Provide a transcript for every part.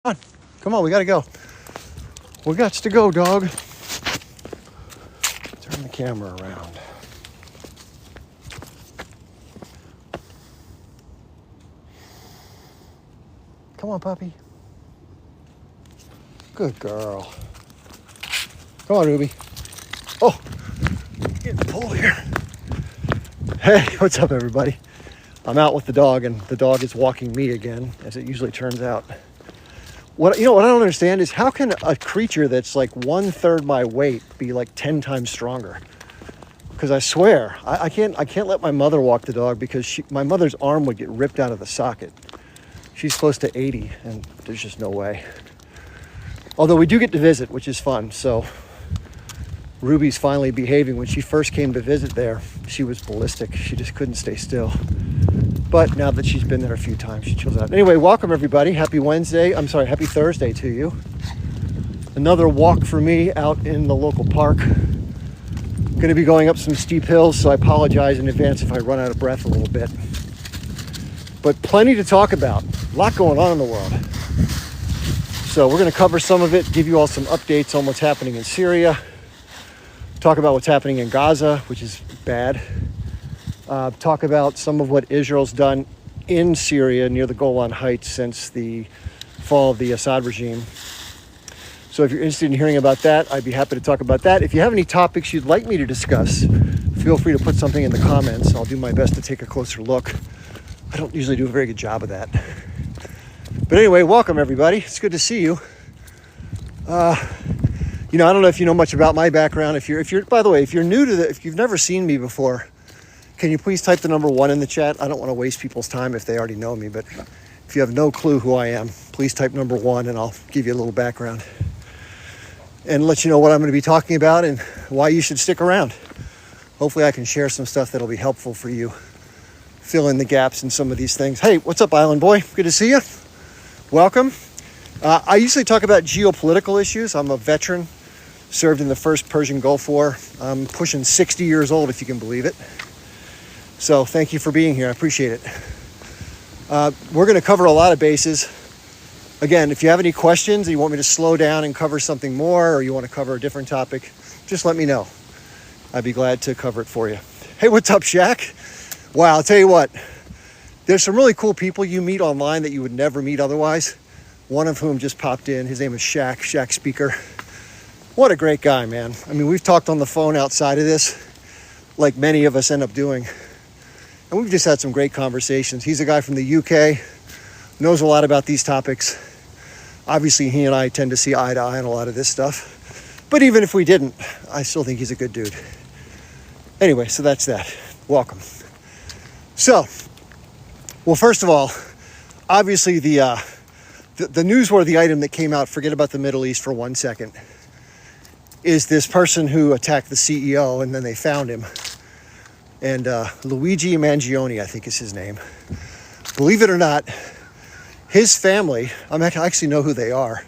on. Come on, we gotta go. We got to go, dog. Turn the camera around. Come on, puppy. Good girl. Come on, Ruby. Oh, get in the pool here. Hey, what's up, everybody? I'm out with the dog, and the dog is walking me again, as it usually turns out. What I don't understand is how can a creature that's like 1/3 my weight be like 10 times stronger? Because I swear, I can't let my mother walk the dog because my mother's arm would get ripped out of the socket. She's close to 80, and there's just no way. Although we do get to visit, which is fun. So Ruby's finally behaving. When she first came to visit there, she was ballistic. She just couldn't stay still. But now that she's been there a few times, she chills out. Anyway, welcome everybody. Happy Thursday to you. Another walk for me out in the local park. I'm going to be going up some steep hills, so I apologize in advance if I run out of breath a little bit. But plenty to talk about. A lot going on in the world. So we're going to cover some of it, give you all some updates on what's happening in Syria, talk about what's happening in Gaza, which is bad. Talk about some of what Israel's done in Syria near the Golan Heights since the fall of the Assad regime. So if you're interested in hearing about that, I'd be happy to talk about that. If you have any topics you'd like me to discuss, feel free to put something in the comments. I'll do my best to take a closer look. I don't usually do a very good job of that. But anyway, welcome everybody. It's good to see you. I don't know if you know much about my background. If you're by the way, if you're new to if you've never seen me before, can you please type the number 1 in the chat? I don't want to waste people's time if they already know me, but if you have no clue who I am, please type number 1 and I'll give you a little background and let you know what I'm going to be talking about and why you should stick around. Hopefully I can share some stuff that'll be helpful for you. Fill in the gaps in some of these things. Hey, what's up, Island Boy? Good to see you. Welcome. I usually talk about geopolitical issues. I'm a veteran, served in the first Persian Gulf War. I'm pushing 60 years old, if you can believe it. So thank you for being here. I appreciate it. We're going to cover a lot of bases. Again, if you have any questions and you want me to slow down and cover something more, or you want to cover a different topic, just let me know. I'd be glad to cover it for you. Hey, what's up, Shaq? Wow, I'll tell you what. There's some really cool people you meet online that you would never meet otherwise. One of whom just popped in. His name is Shaq Speaker. What a great guy, man. I mean, we've talked on the phone outside of this, like many of us end up doing. And we've just had some great conversations. He's a guy from the UK, knows a lot about these topics. Obviously, he and I tend to see eye to eye on a lot of this stuff. But even if we didn't, I still think he's a good dude. Anyway, so that's that. Welcome. So, well, first of all, obviously the newsworthy item that came out, forget about the Middle East for 1 second, is this person who attacked the CEO and then they found him. And Luigi Mangione, I think is his name. Believe it or not, his family, I actually know who they are.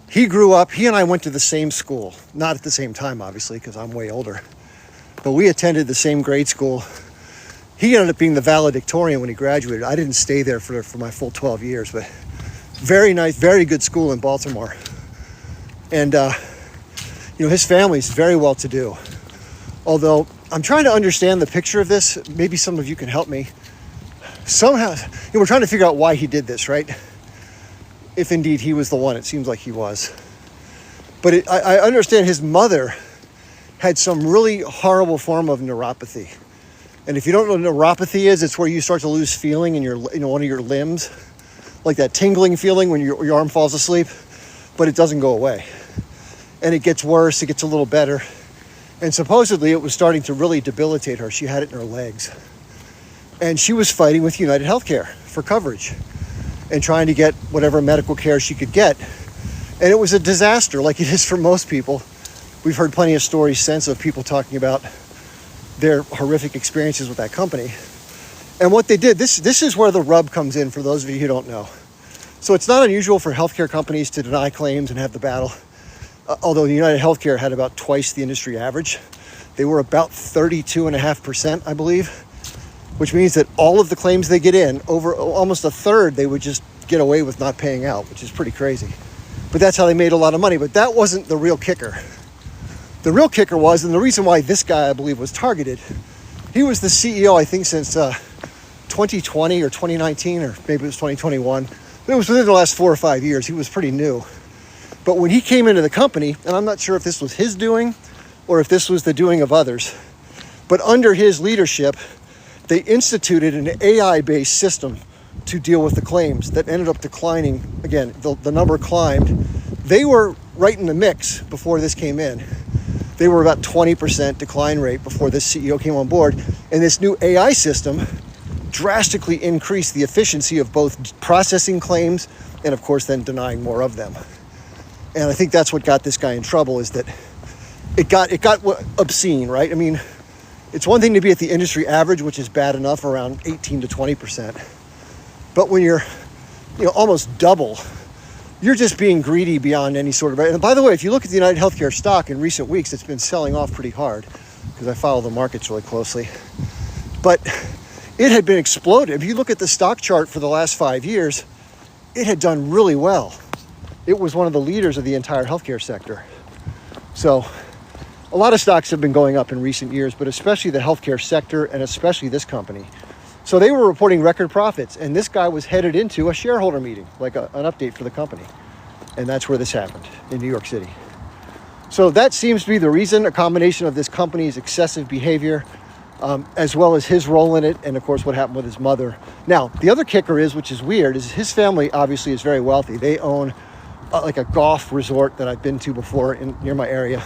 He and I went to the same school. Not at the same time, obviously, because I'm way older. But we attended the same grade school. He ended up being the valedictorian when he graduated. I didn't stay there for my full 12 years, but very nice, very good school in Baltimore. And, his family's very well to do. Although I'm trying to understand the picture of this. Maybe some of you can help me. Somehow, we're trying to figure out why he did this, right? If indeed he was the one, it seems like he was. But I understand his mother had some really horrible form of neuropathy. And if you don't know what neuropathy is, it's where you start to lose feeling in one of your limbs, like that tingling feeling when your arm falls asleep, but it doesn't go away. And it gets worse, it gets a little better. And supposedly it was starting to really debilitate her. She had it in her legs. And she was fighting with United Healthcare for coverage and trying to get whatever medical care she could get. And it was a disaster, like it is for most people. We've heard plenty of stories since of people talking about their horrific experiences with that company. And what they did, this is where the rub comes in for those of you who don't know. So it's not unusual for healthcare companies to deny claims and have the battle. Although United Healthcare had about twice the industry average. They were about 32.5%, I believe. which means that all of the claims they get in, over almost a third, they would just get away with not paying out, which is pretty crazy. But that's how they made a lot of money. But that wasn't the real kicker. The real kicker was, and the reason why this guy, I believe, was targeted, he was the CEO, I think, since 2020 or 2019, or maybe it was 2021. But it was within the last 4 or 5 years. He was pretty new. But when he came into the company, and I'm not sure if this was his doing or if this was the doing of others, but under his leadership, they instituted an AI-based system to deal with the claims that ended up declining. Again, the number climbed. They were right in the mix before this came in. They were about 20% decline rate before this CEO came on board. And this new AI system drastically increased the efficiency of both processing claims and, of course, then denying more of them. And I think that's what got this guy in trouble, is that it got obscene, right? I mean, it's one thing to be at the industry average, which is bad enough, around 18 to 20%. But when you're, almost double, you're just being greedy beyond any sort of... And by the way, if you look at the United Healthcare stock in recent weeks, it's been selling off pretty hard, because I follow the markets really closely. But it had been exploded. If you look at the stock chart for the last 5 years, it had done really well. It was one of the leaders of the entire healthcare sector. So a lot of stocks have been going up in recent years, but especially the healthcare sector, and especially this company. So they were reporting record profits, and this guy was headed into a shareholder meeting, like an update for the company. And that's where this happened, in New York City. So that seems to be the reason, a combination of this company's excessive behavior, as well as his role in it, and of course what happened with his mother. Now, the other kicker is, which is weird, is his family obviously is very wealthy. They own like a golf resort that I've been to before near my area,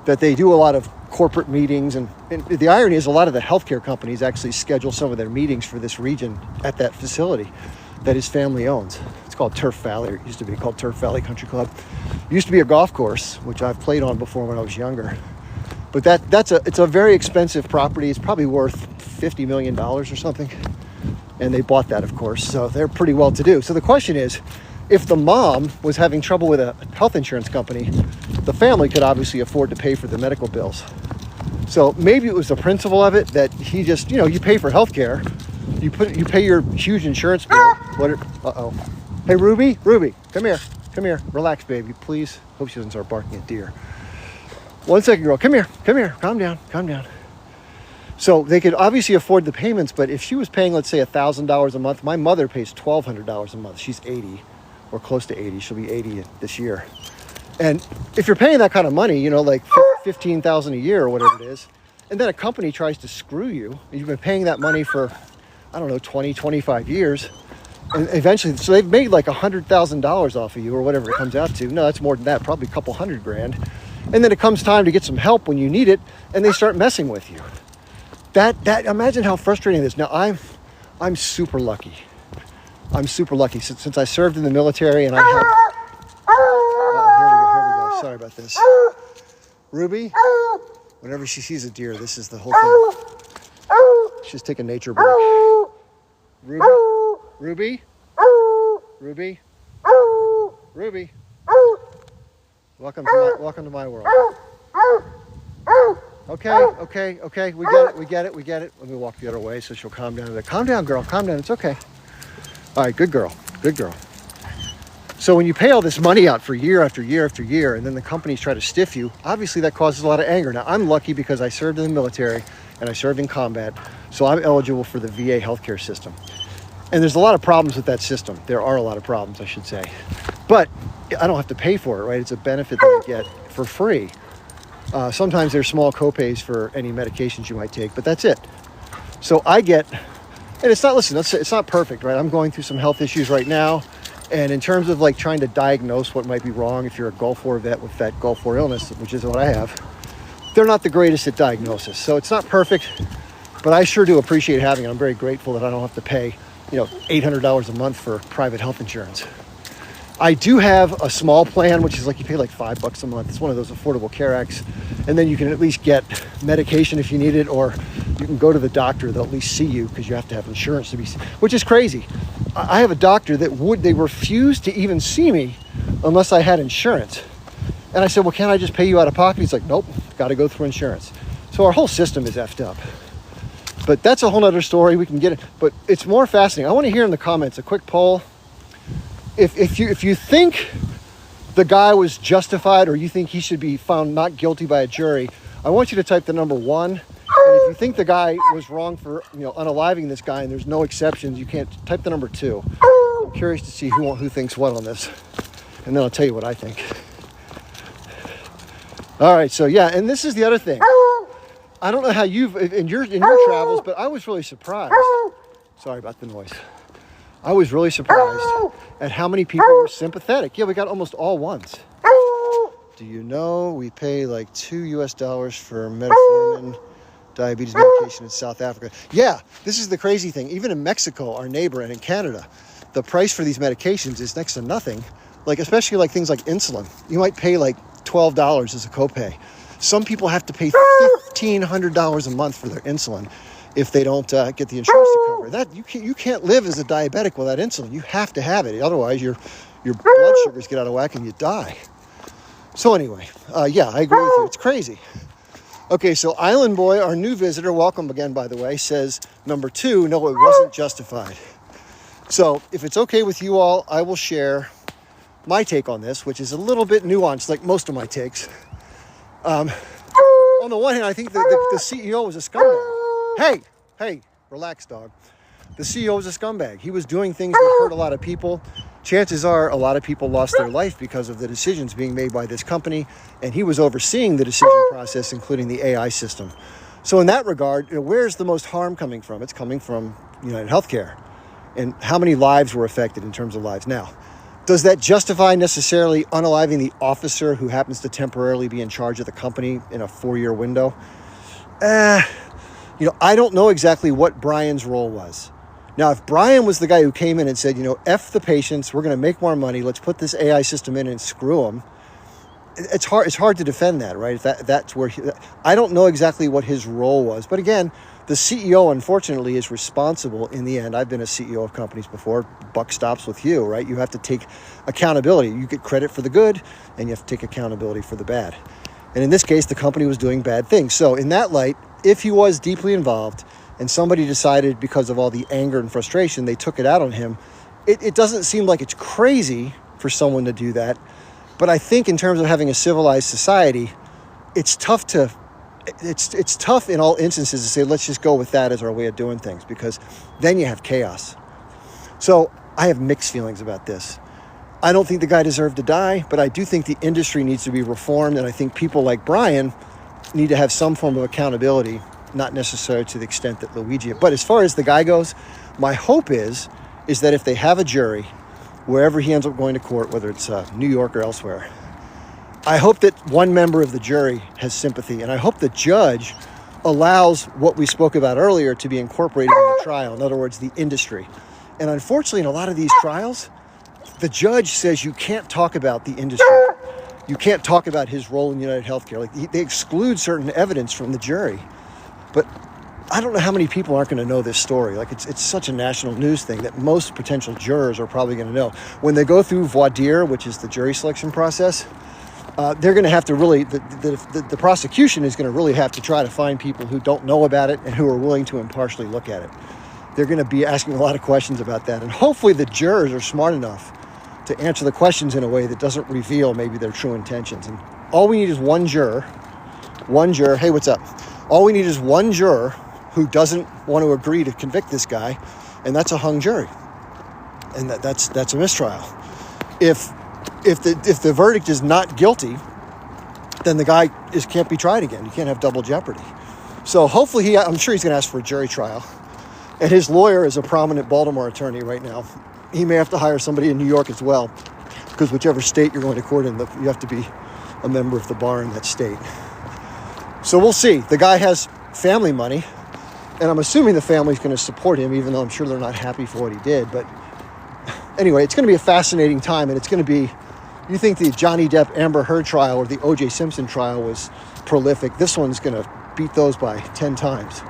that they do a lot of corporate meetings. And the irony is, a lot of the healthcare companies actually schedule some of their meetings for this region at that facility that his family owns. It's called Turf Valley, or it used to be called Turf Valley Country Club. It used to be a golf course, which I've played on before when I was younger. But it's a very expensive property. It's probably worth $50 million or something. And they bought that, of course, so they're pretty well to do. So the question is, if the mom was having trouble with a health insurance company, the family could obviously afford to pay for the medical bills. So maybe it was the principle of it that he just, you pay for healthcare, you pay your huge insurance bill. Hey, Ruby, come here, relax, baby, please. Hope she doesn't start barking at deer. 1 second, girl, come here, calm down. So they could obviously afford the payments, but if she was paying, let's say, $1,000 a month, my mother pays $1,200 a month. She's 80. Or close to 80. She'll be 80 this year. And if you're paying that kind of money, like $15,000 a year or whatever it is, and then a company tries to screw you, you've been paying that money for, 20, 25 years, and eventually, so they've made like $100,000 off of you or whatever it comes out to. No, that's more than that, probably a couple $100,000. And then it comes time to get some help when you need it, and they start messing with you. That imagine how frustrating it is. Now, I'm super lucky. Since I served in the military, and I have... here we go. Sorry about this. Ruby, whenever she sees a deer, this is the whole thing. She's taking nature break. Ruby. Welcome to my world. Okay. We get it. Let me walk the other way so she'll calm down. Calm down, girl. Calm down. It's okay. All right, good girl. So when you pay all this money out for year after year after year, and then the companies try to stiff you, obviously that causes a lot of anger. Now, I'm lucky because I served in the military and I served in combat, so I'm eligible for the VA healthcare system. And there's a lot of problems with that system. There are a lot of problems, I should say. But I don't have to pay for it, right? It's a benefit that I get for free. Sometimes there's small copays for any medications you might take, but that's it. So I get... And it's not perfect, right? I'm going through some health issues right now. And in terms of like trying to diagnose what might be wrong, if you're a Gulf War vet with that Gulf War illness, which is what I have, they're not the greatest at diagnosis. So it's not perfect, but I sure do appreciate having it. I'm very grateful that I don't have to pay, $800 a month for private health insurance. I do have a small plan, which is like you pay like $5 a month. It's one of those Affordable Care Acts. And then you can at least get medication if you need it, or you can go to the doctor. They'll at least see you because you have to have insurance to be, which is crazy. I have a doctor that they refused to even see me unless I had insurance. And I said, well, can't I just pay you out of pocket? He's like, nope, got to go through insurance. So our whole system is effed up. But that's a whole nother story. We can get it. But it's more fascinating. I want to hear in the comments a quick poll. If you think the guy was justified, or you think he should be found not guilty by a jury, I want you to type the number 1. And if you think the guy was wrong for unaliving this guy and there's no exceptions, you can't type the number 2. I'm curious to see who thinks what on this, and then I'll tell you what I think. All right, so yeah, and this is the other thing. I don't know how you've in your travels, but I was really surprised. Sorry about the noise. I was really surprised at how many people were sympathetic. Yeah, we got almost all ones. Do you know we pay like $2 for metformin diabetes medication in South Africa? Yeah, this is the crazy thing. Even in Mexico, our neighbor, and in Canada, the price for these medications is next to nothing. Like, especially like things like insulin. You might pay like $12 as a copay. Some people have to pay $1,500 a month for their insulin if they don't get the insurance to cover that. You can't live as a diabetic without insulin. You have to have it. Otherwise, your blood sugars get out of whack and you die. So anyway, yeah, I agree with you. It's crazy. Okay, so Island Boy, our new visitor, welcome again, by the way, says number 2, no, it wasn't justified. So if it's okay with you all, I will share my take on this, which is a little bit nuanced, like most of my takes. On the one hand, I think the CEO was a scumbag. Hey, relax, dog. The CEO was a scumbag. He was doing things that hurt a lot of people. Chances are a lot of people lost their life because of the decisions being made by this company, and he was overseeing the decision process, including the AI system. So in that regard, where's the most harm coming from? It's coming from United Healthcare. And how many lives were affected in terms of lives? Now, does that justify necessarily unaliving the officer who happens to temporarily be in charge of the company in a 4-year window? I don't know exactly what Brian's role was. Now, if Brian was the guy who came in and said, F the patients, we're going to make more money, let's put this AI system in and screw them, it's hard to defend that, right? That's where I don't know exactly what his role was. But again, the CEO, unfortunately, is responsible in the end. I've been a CEO of companies before. Buck stops with you, right? You have to take accountability. You get credit for the good, and you have to take accountability for the bad. And in this case, the company was doing bad things. So in that light, if he was deeply involved and somebody decided because of all the anger and frustration, they took it out on him, it doesn't seem like it's crazy for someone to do that. But I think in terms of having a civilized society, it's tough in all instances to say, let's just go with that as our way of doing things, because then you have chaos. So I have mixed feelings about this. I don't think the guy deserved to die, but I do think the industry needs to be reformed. And I think people like Brian need to have some form of accountability, not necessarily to the extent that Luigi. But as far as the guy goes, my hope is that if they have a jury, wherever he ends up going to court, whether it's New York or elsewhere, I hope that one member of the jury has sympathy. And I hope the judge allows what we spoke about earlier to be incorporated in the trial. In other words, the industry. And unfortunately, in a lot of these trials, the judge says you can't talk about the industry. You can't talk about his role in United Healthcare. Like, they exclude certain evidence from the jury. But I don't know how many people aren't going to know this story. Like, it's such a national news thing that most potential jurors are probably going to know. When they go through voir dire, which is the jury selection process, they're going to have to really, the prosecution is going to really have to try to find people who don't know about it and who are willing to impartially look at it. They're going to be asking a lot of questions about that. And hopefully the jurors are smart enough to answer the questions in a way that doesn't reveal maybe their true intentions. And all we need is one juror. Hey, what's up? All we need is one juror who doesn't want to agree to convict this guy, and that's a hung jury. And that's a mistrial. If the verdict is not guilty, then the guy can't be tried again. You can't have double jeopardy. So hopefully I'm sure he's going to ask for a jury trial. And his lawyer is a prominent Baltimore attorney right now. He may have to hire somebody in New York as well, because whichever state you're going to court in, you have to be a member of the bar in that state. So we'll see. The guy has family money, and I'm assuming the family's going to support him, even though I'm sure they're not happy for what he did. But anyway, it's going to be a fascinating time, and it's going to be, you think the Johnny Depp Amber Heard trial or the O.J. Simpson trial was prolific. This one's going to beat those by 10 times.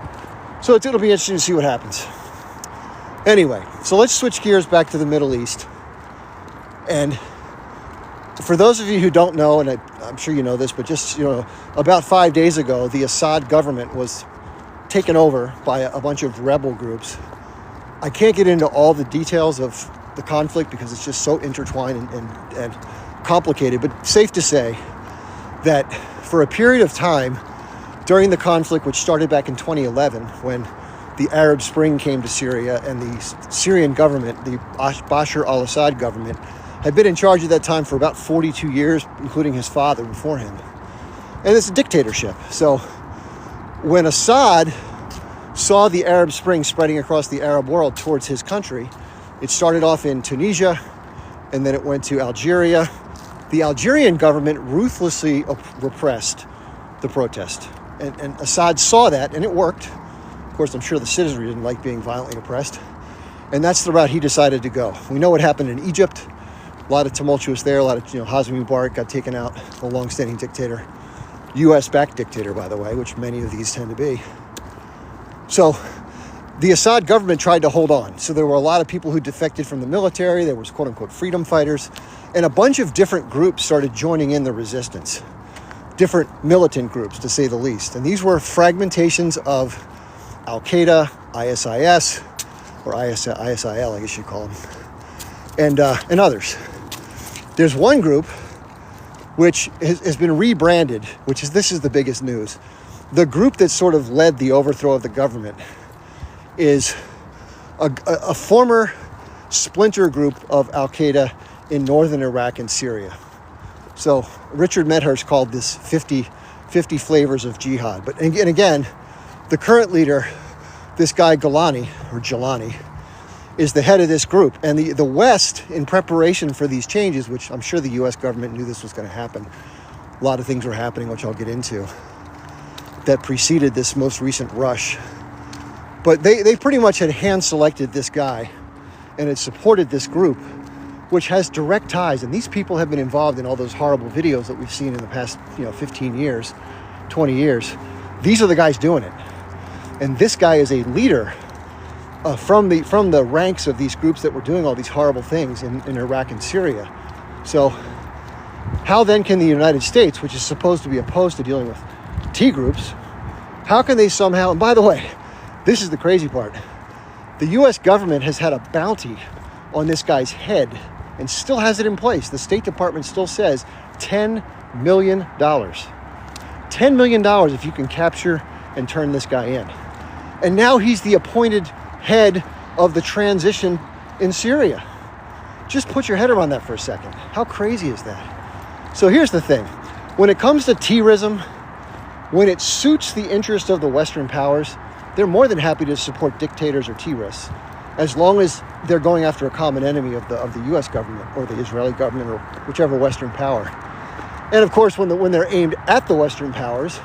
So it'll be interesting to see what happens. Anyway, so let's switch gears back to the Middle East. And for those of you who don't know, and I'm sure you know this, but just, about 5 days ago, the Assad government was taken over by a bunch of rebel groups. I can't get into all the details of the conflict because it's just so intertwined and complicated, but safe to say that for a period of time during the conflict, which started back in 2011 when the Arab Spring came to Syria and the Syrian government, the Bashar al-Assad government, had been in charge at that time for about 42 years, including his father before him. And it's a dictatorship. So when Assad saw the Arab Spring spreading across the Arab world towards his country, it started off in Tunisia, and then it went to Algeria. The Algerian government ruthlessly repressed the protest. And Assad saw that, and it worked. Of course, I'm sure the citizenry didn't like being violently oppressed. And that's the route he decided to go. We know what happened in Egypt. A lot of tumultuous there. A lot of, Hosni Mubarak got taken out, a long-standing dictator. U.S.-backed dictator, by the way, which many of these tend to be. So the Assad government tried to hold on. So there were a lot of people who defected from the military. There was quote-unquote freedom fighters. And a bunch of different groups started joining in the resistance. Different militant groups, to say the least. And these were fragmentations of Al-Qaeda, ISIS, or ISIL, I guess you call them, and others. There's one group which has been rebranded, this is the biggest news. The group that sort of led the overthrow of the government is a former splinter group of Al-Qaeda in northern Iraq and Syria. So Richard Medhurst called this 50 flavors of jihad. But again, the current leader, this guy Jilani, is the head of this group. And the West, in preparation for these changes, which I'm sure the U.S. government knew this was going to happen, a lot of things were happening, which I'll get into, that preceded this most recent rush. But they pretty much had hand-selected this guy and had supported this group, which has direct ties. And these people have been involved in all those horrible videos that we've seen in the past 15 years, 20 years. These are the guys doing it. And this guy is a leader from the ranks of these groups that were doing all these horrible things in Iraq and Syria. So how then can the United States, which is supposed to be opposed to dealing with T groups, how can they somehow, and by the way, this is the crazy part, the U.S. government has had a bounty on this guy's head and still has it in place. The State Department still says $10 million. $10 million if you can capture and turn this guy in. And now he's the appointed head of the transition in Syria. Just put your head around that for a second. How crazy is that? So here's the thing. When it comes to terrorism, when it suits the interest of the Western powers, they're more than happy to support dictators or terrorists, as long as they're going after a common enemy of the U.S. government or the Israeli government or whichever Western power. And of course, when they're aimed at the Western powers,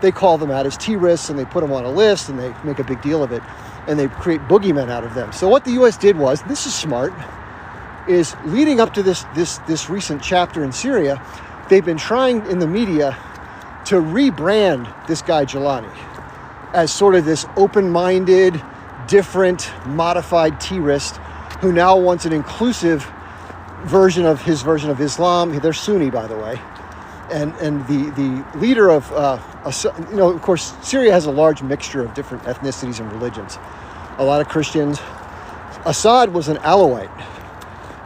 they call them out as terrorists and they put them on a list and they make a big deal of it and they create boogeymen out of them. So what the U.S. did was, this is smart, is leading up to this recent chapter in Syria, they've been trying in the media to rebrand this guy Jilani as sort of this open-minded, different, modified terrorist who now wants an inclusive version of Islam. They're Sunni, by the way. And the leader of, of course, Syria has a large mixture of different ethnicities and religions. A lot of Christians. Assad was an Alawite.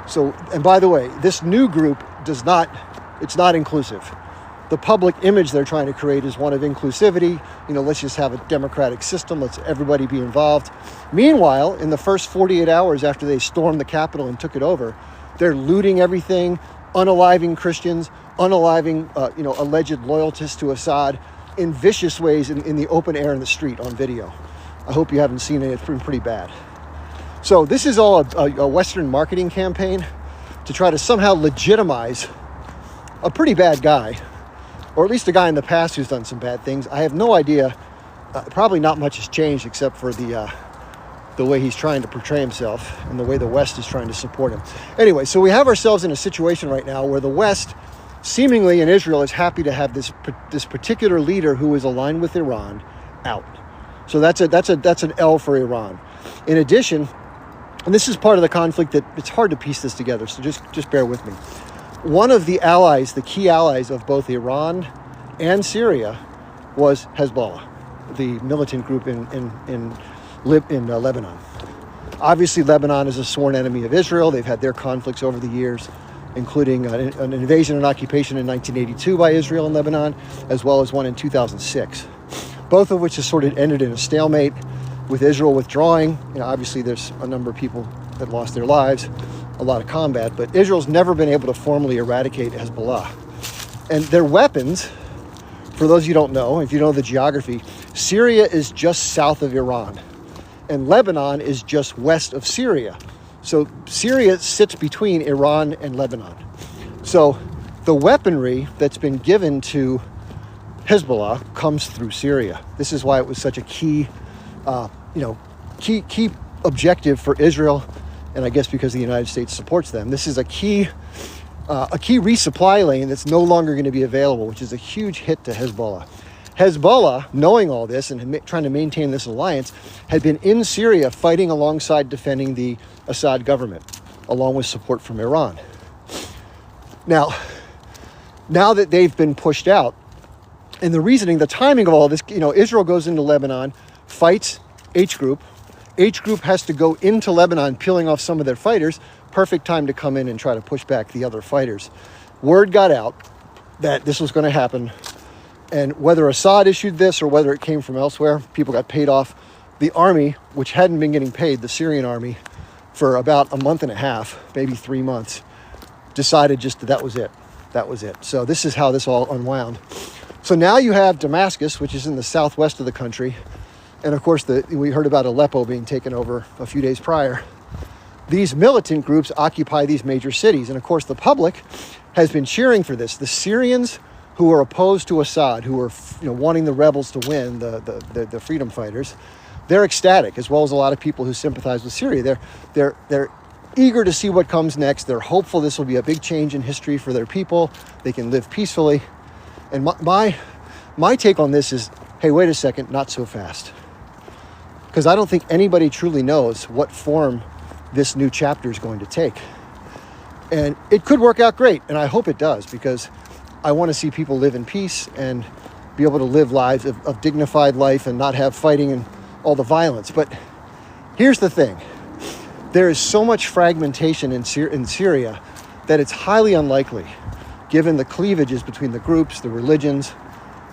So, and by the way, this new group it's not inclusive. The public image they're trying to create is one of inclusivity. Let's just have a democratic system. Let's everybody be involved. Meanwhile, in the first 48 hours after they stormed the Capitol and took it over, they're looting everything, unaliving Christians, unaliving, alleged loyalists to Assad in vicious ways in the open air in the street on video. I hope you haven't seen it. It's been pretty bad. So this is all a Western marketing campaign to try to somehow legitimize a pretty bad guy, or at least a guy in the past who's done some bad things. I have no idea. Probably not much has changed except for the way he's trying to portray himself and the way the West is trying to support him. Anyway, so we have ourselves in a situation right now where the West, seemingly in Israel, is happy to have this particular leader who is aligned with Iran out. So that's an L for Iran. In addition, and this is part of the conflict that it's hard to piece this together, so just bear with me. One of the allies, the key allies of both Iran and Syria, was Hezbollah. the militant group in Lebanon. Obviously, Lebanon is a sworn enemy of Israel. They've had their conflicts over the years, including an invasion and occupation in 1982 by Israel in Lebanon, as well as one in 2006, both of which has sort of ended in a stalemate with Israel withdrawing. Obviously, there's a number of people that lost their lives, a lot of combat, but Israel's never been able to formally eradicate Hezbollah. And their weapons, for those you don't know, if you know the geography, Syria is just south of Iran, and Lebanon is just west of Syria. So Syria sits between Iran and Lebanon. So the weaponry that's been given to Hezbollah comes through Syria. This is why it was such a key objective for Israel, and I guess because the United States supports them. This is a key resupply lane that's no longer going to be available, which is a huge hit to Hezbollah. Hezbollah, knowing all this and trying to maintain this alliance, had been in Syria fighting alongside defending the Assad government, along with support from Iran. Now that they've been pushed out, and the reasoning, the timing of all this, Israel goes into Lebanon, fights H Group. H Group has to go into Lebanon, peeling off some of their fighters. Perfect time to come in and try to push back the other fighters. Word got out that this was going to happen. And whether Assad issued this or whether it came from elsewhere, people got paid off. The army, which hadn't been getting paid, the Syrian army, for about a month and a half, maybe 3 months, decided just that was it. That was it. So this is how this all unwound. So now you have Damascus, which is in the southwest of the country. And of course, we heard about Aleppo being taken over a few days prior. These militant groups occupy these major cities. And of course, the public has been cheering for this. The Syrians who are opposed to Assad, who are wanting the rebels to win, the freedom fighters, they're ecstatic, as well as a lot of people who sympathize with Syria. They're eager to see what comes next. They're hopeful this will be a big change in history for their people. They can live peacefully. And my take on this is, hey, wait a second, not so fast. Because I don't think anybody truly knows what form this new chapter is going to take. And it could work out great, and I hope it does, because I want to see people live in peace and be able to live lives of dignified life and not have fighting and all the violence. But here's the thing. There is so much fragmentation in Syria that it's highly unlikely, given the cleavages between the groups, the religions,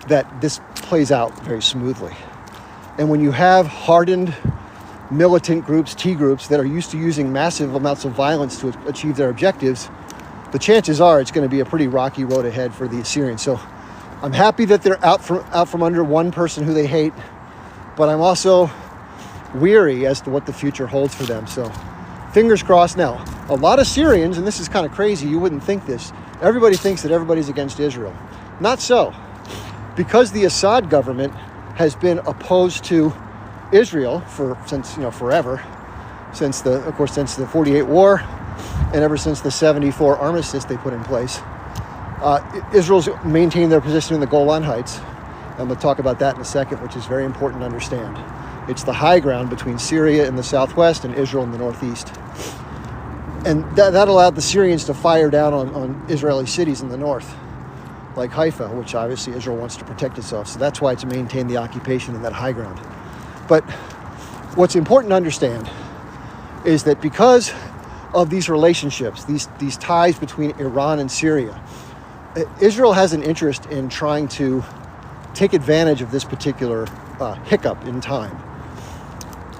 that this plays out very smoothly. And when you have hardened militant groups, T groups, that are used to using massive amounts of violence to achieve their objectives, the chances are it's going to be a pretty rocky road ahead for the Assyrians. So I'm happy that they're out from under one person who they hate, but I'm also weary as to what the future holds for them. So fingers crossed. Now, a lot of Syrians, and this is kind of crazy, you wouldn't think this, everybody thinks that everybody's against Israel. Not so. Because the Assad government has been opposed to Israel since forever, since the 48 war, and ever since the 74 armistice they put in place. Israel's maintained their position in the Golan Heights. I'm going to talk about that in a second, which is very important to understand. It's the high ground between Syria in the southwest and Israel in the northeast. And that allowed the Syrians to fire down on Israeli cities in the north, like Haifa, which obviously Israel wants to protect itself. So that's why it's maintained the occupation in that high ground. But what's important to understand is that because of these relationships, these ties between Iran and Syria, Israel has an interest in trying to take advantage of this particular hiccup in time.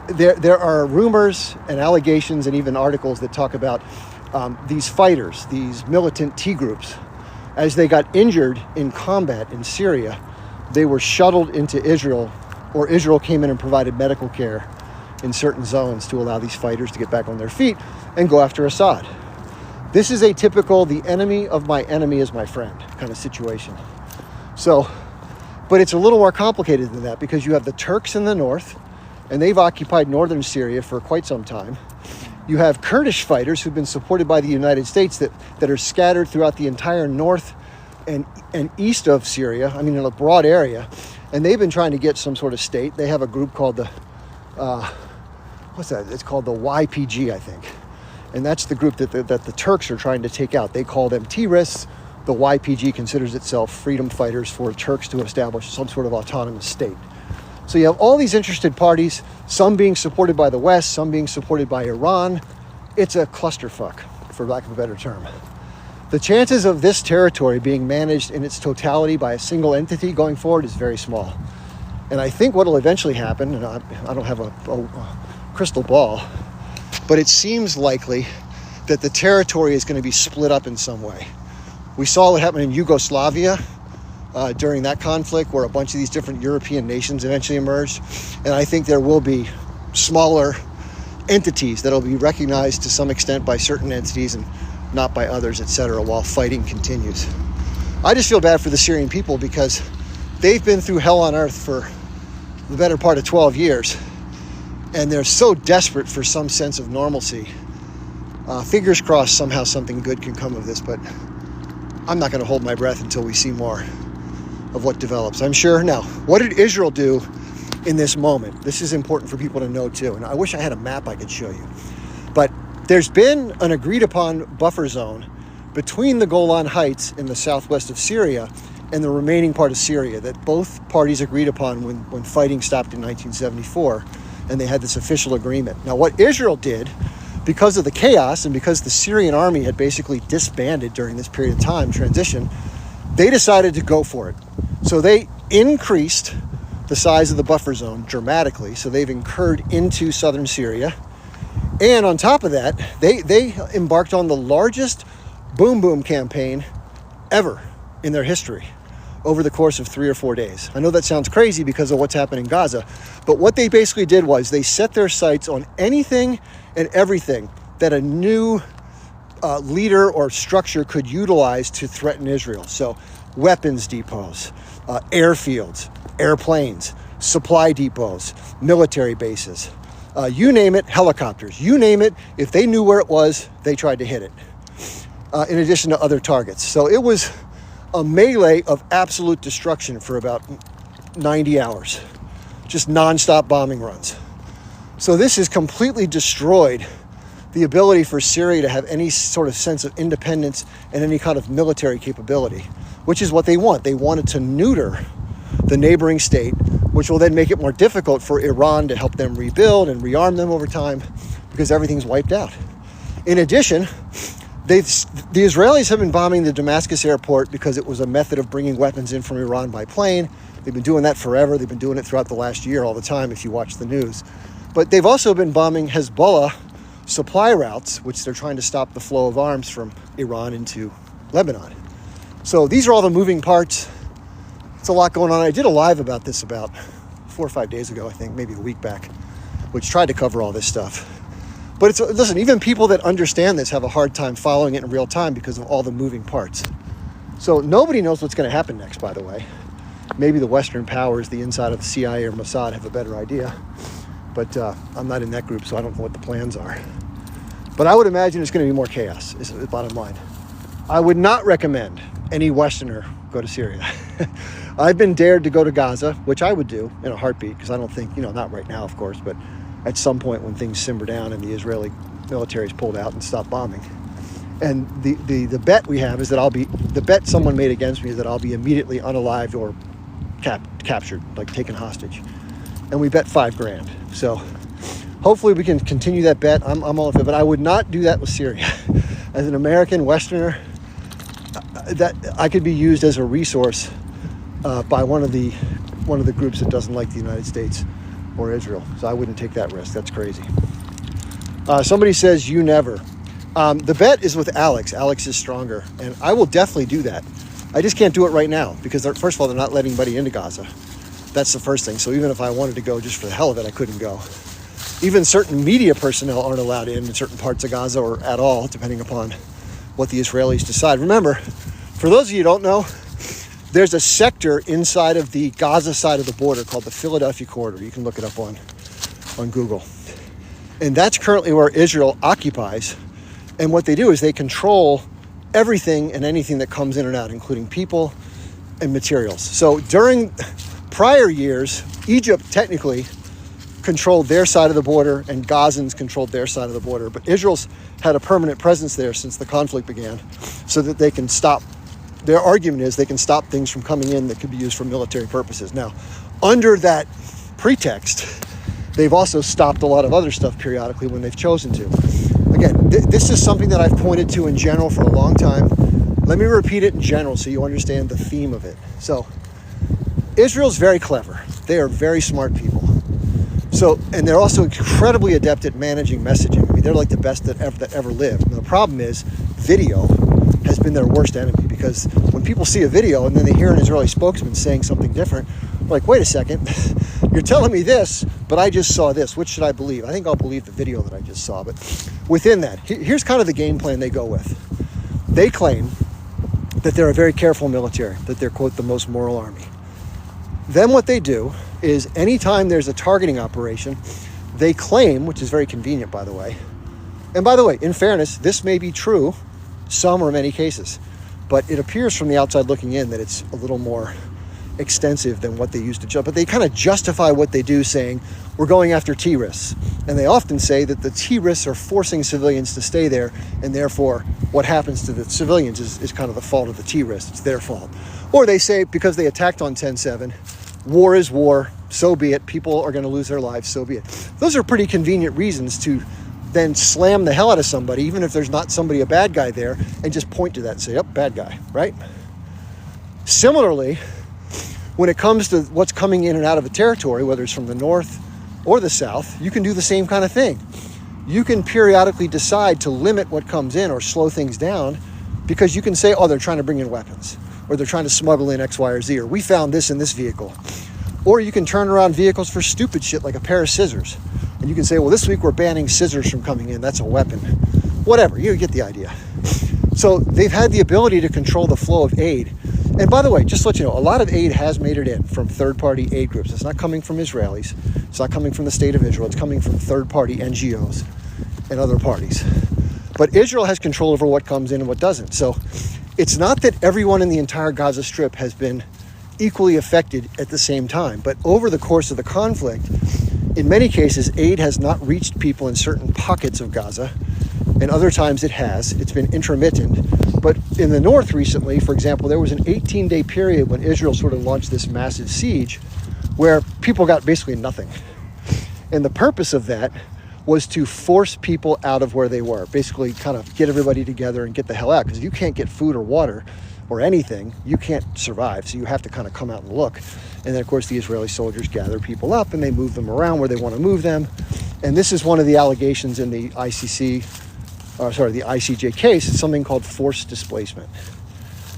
There are rumors and allegations and even articles that talk about these fighters, these militant T groups, as they got injured in combat in Syria, they were shuttled into Israel, or Israel came in and provided medical care in certain zones to allow these fighters to get back on their feet and go after Assad. This is a typical the enemy of my enemy is my friend kind of situation. So, but it's a little more complicated than that, because you have the Turks in the north, and they've occupied northern Syria for quite some time. You have Kurdish fighters who've been supported by the United States that are scattered throughout the entire north and east of Syria, in a broad area. And they've been trying to get some sort of state. They have a group called the, It's called the YPG, I think. And that's the group that the Turks are trying to take out. They call them terrorists. The YPG considers itself freedom fighters for Turks to establish some sort of autonomous state. So you have all these interested parties, some being supported by the West, some being supported by Iran. It's a clusterfuck, for lack of a better term. The chances of this territory being managed in its totality by a single entity going forward is very small. And I think what will eventually happen, and I don't have a crystal ball, but it seems likely that the territory is going to be split up in some way. We saw what happened in Yugoslavia during that conflict, where a bunch of these different European nations eventually emerged. And I think there will be smaller entities that will be recognized to some extent by certain entities and not by others, etc., while fighting continues. I just feel bad for the Syrian people because they've been through hell on earth for the better part of 12 years, and they're so desperate for some sense of normalcy. Fingers crossed somehow something good can come of this, but I'm not going to hold my breath until we see more of what develops. I'm sure. Now, what did Israel do in this moment? This is important for people to know too, and I wish I had a map I could show you. But there's been an agreed upon buffer zone between the Golan Heights in the southwest of Syria and the remaining part of Syria that both parties agreed upon when fighting stopped in 1974, and they had this official agreement. Now, what Israel did, because of the chaos and because the Syrian army had basically disbanded during this period of time, transition, they decided to go for it. So they increased the size of the buffer zone dramatically. So they've incurred into southern Syria. And on top of that, they embarked on the largest boom boom campaign ever in their history over the course of 3 or 4 days. I know that sounds crazy because of what's happening in Gaza, but what they basically did was they set their sights on anything and everything that a new leader or structure could utilize to threaten Israel. So weapons depots, airfields, airplanes, supply depots, military bases, you name it, helicopters, you name it. If they knew where it was, they tried to hit it, in addition to other targets. So it was a melee of absolute destruction for about 90 hours, just nonstop bombing runs. So this has completely destroyed the ability for Syria to have any sort of sense of independence and any kind of military capability, which is what they want. They wanted to neuter the neighboring state, which will then make it more difficult for Iran to help them rebuild and rearm them over time because everything's wiped out. In addition, the Israelis have been bombing the Damascus airport because it was a method of bringing weapons in from Iran by plane. They've been doing that forever. They've been doing it throughout the last year all the time if you watch the news. But they've also been bombing Hezbollah supply routes, which they're trying to stop the flow of arms from Iran into Lebanon. So these are all the moving parts. It's a lot going on. I did a live about this about 4 or 5 days ago, I think, maybe a week back, which tried to cover all this stuff. But listen, even people that understand this have a hard time following it in real time because of all the moving parts. So nobody knows what's going to happen next, by the way. Maybe the Western powers, the inside of the CIA or Mossad, have a better idea. But I'm not in that group, so I don't know what the plans are. But I would imagine it's going to be more chaos, is the bottom line. I would not recommend any Westerner go to Syria. I've been dared to go to Gaza, which I would do in a heartbeat, because I don't think, not right now, of course, but at some point when things simmer down and the Israeli military is pulled out and stop bombing. And the bet we have is that the bet someone made against me is that I'll be immediately unalived or captured, like taken hostage. And we bet $5,000. So hopefully we can continue that bet. I'm all for it, but I would not do that with Syria. As an American Westerner, that I could be used as a resource by one of the groups that doesn't like the United States or Israel. So I wouldn't take that risk. That's crazy. Somebody says you never. The bet is with Alex. Alex is stronger, and I will definitely do that. I just can't do it right now because first of all, they're not letting anybody into Gaza. That's the first thing. So even if I wanted to go just for the hell of it, I couldn't go. Even certain media personnel aren't allowed in certain parts of Gaza or at all, depending upon what the Israelis decide. Remember, for those of you who don't know, there's a sector inside of the Gaza side of the border called the Philadelphia Corridor. You can look it up on Google. And that's currently where Israel occupies. And what they do is they control everything and anything that comes in and out, including people and materials. So during prior years, Egypt technically controlled their side of the border and Gazans controlled their side of the border. But Israel's had a permanent presence there since the conflict began so that they can stop. Their argument is they can stop things from coming in that could be used for military purposes. Now, under that pretext, they've also stopped a lot of other stuff periodically when they've chosen to. Again, this is something that I've pointed to in general for a long time. Let me repeat it in general so you understand the theme of it. So, Israel's very clever. They are very smart people. So, and they're also incredibly adept at managing messaging. I mean, they're like the best that ever lived. And the problem is, video has been their worst enemy, because when people see a video and then they hear an Israeli spokesman saying something different, like, wait a second, you're telling me this, but I just saw this. Which should I believe? I think I'll believe the video that I just saw. But within that, here's kind of the game plan they go with. They claim that they're a very careful military, that they're, quote, the most moral army. Then what they do is anytime there's a targeting operation, they claim, which is very convenient, by the way, and by the way, in fairness, this may be true, some or many cases, but it appears from the outside looking in that it's a little more extensive than what they used to judge. But they kind of justify what they do saying, we're going after terrorists. And they often say that the terrorists are forcing civilians to stay there, and therefore what happens to the civilians is kind of the fault of the terrorists. It's their fault. Or they say because they attacked on 10/7, war is war, so be it. People are going to lose their lives, so be it. Those are pretty convenient reasons to then slam the hell out of somebody, even if there's not somebody, a bad guy there, and just point to that and say, yep, bad guy, right? Similarly, when it comes to what's coming in and out of a territory, whether it's from the north or the south, you can do the same kind of thing. You can periodically decide to limit what comes in or slow things down, because you can say, oh, they're trying to bring in weapons, or they're trying to smuggle in X, Y, or Z, or we found this in this vehicle. Or you can turn around vehicles for stupid shit like a pair of scissors. And you can say, well, this week we're banning scissors from coming in. That's a weapon. Whatever, you get the idea. So they've had the ability to control the flow of aid. And by the way, just to let you know, a lot of aid has made it in from third-party aid groups. It's not coming from Israelis. It's not coming from the state of Israel. It's coming from third-party NGOs and other parties. But Israel has control over what comes in and what doesn't. So it's not that everyone in the entire Gaza Strip has been equally affected at the same time. But over the course of the conflict, in many cases, aid has not reached people in certain pockets of Gaza, and other times it has. It's been intermittent. But in the north recently, for example, there was an 18-day period when Israel sort of launched this massive siege where people got basically nothing. And the purpose of that was to force people out of where they were, basically kind of get everybody together and get the hell out. Because if you can't get food or water or anything, you can't survive. So you have to kind of come out and look. And then, of course, the Israeli soldiers gather people up and they move them around where they want to move them. And this is one of the allegations in the the ICJ case. It's something called forced displacement.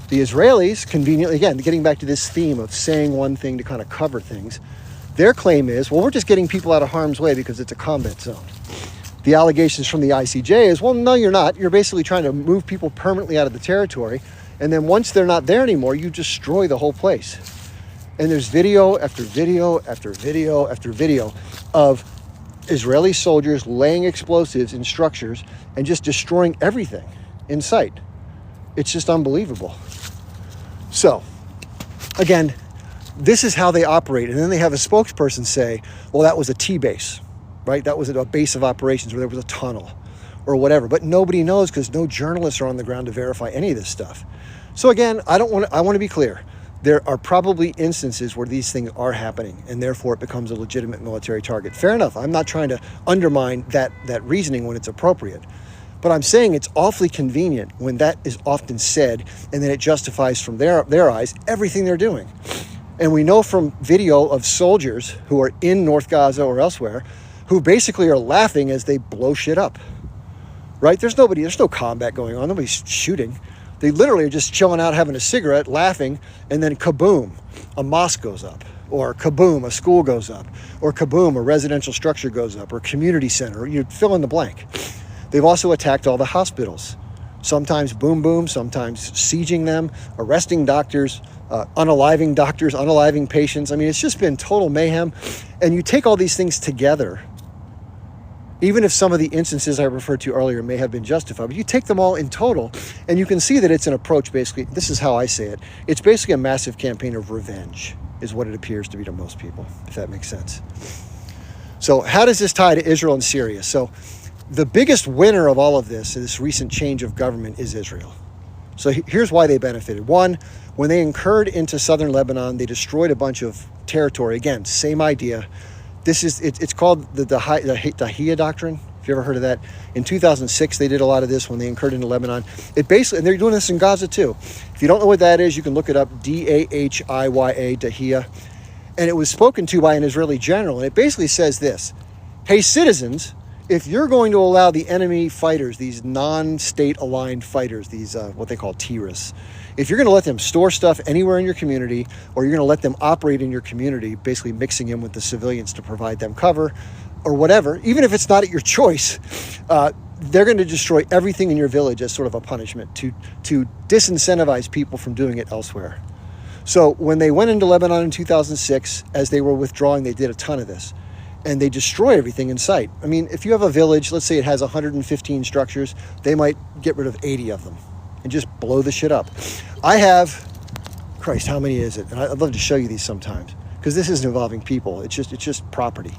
The Israelis, conveniently, again, getting back to this theme of saying one thing to kind of cover things, their claim is, well, we're just getting people out of harm's way because it's a combat zone. The allegations from the ICJ is, well, no, you're not. You're basically trying to move people permanently out of the territory. And then once they're not there anymore, you destroy the whole place. And there's video after video after video after video of Israeli soldiers laying explosives in structures and just destroying everything in sight. It's just unbelievable. So, again, this is how they operate. And then they have a spokesperson say, well, that was a T-base, right? That was a base of operations where there was a tunnel or whatever. But nobody knows because no journalists are on the ground to verify any of this stuff. So again, I want to be clear. There are probably instances where these things are happening and therefore it becomes a legitimate military target. Fair enough. I'm not trying to undermine that reasoning when it's appropriate. But I'm saying it's awfully convenient when that is often said and then it justifies from their eyes everything they're doing. And we know from video of soldiers who are in North Gaza or elsewhere who basically are laughing as they blow shit up, right? There's no combat going on. Nobody's shooting. They literally are just chilling out, having a cigarette, laughing, and then kaboom, a mosque goes up, or kaboom, a school goes up, or kaboom, a residential structure goes up, or a community center, you fill in the blank. They've also attacked all the hospitals, sometimes boom boom, sometimes sieging them, arresting doctors, unaliving patients. I mean, it's just been total mayhem. And you take all these things together, even if some of the instances I referred to earlier may have been justified, but you take them all in total and you can see that it's an approach, basically, this is how I say it, it's basically a massive campaign of revenge is what it appears to be to most people, if that makes sense. So how does this tie to Israel and Syria? So the biggest winner of all of this recent change of government is Israel. So here's why they benefited. One, when they incurred into southern Lebanon, they destroyed a bunch of territory. Again, same idea. It's called the Dahiyya Doctrine. If you ever heard of that. In 2006, they did a lot of this when they incurred into Lebanon. It basically, and they're doing this in Gaza too. If you don't know what that is, you can look it up, Dahiyya, Dahiyya. And it was spoken to by an Israeli general. And it basically says this: hey, citizens, if you're going to allow the enemy fighters, these non-state aligned fighters, these what they call terrorists, if you're going to let them store stuff anywhere in your community, or you're going to let them operate in your community, basically mixing in with the civilians to provide them cover or whatever, even if it's not at your choice, they're going to destroy everything in your village as sort of a punishment to disincentivize people from doing it elsewhere. So when they went into Lebanon in 2006, as they were withdrawing, they did a ton of this. And they destroy everything in sight. I mean, if you have a village, let's say it has 115 structures, they might get rid of 80 of them and just blow the shit up. I have, Christ, how many is it? And I'd love to show you these sometimes, because this isn't involving people. It's just property.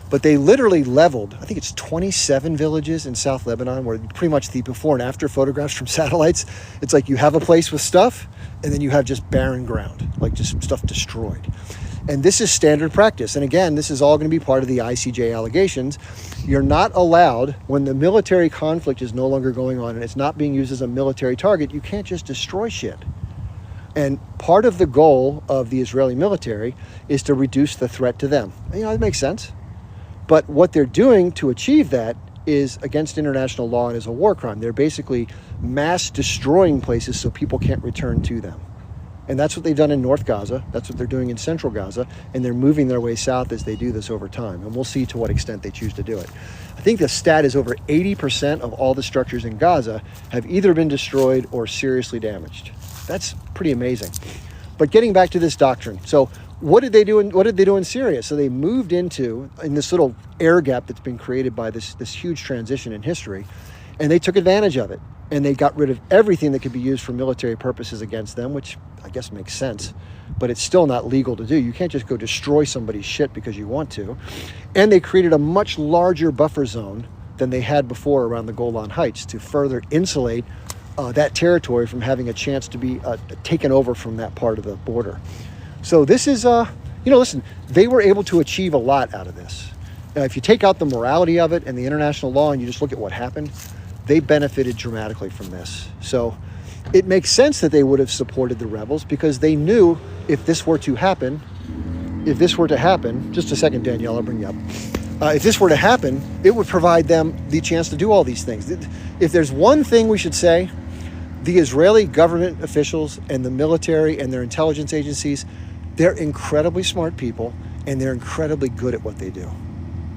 But they literally leveled, I think it's 27 villages in South Lebanon, where pretty much the before and after photographs from satellites, it's like you have a place with stuff, and then you have just barren ground, like just stuff destroyed. And this is standard practice. And again, this is all going to be part of the ICJ allegations. You're not allowed, when the military conflict is no longer going on and it's not being used as a military target, you can't just destroy shit. And part of the goal of the Israeli military is to reduce the threat to them. You know, it makes sense. But what they're doing to achieve that is against international law and is a war crime. They're basically mass destroying places so people can't return to them. And that's what they've done in North Gaza. That's what they're doing in Central Gaza. And they're moving their way south as they do this over time. And we'll see to what extent they choose to do it. I think the stat is over 80% of all the structures in Gaza have either been destroyed or seriously damaged. That's pretty amazing. But getting back to this doctrine. So what did they do in Syria? So they moved in this little air gap that's been created by this huge transition in history. And they took advantage of it. And they got rid of everything that could be used for military purposes against them, which I guess makes sense, but it's still not legal to do. You can't just go destroy somebody's shit because you want to. And they created a much larger buffer zone than they had before around the Golan Heights to further insulate that territory from having a chance to be taken over from that part of the border. So this is, listen, they were able to achieve a lot out of this. Now, if you take out the morality of it and the international law and you just look at what happened, they benefited dramatically from this. So it makes sense that they would have supported the rebels, because they knew if this were to happen, just a second, Danielle, I'll bring you up. If this were to happen, it would provide them the chance to do all these things. If there's one thing we should say, the Israeli government officials and the military and their intelligence agencies, they're incredibly smart people and they're incredibly good at what they do.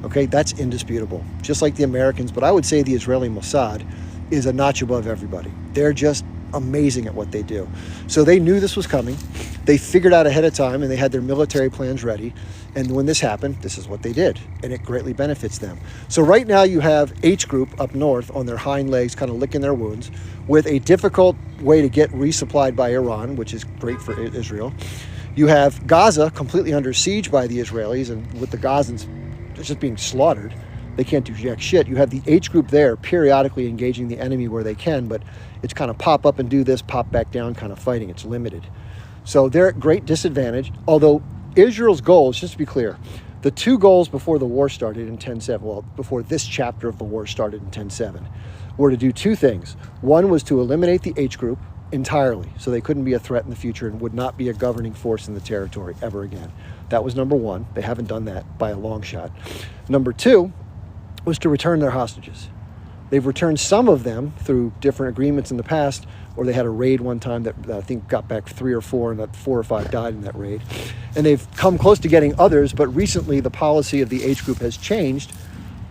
Okay, that's indisputable. Just like the Americans, but I would say the Israeli Mossad is a notch above everybody. They're just amazing at what they do. So they knew this was coming. They figured out ahead of time and they had their military plans ready. And when this happened, this is what they did. And it greatly benefits them. So right now you have H Group up north on their hind legs, kind of licking their wounds, with a difficult way to get resupplied by Iran, which is great for Israel. You have Gaza completely under siege by the Israelis, and with the Gazans just being slaughtered, they can't do jack shit. You have the H Group there periodically engaging the enemy where they can, but it's kind of pop up and do this, pop back down kind of fighting. It's limited. So they're at great disadvantage, although Israel's goals, just to be clear, the two goals before the war started in 10-7, well, before this chapter of the war started in 10-7, were to do two things. One was to eliminate the H Group entirely, so they couldn't be a threat in the future and would not be a governing force in the territory ever again. That was number one. They haven't done that by a long shot. Number two was to return their hostages. They've returned some of them through different agreements in the past, or they had a raid one time that I think got back 3 or 4, and that 4 or 5 died in that raid. And they've come close to getting others, but recently the policy of the H Group has changed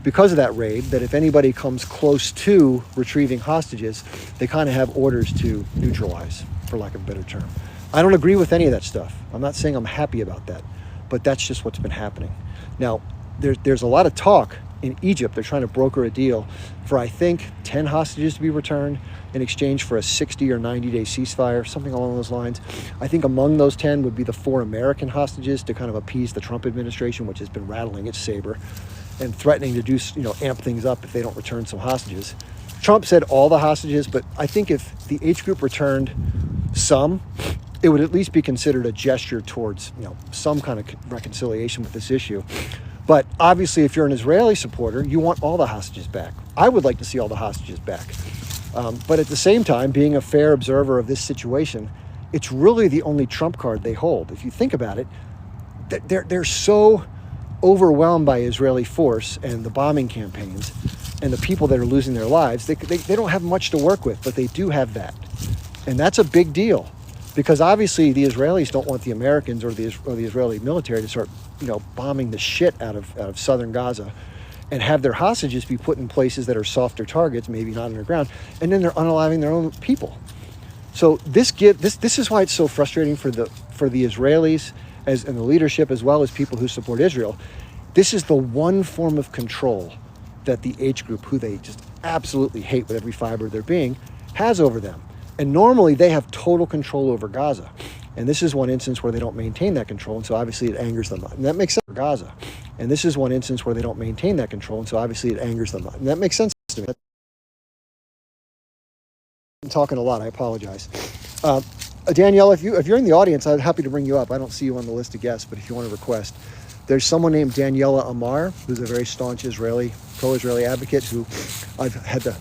because of that raid, that if anybody comes close to retrieving hostages, they kind of have orders to neutralize, for lack of a better term. I don't agree with any of that stuff. I'm not saying I'm happy about that, but that's just what's been happening. Now, there's a lot of talk in Egypt. They're trying to broker a deal for, I think, 10 hostages to be returned in exchange for a 60 or 90-day ceasefire, something along those lines. I think among those 10 would be the 4 American hostages to kind of appease the Trump administration, which has been rattling its saber and threatening to do, amp things up if they don't return some hostages. Trump said all the hostages, but I think if the H Group returned some, it would at least be considered a gesture towards, some kind of reconciliation with this issue. But obviously, if you're an Israeli supporter, you want all the hostages back. I would like to see all the hostages back. But at the same time, being a fair observer of this situation, it's really the only trump card they hold. If you think about it, they're so overwhelmed by Israeli force and the bombing campaigns and the people that are losing their lives, they don't have much to work with, but they do have that. And that's a big deal because obviously the Israelis don't want the Americans or the Israeli military to start, bombing the shit out of southern Gaza and have their hostages be put in places that are softer targets, maybe not underground, and then they're unaliving their own people. So this is why it's so frustrating for the Israelis and the leadership as well as people who support Israel. This is the one form of control that the H group, who they just absolutely hate with every fiber of their being, has over them. And normally they have total control over Gaza. And this is one instance where they don't maintain that control, and so obviously it angers them. And that makes sense for Gaza. And this is one instance where they don't maintain that control, and so obviously it angers them. And that makes sense to me. I'm talking a lot. I apologize. Danielle, if you're in the audience, I'm happy to bring you up. I don't see you on the list of guests, but if you want to request, there's someone named Daniela Amar, who's a very staunch pro-Israeli advocate who I've had the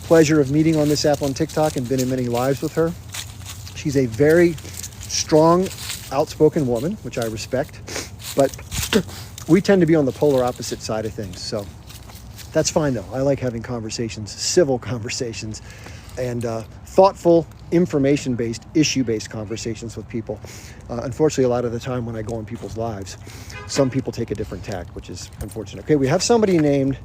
pleasure of meeting on this app on TikTok and been in many lives with her. She's a very strong, outspoken woman, which I respect, but we tend to be on the polar opposite side of things. So that's fine though. I like having conversations, civil conversations, and thoughtful, information-based, issue-based conversations with people. Unfortunately, a lot of the time when I go in people's lives, some people take a different tack, which is unfortunate. Okay, we have somebody named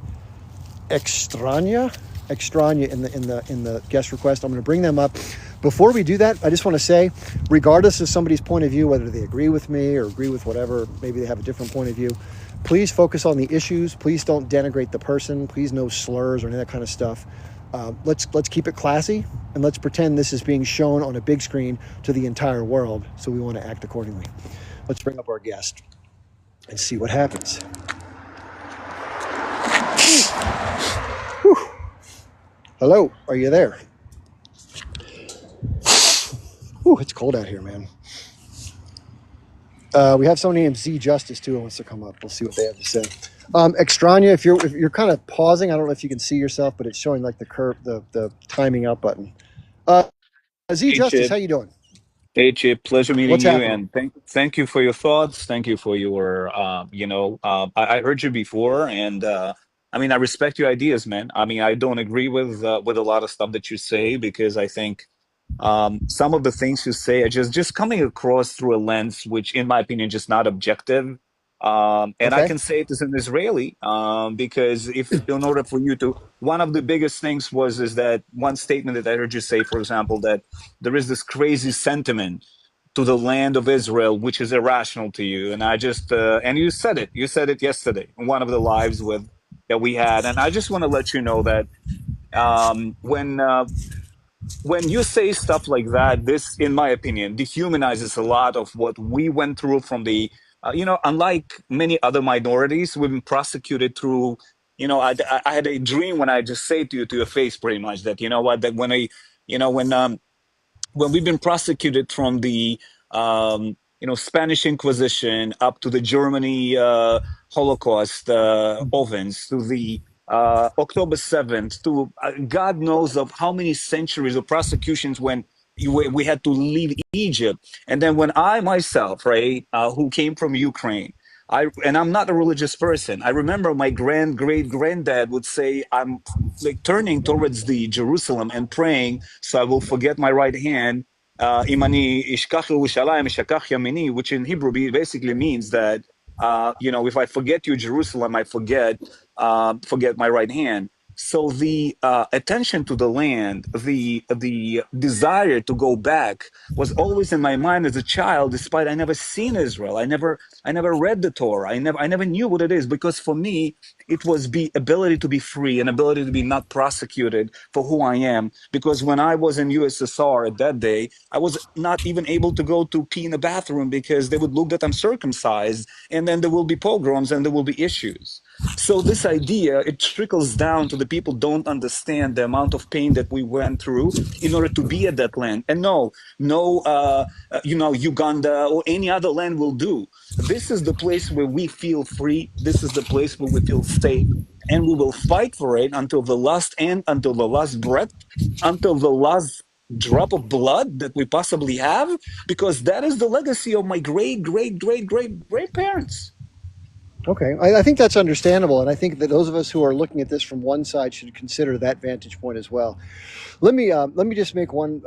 Extraña in the guest request. I'm going to bring them up. Before we do that, I just want to say, regardless of somebody's point of view, whether they agree with me or agree with whatever, maybe they have a different point of view, please focus on the issues. Please don't denigrate the person. Please no slurs or any of that kind of stuff. Let's keep it classy, and let's pretend this is being shown on a big screen to the entire world, so we want to act accordingly. Let's bring up our guest and see what happens. Whew. Hello, are you there? Whew, it's cold out here, man. We have somebody named Z Justice too who wants to come up. We'll see what they have to say. Extraña, if you're kind of pausing, I don't know if you can see yourself, but it's showing like the timing out button. Z Hey Justice, how Chip, you doing? hey Chip, pleasure meeting What's you, happening? and thank you for your thoughts. Thank you for your, I heard you before, and I mean, I respect your ideas, man. I mean, I don't agree with a lot of stuff that you say because I think some of the things you say are just coming across through a lens which, in my opinion, just not objective. And I Okay. can say it as an Israeli, because if in order for you to, one of the biggest things was is that one statement that I heard you say, for example, that there is this crazy sentiment to the land of Israel, which is irrational to you. And I just, and you said it yesterday in one of the lives with that we had. And I just want to let you know that when you say stuff like that, this, in my opinion, dehumanizes a lot of what we went through from the, unlike many other minorities, we've been prosecuted through, I had a dream when I just say to your face pretty much that, you know what, that when I, you know, when we've been prosecuted from the Spanish Inquisition up to the Germany Holocaust ovens to the October 7th to God knows of how many centuries of prosecutions when we had to leave Egypt, and then when I myself, right, who came from Ukraine. I'm not a religious person. I remember my great granddad would say, "I'm like turning towards the Jerusalem and praying, so I will forget my right hand. Imani ishkach Yerushalayim ishkach yamini," which in Hebrew basically means that if I forget you, Jerusalem, I forget my right hand. So the attention to the land, the desire to go back, was always in my mind as a child. Despite I never seen Israel, I never read the Torah, I never knew what it is, because for me it was the ability to be free and ability to be not prosecuted for who I am. Because when I was in USSR at that day, I was not even able to go to pee in the bathroom because they would look that I'm circumcised, and then there will be pogroms and there will be issues. So this idea, it trickles down to the people don't understand the amount of pain that we went through in order to be at that land. And no, Uganda or any other land will do. This is the place where we feel free. This is the place where we feel safe. And we will fight for it until the last end, until the last breath, until the last drop of blood that we possibly have, because that is the legacy of my great, great, great, great, great parents. Okay, I think that's understandable, and I think that those of us who are looking at this from one side should consider that vantage point as well. Let me just make one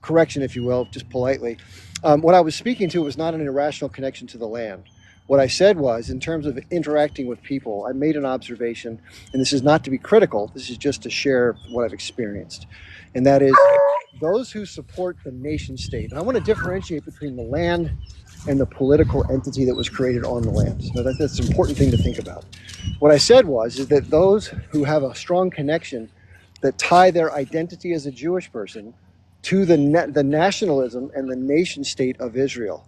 correction, if you will, just politely. What I was speaking to was not an irrational connection to the land. What I said was, in terms of interacting with people, I made an observation, and this is not to be critical. This is just to share what I've experienced, and that is those who support the nation state. And I want to differentiate between the land and the political entity that was created on the land. So that's an important thing to think about. What I said was is that those who have a strong connection that tie their identity as a Jewish person to the nationalism and the nation state of Israel,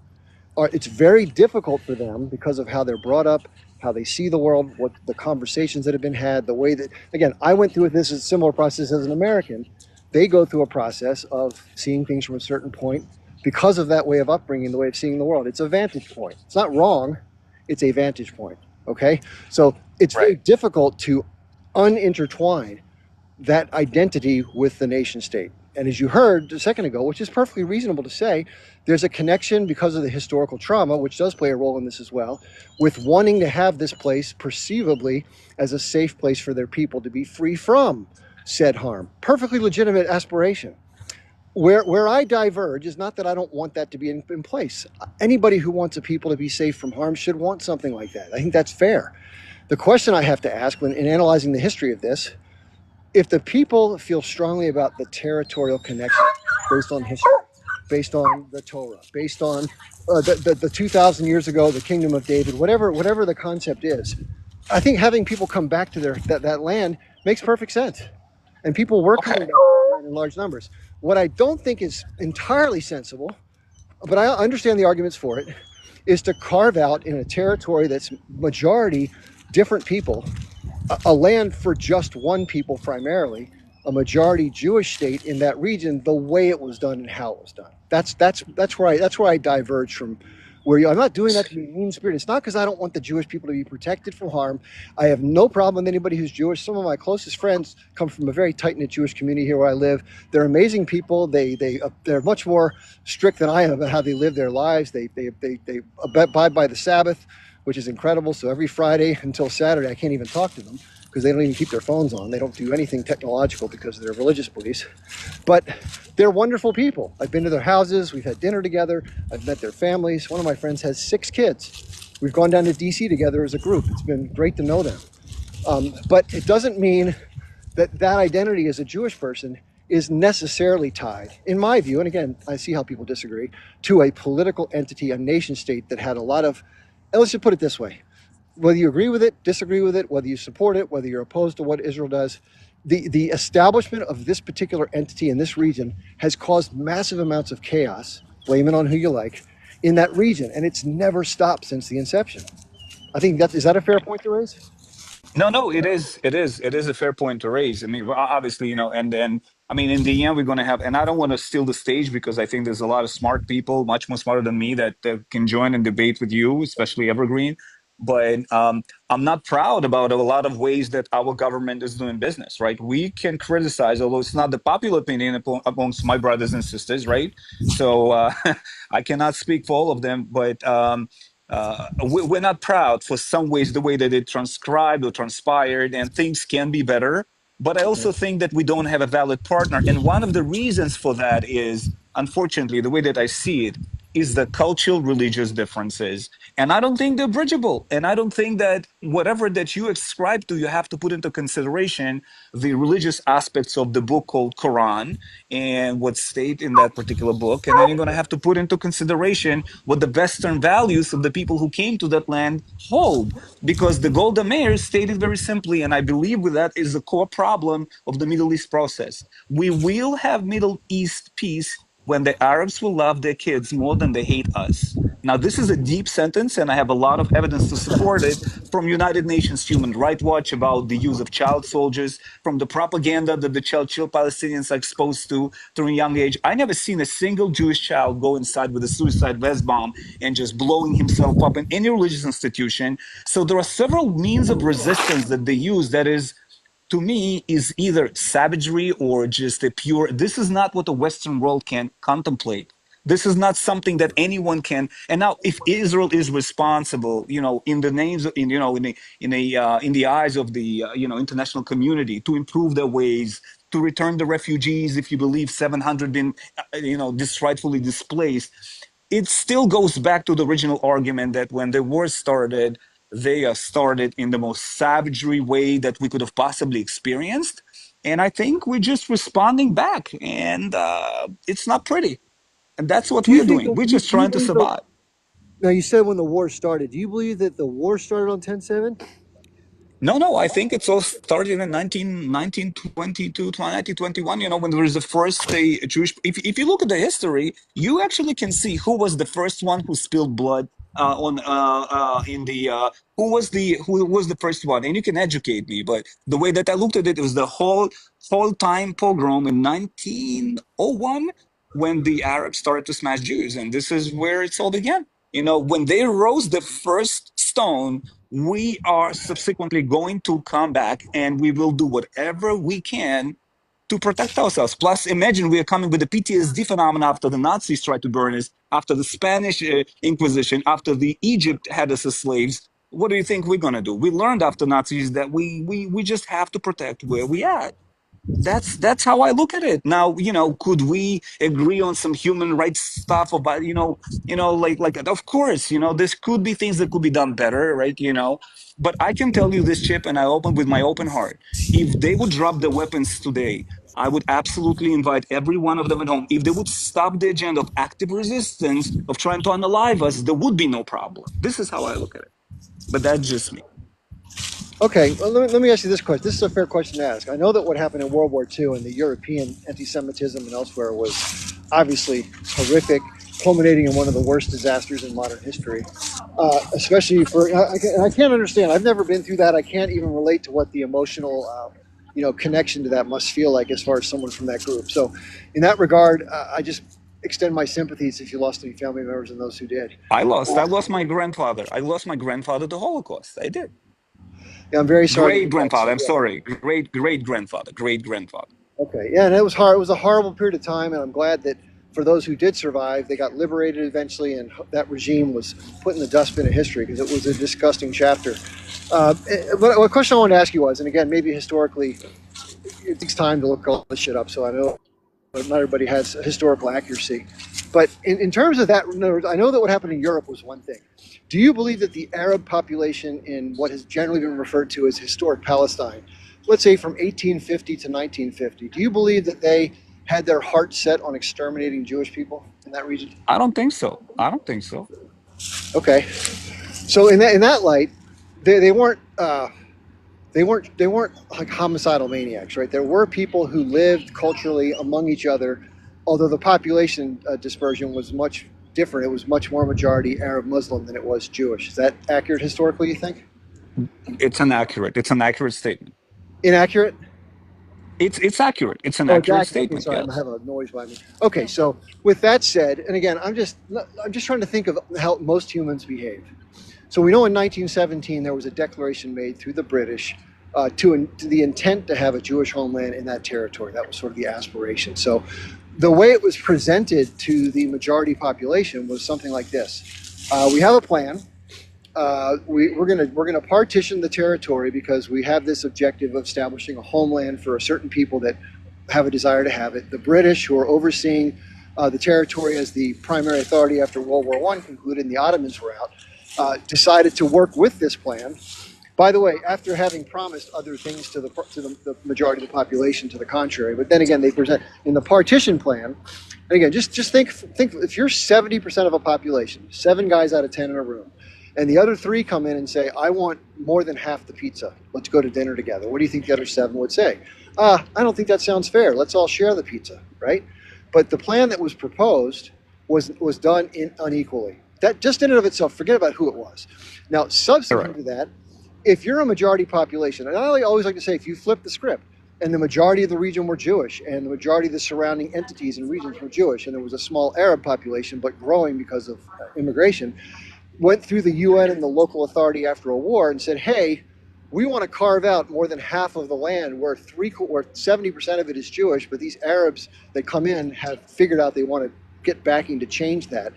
it's very difficult for them because of how they're brought up, how they see the world, what the conversations that have been had, the way that, again, I went through this is a similar process as an American. They go through a process of seeing things from a certain point because of that way of upbringing, the way of seeing the world. It's a vantage point. It's not wrong. It's a vantage point. Okay. So it's very difficult to unintertwine that identity with the nation state. And as you heard a second ago, which is perfectly reasonable to say, there's a connection because of the historical trauma, which does play a role in this as well, with wanting to have this place perceivably as a safe place for their people to be free from said harm. Perfectly legitimate aspiration. Where I diverge is not that I don't want that to be in place. Anybody who wants a people to be safe from harm should want something like that. I think that's fair. The question I have to ask when in analyzing the history of this, if the people feel strongly about the territorial connection based on history, based on the Torah, based on the 2,000 years ago, the kingdom of David, whatever the concept is, I think having people come back to that land makes perfect sense. And people were coming back in large numbers. What I don't think is entirely sensible, but I understand the arguments for it, is to carve out in a territory that's majority different people, a land for just one people primarily, a majority Jewish state in that region, the way it was done and how it was done. That's where I diverge from where I'm not doing that to be mean spirited. It's not because I don't want the Jewish people to be protected from harm. I have no problem with anybody who's Jewish. Some of my closest friends come from a very tight knit Jewish community here where I live. They're amazing people. They're much more strict than I am about how they live their lives. They abide by the Sabbath, which is incredible. So every Friday until Saturday, I can't even talk to them because they don't even keep their phones on. They don't do anything technological because of their religious beliefs. But they're wonderful people. I've been to their houses. We've had dinner together. I've met their families. One of my friends has 6 kids. We've gone down to DC together as a group. It's been great to know them. But it doesn't mean that identity as a Jewish person is necessarily tied, in my view, and again, I see how people disagree, to a political entity, a nation state that had a lot of, and let's just put it this way, whether you agree with it, disagree with it, whether you support it, whether you're opposed to what Israel does, the establishment of this particular entity in this region has caused massive amounts of chaos, blame it on who you like, in that region. And it's never stopped since the inception. I think is that a fair point to raise? No, it is a fair point to raise. I mean, obviously, and then, I mean, in the end, we're going to have, and I don't want to steal the stage because I think there's a lot of smart people, much more smarter than me, that can join and debate with you, especially Evergreen. But I'm not proud about a lot of ways that our government is doing business, right? We can criticize, although it's not the popular opinion amongst my brothers and sisters, right? So I cannot speak for all of them, but we're not proud for some ways the way that it transcribed or transpired, and things can be better. But I also think that we don't have a valid partner. And one of the reasons for that is, unfortunately, the way that I see it, is the cultural religious differences And I don't think they're bridgeable. And I don't think that whatever that you ascribe to, you have to put into consideration the religious aspects of the book called Quran and what's stated in that particular book. And then you're going to have to put into consideration what the Western values of the people who came to that land hold. Because the Golda Meir stated very simply, and I believe with that is the core problem of the Middle East process. We will have Middle East peace when the Arabs will love their kids more than they hate us. Now, this is a deep sentence, and I have a lot of evidence to support it from United Nations Human Rights Watch about the use of child soldiers, from the propaganda that the child Palestinians are exposed to from a young age. I never seen a single Jewish child go inside with a suicide vest bomb and just blowing himself up in any religious institution. So there are several means of resistance that they use that is, to me, is either savagery or just a pure, this is not what the Western world can contemplate. This is not something that anyone can. And now, if Israel is responsible, in the names, in the eyes of the international community, to improve their ways, to return the refugees, if you believe 700 been, rightfully displaced, it still goes back to the original argument that when the war started, they started in the most savagery way that we could have possibly experienced. And I think we're just responding back, and it's not pretty. And that's what Do you we're think doing. that, We're do just you trying to believe survive. now you said when the war started, do you believe that the war started on 10/7? No, I think it's all started in 1922, 1921, when there was the first Jewish. If you look at the history, you actually can see who was the first one who spilled blood on in the who was the first one, and you can educate me. But the way that I looked at it, it was the whole time pogrom in 1901 when the Arabs started to smash Jews, and this is where it's all began. When they rose the first stone, we are subsequently going to come back and we will do whatever we can to protect ourselves. Plus, imagine we are coming with the PTSD phenomenon after the Nazis tried to burn us, after the Spanish Inquisition, after the Egypt had us as slaves. What do you think we're going to do? We learned after Nazis that we just have to protect where we are. That's how I look at it. Now, could we agree on some human rights stuff about, like of course, this could be things that could be done better, right? But I can tell you this, Chip, and I open with my open heart. If they would drop the weapons today, I would absolutely invite every one of them at home. If they would stop the agenda of active resistance, of trying to unalive us, there would be no problem. This is how I look at it. But that's just me. Okay, well, let me ask you this question. This is a fair question to ask. I know that what happened in World War II and the European anti-Semitism and elsewhere was obviously horrific, culminating in one of the worst disasters in modern history. Especially I can't understand. I've never been through that. I can't even relate to what the emotional, connection to that must feel like as far as someone from that group. So, in that regard, I just extend my sympathies if you lost any family members and those who did. I lost my grandfather. I lost my grandfather to Holocaust. I did. Yeah, I'm very sorry to Great hear that. grandfather. So, I'm sorry. Great grandfather. Great grandfather. okay, yeah, and it was hard. It was a horrible period of time, and I'm glad that for those who did survive, they got liberated eventually, and that regime was put in the dustbin of history because it was a disgusting chapter. But a question I wanted to ask you was, and again, maybe historically, it takes time to look all this shit up, so I know not everybody has historical accuracy. But in terms of that, in other words, I know that what happened in Europe was one thing. Do you believe that the Arab population in what has generally been referred to as historic Palestine, let's say from 1850 to 1950, do you believe that they had their heart set on exterminating Jewish people in that region? I don't think so. I don't think so. Okay, so in that light, they weren't they weren't like homicidal maniacs, right? There were people who lived culturally among each other, although the population dispersion was much different. It was much more majority Arab Muslim than it was Jewish. Is that accurate historically, you think? It's an accurate statement. Inaccurate? It's accurate. It's an Oh, it's accurate accurate. Okay, statement. sorry, I'm gonna Yes. have a noise by me. Okay, so with that said, and again, I'm just trying to think of how most humans behave. So we know in 1917 there was a declaration made through the British to the intent to have a Jewish homeland in that territory. That was sort of the aspiration. So the way it was presented to the majority population was something like this: we have a plan. We're gonna partition the territory because we have this objective of establishing a homeland for a certain people that have a desire to have it. The British, who are overseeing the territory as the primary authority after World War I concluded and the Ottomans were out, decided to work with this plan. By the way, after having promised other things to the majority of the population to the contrary, but then again, they present in the partition plan. And again, just think if you're 70% of a population, 7 guys out of 10 in a room, and the other 3 come in and say, "I want more than half the pizza. Let's go to dinner together." What do you think the other 7 would say? I don't think that sounds fair. Let's all share the pizza, right? But the plan that was proposed was done unequally. That just in and of itself, forget about who it was. Now, subsequent Correct. to that, if you're a majority population, and I always like to say, if you flip the script and the majority of the region were Jewish and the majority of the surrounding entities and regions were Jewish, and there was a small Arab population but growing because of immigration, went through the UN and the local authority after a war and said, "Hey, we want to carve out more than half of the land where 70% of it is Jewish, but these Arabs that come in have figured out they want to get backing to change that."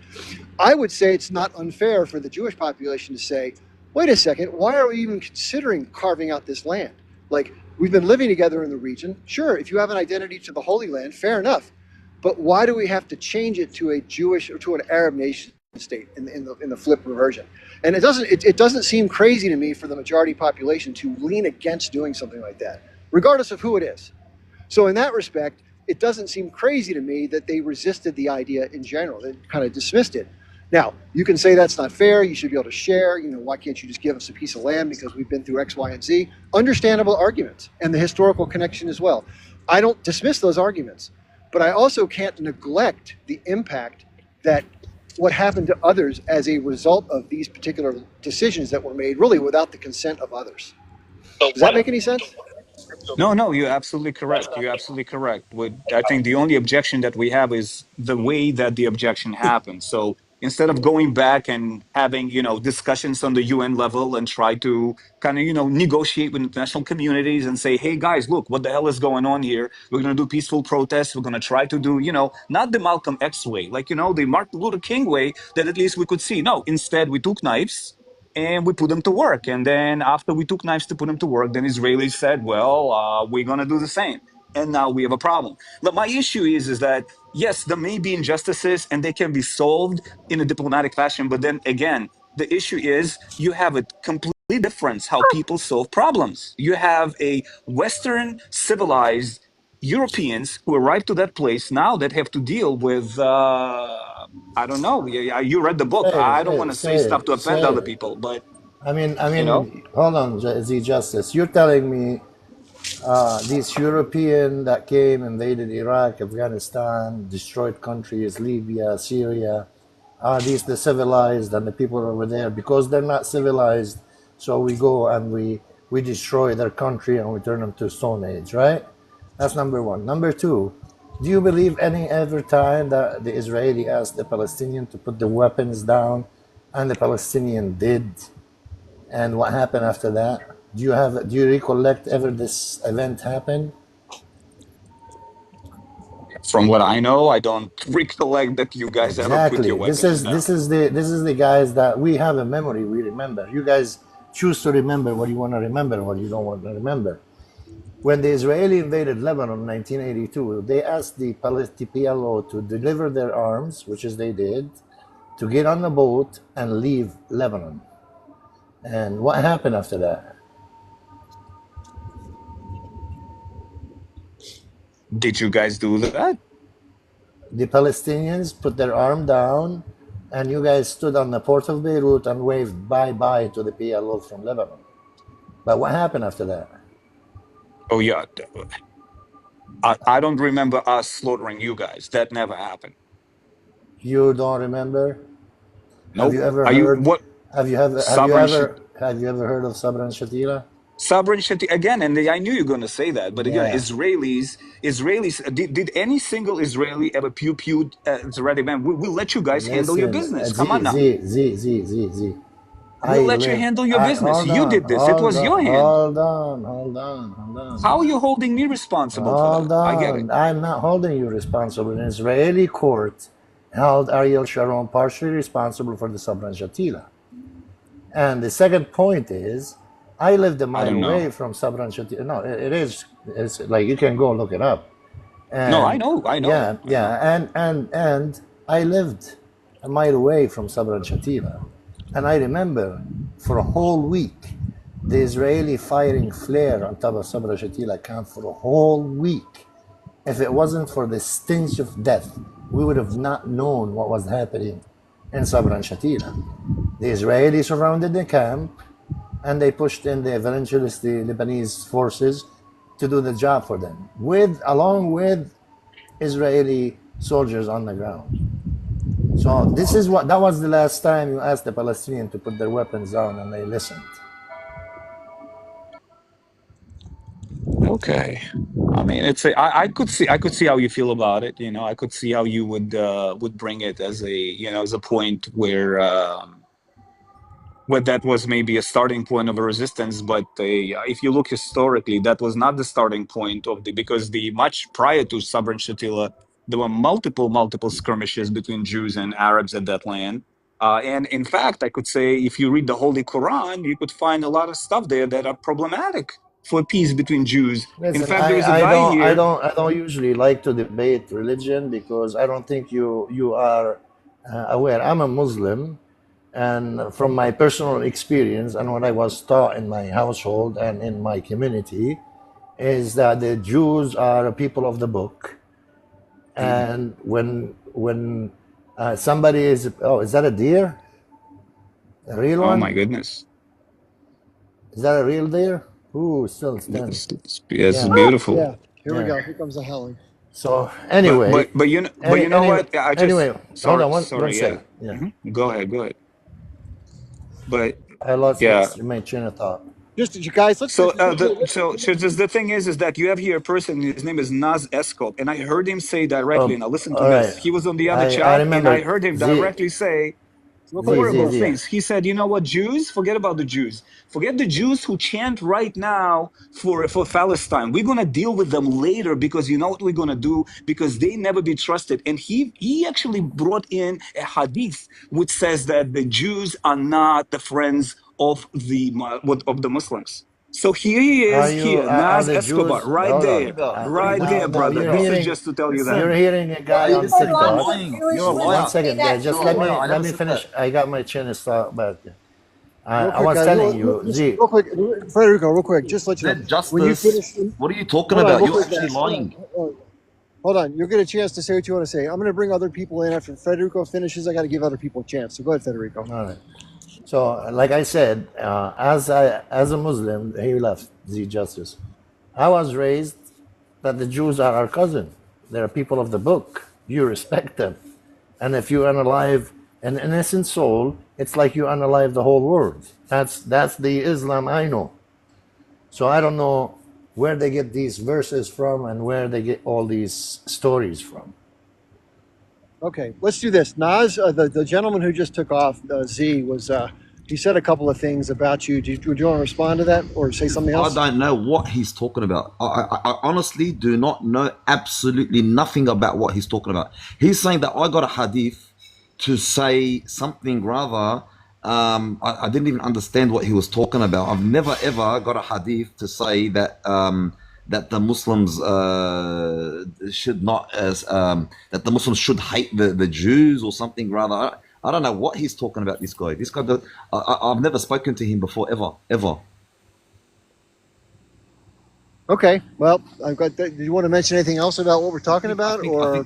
I would say it's not unfair for the Jewish population to say, "Wait a second, why are we even considering carving out this land? Like, we've been living together in the region. Sure, if you have an identity to the Holy Land, fair enough. But why do we have to change it to a Jewish or to an Arab nation state in the flip reversion?" And it doesn't seem crazy to me for the majority population to lean against doing something like that, regardless of who it is. So in that respect, it doesn't seem crazy to me that they resisted the idea in general. They kind of dismissed it. Now, you can say that's not fair. You should be able to share. Why can't you just give us a piece of land because we've been through X, Y, and Z? Understandable arguments, and the historical connection as well. I don't dismiss those arguments, but I also can't neglect the impact that what happened to others as a result of these particular decisions that were made really without the consent of others. Does that make any sense? No, no, you're absolutely correct. You're absolutely correct. I think the only objection that we have is the way that the objection happened. So instead of going back and having, discussions on the UN level and try to kind of, negotiate with international communities and say, "Hey guys, look, what the hell is going on here? We're going to do peaceful protests. We're going to try to do, not the Malcolm X way, like, the Martin Luther King way that at least we could see." No, instead we took knives and we put them to work. And then after we took knives to put them to work, then Israelis said, "Well, we're going to do the same." And now we have a problem. But my issue is that, yes, there may be injustices and they can be solved in a diplomatic fashion. But then again, the issue is you have a complete difference how people solve problems. You have a Western civilized Europeans who arrived to that place now that have to deal with, I don't know. You read the book. Say it, I don't say want it, to say say stuff to it, offend say other it. people, but I you know, mean, hold on, Z Justice. You're telling me these European that came, invaded Iraq, Afghanistan, destroyed countries, Libya, Syria, are these the civilized and the people over there? Because they're not civilized, so we go and we destroy their country and we turn them to Stone Age, right? That's number one. Number two, do you believe any ever time that the Israeli asked the Palestinian to put the weapons down and the Palestinian did? And what happened after that? Do you recollect ever this event happened? from what I know, I don't recollect that you guys ever put your Exactly. This weapons is down. this is the this is the guys that we have a memory. We remember. You guys choose to remember what you want to remember, what you don't want to remember. When the Israeli invaded Lebanon in 1982, they asked the PLO to deliver their arms, which is they did, to get on the boat and leave Lebanon. And what happened after that? Did you guys do that? The Palestinians put their arm down, and you guys stood on the port of Beirut and waved bye bye to the PLO from Lebanon. But what happened after that? Oh yeah, I don't remember us slaughtering you guys. That never happened. You don't remember? Have Nope. you ever Are you heard? what? Sovereign Have you ever heard of Sabra and Shatila? sovereignty again? And I knew you were going to say that, but again, Yeah. Israelis. Did any single Israeli ever pew pew the red event? We'll let you guys handle your Listen, business. Come on Z now. Z Z Z Z Z. We'll I let you live. handle your I business. hold You on, did this. It hold was on, your hand. hold on, hold on, hold How are on. you holding me responsible for that? Hold I get it. on. I'm not holding you responsible. An Israeli court held Ariel Sharon partially responsible for the Sabra and Shatila. And the second point is, I lived a I mile don't know. away from Sabra and Shatila. No, it is. It's like you can go look it up. No, I And know. I know. yeah, I know. yeah, and I lived a mile away from Sabra and Shatila. And I remember for a whole week, the Israeli firing flare on top of Sabra Shatila camp for a whole week. If it wasn't for the stench of death, we would have not known what was happening in Sabra and Shatila. The Israelis surrounded the camp and they pushed in the evangelist, the Lebanese forces, to do the job for them, along with Israeli soldiers on the ground. So that was the last time you asked the Palestinians to put their weapons down, and they listened. Okay. I mean, I could see how you feel about it. You know, I could see how you would bring it as as a point where that was maybe a starting point of a resistance. But if you look historically, that was not the starting point because the much prior to Sabra and Shatila, there were multiple skirmishes between Jews and Arabs at that land. And in fact, I could say if you read the Holy Quran, you could find a lot of stuff there that are problematic for peace between Jews. In Listen, fact, there is a guy here. I don't usually like to debate religion because I don't think you are aware. I'm a Muslim, and from my personal experience and what I was taught in my household and in my community, is that the Jews are a people of the book, and when somebody is that a deer? A real Oh one? my goodness. Is that a real deer? Ooh, still standing. It's Yeah, beautiful. Yeah, here we yeah. go. Here comes the howling. So anyway, But you know what? I just anyway, hold sorry on one sorry yeah. second. Yeah, Go ahead, go ahead. But I lost yeah. my train of thought. Just you guys, let's So just just the thing is that you have here a person. His name is Naz Escop, and I heard him say directly. Now listen to All right, this. He was on the other I chat, and I remember heard him Z directly say real quick. Z Z horrible Z. things. He said, "You know what, Jews? Forget about the Jews. Forget the Jews who chant right now for Palestine. We're gonna deal with them later because you know what we're gonna do because they never be trusted." And he actually brought in a hadith which says that the Jews are not the friends of the Muslims. So here he is, here Are Naz the Escobar, Jews? right Hold on. there, About? What are you right No, there, talking no, about, brother. you're This is Miguel? hearing just to tell you that. Listen, you're hearing a why guy are you on listening to him TikTok. lying? You're a One liar. second, guys. Just You're a liar. I let never me said finish. that. I got my chain of thought back. Real I quick, was guys. telling you, Just Z. real quick, Federico. Real quick, just to let you know Said when you justice. finish. What are you talking Hold on, about? real You're quick, actually guys. lying. Hold on. You'll get a chance to say what you want to say. I'm going to bring other people in after Federico finishes. I got to give other people a chance. So go ahead, Federico. All right. So, like I said, as a Muslim, he left Z Justice. I was raised that the Jews are our cousin. They're people of the book. You respect them. And if you unalive an innocent soul, it's like you unalive the whole world. That's the Islam I know. So I don't know where they get these verses from and where they get all these stories from. Okay, let's do this. Naz, the gentleman who just took off, Z, was he said a couple of things about you. Would you want to respond to that or say something I else? don't know what he's talking about. I honestly do not know absolutely nothing about what he's talking about. He's saying that I got a hadith to say something rather. I didn't even understand what he was talking about. I've never ever got a hadith to say that that the Muslims should not that the Muslims should hate the Jews or something rather. I don't know what he's talking about. This guy. I've never spoken to him before ever. Okay, well, I've got. Do you want to mention anything else about what we're talking about, or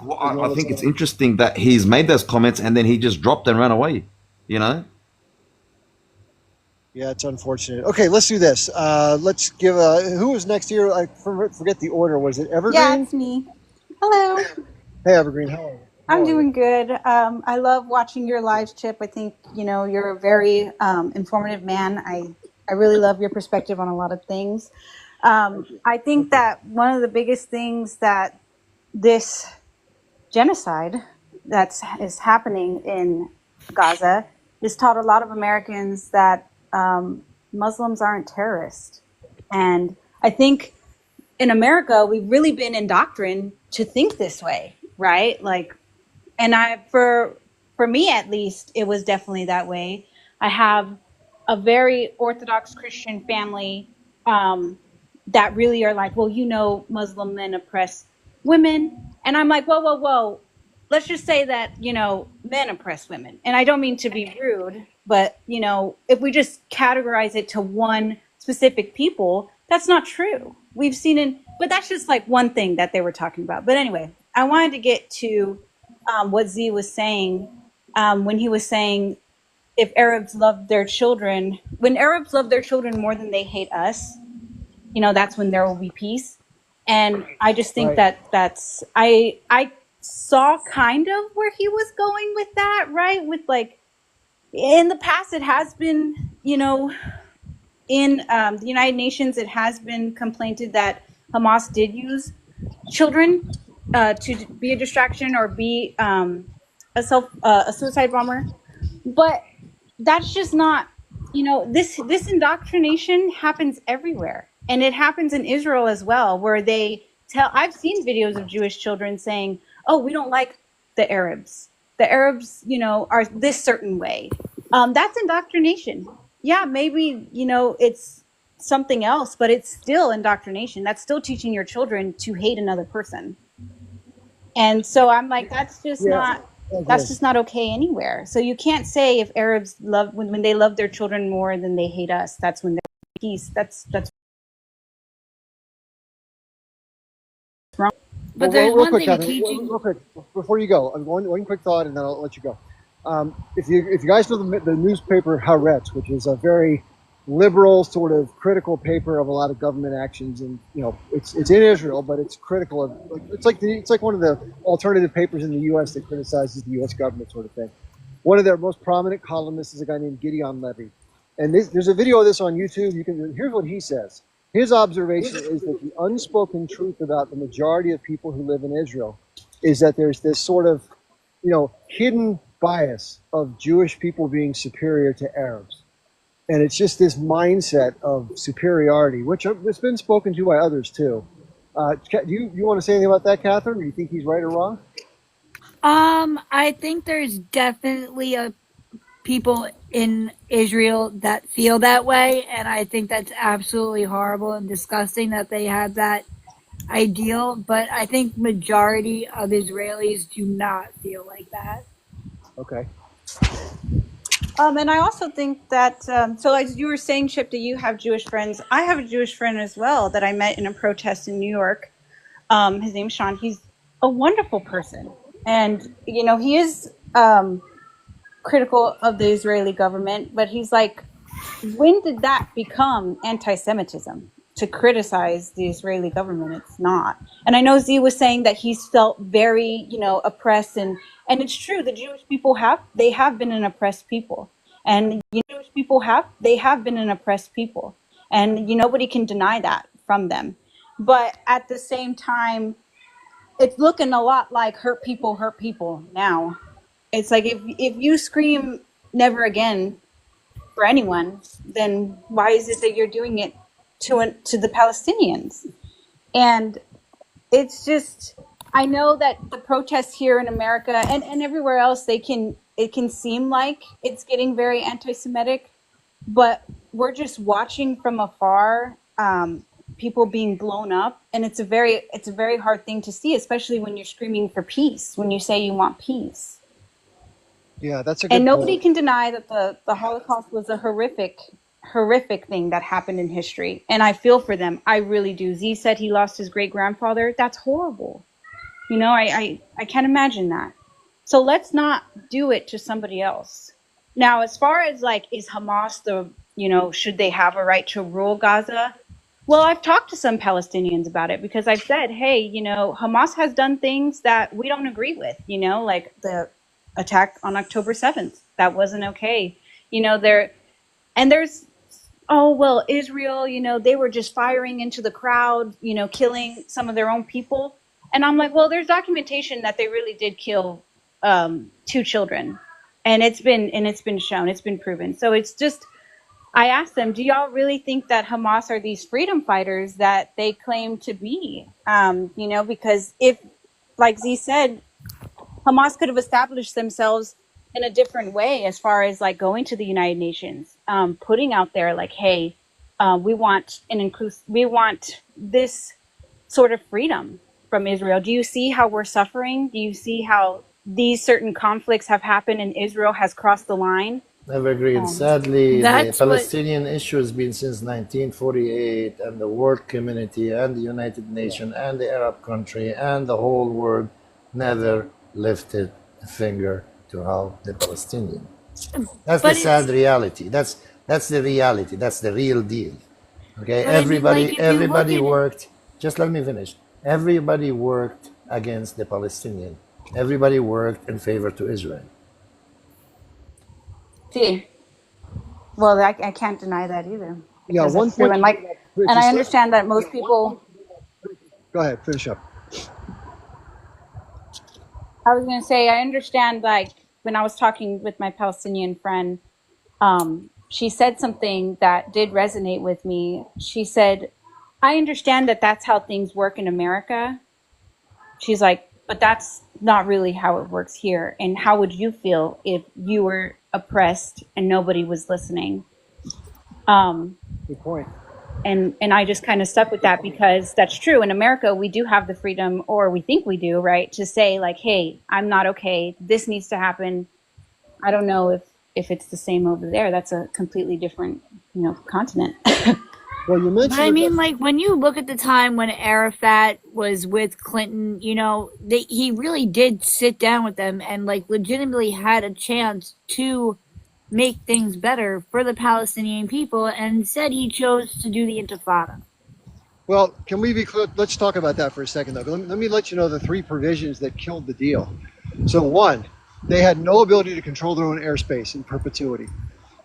I think it's interesting that he's made those comments and then he just dropped and ran away. You know. Yeah, it's unfortunate. Okay, let's do this. Let's give who was next here. I forget the order. Was it Evergreen? Yeah, it's me. Hello. Hey, Evergreen. How are you? I'm doing good. I love watching your lives, Chip. I think you're a very informative man. I really love your perspective on a lot of things. I think that one of the biggest things that this genocide is happening in Gaza has taught a lot of Americans that Muslims aren't terrorists, and I think in America we've really been indoctrined to think this way, right? Like, and for me at least, it was definitely that way. I have a very Orthodox Christian family that really are like, well, Muslim men oppress women, and I'm like, whoa, whoa, whoa. Let's just say that men oppress women, and I don't mean to be rude, But, if we just categorize it to one specific people, that's not true. We've seen it, but that's just like one thing that they were talking about. But anyway, I wanted to get to what Z was saying when he was saying if Arabs love their children, when Arabs love their children more than they hate us, that's when there will be peace. And I just think Right. that's I saw kind of where he was going with that, right? With like in the past, it has been, in the United Nations, it has been complained that Hamas did use children to be a distraction or be a suicide bomber. But that's just not, this indoctrination happens everywhere, and it happens in Israel as well, where they tell. I've seen videos of Jewish children saying, "Oh, we don't like the Arabs. The Arabs, are this certain way." That's indoctrination. Yeah, maybe it's something else, but it's still indoctrination. That's still teaching your children to hate another person. And so I'm like, Yeah. I that's agree. just not okay anywhere. So you can't say if Arabs love when they love their children more than they hate us, that's when they're peace. That's wrong. Well, But there's real one quick, thing Catherine, teaching. real quick before you go, one quick thought, and then I'll let you go. If you guys know the newspaper Haaretz, which is a very liberal sort of critical paper of a lot of government actions, and it's in Israel, but it's critical of it's like one of the alternative papers in the U.S. that criticizes the U.S. government, sort of thing. One of their most prominent columnists is a guy named Gideon Levy, and there's a video of this on YouTube. Here's what he says. His observation is that the unspoken truth about the majority of people who live in Israel is that there's this sort of, hidden bias of Jewish people being superior to Arabs. And it's just this mindset of superiority, which has been spoken to by others too. Do you want to say anything about that, Catherine? Or do you think he's right or wrong? I think there's definitely a people in Israel that feel that way, and I think that's absolutely horrible and disgusting that they have that ideal. But I think majority of Israelis do not feel like that. Okay. And I also think that so as you were saying, Chip, that you have Jewish friends. I have a Jewish friend as well that I met in a protest in New York. His name's Sean. He's a wonderful person, and he is critical of the Israeli government, but he's like, when did that become anti-Semitism to criticize the Israeli government? It's not. And I know Z was saying that he's felt very, oppressed, and it's true. The Jewish people have been an oppressed people, and Jewish people have been an oppressed people, and nobody can deny that from them. But at the same time, it's looking a lot like hurt people now. It's like if you scream never again for anyone, then why is it that you're doing it to the Palestinians? And it's just, I know that the protests here in America and everywhere else, it can seem like it's getting very anti-Semitic, but we're just watching from afar, people being blown up, and it's a very hard thing to see, especially when you're screaming for peace, when you say you want peace. Yeah, that's a And good nobody point. can deny that the Holocaust was a horrific thing that happened in history. And I feel for them. I really do. Z said he lost his great grandfather. That's horrible. I can't imagine that. So let's not do it to somebody else. Now, as far as like, is Hamas should they have a right to rule Gaza? Well, I've talked to some Palestinians about it because I've said, hey, Hamas has done things that we don't agree with, like the attack on October 7th. That wasn't okay. There's, oh, well, Israel, they were just firing into the crowd, killing some of their own people. And I'm like, well, there's documentation that they really did kill 2 children. And it's been shown, it's been proven. So it's just, I asked them, do y'all really think that Hamas are these freedom fighters that they claim to be? Because if, like Z said, Hamas could have established themselves in a different way as far as like going to the United Nations, putting out there like, hey, we want this sort of freedom from Israel. Do you see how we're suffering? Do you see how these certain conflicts have happened and Israel has crossed the line? Never agreed. Um, Sadly, the That's what. Palestinian issue has been since 1948, and the world community, and the United Nations, and the Arab country, and the whole world never lifted a finger to help the Palestinian. That's the But sad it's. reality. That's the reality. That's the real deal. Okay, But I mean, like, if you look everybody at it, worked. Just let me finish. Everybody worked against the Palestinian. Everybody worked in favor to Israel. see, well, I can't deny that either Yeah, because one that's true. point And you made like, about bridge and I is understand that most people. go ahead, finish up. I was gonna say I understand. Like when I was talking with my Palestinian friend, she said something that did resonate with me. She said, "I understand that that's how things work in America." She's like, "But that's not really how it works here. And how would you feel if you were oppressed and nobody was listening?" Um, Good point. and I just kind of stuck with that because that's true. In America, we do have the freedom, or we think we do, right, to say like, "Hey, I'm not okay. This needs to happen." I don't know if it's the same over there. That's a completely different, continent. Well, you but I mentioned mean, like, when you look at the time when Arafat was with Clinton, he really did sit down with them and, like, legitimately had a chance to make things better for the Palestinian people, and instead he chose to do the Intifada. well, can we be clear? Let's talk about that for a second, though. Let me let you know the three provisions that killed the deal. So, one, they had no ability to control their own airspace in perpetuity.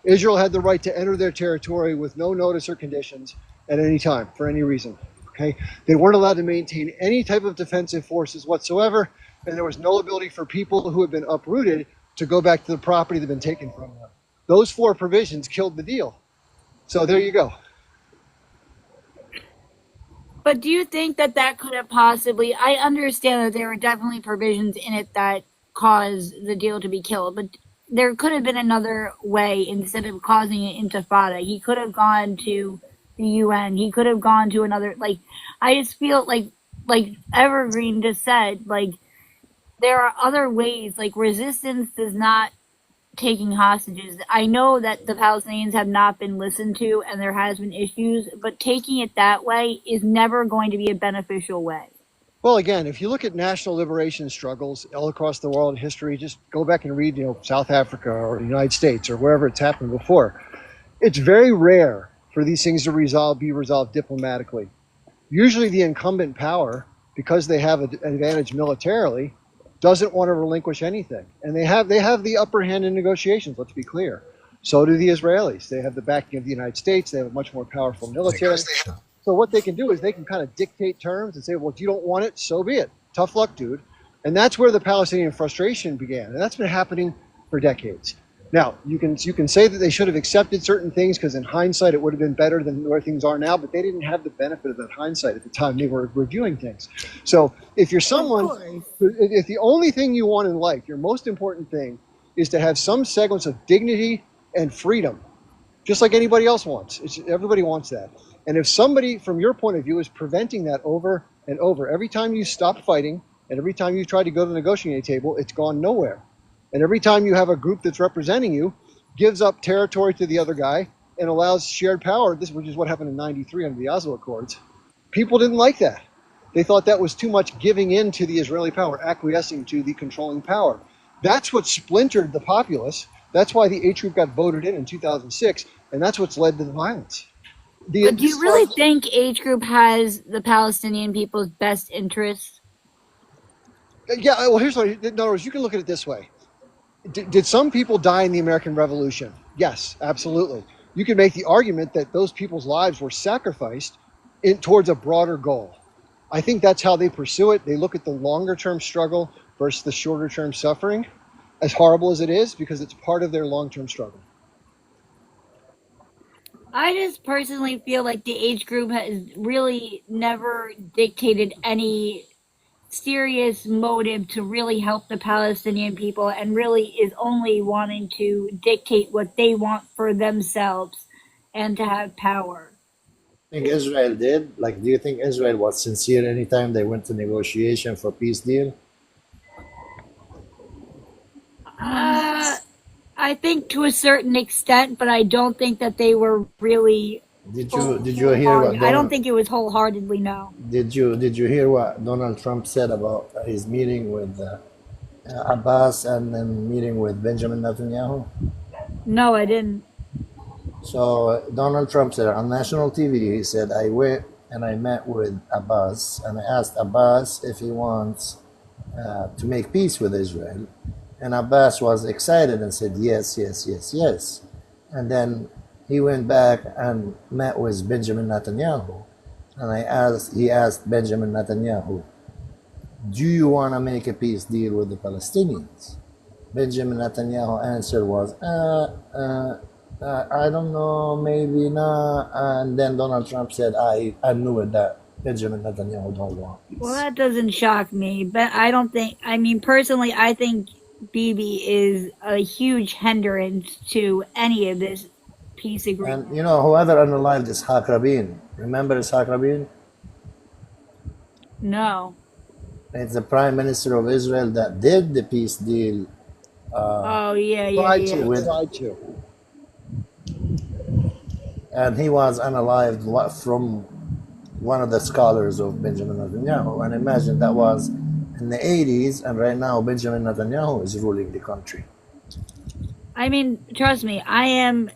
Israel had the right to enter their territory with no notice or conditions at any time for any reason. Okay, they weren't allowed to maintain any type of defensive forces whatsoever, and there was no ability for people who had been uprooted to go back to the property that had been taken from them. Those four provisions killed the deal. So there you go. But do you think that that could have possibly? I understand that there were definitely provisions in it that caused the deal to be killed, but there could have been another way instead of causing an intifada. He could have gone to the UN. He could have gone to another. Like, I just feel like Evergreen just said, like, there are other ways. Like, resistance does not taking hostages. I know that the Palestinians have not been listened to and there has been issues, but taking it that way is never going to be a beneficial way. Well, again, if you look at national liberation struggles all across the world in history, just go back and read, South Africa or the United States or wherever it's happened before. It's very rare for these things to be resolved diplomatically. Usually the incumbent power, because they have an advantage militarily, doesn't want to relinquish anything. And they have the upper hand in negotiations, let's be clear. So do the Israelis. They have the backing of the United States. They have a much more powerful military. So what they can do is they can kind of dictate terms and say, well, if you don't want it, so be it. Tough luck, dude. And that's where the Palestinian frustration began. And that's been happening for decades. Now, you can say that they should have accepted certain things because in hindsight it would have been better than where things are now, but they didn't have the benefit of that hindsight at the time they were reviewing things. So if you're someone, if the only thing you want in life, your most important thing is to have some semblance of dignity and freedom, just like anybody else wants. Everybody wants that. And if somebody, from your point of view, is preventing that over and over, every time you stop fighting and every time you try to go to the negotiating table, it's gone nowhere. And every time you have a group that's representing you, gives up territory to the other guy and allows shared power, which is what happened in '93 under the Oslo Accords. People didn't like that. They thought that was too much giving in to the Israeli power, acquiescing to the controlling power. That's what splintered the populace. That's why the H group got voted in 2006, and that's what's led to the violence. But do you really think H group has the Palestinian people's best interests? Yeah, well, here's what, in other words, you can look at it this way. Did some people die in the American Revolution? Yes, absolutely. You can make the argument that those people's lives were sacrificed towards a broader goal. I think that's how they pursue it. They look at the longer term struggle versus the shorter term suffering, as horrible as it is, because it's part of their long term struggle. I just personally feel like the H group has really never dictated any serious motive to really help the Palestinian people and really is only wanting to dictate what they want for themselves and to have power. Think Israel did? Like, do you think Israel was sincere anytime they went to negotiation for peace deal? I I think to a certain extent, but I don't think that they were really Did you hear what I don't Donald think it was wholeheartedly no. did you hear what Donald Trump said about his meeting with Abbas and then meeting with Benjamin Netanyahu? No, I didn't. So Donald Trump said on national TV, he said, I went and I met with Abbas and I asked Abbas if he wants to make peace with Israel. And Abbas was excited and said, yes, yes, yes, yes. And then he went back and met with Benjamin Netanyahu. And he asked Benjamin Netanyahu, do you want to make a peace deal with the Palestinians? Benjamin Netanyahu answer was, I don't know, maybe not. And then Donald Trump said, I knew it that Benjamin Netanyahu don't want Well, peace. that doesn't shock me, but I don't think, I mean, personally, I think Bibi is a huge hindrance to any of this peace agreement. And you know, whoever unalived Ishaq Rabin, remember Ishaq Rabin? No. It's the prime minister of Israel that did the peace deal Oh, yeah, yeah, Tried yeah. to, with, tried to. and he was unalived from one of the scholars of Benjamin Netanyahu. And imagine that was in the 80s, and right now Benjamin Netanyahu is ruling the country. I mean, trust me, I am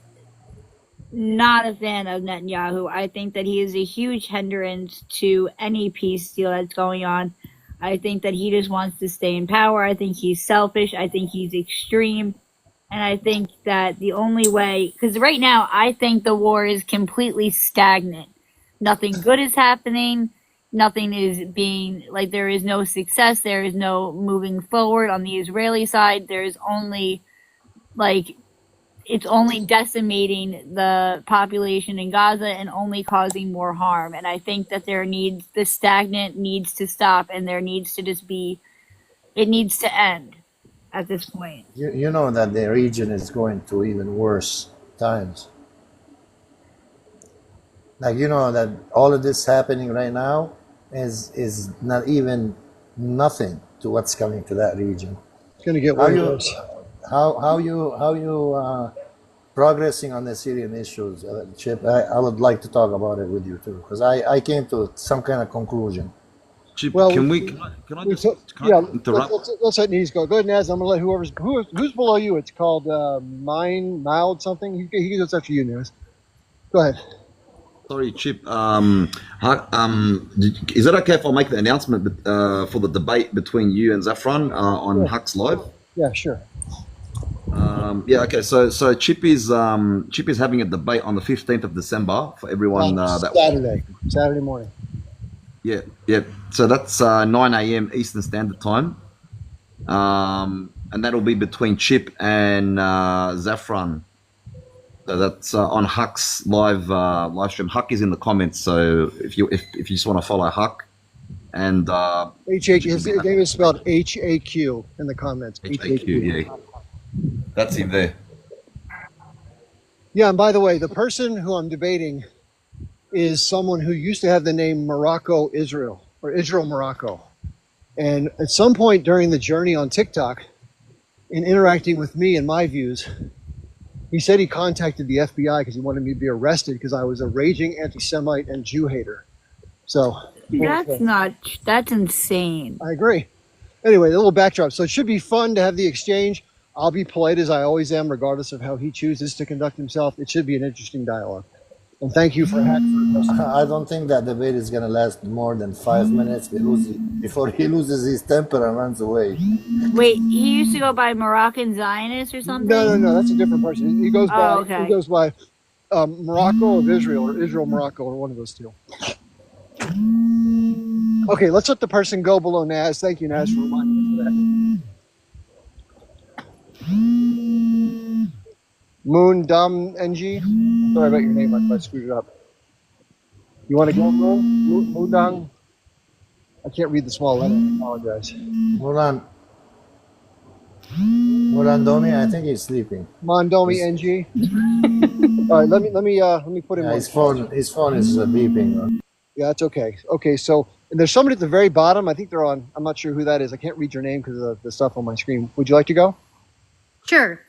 not a fan of Netanyahu. I think that he is a huge hindrance to any peace deal that's going on. I think that he just wants to stay in power. I think he's selfish. I think he's extreme. And I think that the only way, because right now I think the war is completely stagnant. Nothing good is happening. Nothing is being, like, there is no success. There is no moving forward on the Israeli side. There's only, like, it's only decimating the population in Gaza and only causing more harm. And I think that the stagnant needs to stop, and there needs to just be, it needs to end at this point. You know that the region is going through even worse times. Like, you know that all of this happening right now is not even nothing to what's coming to that region. It's going to get How way you worse. how you progressing on the Syrian issues, Chip? I would like to talk about it with you too, because I came to some kind of conclusion. Chip, Well, can we I we just took, can yeah. I interrupt? Let's let Nez go. Go ahead, Naz. I'm gonna let who's below you. It's called mild something. He goes after you, Naz. Go ahead. Sorry, Chip. Is it okay if I make the announcement for the debate between you and Zafran on Yeah, Hux Live? yeah, sure. Yeah, okay. So Chip is having a debate on the 15th of December for everyone that Saturday morning. yeah, yeah. So that's 9 a.m. Eastern Standard Time, and that'll be between Chip and Zafran. So that's on Huck's live stream. Huck is in the comments, so if you just want to follow Huck, and His name is spelled HAQ in the comments. HAQ, yeah, that's him there. Yeah, and by the way, the person who I'm debating is someone who used to have the name Morocco Israel or Israel Morocco. And at some point during the journey on TikTok, in interacting with me and my views, he said he contacted the FBI because he wanted me to be arrested because I was a raging anti-Semite and Jew hater. So That's insane. I agree. Anyway, a little backdrop. So it should be fun to have the exchange. I'll be polite as I always am, regardless of how he chooses to conduct himself. It should be an interesting dialogue. And thank you for I don't think that debate is going to last more than 5 minutes before he loses his temper and runs away. Wait, he used to go by Moroccan Zionist or something? No, that's a different person. He goes by okay. he goes by Morocco of Israel or Israel Morocco or one of those two. Okay, let's let the person go below Naz. Thank you, Naz, for reminding us of that. Moon Dum NG. Sorry about your name, I screwed it up. You want to go, Moon? Moon Dang? I can't read the small letter. I apologize. Mulan Domi, I think he's sleeping. Mondomi NG. All right, let me put him Yeah, on. his phone is beeping. Yeah, that's okay. Okay, so and there's somebody at the very bottom. I think they're on. I'm not sure who that is. I can't read your name because of the stuff on my screen. Would you like to go? Sure.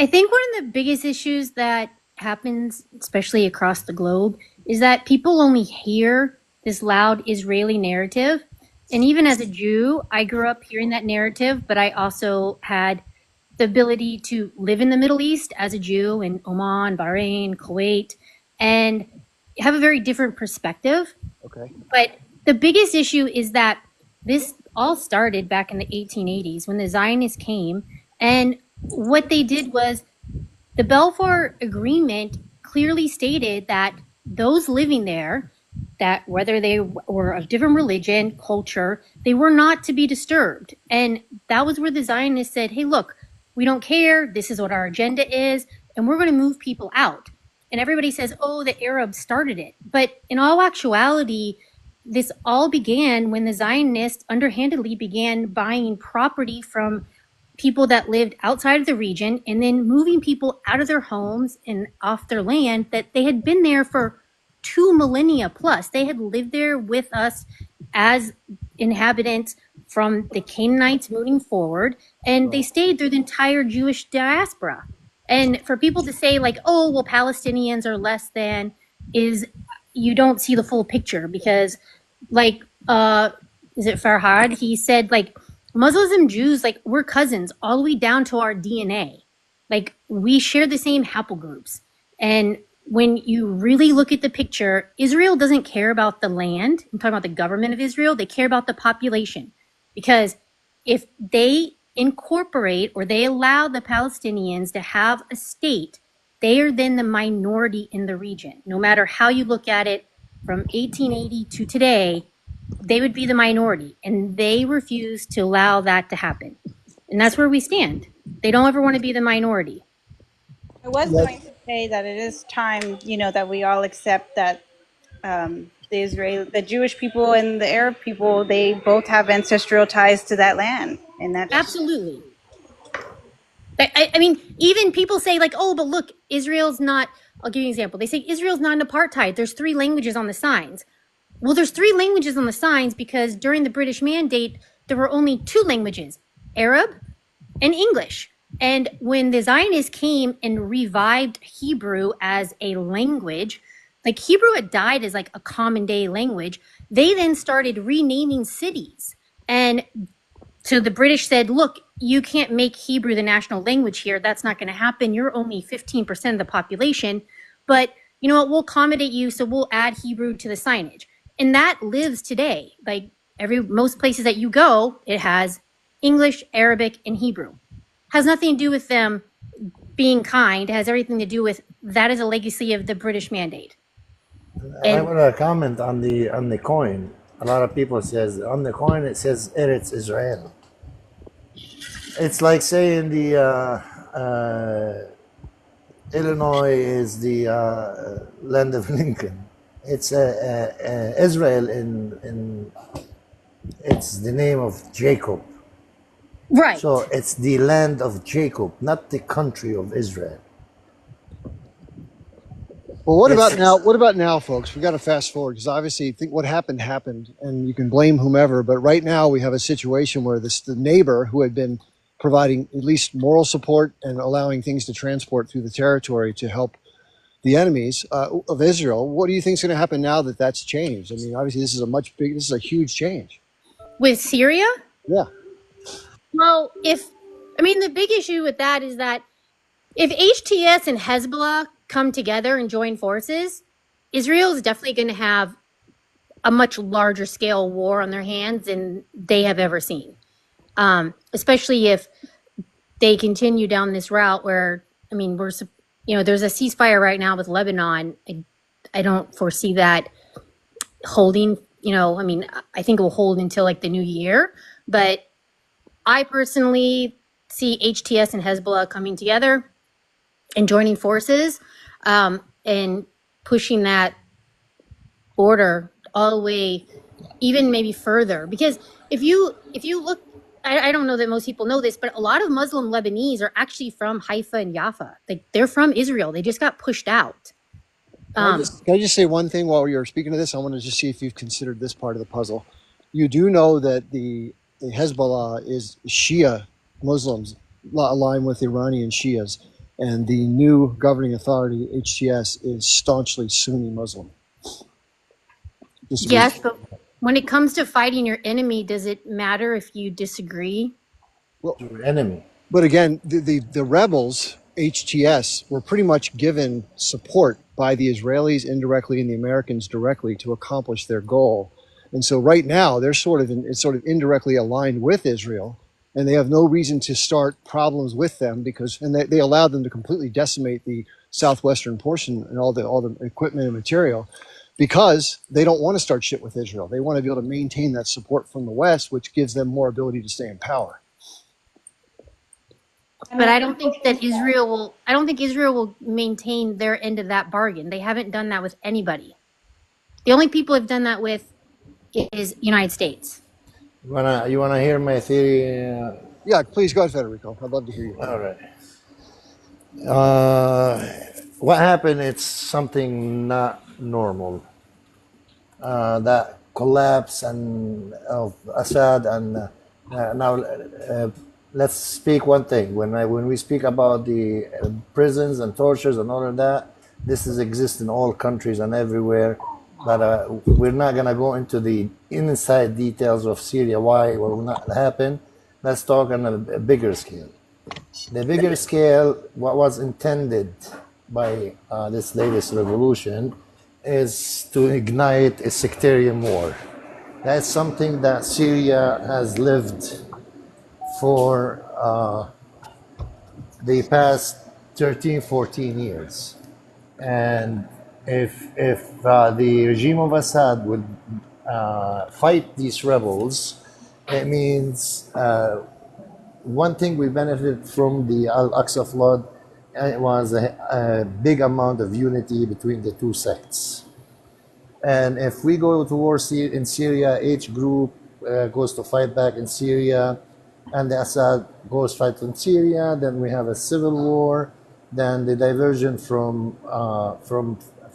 I think one of the biggest issues that happens, especially across the globe, is that people only hear this loud Israeli narrative. And even as a Jew, I grew up hearing that narrative, but I also had the ability to live in the Middle East as a Jew in Oman, Bahrain, Kuwait, and have a very different perspective. Okay. But the biggest issue is that this all started back in the 1880s when the Zionists came. And what they did was the Balfour Agreement clearly stated that those living there, that whether they were of different religion, culture, they were not to be disturbed. And that was where the Zionists said, hey, look, we don't care. This is what our agenda is. And we're going to move people out. And everybody says, oh, the Arabs started it. But in all actuality, this all began when the Zionists underhandedly began buying property from people that lived outside of the region and then moving people out of their homes and off their land that they had been there for 2 millennia plus. They had lived there with us as inhabitants from the Canaanites moving forward, and they stayed through the entire Jewish diaspora. And for people to say like, oh, well, Palestinians are less than, is you don't see the full picture, because like, is it Farhad? He said like Muslims and Jews, like we're cousins all the way down to our DNA. Like we share the same haplogroups. And when you really look at the picture, Israel doesn't care about the land. I'm talking about the government of Israel. They care about the population, because if they incorporate or they allow the Palestinians to have a state, they are then the minority in the region. No matter how you look at it, from 1880 to today, they would be the minority, and they refuse to allow that to happen. And that's where we stand. They don't ever want to be the minority. I was going to say that it is time, that we all accept that the Jewish people and the Arab people, they both have ancestral ties to that land, and that's Absolutely. I mean, even people say like, oh, but look, Israel's not, I'll give you an example. They say Israel's not an apartheid. There's 3 languages on the signs. Well, there's 3 languages on the signs because during the British Mandate, there were only 2 languages, Arab and English. And when the Zionists came and revived Hebrew as a language, like Hebrew had died as like a common day language, they then started renaming cities. And so the British said, look, you can't make Hebrew the national language here. That's not going to happen. You're only 15% of the population. But you know what? We'll accommodate you. So we'll add Hebrew to the signage. And that lives today. Like most places that you go, it has English, Arabic, and Hebrew. Has nothing to do with them being kind. It has everything to do with that is a legacy of the British Mandate. I want to comment on the coin. A lot of people says on the coin it says Eretz Israel. It's like saying the Illinois is the land of Lincoln. It's Israel in it's the name of Jacob. Right. So it's the land of Jacob, not the country of Israel. Well, what about now? What about now, folks? We got to fast forward because obviously, think what happened happened, and you can blame whomever. But right now, we have a situation where the neighbor who had been providing at least moral support and allowing things to transport through the territory to help the enemies of Israel. What do you think is going to happen now that that's changed? I mean, obviously, this is a huge change. With Syria? Yeah. Well, the big issue with that is that if HTS and Hezbollah come together and join forces, Israel is definitely going to have a much larger scale war on their hands than they have ever seen. Especially if they continue down this route where, there's a ceasefire right now with Lebanon. I don't foresee that holding, I think it will hold until like the new year, but I personally see HTS and Hezbollah coming together and joining forces and pushing that border all the way, even maybe further. Because if you look, I don't know that most people know this, but a lot of Muslim Lebanese are actually from Haifa and Jaffa. Like they're from Israel. They just got pushed out. Can I just say one thing while you're speaking to this? I want to just see if you've considered this part of the puzzle. You do know that the Hezbollah is Shia Muslims aligned with Iranian Shias. and the new governing authority, HTS, is staunchly Sunni Muslim. Yes, but when it comes to fighting your enemy, does it matter if you disagree? Your enemy. But again, the rebels, HTS, were pretty much given support by the Israelis indirectly and the Americans directly to accomplish their goal. And so right now they're sort of indirectly aligned with Israel, and they have no reason to start problems with them because they allowed them to completely decimate the southwestern portion and all the equipment and material because they don't want to start shit with Israel. They want to be able to maintain that support from the West, which gives them more ability to stay in power. But I don't think Israel will maintain their end of that bargain. They haven't done that with anybody. The only people have done that with is United States. You wanna hear my theory? Yeah, please go ahead, Federico. I'd love to hear you. All right. What happened? It's something not normal. That collapse and of Assad and now let's speak one thing. When we speak about the prisons and tortures and all of that, this exists in all countries and everywhere. But we're not gonna go into the inside details of Syria. Why it will not happen? Let's talk on a bigger scale. The bigger scale, what was intended by this latest revolution, is to ignite a sectarian war. That's something that Syria has lived for the past 13, 14 years. And if the regime of Assad would fight these rebels, it means one thing we benefited from the Al-Aqsa flood, it was a big amount of unity between the two sects. And if we go to war in Syria, each group goes to fight back in Syria, and the Assad goes fight in Syria, then we have a civil war, then the diversion from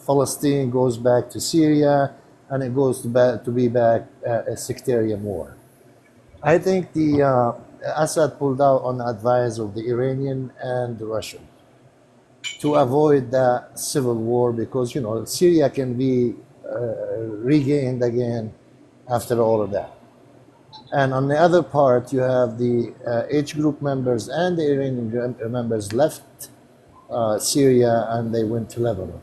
Palestine goes back to Syria, and it goes to be back a sectarian war. I think the Assad pulled out on the advice of the Iranian and the Russian to avoid that civil war because, Syria can be regained again after all of that. And on the other part, you have the H group members and the Iranian members left Syria and they went to Lebanon.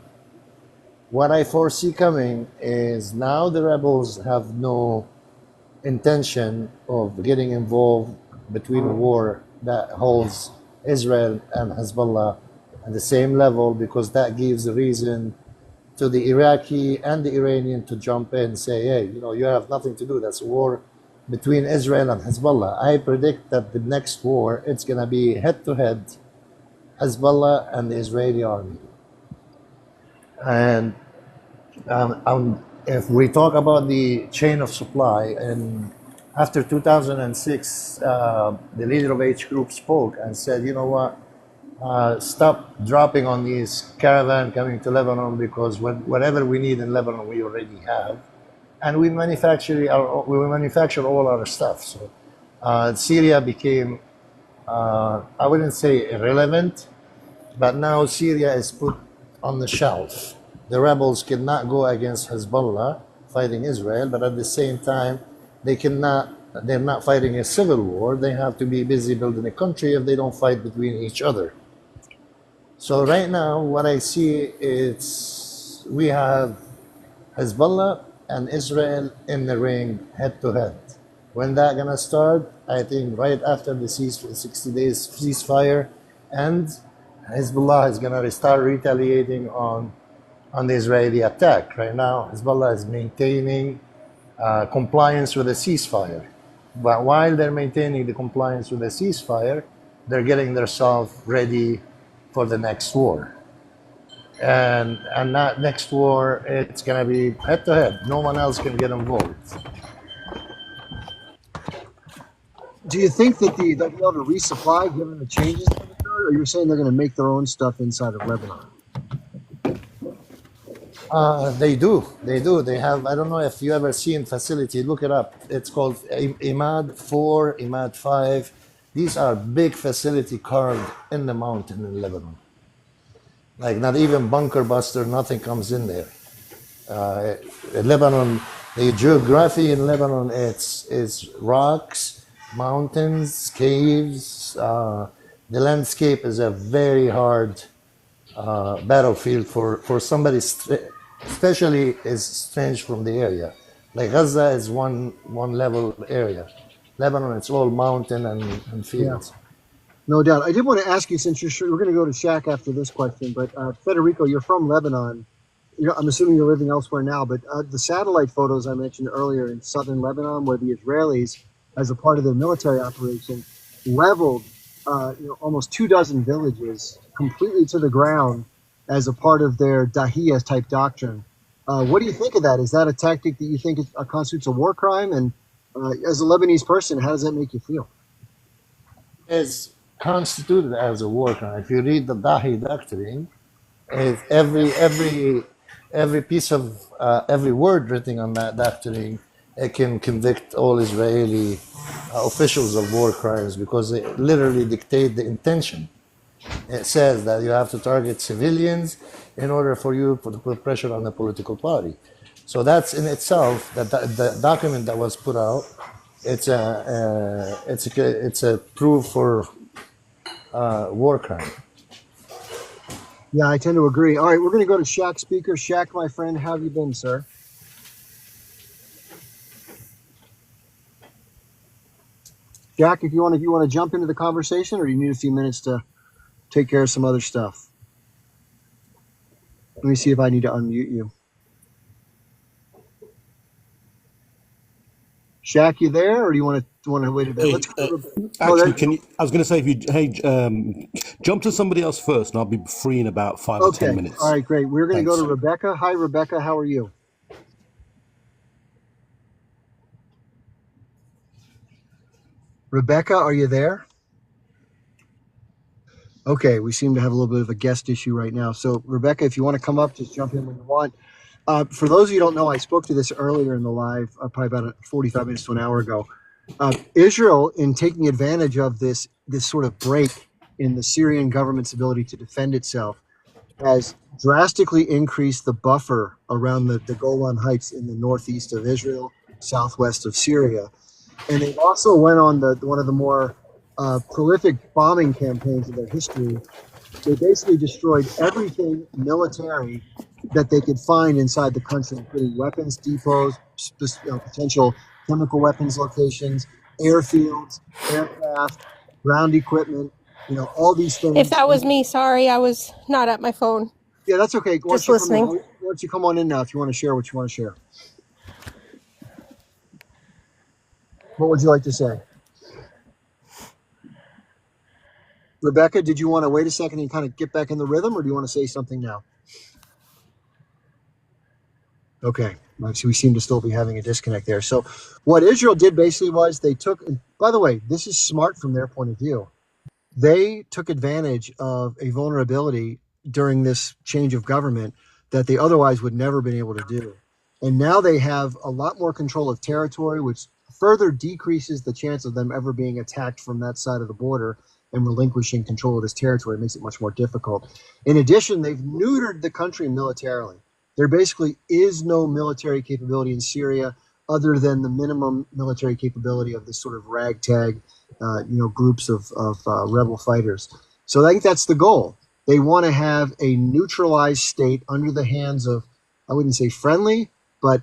What I foresee coming is now the rebels have no intention of getting involved between a war that holds Israel and Hezbollah at the same level because that gives a reason to the Iraqi and the Iranian to jump in and say, hey, you have nothing to do. That's a war between Israel and Hezbollah. I predict that the next war, it's going to be head-to-head Hezbollah and the Israeli army. And if we talk about the chain of supply, and after 2006, the leader of H Group spoke and said, you know what, stop dropping on these caravan coming to Lebanon because whatever we need in Lebanon, we already have. And we manufacture all our stuff. So Syria became, I wouldn't say irrelevant, but now Syria is put on the shelf. The rebels cannot go against Hezbollah fighting Israel, but at the same time, they're not fighting a civil war. They have to be busy building a country if they don't fight between each other. So right now, what I see is we have Hezbollah and Israel in the ring head to head. When that gonna start? I think right after the 60 days ceasefire, and Hezbollah is gonna start retaliating on the Israeli attack. Right now, Hezbollah is maintaining compliance with the ceasefire. But while they're maintaining the compliance with the ceasefire, they're getting themselves ready for the next war. And that next war, it's going to be head-to-head. No one else can get involved. Do you think that they'll be able to resupply given the changes that occurred, or you're saying they're going to make their own stuff inside of Lebanon? They do. They have, I don't know if you ever seen facility, look it up. It's called Imad 4, Imad 5. These are big facility carved in the mountain in Lebanon. Like not even bunker buster, nothing comes in there. Uh, Lebanon, the geography in Lebanon, it's rocks, mountains, caves. The landscape is a very hard battlefield for somebody, especially is strange from the area. Like Gaza is one level area. Lebanon, it's all mountain and fields. No doubt. I did want to ask you, since we're going to go to Shaq after this question, but Federico, you're from Lebanon. I'm assuming you're living elsewhere now, but the satellite photos I mentioned earlier in southern Lebanon, where the Israelis, as a part of their military operation, leveled almost 24 villages completely to the ground as a part of their Dahiya type doctrine. What do you think of that? Is that a tactic that you think constitutes a war crime? And as a Lebanese person, how does that make you feel? Is constituted as a war crime. If you read the Dahi doctrine, it's every piece of every word written on that doctrine, it can convict all Israeli officials of war crimes because they literally dictate the intention. It says that you have to target civilians in order for you to put pressure on the political party. So that's in itself the document that was put out. It's a proof for war crime. Yeah, I tend to agree. All right, we're going to go to Shaq speaker. Shaq, my friend, how have you been, sir? Shaq, if you want to jump into the conversation, or do you need a few minutes to take care of some other stuff? Let me see if I need to unmute you. Shaq, you there, or do you want to wait a bit? Hey, actually, I was going to say, jump to somebody else first, and I'll be free in about 5 or 10 minutes. All right, great. We're going to go to Rebecca. Hi, Rebecca. How are you? Rebecca, are you there? Okay, we seem to have a little bit of a guest issue right now. So, Rebecca, if you want to come up, just jump in when you want. For those of you who don't know, I spoke to this earlier in the live, probably about 45 minutes to an hour ago. Israel, in taking advantage of this sort of break in the Syrian government's ability to defend itself, has drastically increased the buffer around the Golan Heights in the northeast of Israel, southwest of Syria. And they also went on one of the more prolific bombing campaigns in their history. They basically destroyed everything military that they could find inside the country, including weapons depots, potential chemical weapons locations, airfields, aircraft, ground equipment, all these things. If that was me, sorry, I was not at my phone. Yeah, that's okay. Just listening. Why don't you come on in now if you want to share what you want to share? What would you like to say? Rebecca, did you want to wait a second and kind of get back in the rhythm, or do you want to say something now? Okay, so we seem to still be having a disconnect there. So what Israel did basically was they took, and by the way, this is smart from their point of view. They took advantage of a vulnerability during this change of government that they otherwise would never been able to do. And now they have a lot more control of territory, which further decreases the chance of them ever being attacked from that side of the border and relinquishing control of this territory. It makes it much more difficult. In addition, they've neutered the country militarily. There basically is no military capability in Syria other than the minimum military capability of this sort of ragtag, groups of rebel fighters. So I think that's the goal. They want to have a neutralized state under the hands of, I wouldn't say friendly, but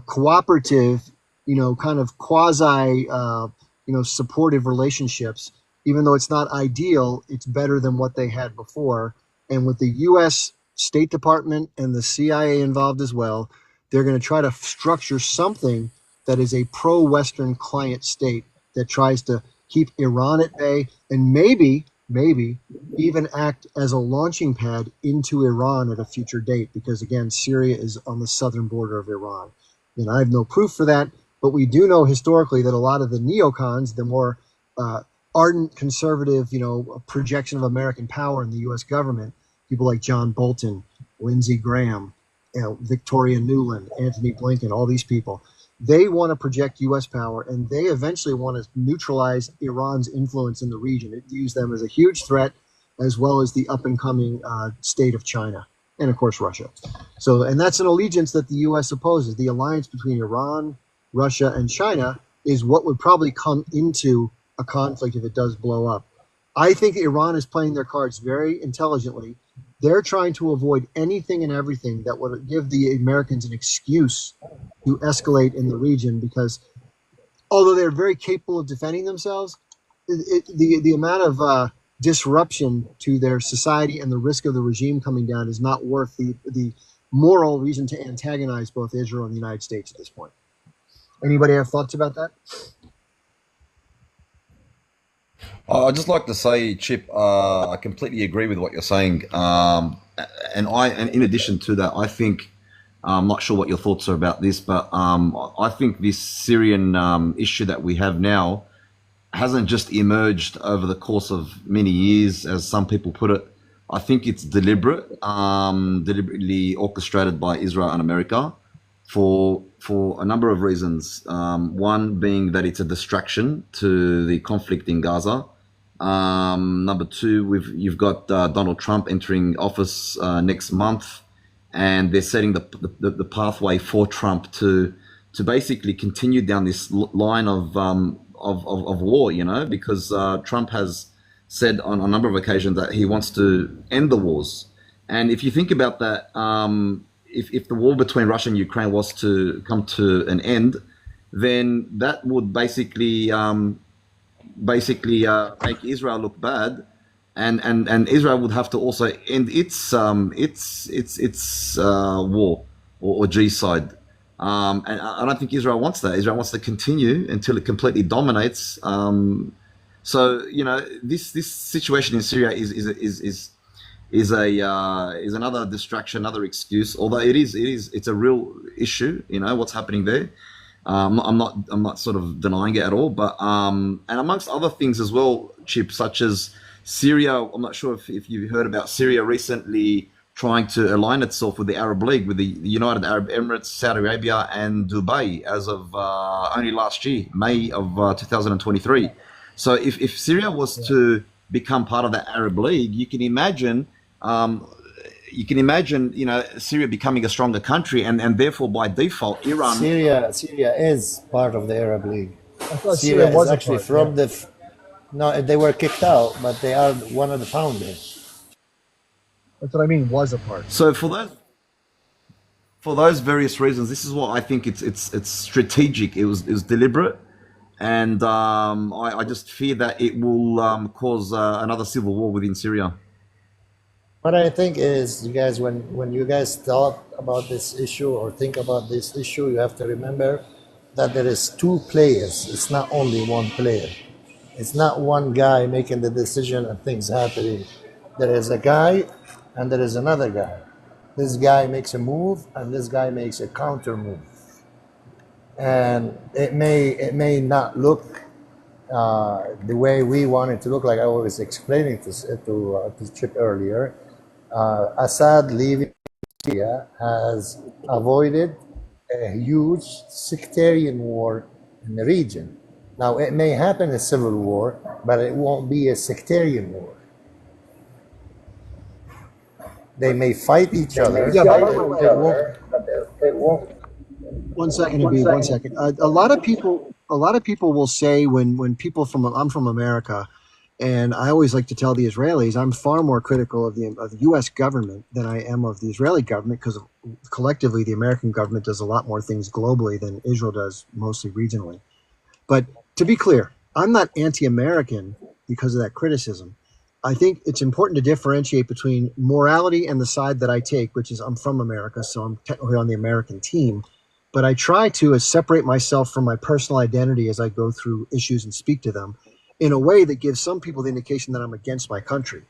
cooperative, kind of quasi, supportive relationships. Even though it's not ideal, it's better than what they had before. And with the U.S. State Department and the CIA involved as well, they're going to try to structure something that is a pro-Western client state that tries to keep Iran at bay and maybe even act as a launching pad into Iran at a future date, because again, Syria is on the southern border of Iran. And I have no proof for that, but we do know historically that a lot of the neocons, the more ardent conservative, projection of American power in the U.S. government, people like John Bolton, Lindsey Graham, Victoria Nuland, Antony Blinken, all these people, they want to project U.S. power, and they eventually want to neutralize Iran's influence in the region. It views them as a huge threat, as well as the up and coming state of China, and of course Russia. So, and that's an allegiance that the U.S. opposes. The alliance between Iran, Russia, and China is what would probably come into a conflict if it does blow up. I think Iran is playing their cards very intelligently. They're trying to avoid anything and everything that would give the Americans an excuse to escalate in the region, because although they're very capable of defending themselves, the amount of disruption to their society and the risk of the regime coming down is not worth the moral reason to antagonize both Israel and the United States at this point. Anybody have thoughts about that? I'd just like to say, Chip, I completely agree with what you're saying. And in addition to that, I think, I'm not sure what your thoughts are about this, but I think this Syrian issue that we have now hasn't just emerged over the course of many years, as some people put it. I think it's deliberately orchestrated by Israel and America for a number of reasons. One being that it's a distraction to the conflict in Gaza. Number two, you've got Donald Trump entering office next month, and they're setting the pathway for Trump to basically continue down this line of war, because Trump has said on a number of occasions that he wants to end the wars. And if you think about that, if the war between Russia and Ukraine was to come to an end, then that would basically make Israel look bad, and Israel would have to also end its war or genocide. And I don't think Israel wants that. Israel wants to continue until it completely dominates. So this situation in Syria is another distraction, another excuse. Although it's a real issue. What's happening there. I'm not sort of denying it at all. But and amongst other things as well, Chip, such as Syria. I'm not sure if you've heard about Syria recently trying to align itself with the Arab League, with the United Arab Emirates, Saudi Arabia, and Dubai as of only last year, May of 2023. So if Syria was to become part of the Arab League, you can imagine, Syria becoming a stronger country, and therefore by default, Iran. Syria is part of the Arab League. I thought Syria was is a actually part, from yeah. no, they were kicked out, but they are one of the founders. That's what I mean, was a part. So for those various reasons, this is what I think it's strategic. It was deliberate, and I just fear that it will cause another civil war within Syria. What I think is, you guys, when you guys talk about this issue or think about this issue, you have to remember that there is two players. It's not only one player. It's not one guy making the decision and things happening. There is a guy and there is another guy. This guy makes a move and this guy makes a counter move. And it may not look the way we want it to look, like I was explaining to Chip earlier. Assad leaving Syria has avoided a huge sectarian war in the region. Now, it may happen a civil war, but it won't be a sectarian war. They may fight each other, Yeah, but it won't. One second, Habib, 1 second. A lot of people will say when people I'm from America, and I always like to tell the Israelis I'm far more critical of the U.S. government than I am of the Israeli government, because collectively the American government does a lot more things globally than Israel does, mostly regionally. But to be clear, I'm not anti-American because of that criticism. I think it's important to differentiate between morality and the side that I take, which is I'm from America, so I'm technically on the American team. But I try to separate myself from my personal identity as I go through issues and speak to them in a way that gives some people the indication that I'm against my country,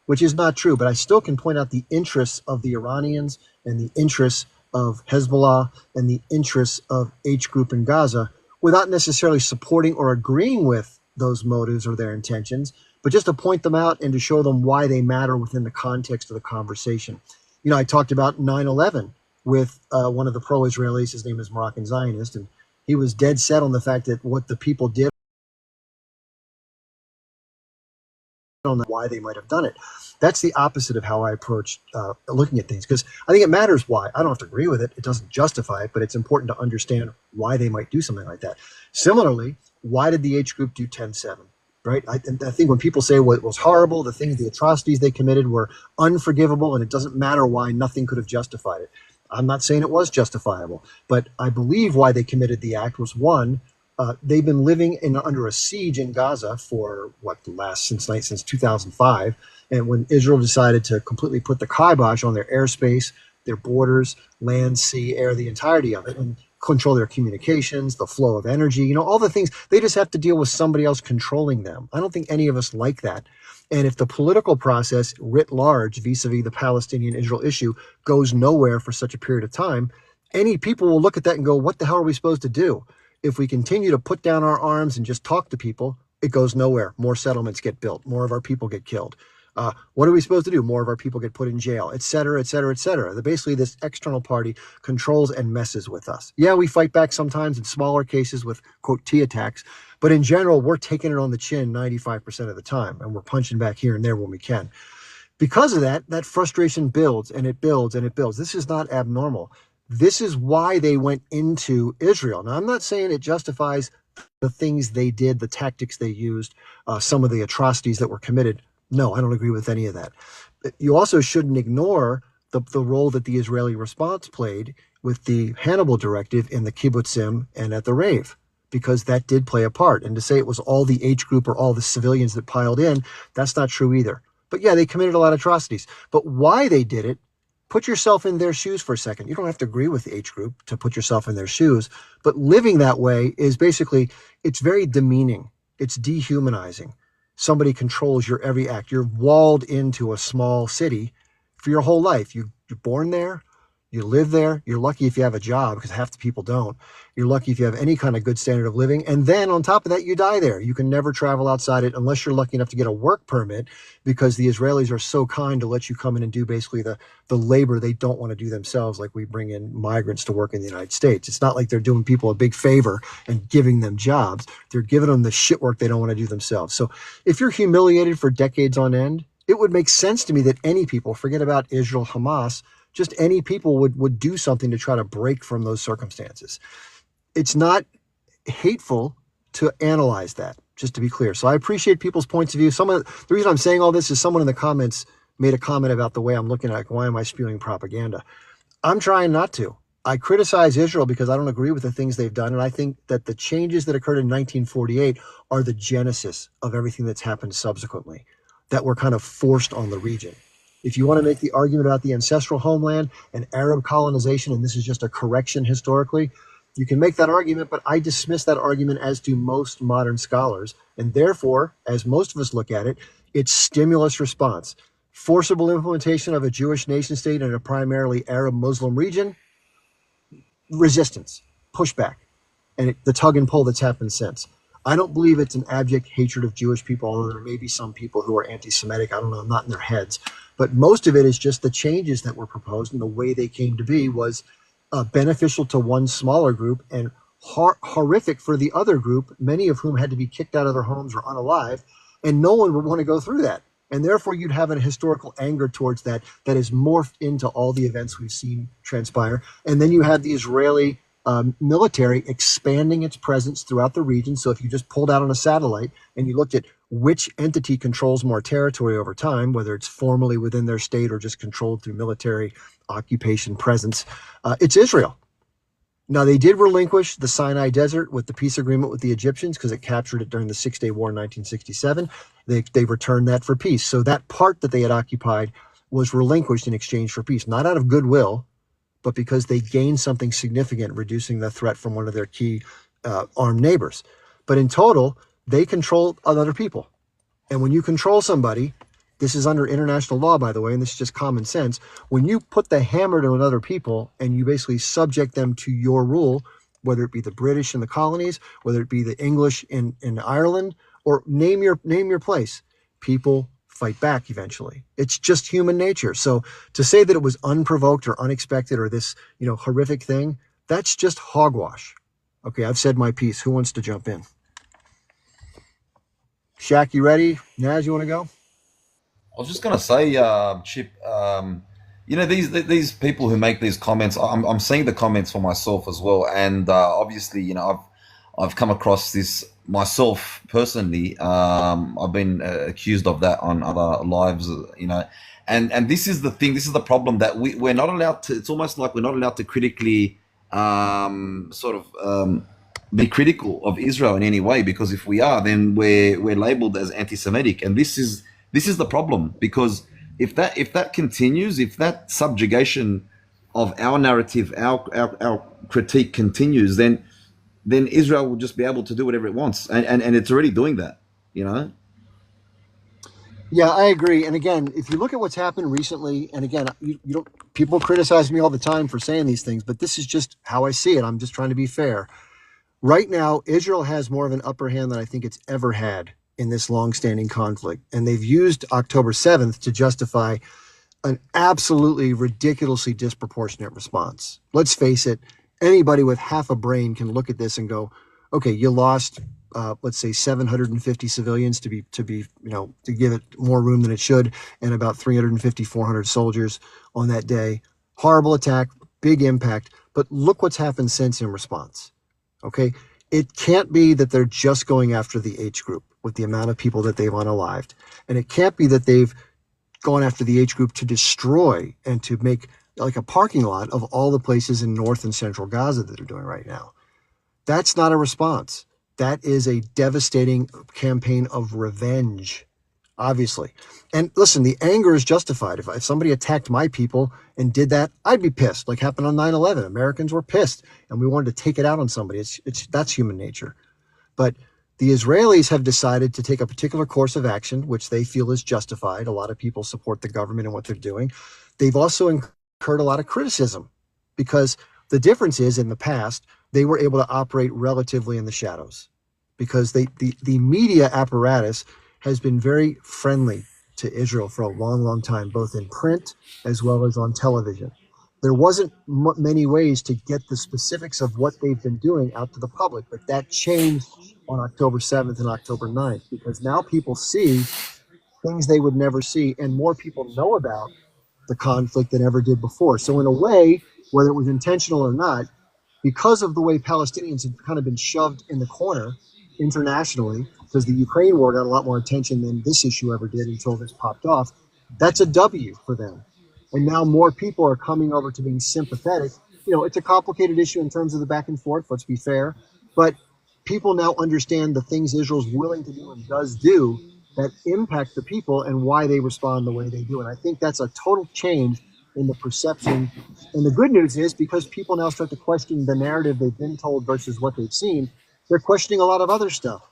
which is not true. But I still can point out the interests of the Iranians and the interests of Hezbollah and the interests of H Group in Gaza without necessarily supporting or agreeing with those motives or their intentions, but just to point them out and to show them why they matter within the context of the conversation. I talked about 9/11 with one of the pro-Israelis. His name is Moroccan Zionist, and he was dead set on the fact that what the people did on why they might have done it. That's the opposite of how I approach looking at things, because I think it matters why. I don't have to agree with it. It doesn't justify it, but it's important to understand why they might do something like that. Similarly, why did the H group do 10-7? Right? I think when people say, well, it was horrible, the atrocities they committed were unforgivable, and it doesn't matter why, nothing could have justified it. I'm not saying it was justifiable, but I believe why they committed the act was, one, they've been living under a siege in Gaza for since 2005. And when Israel decided to completely put the kibosh on their airspace, their borders, land, sea, air, the entirety of it, and control their communications, the flow of energy, all the things, they just have to deal with somebody else controlling them. I don't think any of us like that. And if the political process writ large vis-a-vis the Palestinian-Israel issue goes nowhere for such a period of time, any people will look at that and go, what the hell are we supposed to do? If we continue to put down our arms and just talk to people, it goes nowhere. More settlements get built. More of our people get killed. What are we supposed to do? More of our people get put in jail, et cetera, et cetera, et cetera. Basically, this external party controls and messes with us. Yeah, we fight back sometimes in smaller cases with, quote, T attacks. But in general, we're taking it on the chin 95% of the time. And we're punching back here and there when we can. Because of that, that frustration builds and it builds and it builds. This is not abnormal. This is why they went into Israel. Now, I'm not saying it justifies the things they did, the tactics they used, some of the atrocities that were committed. No, I don't agree with any of that. You also shouldn't ignore the role that the Israeli response played with the Hannibal Directive in the kibbutzim and at the rave, because that did play a part. And to say it was all the H group or all the civilians that piled in, that's not true either. But yeah, they committed a lot of atrocities. But why they did it, put yourself in their shoes for a second. You don't have to agree with the H group to put yourself in their shoes. But living that way is basically, it's very demeaning. It's dehumanizing. Somebody controls your every act. You're walled into a small city for your whole life. You're born there. You live there. You're lucky if you have a job, because half the people don't. You're lucky if you have any kind of good standard of living. And then on top of that, you die there. You can never travel outside it unless you're lucky enough to get a work permit, because the Israelis are so kind to let you come in and do basically the labor they don't want to do themselves, like we bring in migrants to work in the United States. It's not like they're doing people a big favor and giving them jobs. They're giving them the shit work they don't want to do themselves. So if you're humiliated for decades on end, it would make sense to me that any people, forget about Israel, Hamas, just any people would do something to try to break from those circumstances. It's not hateful to analyze that, just to be clear. So I appreciate people's points of view. The reason I'm saying all this is someone in the comments made a comment about the way I'm looking at it. Why am I spewing propaganda? I'm trying not to. I criticize Israel because I don't agree with the things they've done. And I think that the changes that occurred in 1948 are the genesis of everything that's happened subsequently, that were kind of forced on the region. If you want to make the argument about the ancestral homeland and Arab colonization, and this is just a correction historically, you can make that argument, but I dismiss that argument, as do most modern scholars. And therefore, as most of us look at it, it's stimulus response. Forcible implementation of a Jewish nation state in a primarily Arab Muslim region, resistance, pushback, and the tug and pull that's happened since. I don't believe it's an abject hatred of Jewish people, although there may be some people who are anti-Semitic. I don't know, I'm not in their heads. But most of it is just the changes that were proposed, and the way they came to be was beneficial to one smaller group and horrific for the other group, many of whom had to be kicked out of their homes or unalive, and no one would want to go through that. And therefore, you'd have a historical anger towards that is morphed into all the events we've seen transpire. And then you had the Israeli military expanding its presence throughout the region. So if you just pulled out on a satellite and you looked at which entity controls more territory over time, whether it's formally within their state or just controlled through military occupation presence, it's Israel. Now, they did relinquish the Sinai Desert with the peace agreement with the Egyptians because it captured it during the Six-Day War in 1967. They returned that for peace. So that part that they had occupied was relinquished in exchange for peace, not out of goodwill, but because they gained something significant, reducing the threat from one of their key armed neighbors. But in total, they control other people. And when you control somebody, this is under international law, by the way, and this is just common sense. When you put the hammer to another people and you basically subject them to your rule, whether it be the British in the colonies, whether it be the English in Ireland, or name your place, people fight back eventually. It's just human nature. So to say that it was unprovoked or unexpected or this, horrific thing, that's just hogwash. Okay, I've said my piece. Who wants to jump in? Shaq, you ready? Naz, you want to go? I was just gonna say, Chip. You know, these people who make these comments. I'm seeing the comments for myself as well, and obviously, you know, I've come across this myself personally. I've been accused of that on other lives, you know, and this is the thing. This is the problem that we're not allowed to. It's almost like we're not allowed to critically, sort of. Be critical of Israel in any way, because if we are, then we're labeled as anti-Semitic, and this is the problem. Because if that continues, if that subjugation of our narrative, our critique continues, then Israel will just be able to do whatever it wants, and it's already doing that, you know. Yeah, I agree. And again, if you look at what's happened recently, and again, you don't, people criticize me all the time for saying these things, but this is just how I see it. I'm just trying to be fair. Right now, Israel has more of an upper hand than I think it's ever had in this long-standing conflict. And they've used October 7th to justify an absolutely ridiculously disproportionate response. Let's face it, anybody with half a brain can look at this and go, okay, you lost, let's say 750 civilians to give it more room than it should, and about 350, 400 soldiers on that day. Horrible attack, big impact. But look what's happened since in response. Okay, it can't be that they're just going after the H group with the amount of people that they've unalived. And it can't be that they've gone after the H group to destroy and to make like a parking lot of all the places in North and Central Gaza that they're doing right now. That's not a response. That is a devastating campaign of revenge, obviously. And listen, the anger is justified. If somebody attacked my people and did that, I'd be pissed, like happened on 9/11. Americans were pissed, and we wanted to take it out on somebody. That's human nature. But the Israelis have decided to take a particular course of action, which they feel is justified. A lot of people support the government and what they're doing. They've also incurred a lot of criticism, because the difference is, in the past, they were able to operate relatively in the shadows, because the media apparatus has been very friendly to Israel for a long, long time, both in print as well as on television. There wasn't many ways to get the specifics of what they've been doing out to the public, but that changed on October 7th and October 9th, because now people see things they would never see, and more people know about the conflict than ever did before. So in a way, whether it was intentional or not, because of the way Palestinians have kind of been shoved in the corner internationally, because the Ukraine war got a lot more attention than this issue ever did until this popped off, that's a W for them. And now more people are coming over to being sympathetic. You know, it's a complicated issue in terms of the back and forth, let's be fair, but people now understand the things Israel's willing to do and does do that impact the people and why they respond the way they do. And I think that's a total change in the perception. And the good news is, because people now start to question the narrative they've been told versus what they've seen, they're questioning a lot of other stuff,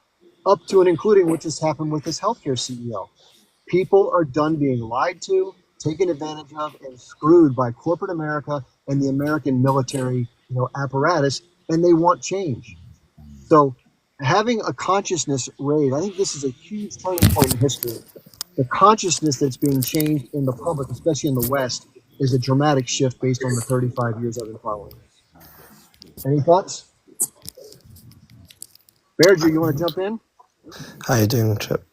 up to and including what just happened with this healthcare CEO. People are done being lied to, taken advantage of, and screwed by corporate America and the American military, apparatus, and they want change. So having a consciousness raised, I think this is a huge turning point in history. The consciousness that's being changed in the public, especially in the West, is a dramatic shift based on the 35 years I've been following. Any thoughts? Berger, you want to jump in? How you doing, Chip?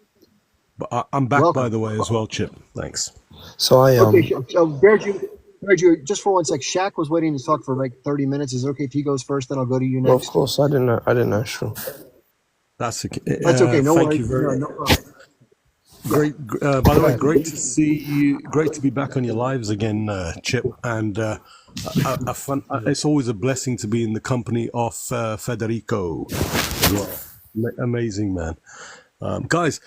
I'm back, Welcome. by the way, as well, Chip. Thanks. So Okay, so Berger, just for one sec, Shaq was waiting to talk for like 30 minutes. Is it okay if he goes first, then I'll go to you well, of next? course, I didn't know. Sure. That's okay. That's okay, no Thank worries. you very No problem. great. By the way, great to see you. Great to be back on your lives again, Chip. And a fun. It's always a blessing to be in the company of Federico as well. Amazing man. Guys,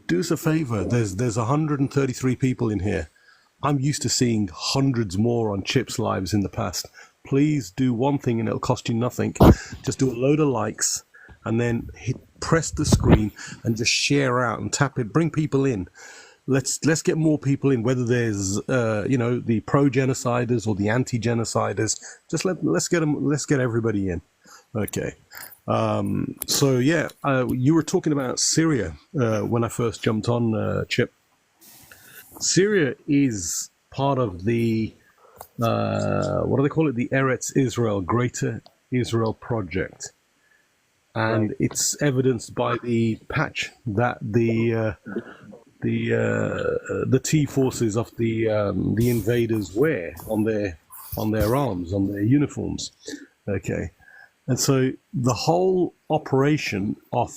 do us a favor. There's 133 people in here. I'm used to seeing hundreds more on Chip's lives in the past. Please do one thing, and it'll cost you nothing. Just do a load of likes, and then press the screen and just share out and tap it. Bring people in. Let's get more people in. Whether there's the pro-genociders or the anti-genociders, just let's get them. Let's get everybody in. Okay. You were talking about Syria when I first jumped on, Chip. Syria is part of the what do they call it? The Eretz Israel, Greater Israel Project, and it's evidenced by the patch that the the T forces of the invaders wear on their arms, on their uniforms. Okay, and so the whole operation of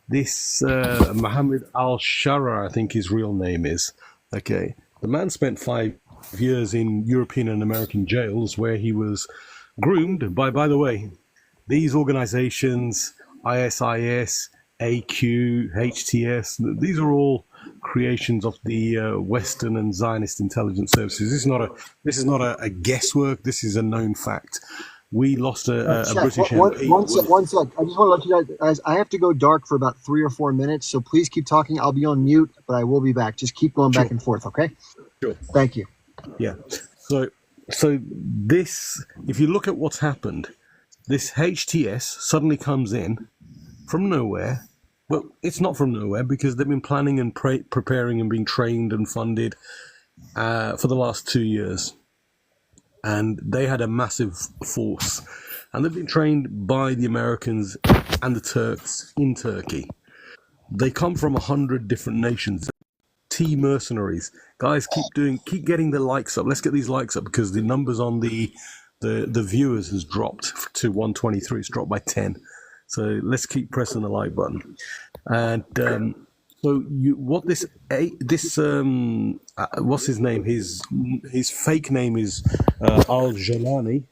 this Mohammed al-Shara, I think his real name is. Okay, the man spent 5 years in European and American jails where he was groomed by the way, these organizations, ISIS, AQ, HTS, these are all creations of the Western and Zionist intelligence services. This is not a guesswork. This is a known fact. We lost a Check. British One MP. one sec. I just want to let you guys. I have to go dark for about 3 or 4 minutes, so please keep talking. I'll be on mute, but I will be back. Just keep going back and forth, okay? Sure. Thank you. Yeah. So this, if you look at what's happened, this HTS suddenly comes in from nowhere. But it's not from nowhere because they've been planning and preparing and being trained and funded for the last 2 years. And they had a massive force. And they've been trained by the Americans and the Turks in Turkey. They come from 100 different nations. T mercenaries. Guys, keep getting the likes up. Let's get these likes up because the numbers on the viewers has dropped to 123. It's dropped by 10. So let's keep pressing the like button. And what's his name? His fake name is Al-Jalani.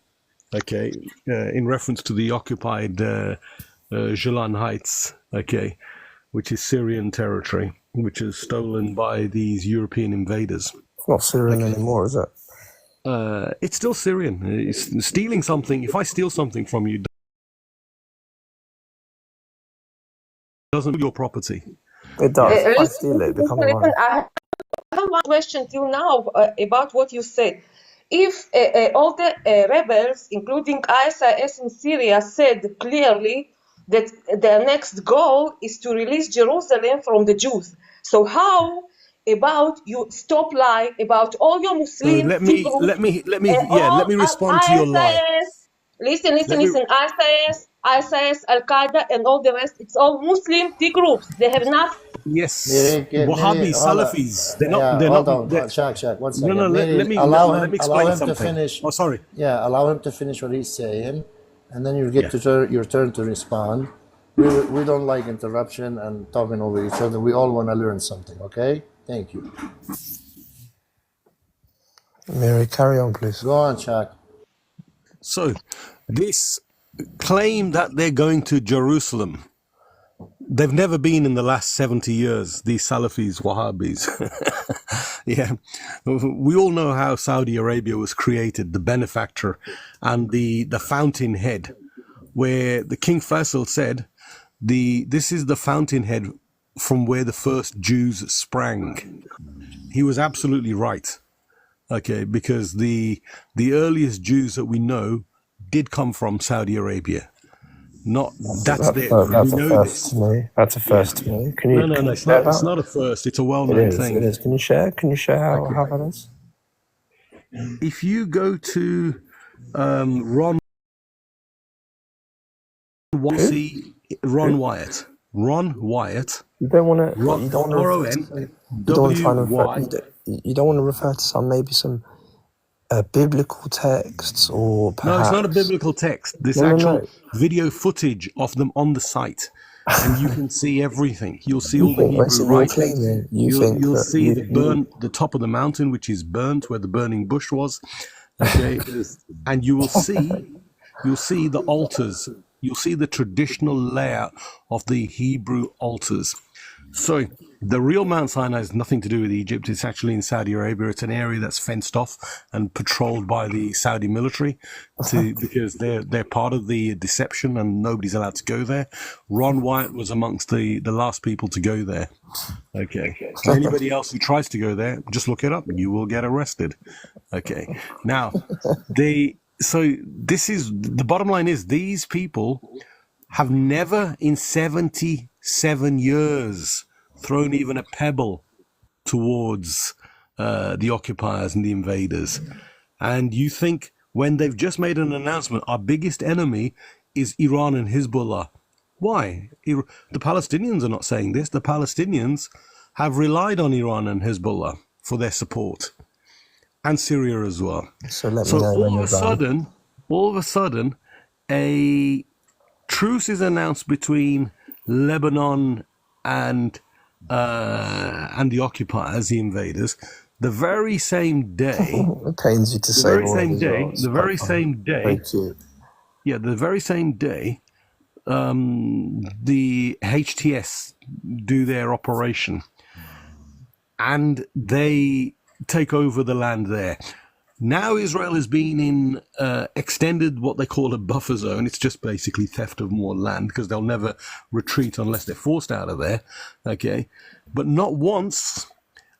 Okay, in reference to the occupied Golan Heights. Okay, which is Syrian territory, which is stolen by these European invaders. It's not Syrian anymore, is it? It's still Syrian. It's stealing something. If I steal something from you, doesn't your property. It does. If I steal it, it becomes mine. I have one question till now about what you said. If all the rebels, including ISIS in Syria, said clearly that their next goal is to release Jerusalem from the Jews, so how about you stop lying about all your Muslim So let me respond to your lie. Listen. ISIS, Al Qaeda, and all the rest. It's all Muslim T groups. They have not. Yes, Miri, Wahhabi, hold on. Salafis. Hold on. Shaq, 1 second. No, Miri, let me allow explain him something. to finish. Oh, sorry. Yeah, allow him to finish what he's saying, and then you get your turn to respond. We don't like interruption and talking over each other. We all want to learn something, okay? Thank you. Mary, carry on, please. Go on, Shaq. So, this claim that they're going to Jerusalem, they've never been in the last 70 years, these Salafis, Wahhabis. Yeah. We all know how Saudi Arabia was created, the benefactor and the fountainhead, where the King Faisal said, this is the fountainhead from where the first Jews sprang. He was absolutely right. Okay, because the earliest Jews that we know did come from Saudi Arabia. That's a first to me. That's a first to me. Can you? No, it's not a first. It's a well-known thing. It is. Can you share? How that is? If you go to Ron Wyatt. You don't want to. You don't want to refer to some biblical texts or perhaps... No, it's not a biblical text. There's actual video footage of them on the site, and you can see everything. You'll see all the Hebrew writing. You'll see the top of the mountain, which is burnt, where the burning bush was. Okay, and you will see the altars. You'll see the traditional layout of the Hebrew altars. So the real Mount Sinai has nothing to do with Egypt. It's actually in Saudi Arabia. It's an area that's fenced off and patrolled by the Saudi military because they're part of the deception and nobody's allowed to go there. Ron Wyatt was amongst the last people to go there. Okay. So anybody else who tries to go there, just look it up. You will get arrested. Okay. Now, this is the bottom line is these people have never in 77 years thrown even a pebble towards the occupiers and the invaders. And you think when they've just made an announcement, our biggest enemy is Iran and Hezbollah. Why? The Palestinians are not saying this. The Palestinians have relied on Iran and Hezbollah for their support, and Syria as well. So let me So know when all you're of a done. sudden, a truce is announced between Lebanon and the occupiers, the invaders. The very same day, It pains you to the say very all of same as day, well. It's the quite very funny. same Very day, cute. yeah, the very same day, the HTS do their operation, and they take over the land there. Now Israel has been in extended what they call a buffer zone. It's just basically theft of more land because they'll never retreat unless they're forced out of there. Okay, but not once,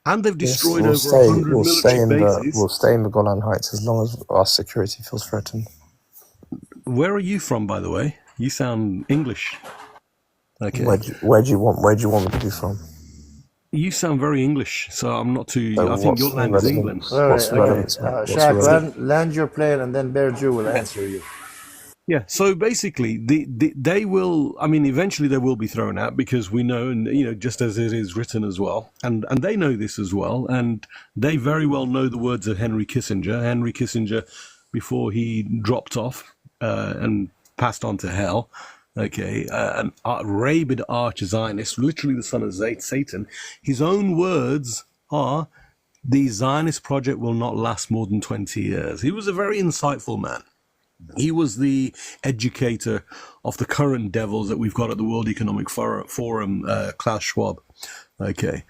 and they've Yes, destroyed we'll over stay. 100 We'll stay military in the. bases. We'll stay in the Golan Heights as long as our security feels threatened. Where are you from, by the way? You sound English. Okay, Where do you want me to be from? you sound very English, so I'm not too. So I think your land is England. All What's the right, relevance, mate? What's the Shaq, relevance? land your plane, and then Bear Jew will answer you. Yeah, so basically, they will. I mean, eventually they will be thrown out because we know, and just as it is written as well, and they know this as well, and they very well know the words of Henry Kissinger. Henry Kissinger, before he dropped off and passed on to hell, okay, an rabid arch Zionist, literally the son of Satan. His own words are, "The Zionist project will not last more than 20 years." He was a very insightful man. He was the educator of the current devils that we've got at the World Economic Forum, Klaus Schwab. Okay.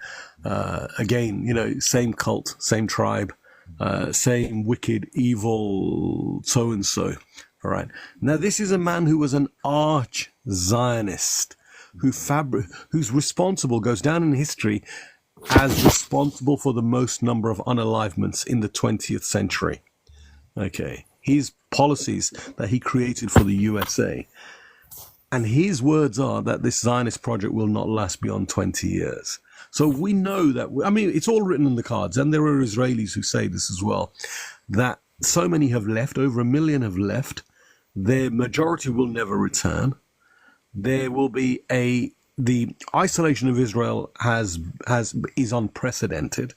Again, same cult, same tribe, same wicked, evil so-and-so. All right. Now, this is a man who was an arch Zionist, who's responsible, goes down in history as responsible for the most number of unalivements in the 20th century. Okay. His policies that he created for the USA. And his words are that this Zionist project will not last beyond 20 years. So we know that, it's all written in the cards, and there are Israelis who say this as well, that so many have left, over 1 million have left. Their majority will never return. There will be the isolation of Israel is unprecedented.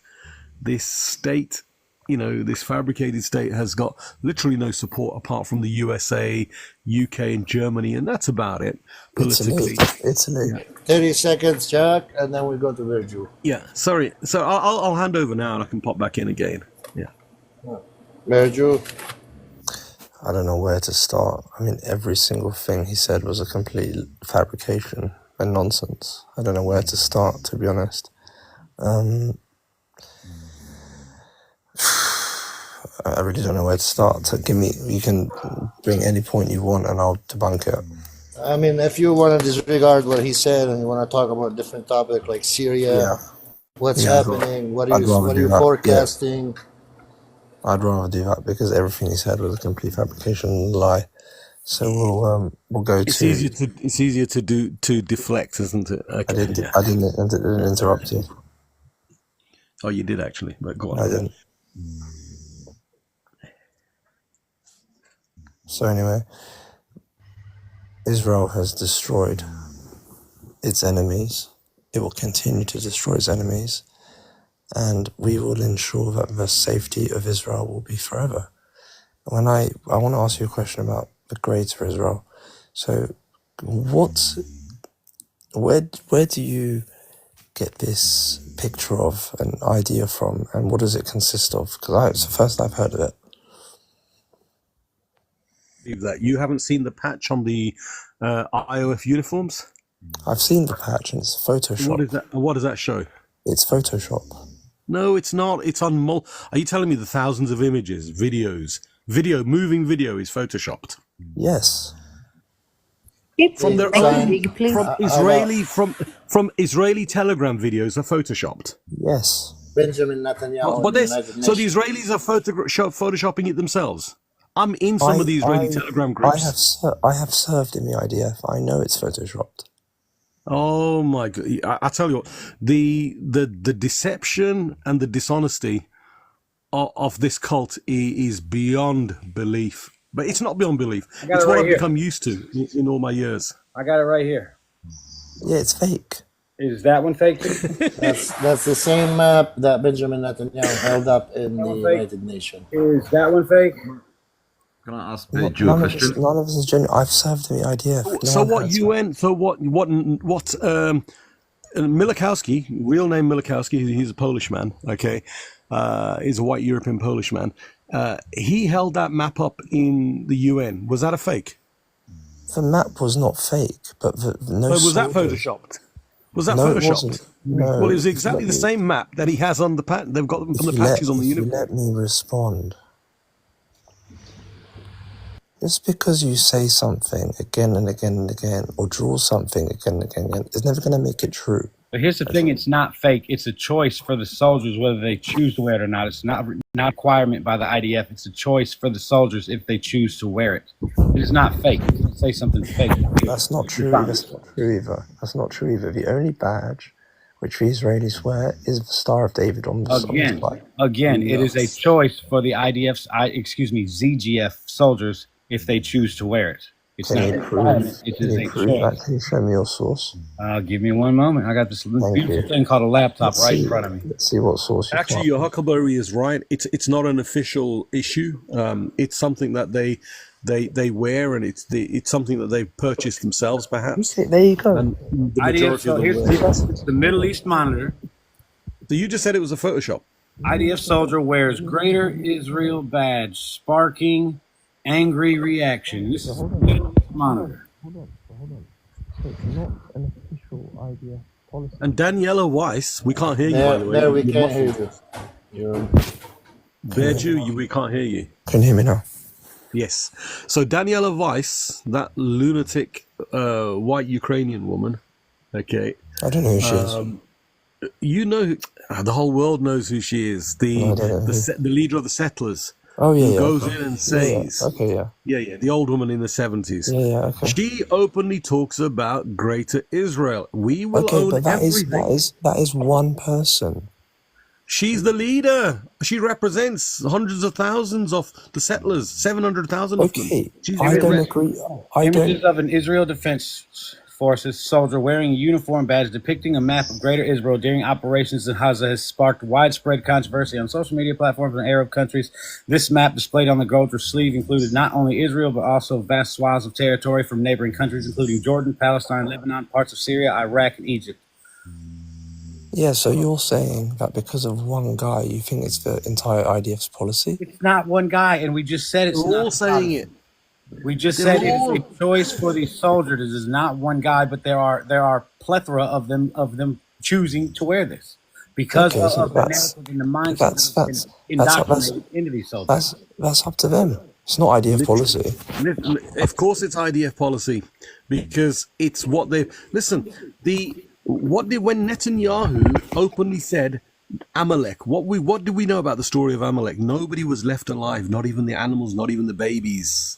This state, this fabricated state has got literally no support apart from the USA, UK, and Germany, and that's about it politically. Italy. 30 seconds, Jack, and then we go to Bear Jew. Yeah, sorry. So I'll hand over now, and I can pop back in again. Yeah. Bear Jew. I don't know where to start. Every single thing he said was a complete fabrication and nonsense. I don't know where to start, to be honest. I really don't know where to start. You can bring any point you want and I'll debunk it. If you want to disregard what he said and you want to talk about a different topic like Syria, what's happening, what are you forecasting? I'd rather do that because everything he said was a complete fabrication and lie. So we'll go It's easier to deflect, isn't it? Okay, I didn't interrupt you. Oh, you did actually, but go on. I didn't. So anyway, Israel has destroyed its enemies. It will continue to destroy its enemies. And we will ensure that the safety of Israel will be forever. I want to ask you a question about the Greater Israel. So where do you get this picture of an idea from, and what does it consist of? Because it's the first I've heard of it. That you haven't seen the patch on the IOF uniforms? I've seen the patch and it's Photoshop. What does that show? It's Photoshop. No, it's not. It's on. Are you telling me the thousands of images, moving video is photoshopped? Yes. From their own, from Israeli Telegram videos are photoshopped. Yes. Benjamin Netanyahu. But so the Israelis are photoshopping it themselves. I'm in some of the Israeli Telegram groups. I have served in the IDF. I know it's photoshopped. Oh my God! I tell you what, the deception and the dishonesty of this cult is beyond belief. But it's not beyond belief. It's what I've become used to in all my years. I got it right here. Yeah, it's fake. Is that one fake? That's the same map that Benjamin Netanyahu held up in the United Nations. Is that one fake? Can I ask Jew a question? None of us is genuine. I've served in the IDF. So what UN? So what? Milikowski, real name Milikowski, he's a Polish man. Okay, he's a white European Polish man. He held that map up in the UN. Was that a fake? The map was not fake, but was that photoshopped? Was that photoshopped? It wasn't. No, well, it was exactly the same map that he has on the patch. They've got them from the patches on the uniform. Let me respond. Just because you say something again and again and again, or draw something again and again and again, it's never going to make it true. But here's the thing: it's not fake. It's a choice for the soldiers whether they choose to wear it or not. It's not requirement by the IDF. It's a choice for the soldiers if they choose to wear it. It is not fake. You can say something fake. That's not true. That's not true either. That's not true either. The only badge which the Israelis wear is the Star of David on the side. Again, it is a choice for the ZGF soldiers if they choose to wear it. It's not a requirement. It is a choice. Can you show me your source? Give me one moment. I got this beautiful thing called a laptop in front of me. Let's see what source. Actually, your Huckleberry is right. It's not an official issue. It's something that they wear, and it's something that they've purchased themselves, perhaps. There you go. And the majority of them wear. It's the Middle East Monitor. So you just said it was a Photoshop. IDF soldier wears Greater Israel badge, sparking angry reaction. This is the Middle East Monitor. Hold on. So it's not an official IDF policy. And Daniela Weiss, we can't hear you, by the way. There, we can't hear you. Bear Jew, we can't hear you. Can you hear me now? Yes. So Daniela Weiss, that lunatic white Ukrainian woman, okay. I don't know who she is. You know, the whole world knows who she is. The leader of the settlers. Oh yeah, who goes in and says, yeah, the old woman in the 70s. Okay. She openly talks about Greater Israel. We will own but everything. That is one person. She's the leader. She represents hundreds of thousands of the settlers, 700,000 of them. I don't agree. Images of an Israel Defense Forces soldier wearing a uniform badge depicting a map of Greater Israel during operations in Gaza has sparked widespread controversy on social media platforms in Arab countries. This map displayed on the soldier sleeve included not only Israel, but also vast swaths of territory from neighboring countries, including Jordan, Palestine, Lebanon, parts of Syria, Iraq, and Egypt. Yeah, so you're saying that because of one guy, you think it's the entire IDF's policy? It's not one guy, and we just said it's We're all not saying it. We just said it's a choice for these soldiers. It is not one guy, but there are plethora of them choosing to wear this because of the narrative and the mindset that's indoctrinated into these soldiers. That's up to them. It's not IDF policy. Of course, it's IDF policy because it's what they listen. When Netanyahu openly said Amalek, what do we know about the story of Amalek? Nobody was left alive, not even the animals, not even the babies.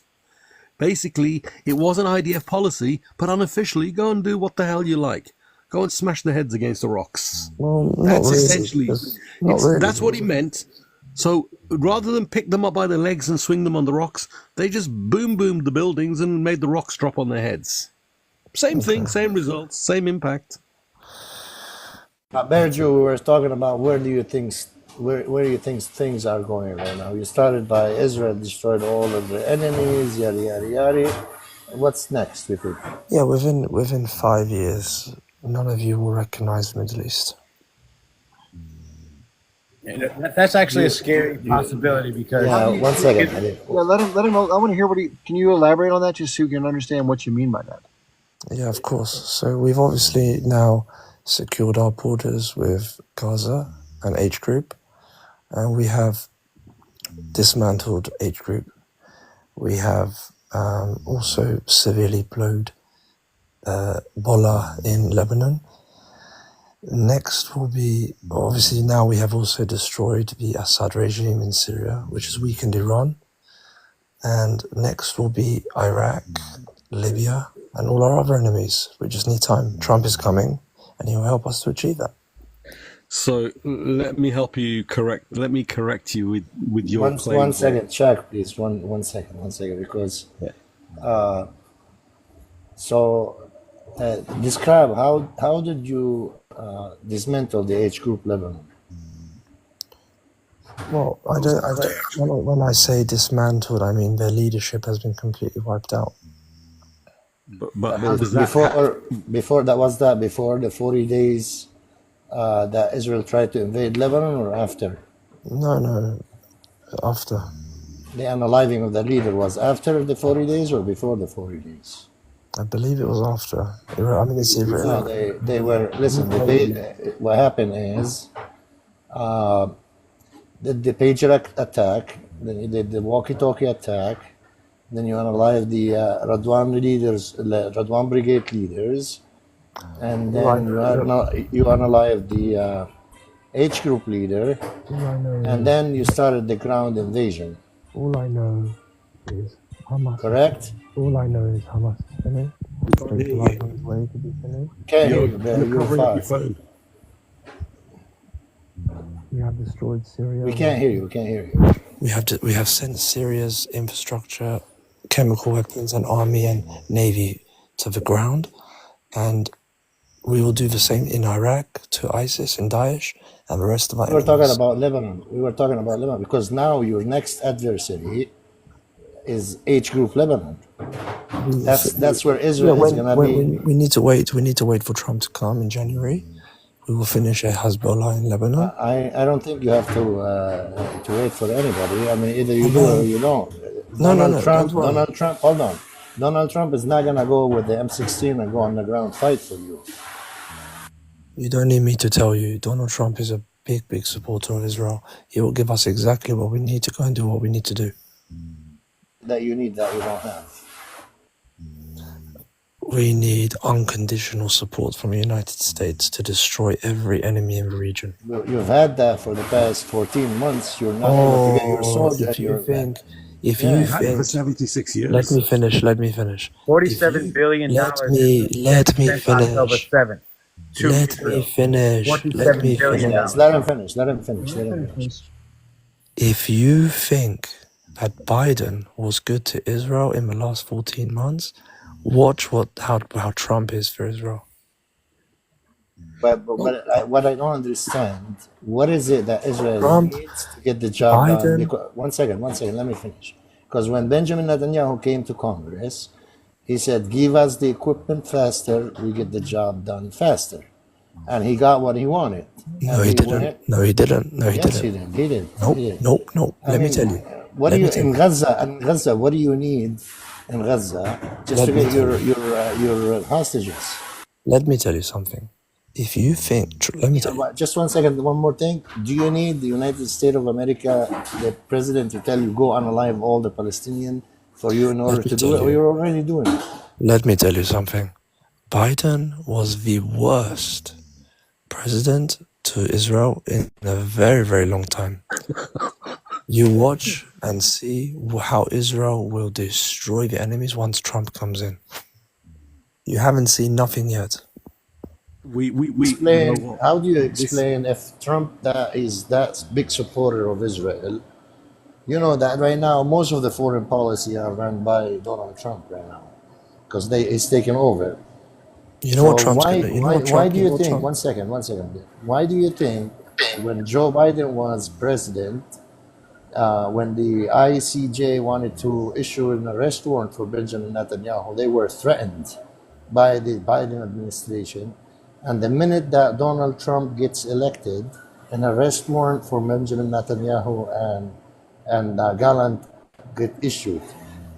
Basically, it was an IDF policy, but unofficially, go and do what the hell you like. Go and smash their heads against the rocks. Well, that's really, essentially, that's what he meant. So rather than pick them up by the legs and swing them on the rocks, they just boomed the buildings and made the rocks drop on their heads. Same thing, same results, same impact. Berju, we were talking about where do you think things are going right now? You started by Israel destroyed all of the enemies, yada yada yada. What's next with it? Yeah, within 5 years, none of you will recognize the Middle East. That's actually a scary possibility because. Yeah, one second. Let him know. I want to hear can you elaborate on that just so you can understand what you mean by that? Yeah, of course. So we've obviously now secured our borders with Gaza and H Group, and we have dismantled H Group. We have also severely blowed Bola in Lebanon. Next will be, obviously now we have also destroyed the Assad regime in Syria, which has weakened Iran. And next will be Iraq, Libya, and all our other enemies. We just need time. Trump is coming, and he will help us to achieve that. So let me correct you with your claim. One second, check please. One second, because so Describe how did you dismantle the H Group Lebanon? Well, when I say dismantled, I mean their leadership has been completely wiped out. But how does that Before the 40 days that Israel tried to invade Lebanon, or after? No, after. The unaliving of the leader was after the 40 days or before the 40 days? I believe it was after. I mean, it's No, they were, listen, what happened is the pager attack, then you did the walkie-talkie attack, then you unalived the Radwan Brigade leaders, and then you unalived the H Group leader, and then you started the ground invasion. All I know is Hamas. Correct? All I know is Hamas is finished. It's on its way to be finished. Can't hear you, man. You're covering up your far. phone. We have destroyed Syria. We can't hear you. We can't hear you. We have sent Syria's infrastructure, chemical weapons, and army and navy to the ground, and we will do the same in Iraq to ISIS and Daesh and the rest of our We were talking enemies. about Lebanon. We were talking about Lebanon because now your next adversary is H Group Lebanon. That's where Israel is gonna be. We need to wait. We need to wait for Trump to come in January. We will finish a Hezbollah in Lebanon. I don't think you have to wait for anybody. I mean, either you do or you don't. No, Trump. don't worry. Donald Trump. Hold on. Donald Trump is not gonna go with the M16 and go on the ground fight for you. You don't need me to tell you. Donald Trump is a big supporter of Israel. He will give us exactly what we need to go and do what we need to do. That you need that you don't have. We need unconditional support from the United States to destroy every enemy in the region. You've had that for the past 14 months. You're not able to get your sword if and you your think, For 76 years. let me finish. $47 billion. Let me since October finish. 7th. Let me finish. Let me 47 billion. finish. Yes, let him finish. Let him finish. Let him finish. If you think that Biden was good to Israel in the last 14 months, watch how Trump is for Israel. But what I don't understand, what is it that Israel Trump, needs to get the job done? Biden, Because, one second, let me finish. Because when Benjamin Netanyahu came to Congress, he said, give us the equipment faster, we get the job done faster. And he got what he wanted. no, And he he didn't. went, No, he didn't. No, he yes, didn't. he did. Nope, He did. nope. I Let me mean, tell you. what do Let you me tell in you. Gaza? What do you need in Gaza just Let to me get tell you. your hostages? Let me tell you something. If you think, let me tell you. But just one second, one more thing. Do you need the United States of America, the president, to tell you go unalive all the Palestinians for you in order Let me to do tell it, or you. you're already doing it? Let me tell you something. Biden was the worst president to Israel in a very long time. You watch and see how Israel will destroy the enemies once Trump comes in. You haven't seen nothing yet. You know Explain. what? How do you This, explain if Trump that is that big supporter of Israel? You know that right now most of the foreign policy are run by Donald Trump right now because he's taken over. You know what So Trump's gonna. You know what why Trump. do You know you what think? Trump. One second. Why do you think when Joe Biden was president, when the ICJ wanted to issue an arrest warrant for Benjamin Netanyahu, they were threatened by the Biden administration, and the minute that Donald Trump gets elected, an arrest warrant for Benjamin Netanyahu and Gallant get issued.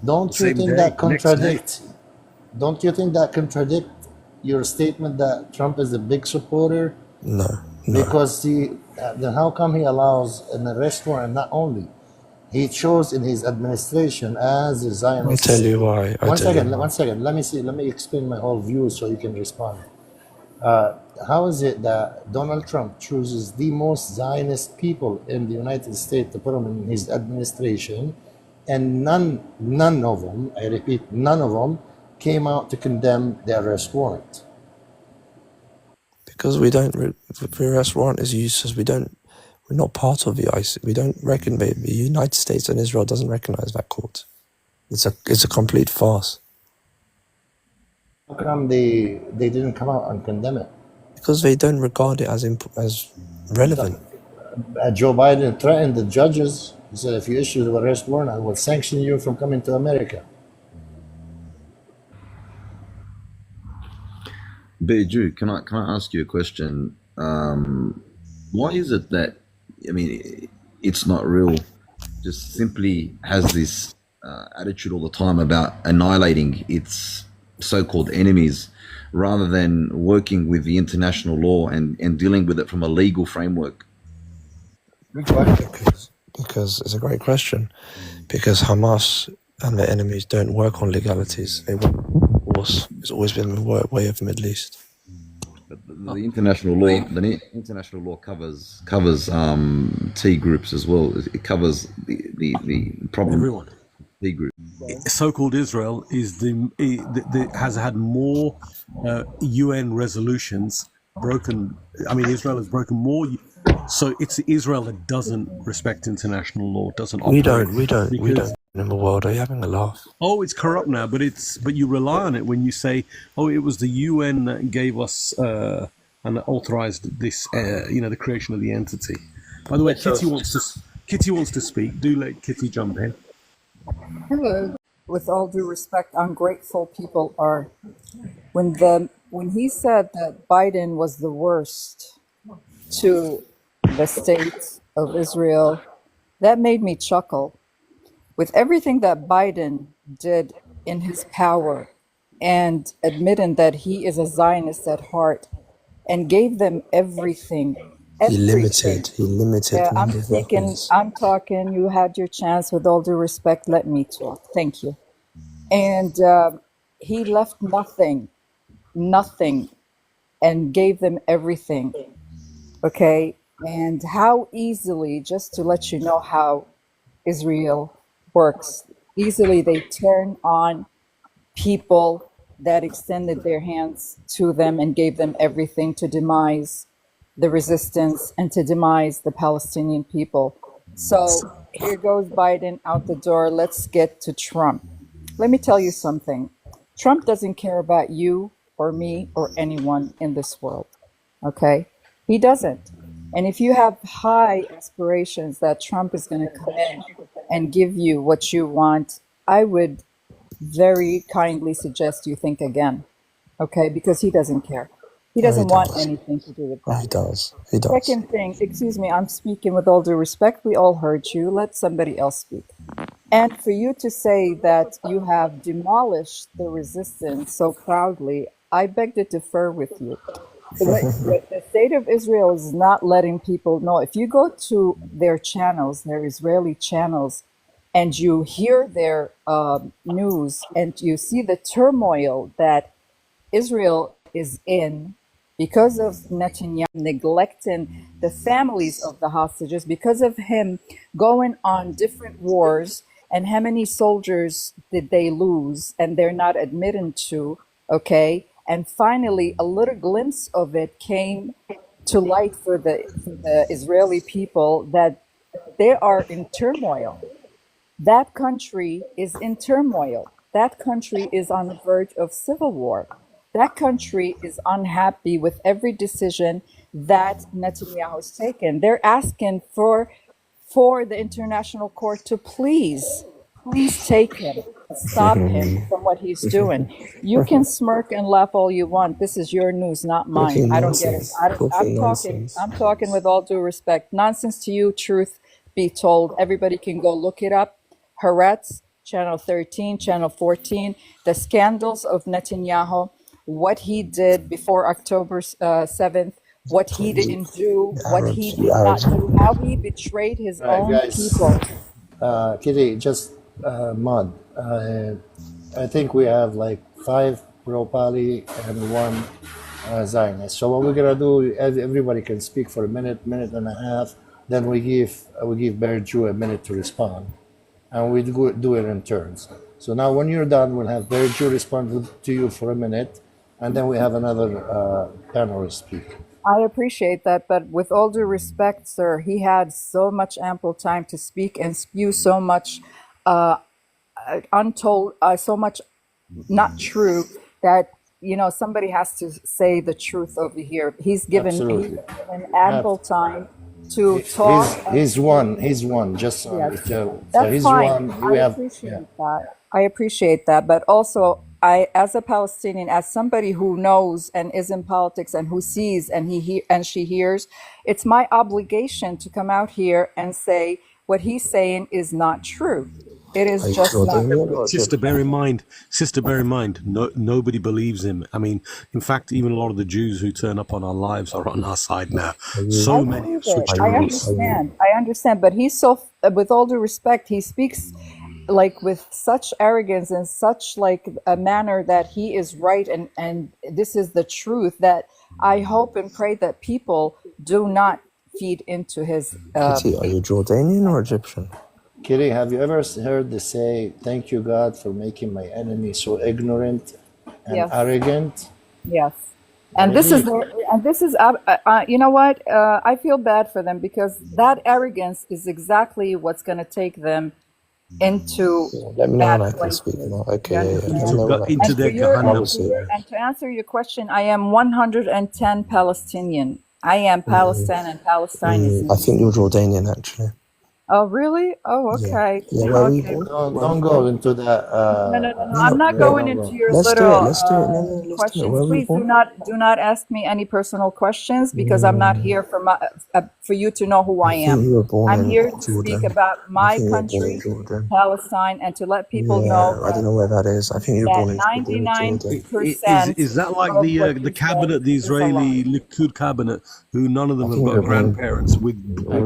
Don't you same think day, that next day. contradict? Don't you think that contradict your statement that Trump is a big supporter? No. Because then how come he allows an arrest warrant? Not only he chose in his administration as a I'll Zionist tell state. you why. One second. Let me explain my whole view so you can respond. How is it that Donald Trump chooses the most Zionist people in the United States to put them in his administration, and none of them, I repeat, none of them came out to condemn the arrest warrant? Because we don't. The arrest warrant is useless. We're not part of the ICC. We don't reckon. The United States and Israel doesn't recognize that court. It's a complete farce. How come they didn't come out and condemn it? because they don't regard it as relevant. Joe Biden threatened the judges. He said, if you issue the arrest warrant, I will sanction you from coming to America. Beju, can I ask you a question? Why is it that, I mean, it's not real, just simply has this attitude all the time about annihilating its so-called enemies rather than working with the international law and dealing with it from a legal framework? Because it's a great question. Because Hamas and their enemies don't work on legalities. They work on force. It's always been the way of the Middle East. But the international law covers T groups as well. It covers the problem. Everyone. T group. So-called Israel is has had more UN resolutions broken. I mean, Israel has broken more. So it's Israel that doesn't respect international law, doesn't operate. We don't in the world. Are you having a laugh? Oh, it's corrupt now, but you rely on it when you say, oh, it was the UN that gave us and authorized this, the creation of the entity. By the way, Kitty wants to speak. Do let Kitty jump in. Hello. With all due respect, ungrateful people are. When he said that Biden was the worst to the state of Israel, that made me chuckle. With everything that Biden did in his power and admitting that he is a Zionist at heart and gave them everything. He limited. Yeah, I'm talking. You had your chance. With all due respect, let me talk. Thank you. And he left nothing, and gave them everything. Okay. And how easily, just to let you know how Israel works, easily they turn on people that extended their hands to them and gave them everything to demise the resistance and to demise the Palestinian people. So here goes Biden out the door. Let's get to Trump. Let me tell you something. Trump doesn't care about you or me or anyone in this world. Okay? He doesn't. And if you have high aspirations that Trump is going to come in and give you what you want, I would very kindly suggest you think again. Okay? Because he doesn't care. He doesn't want anything to do with that. He does. Second thing, excuse me, I'm speaking with all due respect. We all heard you. Let somebody else speak. And for you to say that you have demolished the resistance so proudly, I beg to differ with you. The state of Israel is not letting people know. If you go to their channels, their Israeli channels, and you hear their news and you see the turmoil that Israel is in, because of Netanyahu neglecting the families of the hostages, because of him going on different wars, and how many soldiers did they lose and they're not admitted to, okay? And finally, a little glimpse of it came to light for the Israeli people that they are in turmoil. That country is in turmoil. That country is on the verge of civil war. That country is unhappy with every decision that Netanyahu has taken. They're asking for the international court to please take him, stop him from what he's doing. You can smirk and laugh all you want. This is your news, not mine. I don't get it. I'm talking with all due respect. Nonsense to you, truth be told. Everybody can go look it up. Haaretz, Channel 13, Channel 14, the scandals of Netanyahu, what he did before October 7th, what he didn't do, what he did not do, how he betrayed his own people. Kitty, just mod. I think we have like 5 pro-Pali and 1 Zionist. So what we're gonna do, everybody can speak for a minute and a half. Then we give Berju a minute to respond, and we do it in turns. So now when you're done, we'll have Berju respond to you for a minute, and then we have another panelist speak. I appreciate that, but with all due respect, sir, he had so much ample time to speak and spew so much untold, so much not true, that somebody has to say the truth over here. He's given Absolutely. ample time to talk. He's one. Just Yes, so that's he's fine. one. We I have appreciate that. I appreciate that. But also, as a Palestinian, as somebody who knows and is in politics and who sees and she hears, it's my obligation to come out here and say what he's saying is not true. It is just not true. Sister, bear in mind, nobody believes him. I mean, in fact, even a lot of the Jews who turn up on our lives are on our side now. So I many believe have switched it. I roles. understand. But he's so, with all due respect, he speaks like with such arrogance and such like a manner that he is right and this is the truth, that I hope and pray that people do not feed into his. Kitty, are you Jordanian or Egyptian? Kitty, have you ever heard the say, "Thank you, God, for making my enemy so ignorant and Yes. arrogant"? Yes. And this is you know what? I feel bad for them because that arrogance is exactly what's going to take them into Let me know when I bad can places. speak now. Okay, You yeah. understand? Let me know when I Into can their speak. Gehenna. And to answer your question, I am 110 Palestinian. I am Palestine and Palestine is I think you're Jordanian, actually. Oh, really? Oh, Yeah. okay. Yeah, where are you Okay. born? Don't go into that. No. I'm not going into your Let's do little it. Let's do it. No, let's do it. questions. Where were you Please do born? not ask me any personal questions because I'm not here for you to know who I I think am. you were born I'm in here to speak Jordan. about I my think you were born country, in Jordan. Palestine, and to let people Yeah, know I don't know where that is. I think you were born in that Jordan. 99% Is that like of what the you cabinet, said the is a lie. Israeli Likud cabinet, who none of them I have think got you were born. grandparents with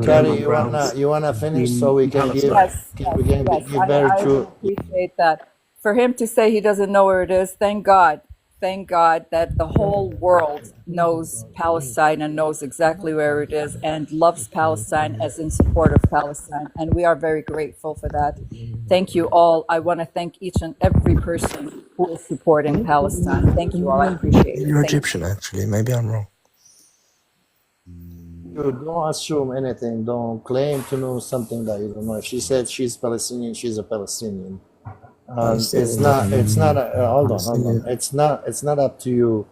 Carrie, grounds you wanna finish in so we can give Palestine? we can Yes, give very I true. would appreciate that. For him to say he doesn't know where it is, thank God that the whole world knows Palestine and knows exactly where it is and loves Palestine as in support of Palestine. And we are very grateful for that. Thank you all. I want to thank each and every person who is supporting Palestine. Thank you all. I appreciate it. You're Thank you. Egyptian, actually. Maybe I'm wrong. You don't assume anything. Don't claim to know something that you don't know. If she said she's Palestinian, she's a Palestinian. It's not. It's not. Hold on. It's not up to you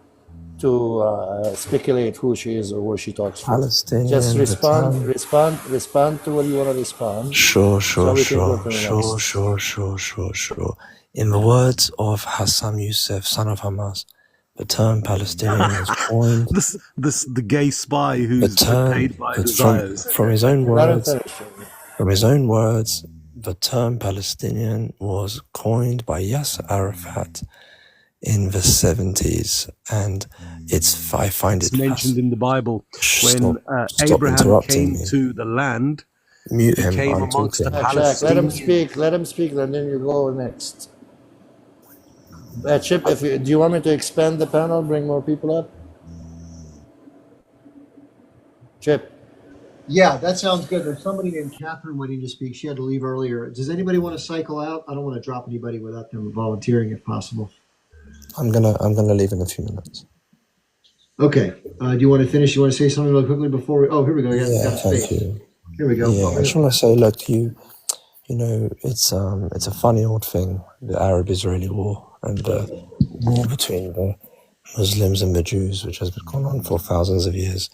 to speculate who she is or where she talks from. Palestinian. Just respond to what you want to respond. Sure. So we can go to the next. Sure. In the words of Hassam Youssef, son of Hamas, the term Palestinian was coined. The gay spy who's paid by desires. From his own Let him words. finish. From his own words, the term Palestinian was coined by Yasser Arafat in the 70s, and I find It's it mentioned in the Bible when stop Abraham interrupting came me. to the land. Mute He him. came I'm amongst the talking. Jack, let him Palestinians. speak, and then you go next. Chip, do you want me to expand the panel, bring more people up? Chip. Yeah, that sounds good. There's somebody named Catherine waiting to speak. She had to leave earlier. Does anybody want to cycle out? I don't want to drop anybody without them volunteering, if possible. I'm gonna leave in a few minutes. Okay. Do you want to finish? You want to say something really quickly before we? Oh, here we go. Yeah, got thank space. you. Here we go. Yeah, I just want to say, look, you know, it's a funny old thing, the Arab-Israeli war and the war between the Muslims and the Jews, which has been going on for thousands of years.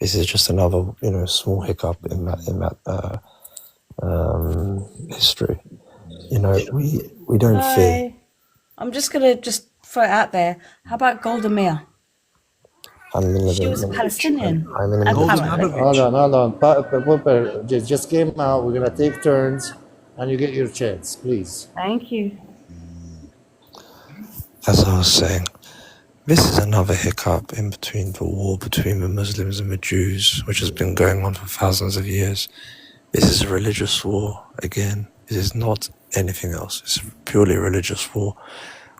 This is just another, small hiccup in that history. We don't fear. I'm just gonna throw it out there. How about Golda Meir? She was a Palestinian. I'm in the And middle. Arab. Hold on. Popper just came out. We're gonna take turns, and you get your chance, please. Thank you. As I was saying, this is another hiccup in between the war between the Muslims and the Jews, which has been going on for thousands of years. This is a religious war again. This is not anything else. It's a purely religious war.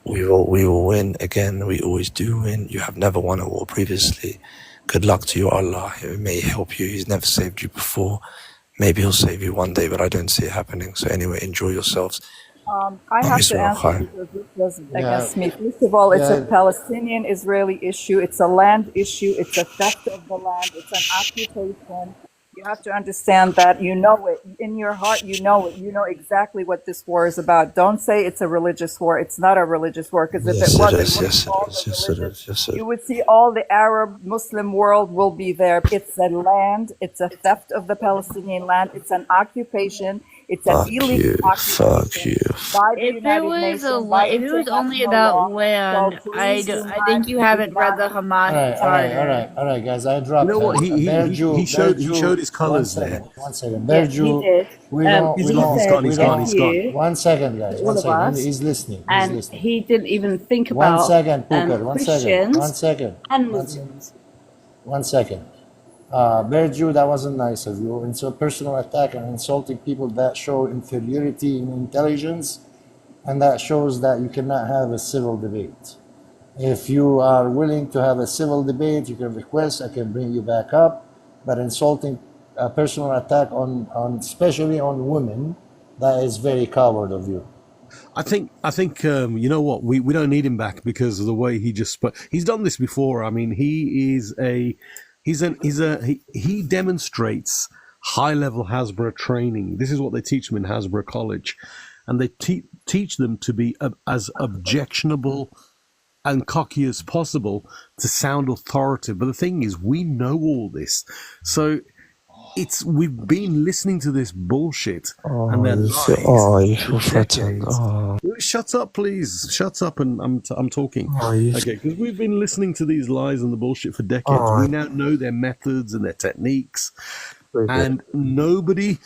We will win again. We always do win. You have never won a war previously. Good luck to you, Allah. It may help you. He's never saved you before. Maybe he'll save you one day, but I don't see it happening. So anyway, enjoy yourselves. I have to answer because this was against me. First of all, it's a Palestinian-Israeli issue. It's a land issue. It's a theft of the land. It's an occupation. You have to understand that you know it. In your heart, you know it. You know exactly what this war is about. Don't say it's a religious war. It's not a religious war, because if Yes, it it was, it is. wouldn't Yes, it call is. the Yes, it religious. is. Yes, it You is. would see all the Arab Muslim world will be there. It's a land. It's a theft of the Palestinian land. It's an occupation. It's an Fuck illegal you. Fuck occupation you. by the If it United was Nations, by if it was only international about law. So land, please do I not, think you do haven't read not. the Hamas charter. All right, guys. I You dropped know what? her. He showed his One colors there. second. One second. Yes, he Berju, did. we don't. He's We gone. don't. He's Said gone. We He's don't. gone. F He's gone. you One second, guys. to One all of second. us, He's listening. He's and listening. he didn't even think One about second, Puka. One second. One Christians second. and One second. Muslims. One second. Berju, that wasn't nice of you. And so personal attack and insulting people, that show inferiority in intelligence, and that shows that you cannot have a civil debate. If you are willing to have a civil debate, you can request, I can bring you back up. But insulting a personal attack on especially on women, that is very coward of you. I think you know what, we don't need him back because of the way he just spoke. He's done this before. I mean, he demonstrates high level Hasbro training. This is what they teach them in Hasbro College, and they teach them to be as objectionable and cocky as possible to sound authoritative. But the thing is, we know all this, so we've been listening to this bullshit and their lies You for feel threatened. decades. Shut up, please. Shut up, and I'm talking. Okay, because we've been listening to these lies and the bullshit for decades. We now know their methods and their techniques, and nobody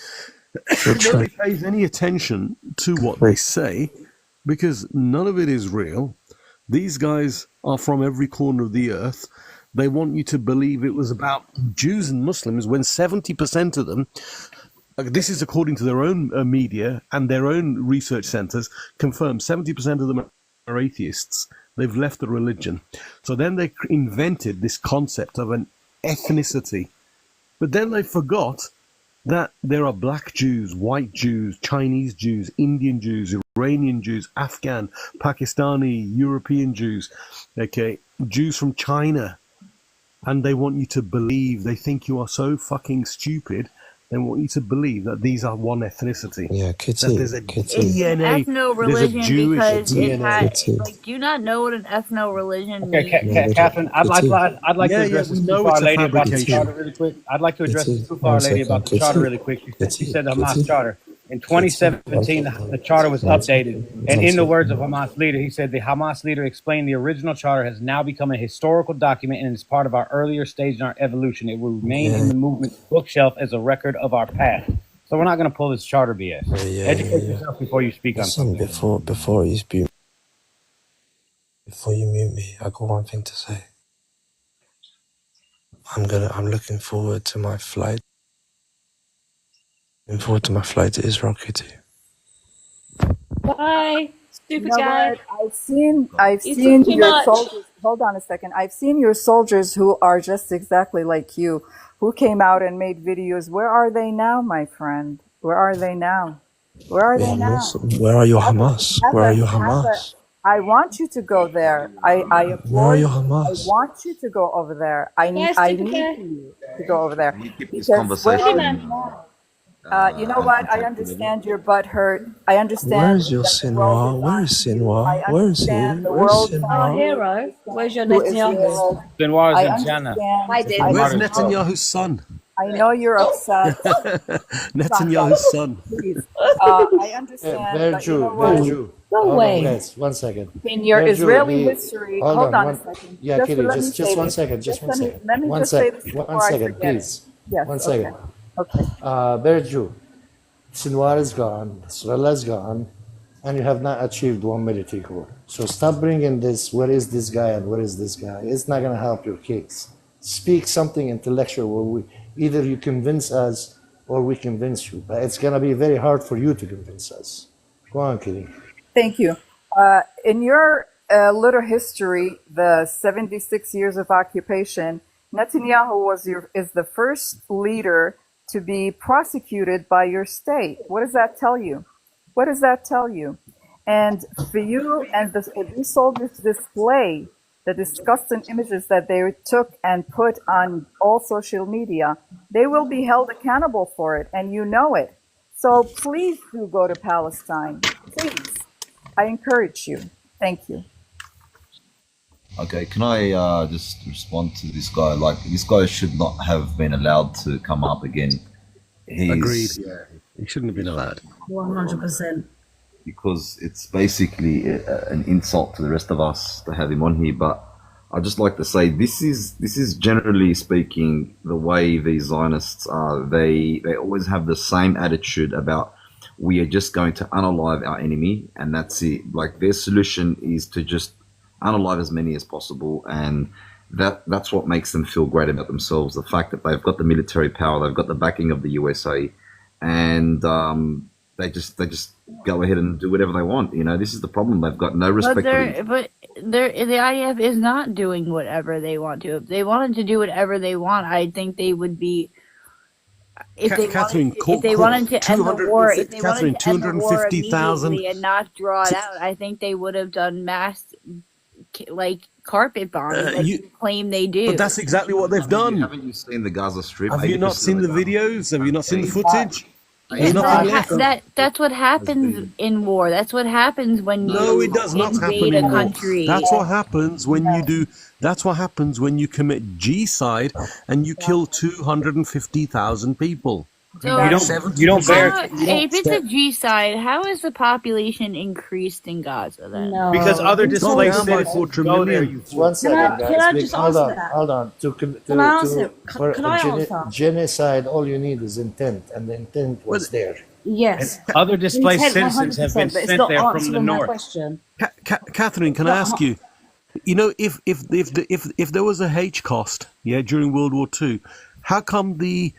pays any attention to what they say because none of it is real. These guys are from every corner of the earth. They want you to believe it was about Jews and Muslims when 70% of them, this is according to their own media and their own research centers, confirm 70% of them are atheists. They've left the religion. So then they invented this concept of an ethnicity. But then they forgot that there are black Jews, white Jews, Chinese Jews, Indian Jews, Iranian Jews, Afghan, Pakistani, European Jews, okay, Jews from China. And they want you to believe, they think you are so fucking stupid, they want you to believe that these are one ethnicity. Yeah, That there's a It's DNA, ethno-religion there's a Jewish because it DNA. has, like, do you not know what an ethno-religion means? Okay, Catherine, I'd like to address we this know Too Far it's a Lady about the fabrication. charter really quick. I'd like to address this Too One Far Lady second, about the charter really quick. She said the Hamas charter. In 2017, the charter was updated, and in the words of Hamas leader, he said the Hamas leader explained the original charter has now become a historical document and is part of our earlier stage in our evolution. It will remain in the movement's bookshelf as a record of our past. So we're not going to pull this charter BS. Educate yourself before you speak on Listen, something. before you mute me, I got one thing to say. I'm looking forward to my flight. Looking forward to my flight to Israel, Kitty. Bye, stupid You know guy. what? I've You seen talk too your much. soldiers. Hold on a second. I've seen your soldiers who are just exactly like you, who came out and made videos. Where are they now, my friend? Where are they now? Where are they now? Where are your Hamas? Where are your Hamas? I want you to go there. I Where applaud are you. your I want want you to go over there. I Yes, need stupid guy. you to go over there. You keep this Because where are conversation. you now? You know what? I understand your butt hurt. I understand. Where is your that the world Sinwar? is Where on is you. Sinwar? I Where is he? understand the Where is world Our Sinwar? hero. Where's your who is Netanyahu? Israel. Benoit I is in Jannah. understand. Hi, David. Where's Martin. Netanyahu's son? I know you're upset. Netanyahu's son. Please. I understand. But you know what? Berju. Go Hold on, away. guys. 1 second. In your Berju, Israeli the- history, hold hold on a one- second. Yeah, Just Kitty, let me just say 1 this. second. Just 1 second. Let me One just sec- say this before 1 I second, forget it. please. Yes. 1 second. Okay. Berju, Sinwar is gone, Nasrallah is gone, and you have not achieved one military coup. So stop bringing this, where is this guy and where is this guy? It's not going to help your case. Speak something intellectual where either you convince us or we convince you. But it's going to be very hard for you to convince us. Go on, Kitty. Thank you. In your little history, the 76 years of occupation, Netanyahu is the first leader to be prosecuted by your state. What does that tell you? What does that tell you? And for you and these soldiers to display the disgusting images that they took and put on all social media, they will be held accountable for it, and you know it. So please do go to Palestine. Please. I encourage you. Thank you. Okay, can I just respond to this guy? Like, this guy should not have been allowed to come up again. Agreed. Yeah, he shouldn't have been allowed. 100%. Because it's basically an insult to the rest of us to have him on here. But I'd just like to say this is generally speaking the way these Zionists are. They always have the same attitude about, we are just going to unalive our enemy and that's it. Like, their solution is to just unalive as many as possible, and that's what makes them feel great about themselves. The fact that they've got the military power, they've got the backing of the USA, and they just go ahead and do whatever they want. You know, this is the problem. They've got no respect. But the IDF is not doing whatever they want to. If they wanted to do whatever they want, I think they would be. If they wanted to end the war, if they wanted to end the war immediately and not draw it out, I think they would have done mass, like, carpet bombing that you claim they do. But that's exactly what they've done. Haven't you seen the Gaza Strip? Have you not seen the videos? Have you not seen the footage? There's nothing left. That's what happens in war. That's what happens when you No, it does not happen invade in a war. country. That's what happens when you do. That's what happens when you commit G-side and you kill 250,000 people. So, if it's a G-side, how is the population increased in Gaza then? Because other displaced down by citizens 4 go there. million. 1 second, Can I guys. just Hold answer on, that? hold on. Can I answer? For Can I a answer? genocide, all you need is intent, and the intent was there. Yes. Other displaced Intent citizens have been 100%, but it's sent not there from answering the my north. question. Catherine, can I ask you? You know, if there was a H cost, during World War II, how come the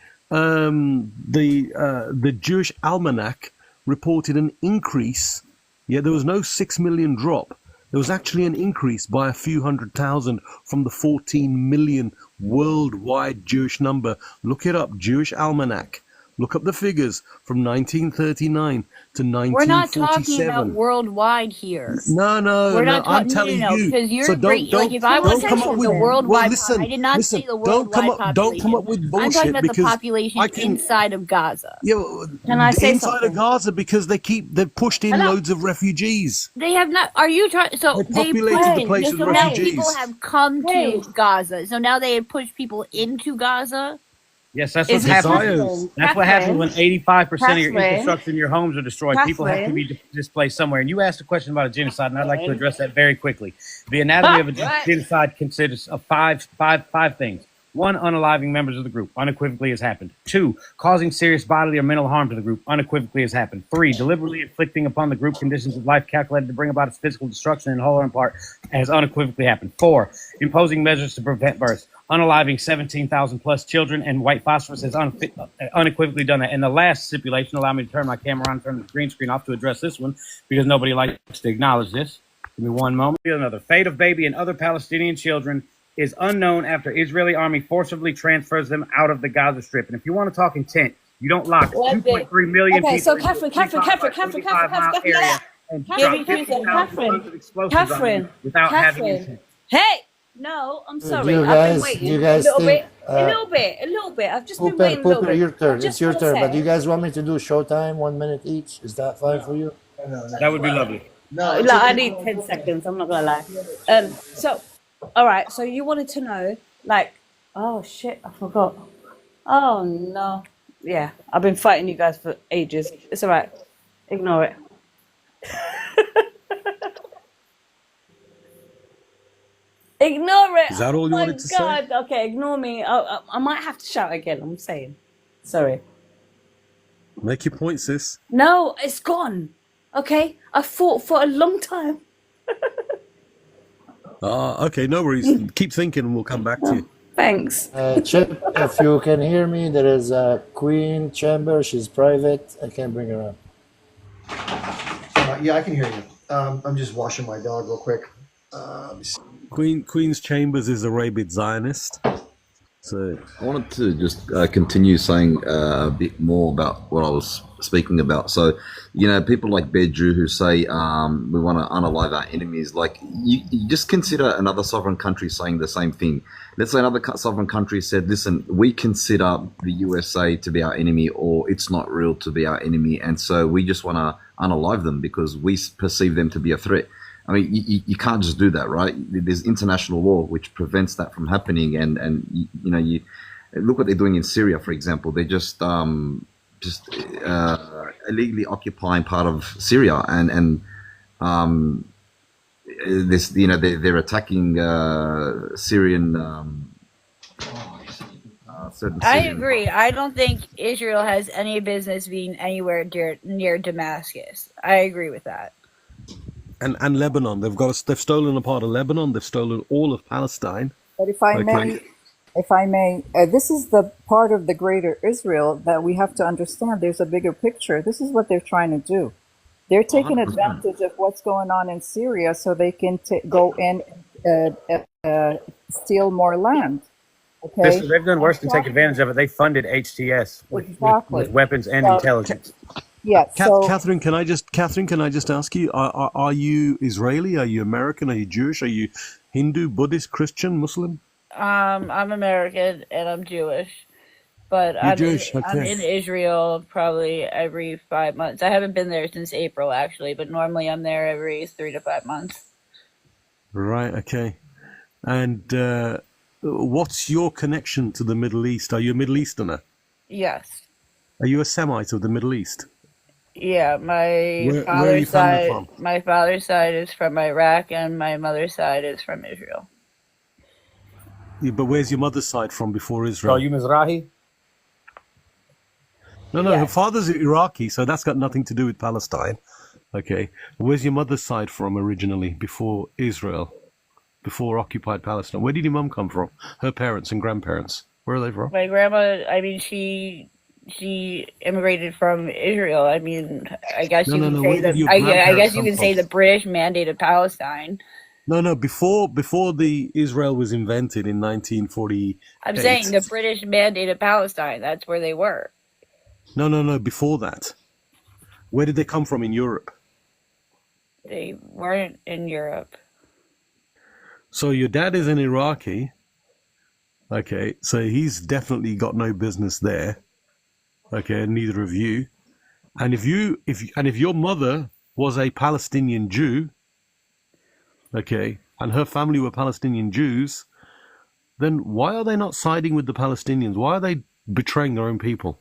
Jewish Almanac reported an increase? There was no 6 million drop. There was actually an increase by a few 100,000 from the 14 million worldwide Jewish number. Look it up, Jewish Almanac. Look up the figures from 1939 to 1947. We're not talking about worldwide here. No, I'm telling you. Because you're So great. Like, if I was saying the worldwide, I did not say the worldwide population. Don't come up with bullshit. I'm talking about the because population inside of Gaza. Can I say inside something? of Gaza, because they've pushed in loads of refugees. They have not. Are you trying? So They populated the place with so now refugees. people have come to Gaza. So now they have pushed people into Gaza. Yes, that's what's happening. That's what happens when 85% of your infrastructure in your homes are destroyed. People have to be displaced somewhere. And you asked a question about a genocide, and I'd like to address that very quickly. The anatomy of a genocide consists of five things. 1, unaliving members of the group, unequivocally has happened. 2, causing serious bodily or mental harm to the group, unequivocally has happened. 3, deliberately inflicting upon the group conditions of life calculated to bring about its physical destruction in whole or in part, has unequivocally happened. 4, imposing measures to prevent births, unaliving 17,000 plus children, and white phosphorus has unequivocally done that. And the last stipulation, allow me to turn my camera on, turn the green screen off to address this one, because nobody likes to acknowledge this. Give me one moment. Another fate of baby and other Palestinian children is unknown after Israeli army forcibly transfers them out of the Gaza Strip. And if you want to talk intent, you don't lock 2.3 million people. Okay, so into a Catherine, 25-mile area and drop 50,000 explosives on them without having intent. Hey, no, I'm sorry. You I've guys- been waiting you guys a little think, bit. A little bit. I've just been Pooper, waiting a little bit. your turn. I just It's your wanna turn. But say- do you guys want me to do showtime, 1 minute each? Is that fine for you? That would be lovely. No, Like, I need 10 seconds. I'm not gonna lie. So, all right. So you wanted to know, like, oh shit, I forgot. Oh no. Yeah, I've been fighting you guys for ages. It's all right. Ignore it. Ignore it. Is that all you wanted to say? God. Okay, ignore me. I might have to shout again. I'm saying. Sorry. Make your point, sis. No, it's gone. Okay, I fought for a long time. Okay, no worries. Keep thinking and we'll come back to you. Thanks. Chip, if you can hear me, there is a Queen Chamber. She's private. I can't bring her up. Yeah, I can hear you. I'm just washing my dog real quick. Let me see. Queen's Chambers is a rabid Zionist. So I wanted to just continue saying a bit more about what I was speaking about. So, people like Bedru who say we want to unalive our enemies. Like, you just consider another sovereign country saying the same thing. Let's say another sovereign country said, listen, we consider the USA to be our enemy, or it's not real to be our enemy. And so we just want to unalive them because we perceive them to be a threat. I mean, you can't just do that, right? There's international law which prevents that from happening, and you look what they're doing in Syria, for example. They're just illegally occupying part of Syria, and this they're attacking Syrian. Certain I Syrian. agree. I don't think Israel has any business being anywhere near Damascus. I agree with that. and Lebanon, they've stolen a part of Lebanon. They've stolen all of Palestine. But if I may, this is the part of the greater Israel that we have to understand. There's a bigger picture. This is what they're trying to do. They're taking 100%. advantage of what's going on in Syria so they can go in and steal more land. Okay, They've done worse than take advantage of it. They funded HTS with weapons and intelligence. Yeah. Catherine, can I just ask you, are you Israeli? Are you American? Are you Jewish? Are you Hindu, Buddhist, Christian, Muslim? I'm American and I'm Jewish, but You're Jewish, I'm okay. in Israel probably every 5 months. I haven't been there since April actually, but normally I'm there every 3 to 5 months. Right. Okay. And what's your connection to the Middle East? Are you a Middle Easterner? Yes. Are you a Semite of the Middle East? Yeah, Where are you from? My father's side is from Iraq and my mother's side is from Israel. Yeah, but where's your mother's side from before Israel? Oh, you Mizrahi? No, her father's Iraqi, so that's got nothing to do with Palestine. Okay. Where's your mother's side from originally before Israel? Before occupied Palestine? Where did your mum come from? Her parents and grandparents. Where are they from? My grandma, I mean, she immigrated from Israel. I mean, I guess you can say that. I guess you can say the British mandated Palestine. No. Before the Israel was invented in 1948. I'm saying the British mandated Palestine. That's where they were. No. Before that, where did they come from in Europe? They weren't in Europe. So your dad is an Iraqi. Okay, so he's definitely got no business there. Okay, neither of you. And if your mother was a Palestinian Jew, okay, and her family were Palestinian Jews, then why are they not siding with the Palestinians? Why are they betraying their own people?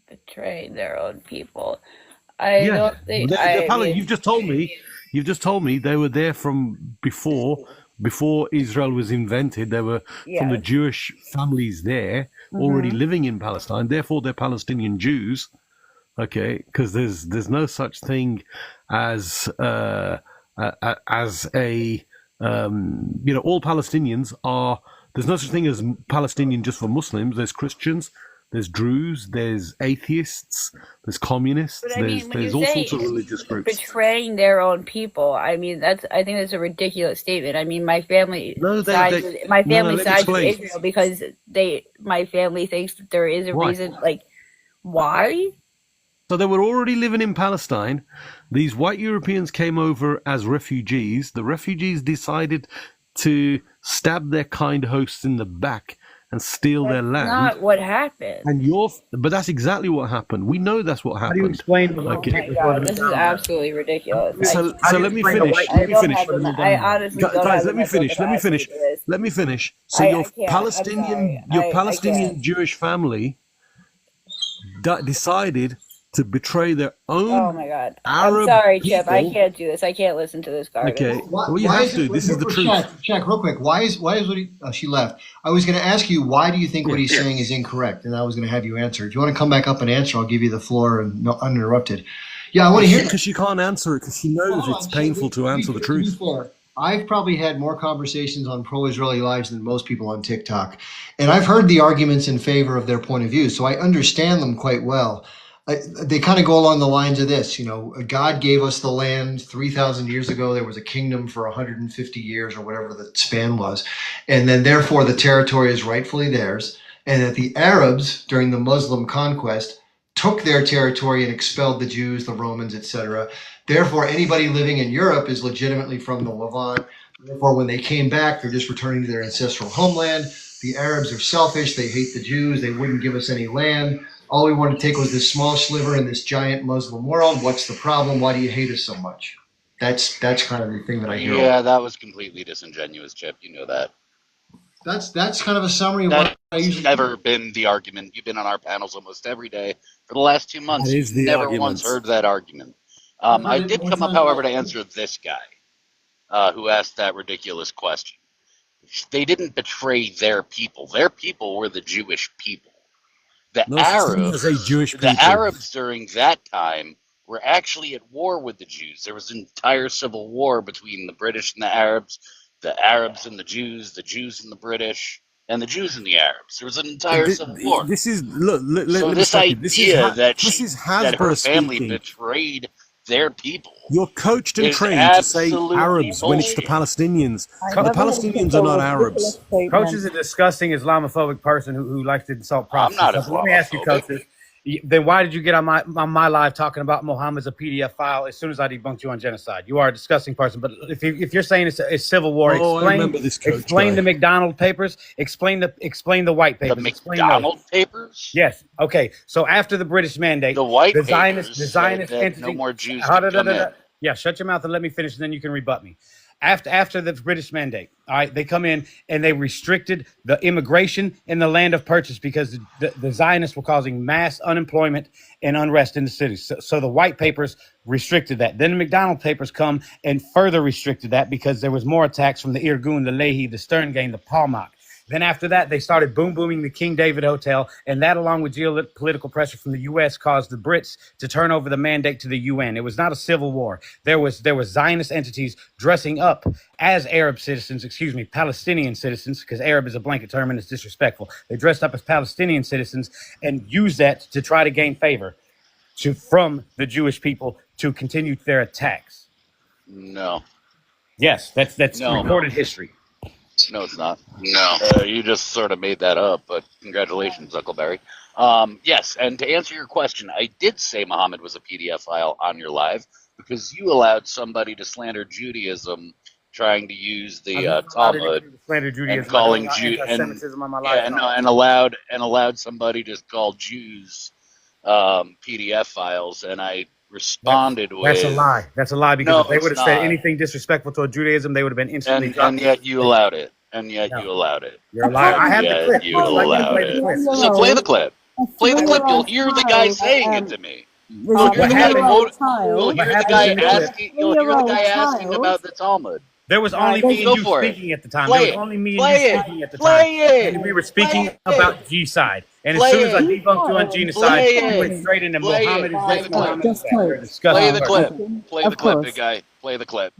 Betraying their own people. I don't think. You've just told me they were there from before Israel was invented. They were from the Jewish families there already living in Palestine. Therefore, they're Palestinian Jews. Okay, because there's no such thing as all Palestinians are. There's no such thing as Palestinian just for Muslims. There's Christians. There's Druze, there's atheists, there's communists, there's all sorts of religious groups. Betraying their own people. I mean, I think that's a ridiculous statement. I mean, my family sides with Israel because my family thinks that there is a reason. Like, why? So they were already living in Palestine. These white Europeans came over as refugees. The refugees decided to stab their kind hosts in the back and steal their land. That's not what happened. But that's exactly what happened. We know that's what happened. How do you explain? This is absolutely ridiculous. So let me finish. I honestly don't guys, have let me finish. Let me finish. So your Palestinian Jewish family decided to betray their own. Oh my God! Arab I'm sorry, people. Chip. I can't do this. I can't listen to this garbage. Okay. Well, you have to. This is the truth. Check real quick. Why is what he, she left? I was going to ask you, why do you think what he's saying is incorrect? And I was going to have you answer. If you want to come back up and answer, I'll give you the floor and no, uninterrupted. Yeah, I want to hear. Because she can't answer it because she knows it's painful to answer the truth. I've probably had more conversations on pro-Israeli lives than most people on TikTok. And I've heard the arguments in favor of their point of view, so I understand them quite well. they kind of go along the lines of this. God gave us the land 3,000 years ago. There was a kingdom for 150 years or whatever the span was. And then therefore the territory is rightfully theirs. And that the Arabs during the Muslim conquest took their territory and expelled the Jews, the Romans, etc. Therefore, anybody living in Europe is legitimately from the Levant. Therefore, when they came back, they're just returning to their ancestral homeland. The Arabs are selfish. They hate the Jews. They wouldn't give us any land. All we wanted to take was this small sliver in this giant Muslim world. What's the problem? Why do you hate us so much? That's kind of the thing that I hear. Yeah, that was completely disingenuous, Chip. You know that. That's kind of a summary of what I That's usually never been the argument. You've been on our panels almost every day for the last 2 months. That is You've the never argument. once heard that argument. I did come up, however, to answer this guy who asked that ridiculous question. They didn't betray their people. Their people were the Jewish people. No such thing as a Jewish people. The Arabs during that time were actually at war with the Jews. There was an entire civil war between the British and the Arabs and the Jews and the British, and the Jews and the Arabs. There was an entire civil war. This is look. So this idea that her Hasbro family speaking. betrayed their people. You're coached and is trained to say absolutely Arabs when it's the bullshit. Palestinians. I The never Palestinians listened are to not a Arabs. ridiculous statement. Coach is a disgusting Islamophobic person who likes to insult prophets. I'm not and stuff. Let me ask you, Islamophobic. Coach, then why did you get on my live talking about Muhammad's a PDF file as soon as I debunked you on genocide? You are a disgusting person. But if you're saying it's civil war, Oh, I remember this Coach explain guy. the McDonald papers. Explain the white papers. The Explain McDonald papers? Yes. Okay. So after the British mandate, The white the papers Zionist said that entity. no more Jews could come in. Yeah. Shut your mouth and let me finish, and then you can rebut me. After the British mandate, all right, they come in and they restricted the immigration in the land of purchase because the Zionists were causing mass unemployment and unrest in the cities. So the white papers restricted that. Then the McDonald papers come and further restricted that because there was more attacks from the Irgun, the Leahy, the Stern Gang, the Palmach. Then after that, they started booming the King David Hotel, and that, along with geopolitical pressure from the U.S., caused the Brits to turn over the mandate to the UN. It was not a civil war. There was Zionist entities dressing up as Arab citizens, Palestinian citizens, because Arab is a blanket term and it's disrespectful. They dressed up as Palestinian citizens and used that to try to gain favor from the Jewish people to continue their attacks. No. Yes, that's No. recorded history. No, it's not. No. You just sort of made that up, but congratulations, Huckleberry. Yes, and to answer your question, I did say Muhammad was a PDF file on your live because you allowed somebody to slander Judaism trying to use the Talmud Slander Judaism, and calling anti-Semitism on my live. and allowed somebody to call Jews PDF files, and I responded with That's a lie. That's a lie because No, if they would have it's said not. anything disrespectful toward Judaism, they would have been instantly and dropped. yet you allowed it. And yet No. you allowed it. You're a liar. I have the Yeah, clip. you I'd like you to allowed play the it. clip. So play the clip. Play the clip. You'll hear the guy saying it to me. You'll hear the guy asking about the Talmud. There was only me and Go you for it. speaking at the time. Play There was it. only me and Play you it. speaking at the Play time. it. And we were speaking Play about it. G-side. And as Play soon as I it. debunked you on genocide, Play you it. went straight into Play it. Muhammad is Play this, the clip. Muhammad is Just that. play You're a it. disgusting Play the person. clip. Play Of the clip, course. big guy. Play the clip.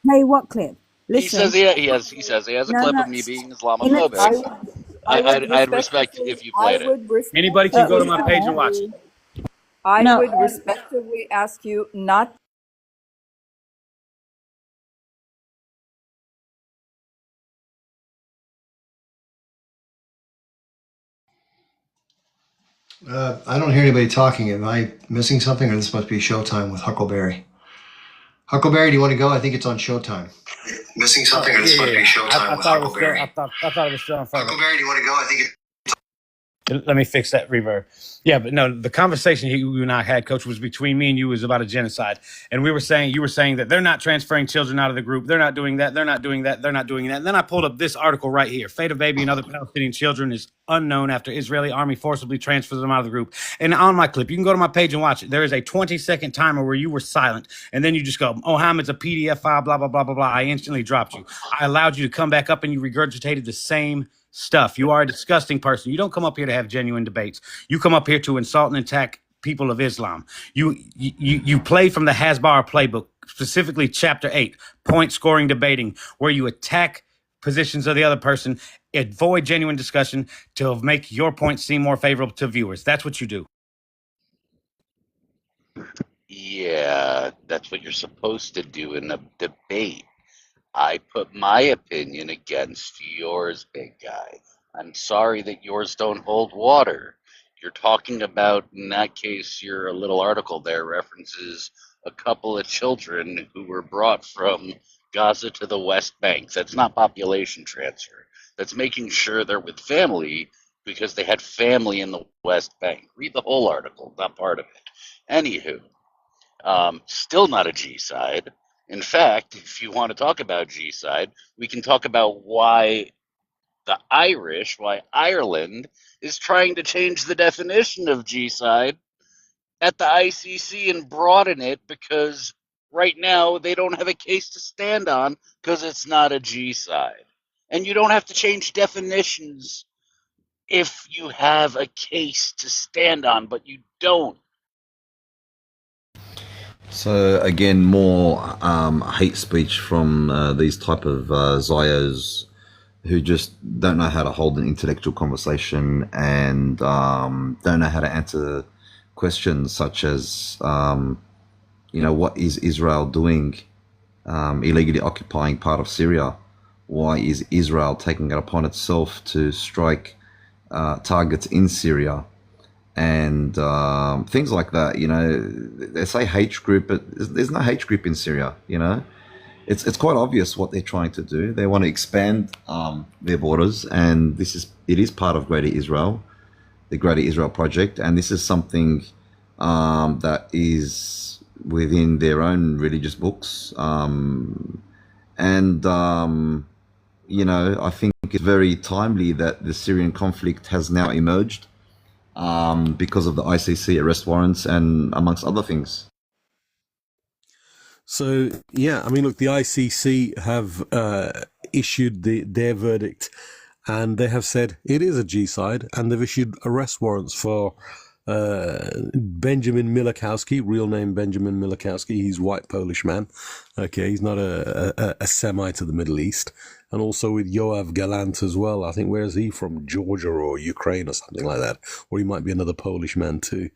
Play what clip? He Listen. says he has a No, clip no. of me being Islamophobic. I'd respect if you played it. Anybody can go to my page and watch it. I No. would respectfully ask you not. I don't hear anybody talking. Am I missing something, or this must be Showtime with Huckleberry? Huckleberry, do you want to go? I think it's on Showtime. Missing something, or this must be Showtime I with thought it was still. Huckleberry. I thought it was still on fire. Huckleberry, do you want to go? I think it. Let me fix that reverb. Yeah, but no, the conversation you and I had, Coach, was between me and you was about a genocide. And you were saying that they're not transferring children out of the group. They're not doing that. They're not doing that. They're not doing that. And then I pulled up this article right here. Fate of baby and other Palestinian children is unknown after Israeli army forcibly transfers them out of the group. And on my clip, you can go to my page and watch it. There is a 20-second timer where you were silent. And then you just go, oh, Hamid's a PDF file, blah, blah, blah, blah, blah. I instantly dropped you. I allowed you to come back up and you regurgitated the same stuff. You are a disgusting person. You don't come up here to have genuine debates. You come up here to insult and attack people of Islam. You play from the Hasbara playbook, specifically chapter 8, point scoring debating, where you attack positions of the other person, avoid genuine discussion to make your point seem more favorable to viewers. That's what you do. Yeah, that's what you're supposed to do in a debate. I put my opinion against yours, big guy. I'm sorry that yours don't hold water. You're talking about, in that case, your little article there references a couple of children who were brought from Gaza to the West Bank. That's not population transfer. That's making sure they're with family because they had family in the West Bank. Read the whole article, not part of it. Anywho, still not a G side. In fact, if you want to talk about G side, we can talk about why why Ireland is trying to change the definition of G side at the ICC and broaden it because right now they don't have a case to stand on because it's not a G side. And you don't have to change definitions if you have a case to stand on, but you don't. So again, more hate speech from these type of Zios who just don't know how to hold an intellectual conversation and don't know how to answer questions such as, what is Israel doing illegally occupying part of Syria? Why is Israel taking it upon itself to strike targets in Syria? And things like that. They say hate group, but there's no hate group in Syria. It's quite obvious what they're trying to do. They want to expand their borders, and it is part of Greater Israel, the Greater Israel Project, and this is something that is within their own religious books. I think it's very timely that the Syrian conflict has now emerged because of the ICC arrest warrants and amongst other things. So, yeah, I mean, look, the ICC have issued their verdict, and they have said it is a G-side, and they've issued arrest warrants for Benjamin Milikowski, real name Benjamin Milikowski. He's white Polish man. Okay, he's not a Semite of the Middle East. And also with Yoav Galant as well. I think, where is he from? Georgia or Ukraine or something like that. Or he might be another Polish man too.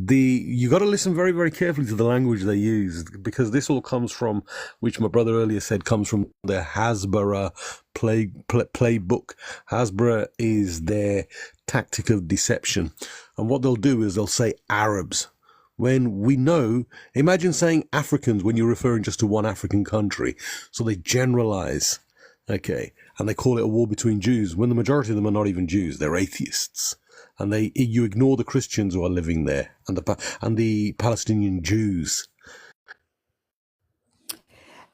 You got to listen very, very carefully to the language they use, because this all comes from, which my brother earlier said, comes from the Hasbara playbook. Hasbara is their tactic of deception. And what they'll do is they'll say Arabs. When we know, imagine saying Africans when you're referring just to one African country. So they generalize, okay, and they call it a war between Jews, when the majority of them are not even Jews, they're atheists. And you ignore the Christians who are living there and the Palestinian Jews.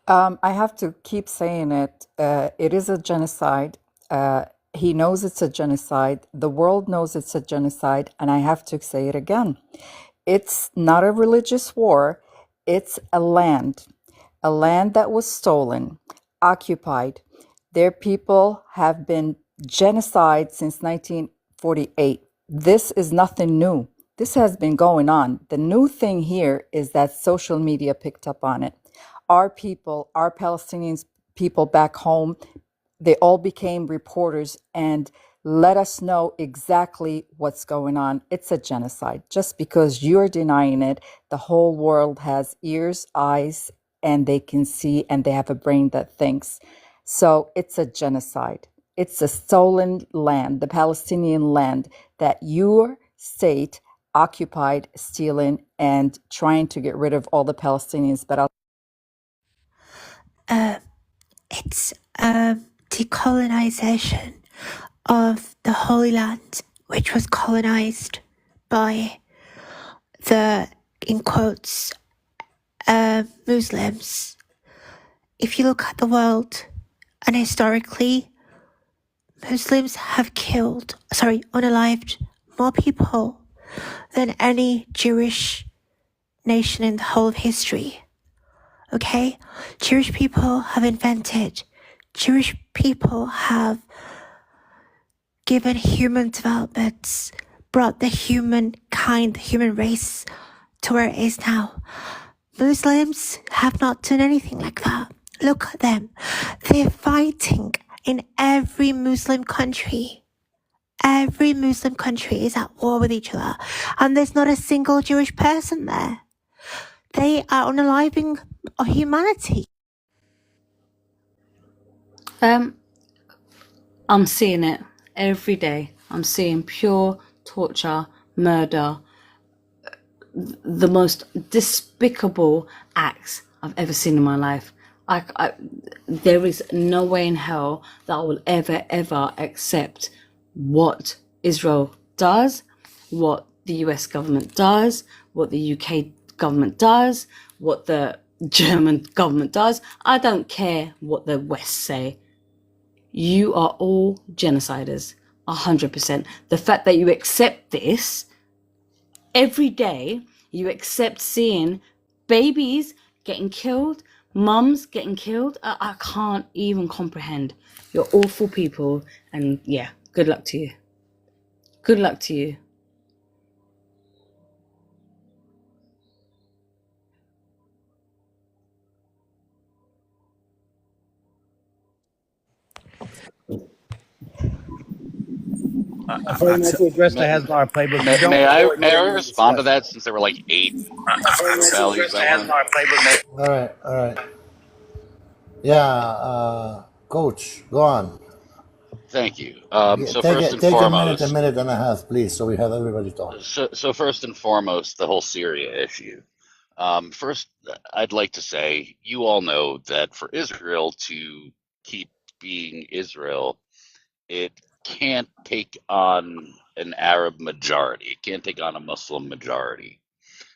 I have to keep saying it. It is a genocide. He knows it's a genocide. The world knows it's a genocide. And I have to say it again. It's not a religious war. It's a land that was stolen, occupied. Their people have been genocide since 1948. This is nothing new. This has been going on. The new thing here is that social media picked up on it. Our people, our Palestinian people back home, they all became reporters and let us know exactly what's going on. It's a genocide. Just because you're denying it, the whole world has ears, eyes, and they can see, and they have a brain that thinks. So it's a genocide. It's a stolen land, the Palestinian land that your state occupied, stealing, and trying to get rid of all the Palestinians. But it's decolonization of the Holy Land, which was colonized by the, in quotes, Muslims. If you look at the world, and historically, Muslims have unalived more people than any Jewish nation in the whole of history. Okay? Jewish people have invented. Jewish people have given human developments, brought the humankind, the human race to where it is now. Muslims have not done anything like that. Look at them. They're fighting in every Muslim country. Every Muslim country is at war with each other, and there's not a single Jewish person there. They are unaliving humanity. I'm seeing it every day. I'm seeing pure torture, murder, the most despicable acts I've ever seen in my life. There is no way in hell that I will ever accept what Israel does, what the US government does, what the UK government does, what the German government does. I don't care what the West say. You are all genociders, 100%. The fact that you accept this every day, you accept seeing babies getting killed, mums getting killed. I can't even comprehend. You're awful people, and yeah, good luck to you. Good luck to you. Before we to address the Hasbara playbook, May I respond to that, since there were like 8 values I wanted? All right. Yeah, Coach, go on. Thank you. So first and Take foremost, a minute and a half, please, so we have everybody talk. So first and foremost, the whole Syria issue. First, I'd like to say, you all know that for Israel to keep being Israel, it can't take on an Arab majority. It can't take on a Muslim majority.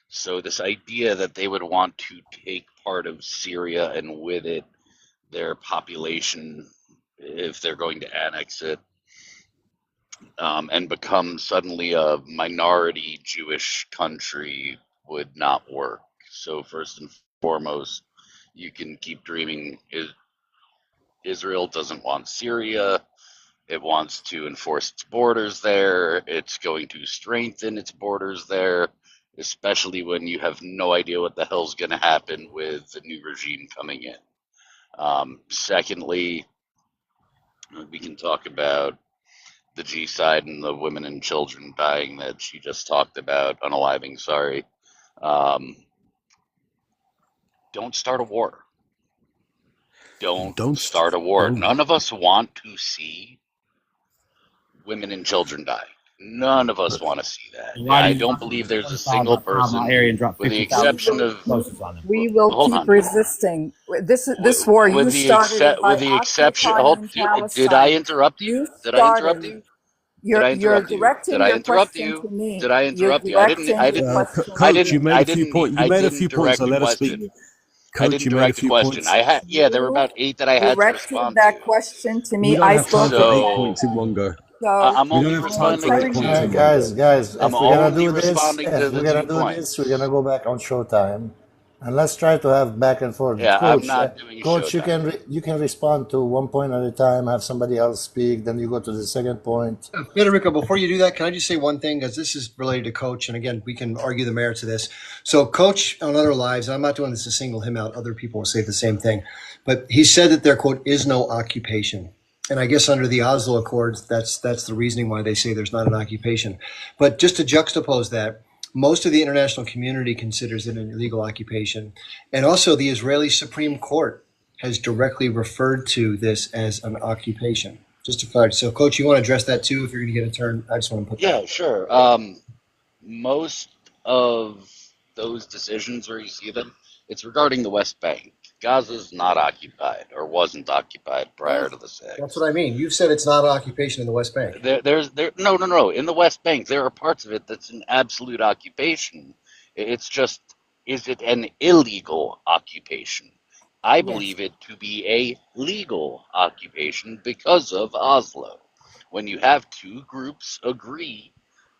So this idea that they would want to take part of Syria and with it their population, if they're going to annex it, and become suddenly a minority Jewish country, would not work. So first and foremost, you can keep dreaming. Israel doesn't want Syria. It wants to enforce its borders there. It's going to strengthen its borders there, especially when you have no idea what the hell's going to happen with the new regime coming in. Secondly, we can talk about the G side and the women and children dying that she just talked about, unaliving, sorry. Don't start a war. Don't start a war. None of us want to see women and children die. None of us want to see that. I don't believe there's a single person, with the exception of. We will keep resisting. This war you started by occupying Palestine. Did I interrupt you? Did I interrupt you? You're directing your question to me. Did I interrupt you? I didn't. Coach, you made a few points. You made a few points, so let us speak. I didn't direct the question. There were about 8 that I had to respond to. That question to me. We don't have time for 8 points in one go. I'm only responding to the point. Guys, if we're gonna do this, we're gonna go back on Showtime, and let's try to have back and forth. Yeah, Coach, I'm not doing Coach, Showtime. you can respond to one point at a time. Have somebody else speak, then you go to the second point. Federico, before you do that, can I just say one thing? Because this is related to Coach, and again, we can argue the merits of this. So, Coach, on other lives, and I'm not doing this to single him out. Other people will say the same thing, but he said that there, quote, is no occupation. And I guess under the Oslo Accords, that's the reasoning why they say there's not an occupation. But just to juxtapose that, most of the international community considers it an illegal occupation. And also the Israeli Supreme Court has directly referred to this as an occupation. Just to clarify. So, Coach, you want to address that too if you're going to get a turn? I just want to put that. Yeah, sure. Most of those decisions where you see them, it's regarding the West Bank. Gaza's not occupied or wasn't occupied prior to the 6th. That's what I mean. You've said it's not an occupation in the West Bank. No. In the West Bank, there are parts of it that's an absolute occupation. It's just, is it an illegal occupation? I believe it to be a legal occupation because of Oslo. When you have 2 groups agree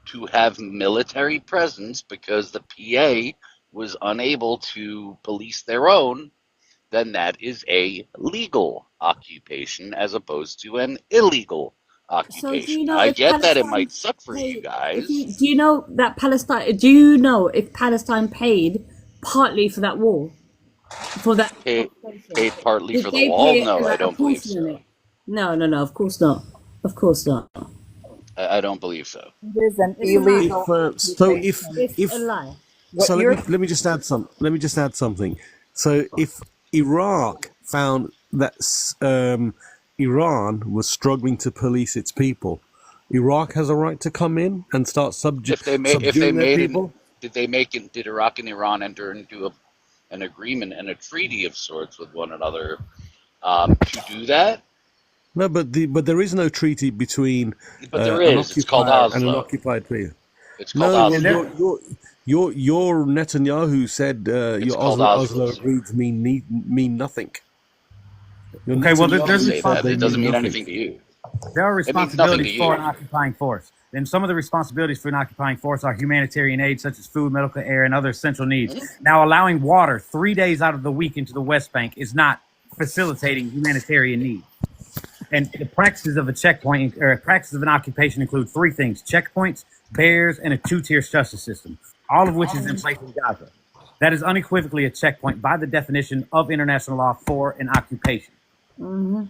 to have military presence because the PA was unable to police their own, then that is a legal occupation as opposed to an illegal occupation. I get that it might suck for you guys. Do you know that Palestine? Do you know if Palestine paid partly for that wall? For that paid partly for the wall? No, I don't believe so. No. Of course not. Of course not. I don't believe so. It is an It's a lie. illegal So occupation. It's a lie. What so you're let me just add something. So if Iraq found that Iran was struggling to police its people, Iraq has a right to come in and start If they subduing their made people. did Iraq and Iran enter into an agreement and a treaty of sorts with one another to do that? No, but there is no treaty between But there an is. It's called occupier and an Oslo. occupied people. It's called No, Oslo. your Netanyahu said It's your called Oslo Oslo. agreements mean nothing. Your Okay, well, Netanyahu there's Say that. they It doesn't mean nothing. anything to you. there are It means nothing to responsibilities for an you. occupying force. And some of the responsibilities for an occupying force are humanitarian aid, such as food, medical, air, and other essential needs. Now, allowing water 3 days out of the week into the West Bank is not facilitating humanitarian needs. And the practices of a checkpoint or practices of an occupation include three things: checkpoints, barriers, and a two-tier justice system, all of which is in place in Gaza. That is unequivocally a checkpoint by the definition of international law for an occupation. Mm-hmm.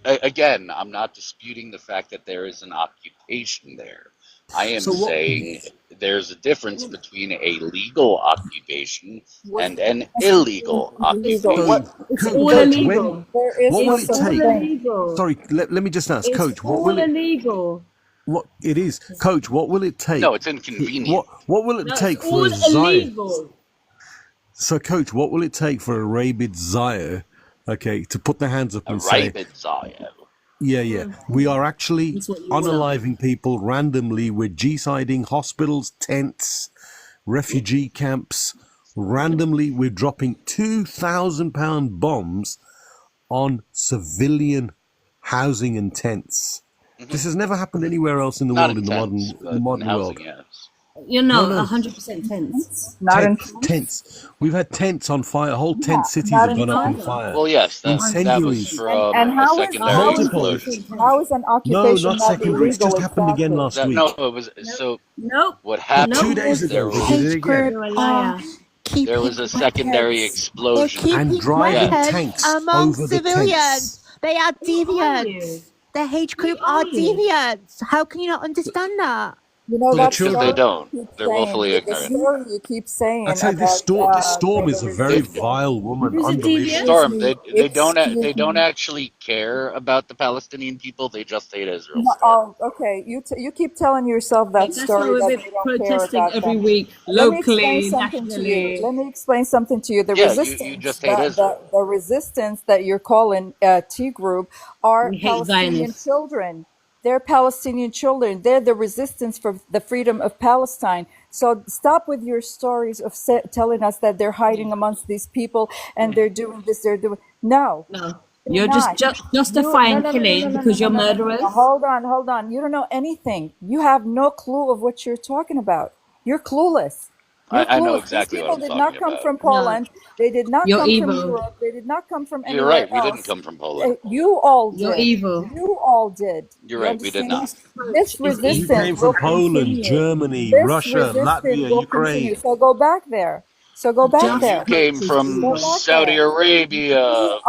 Again, I'm not disputing the fact that there is an occupation there. I am So what? saying there's a difference between a legal occupation what and an illegal illegal. So, What occupation. It's Coach, all Coach, illegal. there is what no will It's it such all take? thing. illegal. Sorry, let me just ask, It's Coach. What all will it? illegal. What it is, Coach? What will it take? No, it's inconvenient. What will it No, it's take for all a Zaire? illegal. So, Coach, what will it take for a rabid Zaire, okay, to put their hands up A and say, rabid Zaire. yeah, we are actually That's what you want. unaliving people randomly. We're G-siding hospitals, tents, refugee camps. Randomly, we're dropping £2,000 bombs on civilian housing and tents. This has never happened anywhere else in the Not world, in in tents, the but in modern world. housing, yes. You No, know, no, 100% tense. Not in tents. We've had tents on fire. Whole not, tent cities not have in gone up in Gaza. fire. Well, yes, that was Incendiaries. from and a how is secondary Multiple. explosion. how is an No, occupation not not secondary. It's just illegal happened again exactly? last That, week. no, it was Nope. so. Nope. What But happened 2 Nope. days was there ago, they did was it again. Hate You're a group liar. are keeping there was a secondary weapons. They're explosion. And keeping driving Yeah, weapons tanks among over the civilians. tents. They are Who are you? deviants. The hate Who group are are you? deviants. How can you not understand that? You know So the that because they children. story don't. you keep They're saying, willfully the ignorant. story you keep I saying tell you, about this Storm the is a very They, resistance. vile woman. Who's a Unbelievable. deviant? Storm. Excuse They don't me. actually care about the Palestinian people. They just hate Israel. No, Storm. oh, okay. You keep telling yourself that That's why story we've that been they don't care protesting about every them. week, Let me explain locally, something to you. nationally. Let me explain something to you. The Yeah, you resistance, just hate Israel. the resistance that you're calling T group are We hate Palestinian Zionists. children. They're Palestinian children. They're the resistance for the freedom of Palestine. So stop with your stories of telling us that they're hiding amongst these people and they're doing this. They're doing no. No, They're you're just not. justifying killing because you're murderers. Hold on, hold on. You don't know anything. You have no clue of what you're talking about. You're clueless. You're I know clueless. These exactly what people I'm did talking not come about. from No, Poland. They did not you're come from evil. Europe. They did not come from You're right. anywhere We didn't else. come from Poland. You all You're did. evil. You all did. You're You right. We did understand? not. This Is You evil. came resistance will from Poland, continue. Germany, This Russia, resistance Latvia, will continue. Ukraine. So go back there. So go back You there. came Coach is from Go evil. back Saudi there. Arabia,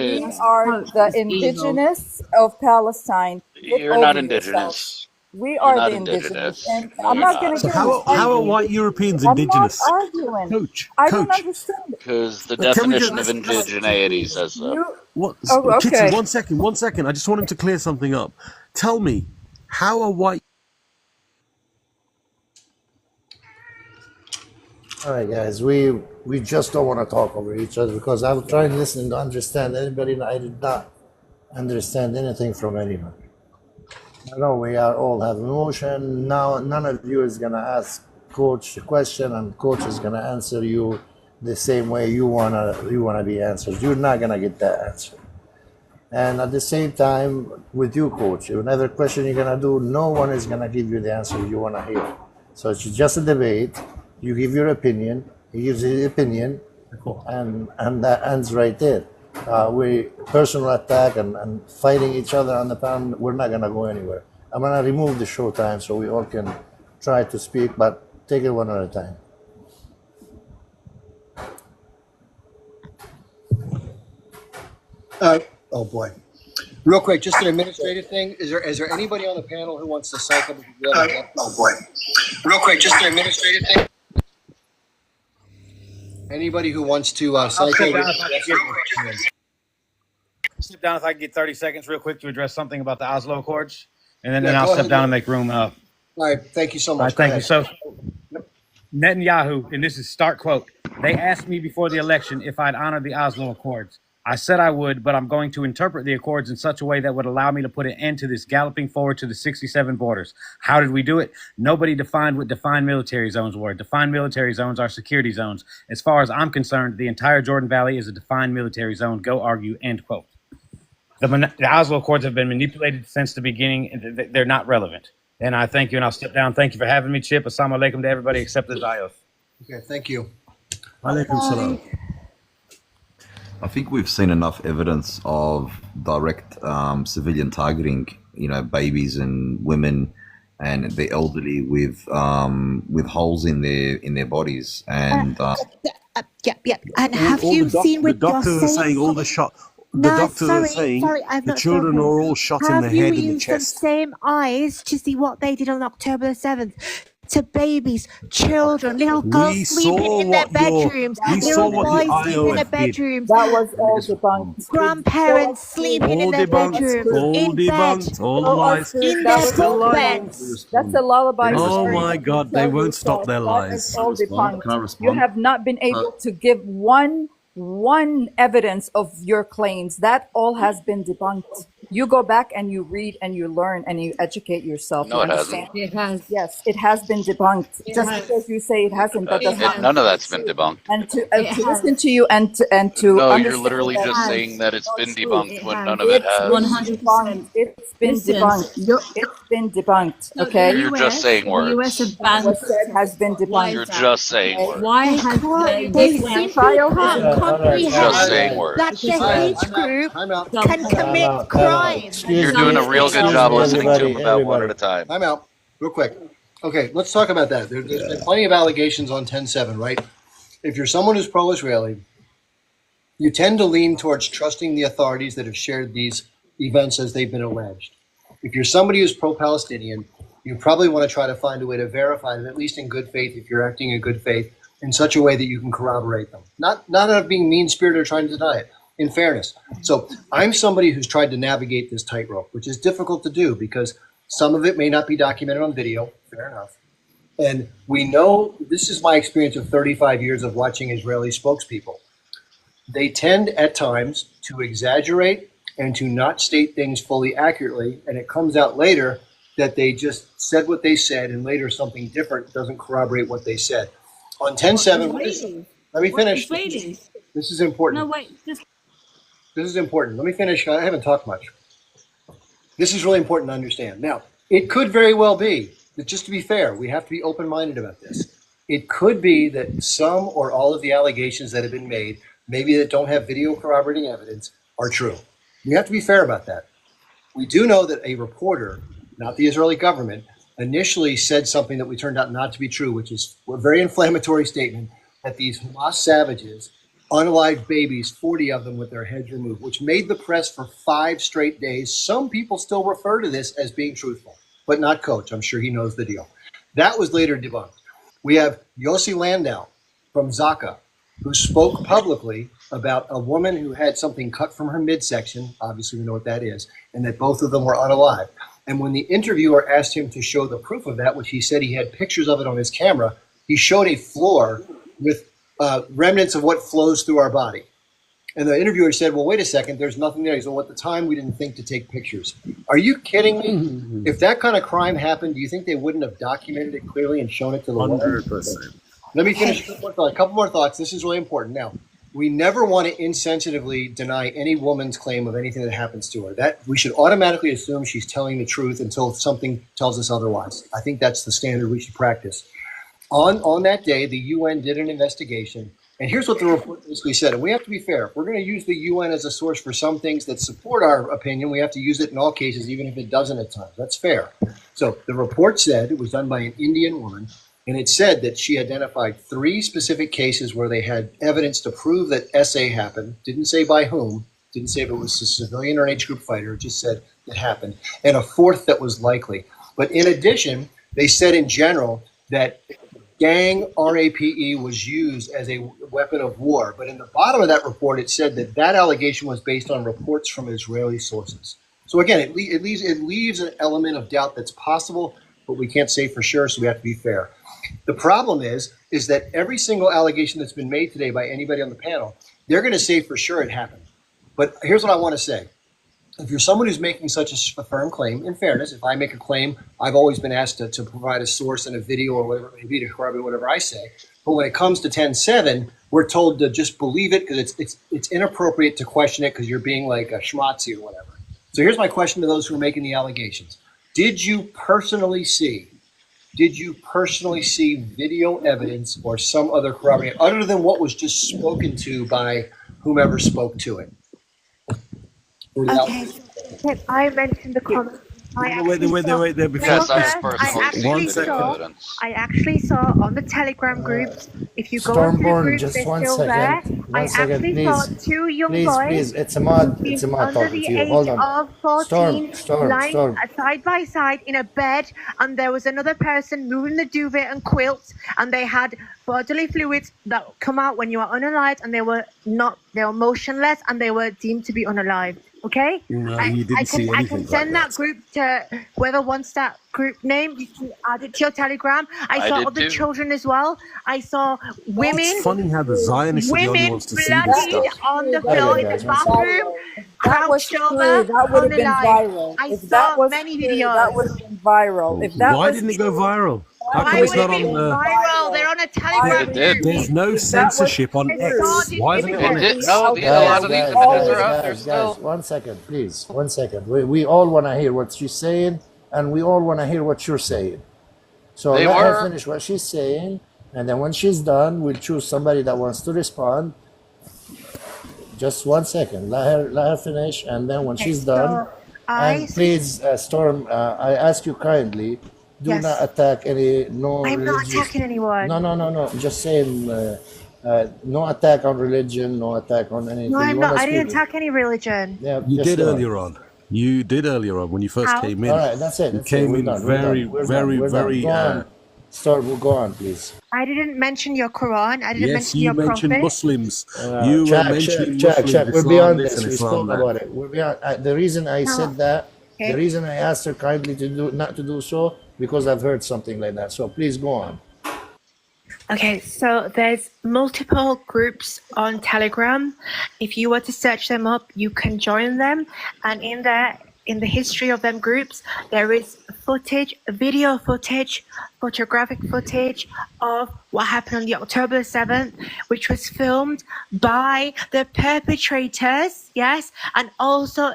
We Yemen. are Coach the is evil. indigenous of Palestine. Get You're not over yourself. indigenous. We You're are not the indigenous. indigenous. And No, I'm you're not going not. to So get in this how are argument. white Europeans I'm not indigenous? arguing. Coach, I don't coach. understand it. Because the Can we definition of just indigeneity says so. You, what? oh, Kitty, okay. one second. I just want him to clear something up. Tell me, how are white? All right, guys, we just don't want to talk over each other because I'm trying to listen to understand anybody, and I did not understand anything from anyone. I know we are all have emotion. Now, none of you is gonna ask coach a question, and coach is gonna answer you the same way you wanna be answered. You're not gonna get that answer. And at the same time, with you, coach, whatever question you're gonna do, no one is gonna give you the answer you wanna hear. So it's just a debate. You give your opinion. He gives his opinion, and that ends right there. We personal attack and fighting each other on the panel. We're not gonna go anywhere. I'm gonna remove the show time so we all can try to speak, but take it one at a time. Oh boy. Real quick, just an administrative thing. Is there anybody on the panel who wants to cycle? Oh boy. Real quick, just an administrative thing. Anybody who wants to cycle? Step down if I can get 30 seconds real quick to address something about the Oslo Accords, and then, Yeah, I'll go step ahead. down and make room. All right, thank you so much. Thank Go you. ahead. So Netanyahu, and this is stark quote, they asked me before the election if I'd honor the Oslo Accords. I said I would, but I'm going to interpret the accords in such a way that would allow me to put an end to this galloping forward to the 67 borders. How did we do it? Nobody defined what defined military zones were. Defined military zones are security zones. As far as I'm concerned, the entire Jordan Valley is a defined military zone. Go argue, end quote. The Oslo Accords have been manipulated since the beginning, and they're not relevant. And I thank you, and I'll step down. Thank you for having me, Chip. Assalamu alaikum to everybody except the Zayos. Okay, thank you. Alaikum salam. I think we've seen enough evidence of direct civilian targeting, babies and women and the elderly with holes in their bodies. And Yep. And have you seen what the doctors are saying all the shot? The doctors are saying I've the not children spoken. are all shot in the Have you head and the used the chest. same eyes to see what they did on October the 7th? To babies, children, little girls We sleeping saw in their what your- bedrooms, we saw little what the boys sleeping in their IOF did. bedrooms, That was all debunked. grandparents sleeping in All their debunked, bedrooms, all in bed, debunked, all Oh, lies. in that their was bunk all beds. That's a lullaby. Oh story. my God, they Tell won't stop yourself their that lies. is all Can I debunked. respond? You have not been able to give one evidence of your claims. That all has been debunked. You go back and you read and you learn and you educate yourself. No, You it understand? hasn't. It has. Yes, it has been debunked. Just because you say it hasn't, that does not. None of that's been debunked. And to It listen has. to you and to No, understand you're literally that just it's saying that it's not been true. debunked It when has. none of it It's has. been 100%. debunked. It's been Listen, debunked. It's been debunked. So Okay. the You're just saying the words. US have What banned was said has been Why You're is debunked. that? just saying Okay. words. Why They has can't, the they US simply Trial can't Just comprehend saying words. that the hate group Time out. can commit crimes. You're doing a real good job listening to them about one at a time. Time out. Real quick. Okay, let's talk about that. There's been plenty of allegations on 10-7, right? If you're someone who's pro-Israeli, you tend to lean towards trusting the authorities that have shared these events as they've been alleged. If you're somebody who's pro-Palestinian, you probably want to try to find a way to verify them, at least in good faith, if you're acting in good faith, in such a way that you can corroborate them. Not out of being mean-spirited or trying to deny it, in fairness. So I'm somebody who's tried to navigate this tightrope, which is difficult to do because some of it may not be documented on video, fair enough. And we know, this is my experience of 35 years of watching Israeli spokespeople. They tend at times to exaggerate and to not state things fully accurately, and it comes out later that they just said what they said, and later something different doesn't corroborate what they said. On 10-7, let me finish. This is important. No, wait. Just This is important. Let me finish. I haven't talked much. This is really important to understand. Now, it could very well be that, just to be fair, we have to be open-minded about this. It could be that some or all of the allegations that have been made, maybe that don't have video corroborating evidence, are true. We have to be fair about that. We do know that a reporter, not the Israeli government, initially said something that we turned out not to be true, which is a very inflammatory statement, that these Hamas savages unalived babies, 40 of them with their heads removed, which made the press for 5 straight days. Some people still refer to this as being truthful, but not Coach. I'm sure he knows the deal. That was later debunked. We have Yossi Landau from Zaka, who spoke publicly about a woman who had something cut from her midsection. Obviously, we know what that is, and that both of them were unalive. And when the interviewer asked him to show the proof of that, which he said he had pictures of it on his camera, he showed a floor with remnants of what flows through our body. And the interviewer said, well, wait a second, there's nothing there. He said, well, at the time, we didn't think to take pictures. Are you kidding me? If that kind of crime happened, do you think they wouldn't have documented it clearly and shown it to the world? 100%. Let me finish a couple more thoughts. This is really important. Now, we never want to insensitively deny any woman's claim of anything that happens to her. That we should automatically assume she's telling the truth until something tells us otherwise. I think that's the standard we should practice. On that day, the UN did an investigation, and here's what the report basically said. And we have to be fair. If we're going to use the UN as a source for some things that support our opinion, we have to use it in all cases, even if it doesn't at times. That's fair. So the report said, it was done by an Indian woman, and it said that she identified 3 specific cases where they had evidence to prove that SA happened. Didn't say by whom, Didn't say if it was a civilian or an H group fighter. It just said it happened. And a fourth that was likely. But in addition, they said in general that gang RAPE was used as a weapon of war. But in the bottom of that report, it said that that allegation was based on reports from Israeli sources. So again, it leaves an element of doubt that's possible, but we can't say for sure, so we have to be fair. The problem is that every single allegation that's been made today by anybody on the panel, they're going to say for sure it happened. But here's what I want to say. If you're someone who's making such a firm claim, in fairness, if I make a claim, I've always been asked to provide a source and a video or whatever it may be to corroborate whatever I say. But when it comes to 10-7, we're told to just believe it because it's inappropriate to question it because you're being like a schmatzi or whatever. So here's my question to those who are making the allegations. Did you personally see video evidence or some other corroboration other than what was just spoken to by whomever spoke to it? Okay. I mentioned the comment. Wait there before. Yes, I have personal I actually saw on the Telegram groups, if you go into the Stormborn, groups, just they're one still second. there. One I second, actually please. saw two young Please, boys it's a mod under talking the to you. age Hold on. of 14 Storm. lying side by side in a bed, and there was another person moving the duvet and quilts, and they had bodily fluids that come out when you are unalived, and they were motionless, and they were deemed to be unalived. Okay? No, you didn't see I anything can send like that group to whoever wants that group name. You can add it to your Telegram. I saw did other too. children as well. I saw women. It's funny how the Zionists are the only Women ones to see this bloodied stuff. on the floor in the bathroom, That was crouched true, over, that would have been unalived. viral. I If that saw was many true, videos. that would have been viral. If that Why was didn't it go true, viral? How Why come it's would it not be on the... viral? They're on a Telegram It did. group. There's no censorship on X. Why isn't it on It did. X? No, a lot of these images are out there Guys, still. 1 second, please. 1 second. We all want to hear what she's saying, and we all want to hear what you're saying. So They let her were. finish what she's saying, and then when she's done, we'll choose somebody that wants to respond. Just 1 second. Let her finish, and then when she's done, and please, Storm, I ask you kindly, do Yes. not attack any I'm not religious. attacking anyone. No. I'm just saying, no attack on religion, no attack on anything. No, I'm You not. wanna I didn't speak? attack any religion. Yeah, You just did go on. earlier on. You did earlier on when you first How? came in. All right, that's it. You That's it. came We're in done. very, We're very, done. very... Go on. Storm, we'll go on, please. I didn't mention your Quran. I didn't yes, mention you your mentioned prophet. Muslims. You were mentioning Check. Muslims, We're Islam beyond this this. and We Islam spoke that. about it. We're beyond. The reason I said that, Okay. the reason I asked her kindly to not to do so, because I've heard something like that. So please go on. Okay, so there's multiple groups on Telegram. If you were to search them up, you can join them. And in there, in the history of them groups, there is footage, video footage, photographic footage of what happened on the October 7th, which was filmed by the perpetrators, yes, and also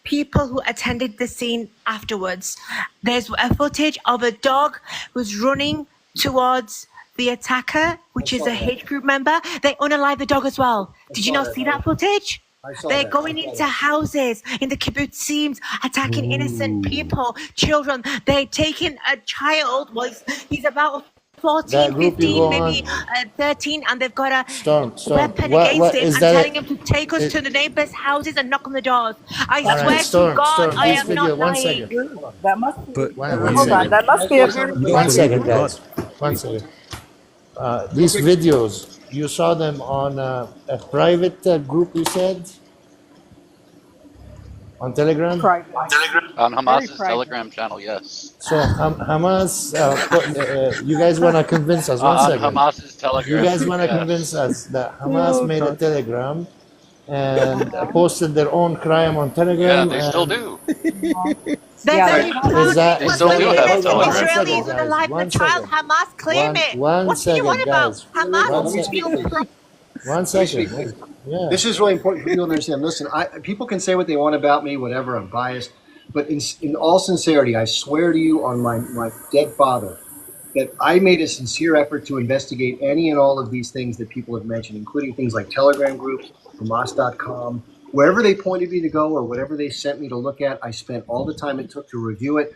people who attended the scene afterwards. There's a footage of a dog who's running towards the attacker, which is a hate group member. They unalive the dog as well. Did you not see that footage? They're going into houses in the kibbutzim, attacking innocent people, children. They're taking a child, well, he's about 14, group you 15, go maybe 13, and they've got a Storm. weapon What against him is and that? telling him to take us to the neighbors' houses and knock on the doors. I All swear right, Storm. to God, I This am video. not 1 lying. second. that must be. But One Hold on, second. that must be a very. you don't 1 believe second, in God. guys. 1 second. These videos, you saw them on a private group, you said? On Telegram? Private. On Hamas's private. Telegram channel, yes. So Hamas, you guys want to convince us? 1 On second. Hamas's You Telegram. guys want to yes. convince us that Hamas made a Telegram and posted their own crime on Yeah, Telegram? they still and do. Then you can't They still do have innocent Telegram. Israelis unalive the child. Hamas claim it. What do you want about? Hamas steals. 1 second. Yeah. This is really important for people to understand. Listen, people can say what they want about me, whatever, I'm biased. But in all sincerity, I swear to you on my dead father that I made a sincere effort to investigate any and all of these things that people have mentioned, including things like Telegram groups, Hamas.com, wherever they pointed me to go or whatever they sent me to look at. I spent all the time it took to review it.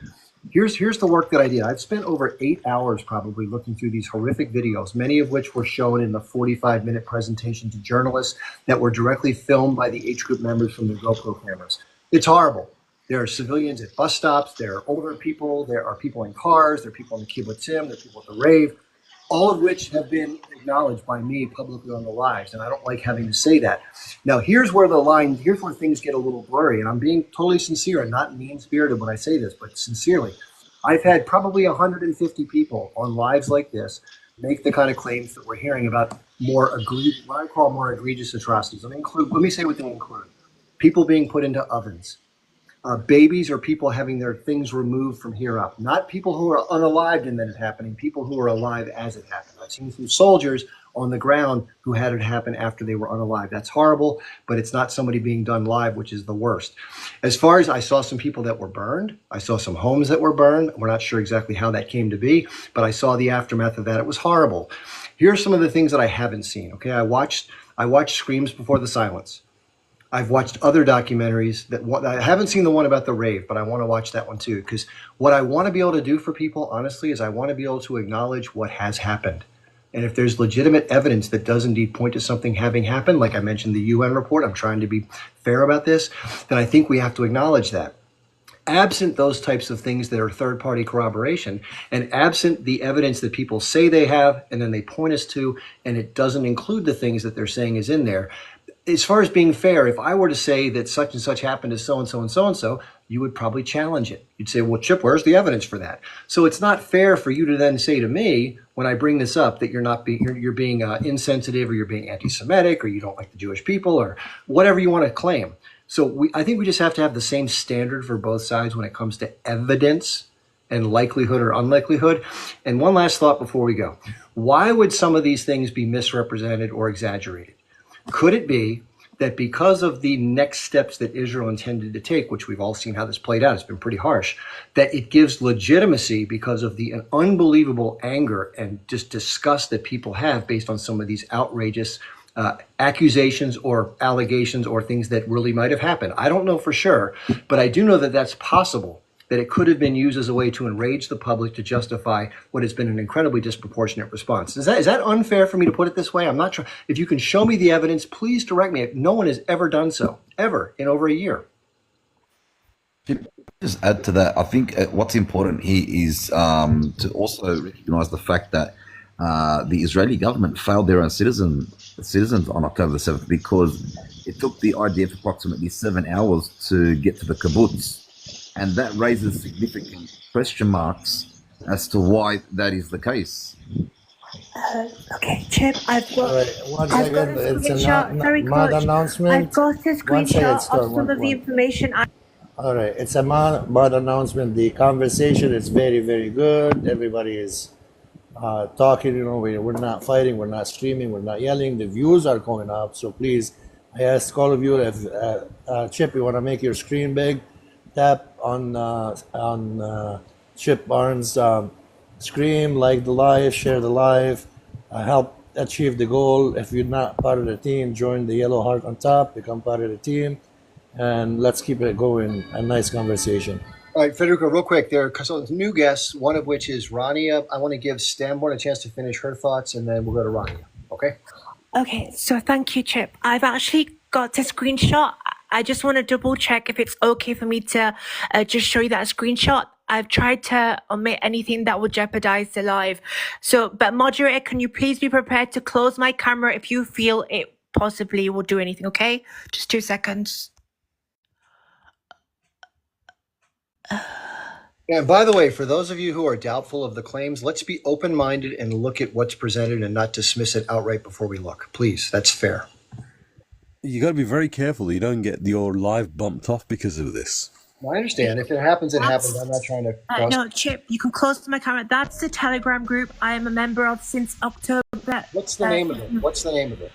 Here's the work that I did. I've spent over 8 hours probably looking through these horrific videos, many of which were shown in the 45-minute presentation to journalists that were directly filmed by the H group members from their GoPro cameras. It's horrible. There are civilians at bus stops. There are older people. There are people in cars. There are people in the kibbutzim. There are people at the rave, all of which have been acknowledged by me publicly on the lives. And I don't like having to say that. Now, here's where things get a little blurry. And I'm being totally sincere and not mean-spirited when I say this, but sincerely. I've had probably 150 people on lives like this make the kind of claims that we're hearing about what I call more egregious atrocities. Let me say what they include. People being put into ovens. Babies or people having their things removed from here up. Not people who are unalived and then it happening, people who are alive as it happened. I've seen some soldiers on the ground who had it happen after they were unalive. That's horrible, but it's not somebody being done live, which is the worst. As far as I saw some people that were burned, I saw some homes that were burned. We're not sure exactly how that came to be, but I saw the aftermath of that. It was horrible. Here are some of the things that I haven't seen. Okay, I watched Screams Before the Silence. I've watched other documentaries I haven't seen the one about the rave, but I want to watch that one too. Because what I want to be able to do for people, honestly, is I want to be able to acknowledge what has happened. And if there's legitimate evidence that does indeed point to something having happened, like I mentioned the UN report, I'm trying to be fair about this, then I think we have to acknowledge that. Absent those types of things that are third-party corroboration, and absent the evidence that people say they have and then they point us to, and it doesn't include the things that they're saying is in there, as far as being fair, if I were to say that such and such happened to so-and-so and so-and-so, you would probably challenge it. You'd say, well, Chip, where's the evidence for that? So it's not fair for you to then say to me, when I bring this up, that you're being insensitive, or you're being anti-Semitic, or you don't like the Jewish people, or whatever you want to claim. So I think we just have to have the same standard for both sides when it comes to evidence and likelihood or unlikelihood. And one last thought before we go. Why would some of these things be misrepresented or exaggerated? Could it be that because of the next steps that Israel intended to take, which we've all seen how this played out, it's been pretty harsh, that it gives legitimacy because of the unbelievable anger and just disgust that people have based on some of these outrageous accusations or allegations or things that really might have happened? I don't know for sure, but I do know that that's possible, that it could have been used as a way to enrage the public to justify what has been an incredibly disproportionate response. Is that unfair for me to put it this way? I'm not sure. If you can show me the evidence, please direct me. No one has ever done so, ever, in over a year. Just add to that, I think what's important here is to also recognize the fact that the Israeli government failed their own citizens on October the 7th, because it took the IDF approximately 7 hours to get to the kibbutz. And that raises significant question marks as to why that is the case. Okay, Chip, I've got One a second, it's a screenshot. Sorry, mod Coach. announcement. I've got a One second, screenshot of Storm. some of the information. All right, it's a mod announcement. The conversation is very, very good. Everybody is talking. You know, we're not fighting, we're not screaming, we're not yelling. The views are going up. So please, I ask all of you, if Chip, you want to make your screen big, tap on Chip Barnes' screen, like the live, share the live, help achieve the goal. If you're not part of the team, join the yellow heart on top, become part of the team, and let's keep it going. A nice conversation. All right, Federico, real quick, there are some new guests, one of which is Rania. I want to give Stamborn a chance to finish her thoughts, and then we'll go to Rania, okay? Okay, so thank you, Chip. I've actually got a screenshot. I just want to double check if it's okay for me to just show you that screenshot. I've tried to omit anything that would jeopardize the live. So, but moderator, can you please be prepared to close my camera if you feel it possibly will do anything, okay? Just 2 seconds. And by the way, for those of you who are doubtful of the claims, let's be open-minded and look at what's presented and not dismiss it outright before we look. Please, that's fair. You got to be very careful that you don't get your live bumped off because of this. I understand. If it happens, it happens. I'm not trying to... No, Chip, you can close my camera. That's the Telegram group I am a member of since October. What's the name of it? What's the name of it?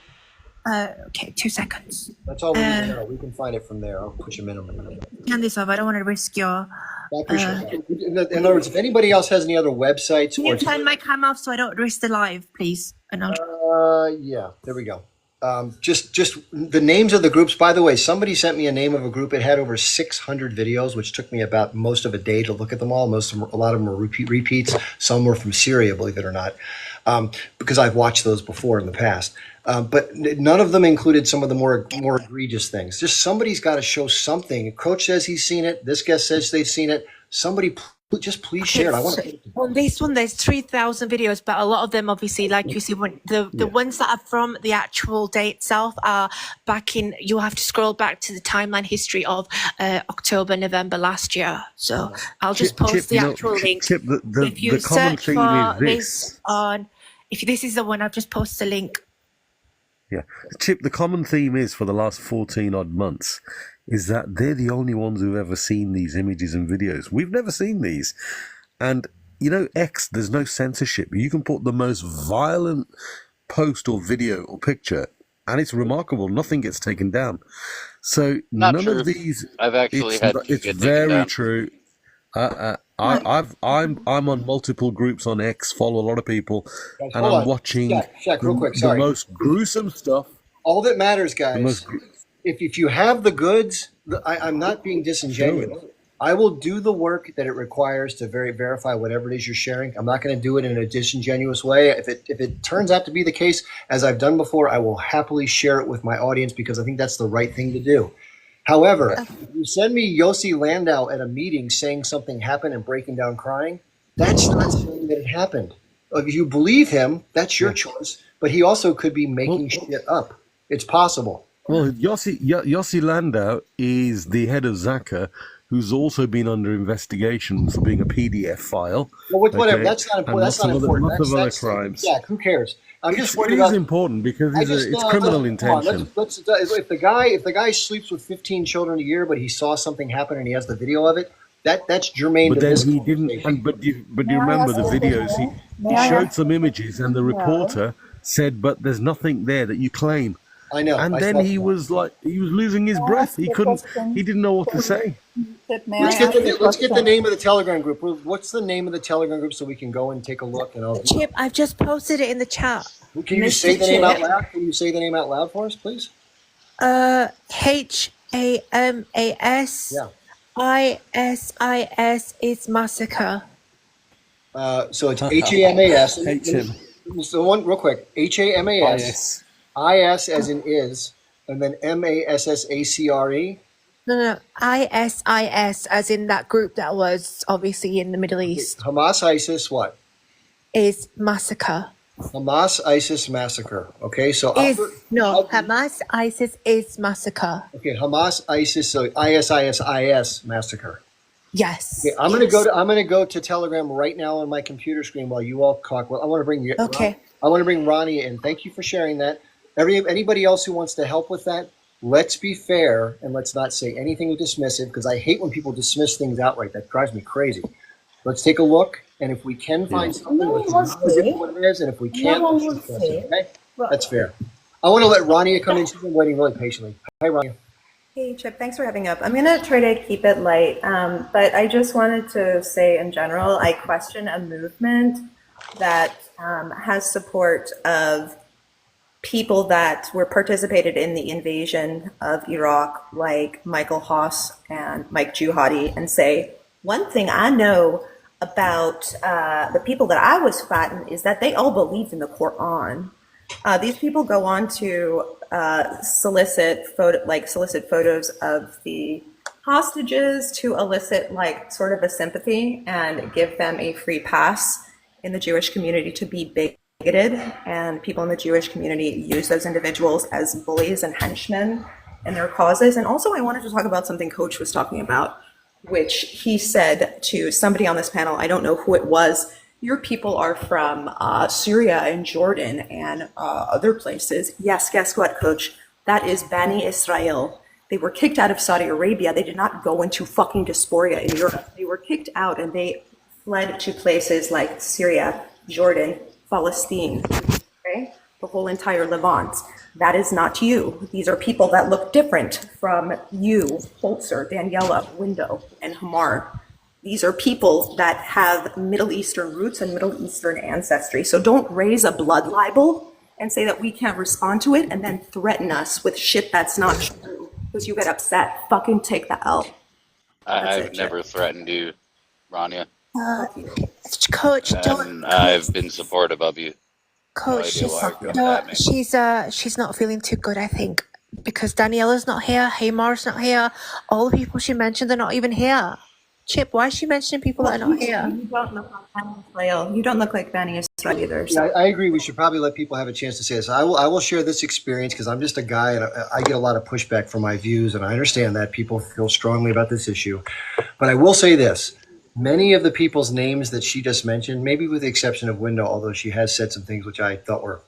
Okay, 2 seconds. That's all we need to know. We can find it from there. I'll put your minimum. Turn this off. I don't want to risk your... I appreciate that. In other words, if anybody else has any other websites... Can you turn my camera off so I don't risk the live, please? And I'll... yeah, there we go. Just the names of the groups. By the way, somebody sent me a name of a group. It had over 600 videos, which took me about most of a day to look at them all. A lot of them are repeats. Some were from Syria, believe it or not, because I've watched those before in the past. But none of them included some of the more egregious things. Just somebody's got to show something. Coach says he's seen it. This guest says they've seen it. Somebody just please share it. I want to. On this one, there's 3,000 videos, but a lot of them, obviously, like you see, when the ones that are from the actual day itself are back in. You have to scroll back to the timeline history of October, November last year. So I'll just post the actual link. Chip, If you the common search theme for is this on, if this is the one, I've just posted a link. Yeah, Chip, the common theme is for the last 14 odd months is that they're the only ones who've ever seen these images and videos. We've never seen these. And, you know, X, there's no censorship. You can put the most violent post or video or picture, and it's remarkable. Nothing gets taken down. So Not none true. of these... I've actually had to It's get taken very down. true. I'm on multiple groups on X, follow a lot of people, Guys, and hold I'm on. watching Shaq, real quick. the Sorry. most gruesome stuff. All that matters, The most guys. If you have the goods, I'm not being disingenuous. I will do the work that it requires to verify whatever it is you're sharing. I'm not going to do it in a disingenuous way. If it turns out to be the case, as I've done before, I will happily share it with my audience because I think that's the right thing to do. However, if you send me Yossi Landau at a meeting saying something happened and breaking down crying, that's not saying that it happened. If you believe him, that's your choice. But he also could be making shit up. It's possible. Well, Yossi Landau is the head of Zaka, who's also been under investigation for being a PDF file. Well, whatever. Okay? That's not And important. That's not important. Lots of other That's crimes. yeah. Who cares? I'm just It worried is about. important because I just, it's criminal hold on, intention. if the guy sleeps with 15 children a year, but he saw something happen and he has the video of it, that's germane But to then this he didn't. conversation. But you remember the videos. He showed some images, and the reporter said, "But there's nothing there that you claim." I know. And I then saw he that. was losing his breath. He couldn't. He didn't know what to say. Let's get the name of the Telegram group. What's the name of the Telegram group so we can go and take a look? And Chip, I've just posted it in the chat. Can you say the name out loud? Can you say the name out loud for us, please? HAMAS. Yeah. ISIS is massacre. So it's HAMAS. HM. So one real quick. HAMAS. IS as in is, and then MASSACRE. No, ISIS, as in that group that was obviously in the Middle East, Hamas ISIS what? is massacre. Hamas ISIS massacre. Okay, so Hamas ISIS is massacre. okay, Hamas ISIS, so ISIS massacre. Yes. Okay, I'm gonna go to Telegram right now on my computer screen while you all talk. Well, I want to bring you. Okay. I want to bring Ronnie in. Thank you for sharing that. Anybody else who wants to help with that, let's be fair and let's not say anything dismissive because I hate when people dismiss things outright. That drives me crazy. Let's take a look, and if we can find something, let's look at what it is, and if we can't, let's discuss it, okay? That's fair. I want to let Ronnie come in. She's been waiting really patiently. Hi, Ronnie. Hey, Chip, thanks for having up. I'm going to try to keep it light, but I just wanted to say in general, I question a movement that has support of people that were participated in the invasion of Iraq, like Michael Haas and Mike Juhadi, and say, one thing I know about the people that I was fighting is that they all believed in the Quran. These people go on to solicit photos of the hostages to elicit like sort of a sympathy and give them a free pass in the Jewish community to be bigoted, and people in the Jewish community use those individuals as bullies and henchmen in their causes. And also I wanted to talk about something Coach was talking about, which he said to somebody on this panel, I don't know who it was, your people are from Syria and Jordan and other places. Yes, guess what, Coach? That is Bani Israel. They were kicked out of Saudi Arabia. They did not go into fucking diaspora in Europe. They were kicked out and they fled to places like Syria, Jordan, Palestine, okay? The whole entire Levant. That is not you. These are people that look different from you, Holzer, Daniela, Window, and Hamar. These are people that have Middle Eastern roots and Middle Eastern ancestry. So don't raise a blood libel and say that we can't respond to it and then threaten us with shit that's not true because you get upset. Fucking take the L. I've never threatened you, Rania. Coach, And I've been supportive of you. Coach, No idea why you're coming at me. she's not feeling too good, I think, because Daniela's not here, Haymar's not here, all the people she mentioned are not even here. Chip, why is she mentioning people that are not here? You don't look like Israel. You don't look like Bani Israel either. So. Yeah, I agree. We should probably let people have a chance to say this. I will share this experience because I'm just a guy and I get a lot of pushback for my views, and I understand that people feel strongly about this issue. But I will say this. Many of the people's names that she just mentioned, maybe with the exception of Window, although she has said some things which I thought were,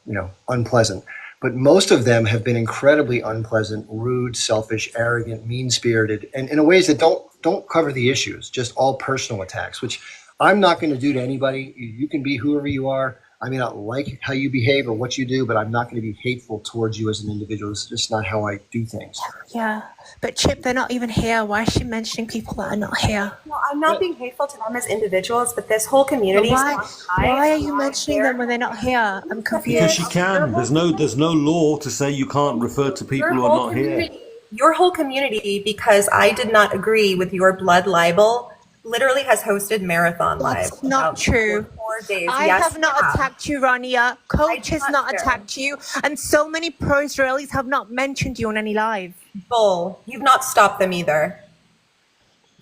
unpleasant, but most of them have been incredibly unpleasant, rude, selfish, arrogant, mean-spirited, and in ways that don't cover the issues, just all personal attacks, which I'm not going to do to anybody. You can be whoever you are. I may not like how you behave or what you do, but I'm not going to be hateful towards you as an individual. It's just not how I do things. Yeah, but Chip, they're not even here. Why is she mentioning people that are not here? No, I'm not being hateful to them as individuals, but this whole community. Why are you mentioning them when they're not here? I'm confused. Because she can. There's no law to say you can't refer to people who are not here. Your whole community, because I did not agree with your blood libel, literally has hosted Marathon Live. That's not true. 4 days. I Yes, have not attacked you, Rania. Coach has not attacked you. And so many pro-Israelis have not mentioned you on any live. Bull. You've not stopped them either.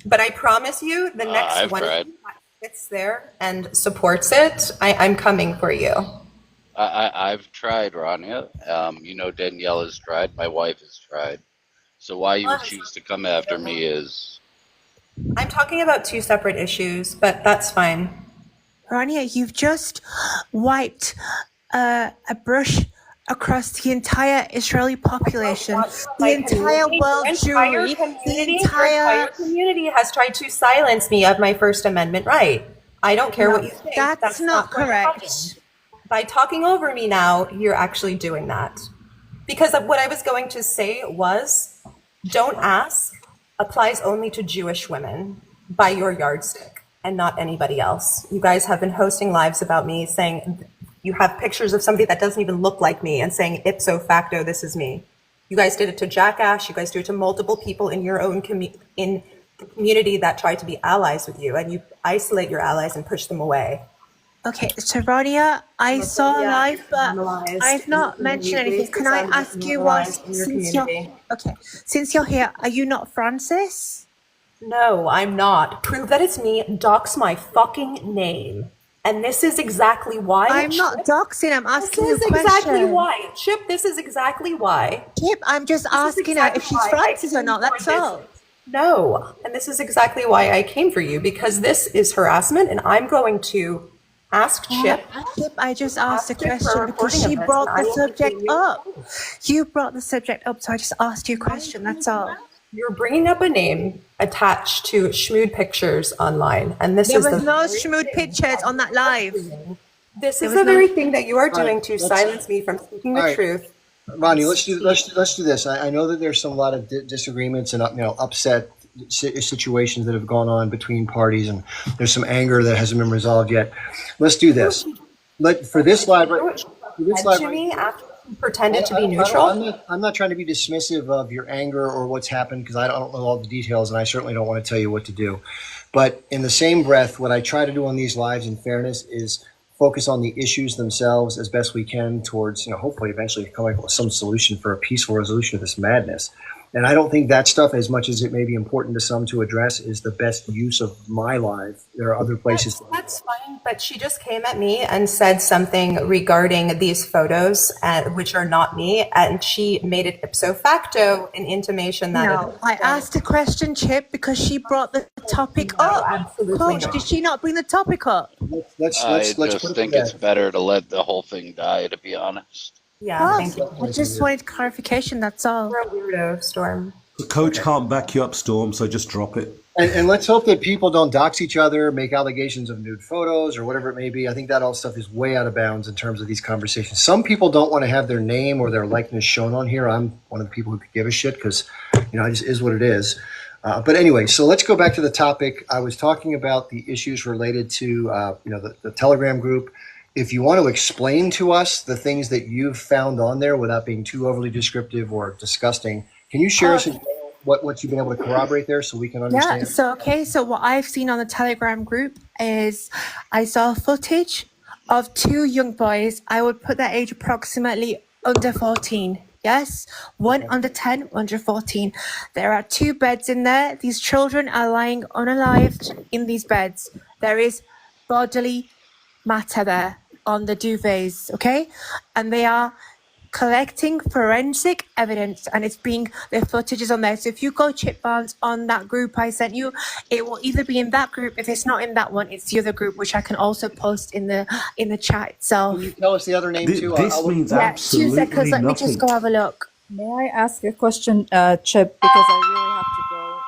But I promise you, the next I've one tried. that sits there and supports it, I'm coming for you. I've tried, Rania. Danielle has tried. My wife has tried. So why you would choose to come after me is... I'm talking about two separate issues, but that's fine. Rania, you've just wiped a brush across the entire Israeli population, the entire world Jewry, the entire community has tried to silence me of my First Amendment right. I don't care what you think. That's not correct. By talking over me now, you're actually doing that. Because of what I was going to say was, don't ask applies only to Jewish women by your yardstick and not anybody else. You guys have been hosting lives about me saying you have pictures of somebody that doesn't even look like me and saying ipso facto, this is me. You guys did it to Jackass. You guys do it to multiple people in your own in the community that try to be allies with you, and you isolate your allies and push them away. Okay, so Rania, I saw live, but I've not mentioned anything. Can I ask you what, since you're here, are you not Francis? No, I'm not. Prove that it's me, dox my fucking name. And this is exactly why. I'm not doxing, I'm asking you a question. This is exactly why. Chip, this is exactly why. Chip, I'm just asking her if she's Francis or not, that's all. No, and this is exactly why I came for you, because this is harassment, and I'm going to ask Chip. Chip, I just asked a question because she brought the subject up. You brought the subject up, so I just asked you a question, that's all. You're bringing up a name attached to schmood pictures online, and this There is was no schmood pictures on that live. This is the very thing that you are doing to silence me from speaking the truth. Ronnie, let's do this. I know that there's a lot of disagreements and upset situations that have gone on between parties, and there's some anger that hasn't been resolved yet. Let's do this. For this live, pretended to be neutral. I'm not trying to be dismissive of your anger or what's happened, because I don't know all the details, and I certainly don't want to tell you what to do. But in the same breath, what I try to do on these lives, in fairness, is focus on the issues themselves as best we can towards, hopefully eventually coming up with some solution for a peaceful resolution of this madness. And I don't think that stuff, as much as it may be important to some to address, is the best use of my life. There are other places. That's fine, but she just came at me and said something regarding these photos, which are not me, and she made it ipso facto an intimation that. No, I asked a question, Chip, because she brought the topic up. Absolutely Coach, not. did she not bring the topic up? I just think it's better to let the whole thing die, to be honest. Yeah, thank you. I just wanted clarification, that's all. You're a weirdo, Storm. The coach can't back you up, Storm, so just drop it. And let's hope that people don't dox each other, make allegations of nude photos or whatever it may be. I think that all stuff is way out of bounds in terms of these conversations. Some people don't want to have their name or their likeness shown on here. I'm one of the people who could give a shit because, it just is what it is. But anyway, so let's go back to the topic. I was talking about the issues related to, the Telegram group if you want to explain to us the things that you've found on there without being too overly descriptive or disgusting, can you share us what you've been able to corroborate there so we can Yeah, understand? so what I've seen on the Telegram group is I saw footage of two young boys. I would put that age approximately under 14. Yes, one under 10, one under 14. There are two beds in there. These children are lying unalived in these beds. There is bodily matter there on the duvets, okay? And they are collecting forensic evidence, and the footage is on there. So if you go Chip Barnes on that group I sent you, it will either be in that group. If it's not in that one, it's the other group, which I can also post in the chat itself. Can you tell us the other name too? This means Yeah, 2 absolutely seconds. Let me just nothing. go have a look. May I ask a question, Chip? Because I really have to go.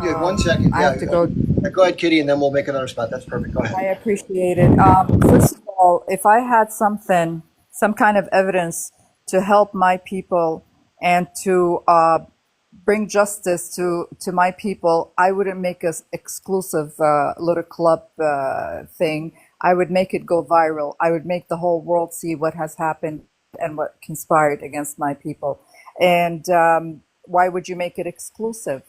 Yeah, 1 second. I have to go. Go ahead, Kitty, and then we'll make another spot. That's perfect. Go ahead. I appreciate it. First of all, if I had some kind of evidence to help my people and to bring justice to my people, I wouldn't make an exclusive little club thing. I would make it go viral. I would make the whole world see what has happened and what conspired against my people. And why would you make it exclusive?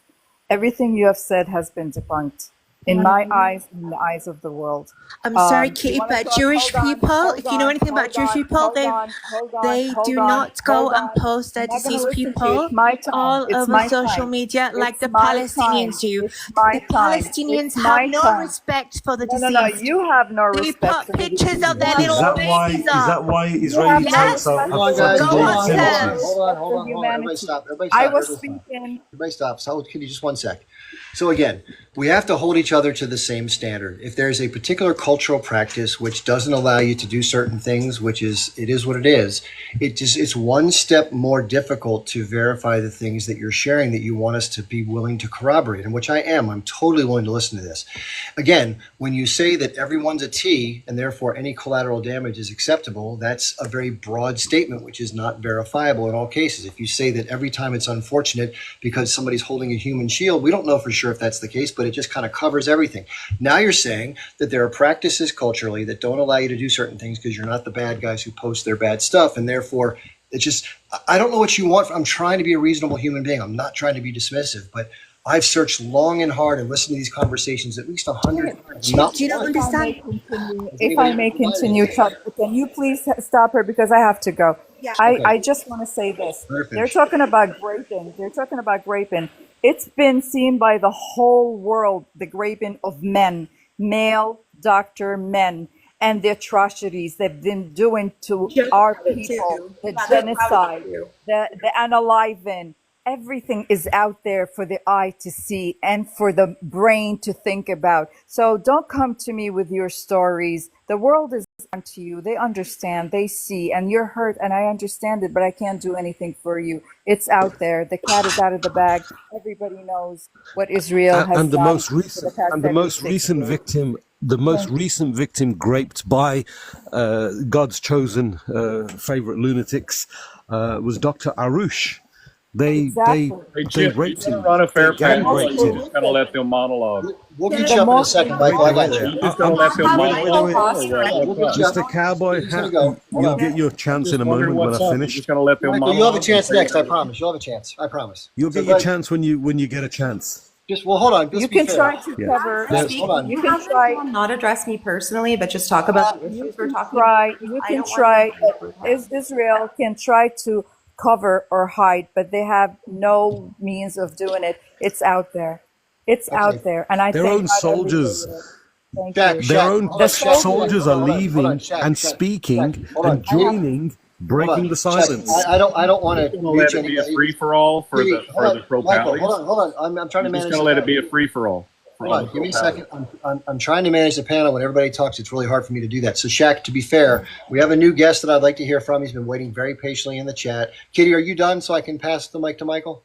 Everything you have said has been debunked. In my eyes, in the eyes of the world. I'm sorry, You Kitty, wanna but talk- Jewish hold on, people, hold if you know on, anything about hold Jewish on, people, hold they on, hold on, they hold do on, not go hold and on. post their I'm not gonna deceased listen to you. people It's my time. all It's over my social time. media like It's the my Palestinians time. do. It's my The time. Palestinians It's have my no time. respect for the No, deceased. you have no They respect put for the pictures deceased. of their You have little no babies Is up. that why You Israeli have no tanks are respect Hold on, for guys. attacking Go Hold the on, on, you hold have on, no villages? hold on, respect hold for on, hold on. Everybody humanity. stop. Everybody I stop. was Everybody stop. speaking. Everybody stops. Hold, Kitty, just 1 sec. So again, we have to hold each other to the same standard. If there's a particular cultural practice which doesn't allow you to do certain things, which is it is what it is, it's one step more difficult to verify the things that you're sharing that you want us to be willing to corroborate, and which I am. I'm totally willing to listen to this. Again, when you say that everyone's a T and therefore any collateral damage is acceptable, that's a very broad statement which is not verifiable in all cases. If you say that every time it's unfortunate because somebody's holding a human shield, we don't know for sure if that's the case, but it just kind of covers everything. Now you're saying that there are practices culturally that don't allow you to do certain things because you're not the bad guys who post their bad stuff, and therefore it's just, I don't know what you want. I'm trying to be a reasonable human being. I'm not trying to be dismissive, but I've searched long and hard and listened to these conversations at least 100 times. Chip, do you not understand? If I may continue, Chuck, can you please stop her because I have to go. Yeah. I just want to say this. They're talking about graping. They're talking about graping. It's been seen by the whole world, the graping of men, male doctor men, and the atrocities they've been doing to our people, the genocide, the unaliving. Everything is out there for the eye to see and for the brain to think about. So don't come to me with your stories. The world is on to you. They understand, they see, and you're hurt, and I understand it, but I can't do anything for you. It's out there. The cat is out of the bag. Everybody knows what Israel has And the done most for the recent past and the most 76 recent years. victim, the most recent victim graped by God's chosen favorite lunatics was Dr. Arush. They Hey, they Chip, raped you him. run a fair They gang panel, or raped you him. just gonna let them monologue? We'll get you up in a second, Michael. I got you. You just gonna let them monologue, or what? We'll get you up. Mr. Cowboy, He's gonna go. Hold you'll on. get your chance in a wondering moment when what's I up. You're finish. just gonna let them Michael, you'll have a monologue? chance next. I promise. You'll have a chance. I promise. You'll So get your go ahead. chance when you get a chance. Just well, hold on. Let's You be can fair. try to Yeah. cover. Hold on. You can try. Not address me personally, but just talk about the You issues we're can talking try. about. You I can don't want try. to Israel can try to cover or hide, but they have no means of doing it. It's out there. It's Okay. out there, and I Their thank own God every day soldiers, with it. Thank Shaq, you. their Shaq, own hold The on, Shaq, soldiers are hold on, leaving Shaq, and Shaq, speaking Shaq, hold and on. joining, Hold breaking on, the Shaq. silence. I don't want You're to just gonna let reach it be a anybody. free for all for Kitty, the hold on, pro Michael. Hold pallies? on, hold on. I'm trying to You're just manage gonna the let it panel. be a free for all for Hold all on, the give me pro a pallies? second. I'm trying to manage the panel. When everybody talks, it's really hard for me to do that. So, Shaq, to be fair, we have a new guest that I'd like to hear from. He's been waiting very patiently in the chat. Kitty, are you done so I can pass the mic to Michael?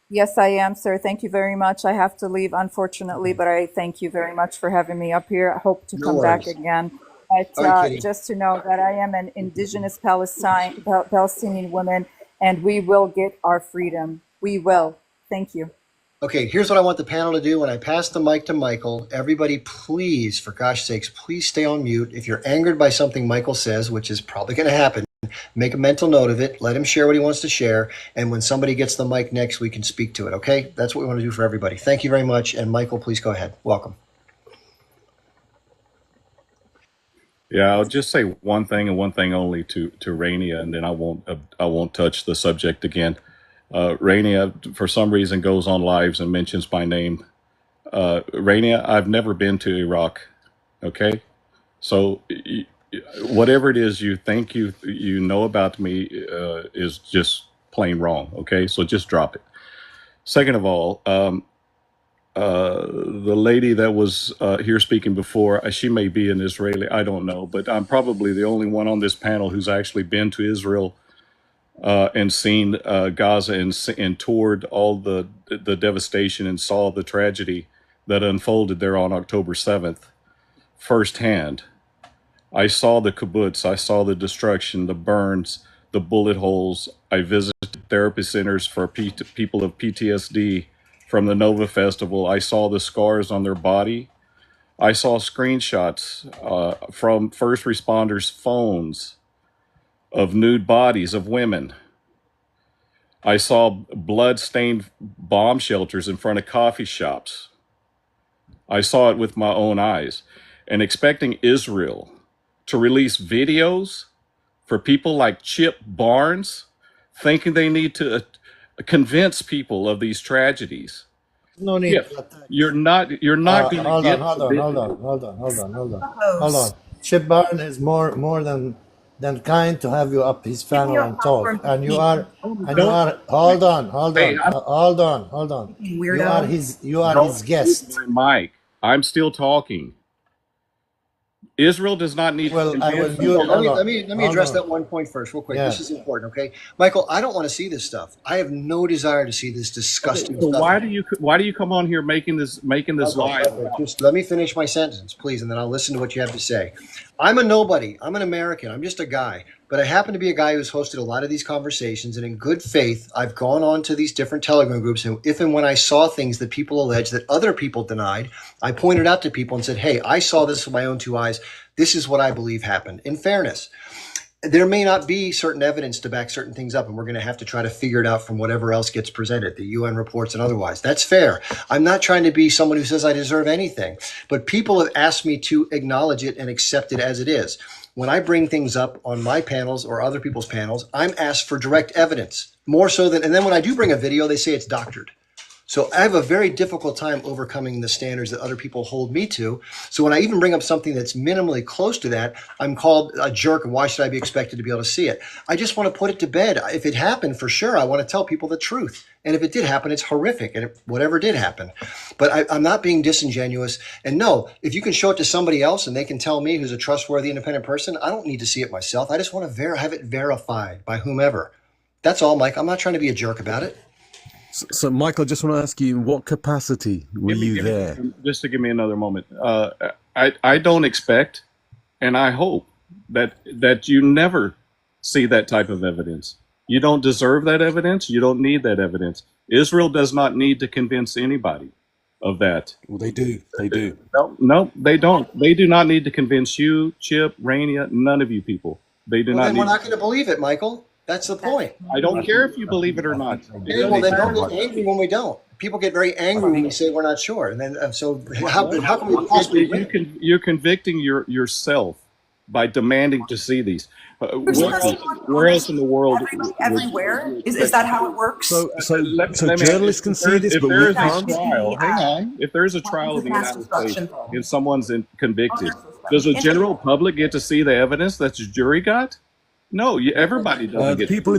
Yes, I am, sir. Thank you very much. I have to leave, unfortunately, but I thank you very much for having me up here. I hope to No come back worries. again. But All right, Kitty. just to know that I am an indigenous Palestinian woman, and we will get our freedom. We will. Thank you. Okay, here's what I want the panel to do. When I pass the mic to Michael, everybody please, for gosh sakes, please stay on mute. If you're angered by something Michael says, which is probably going to happen, make a mental note of it. Let him share what he wants to share. And when somebody gets the mic next, we can speak to it, okay? That's what we want to do for everybody. Thank you very much. And Michael, please go ahead. Welcome. Yeah, I'll just say one thing and one thing only to Rainia, and then I won't touch the subject again. Rainia, for some reason, goes on lives and mentions my name. Rainia, I've never been to Iraq. Okay, so whatever it is you think you know about me is just plain wrong. Okay, so just drop it. Second of all, the lady that was here speaking before, she may be an Israeli, I don't know, but I'm probably the only one on this panel who's actually been to Israel and seen Gaza and toured all the devastation and saw the tragedy that unfolded there on October 7th firsthand. I saw the kibbutz, I saw the destruction, the burns, the bullet holes. I visited therapy centers for people of PTSD from the Nova Festival. I saw the scars on their body. I saw screenshots from first responders' phones of nude bodies of women. I saw blood-stained bomb shelters in front of coffee shops. I saw it with my own eyes. And expecting Israel to release videos for people like Chip Barnes, thinking they need to convince people of these tragedies. No need. Yeah, you're not going to get. Hold on. Chip Barnes is more than kind to have you up his panel and talk. And you are hold on. You are his guest. Mike, I'm still talking. Israel does not need to convince Let me address that one point first, real quick. Yeah. This is important, okay? Michael, I don't want to see this stuff. I have no desire to see this disgusting So stuff. why do you come on here making this live? Just let me finish my sentence, please, and then I'll listen to what you have to say. I'm a nobody. I'm an American. I'm just a guy. But I happen to be a guy who's hosted a lot of these conversations, and in good faith, I've gone on to these different Telegram groups, and if and when I saw things that people allege that other people denied, I pointed out to people and said, hey, I saw this with my own two eyes. This is what I believe happened. In fairness, there may not be certain evidence to back certain things up, and we're going to have to try to figure it out from whatever else gets presented, the UN reports and otherwise. That's fair. I'm not trying to be someone who says I deserve anything, but people have asked me to acknowledge it and accept it as it is. When I bring things up on my panels or other people's panels, I'm asked for direct evidence, more so than, and then when I do bring a video, they say it's doctored. So I have a very difficult time overcoming the standards that other people hold me to. So when I even bring up something that's minimally close to that, I'm called a jerk, and why should I be expected to be able to see it? I just want to put it to bed. If it happened, for sure, I want to tell people the truth. And if it did happen, it's horrific, and whatever did happen. But I'm not being disingenuous. And no, if you can show it to somebody else and they can tell me who's a trustworthy, independent person, I don't need to see it myself. I just want to have it verified by whomever. That's all, Mike. I'm not trying to be a jerk about it. So, Michael, I just want to ask you, in what capacity were you there? Just to give me another moment. I don't expect, and I hope that you never see that type of evidence. You don't deserve that evidence. You don't need that evidence. Israel does not need to convince anybody of that. Well, they do. They do. No, they don't. They do not need to convince you, Chip, Rainia, none of you people. They do not Then need. we're not going to believe it, Michael. That's the point. I don't care if you believe it or not. Okay, well, then don't get angry when we don't. People get very angry when we say we're not sure. And then, so how can we possibly win? You're convicting yourself by demanding to see these. Where else in the world? Everywhere? Is that how it works? So journalists can see this, but we can't. Hang on. If there's a trial in the United States and someone's convicted, does the general public get to see the evidence that the jury got? No, everybody doesn't get. The people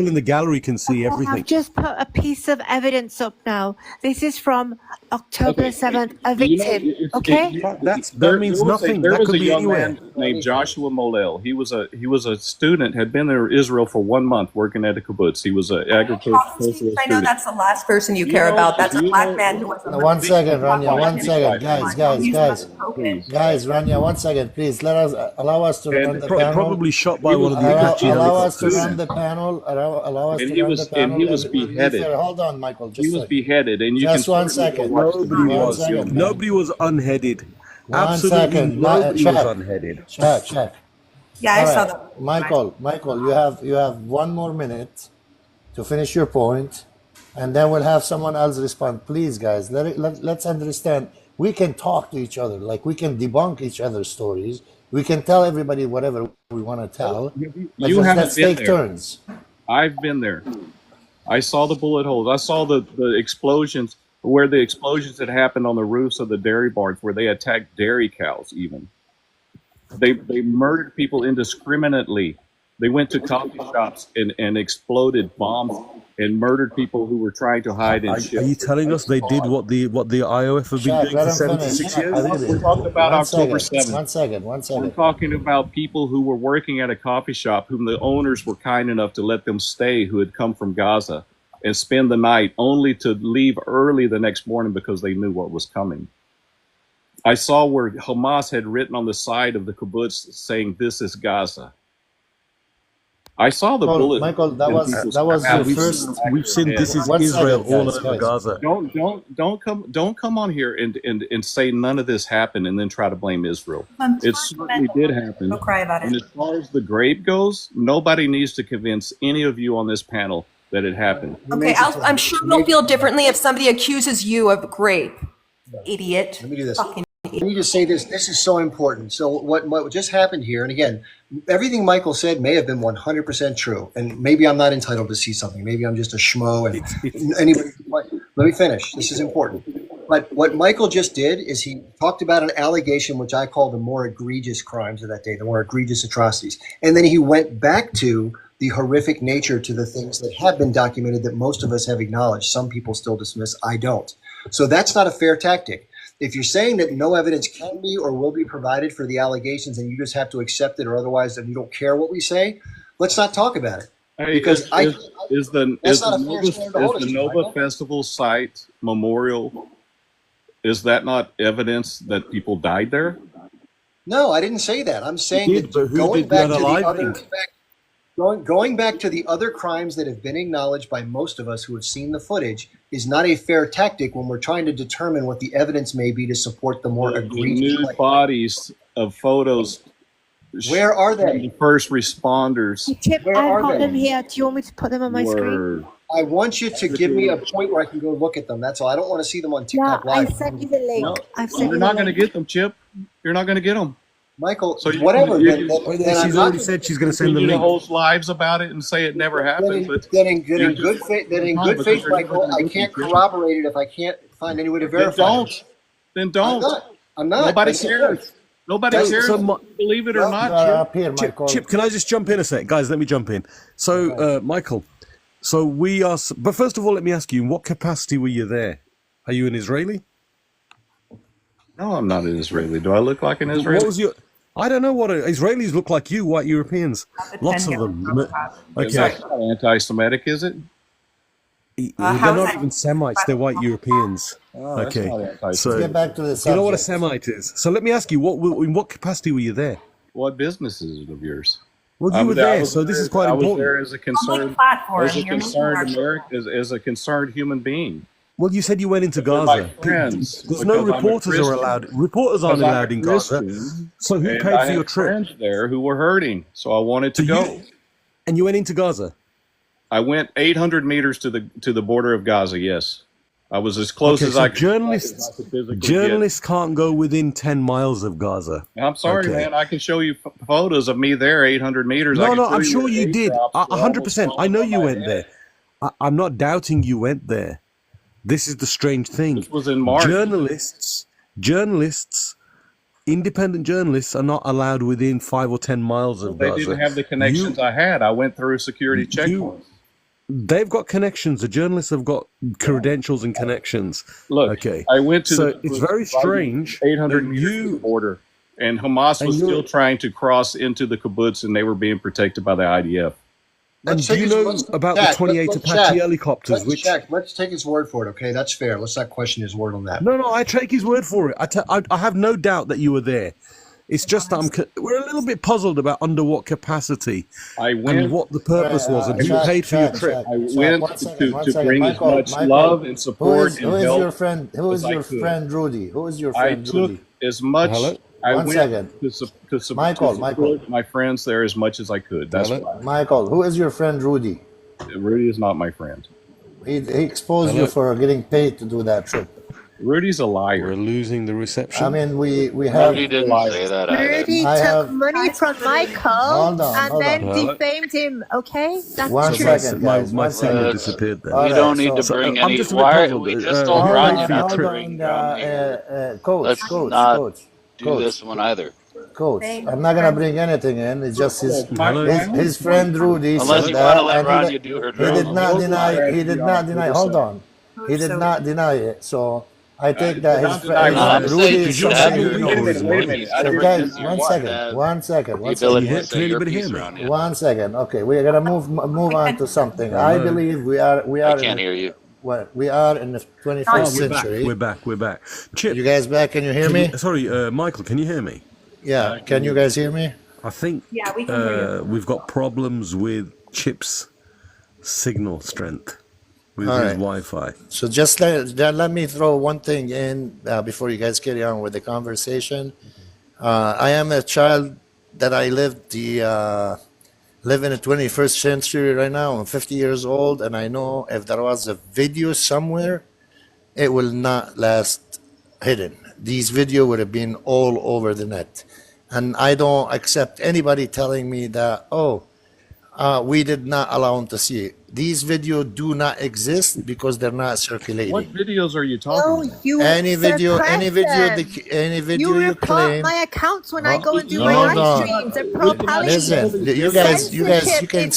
in the gallery can see everything. I've just put a piece of evidence up now. This is from October 7th, a victim. That means nothing. There That was could a be young anywhere. man named Joshua Molel. He was a student, had been in Israel for 1 month working at a kibbutz. He was an agricultural student. I know that's the last person you care about. That's a black man who was. One second, Rania. 1 second, guys. Rania, 1 second, please. Let us. allow us to run the panel. Probably shot by He one was of the Apache Allow us to helicopters. run the panel. Allow us and to he run was the panel. beheaded. Hold on, Michael. He was beheaded, and you Just can one certainly second. watch the Nobody video was. of him. Nobody was unheaded. One Absolutely second. nobody was Check. unheaded. Check. Yeah, I All saw right. that. Michael, you have 1 more minute to finish your point, and then we'll have someone else respond. Please, guys, let's understand. We can talk to each other, like we can debunk each other's stories. We can tell everybody whatever we want to tell. But You haven't let's been take there. turns. I've been there. I saw the bullet holes. I saw the explosions, where the explosions had happened on the roofs of the dairy barns, where they attacked dairy cows even. They murdered people indiscriminately. They went to coffee shops and exploded bombs and murdered people who were trying to hide in Are ships. you telling us they did what the IOF have been Check, doing let for him finish. 76 years? We're talking about October 7th. One second. We're talking about people who were working at a coffee shop whom the owners were kind enough to let them stay, who had come from Gaza, and spend the night, only to leave early the next morning because they knew what was coming. I saw where Hamas had written on the side of the kibbutz saying, "This is Gaza." I saw the bullet. Michael, that in was people's your mouths. first. We've seen this is One Israel second, all guys, over guys. Gaza. Don't come on here and say none of this happened and then try to blame Israel. It certainly did happen. Don't cry about And it. as far as the grave goes, nobody needs to convince any of you on this panel that it happened. Okay, I'm sure you'll feel differently if somebody accuses you of grape. Idiot. Let me do this. Fucking Let me just say this. This is so important. So what just happened here, and again, everything Michael said may have been 100% true, and maybe I'm not entitled to see something. Maybe I'm just a schmo, and anybody. Let me finish. This is important. But what Michael just did is he talked about an allegation which I call the more egregious crimes of that day, the more egregious atrocities, and then he went back to the horrific nature to the things that have been documented that most of us have acknowledged. Some people still dismiss. I don't. So that's not a fair tactic. If you're saying that no evidence can be or will be provided for the allegations and you just have to accept it or otherwise then you don't care what we say, let's not talk about it. Hey, Because is the that's not a fair standard to hold us to, Nova Michael. Festival site memorial? Is that not evidence that people died there? No, I didn't say that. I'm saying did, that but who going did back the to the unaliving? other going back to the other crimes that have been acknowledged by most of us who have seen the footage is not a fair tactic when we're trying to determine what the evidence may be to support the more The egregious nude claim. bodies of photos. Where are from they? The first responders Chip, Where I've are got they? them here. Do you want me to put them on my screen? were. I want you to give me a point where I can go look at them. That's all. I don't want to see them on Yeah, TikTok I Live. sent you the link. No, I've sent you're you not the going to link. get them, Chip. You're not going to get them. Michael, So whatever. you Then I'm She's not already said she's going to send the continue to link. hold lives about it and say it never happened. But then in you're good just faith, because they're never Michael, gonna I get can't them, Chip. corroborate it if I can't find any way to Then verify don't. it. Then I'm don't. not. I'm not. Nobody I said cares. Nobody So, cares so if you believe it or Well, not, Up Chip. here, Michael. Chip, can I just jump in a sec? Guys, let me jump in. So, Michael, so we are, but first of all, let me ask you, in what capacity were you there? Are you an Israeli? No, I'm not an Israeli. Do I look like an What Israeli? was your, I don't know what, Israelis look like you, white Europeans. Lots of them. Okay. That's not anti-Semitic, is it? They're how is not that- even Semites, they're white Europeans. Oh, that's Okay. not anti-Semitic. So, Get back to the you know what a subject. Semite is? So let me ask you, in what capacity were you there? What business is it of yours? Well, I you were was- I there, was so this there- is quite I was important. there as a concerned, platform. as a You're making concerned our- American, as a concerned human being. Well, you said you went into They're my Gaza. friends, There's no because I'm a reporters are Christian. allowed. Reporters aren't Because I'm a allowed in Gaza. Christian, So who and paid I for your had trip? friends there who were hurting, so I wanted to So go. you, and you went into Gaza. I went 800 meters to the border of Gaza. Yes, I was as close Okay, as so I could. journalists journalists can't go within 10 miles of Gaza. I'm sorry, Okay. man. I can show you photos of me there, 800 meters. I No, can no, show I'm sure where you the did. airdrops were 100%. almost I know falling you on my went head. there. I'm not doubting you went there. This is the strange thing. This was in March. Journalists, independent journalists are not allowed within 5 or 10 miles of They Gaza. didn't have the connections I had. I went through security checkpoints. They've got connections. The journalists have got credentials and connections. Look, Okay. I went to So the, it's very strange 800 that meters to the border, and Hamas and was you're- still trying to cross into the kibbutz, and they were being protected by the IDF. And do you know about the 28 Apache helicopters? Which Let's take his word for it. Okay, that's fair. Let's not question his word on that. no, I take his word for it. I have no doubt that you were there. It's just that we're a little bit puzzled about under what capacity and what the purpose was and who paid for your trip. I went to bring as much love and support and help your friend? Who is your friend Rudy? Who is your I friend took Rudy? as much. I One went second. to support my friends there as much as I could. That's why. Michael, who is your friend Rudy? Rudy is not my friend. He exposed you for getting paid to do that trip. Rudy's a liar. We're losing the reception. I mean, we have. Rudy didn't say that either. Rudy I took have- money from Michael Hold on, and hold then on. defamed him. Okay, that's One true. second, guys. My one signal second. disappeared there. We don't need to bring I'm any. just a bit Why? puzzled. We just told Hold Rania on, not hold to bring down Coach, Let's coach, not coach, do coach. this one either. Coach, I'm not gonna bring anything in. It's just Hello? his friend Rudy Unless said you want to that, let and Rania do her he job. did not deny. He did not deny. Hold on, he did not deny it. So I take that his friend Rudy is somebody you know. Guys, one second. The ability to say your piece, Rania. 1 second. Okay, we're gonna move on to something. I believe we are. I can't hear you. Well, we are in the 21st century. We're back. Chip. You guys back? Can you hear me? Sorry, Michael, can you hear me? Yeah. Can you guys hear me? I think Yeah, we can hear you. we've got problems with Chip's signal strength with All his right. Wi-Fi. So just let me throw one thing in before you guys carry on with the conversation. I am a child that I live in the 21st century right now. I'm 50 years old, and I know if there was a video somewhere, it will not last hidden. These video would have been all over the net. And I don't accept anybody telling me that, we did not allow them to see it. These videos do not exist because they're not circulating. What videos are you talking about? You Any video, suppress any video, them. any video You you report claim. my accounts when I go and do Hold my live on. streams. They're propelling Listen, you guys, you can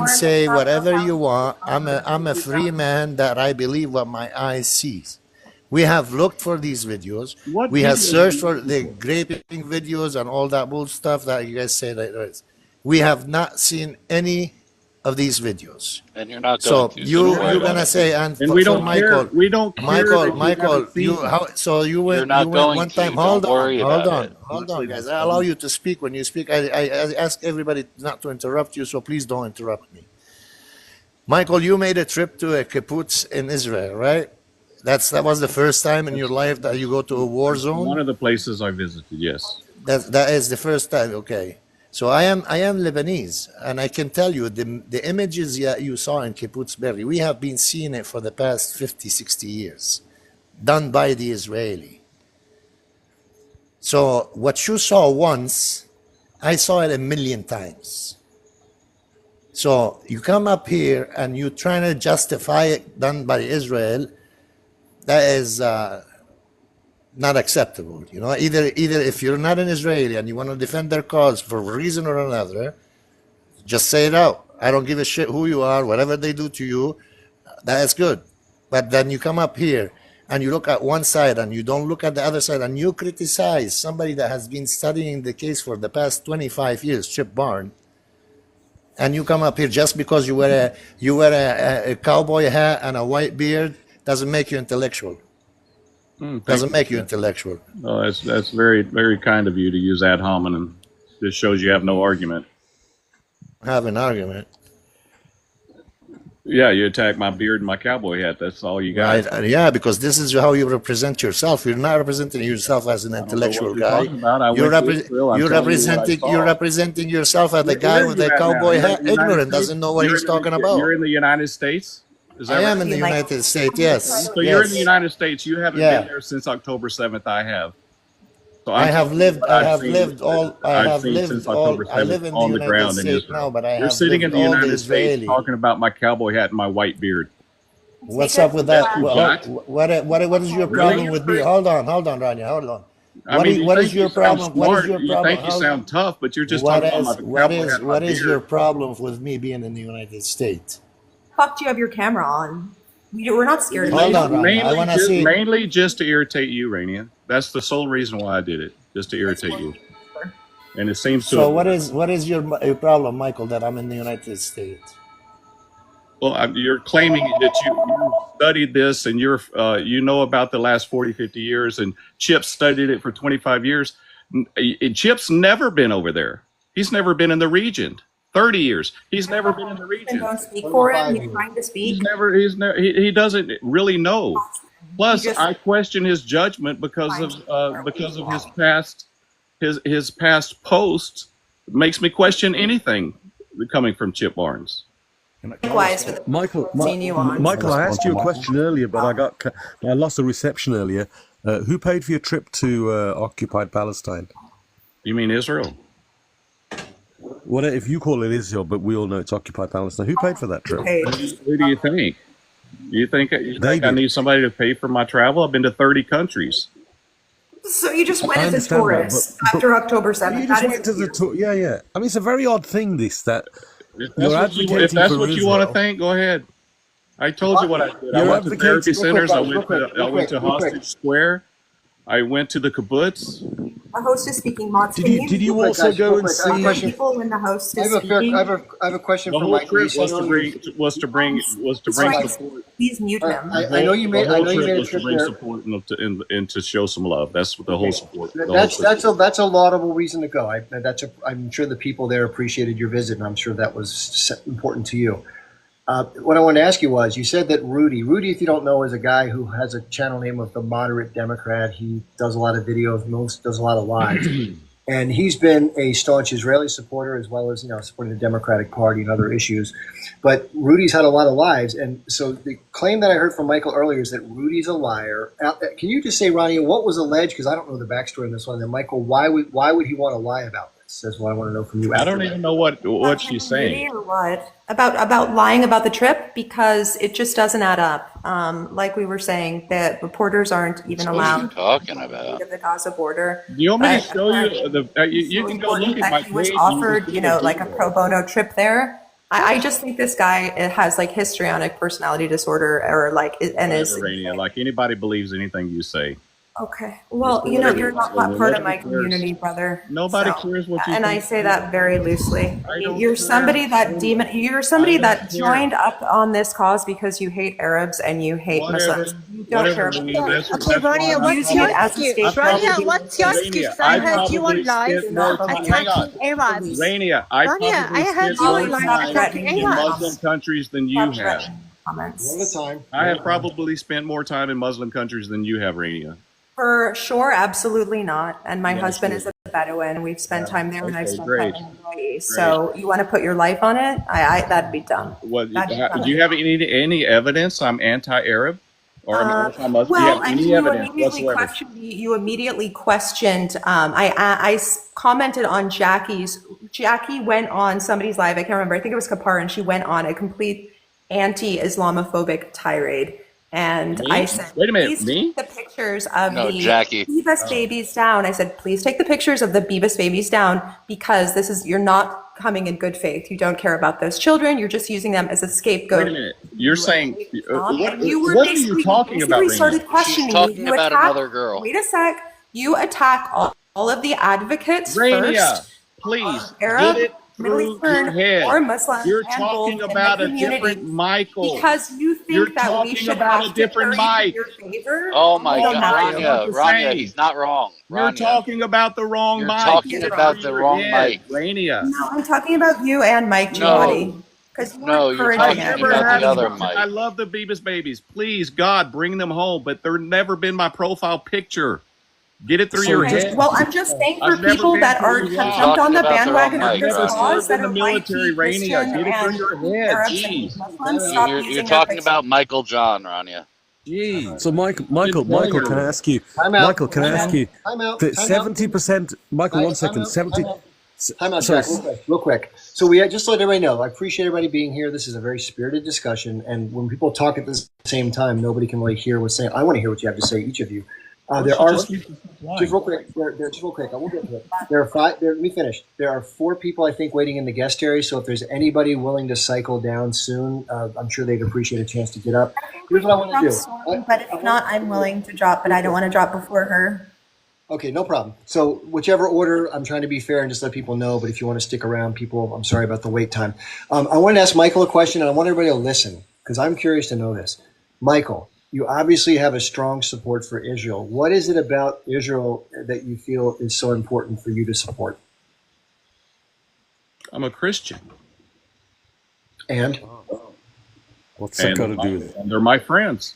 say whatever you want. I'm a free man that I believe what my eyes sees. We have looked for these videos. We have searched for the graping videos and all that bull stuff that you guys say that there is. We have not seen any of these videos. And you're not So going to. you're don't gonna worry. say And we don't Michael, care. We don't care. that Michael, haven't seen it. so you went, You're not you went going one to. time. Don't worry about it. Hold on, guys. I allow you to speak when you speak. I ask everybody not to interrupt you, so please don't interrupt me. Michael, you made a trip to a kibbutz in Israel, right? That was the first time in your life that you go to a war zone. One of the places I visited, yes. That is the first time. Okay. So I am Lebanese, and I can tell you the images you saw in Kibbutz Berry, we have been seeing it for the past 50, 60 years, done by the Israeli. So what you saw once, I saw it a million times. So you come up here and you're trying to justify it done by Israel. That is not acceptable. You know, either if you're not an Israeli and you want to defend their cause for a reason or another, just say it out. I don't give a shit who you are, whatever they do to you, that's good. But then you come up here and you look at one side and you don't look at the other side and you criticize somebody that has been studying the case for the past 25 years, Chip Barn, and you come up here just because you wear a cowboy hat and a white beard doesn't make you intellectual. Doesn't make you intellectual. Oh, that's very, very kind of you to use ad hominem. This shows you have no argument. Have an argument. Yeah, you attack my beard and my cowboy hat. That's all you got. Right. Yeah, because this is how you represent yourself. You're not representing yourself as an intellectual guy. You're representing yourself as a guy with a cowboy hat, ignorant, doesn't know what he's talking about. You're in the United States? I am in the United States, yes. So you're in the United States. You haven't been there since October 7th. I have. So I live in the on the United ground in States Israel. now, but I You're have sitting in lived the all the United States Israeli. talking about my cowboy hat and my white beard. What's up with that? Jack. What is your problem with me? Hold on, Rania, hold on. What is your problem? What is your You problem? think you sound tough, but you're just What talking is about my cowboy hat and my what is your beard. problem with me being in the United States? Fuck, do you have your camera on? We're not scared of Hold you. on, Rania. I want to see. Mainly just to irritate you, Rania. That's the sole reason why I did it, just to irritate you. And it seems to. So what is your problem, Michael, that I'm in the United States? Well, you're claiming that you studied this and you know about the last 40, 50 years, and Chip studied it for 25 years. Chip's never been over there. He's never been in the region. 30 years. He's never been in the region. Don't speak for him. He's trying to speak. He doesn't really know. Plus, I question his judgment because of his past posts. It makes me question anything coming from Chip Barnes. Likewise with Michael, Michael, I asked you a question earlier, but I lost the reception earlier. Who paid for your trip to occupied Palestine? You mean Israel? What if you call it Israel, but we all know it's occupied Palestine? Who paid for that trip? Who do you think? You think I need somebody to pay for my travel? I've been to 30 countries. So you just went as a tourist after October 7th. You just went to the tour. Yeah. I mean, it's a very odd thing, this, that if that's what you want to think, go ahead. I told you what I did. I went to therapy centers. I went to Hostage Square. I went to the kibbutz. The host is speaking. Did you also go and see people when the host is speaking? I have a question for Mike. The whole trip was to bring support. Please mute him. I know you made a trip there. Support and to show some love. That's what the whole support. That's a laudable reason to go. I'm sure the people there appreciated your visit, and I'm sure that was important to you. What I wanted to ask you was, you said that Rudy, if you don't know, is a guy who has a channel name of the Moderate Democrat. He does a lot of videos, does a lot of lives. And he's been a staunch Israeli supporter as well as, supporting the Democratic Party and other issues. But Rudy's had a lot of lives. And so the claim that I heard from Michael earlier is that Rudy's a liar. Can you just say, Ronnie, what was alleged? Because I don't know the backstory on this one. And then, Michael, why would he want to lie about this? That's what I want to know from you. I don't even know what she's saying. Or what? About lying about the trip, because it just doesn't add up. Like we were saying, that reporters aren't even allowed talking about the Gaza border. Do you want me to show you you can go look at my he was offered, like a pro bono trip there. I just think this guy has like histrionic personality disorder, or like anybody believes anything you say. Okay. Well, you're not part of my community, brother. Nobody cares what you and think. I say that very loosely. You're somebody that joined up on this cause because you hate Arabs and you hate Muslims. You don't care about Okay, Rania, what's your excuse? Rania, what's your excuse? I heard you on live attacking Arabs. Rania, I heard you on live attacking in Arabs. Muslim countries than you have. One at a time. I have probably spent more time in Muslim countries than you have, Rania. For sure, absolutely not. And my husband is a Bedouin, and we've spent time there, and I've spent time in Hawaii. So you want to put your life on it? That'd be dumb. Do you have any evidence I'm anti-Arab or anti-Muslim? Well, do you have any evidence whatsoever? You immediately questioned. I commented on Jackie went on somebody's live. I can't remember. I think it was Kapar, and she went on a complete anti-Islamophobic tirade. And I said, wait a minute, please take the pictures of the Jackie. Beavis babies down. I said, please take the pictures of the Beavis babies down, because you're not coming in good faith. You don't care about those children. You're just using them as a scapegoat. Wait a minute. You're saying, what are you talking basically about? Started questioning She's talking me. about another girl. Wait a sec. You attack all of the advocates first. Please, Arab, get it Middle through Eastern, your head. or Muslim. You're and talking both about in a the community, different Michael. because you think You're that we talking should about have a different to carry Mike. your favor. Oh my We don't God, have to. Rania, he's not wrong. You're talking about the wrong You're Mike. talking about the wrong Mike. Rania. No, I'm talking about you and Mike Giamatti. No, you're talking about the other Mike. I love the Beavis babies. Please, God, bring them home. But they've never been my profile picture. Get it through your head. Well, I'm just saying for I've never people been that through have your jumped on the Talking about the bandwagon wrong of this Mike, cause that in are the military, Christian Rania. Get it and through your head. Arabs Jeez. and Muslims, stop You're using their talking pictures. about Michael John, Rania. Jeez. So, Michael, can I ask you? Time out. Michael, can I ask you? Time out. That Time out. 70%. Michael, 1 second. 70. Time out, Sorry. Jack, real quick. So we just to let everybody know, I appreciate everybody being here. This is a very spirited discussion, and when people talk at the same time, nobody can really hear what's saying. I want to hear what you have to say, each of you. There are just real quick. Just real quick. I won't get to it. There are five. Let me finish. There are 4 people I think waiting in the guest area. So if there's anybody willing to cycle down soon, I'm sure they'd appreciate a chance to get up. Here's what I want to do. But if not, I'm willing to drop, but I don't want to drop before her. Okay, no problem. So whichever order, I'm trying to be fair and just let people know. But if you want to stick around, people, I'm sorry about the wait time. I wanted to ask Michael a question, and I want everybody to listen because I'm curious to know this. Michael, you obviously have a strong support for Israel. What is it about Israel that you feel is so important for you to support? I'm a Christian. And? What's that got to do with it? And they're my friends.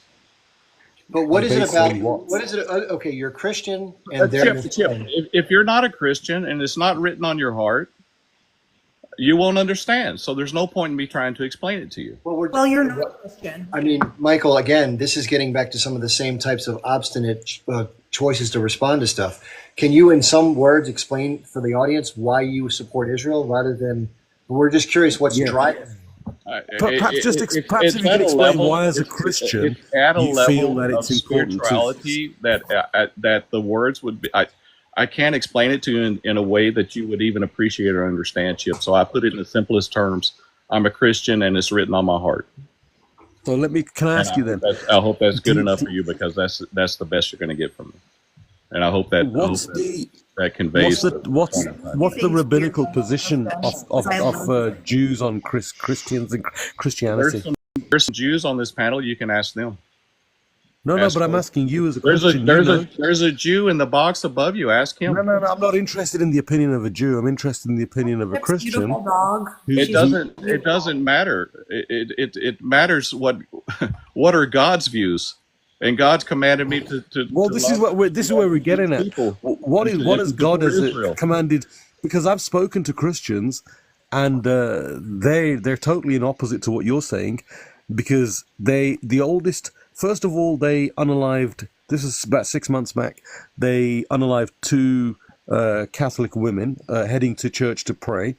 But what is it Based about? on what? What is it? Okay, you're a Christian, and they're Chip, your Chip, friend. if you're not a Christian and it's not written on your heart, you won't understand. So there's no point in me trying to explain it to you. Well, you're not a Christian. I mean, Michael, again, this is getting back to some of the same types of obstinate choices to respond to stuff. Can you, in some words, explain for the audience why you support Israel rather than, we're just curious what's driving? Perhaps if you could explain why, as a Christian, it's at a you level feel that it's of important to. spirituality that the words would be. I can't explain it to you in a way that you would even appreciate or understand, Chip. So I put it in the simplest terms. I'm a Christian, and it's written on my heart. So can I ask you then? I hope that's good enough for you, because that's the best you're going to get from me. And I hope that that conveys. What's the rabbinical position of Jews on Christians and Christianity? There's some Jews on this panel. You can ask them. No, but I'm asking you as a There's Christian. there's a Jew in the box above you. Ask him. No. I'm not interested in the opinion of a Jew. I'm interested in the opinion of a Christian. Dog. It doesn't matter. It matters what are God's views, and God's commanded me to. Well, this is where we're getting at. What has God commanded? Because I've spoken to Christians, and they're totally in opposite to what you're saying, because the oldest. First of all, they unalived, this is about 6 months back, they unalived 2 Catholic women heading to church to pray.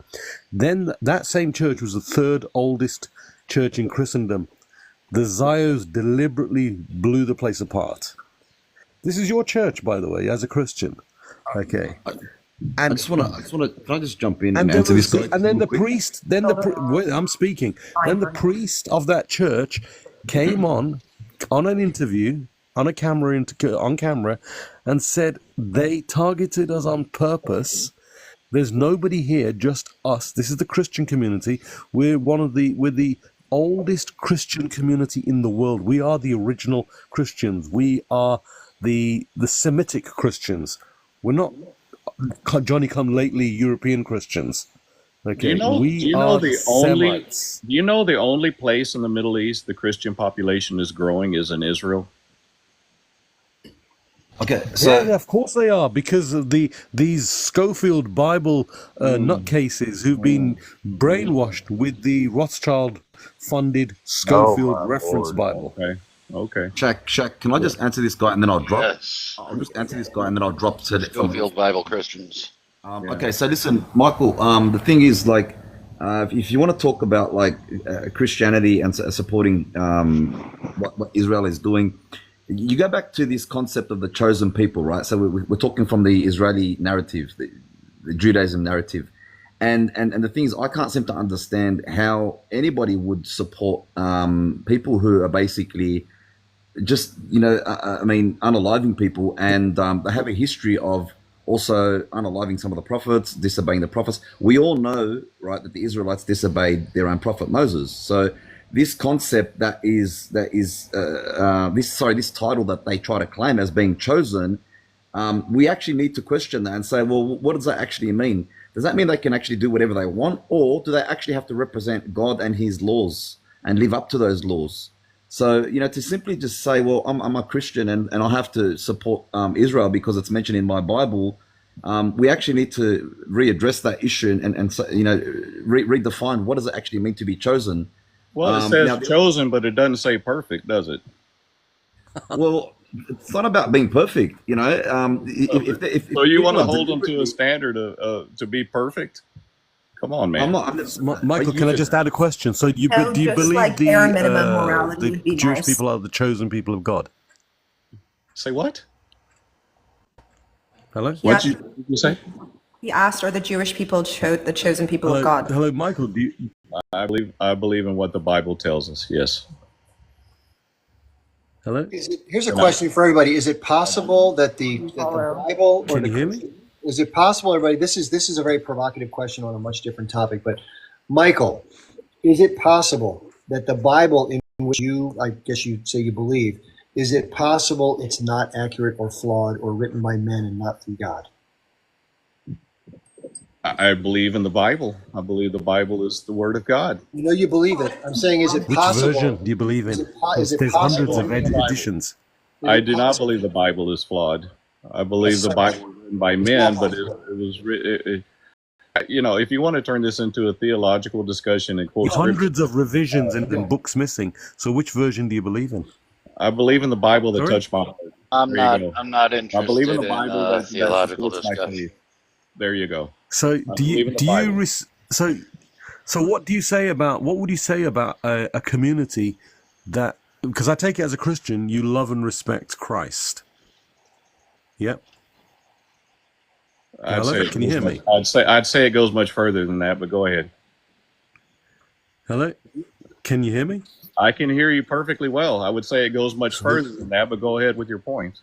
Then that same church was the 3rd oldest church in Christendom. The Zios deliberately blew the place apart. This is your church, by the way, as a Christian. Okay. And I just want to. Can I just jump in and and answer this? And then the priest, wait, I'm speaking. Then the priest of that church came on an interview on camera and said they targeted us on purpose. There's nobody here, just us. This is the Christian community. We're the oldest Christian community in the world. We are the original Christians. We are the Semitic Christians. We're not Johnny come lately European Christians. Okay, Do you know the only place in the Middle East the Christian population is growing is in Israel? Okay, yeah, of course they are, because of these Schofield Bible nutcases who've been brainwashed with the Rothschild-funded Schofield reference Bible. Okay. Shaq, can I just answer this guy and then I'll drop? Yes. I'll just answer this guy and then I'll drop to the Schofield Bible Christians. Okay, so listen, Michael. The thing is, like, if you want to talk about like Christianity and supporting what Israel is doing, you go back to this concept of the chosen people, right? So we're talking from the Israeli narrative, the Judaism narrative, and the thing is, I can't seem to understand how anybody would support people who are basically just unaliving people, and they have a history of also unaliving some of the prophets, disobeying the prophets. We all know, right, that the Israelites disobeyed their own prophet Moses. So this concept this title that they try to claim as being chosen, we actually need to question that and say, well, what does that actually mean? Does that mean they can actually do whatever they want, or do they actually have to represent God and His laws and live up to those laws? So, to simply just say, well, I'm a Christian and I have to support Israel because it's mentioned in my Bible, we actually need to readdress that issue and redefine what does it actually mean to be chosen. Well, it says chosen, but it doesn't say perfect, does it? Well, it's not about being perfect, So you want to hold them to a standard to be perfect? Come on, man. Michael, can I just add a question? So do you believe like bare minimum morality would the be Jewish nice. people are the chosen people of God? Say what? Hello? What did you say? He asked, "Are the Jewish people the chosen people of God?" Hello, Michael. I believe in what the Bible tells us. Yes. Hello. Here's a question for everybody: is it possible that the Bible? Can you hear me? Is it possible, everybody? This is a very provocative question on a much different topic. But Michael, is it possible that the Bible, in which you, I guess you say you believe, is it possible it's not accurate or flawed or written by men and not through God? I believe in the Bible. I believe the Bible is the Word of God. You know you believe it. I'm saying, is it Which possible? version do you believe in? Is it There's possible? hundreds of editions. I do not believe the Bible is flawed. I believe the Bible was written by men, but it was written. You know, if you want to turn this into a theological discussion and quote Hundreds of revisions and books missing. So which version do you believe in? I believe in the Bible that Sorry? touched my heart. I'm There you go. not interested I believe in the in Bible that theological supports my discussion. faith. There you go. So I believe in the Bible. So what do you say about, what would you say about a community that, because I take it as a Christian, you love and respect Christ. Yep. Can you hear me? I'd say it goes much further than that, but go ahead. Hello? Can you hear me? I can hear you perfectly well. I would say it goes much further than that, but go ahead with your point.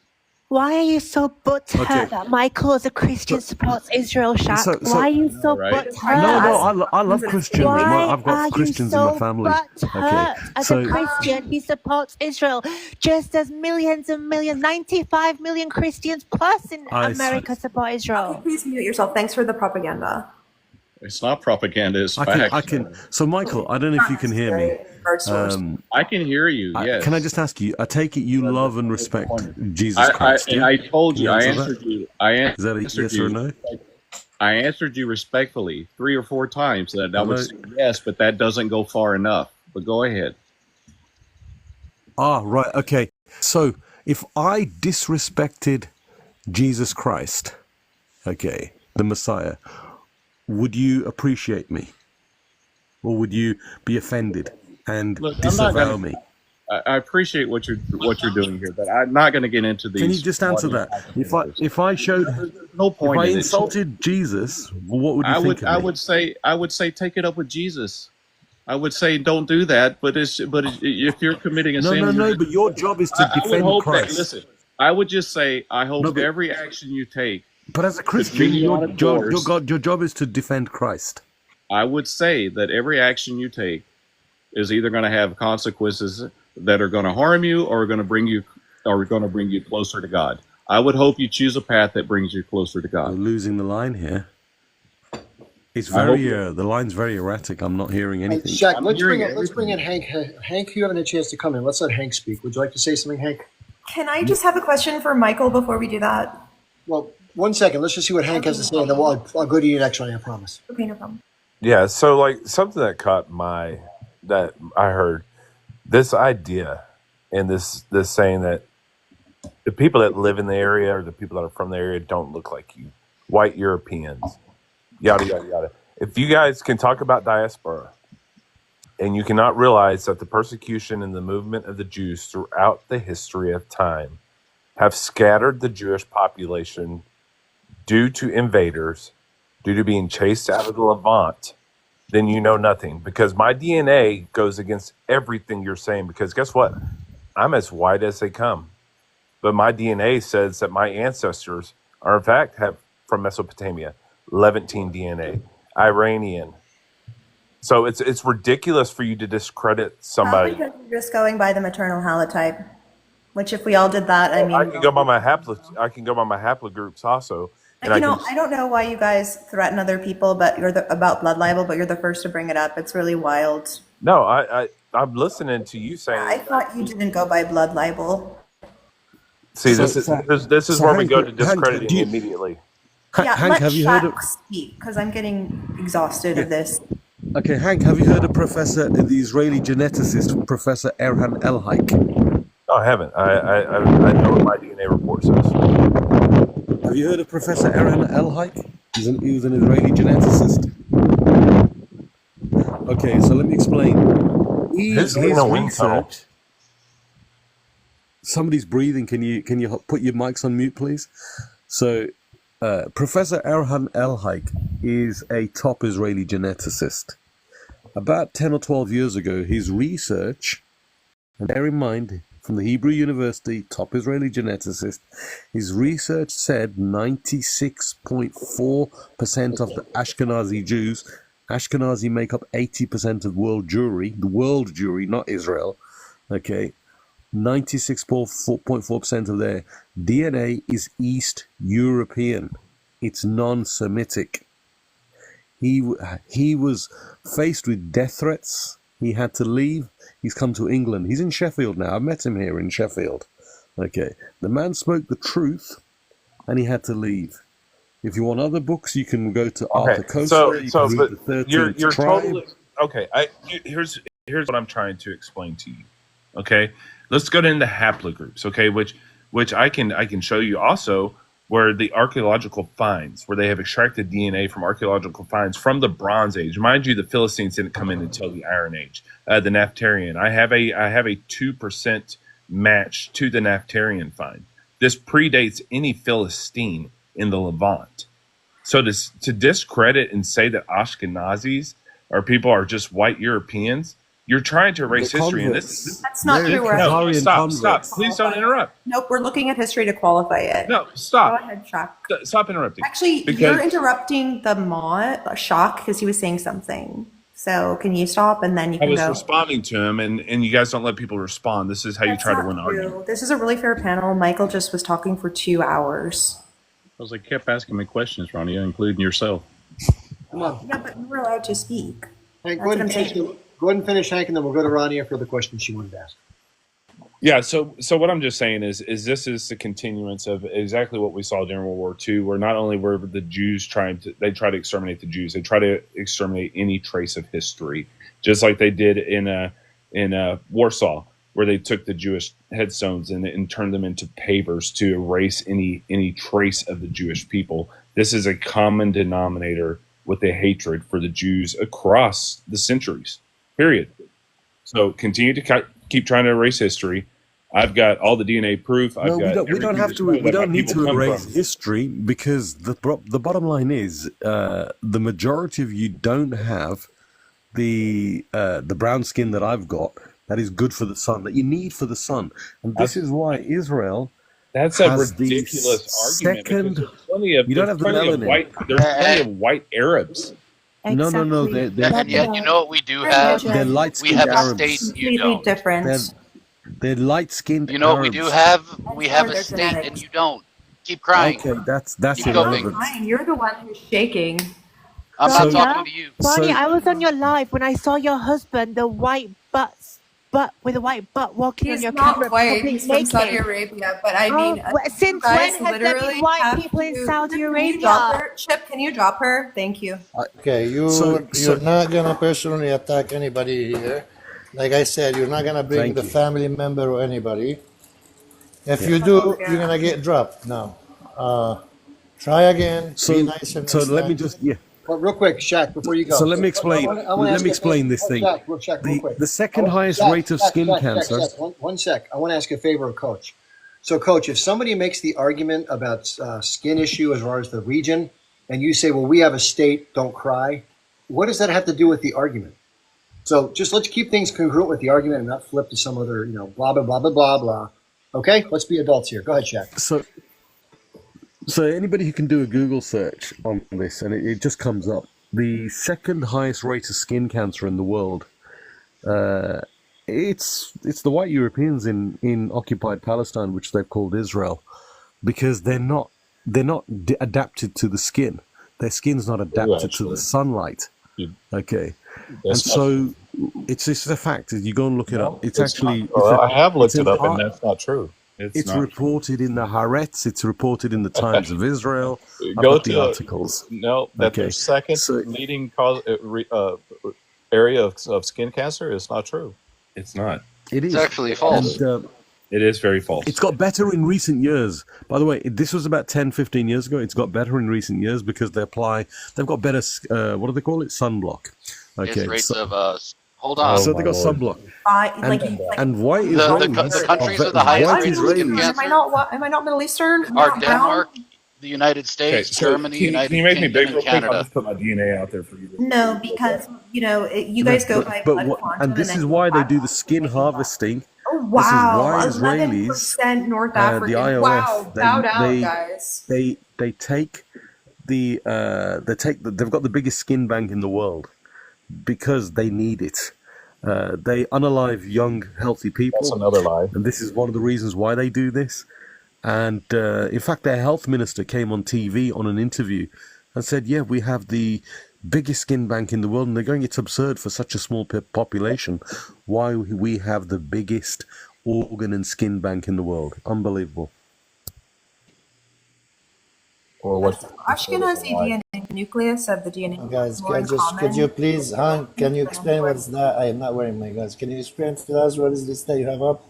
Why are you so butthurt Okay. that Michael as a Christian supports Israel, Shaq? Why are you so butthurt? No, I love Christians. Why I've got are Christians you in so my family. butthurt as a Christian? He supports Israel, just as millions and millions, 95 million Christians plus in America support Israel. Please mute yourself. Thanks for the propaganda. It's not propaganda, it's fact. I can. So, Michael, I don't know if you can hear me. I can hear you, yes. Can I just ask you, I take it you love and respect Jesus Christ. And I told you, Can I answer answered that? you. Is that a yes or a no? I answered you respectfully 3 or 4 times that I would say yes, but that doesn't go far enough. But go ahead. Right, okay. So, if I disrespected Jesus Christ, okay, the Messiah, would you appreciate me? Or would you be offended and disavow me? I appreciate what you're doing here, but I'm not going to get into these. Can you just answer that? If I showed, no point if I in it. insulted Jesus, what would you think of me? I would say take it up with Jesus. I would say don't do that, but if you're committing a sin, No, but your job is to defend Christ. Listen, I would just say I hope every action you take. But as a Christian, your job is to defend Christ. I would say that every action you take is either going to have consequences that are going to harm you or going to bring you closer to God. I would hope you choose a path that brings you closer to God. We're losing the line here. It's very the line's very erratic. I'm not hearing anything. Shaq, let's bring in Hank. Hank, you haven't had a chance to come in. Let's let Hank speak. Would you like to say something, Hank? Can I just have a question for Michael before we do that? Well, 1 second. Let's just see what Hank has to say, and then I'll go to you next one, I promise. Okay, no problem. Yeah, so like something that that I heard, this idea and this saying that the people that live in the area or the people that are from the area don't look like you, white Europeans, yada yada yada. If you guys can talk about diaspora and you cannot realize that the persecution and the movement of the Jews throughout the history of time have scattered the Jewish population due to invaders, due to being chased out of the Levant, then you know nothing. Because my DNA goes against everything you're saying. Because guess what? I'm as white as they come. But my DNA says that my ancestors are, in fact, from Mesopotamia, Levantine DNA, Iranian. So it's ridiculous for you to discredit somebody. Because you're just going by the maternal halotype, which if we all did that, I mean, I can go by my haplogroups also. And I don't know why you guys threaten other people, but about blood libel, but you're the first to bring it up. It's really wild. No, I'm listening to you saying. I thought you didn't go by blood libel. See, this is where we go to discrediting me immediately. Yeah, Hank, let have you heard of? speak because I'm getting exhausted of this. Okay, Hank, have you heard of the Israeli geneticist, Professor Erhan Elhaik? No, I haven't. I know what my DNA report says. Have you heard of Professor Erhan Elhaik? He was an Israeli geneticist. Okay, so let me explain. His research. Somebody's breathing. Can you put your mics on mute, please? So, Professor Erhan Elhaik is a top Israeli geneticist. About 10 or 12 years ago, his research, and bear in mind, from the Hebrew University, top Israeli geneticist, his research said 96.4% of the Ashkenazi Jews, Ashkenazi make up 80% of world Jewry, the world Jewry, not Israel, okay, 96.4% of their DNA is East European. It's non-Semitic. He was faced with death threats. He had to leave. He's come to England. He's in Sheffield now. I've met him here in Sheffield. Okay. The man spoke the truth, and he had to leave. If you want other books, you can go to Arthur Koestler. But The you're 13th Tribe. totally okay. Here's what I'm trying to explain to you. Okay, let's go into haplogroups. Okay, which I can show you also where the archaeological finds, where they have extracted DNA from archaeological finds from the Bronze Age. Mind you, the Philistines didn't come in until the Iron Age. The Naphtarian. I have a 2% match to the Naphtarian find. This predates any Philistine in the Levant. So to discredit and say that Ashkenazis or people are just white Europeans, you're trying to erase history. And this That's not true. no, stop. Please don't interrupt. Nope, we're looking at history to qualify it. No, stop. Go ahead, Shock. Stop interrupting. Actually, you're interrupting the Shock because he was saying something. So can you stop and then you I can was go? responding to him, and you guys don't let people respond. This is how you That's try to not win an true. argument. This is a really fair panel. Michael just was talking for 2 hours. Because they kept asking me questions, Ronnie, including yourself. Come on. Yeah, but you were allowed to speak. Hank, That's go what ahead I'm and finish. saying. Go ahead and finish, Hank, and then we'll go to Ronnie for the question she wanted to ask. Yeah, so what I'm just saying is this is the continuance of exactly what we saw during World War II, where not only were the Jews try to exterminate the Jews, they try to exterminate any trace of history, just like they did in Warsaw, where they took the Jewish headstones and turned them into pavers to erase any trace of the Jewish people. This is a common denominator with the hatred for the Jews across the centuries, period. So continue to keep trying to erase history. I've got all the DNA proof. No, we don't have to. We don't need to erase history because the bottom line is the majority of you don't have the brown skin that I've got. That is good for the sun. That you need for the sun, and this is why Israel. That's a has the ridiculous argument. second- Because there's plenty of, You don't have the melanin. There's plenty of white Arabs. No. And yet, you know what we do have? They're We light-skinned have a Arabs. state you Completely don't. different. They're light-skinned. You know what we do Arabs. have? We have a their state genetics. and you don't. Keep crying. Okay, that's Keep going. irrelevant. Fine, you're the one who's shaking. I'm So- not talking to you. Ronnie, So- I was on your live when I saw your husband, the white butt with a white butt walking He's on your not camera, white. public He's from naked. Saudi Arabia. But I mean, Since you guys when has there literally been white have people in to- Saudi Can you Arabia? drop her? Chip, can you drop her? Thank you. Okay, you're not gonna personally attack anybody here. Like I said, you're not gonna bring Thank the you. family member or anybody. If you do, you're gonna get dropped. Now, try again. So, be nicer next let me time. just Well, real quick, Shaq, before you go. So let me explain. I wanna Let ask me you- explain this thing. Shaq, real quick. The second highest Shaq, rate of Shaq, skin Shaq, cancer. Shaq, one sec. I want to ask a favor of Coach. So, Coach, if somebody makes the argument about skin issue as far as the region, and you say, well, we have a state, don't cry, what does that have to do with the argument? So just let's keep things congruent with the argument and not flip to some other, blah, blah, blah, blah, blah, blah. Okay? Let's be adults here. Go ahead, Shaq. So anybody who can do a Google search on this, and it just comes up. The second highest rate of skin cancer in the world. It's the white Europeans in occupied Palestine, which they've called Israel, because they're not adapted to the skin. Their skin's not adapted to the sunlight. Okay, and so it's just a fact. You go and look it up. It's actually. I have looked it up, an and that's not true. It's not reported in the Haaretz. It's reported in the Times of Israel. I've Go got to the articles. No, that Okay. their second leading cause area of skin cancer is not true. It's not. It is. It's actually false. And, It is very false. it's got better in recent years. By the way, this was about 10, 15 years ago. It's got better in recent years because they've got better, what do they call it? Sunblock. His Okay. rates So, of hold on. so they got sunblock. And white The Israelis. countries are with the highest white rates of skin Israelis. cancer Am I not Middle Eastern? Am I are not brown? Denmark, the United States, Germany, United can you make me Kingdom, big and real quick? I'll Canada. just put my DNA out there for you. No, because you guys go by blood quantum. And this is why they do the skin harvesting. Oh This is wow, why Israelis, 11% North the African. IOF, Wow, bow down, guys. they take they've got the biggest skin bank in the world because they need it. They unalive young, healthy That's people, another lie. and this is one of the reasons why they do this. And in fact, their health minister came on TV on an interview and said, yeah, we have the biggest skin bank in the world, and they're going, it's absurd for such a small population why we have the biggest organ and skin bank in the world. Unbelievable. Or what's Ashkenazi DNA, the nucleus of the DNA, Guys, more in could you common. please, can you explain what's that? I am not wearing my guns. Can you explain to us what is this that you have up?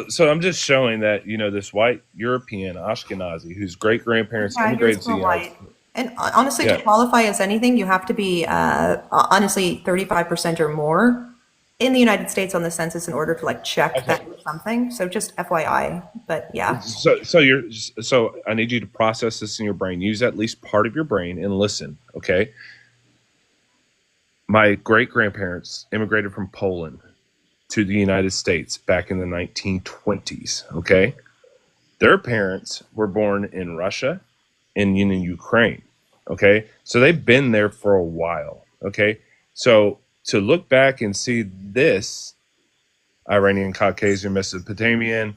so I'm just showing that, you know, this white European Ashkenazi whose great grandparents Yeah, you're immigrated to the still United white. And honestly, to Yeah. qualify as anything, you have to be honestly 35% or more in the United States on the census in order to like check that you're something. So just FYI. But yeah. So I need you to process this in your brain. Use at least part of your brain and listen, okay? My great grandparents immigrated from Poland to the United States back in the 1920s, okay? Their parents were born in Russia and in Ukraine, okay? So they've been there for a while, okay? So to look back and see this Iranian, Caucasian, Mesopotamian,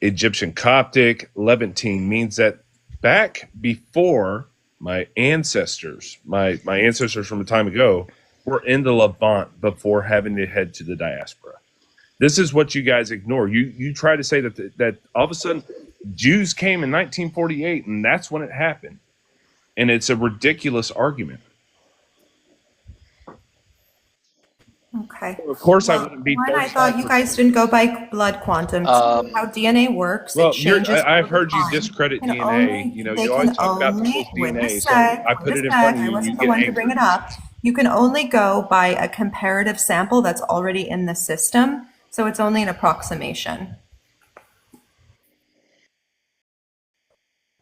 Egyptian, Coptic, Levantine means that back before my ancestors, my ancestors from a time ago, were in the Levant before having to head to the diaspora. This is what you guys ignore. You try to say that all of a sudden Jews came in 1948 and that's when it happened, and it's a ridiculous argument. Okay. Of course, I Well, wouldn't be. one, I thought you guys didn't go by blood quantum. Two, how DNA works, Well, it changes. I've heard you discredit They can DNA. You know, you always talk about people's wait a DNA. So sec, I put it in front of I you, and you wasn't the get one to angry. bring it up. You can only go by a comparative sample that's already in the system. So it's only an approximation.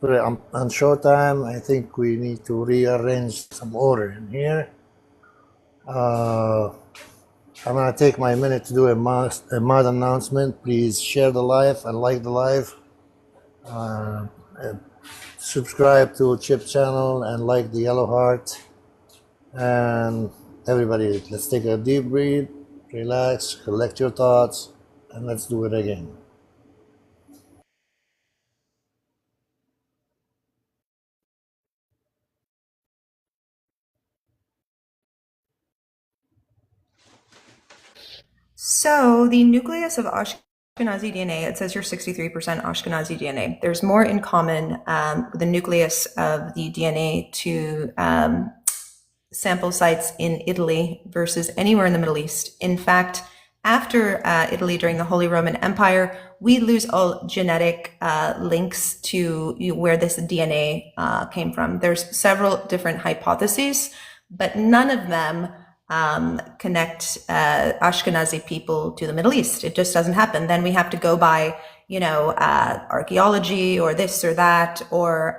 On showtime, I think we need to rearrange some order in here. I'm gonna take my minute to do a mod announcement. Please share the live and like the live. And subscribe to Chip channel and like the yellow heart. And everybody, let's take a deep breath, relax, collect your thoughts, and let's do it again. So the nucleus of Ashkenazi DNA, it says you're 63% Ashkenazi DNA. There's more in common with the nucleus of the DNA to sample sites in Italy versus anywhere in the Middle East. In fact, after Italy during the Holy Roman Empire, we lose all genetic links to where this DNA came from. There's several different hypotheses, but none of them connect Ashkenazi people to the Middle East. It just doesn't happen. Then we have to go by, archaeology or this or that, or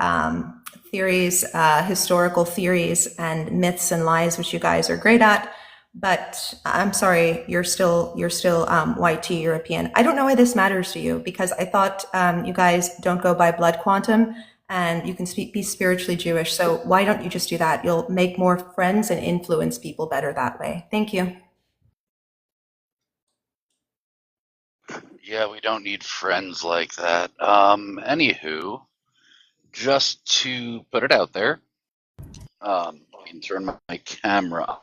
theories, historical theories and myths and lies, which you guys are great at. But I'm sorry, you're still YT European. I don't know why this matters to you, because I thought you guys don't go by blood quantum and you can be spiritually Jewish. So why don't you just do that? You'll make more friends and influence people better that way. Thank you. Yeah, we don't need friends like that. Anywho, just to put it out there, I can turn my camera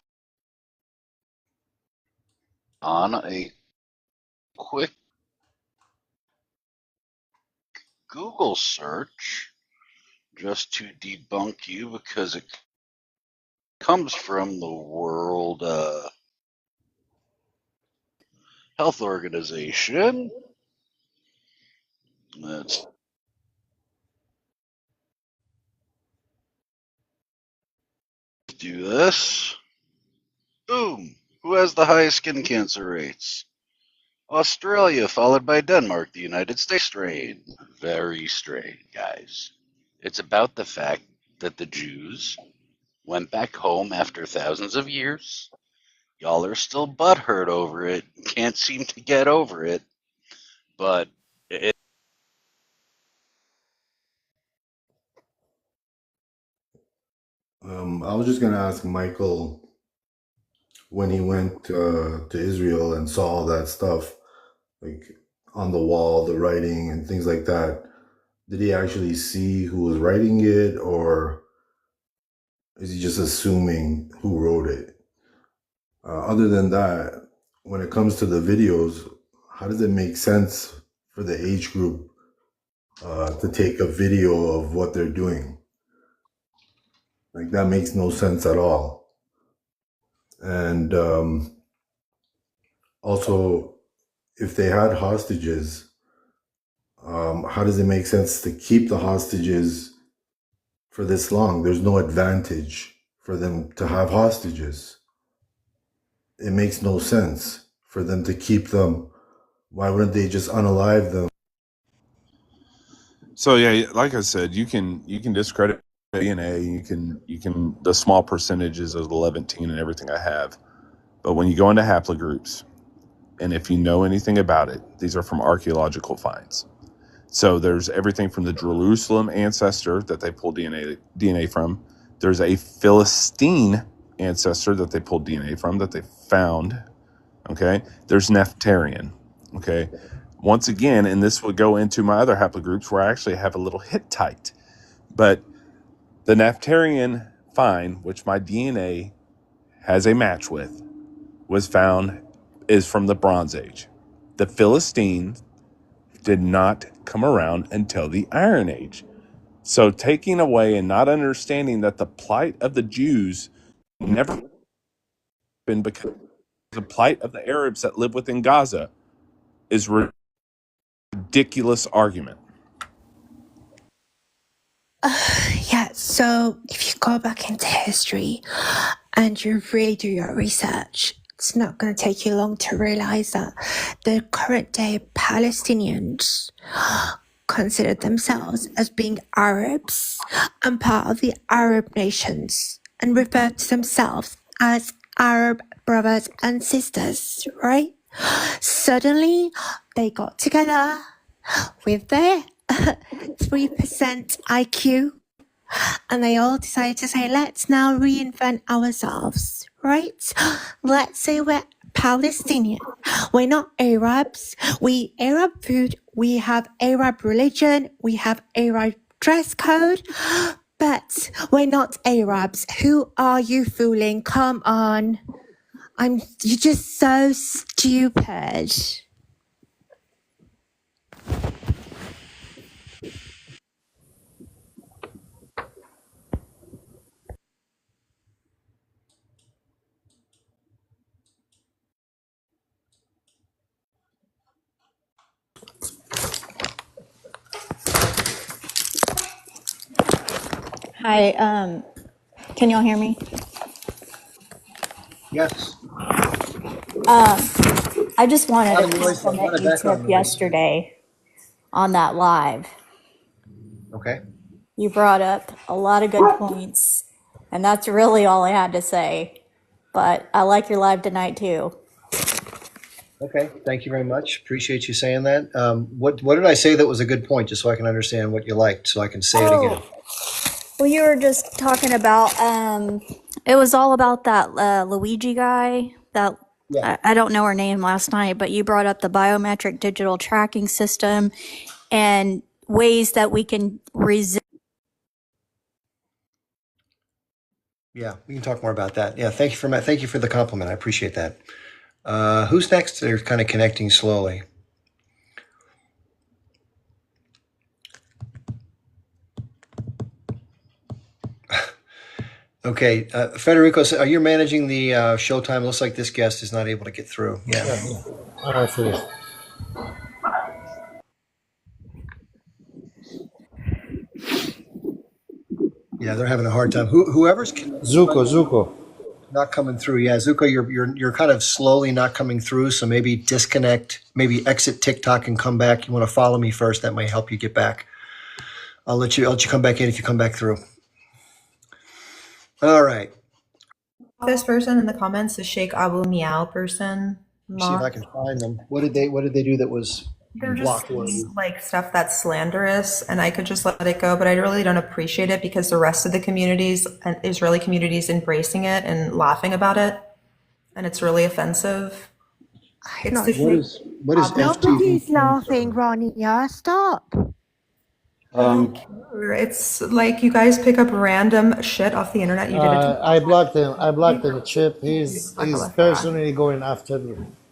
on. A quick Google search just to debunk you, because it comes from the World Health Organization. Let's do this. Boom. Who has the highest skin cancer rates? Australia, followed by Denmark, the United States. Strange. Very strange, guys. It's about the fact that the Jews went back home after thousands of years. Y'all are still butthurt over it. Can't seem to get over it. But I was just gonna ask Michael, when he went to Israel and saw all that stuff, like on the wall, the writing and things like that, did he actually see who was writing it, or is he just assuming who wrote it? Other than that, when it comes to the videos, how does it make sense for the age group to take a video of what they're doing? Like, that makes no sense at all. And also, if they had hostages, how does it make sense to keep the hostages for this long? There's no advantage for them to have hostages. It makes no sense for them to keep them. Why wouldn't they just unalive them? So yeah, like I said, you can discredit DNA, you can the small percentages of the Levantine and everything I have, but when you go into haplogroups, and if you know anything about it, these are from archaeological finds. So there's everything from the Jerusalem ancestor that they pulled DNA from. There's a Philistine ancestor that they pulled DNA from that they found. Okay. There's Nephtarian. Okay. Once again, and this would go into my other haplogroups where I actually have a little Hittite. But the Nephtarian find, which my DNA has a match with, is from the Bronze Age. The Philistine did not come around until the Iron Age. So taking away and not understanding that the plight of the Jews never been because the plight of the Arabs that live within Gaza is ridiculous argument. Yeah, so if you go back into history and you really do your research, it's not going to take you long to realize that the current day Palestinians consider themselves as being Arabs and part of the Arab nations and refer to themselves as Arab brothers and sisters, right? Suddenly, they got together with their 3% IQ and they all decided to say, let's now reinvent ourselves, right? Let's say we're Palestinian. We're not Arabs. We eat Arab food. We have Arab religion. We have Arab dress code. But we're not Arabs. Who are you fooling? Come on. You're just so stupid. Hi, can y'all hear me? Yes. I just wanted Lot to of noise, a lot compliment of you, background Tip, noise. yesterday on that live. Okay. You brought up a lot of good points, and that's really all I had to say. But I like your live tonight too. Okay. Thank you very much. Appreciate you saying that. What did I say that was a good point, just so I can understand what you liked, so I can say it again? Well, you were just talking about, it was all about that Luigi guy, that I don't know her name last night, but you brought up the biometric digital tracking system and ways that we can resist. Yeah, we can talk more about that. Yeah, thank you for the compliment. I appreciate that. Who's next? They're kind of connecting slowly. Okay, Federico, so are you managing the showtime? Looks like this guest is not able to get through. Yeah. Yeah, they're having a hard time. Whoever's Zuko. not coming through. Yeah, Zuko, you're kind of slowly not coming through. So maybe disconnect, maybe exit TikTok and come back. You want to follow me first? That might help you get back. I'll let you come back in if you come back through. All right. This person in the comments, the Sheikh Abu Meow person. Let me see if I can find them. What did they do that was They're just blocked? saying, like stuff that's slanderous, and I could just let it go, but I really don't appreciate it because the rest of the communities and Israeli communities embracing it and laughing about it. and it's really offensive. I'm It's not the sure. What is Nobody's FTD? laughing, Ronnie. Yeah, stop. It's like you guys pick up random shit off the internet. You did it to I blocked him. I blocked him. Chip. He's Bakalatha. personally going after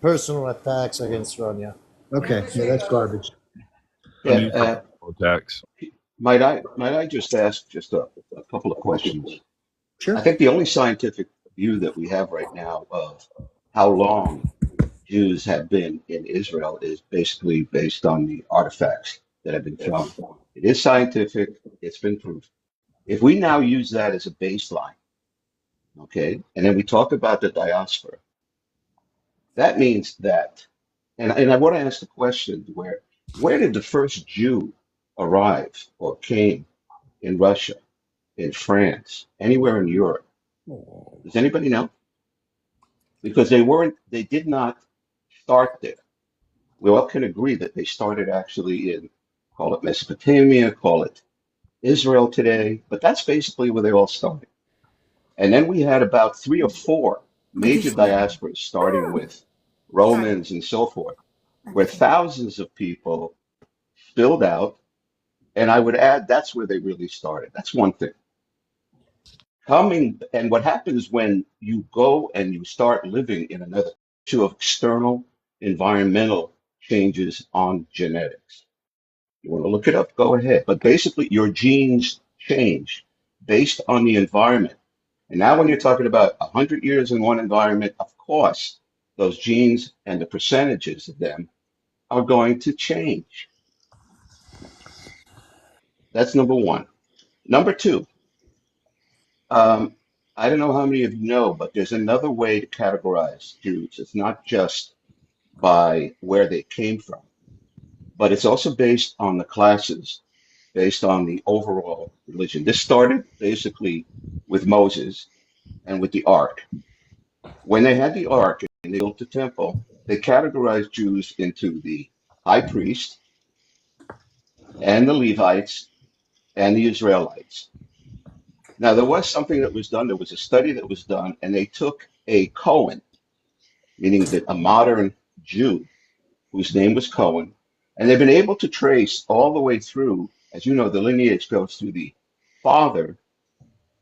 personal attacks against Ronya. Okay, yeah, that's garbage. I'm Yeah, using attacks. might I just ask just a couple of questions? Sure. I think the only scientific view that we have right now of how long Jews have been in Israel is basically based on the artifacts that have been found. It is scientific, it's been proved. If we now use that as a baseline, okay, and then we talk about the diaspora, that means that, and I want to ask the question where did the first Jew arrive or came in Russia, in France, anywhere in Europe? Does anybody know? Because they did not start there. We all can agree that they started actually in, call it Mesopotamia, call it Israel today, but that's basically where they all started. And then we had about 3 or 4 major diasporas, starting with Romans and so forth, where thousands of people spilled out. And I would add that's where they really started. That's one thing. And what happens when you go and you start living in another issue of external environmental changes on genetics. You want to look it up, go ahead. But basically, your genes change based on the environment. And now, when you're talking about 100 years in one environment, of course, those genes and the percentages of them are going to change. That's number one. Number two, I don't know how many of you know, but there's another way to categorize Jews. It's not just by where they came from, but it's also based on the classes, based on the overall religion. This started basically with Moses and with the Ark. When they had the Ark and they built the temple, they categorized Jews into the high priest and the Levites and the Israelites. Now, there was something that was done. There was a study that was done, and they took a Cohen, meaning that a modern Jew whose name was Cohen, and they've been able to trace all the way through. As you know, the lineage goes through the father,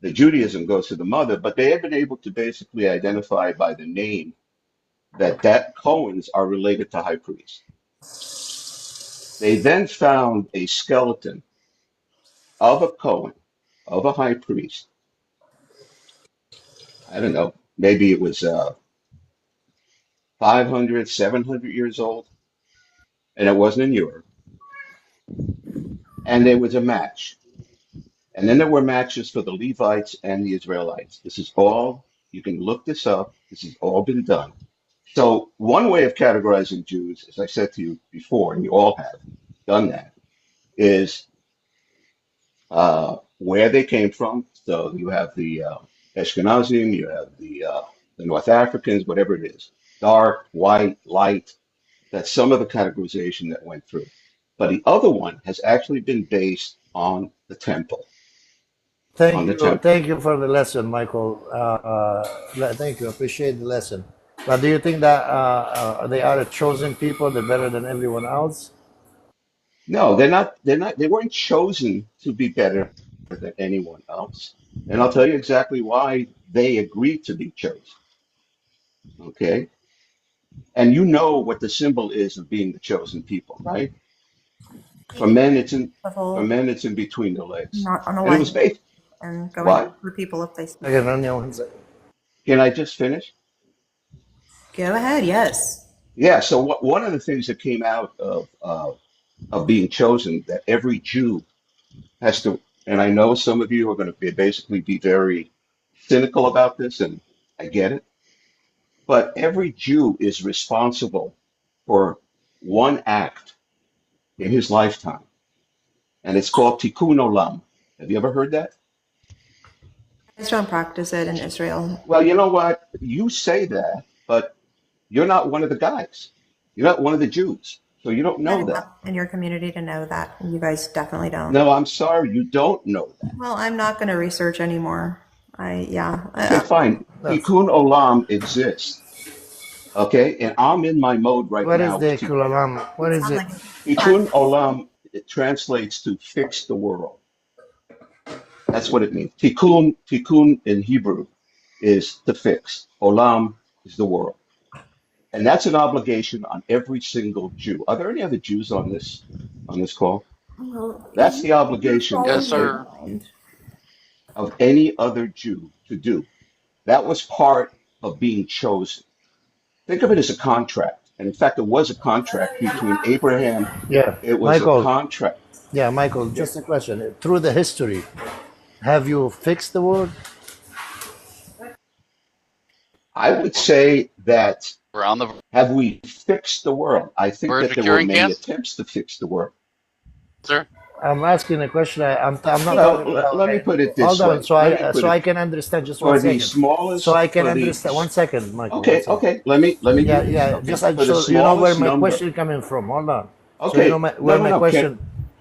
the Judaism goes to the mother, but they have been able to basically identify by the name that Cohens are related to high priests. They then found a skeleton of a Cohen, of a high priest. I don't know, maybe it was 500, 700 years old, and it wasn't in Europe. And there was a match. And then there were matches for the Levites and the Israelites. This is all, you can look this up, this has all been done. So one way of categorizing Jews, as I said to you before, and you all have done that, is where they came from. So you have the Ashkenazim, you have the North Africans, whatever it is, dark, white, light. That's some of the categorization that went through. But the other one has actually been based on the temple. Thank you for the lesson, Michael. Thank you. Appreciate the lesson. But do you think that they are the chosen people? They're better than everyone else? No, they're not. They weren't chosen to be better than anyone else. And I'll tell you exactly why they agreed to be chosen. Okay. And you know what the symbol is of being the chosen people, right? For men, it's in between the legs. Not on a And it was line based. and going What? for people if they speak. Can I just finish? Go ahead. Yes. Yeah. So one of the things that came out of being chosen, that every Jew has to, and I know some of you are going to basically be very cynical about this, and I get it, but every Jew is responsible for one act in his lifetime, and it's called Tikkun Olam. Have you ever heard that? I just don't practice it in Israel. Well, you know what? You say that, but you're not one of the guys. You're not one of the Jews, so you don't know that. In your community to know that. You guys definitely don't. No, I'm sorry, you don't know that. Well, I'm not going to research anymore. Okay, fine. Tikkun Olam exists. Okay, and I'm in my mode right What is now the with Tikkun. Kulam? What is it? Tikkun Olam, it translates to fix the world. That's what it means. Tikkun in Hebrew is to fix. Olam is the world. And that's an obligation on every single Jew. Are there any other Jews on this call? Well, That's the obligation Yes, following your sir. mind. of any other Jew to do. That was part of being chosen. Think of it as a contract. And in fact, it was a contract between Abraham. Yeah, It was a Michael. contract. Yeah, Michael. Just a question. Through the history, have you fixed the world? I would say that We're on the have we fixed the world? I think verge that of there were curing many cancer, attempts to fix the world. sir. I'm asking a question. I'm not Well, talking about. let me put it Hold this on, way. Let me put so it I can understand. Just one for the second. So smallest, I can for the understand. 1 second, Michael. 1 okay, second. okay. Let me Yeah, do this. yeah. Okay, Just like for the so, you know where smallest my number. question coming from. Hold on. So you know Okay, where my no. question.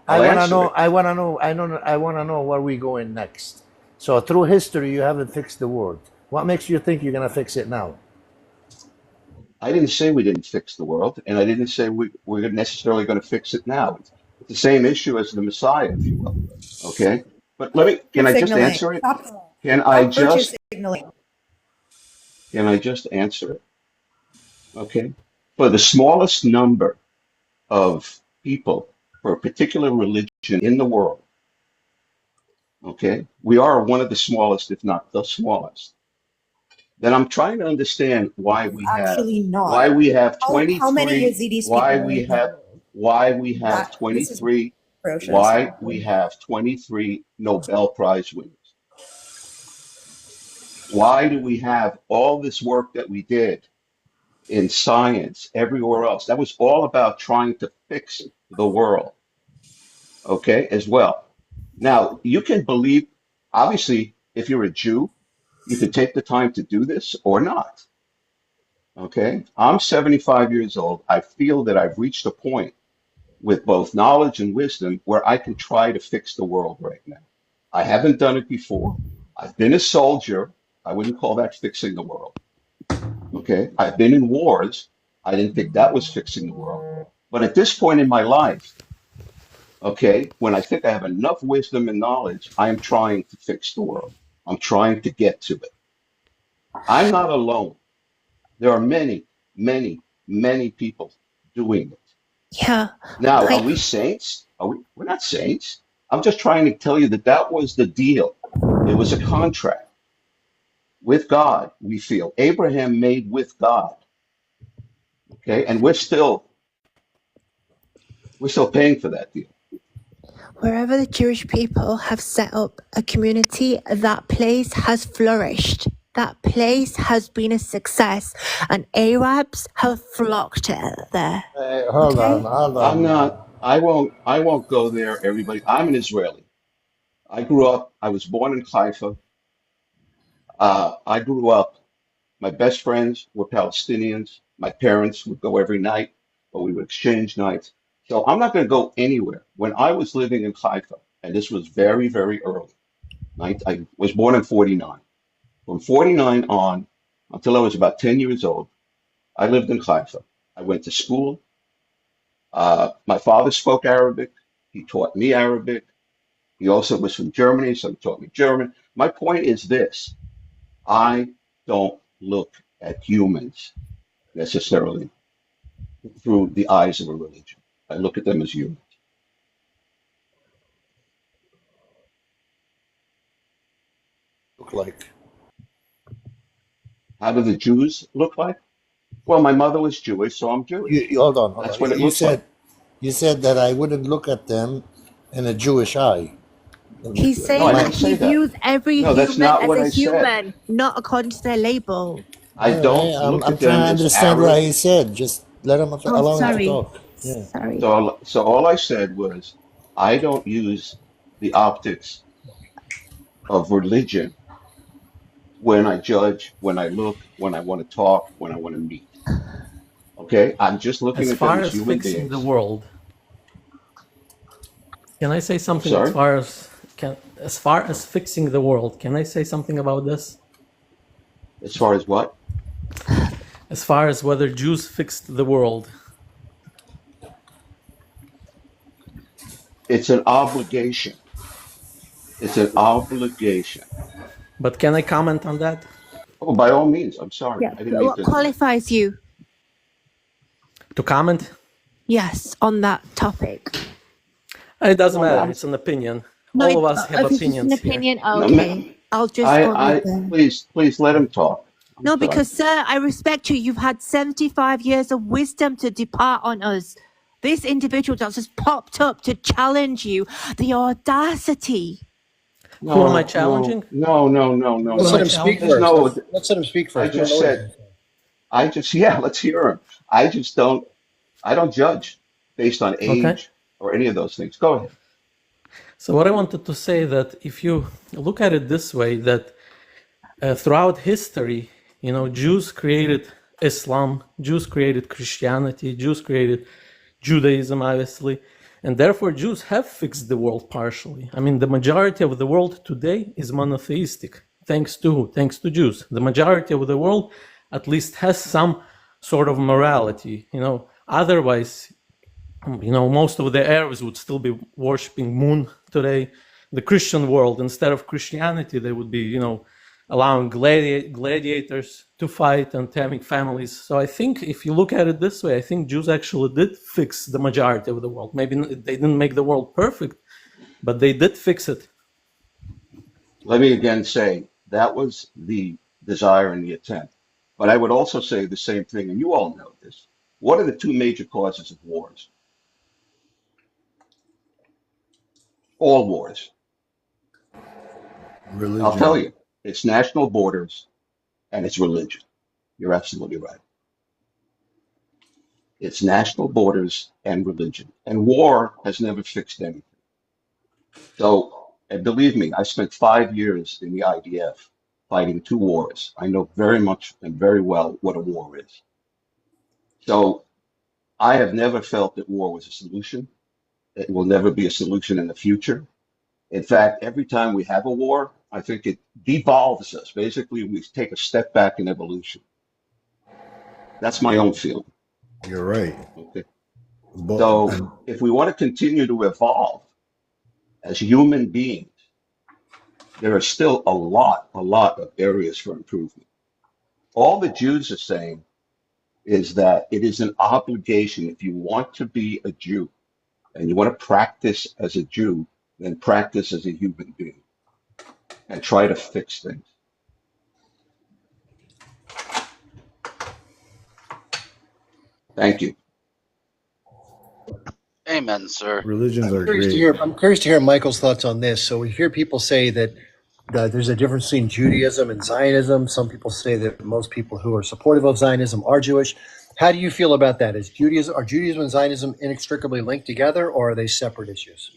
I'll answer it. I wanna know. I wanna know where we going next. So through history, you haven't fixed the world. What makes you think you're gonna fix it now? I didn't say we didn't fix the world, and I didn't say we're necessarily going to fix it now. It's the same issue as the Messiah, if you will. Okay, but can I just Signaling. answer it? Stop. Can I Stop virtue just signaling. can I just answer it? Okay, for the smallest number of people for a particular religion in the world, okay, we are one of the smallest, if not the smallest. Then I'm trying to understand why Actually why not. we have How many 23 Yazidis why people are we in the have world? why we have This is 23 atrocious. why we have 23 Nobel Prize winners. Why do we have all this work that we did in science everywhere else? That was all about trying to fix the world, okay, as well. Now, you can believe, obviously, if you're a Jew, you can take the time to do this or not. Okay, I'm 75 years old. I feel that I've reached a point with both knowledge and wisdom where I can try to fix the world right now. I haven't done it before. I've been a soldier. I wouldn't call that fixing the world. Okay, I've been in wars. I didn't think that was fixing the world. But at this point in my life, okay, when I think I have enough wisdom and knowledge, I am trying to fix the world. I'm trying to get to it. I'm not alone. There are many, many, many people doing it. Yeah, Now, are like we saints? We're not saints. I'm just trying to tell you that that was the deal. It was a contract with God, we feel. Abraham made with God. Okay, and we're still paying for that deal. wherever the Jewish people have set up a community, that place has flourished. That place has been a success, and Arabs have flocked there. Hold Okay? on. I won't go there, everybody. I'm an Israeli. I was born in Haifa. I grew up, my best friends were Palestinians. My parents would go every night, but we would exchange nights. So I'm not going to go anywhere. When I was living in Haifa, and this was very, very early, I was born in 49. From 49 on until I was about 10 years old, I lived in Haifa. I went to school. My father spoke Arabic. He taught me Arabic. He also was from Germany, so he taught me German. My point is this: I don't look at humans necessarily through the eyes of a religion. I look at them as humans. Look like. How do the Jews look like? Well, my mother was Jewish, so I'm Jewish. Hold on. That's what it You looks like. said that I wouldn't look at them in a Jewish eye. He's No, saying I that didn't he say that. views every No, that's human not as what a I said. human, not according to their label. I don't look I'm at trying them to as understand what Arab. he said. Just let him Oh, allow him to sorry. talk. Yeah. Sorry. So all I said was I don't use the optics of religion when I judge, when I look, when I want to talk, when I want to meet. Okay? I'm just looking As at them far as as human fixing the beings. world, can I say I'm something sorry? as far as fixing the world? Can I say something about this? As far as what? as far as whether Jews fixed the world. It's an obligation. It's an obligation. But can I comment on that? Oh, by all means. I'm sorry. Yeah. I didn't mean What to. qualifies you? To comment? Yes, on that topic. It doesn't No, matter. ma'am. It's an opinion. No, All of us have if it's just an opinions here. opinion, No, okay. ma'am. I'll just go I, with them. please let him talk. I'm No, sorry. because, sir, I respect you. You've had 75 years of wisdom to depart on us. This individual that just popped up to challenge you. The audacity. Who am I No, challenging? no. Let's let him speak There's first. no. Let's let him speak I first. We don't just know what he's said. Yeah. Let's hear him. I don't judge based on Okay. age or any of those things. Go ahead. So what I wanted to say that if you look at it this way, that throughout history, Jews created Islam, Jews created Christianity, Jews created Judaism, obviously, and therefore Jews have fixed the world partially. I mean, the majority of the world today is monotheistic, thanks to Jews. The majority of the world at least has some sort of morality. Otherwise, most of the Arabs would still be worshiping moon today. The Christian world, instead of Christianity, they would be, allowing gladiators to fight and having families. So I think if you look at it this way, I think Jews actually did fix the majority of the world. Maybe they didn't make the world perfect, but they did fix it. Let me again say that was the desire and the attempt. But I would also say the same thing, and you all know this. What are the two major causes of wars? All wars. Religion. I'll tell you, it's national borders and it's religion. You're absolutely right. It's national borders and religion. And war has never fixed anything. So, and believe me, I spent 5 years in the IDF fighting 2 wars. I know very much and very well what a war is. So I have never felt that war was a solution. It will never be a solution in the future. In fact, every time we have a war, I think it devolves us. Basically, we take a step back in evolution. That's my own feeling. You're right. Okay. But So if we want to continue to evolve as human beings, there are still a lot of areas for improvement. All the Jews are saying is that it is an obligation. If you want to be a Jew and you want to practice as a Jew, then practice as a human being and try to fix things. Thank you. Amen, sir. religions are great. I'm curious to hear Michael's thoughts on this. So we hear people say that there's a difference between Judaism and Zionism. Some people say that most people who are supportive of Zionism are Jewish. How do you feel about that? Are Judaism and Zionism inextricably linked together, or are they separate issues?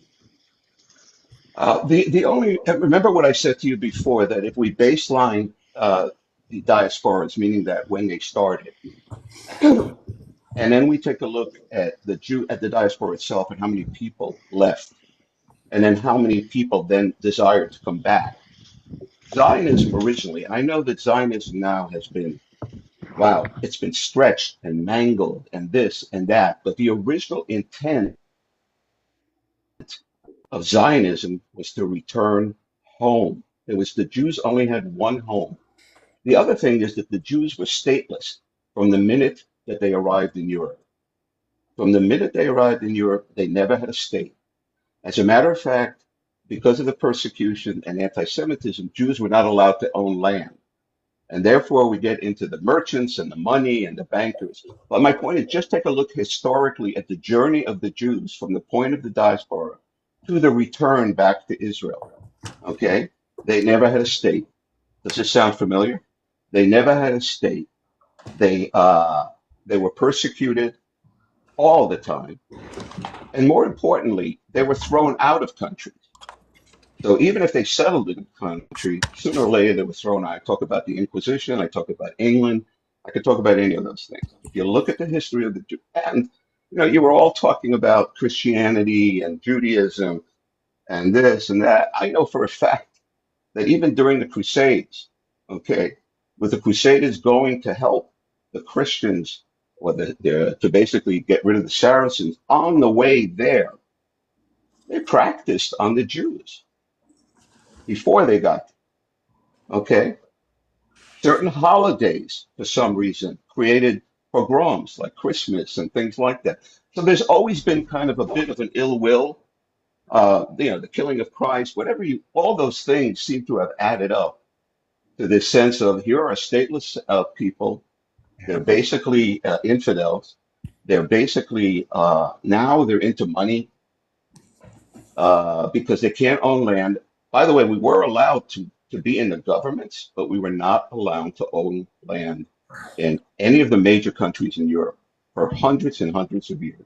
The only remember what I said to you before, that if we baseline the diasporas, meaning that when they started, and then we take a look at the diaspora itself and how many people left, and then how many people then desired to come back. Zionism originally, I know that Zionism now has been, wow, it's been stretched and mangled and this and that, but the original intent of Zionism was to return home. It was the Jews only had one home. The other thing is that the Jews were stateless from the minute that they arrived in Europe. From the minute they arrived in Europe, they never had a state. As a matter of fact, because of the persecution and anti-Semitism, Jews were not allowed to own land. And therefore, we get into the merchants and the money and the bankers. But my point is, just take a look historically at the journey of the Jews from the point of the diaspora to the return back to Israel. Okay? They never had a state. Does this sound familiar? They never had a state. They were persecuted all the time. And more importantly, they were thrown out of countries. So even if they settled in a country, sooner or later they were thrown out. I talk about the Inquisition, I talk about England, I could talk about any of those things. If you look at the history of the Jews, and you were all talking about Christianity and Judaism and this and that. I know for a fact that even during the Crusades, okay, with the Crusaders going to help the Christians or to basically get rid of the Saracens, on the way there, they practiced on the Jews before they got there. Okay? Certain holidays, for some reason, created pogroms like Christmas and things like that. So there's always been kind of a bit of an ill will. The killing of Christ, all those things seem to have added up to this sense of here are stateless people. They're basically infidels. They're basically now they're into money because they can't own land. By the way, we were allowed to be in the governments, but we were not allowed to own land in any of the major countries in Europe for hundreds and hundreds of years.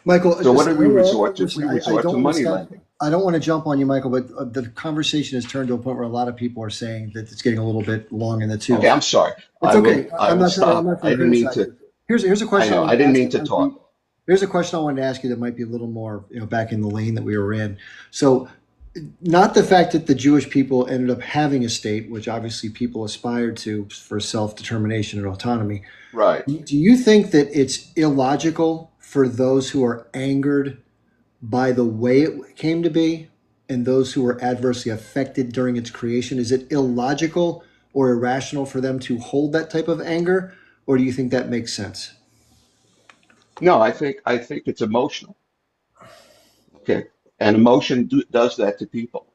Michael, So what did we resort to? listen, We I resort don't to want to money stop. lending. I don't want to jump on you, Michael, but the conversation has turned to a point where a lot of people are saying that it's getting a little bit long in the tooth. Okay, I'm sorry. It's I will. okay. I I'm will not trying. I'm stop. not I trying to didn't mean criticize to. you. Here's a I question I know. I wanted to didn't ask mean you. to That might talk. be, here's a question I wanted to ask you that might be a little more, back in the lane that we were in. So, not the fact that the Jewish people ended up having a state, which obviously people aspired to for self-determination and autonomy. Right. Do you think that it's illogical for those who are angered by the way it came to be and those who were adversely affected during its creation? Is it illogical or irrational for them to hold that type of anger, or do you think that makes sense? No, I think it's emotional. Okay, and emotion does that to people.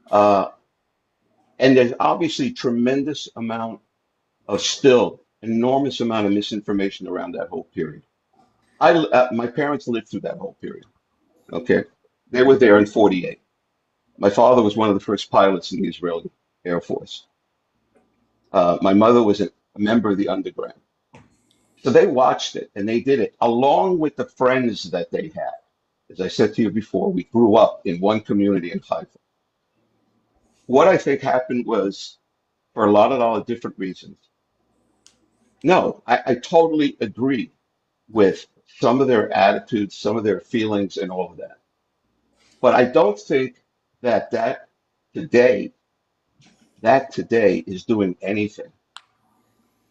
Uh, and there's obviously tremendous amount of still enormous amount of misinformation around that whole period. My parents lived through that whole period. Okay, they were there in '48. My father was one of the first pilots in the Israeli Air Force. My mother was a member of the underground. So they watched it and they did it along with the friends that they had. As I said to you before, we grew up in one community in Haifa. What I think happened was, for a lot of different reasons. No, I totally agree with some of their attitudes, some of their feelings, and all of that. But I don't think that today, that today is doing anything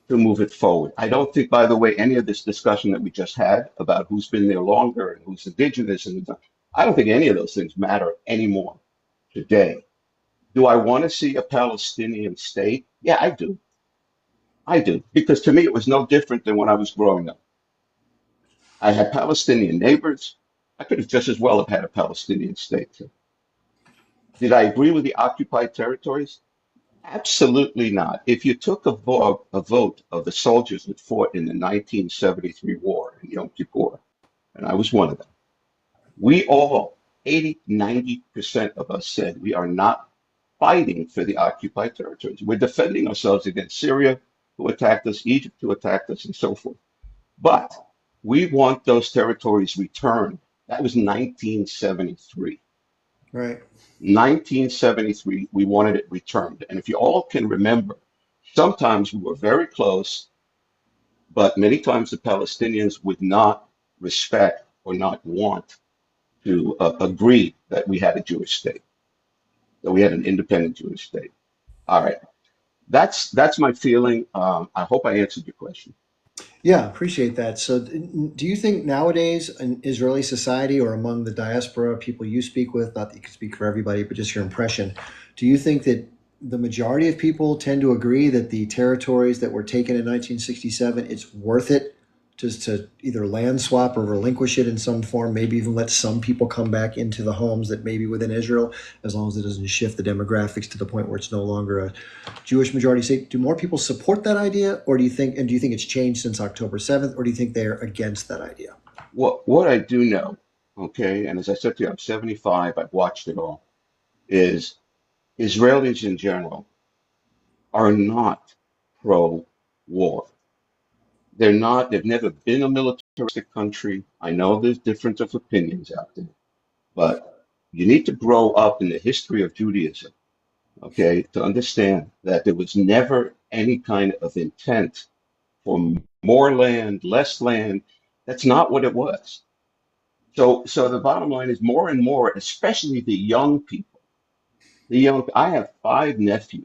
to move it forward. I don't think, by the way, any of this discussion that we just had about who's been there longer and who's indigenous, and I don't think any of those things matter anymore today. Do I want to see a Palestinian state? Yeah, I do. I do. Because to me, it was no different than when I was growing up. I had Palestinian neighbors. I could have just as well have had a Palestinian state too. Did I agree with the occupied territories? Absolutely not. If you took a vote of the soldiers that fought in the 1973 war in Yom Kippur, and I was one of them, we all, 80, 90% of us said we are not fighting for the occupied territories. We're defending ourselves against Syria, who attacked us, Egypt, who attacked us, and so forth. But we want those territories returned. That was 1973. Right. 1973, we wanted it returned. And if you all can remember, sometimes we were very close, but many times the Palestinians would not respect or not want to agree that we had a Jewish state, that we had an independent Jewish state. All right. That's my feeling. I hope I answered your question. Yeah, appreciate that. So, do you think nowadays in Israeli society or among the diaspora people you speak with, not that you can speak for everybody, but just your impression, do you think that the majority of people tend to agree that the territories that were taken in 1967, it's worth it just to either land swap or relinquish it in some form, maybe even let some people come back into the homes that may be within Israel, as long as it doesn't shift the demographics to the point where it's no longer a Jewish majority state? Do more people support that idea, or do you think it's changed since October 7th, or do you think they're against that idea? What I do know, okay, and as I said to you, I'm 75, I've watched it all, is Israelis in general are not pro-war. They're not, they've never been a militaristic country. I know there's difference of opinions out there, but you need to grow up in the history of Judaism, okay, to understand that there was never any kind of intent for more land, less land. That's not what it was. So the bottom line is more and more, especially the young people, I have 5 nephews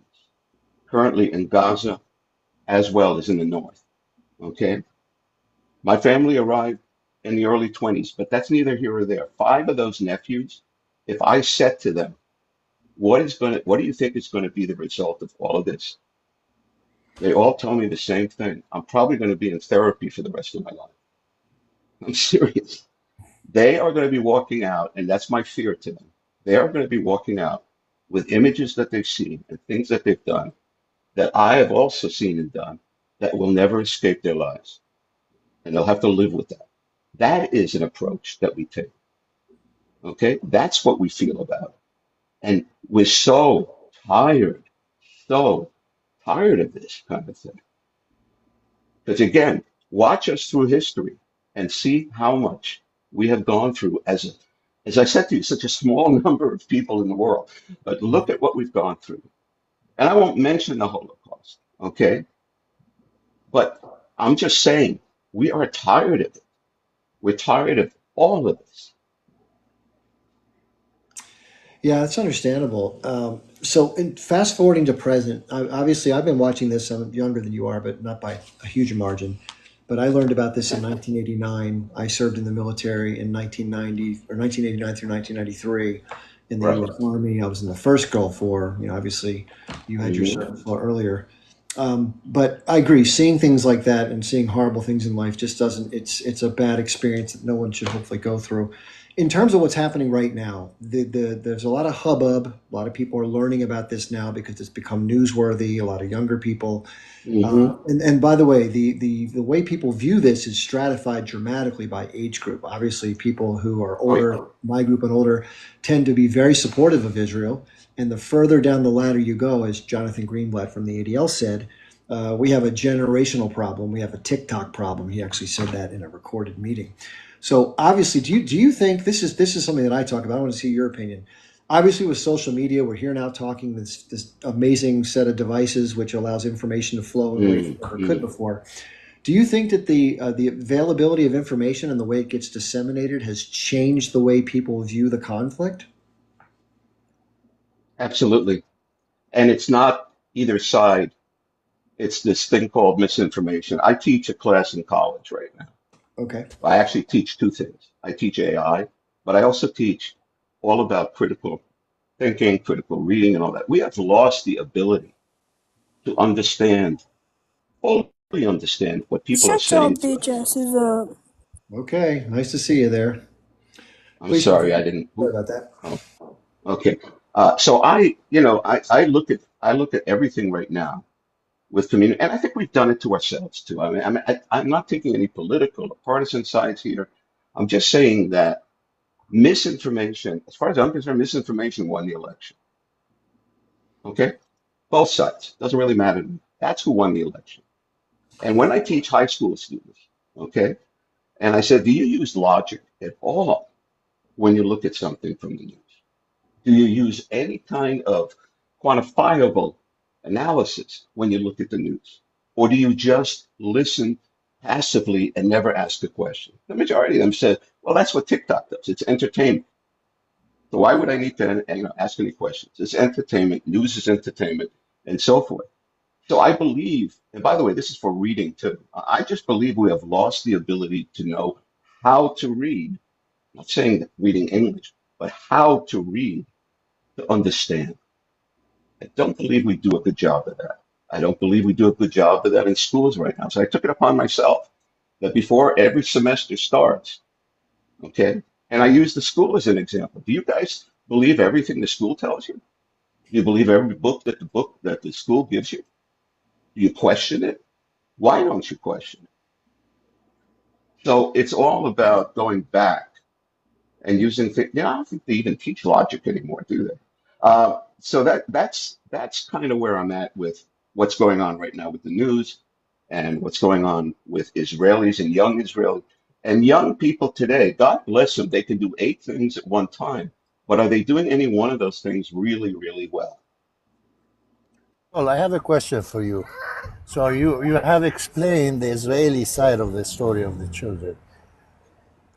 currently in Gaza as well as in the north. Okay. My family arrived in the early 20s, but that's neither here or there. Five of those nephews, if I said to them, what do you think is going to be the result of all of this? They all tell me the same thing. I'm probably going to be in therapy for the rest of my life. I'm serious. They are going to be walking out, and that's my fear to them. They are going to be walking out with images that they've seen and things that they've done that I have also seen and done that will never escape their lives. And they'll have to live with that. That is an approach that we take. Okay? That's what we feel about it. And we're so tired of this kind of thing. Because again, watch us through history and see how much we have gone through as I said to you, such a small number of people in the world. But look at what we've gone through. And I won't mention the Holocaust, okay? But I'm just saying, we are tired of it. We're tired of all of this. Yeah, that's understandable. So, fast forwarding to present, obviously, I've been watching this. I'm younger than you are, but not by a huge margin. But I learned about this in 1989. I served in the military in 1990 or 1989 through 1993 in the Right. U.S. Army. I was in the first Gulf War. You know, obviously, you had your service earlier. But I agree. Seeing things like that and seeing horrible things in life just doesn't. It's a bad experience that no one should hopefully go through. In terms of what's happening right now, there's a lot of hubbub. A lot of people are learning about this now because it's become newsworthy. A lot of younger people. And by the way, the way people view this is stratified dramatically by age group. Obviously, people who are older, my group and older, tend to be very supportive of Israel. And the further down the ladder you go, as Jonathan Greenblatt from the ADL said, we have a generational problem. We have a TikTok problem. He actually said that in a recorded meeting. So obviously, do you think this is something that I talk about? I want to see your opinion. Obviously, with social media, we're here now talking this amazing set of devices which allows information to flow in ways it never could before. Do you think that the availability of information and the way it gets disseminated has changed the way people view the conflict? Absolutely. And it's not either side. It's this thing called misinformation. I teach a class in college right now. Okay. I actually teach two things. I teach AI, but I also teach all about critical thinking, critical reading, and all that. We have lost the ability to fully understand what people are Shut your saying to bitch us. asses up. Okay. Nice to see you there. I'm Please sorry, I continue. didn't. Sorry about that. Oh, okay. So I look at everything right now with community, and I think we've done it to ourselves too. I'm not taking any political or partisan sides here. I'm just saying that misinformation, as far as I'm concerned, misinformation won the election. Okay? Both sides. Doesn't really matter to me. That's who won the election. And when I teach high school students, okay, and I said, do you use logic at all when you look at something from the news? Do you use any kind of quantifiable analysis when you look at the news? Or do you just listen passively and never ask a question? The majority of them said, well, that's what TikTok does. It's entertainment. So why would I need to ask any questions? It's entertainment. News is entertainment, and so forth. So I believe, and by the way, this is for reading too. I just believe we have lost the ability to know how to read. I'm not saying that reading English, but how to read to understand. I don't believe we do a good job of that. I don't believe we do a good job of that in schools right now. So I took it upon myself that before every semester starts, okay, and I use the school as an example. Do you guys believe everything the school tells you? Do you believe every book that the school gives you? Do you question it? Why don't you question it? So it's all about going back and using things. I don't think they even teach logic anymore, do they? So that's kind of where I'm at with what's going on right now with the news and what's going on with Israelis and young Israelis and young people today. God bless them; they can do 8 things at one time, but are they doing any one of those things really, really well? Well, I have a question for you. So you have explained the Israeli side of the story of the children.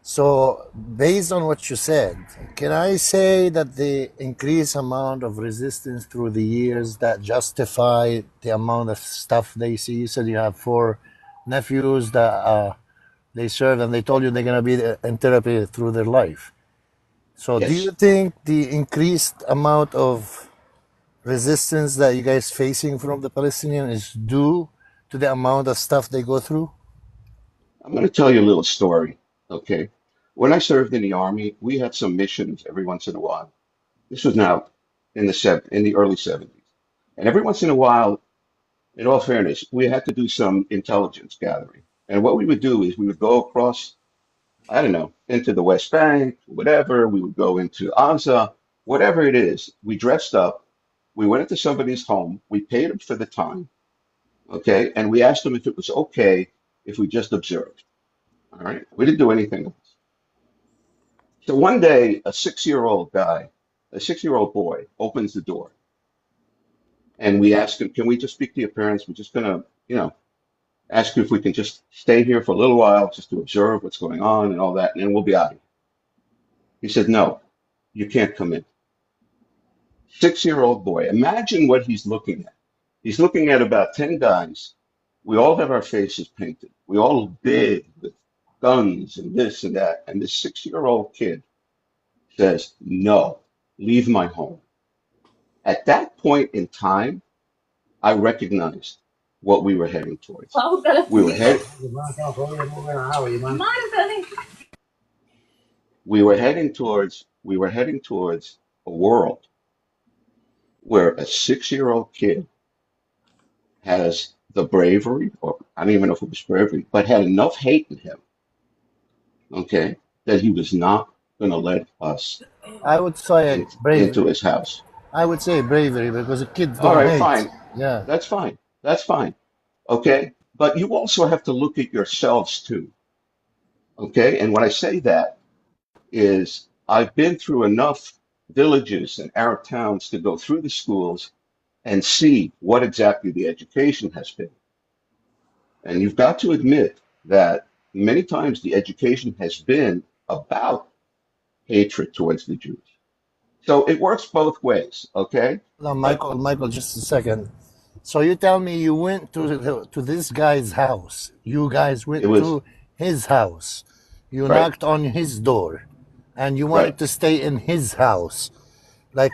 So based on what you said, can I say that the increased amount of resistance through the years that justify the amount of stuff they see? You said you have 4 nephews that they serve, and they told you they're gonna be in therapy through their life. So, do you Yes. think the increased amount of resistance that you guys facing from the Palestinian is due to the amount of stuff they go through? I'm going to tell you a little story. Okay. When I served in the Army, we had some missions every once in a while. This was now in the early 70s. And every once in a while, in all fairness, we had to do some intelligence gathering. And what we would do is we would go across, I don't know, into the West Bank, whatever. We would go into Gaza, whatever it is. We dressed up. We went into somebody's home. We paid them for the time. Okay. And we asked them if it was okay if we just observed. All right. We didn't do anything else. So one day, a 6-year-old boy opens the door and we ask him, can we just speak to your parents? We're just going to, ask you if we can just stay here for a little while just to observe what's going on and all that, and then we'll be out of here. He said, no, you can't come in. 6-year-old boy. Imagine what he's looking at. He's looking at about 10 guys. We all have our faces painted. We all big with guns and this and that. And this 6-year-old kid says, no, leave my home. At that point in time, I recognized what we were heading towards. We were heading towards a world where a 6-year-old kid has the bravery, or I don't even know if it was bravery, but had enough hate in him, okay, that he was not going to let us I would say into bravery. his house. I would say bravery because the kids All don't right, hate. fine. Yeah. That's fine. That's fine. Okay. But you also have to look at yourselves too. Okay. And when I say that is I've been through enough villages and Arab towns to go through the schools and see what exactly the education has been. And you've got to admit that many times the education has been about hatred towards the Jews. So it works both ways, okay? No, But Michael, just a second. So you tell me you went to this guy's house. You guys it went was to his house. You right, knocked on his door, and you wanted right. to stay in his house. Like,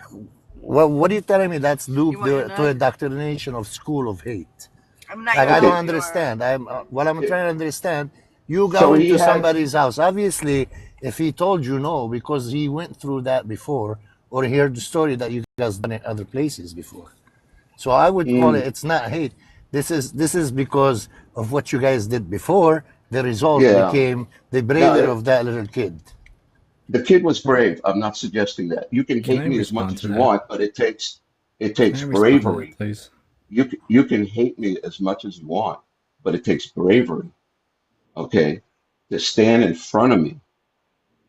what are you telling me? That's due to indoctrination of school of hate. Like, I don't Okay. understand. What I'm trying to understand. You So go he into had, somebody's house. Obviously, if he told you no, because he went through that before, or he heard the story that you guys done it other places before. So I would call it. mm, It's not hate. This is because of what you guys did before. The result yeah. became the No, bravery of that little kid. the kid was brave. I'm not suggesting that. You can Can hate I me as much respond as to you that? want, but it Can I takes respond to that, bravery. please? You can hate me as much as you want, but it takes bravery, okay, to stand in front of me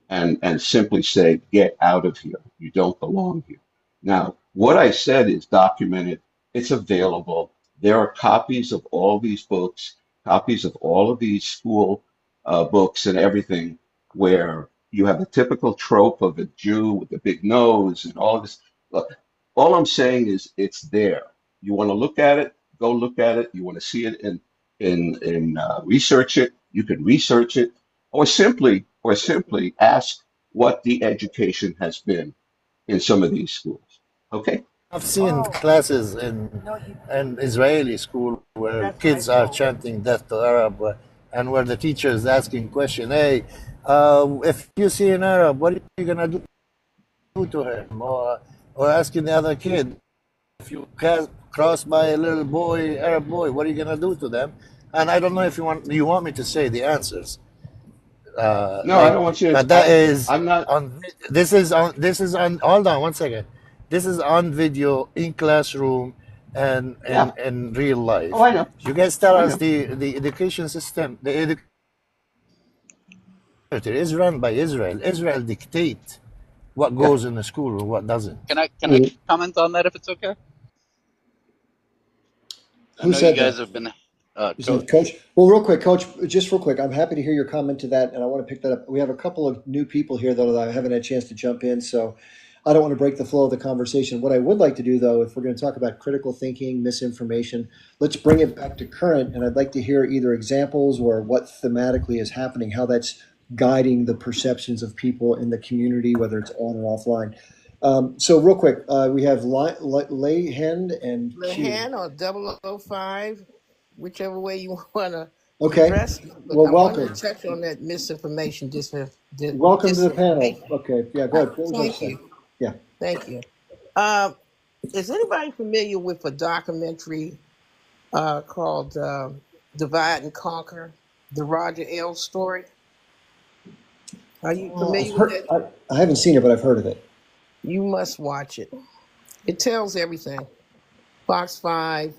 and simply say, get out of here. You don't belong here. Now, what I said is documented. It's available. There are copies of all these books, copies of all of these school books and everything, where you have a typical trope of a Jew with a big nose and all of this. Look, all I'm saying is it's there. You want to look at it, go look at it. You want to see it in research it. You can research it, or simply ask what the education has been in some of these schools. Okay? I've seen classes in Israeli school where kids are chanting death to Arab, and where the teacher is asking question, hey, if you see an Arab, what are you gonna do to him? Or asking the other kid, if you cross by a little boy, Arab boy, what are you gonna do to them? And I don't know if you want me to say the answers. No, I don't want you But to. that is I'm not. on. This is on. Hold on one second. This is on video in classroom and Yeah. in real life. Oh, I know. You guys tell I us know. the education system. The education is run by Israel. Israel dictate what Yeah. goes in the school or what doesn't. Can I Mhm. comment on that if it's okay? I Who know you said guys that? have been You said coach. coach. Well, real quick, coach, just real quick. I'm happy to hear your comment to that, and I want to pick that up. We have a couple of new people here though that I haven't had a chance to jump in. So, I don't want to break the flow of the conversation. What I would like to do, though, if we're going to talk about critical thinking, misinformation, let's bring it back to current. And I'd like to hear either examples or what thematically is happening, how that's guiding the perceptions of people in the community, whether it's on or offline. So real quick, we have Layhend and Q. Lehan or 005, whichever way you want to Okay. address it. But Well, I wanted welcome. to touch on that misinformation. Welcome to the panel. Okay. Yeah, go ahead. What was Thank that? you. Yeah. Thank you. Is anybody familiar with a documentary called Divide and Conquer, the Roger Ailes story? Are you familiar with it? I haven't seen it, but I've heard of it. You must watch it. It tells everything. Fox 5,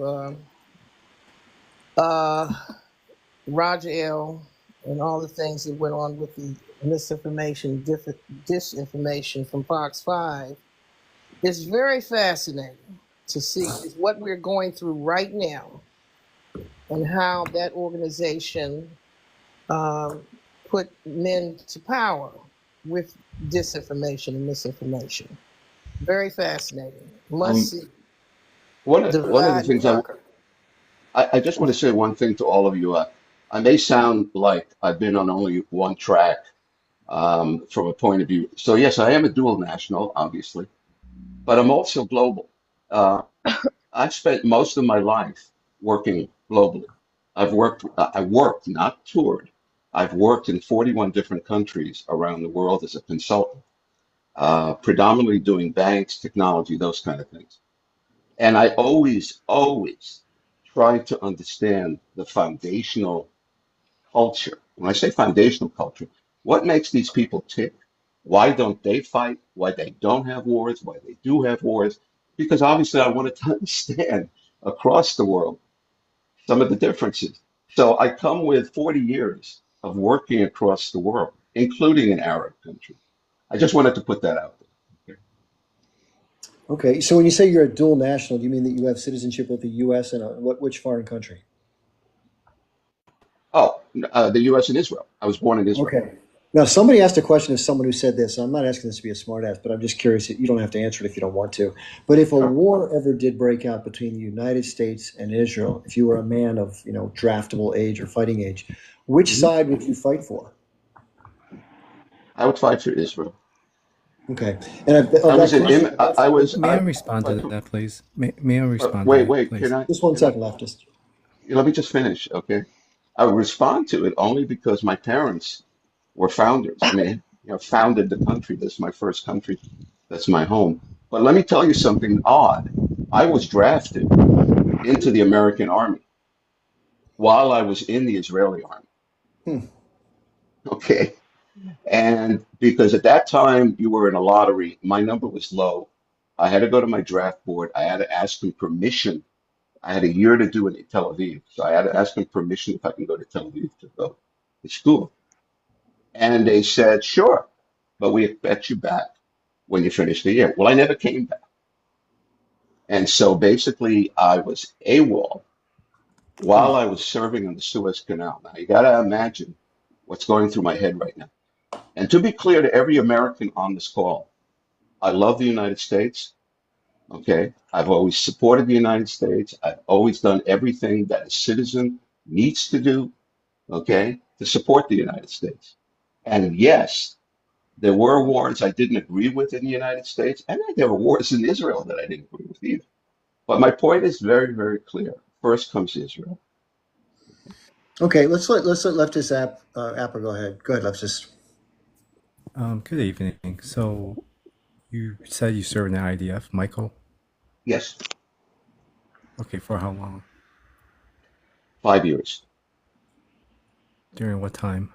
Roger Ailes, and all the things that went on with the misinformation, disinformation from Fox 5. It's very fascinating to see what we're going through right now and how that organization put men to power with disinformation and misinformation. Very fascinating. Must see. One of the Divide and things conquer. I just want to say one thing to all of you. I may sound like I've been on only one track from a point of view. So yes, I am a dual national, obviously, but I'm also global. I've spent most of my life working globally. I worked, not toured. I've worked in 41 different countries around the world as a consultant, predominantly doing banks, technology, those kind of things. And I always try to understand the foundational culture. When I say foundational culture, what makes these people tick? Why don't they fight? Why they don't have wars? Why they do have wars? Because obviously I wanted to understand across the world some of the differences. So I come with 40 years of working across the world, including in Arab countries. I just wanted to put that out there. Okay. So when you say you're a dual national, do you mean that you have citizenship with the U.S. and which foreign country? Oh, the U.S. and Israel. I was born in Israel. Okay. Now, somebody asked a question of someone who said this. I'm not asking this to be a smartass, but I'm just curious. You don't have to answer it if you don't want to. But if a war ever did break out between the United States and Israel, if you were a man of, draftable age or fighting age, which side would you fight for? I would fight for Israel. Okay. And May I respond to that, please? May I respond to that, wait, please? can I? Just one second, leftist. Let me just finish, okay? I would respond to it only because my parents were founders. I mean, founded the country. This is my first country. That's my home. But let me tell you something odd. I was drafted into the American Army while I was in the Israeli Army. Okay. And because at that time you were in a lottery, my number was low. I had to go to my draft board. I had to ask them permission. I had a year to do it in Tel Aviv. So I had to ask them permission if I can go to Tel Aviv to go to school. And they said, sure, but we expect you back when you finish the year. Well, I never came back. And so basically I was AWOL while I was serving on the Suez Canal. Now you got to imagine what's going through my head right now. And to be clear to every American on this call, I love the United States. Okay. I've always supported the United States. I've always done everything that a citizen needs to do, okay, to support the United States. And yes, there were wars I didn't agree with in the United States, and there were wars in Israel that I didn't agree with either. But my point is very, very clear. First comes Israel. Okay, let's let leftist Appa go ahead. Go ahead, leftist. Good evening. So you said you served in the IDF, Michael? Yes. Okay, for how long? 5 years. During what time?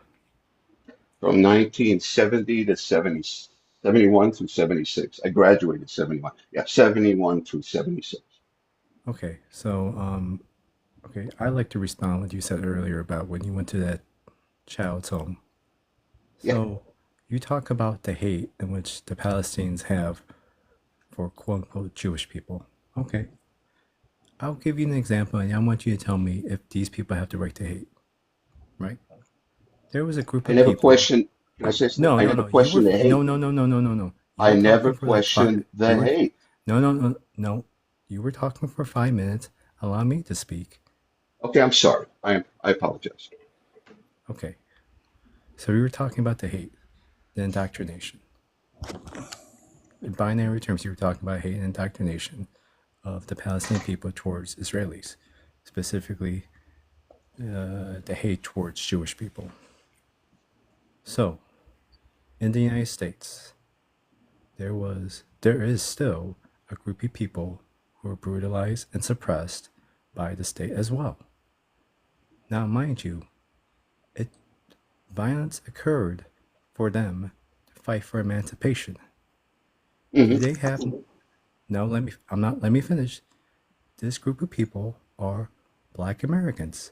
From 1970 to 71 through 76. I graduated 71. Yeah, 71 through 76. Okay, so okay, I'd like to respond to what you said earlier about when you went to that child's home. So you talk about the hate in which the Palestinians have for quote unquote Jewish people. Okay. I'll give you an example and I want you to tell me if these people have the right to hate. Right? There was a group of I never people. questioned. Can I say something? No, I no, never no. questioned the hate. No. You I were never talking for like questioned the hate. no. You were talking for 5 minutes. Allow me to speak. Okay, I'm sorry. I apologize. Okay. So we were talking about the hate, the indoctrination. In binary terms, you were talking about hate and indoctrination of the Palestinian people towards Israelis, specifically the hate towards Jewish people. So, in the United States, there is still a group of people who are brutalized and suppressed by the state as well. Now, mind you, violence occurred for them to fight for emancipation. Do they have? No, let me finish. This group of people are Black Americans.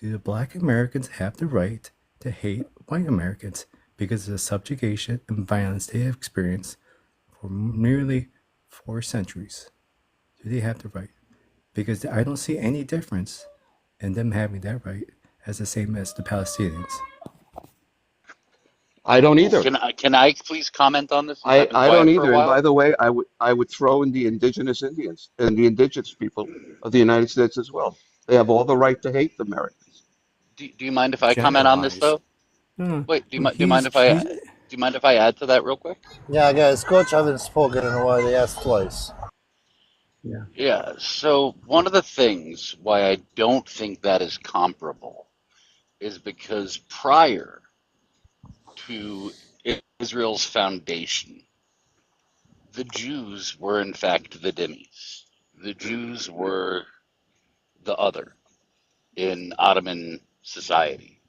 Do the Black Americans have the right to hate white Americans because of the subjugation and violence they have experienced for nearly 4 centuries? Do they have the right? Because I don't see any difference in them having that right as the same as the Palestinians. I don't either. Can I please comment on this? I I've been don't quiet for a either. And by while. the way, I would throw in the indigenous Indians and the indigenous people of the United States as well. They have all the right to hate the Americans. Do you mind if I comment on this Generalized. though? Wait, do you He's mind if I add to that real quick? Yeah, guys, Coach hasn't spoken in a while. He asked twice. Yeah, so one of the things why I don't think that is comparable is because prior to Israel's foundation, the Jews were in fact the dhimmis. The Jews were the other in Ottoman society.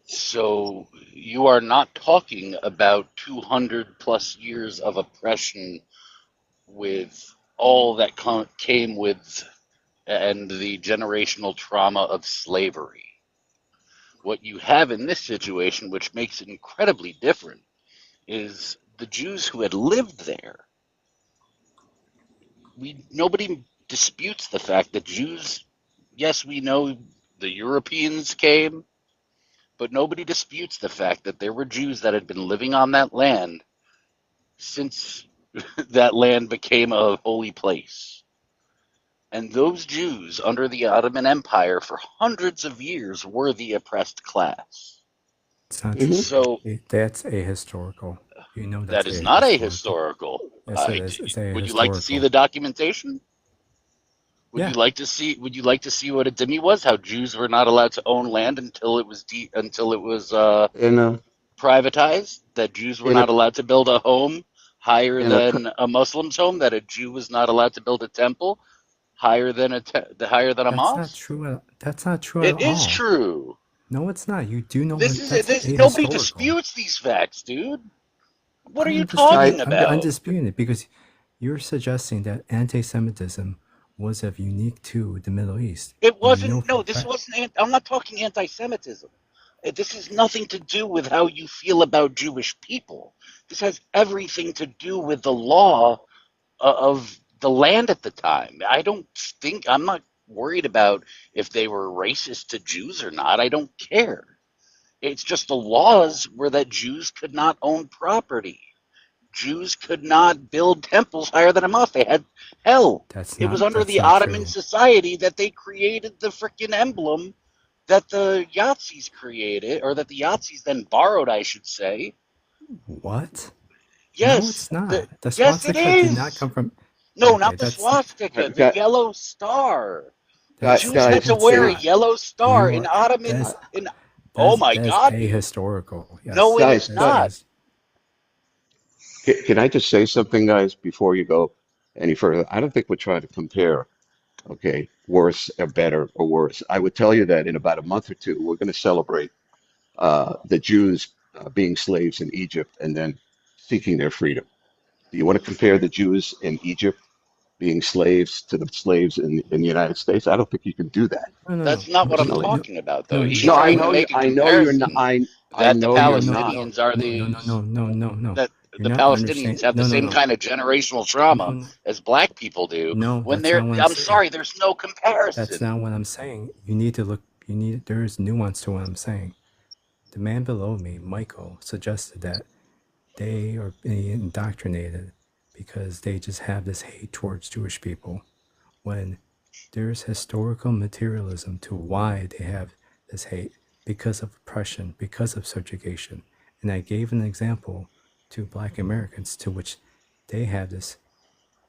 So you are not talking about 200 plus years of oppression with all that came with and the generational trauma of slavery. What you have in this situation, which makes it incredibly different, is the Jews who had lived there. Nobody disputes the fact that Jews, yes, we know the Europeans came, but nobody disputes the fact that there were Jews that had been living on that land since that land became a holy place. And those Jews under the Ottoman Empire for hundreds of years were the oppressed class. It's not true. So That's ahistorical. You know that that's is not ahistorical. ahistorical. Yes, it is. It's Would you like to see ahistorical. the documentation? Would Yeah. you like to see? Would you like to see what a dhimmi was? How Jews were not allowed to own land until it was privatized. That Jews were In a not allowed to build a home higher in a than a Muslim's home. That a Jew was not allowed to build a temple higher than a That's not mosque. true. That's not true It at is all. true. No, it's not. You do know This that's is nobody ahistorical. disputes these facts, dude. What are I'm you undisputing. talking I'm about? undisputing it because you're suggesting that anti-Semitism was of unique to the Middle East. It When you know wasn't. for No, a this fact. wasn't. I'm not talking anti-Semitism. This has nothing to do with how you feel about Jewish people. This has everything to do with the law of the land at the time. I'm not worried about if they were racist to Jews or not. I don't care. It's just the laws were that Jews could not own property. Jews could not build temples higher than a mosque. They had hell. It was under the Ottoman society that they created the freaking emblem that the Yazidis created, or that the Yazidis then borrowed, I should say. What? Yes. No, it's not. The Yes, it swastika did not is. come from. No, Okay, not the that's swastika, the Guys, yellow star. that's Jews had to that's wear a not. yellow star You in are Ottoman. that's Oh my that's God, dude. ahistorical. No, Yes, it is guys, not. is. can I just say something, guys, before you go any further? I don't think we're trying to compare, okay, worse or better or worse. I would tell you that in about a month or two, we're going to celebrate the Jews being slaves in Egypt and then seeking their freedom. Do you want to compare the Jews in Egypt being slaves to the slaves in the United States? I don't think you can do that. No, That's not what I'm Personally, talking about, no, though. no, He's no, trying to make a I know you're not. comparison I that the know you're not. Palestinians are the no. that You're the not Palestinians understanding. have the same kind of generational trauma as black people do. No, When that's not what I'm I'm saying. sorry, there's no That's comparison. not what I'm saying. You need to look. There is nuance to what I'm saying. The man below me, Michael, suggested that they are being indoctrinated because they just have this hate towards Jewish people, when there's historical materialism to why they have this hate, because of oppression, because of subjugation. And I gave an example to Black Americans to which they have this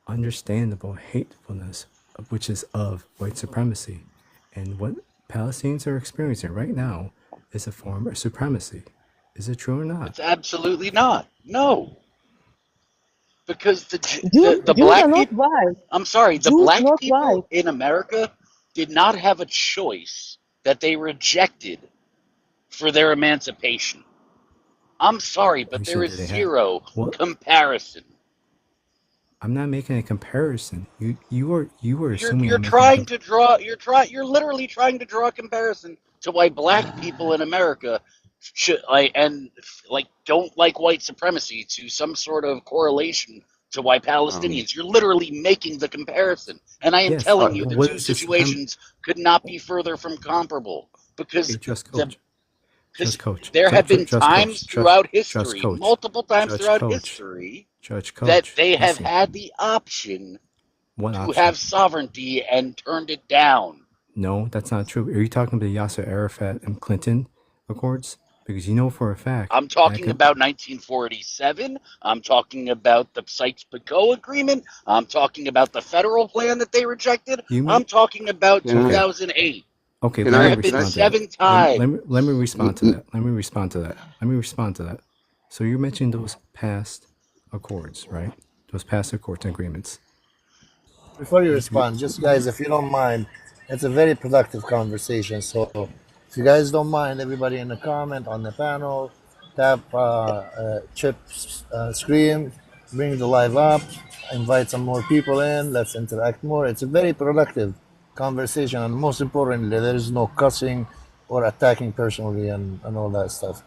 understandable hatefulness, which is of white supremacy. And what Palestinians are experiencing right now is a form of supremacy. Is it true or not? It's absolutely not. No, because the Jews the are black not people. white. I'm sorry, the Jews black not people white. in America did not have a choice that they rejected for their emancipation. I'm sorry, but You there said is that they have. zero What? comparison. I'm not making a comparison. You are assuming You're I'm making a trying to draw. You're literally trying to draw a comparison to why black people in America should like don't like white supremacy to some sort of correlation to why Palestinians. You're literally making the comparison, and I am Yes. telling you the What two is this? situations could not be further from comparable because Okay, just the coach. because Just coach. there have been Just coach. times throughout Just history, coach. multiple times Judge throughout coach. history, Judge that coach. they have Listen. had the option What to option? have sovereignty and turned it down. No, that's not true. Are you talking about the Yasser Arafat and Clinton Accords? Because you know for a fact. I'm talking about 1947. I'm talking about the Sykes-Picot Agreement. I'm talking about the federal plan that they rejected. You I'm mean? talking about Okay. 2008. Okay, There have been 7 times. Let me respond to that. Let me respond to that. So you mentioned those past accords, right? Those past accords and agreements. Before you respond, just guys, if you don't mind, it's a very productive conversation. So if you guys don't mind, everybody in the comment on the panel, tap Chip's screen, bring the live up, invite some more people in, let's interact more. It's a very productive conversation, and most importantly, there is no cussing or attacking personally and all that stuff.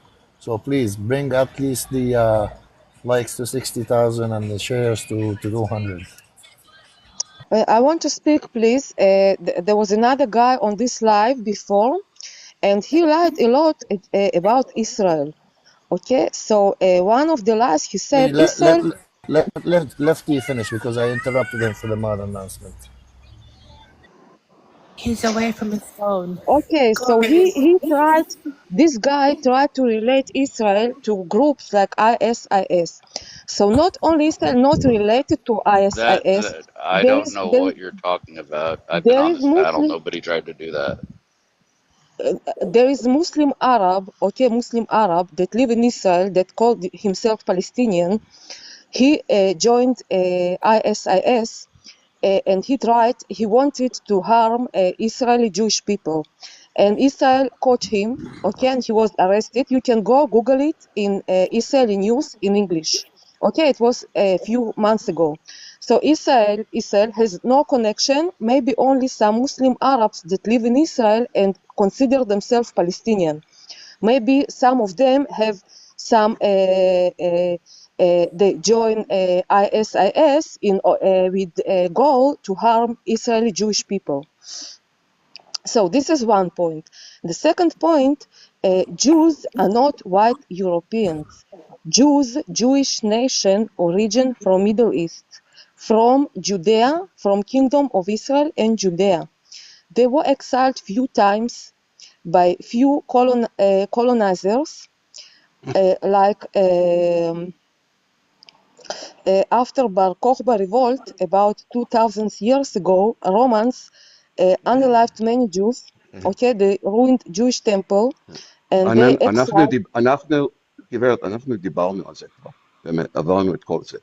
So please bring at least the likes to 60,000 and the shares to 200. I want to speak, please. There was another guy on this live before, and he lied a lot about Israel. Okay, so one of the lies he Hey, said Israel. let Lefty finish because I interrupted him for the mod announcement. He's away from his phone. Okay, so this guy tried to relate Israel to groups like ISIS. So not only Israel not related to ISIS, I there don't is know there, what you're talking about. I've been there on is this panel. Muslim Nobody tried to do that. there is Muslim Arab, Muslim Arab that live in Israel that called himself Palestinian. He joined ISIS and he wanted to harm Israeli Jewish people. And Israel caught him, and he was arrested. You can go Google it in Israeli news in English. Okay, it was a few months ago. So Israel has no connection, maybe only some Muslim Arabs that live in Israel and consider themselves Palestinian. Maybe some of them have some they join ISIS with a goal to harm Israeli Jewish people. So this is one point. The second point, Jews are not white Europeans. Jewish nation origin from Middle East, from Judea, from Kingdom of Israel and Judea. They were exiled few times by few colonizers, like after Bar Kokhba revolt about 2,000 years ago, Romans unalived many Jews. Okay, they ruined Jewish temple, and they exiled. אנחנו דיברנו על זה כבר, באמת, עברנו את כל זה.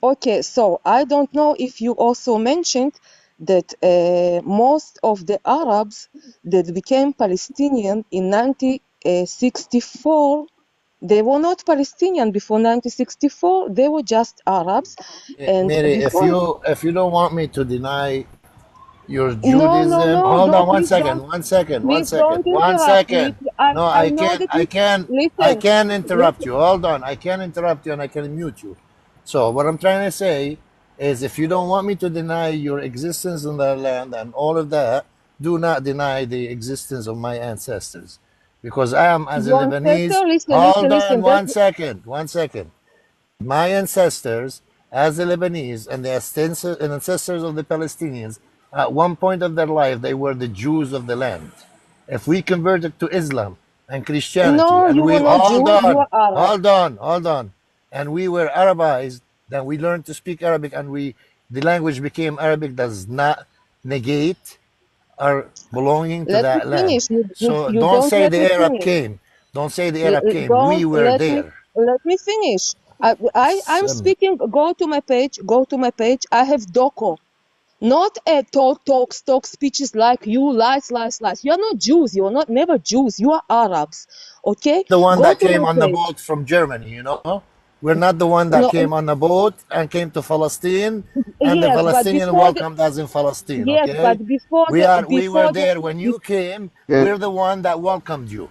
Okay, so I don't know if you also mentioned that most of the Arabs that became Palestinian in 1964, they were not Palestinian before 1964. They were just Arabs. And Mary, before, if you don't want me to deny your no, Judaism, hold on please don't. one second. No, I can't interrupt you. Hold on, I can't interrupt you and I can mute you. So what I'm trying to say is, if you don't want me to deny your existence in that land and all of that, do not deny the existence of my ancestors, because I am, as a Lebanese. Hold on, one second. my ancestors, as the Lebanese and the ancestors of the Palestinians, at one point of their life, they were the Jews of the land. If we converted to Islam and Christianity, No, and you we were not hold Jew, you on, are Arab. hold on, and we were Arabized, then we learned to speak Arabic, and the language became Arabic, does not negate our belonging to Let me that land. finish. You, So you don't don't say let the me Arab finish. came. Don't say the Arab came. We Don't were there. let me finish. I'm Sim- speaking. Go to my page. Go to my page. I have doco. Not a talk speeches like you, lies. You're not Jews. You're not never Jews. You are Arabs. Okay? The one Go that to my came on the page. boat from Germany, you know? We're not the one that No, came on the boat and came to Palestine, and the yes, but Palestinian before the welcomed us in Palestine, yes, but okay? before We were the there when you came. Can, We're the one that welcomed you,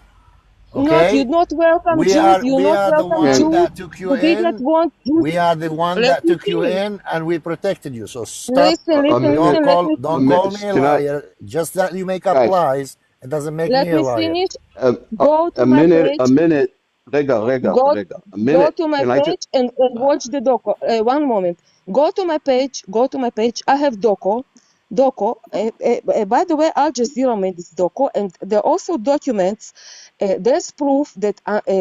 not you okay? not welcome Jews. You We not are the welcome one can, Jews. that took you You didn't in. want Jews. We are the one Let that me took you finish. in, and we protected you. So stop. Listen, a listen, minute, listen. Let me Don't a finish. call minute, me a can I, liar. Just that you make up guys, lies, it doesn't make Let me a me liar. finish. Go to my a page. minute, Go a go minute, to my can I just, page and watch the doco. One moment. Go to my page. Go to my page. I have doco. Doco. By the way, Al Jazeera made this doco, and there are also documents. There's proof that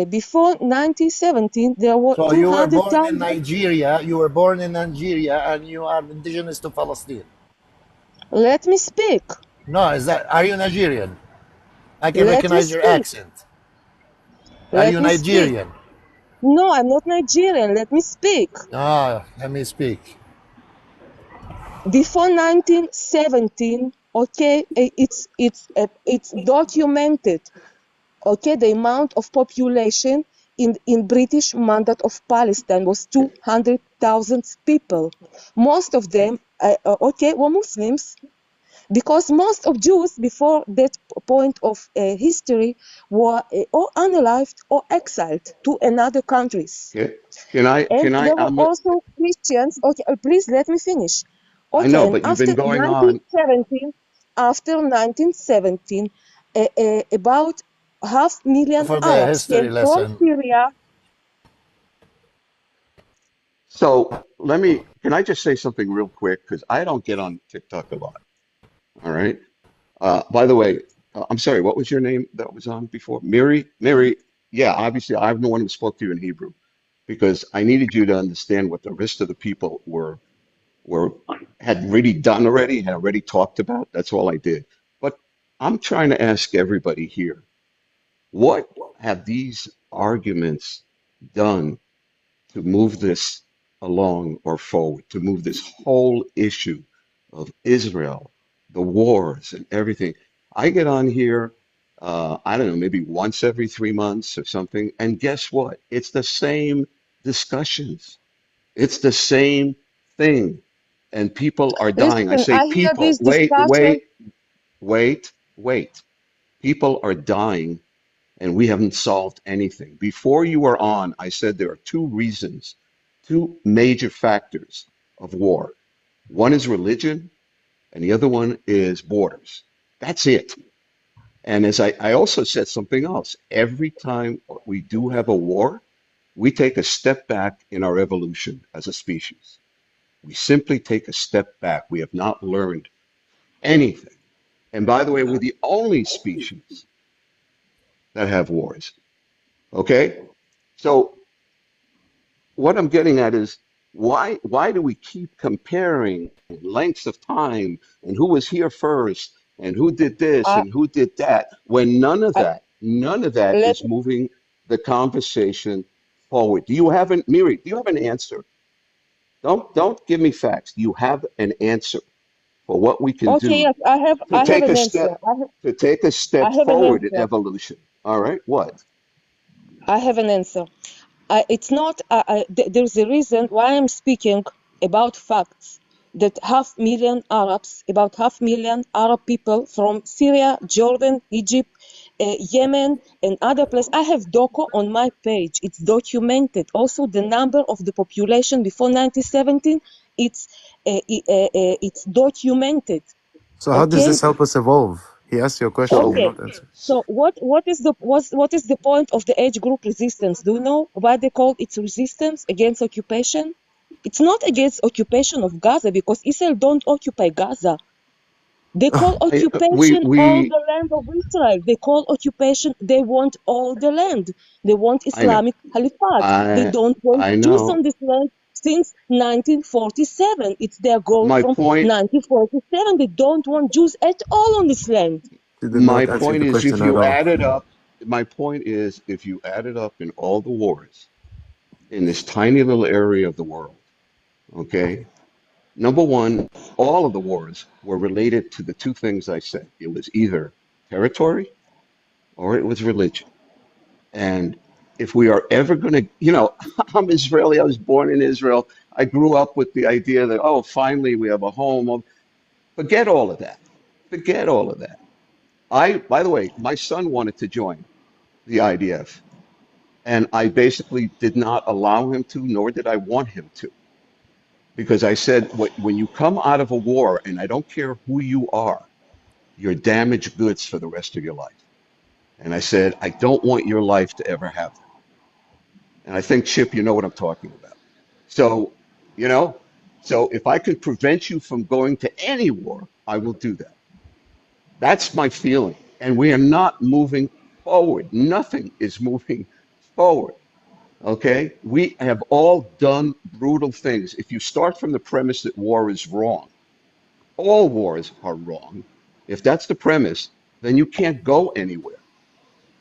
before 1917 there were So you were born in 200,000. Nigeria. You were born in Nigeria, and you are indigenous to Palestine. Let me speak. No, are you Nigerian? I can Let me recognize your speak. accent. Are Let you me speak. Nigerian? No, I'm not Nigerian. Let me speak. Ah, let me speak. Before 1917, okay, it's documented. Okay, the amount of population in British Mandate of Palestine was 200,000 people. Most of them, okay, were Muslims, because most of Jews before that point of history were or unalived or exiled to another countries. And there were also Christians. Okay, please let me finish. I Okay, know, and but you've been going on. after 1917, about 500,000 For the Arabs came history from lesson. Syria. So can I just say something real quick? Because I don't get on TikTok a lot. All right. By the way, I'm sorry, what was your name that was on before? Miri? Miri, yeah, obviously I'm the one who spoke to you in Hebrew because I needed you to understand what the rest of the people were had really done already, had already talked about. That's all I did. But I'm trying to ask everybody here, what have these arguments done to move this along or forward, to move this whole issue of Israel, the wars and everything? I get on here, I don't know, maybe once every 3 months or something, and guess what? It's the same discussions. It's the same thing. And people are dying. I Listen, say, I hear people, this discussion. wait. People are dying and we haven't solved anything. Before you were on, I said there are two reasons, two major factors of war. One is religion, and the other one is borders. That's it. And as I also said something else, every time we do have a war, we take a step back in our evolution as a species. We simply take a step back. We have not learned anything. And by the way, we're the only species that have wars. Okay? So what I'm getting at is why do we keep comparing lengths of time and who was here first and who did this Uh, and who did that when none of that let is moving the conversation forward? Miri, do you have an answer? Don't give me facts. Do you have an answer for what we can Okay, do yes, to I have take an a answer. step I have an forward in answer. evolution? All right, what? I have an answer. It's not. There's a reason why I'm speaking about facts. That 500,000 Arabs, about 500,000 Arab people from Syria, Jordan, Egypt, Yemen, and other places. I have doco on my page. It's documented. Also, the number of the population before 1917. It's documented. So how does Okay. this help us evolve? He asked you a question. So You did Okay. not answer. So what is the point of the age group resistance? Do you know why they call it resistance against occupation? It's not against occupation of Gaza because Israel don't occupy Gaza. They call occupation all we the land of Israel. They call occupation, they want all the land. They want I know. Islamic Caliphate. They don't want I Jews know. on this land since 1947. It's their goal My from point 1947. They don't want Jews at all on this land. You did my not answer point the is question if at you all. add it up, my point is if you add it up in all the wars in this tiny little area of the world, okay? Number one, all of the wars were related to the two things I said. It was either territory or it was religion. And if we are ever going to, I'm Israeli. I was born in Israel. I grew up with the idea that, oh, finally we have a home. Forget all of that. Forget all of that. By the way, my son wanted to join the IDF, and I basically did not allow him to, nor did I want him to, because I said, when you come out of a war, and I don't care who you are, you're damaged goods for the rest of your life. And I said, I don't want your life to ever have that. And I think, Chip, you know what I'm talking about. So, you know, so if I could prevent you from going to any war, I will do that. That's my feeling. And we are not moving forward. Nothing is moving forward. Okay? We have all done brutal things. If you start from the premise that war is wrong, all wars are wrong. If that's the premise, then you can't go anywhere.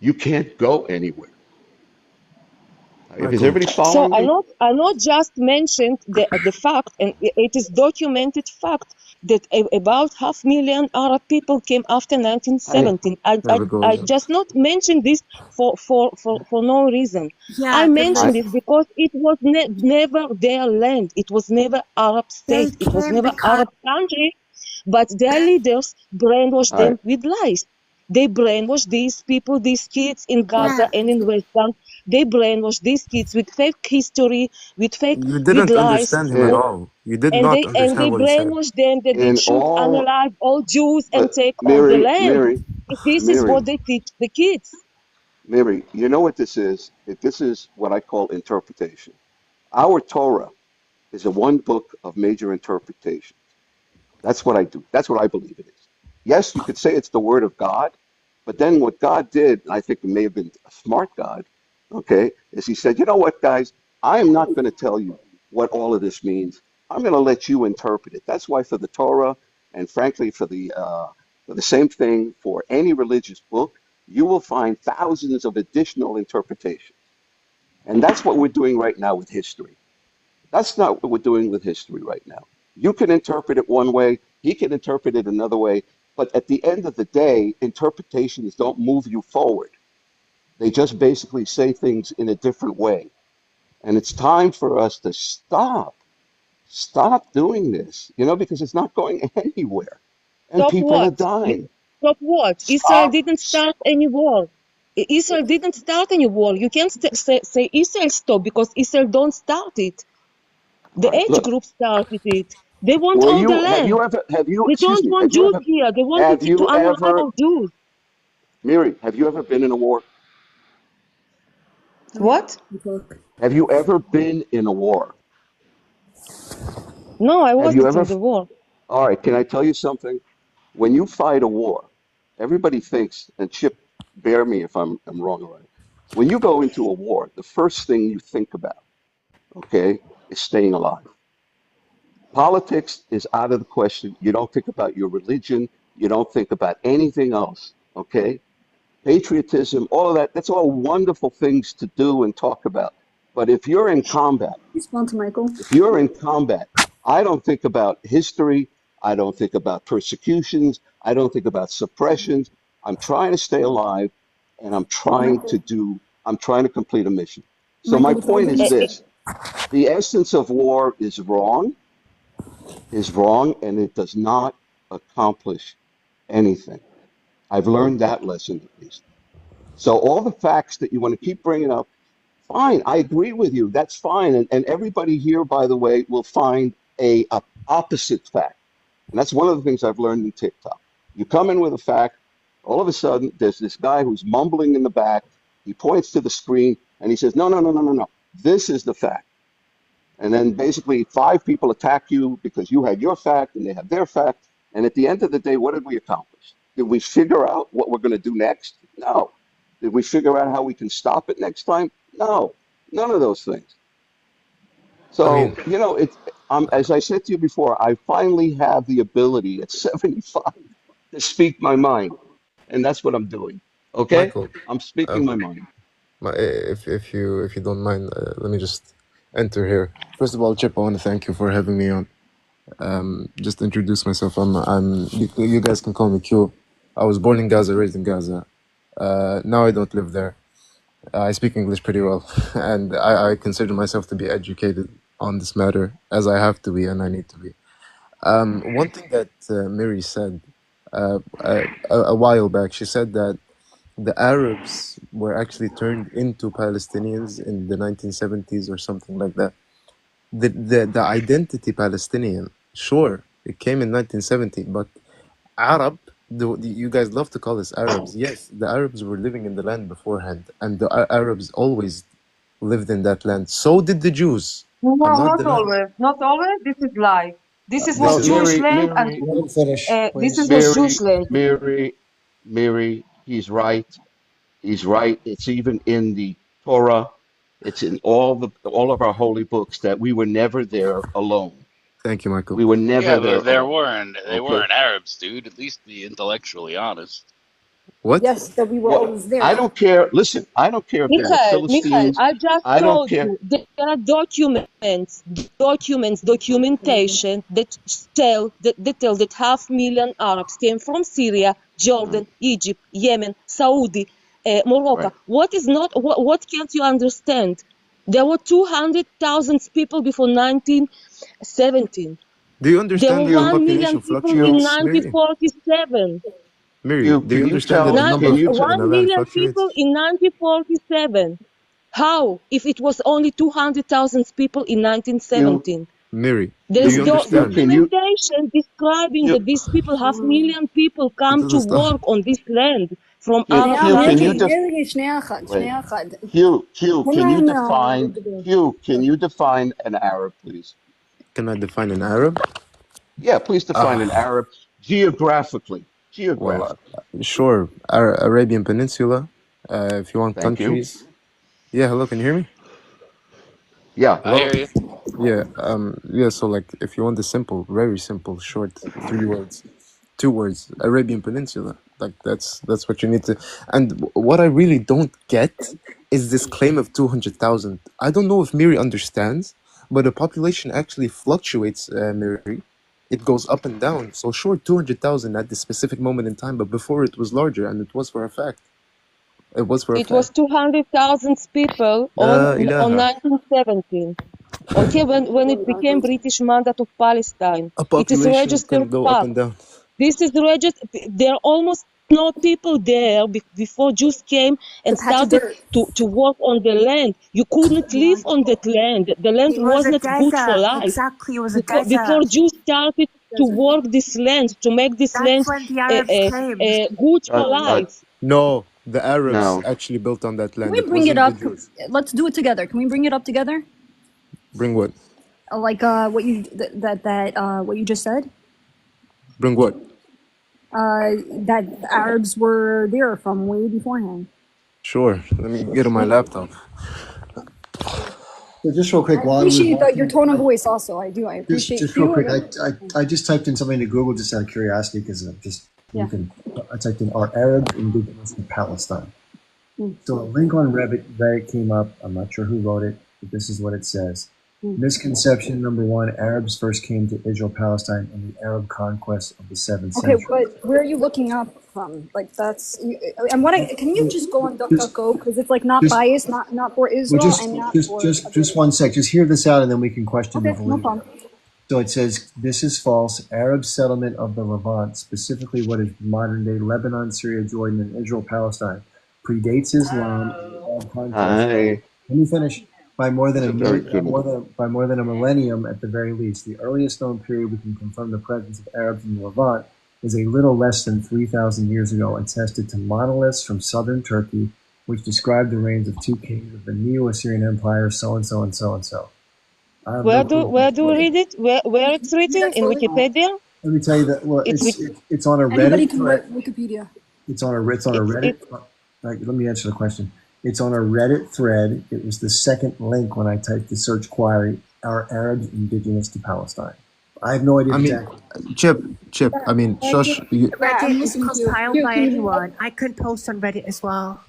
You can't go anywhere. Is Michael, everybody So following me? I not just mentioned the fact, and it is documented fact that about 500,000 Arab people came after I 1917. never go I again. just not mentioned this for no reason. I Yeah, mentioned I this because it was never their land. It was never Arab they state. It was came never because Arab country, but their leaders brainwashed all right. them with lies. They brainwashed these people, these kids in yeah, Gaza and in West Bank. They brainwash these kids with fake history, You with didn't lies, understand him at In all. You did and not they understand what he said. brainwash them that they in should all analyze all Jews and but take all the Mary, land. Mary, This is what Mary, they teach the kids. Mary, you know what this is? This is what I call interpretation. Our Torah is a one book of major interpretation. That's what I do. That's what I believe it is. Yes, you could say it's the word of God, but then what God did, and I think it may have been a smart God, okay, is he said, you know what, guys, I am not going to tell you what all of this means. I'm going to let you interpret it. That's why for the Torah, and frankly for the same thing for any religious book, you will find thousands of additional interpretations. And that's what we're doing right now with history. That's not what we're doing with history right now. You can interpret it one way, he can interpret it another way, but at the end of the day, interpretations don't move you forward. They just basically say things in a different way. And it's time for us to stop doing this, because it's not going anywhere. And Stop people are what? dying. Stop what? Israel Stop. didn't start any war. Israel didn't start any war. You can't say Israel stop because Israel don't start it. The All right, age look. group started it. They want Were all the you land. They excuse don't me, want Jews here. They want to annihilate all Jews. Mary, have you ever been in a war? What? Have you ever been in a war? No, I Have you wasn't ever? in the war. All right, can I tell you something? When you fight a war, everybody thinks, and Chip, bear me if I'm wrong or right. When you go into a war, the first thing you think about, okay, is staying alive. Politics is out of the question. You don't think about your religion. You don't think about anything else, okay? Patriotism, all of that, that's all wonderful things to do and talk about. But if you're in combat, respond to Michael. if you're in combat, I don't think about history. I don't think about persecutions. I don't think about suppressions. I'm trying to stay alive and I'm trying to complete a mission. So my Michael, if I point is didn't, this. The essence of war is wrong, and it does not accomplish anything. I've learned that lesson at least. So all the facts that you want to keep bringing up, fine, I agree with you. That's fine. And everybody here, by the way, will find a opposite fact. And that's one of the things I've learned in TikTok. You come in with a fact, All of a sudden, there's this guy who's mumbling in the back. He points to the screen and he says, no, no, no, no, no, no. This is the fact. And then basically 5 people attack you because you had your fact and they had their fact. And at the end of the day, what did we accomplish? Did we figure out what we're going to do next? No. Did we figure out how we can stop it next time? No. None of those things. So, as I said to you before, I finally have the ability at 75 to speak my mind. And that's what I'm doing. Okay? Michael, I'm speaking my mind. if you don't mind, let me just enter here. First of all, Chip, I want to thank you for having me on. Just to introduce myself. You guys can call me Q. I was born in Gaza, raised in Gaza. Now I don't live there. I speak English pretty well, and I consider myself to be educated on this matter, as I have to be and I need to be. One thing that Mary said a while back, she said that the Arabs were actually turned into Palestinians in the 1970s or something like that. The identity Palestinian, sure, it came in 1970, but Arab, you guys love to call us Arabs. Yes, the Arabs were living in the land beforehand, and the Arabs always lived in that land. So did the Jews. No, I'm not not denying. always. Not always. This is lie. This is This was is Jewish lie. land, and Let him finish, this is please. was Jewish land. Mary, he's right. He's right. It's even in the Torah. It's in all of our holy books that we were never there alone. Thank you, Michael. We were never Yeah, there but they alone. weren't Arabs, dude. At least be intellectually honest. What? Yes, that we were Well, always there. I don't care. Listen, I don't care if they were Michael, Philistines. I just I don't told care. you there are documentation that tell that 500,000 Arabs came from Syria, Jordan, Egypt, Yemen, Saudi, Morocco. Right. What can't you understand? There were 200,000 people before 1917. Do you There understand were that the 1 million population people in fluctuates, Mary? 1947. Mary, You do you can you understand tell? that the Not number Can you of people in 1 the land million fluctuates? people in 1947. How? If it was only 200,000 people in 1917. Mary, There do is you understand? documentation describing that these people, 500,000 people, come to work on this land from Arab Can you countries. wait? Q, can you define an Arab, please? Can I define an Arab? Yeah, please define an Arab geographically. Well, sure. Arabian Peninsula. If you want Thank you. countries. Yeah, hello, can you hear me? Yeah. I hear you. Yeah, so like if you want the simple, very simple, short, 3 words, 2 words, Arabian Peninsula. Like that's what you need to. And what I really don't get is this claim of 200,000. I don't know if Miri understands, but the population actually fluctuates, Miri. It goes up and down. So sure, 200,000 at this specific moment in time, but before it was larger, and it was for a fact. It was for a It fact. was 200,000 people La on ilaha. 1917. Okay, when it became British Mandate of Palestine, A it is population registered can go up fact. and down. This is registered. There are almost no people there before Jews came and started to work on the land. You couldn't live on that land. The land It was was a not good for desert. life. Exactly, it was a Before desert. Jews started to work this land, to make this land That's when the Arabs came. good for life. No, the Arabs No. actually built on that Can land. we It bring it wasn't the up? Jews. Let's do it together. Can we bring it up together? Bring what? Like what you what you just said? Bring what? That the Arabs were there from way beforehand. Sure. Let me get on my laptop. So just real quick, I while I was appreciate your tone of walking, voice also. I do. I appreciate just real you. quick, I just typed in something to Google just out of curiosity because Yeah. I typed in "Are Arabs indigenous in Palestine?" Mm. So a link on Reddit came up. I'm not sure who wrote it, but this is what it says. Misconception number 1: Arabs first came to Israel, Palestine in the Arab conquest of the 7th Okay, century. but where are you looking up from? Like that's. And what? Can you just go on DuckDuckGo because it's like not just- biased, not for Israel Well, and not for. just one sec. Just hear this out, and then we can question the Okay, whole. no problem. So it says, this is false. Arab settlement of the Levant, specifically what is modern-day Lebanon, Syria, Jordan, and Israel, Palestine, predates Islam. Hi. Let me finish. By more than Very good. by more than a millennium at the very least. The earliest known period we can confirm the presence of Arabs in the Levant is a little less than 3,000 years ago attested to monoliths from southern Turkey, which describe the reigns of two kings of the Neo-Assyrian Empire, so and so and so and so. I have no clue. Where do you read it? Where it's written in Wikipedia? Let me tell you that. Well, it's on a Anybody Reddit can thread. write Wikipedia. It's on a Reddit. Like, let me answer the question. It's on a Reddit thread. It was the second link when I typed the search query: "Are Arabs indigenous to Palestine?" I have no idea I mean, exactly. Chip. I mean, shush. I'm Reddit is listening to you. compiled Hugh, by can you- anyone. I could post on Reddit as well.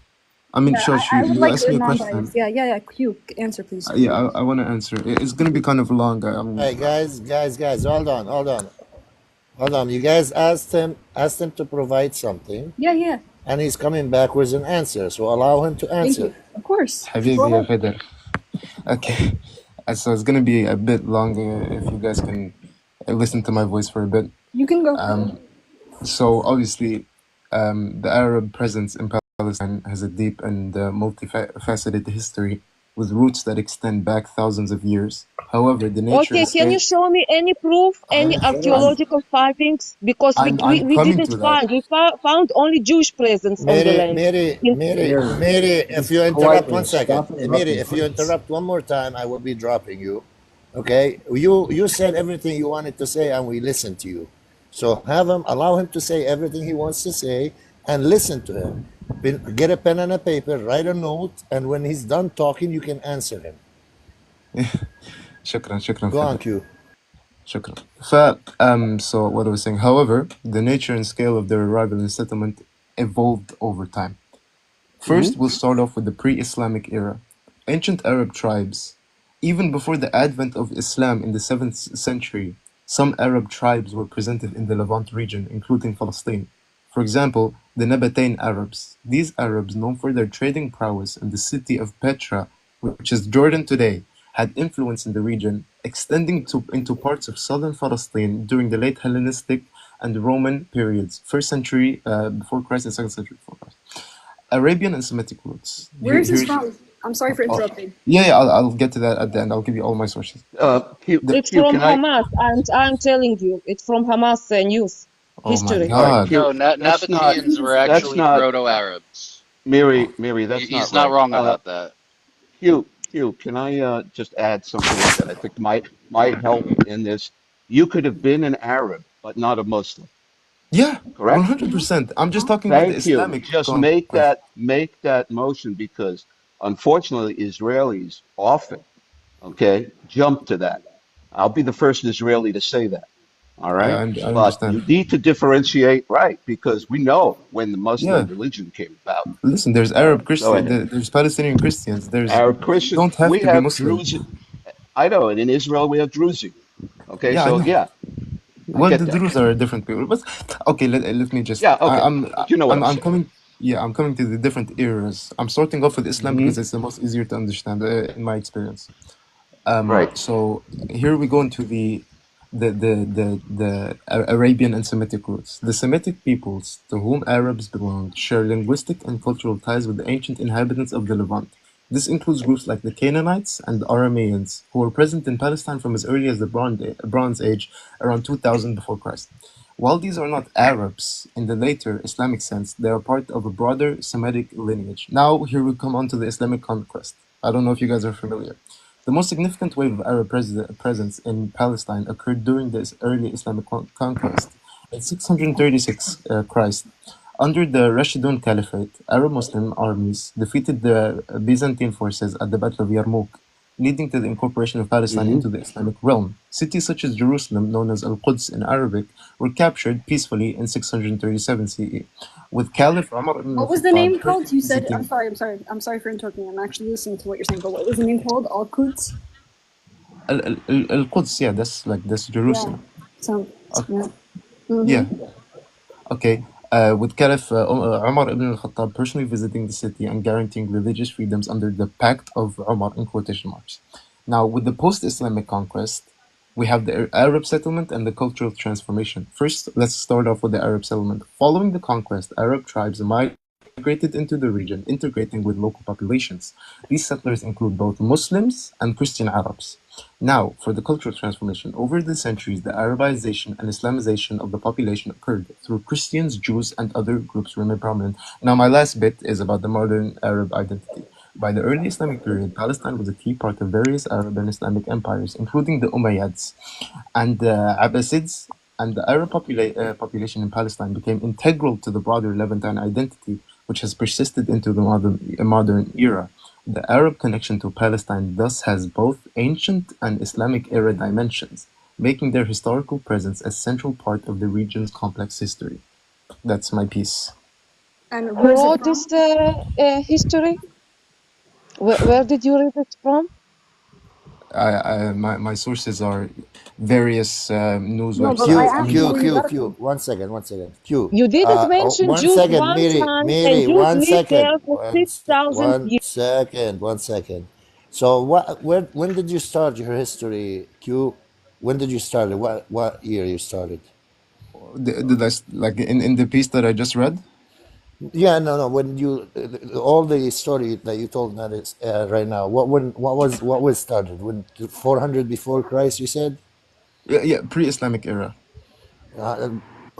I mean, Yeah, shush. I would You like asked to me a non-biased. question. Yeah. Hugh, answer please. Yeah, I want to answer. It's gonna be kind of long. Hey guys, hold on. You guys asked him to provide something, Yeah. and he's coming back with an answer. So allow him to Thank answer. you. Of course. Go Habibi ya ahead. Feder. Okay, so it's gonna be a bit long if you guys can listen to my voice for a bit. You can go. So obviously, the Arab presence in Palestine has a deep and multifaceted history with roots that extend back thousands of years. However, the nature Okay, and can you scale. show me any proof, any archaeological findings? Because I'm we coming didn't to that. find. We found only Jewish presence on the land. Mary, if you interrupt Politely, one second, stop Mary, interrupting, if you please. interrupt one more time, I will be dropping you. Okay, you said everything you wanted to say, and we listened to you. So allow him to say everything he wants to say, and listen to him. Get a pen and a paper, write a note, and when he's done talking, you can answer him. Shukran. Go on, Q. Shukran. So what I was saying, however, the nature and scale of their arrival and settlement evolved over time. First, we'll start off with the pre-Islamic era. Ancient Arab tribes, even before the advent of Islam in the 7th century, some Arab tribes were presented in the Levant region, including Palestine. For example, the Nabatean Arabs. These Arabs, known for their trading prowess in the city of Petra, which is Jordan today, had influence in the region, extending into parts of southern Palestine during the late Hellenistic and Roman periods, 1st century before Christ and 2nd century before Christ. Arabian and Semitic roots. Where is this from? I'm sorry for interrupting. Yeah, I'll get to that at the end. I'll give you all my sources. It's from Hamas, and I'm telling you, it's from Hamas news Oh my history. God. No, That's not. Nabateans were That's actually not. Proto-Arabs. Mary, that's He's not not right. wrong about that. Hugh, can I just add something that I think might help in this? You could have been an Arab, but not a Muslim, Yeah, correct? 100%. I'm just talking about the Thank you. Islamic Just conquest. make that motion because unfortunately Israelis often, okay, jump to that. I'll be the first Israeli to say that. All right. I But understand. you need to differentiate, right? Because we know when the Muslim Yeah. religion came about. Listen, there's All Arab right, go Christian, ahead. there's Palestinian Christians, there's Arab you Christian, don't have we to be have Muslim. Druze. I know, and in Israel we have Druze. Okay, Yeah, I so know. yeah, I Well, get the that. Druze are different people. But okay, let me just. Yeah, okay. But you know what I'm I'm saying. coming. Yeah, I'm coming to the different eras. I'm starting off with Islam Mhm. because it's the most easier to understand in my experience. Right. So here we go into the Arabian and Semitic roots. The Semitic peoples to whom Arabs belonged share linguistic and cultural ties with the ancient inhabitants of the Levant. This includes groups like the Canaanites and the Arameans, who were present in Palestine from as early as the Bronze Age, around 2000 before Christ. While these are not Arabs in the later Islamic sense, they are part of a broader Semitic lineage. Now, here we come on to the Islamic conquest. I don't know if you guys are familiar. The most significant wave of Arab presence in Palestine occurred during this early Islamic conquest. In 636 Christ, under the Rashidun Caliphate, Arab Muslim armies defeated the Byzantine forces at the Battle of Yarmouk, leading to the incorporation of Palestine Mhm. into the Islamic realm. Cities such as Jerusalem, known as Al-Quds in Arabic, were captured peacefully in 637 CE, with Caliph Umar ibn What was the al-Khattab name called? You said, visiting I'm sorry for interrupting. I'm actually listening to what you're saying, but what was the name called? Al-Quds? Al-Quds, yeah, that's Yeah. Jerusalem. So, Okay. yeah. Yeah. Mm-hmm. Okay. With Caliph Umar ibn al-Khattab personally visiting the city and guaranteeing religious freedoms under the Pact of Umar in quotation marks. Now, with the post-Islamic conquest, we have the Arab settlement and the cultural transformation. First, let's start off with the Arab settlement. Following the conquest, Arab tribes migrated migrated into the region, integrating with local populations. These settlers include both Muslims and Christian Arabs. Now, for the cultural transformation, over the centuries, the Arabization and Islamization of the population occurred through Christians, Jews, and other groups remain prominent. Now, my last bit is about the modern Arab identity. By the early Islamic period, Palestine was a key part of various Arab and Islamic empires, including the Umayyads and the Abbasids, and the Arab population in Palestine became integral to the broader Levantine identity, which has persisted into the modern era. The Arab connection to Palestine thus has both ancient and Islamic era dimensions, making their historical presence a central part of the region's complex history. That's my piece. And Who where's it wrote from? this history? Where did you read it from? My sources are various news No, but I websites. asked you where you got it Q. from. 1 second, 1 second. Q. You didn't mention 1 Jews second, one Mary, time, and Mary, Jews 1 lived second. there for 6,000 years. 1 second. So when did you start your history, Q? When did you start it? What year you started? Did I, like in the piece that I just read? Yeah, no. When you all the story that you told that is right now, what was started? When 400 before Christ, you said? Yeah, pre-Islamic era.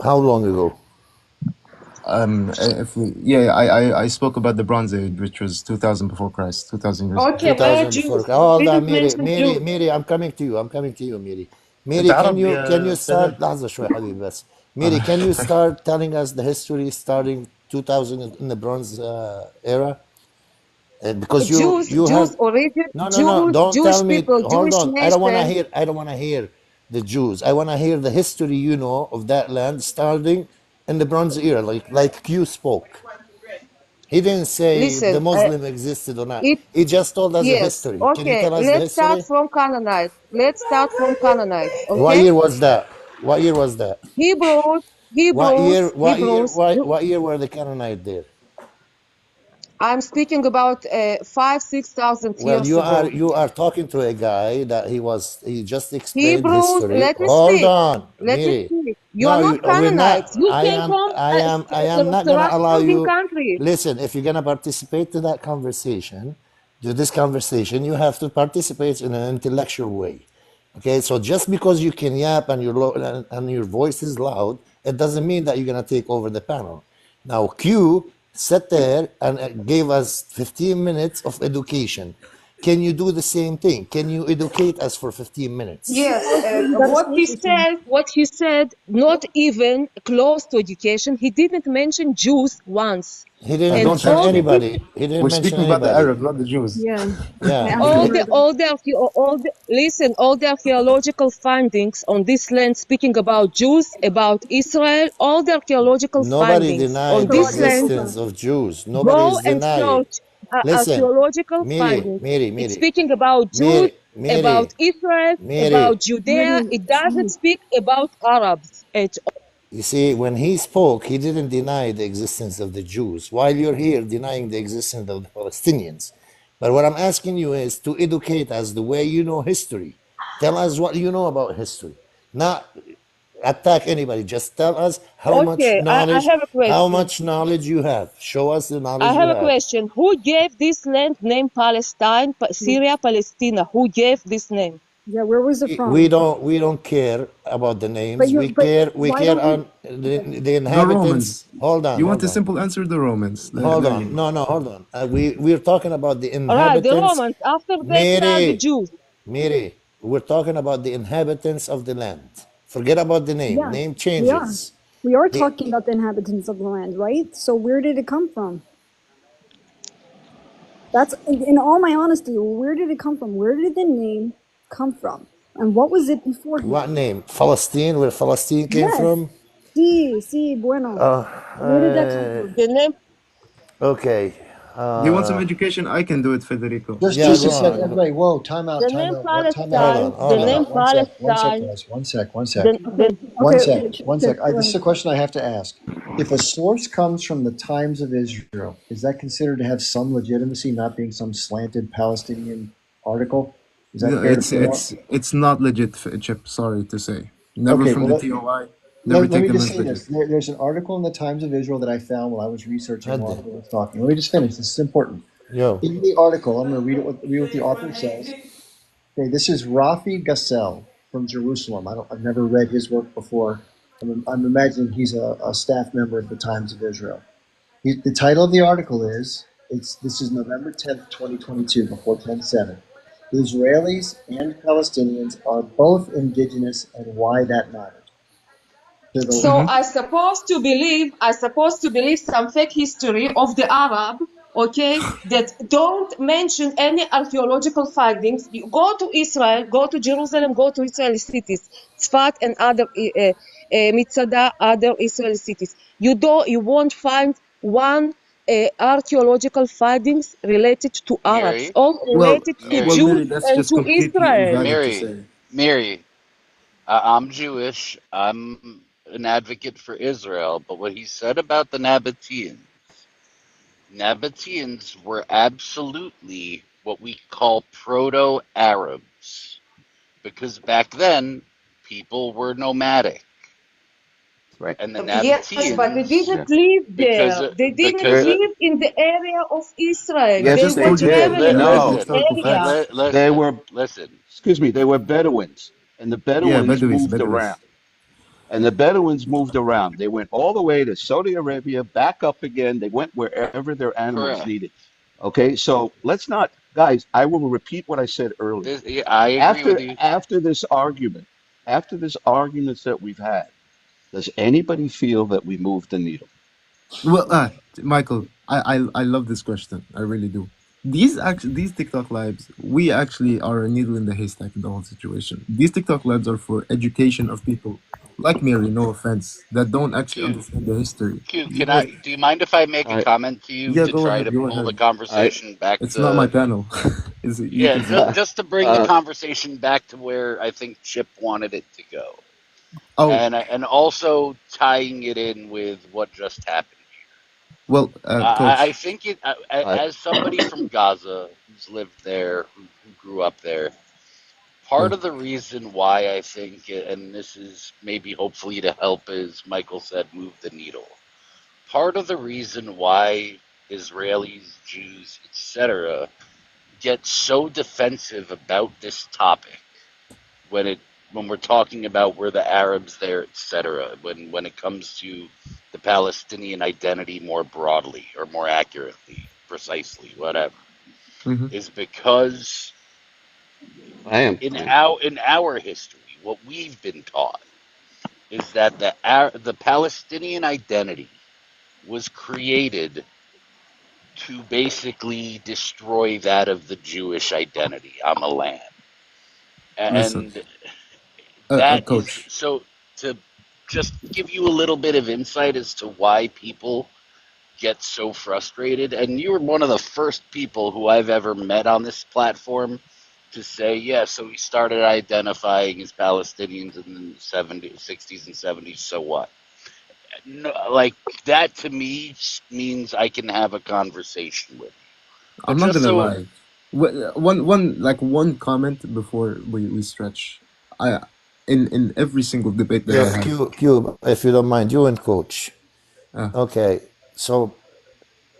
How long ago? I spoke about the Bronze Age, which was 2000 before Christ, 2000 years ago. Okay, where are 2000 before Jews? Christ. Hold on, Didn't mention Jews. Mary, I'm coming to you, Mary. انت Mary, عربي can you يا start فهد؟ لحظة شوي حبيبي بس. Mary, can you start telling us the history starting 2000 in the Bronze era? Because you have origin, no. Jews, Don't Jewish tell me. people, Hold Jewish on. I don't want to nation. hear. I don't want to hear the Jews. I want to hear the history you know of that land starting in the Bronze era, like you spoke. He didn't say Listen, the Muslim existed or not. it He just told us the yes. history. Can you Okay, tell us the let's start history? from Canaanites. Let's start from Canaanites. What Okay, year was that? What year was that? Hebrews, What year? Hebrews, What year? Hebrews. What year were the Canaanites there? I'm speaking about 5,000-6,000 Well, years you ago. are talking to a guy that he just explained Hebrews, history. let me Hold speak. on, Let me Miri. speak. You No, are not we're not. Canaanites. You came from I am not gonna allow surrounding you. countries. Listen, if you're gonna participate to that conversation, to this conversation, you have to participate in an intellectual way. Okay, so just because you can yap and and your voice is loud, it doesn't mean that you're gonna take over the panel. Now, Q sat there and gave us 15 minutes of education. Can you do the same thing? Can you educate us for 15 minutes? Yes, That's what he said, not even close to education. He didn't mention Jews once. He didn't And mention all the anybody. He didn't We're mention speaking about the anybody. Arabs, not the Jews. Yeah. Yeah. all the archaeological findings on this land, speaking about Jews, about Israel, all the archaeological Nobody findings on denied the this land, existence of Jews. Nobody go is and denying. search Listen, archaeological Miri, findings. Miri, It's Miri, speaking about Jews, Miri, about Israel, Miri. about Judea. It doesn't speak about Arabs at all. You see, when he spoke, he didn't deny the existence of the Jews, while you're here denying the existence of the Palestinians. But what I'm asking you is to educate us the way you know history. Tell us what you know about history. Not attack anybody. Just tell us how much Okay, I knowledge, have a question. how much knowledge you have. Show us the knowledge I you have a have. question. Who gave this land named Palestine, Syria, Palestina? Who gave this name? Yeah, where was it from? We don't care about the names. We care why don't on the inhabitants. Hold on. You want hold a on. simple answer? The Romans. Hold on. No, hold on. We're talking about the All right, the inhabitants. Romans. After that are the Jews. Miri, we're talking about the inhabitants of the land. Forget about the name. Yeah, Name we are. changes. We are talking about the inhabitants of the land, right? So where did it come from? That's, in all my honesty, where did it come from? Where did the name come from? And what was it before? What name? Palestine, where Palestine came from? Sí, bueno. Where did that come from? The name? Okay. Do you want some education? I can do it, Federico. Just Yeah, a go second, on. everybody. Whoa, time out, The time name out. Time Palestine. out. Hold The on. name One sec, Palestine. guys. One sec. One sec. Okay. One sec. This is a question I have to ask. If a source comes from the Times of Israel, is that considered to have some legitimacy, not being some slanted Palestinian article? Is that No, fair to say that? it's not legit, Chip. Sorry to say. Never Okay, from well, the TOI. Never let take me them just as say this. legit. There's an article in the Times of Israel that I found while I was researching while Hadden. we was talking. Let me just finish. This is important. Yo. In the article, I'm going to read what the author says. Okay, this is Rafi Gassel from Jerusalem. I've never read his work before. I'm imagining he's a staff member of the Times of Israel. The title of the article is, this is November 10th, 2022, before 10/7. Israelis and Palestinians are both indigenous and why that matters. So I supposed to believe some fake history of the Arab, okay, that don't mention any archaeological findings. You go to Israel, go to Jerusalem, go to Israeli cities, Tzfat and other Mitzada, other Israeli cities. You won't find one archaeological findings related to Arabs, Mary, all related to Mary, Jews and to Israel. Mary. I'm Jewish. I'm an advocate for Israel. But what he said about the Nabateans were absolutely what we call proto-Arabs, because back then people were nomadic. Right. And the Yes, but they Nabateans, didn't live because there. They didn't because live in the area of Israel. Yes, They were they did. traveling in No, this area. they listen, were. listen. Excuse me. They were Bedouins, and the Yeah, Bedouins Bedouins, moved Bedouins. around. And the Bedouins moved around. They went all the way to Saudi Arabia, back up again. They went wherever their animals Correct. needed. Okay, so let's not, guys. I will repeat what I said earlier. I agree with you. After this argument that we've had, does anybody feel that we moved the needle? Well, Michael, I love this question. I really do. These TikTok lives, we actually are a needle in the haystack in the whole situation. These TikTok lives are for education of people like Mary, no offense, that don't actually understand the history. Q, do you mind if I make a comment to you Yeah, to go try ahead, to go pull the ahead. conversation back It's to not my panel. You yeah, can say. just to bring the conversation back to where I think Chip wanted it to go. Oh. And also tying it in with what just happened. Well, Coach. I think as somebody from Gaza who's lived there, who grew up there, part of the reason why I think, and this is maybe hopefully to help, as Michael said, move the needle. Part of the reason why Israelis, Jews, etc., get so defensive about this topic when we're talking about we're the Arabs there, etc., when it comes to the Palestinian identity more broadly or more accurately, precisely, whatever, is because in our history, what we've been taught is that the Palestinian identity was created to basically destroy that of the Jewish identity on the land. And that Coach. is so, to just give you a little bit of insight as to why people get so frustrated, and you were one of the first people who I've ever met on this platform to say, yeah, so we started identifying as Palestinians in the 60s and 70s, so what? No, like, that to me means I can have a conversation with you. I'm not gonna lie. One comment before we stretch. In every single debate that I have. Q, if you don't mind, you and Coach. Okay, so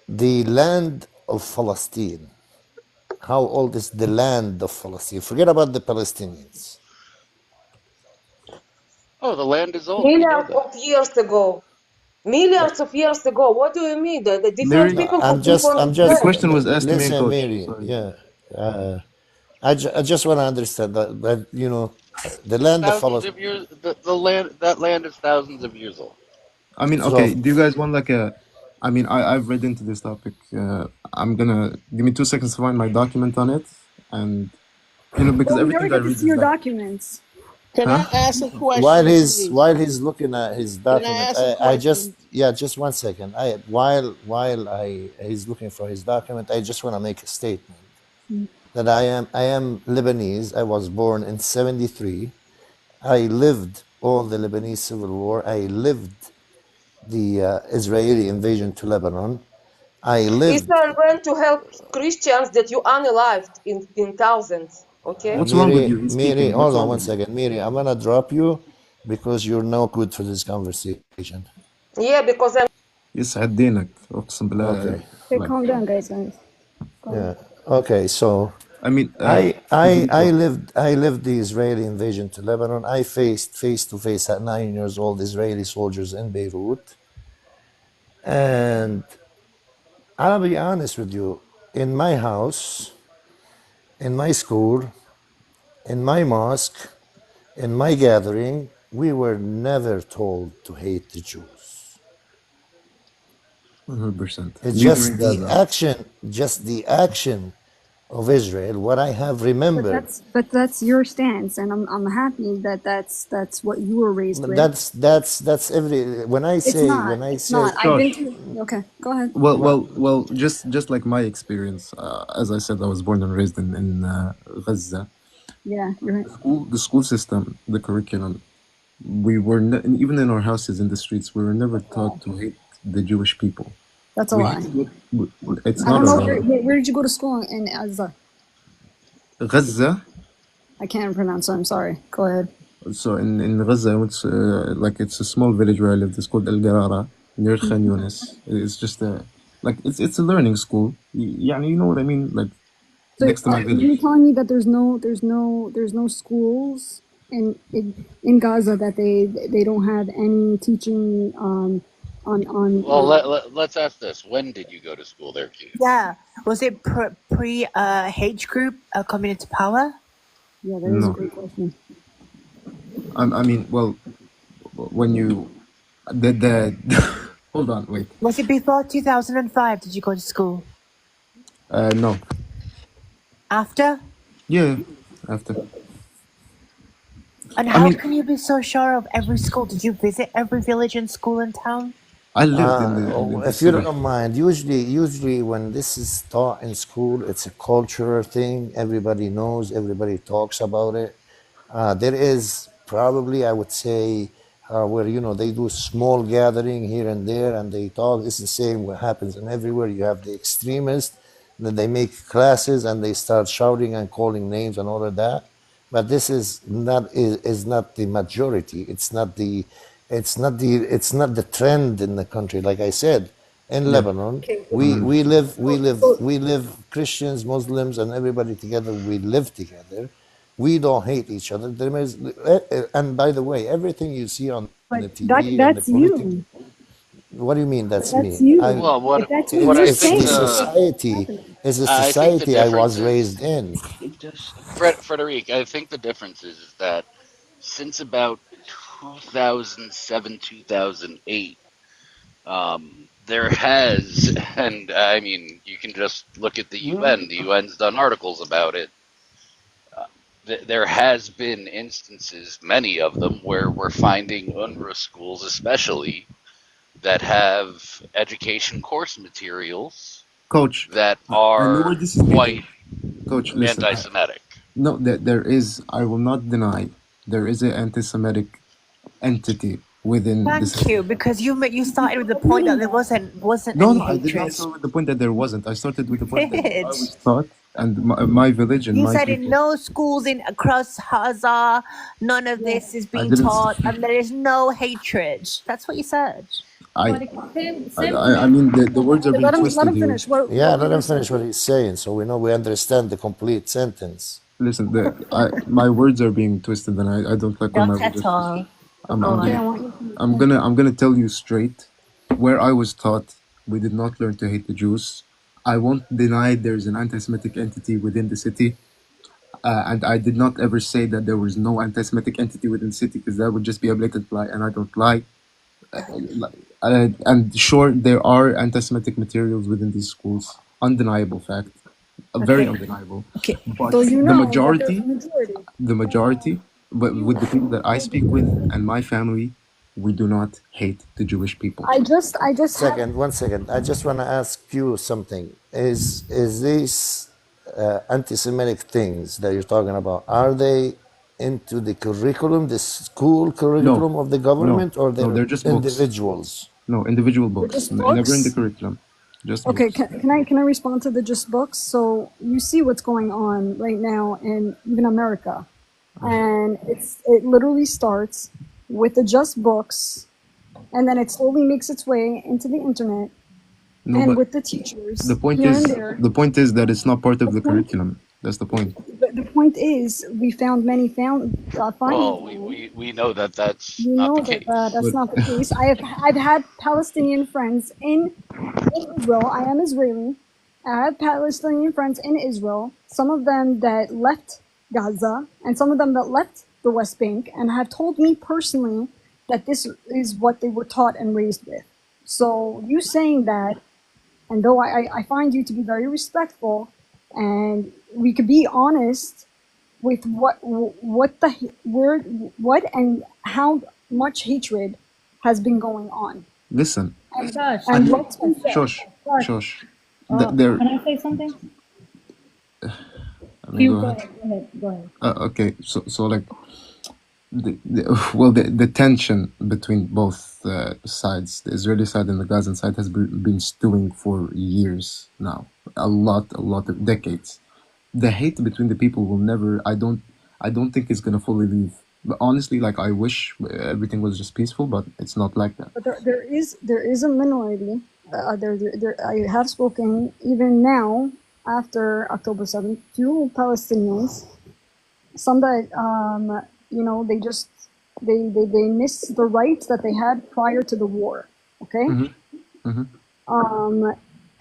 the land of Palestine. How old is the land of Palestine? Forget about the Palestinians. Oh, the land is old. Millions of years ago. Millions of years ago. What do you mean? The different people I'm have just. different land. The question was asked to me and Listen, Coach. Mary. Sorry. Yeah. I just want to understand that you know, the land of Thousands Palestine. of years. That land is thousands of years old. I mean, okay. Do you guys want like a? I mean, I've read into this topic. I'm gonna give me 2 seconds to find my document on it, and because Well, we never everything I get to read see your is like. documents. Can I ask a question? While he's looking at his document, I just just 1 second. While he's looking for his document, I just want to make a statement that I am Lebanese. I was born in 1973. I lived all the Lebanese civil war. I lived the Israeli invasion to Lebanon. I lived. Israel went to help Christians that you unalived in thousands. Okay. What's wrong with you? Miri, hold on 1 second. Miri, I'm gonna drop you, because you're no good for this conversation. Yeah, because I'm يسعد دينك اقسم بالله. Okay. Okay, Like, calm down, guys. Go Yeah. ahead. Okay. So I mean, I lived the Israeli invasion to Lebanon. I faced face to face at 9 years old Israeli soldiers in Beirut, and I'll be honest with you. In my house, in my school, in my mosque, in my gathering, we were never told to hate the Jews. 100%. It's just the action of Israel. What I have remembered. But that's your stance, and I'm happy that that's what you were raised with. That's every. When I say It's not. I've been to. Okay, go ahead. Well, just like my experience, as I said, I was born and raised in Gaza. Yeah, you're right. The school system, the curriculum, we were even in our houses in the streets, we were never taught to hate the Jewish people. That's a lie. It's I not don't a know lie. where did you go to school in Gaza? Gaza. I can't pronounce it. I'm sorry. Go ahead. So in Gaza, it's like it's a small village where I lived. It's called El Garara near Khan Yunis. It's just it's a learning school. Yeah, you know what I mean, like So next to my village. you're telling me that there's no schools in Gaza that they don't have any teaching on. Well, let's ask this. When did you go to school there, Q? Yeah. Was it pre H group community power? Yeah, that is No. a great question. I mean, well, when you the hold on, wait. Was it before 2005? Did you go to school? No. After? Yeah, after. And how can you be so sure of every school? Did you visit every village and school and town? I lived in the If you don't mind, usually when this is taught in school, it's a cultural thing. Everybody knows, everybody talks about it. There is probably, I would say, where they do small gathering here and there, and they talk. It's the same what happens in everywhere. You have the extremists, then they make classes and they start shouting and calling names and all of that. But this is not the majority. It's not the trend in the country. Like I said, in Lebanon, we live Christians, Muslims, and everybody together. We live together. We don't hate each other. And by the way, everything you see on the TV, That's you. What do you mean? That's me. That's you. Well, what I It's think the society. It's the society I was raised in. Frederic, I think the difference is that since about 2007, 2008, there has, and I mean, you can just look at the UN. The UN's done articles about it. There has been instances, many of them, where we're finding UNRWA schools especially that have education course materials Coach, that I know are where this is quite Coach, listen, anti-Semitic. No, there is, I will not deny, there is an anti-Semitic entity within this. Thank you, because you started with the point that there wasn't No, any I did not hatred. start with the point that there wasn't. I started with the point that Did. I was taught, and my village and You my said in people. no schools in across Gaza, none of this is I being didn't taught, and there is no hatred. That's what you said. I mean, the words are being Let him twisted here. finish. Let him finish what he's saying, so we understand the complete sentence. Listen, my words are being twisted, and I don't like when my Not words at are all. twisted. I'm gonna tell you straight where I was taught. We did not learn to hate the Jews. I won't deny there's an anti-Semitic entity within the city, and I did not ever say that there was no anti-Semitic entity within the city, because that would just be a blatant lie, and I don't lie. And sure, there are anti-Semitic materials within these schools. Undeniable fact. Very undeniable. Okay. But So you know the majority, but with the people that I speak with and my family, we do not hate the Jewish people. I just One second. I just want to ask you something. Is these anti-Semitic things that you're talking about, are they into the curriculum, the school curriculum of the government, or they're just books. individuals? No, individual books. just Never in the books? curriculum. Just Okay, books. can I respond to the just books? So you see what's going on right now in even America, and it literally starts with the Just Books, and then it slowly makes its way into the internet, No, and but with the teachers the point here and is there. the point is that it's not part of the The point, curriculum. That's the point. the point is, we found many findings. Well, we know that that's You not know the that case. that's But not the case. I've had Palestinian friends in Israel. I am Israeli. I have Palestinian friends in Israel. Some of them that left Gaza, and some of them that left the West Bank, and have told me personally that this is what they were taught and raised with. So you saying that, and though I find you to be very respectful, and we could be honest with what and how much hatred has been going on, listen, and, Shush, and I, what's been said. shush, shush. shush. Oh, There, can I say something? I mean, You go go ahead. ahead. Go ahead. Okay, so like, the tension between both sides, the Israeli side and the Gazan side, has been stewing for years now, a lot of decades. The hate between the people will never. I don't think it's gonna fully leave. But honestly, like, I wish everything was just peaceful, but it's not like that. But there is a minority. I have spoken even now after October 7th to Palestinians. Some that they miss the rights that they had prior to the war. Okay.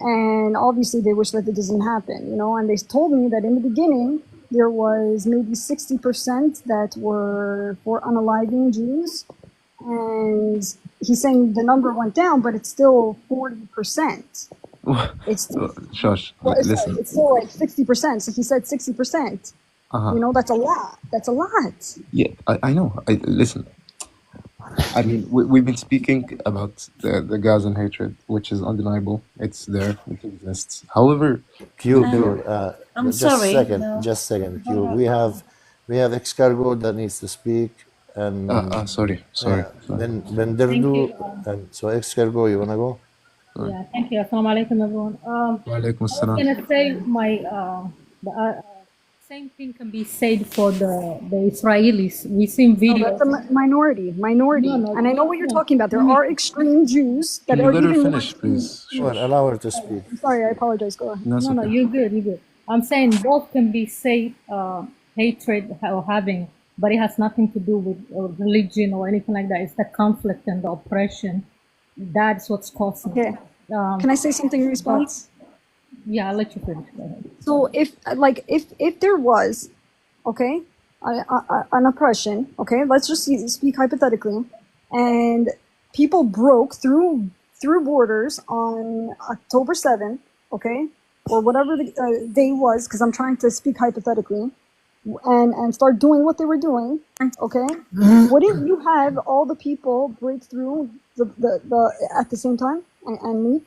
And obviously they wish that it doesn't happen, and they told me that in the beginning there was maybe 60% that were for unaliving Jews, and he's saying the number went down, but it's still 40%. It's Shush, well, listen. it's still like 60%. So he said 60%. That's a lot. That's a lot. Yeah, I know. Listen. I mean, we've been speaking about the Gazan hatred, which is undeniable. It's there. It exists. However, Q, I'm just sorry. just a second. Q, we have Excargo that needs to speak, and sorry. then Thank Derdu, you. and so Excargo, you wanna go? Yeah, thank you. Assalamu alaikum, everyone. Walaikum I was assalam. gonna say the same thing can be said for the Israelis. We seen No, videos. that's a minority. No, And I know what you're talking about. There let me- are extreme Jews that Can you are let her even more finish, extreme. please? Well, allow her to speak. I'm sorry, I apologize. Go ahead. That's No, okay. you're good. You're good. I'm saying both can be said hatred or having, but it has nothing to do with religion or anything like that. It's the conflict and the oppression. That's what's causing. Okay. Um, Can I say something in response? Yeah, I'll let you finish. Go ahead. So if there was, okay, an oppression, okay, let's just speak hypothetically, and people broke through borders on October 7th, okay, or whatever the day was, because I'm trying to speak hypothetically, and start doing what they were doing, okay, wouldn't you have all the people break through the at the same time and leave?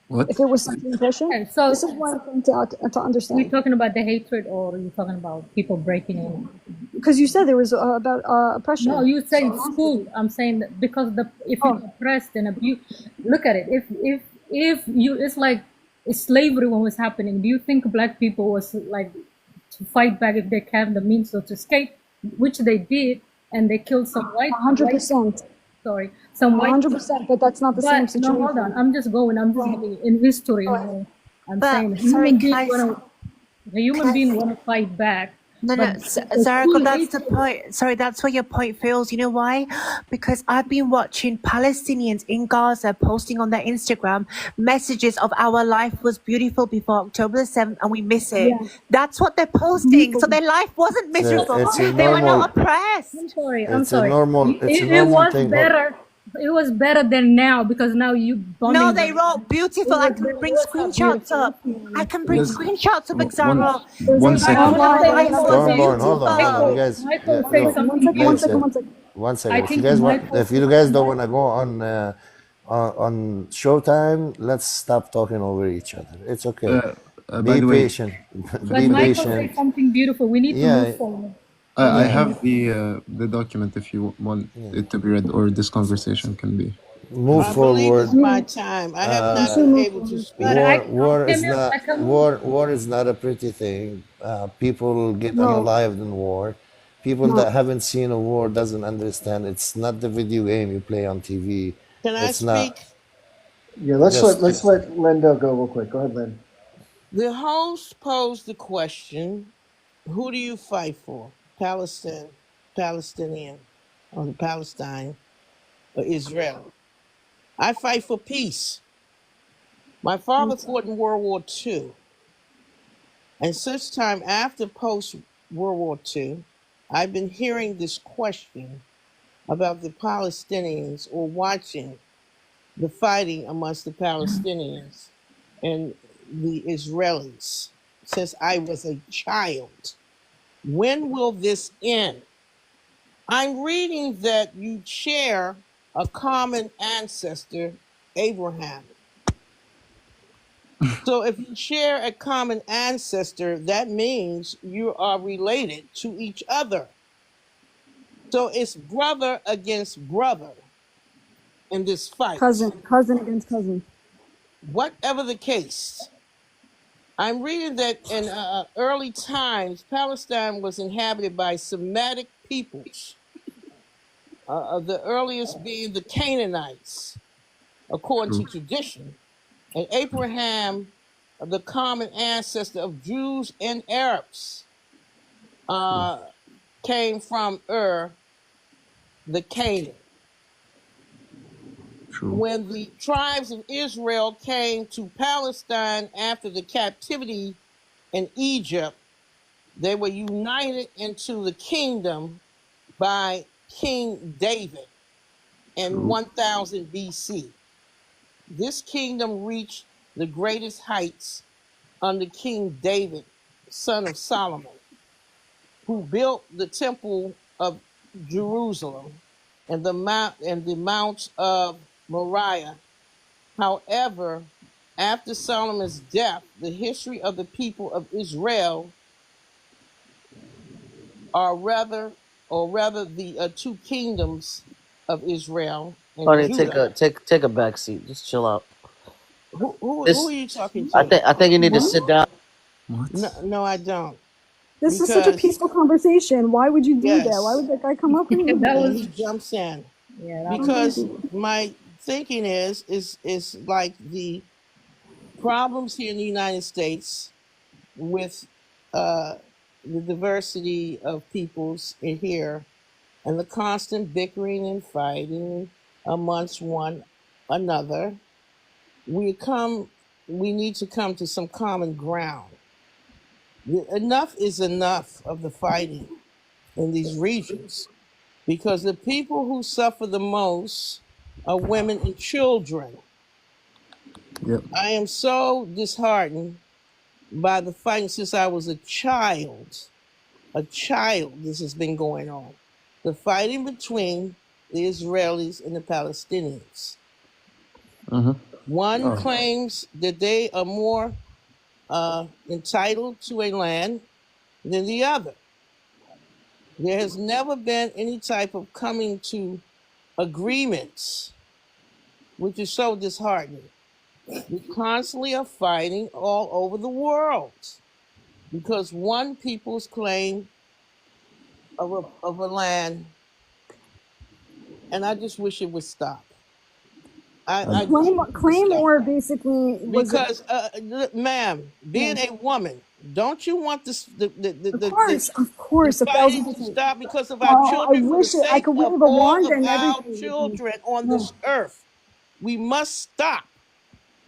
What? If it was such an oppression? Okay, so This is what I'm trying to understand. we're talking about the hatred, or are you talking about people breaking in? Because you said there was about oppression. No, you said So- school. I'm saying that because if you're oppressed and abused, look at it. If you, it's like slavery when it was happening. Do you think black people was like to fight back if they have the means to escape, which they did, and they killed some white. 100%. Sorry, some white. 100%, but that's not the same But no, situation. hold on. I'm just giving in history. Go ahead. I'm But, saying sorry, can I the human being want to fight back. No, but Zarako, that's the point. Sorry, that's where your point fails. You know why? Because I've been watching Palestinians in Gaza posting on their Instagram messages of our life was beautiful before October 7th and we miss it. Yeah. That's what they're posting. So their life wasn't miserable. it's a They were normal- not oppressed. I'm sorry. It's a normal It was thing. better. It was better than now because now you. No, they wrote beautiful. I can bring screenshots up. I can bring Yes. screenshots of One Exaro. second. Stormborn, hold on. You guys, Michael yeah, said no, something you beautiful. guys, one I second. think Michael If you guys don't want to go on Showtime, let's stop talking over each other. It's okay. By Be the way, patient. But Be Michael patient. said something beautiful. We need to Yeah. move forward. I have the document if you want it to be read, or this conversation can be. Move I believe forward. it's my time. I have not been able to speak. But I War is came in- not I come- war is not a pretty thing. People get No. unalived in war. People No. that haven't seen a war doesn't understand. It's not the video game you play on TV. Can I It's not speak? Yeah, let's just let Lindo go real quick. Go ahead, Lynn. The host posed the question, who do you fight for? Palestinian, or Palestine, or Israel? I fight for peace. My father fought in World War II. And such time after post World War II, I've been hearing this question about the Palestinians or watching the fighting amongst the Palestinians and the Israelis since I was a child. When will this end? I'm reading that you share a common ancestor, Abraham. So if you share a common ancestor, that means you are related to each other. So it's brother against brother in this fight. Cousin against cousin. Whatever the case, I'm reading that in early times, Palestine was inhabited by Semitic peoples, the earliest being the Canaanites, according to tradition. And Abraham, the common ancestor of Jews and Arabs, came from the Canaan. When the tribes of Israel came to Palestine after the captivity in Egypt, they were united into the kingdom by King David in 1000 BC. This kingdom reached the greatest heights under King David, son of Solomon, who built the temple of Jerusalem and the mount of Moriah. However, after Solomon's death, the history of the people of Israel, the two kingdoms of Israel and Honey, Judah. take a back seat. Just chill out. Who are you talking I to? think you need to What? sit down. No, I don't. This is such a Because peaceful conversation. Why would you do that? Why yes, would that guy come up here? and he jumps in Yeah, because my thinking is like the problems here in the United States with the diversity of peoples in here and the constant bickering and fighting amongst one another. We need to come to some common ground. Enough is enough of the fighting in these regions, because the people who suffer the most are women and children. Yep. I am so disheartened by the fighting since I was a child. This has been going on. The fighting between the Israelis and the Palestinians. One claims that they are more entitled to a land than the other. There has never been any type of coming to agreements, which is so disheartening. We constantly are fighting all over the world because one people's claim of a land, and I just wish it would stop. Claymore basically was. Because, ma'am, being a woman, don't you want the Of course, fighting to 1,000%. stop because of our I children, for the wish I sake could of wave a all wand of and our everything. children on this earth? We must stop.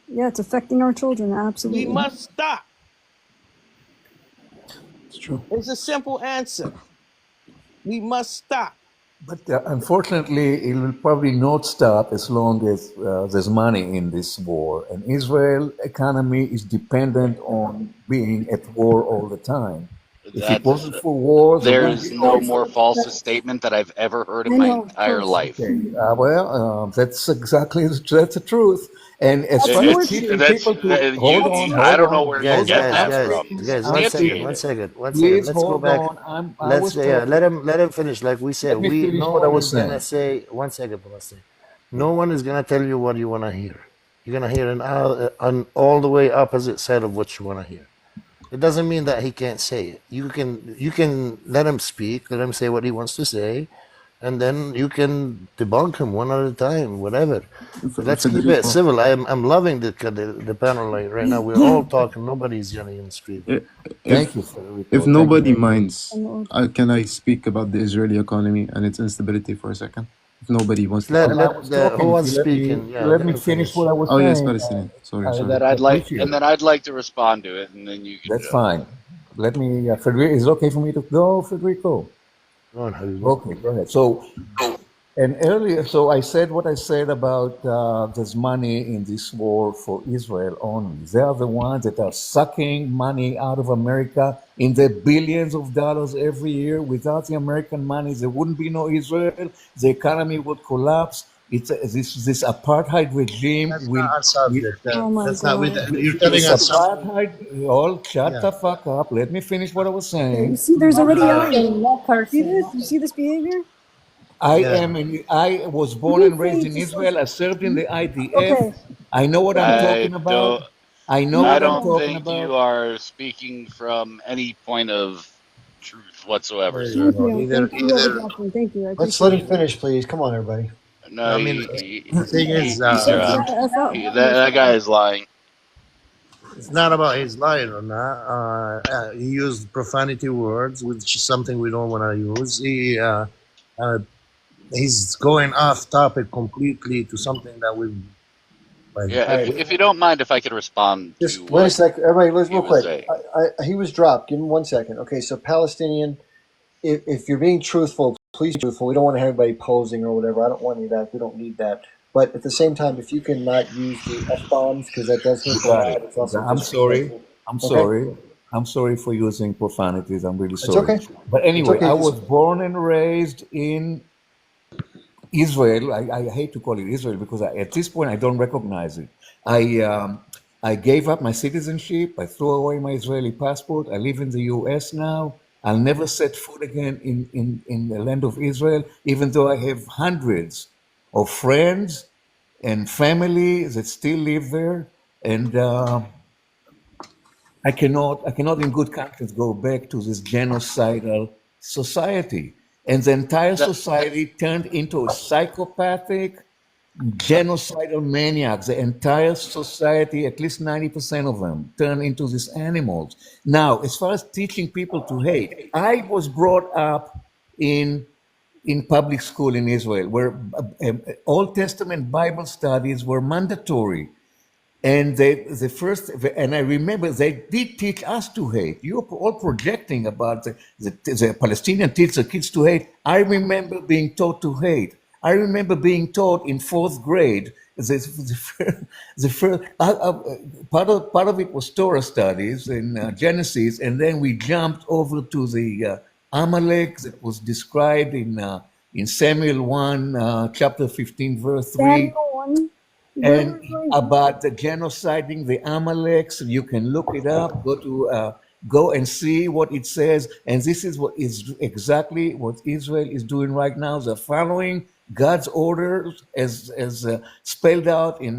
Yeah, it's affecting our children. We Absolutely. must stop. It's true. It's a simple answer. We must stop. But unfortunately, it will probably not stop as long as there's money in this war. And Israel economy is dependent on being at war all the time. If it wasn't for war, there wouldn't There's be no oil. more false a statement that I've ever heard in my entire life. Okay. That's the truth. And as far as keeping people to hold on, I don't know where you're guys, getting that guys, from. guys, one second. Please Let's go hold back. on. Let him finish. Like we said, Let me finish no what I one was is gonna saying. say. 1 second, Pulaski. No one is gonna tell you what you wanna hear. You're gonna hear an all the way opposite side of what you wanna hear. It doesn't mean that he can't say it. You can let him speak, let him say what he wants to say, and then you can debunk him one at a time, whatever. But let's keep it Federico, civil. I'm loving the panel right now. We're all talking. Nobody's yelling and screaming. i- Thank if you, Federico. if Thank nobody you. minds, can I speak about the Israeli economy and its instability for a second? If nobody wants to Let talk. I let was the who talking. If wants you let me, speaking. Yeah, let let me him finish finish. what I was Oh yes, saying. Palestinian. Sorry, I sorry. That I'd like, appreciate and it. then I'd like to respond to it, and then you can That's jump. fine. Let me, Federico, is it okay for me to go, Federico? Go on, Habibi. Okay, go ahead. So, and earlier, so I said what I said about there's money in this war for Israel only. They are the ones that are sucking money out of America in the billions of dollars every year. Without the American money, there wouldn't be no Israel. The economy would collapse. It's this apartheid regime That's will. not our subject. Oh my That's not. god. You're telling This us something. apartheid, all shut Yeah. the fuck up. Let me finish what I was Okay, you saying. see, there's already No yelling. cursing, no See cursing, this? no You see this behavior? Yeah. I was born You and raised think in just Israel. I served in the IDF. okay? I know what I'm talking I about. don't. I know No, I what I'm don't no. talking think you about. are speaking from any point of truth whatsoever, There sir. you Thank go. you. Either Thank you, whoever's either. offering. Thank you. I Let's let appreciate him it. finish, please. Come on, everybody. No, I mean, the thing is, He said, he's "Shut the f up." that guy is lying. it's not about his lying or not. He used profanity words, which is something we don't want to use. Uh, he's going off topic completely to something that we like. Yeah, All right. if you don't mind, if I could respond to Just wait a what sec. Everybody, let's he real was quick. saying. He was dropped. Give him 1 second. Okay, so Palestinian, if you're being truthful, please be truthful. We don't want to have anybody posing or whatever. I don't want any of that. We don't need that. But at the same time, if you can not use the F bombs because that does hurt You the got lot, it. it's also I'm sorry. disrespectful. I'm Okay? sorry. I'm sorry for using profanities. I'm really It's sorry. okay. But It's anyway, okay. I Just was born and raised in Israel. I hate to call it Israel because at this point I don't recognize it. I gave up my citizenship. I threw away my Israeli passport. I live in the U.S. now. I'll never set foot again in the land of Israel, even though I have hundreds of friends and family that still live there. And I cannot in good conscience go back to this genocidal society. And the entire That, society turned into a psychopathic, genocidal maniacs. The entire society, at least 90% of them, turned into these animals. Now, as far as teaching people to hate, I was brought up in public school in Israel, where Old Testament Bible studies were mandatory. And and I remember they did teach us to hate. You're all projecting about the Palestinian teach the kids to hate. I remember being taught to hate. I remember being taught in fourth grade. Part of it was Torah studies in Genesis, and then we jumped over to the Amalek that was described in Samuel 1, chapter 15, verse 3, Samuel 1, and verse 3. about the genociding the Amaleks. You can look it up. Go and see what it says. And this is what is exactly what Israel is doing right now. They're following God's orders as spelled out what's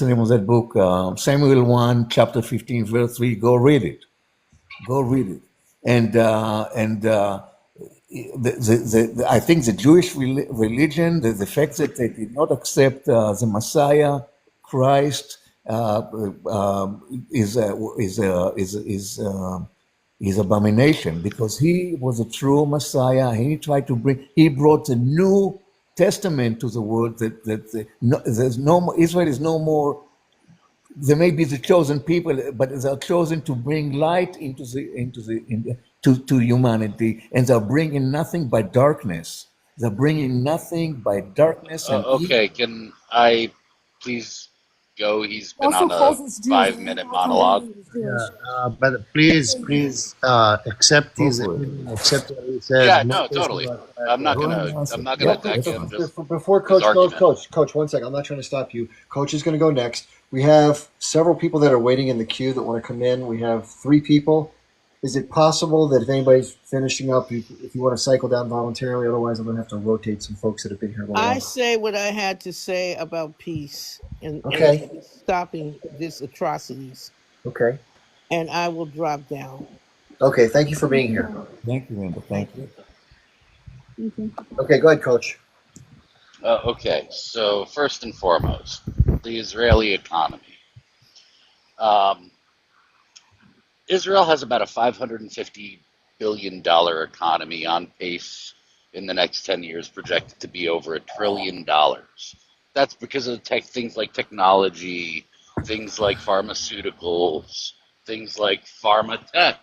the name of that book? Samuel 1, chapter 15, verse 3. Go read it. Go read it. I think the Jewish religion, the fact that they did not accept the Messiah, Christ, is abomination, because he was a true Messiah. He brought a new testament to the world Israel is no more. They may be the chosen people, but they're chosen to bring light to humanity, and they're bringing nothing but darkness. They're bringing nothing but darkness and evil. okay, can I please go? He's been Also on a calls us Jews. 5-minute That's how monologue. he is Jewish. But please, accept Go his for it. opinion, accept what he says. Yeah, Not no, based totally. on I'm not Go ahead gonna and answer. I'm not real gonna Yeah, quick attack that's him. fine. Just before his Coach goes, argument. Coach, 1 second. I'm not trying to stop you. Coach is going to go next. We have several people that are waiting in the queue that want to come in. We have 3 people. Is it possible that if anybody's finishing up, if you want to cycle down voluntarily, otherwise I'm going to have to rotate some folks that have been here a little I while. say what I had to say about peace and Okay. stopping these atrocities, Okay. and I will drop down. Okay. Thank you for being here. Thank you, Linda. Thank you. Okay. Go ahead, Coach. Okay, so first and foremost, the Israeli economy. Israel has about a $550 billion economy, on pace in the next 10 years, projected to be over $1 trillion. That's because of things like technology, things like pharmaceuticals, things like pharmatech,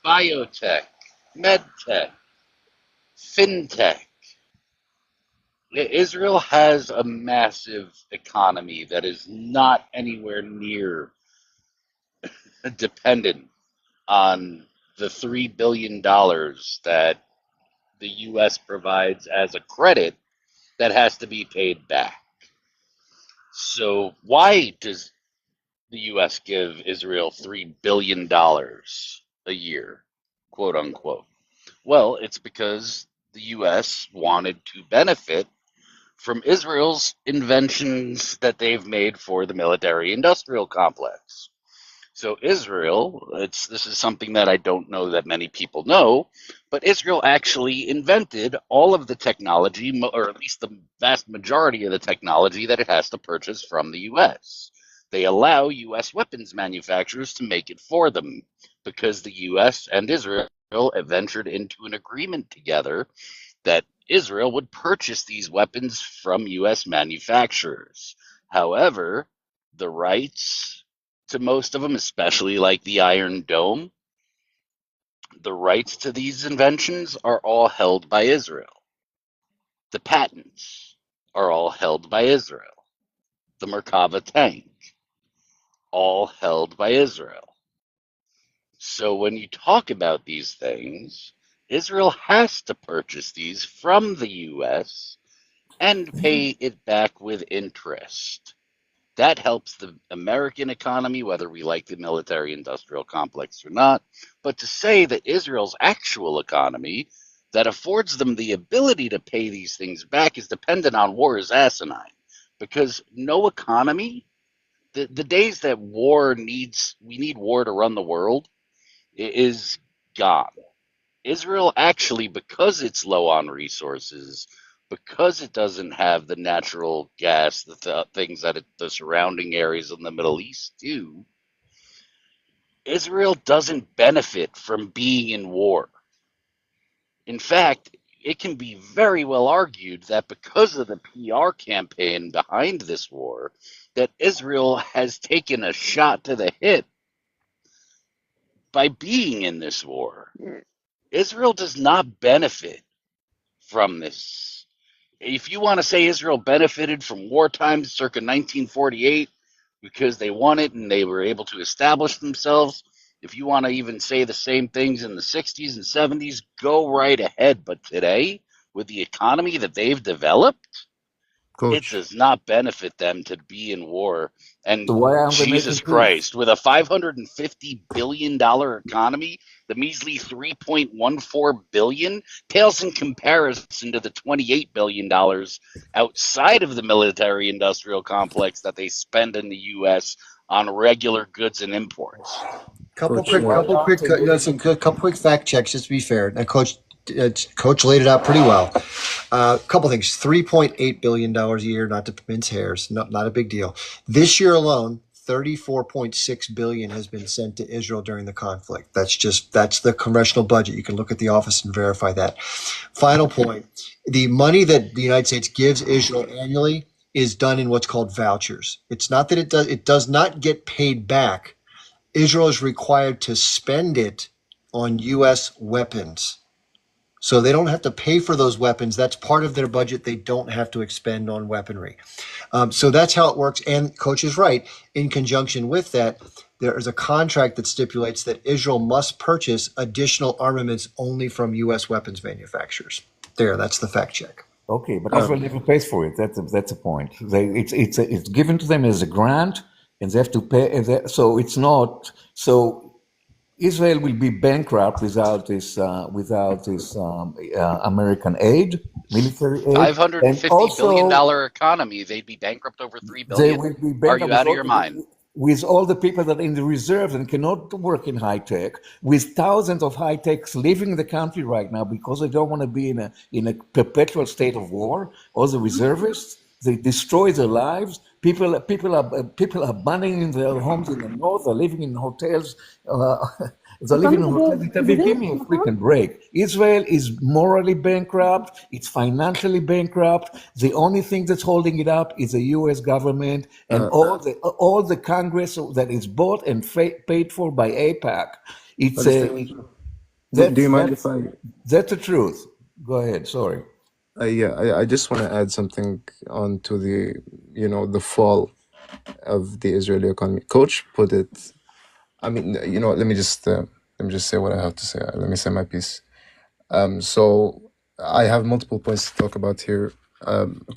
biotech, medtech, fintech. Israel has a massive economy that is not anywhere near dependent on the $3 billion that the U.S. provides as a credit that has to be paid back. So why does the U.S. give Israel $3 billion a year, quote unquote? Well, it's because the U.S. wanted to benefit from Israel's inventions that they've made for the military-industrial complex. So Israel, this is something that I don't know that many people know, but Israel actually invented all of the technology, or at least the vast majority of the technology that it has to purchase from the U.S. They allow U.S. weapons manufacturers to make it for them because the U.S. and Israel ventured into an agreement together that Israel would purchase these weapons from U.S. manufacturers. However, the rights to most of them, especially like the Iron Dome, the rights to these inventions are all held by Israel. The patents are all held by Israel. The Merkava tank, all held by Israel. So when you talk about these things, Israel has to purchase these from the U.S. and pay it back with interest. That helps the American economy, whether we like the military-industrial complex or not. But to say that Israel's actual economy that affords them the ability to pay these things back is dependent on war is asinine. Because no economy, the days that we need war to run the world, is gone. Israel actually, because it's low on resources, because it doesn't have the natural gas, the things that the surrounding areas in the Middle East do, Israel doesn't benefit from being in war. In fact, it can be very well argued that because of the PR campaign behind this war, that Israel has taken a shot to the hip by being in this war. Israel does not benefit from this. If you want to say Israel benefited from wartime circa 1948 because they won it and they were able to establish themselves, if you want to even say the same things in the 60s and 70s, go right ahead. But today, with the economy that they've developed, it does not benefit them to be in war. And So why aren't they Jesus making Christ, with a $550 billion economy, the measly $3.14 billion pales in comparison to the $28 billion outside of the military-industrial complex that they spend in the U.S. on regular goods and imports. Couple quick fact checks, just to be fair. Now, Coach laid it out pretty well. Couple things: $3.8 billion a year, not to mince hairs, not a big deal. This year alone, $34.6 billion has been sent to Israel during the conflict. That's the congressional budget. You can look at the office and verify that. Final point: the money that the United States gives Israel annually is done in what's called vouchers. It's not that it does not get paid back. Israel is required to spend it on U.S. weapons. So they don't have to pay for those weapons. That's part of their budget. They don't have to expend on weaponry. So that's how it works. And Coach is right. In conjunction with that, there is a contract that stipulates that Israel must purchase additional armaments only from U.S. weapons manufacturers. That's the fact check. Okay, but Israel never pays for it. That's a point. It's given to them as a grant, and they have to pay. So it's not. So Israel will be bankrupt without this American aid, military aid, and $550 billion also economy. They'd be bankrupt over $3 they billion. will be Are you bankrupt out of your mind? with all the people that are in the reserves and cannot work in high tech, with thousands of high techs leaving the country right now because they don't want to be in a perpetual state of war. All the reservists, they destroy their lives. People are abandoning their homes in the north. They're living in hotels. They're living in hotels in Tel Aviv. Give me a freaking break. Israel is morally bankrupt. It's financially bankrupt. The only thing that's holding it up is the U.S. government and all the Congress that is bought and paid for by AIPAC. It's do you mind if I? That's the truth. Go ahead. Sorry. I just want to add something on to the fall of the Israeli economy. Coach put it. I mean, let me just say what I have to say. Let me say my piece. So I have multiple points to talk about here.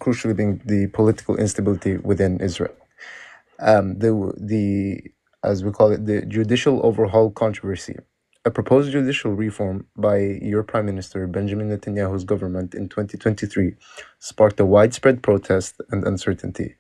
Crucially, being the political instability within Israel. The as we call it, the judicial overhaul controversy. A proposed judicial reform by your Prime Minister Benjamin Netanyahu's government in 2023 sparked a widespread protest and uncertainty.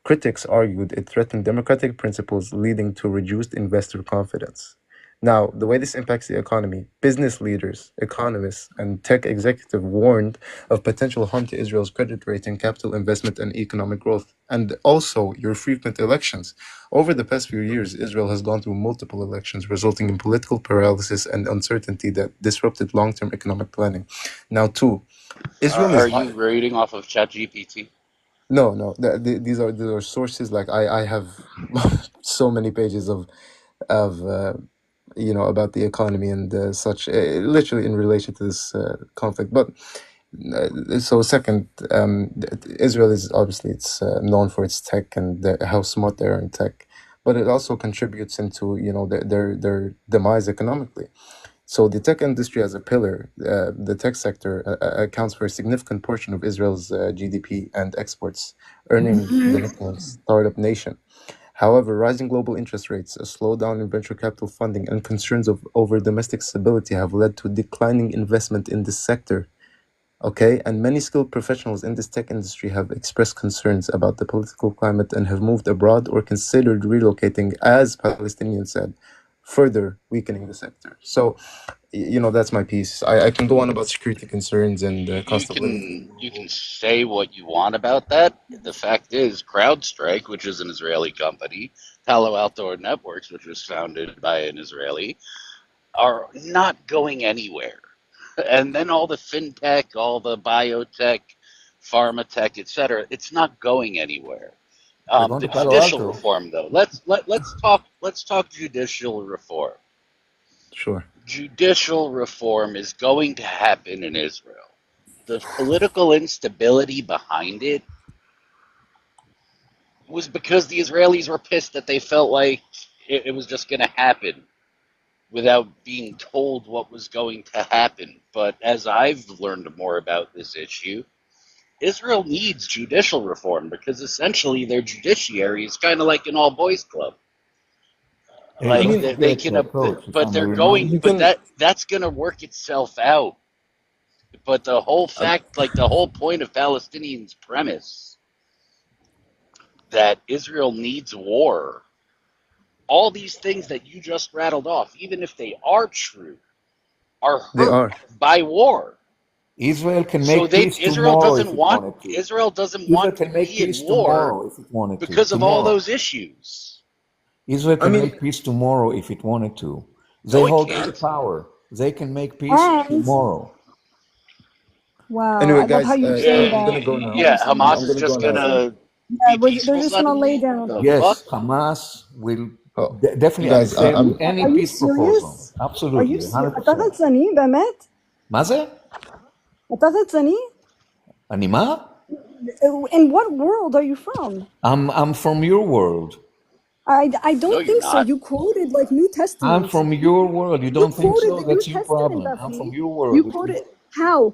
Critics argued it threatened democratic principles, leading to reduced investor confidence. Now, the way this impacts the economy, business leaders, economists, and tech executives warned of potential harm to Israel's credit rating, capital investment, and economic growth, and also your frequent elections. Over the past few years, Israel has gone through multiple elections, resulting in political paralysis and uncertainty that disrupted long-term economic planning. Now, Israel Are you reading off of ChatGPT? No. These are sources. Like I have so many pages of about the economy and such, literally in relation to this conflict. But so second, Israel is obviously known for its tech and how smart they are in tech, but it also contributes into their demise economically. So the tech industry as a pillar, the tech sector accounts for a significant portion of Israel's GDP and exports, earning the nickname startup nation. However, rising global interest rates, a slowdown in venture capital funding, and concerns over domestic stability have led to declining investment in this sector. Okay, and many skilled professionals in this tech industry have expressed concerns about the political climate and have moved abroad or considered relocating, as Palestinians said, further weakening the sector. So, that's my piece. I can go on about security concerns and cost of living. You can say what you want about that. The fact is, CrowdStrike, which is an Israeli company, Palo Alto Networks, which was founded by an Israeli, are not going anywhere. And then all the fintech, all the biotech, pharma tech, etc., it's not going anywhere. The judicial reform, though. Let's talk judicial reform. Sure. Judicial reform is going to happen in Israel. The political instability behind it was because the Israelis were pissed that they felt like it was just going to happen without being told what was going to happen. But as I've learned more about this issue, Israel needs judicial reform because essentially their judiciary is kind of like an all-boys club. Like they can, but they're going, but that's going to work itself out. But the whole fact, like the whole point of Palestinians' premise that Israel needs war, all these things that you just rattled off, even if they are true, are hurt by war. Israel can make peace tomorrow if it wanted to. Israel doesn't want to be in war because of all those issues. Israel can make peace tomorrow if it wanted to. They hold the power. They can make peace tomorrow. Wow. Anyway, I guys, love how you say I'm that. gonna go now. Yeah, Hamas is just gonna. Yeah, they're just gonna lay down. Yes, Hamas will definitely guys, accept any peace proposal. Are Absolutely, you serious? 100%. אתה רציני, באמת? מה זה? אתה רציני? אני מה? In what world are you from? I'm from your world. I don't think so. not. You quoted like New Testament. I'm from your world. You don't think so? quoted the That's New your Testament, problem. I'm Daphne. from your world. You quoted how?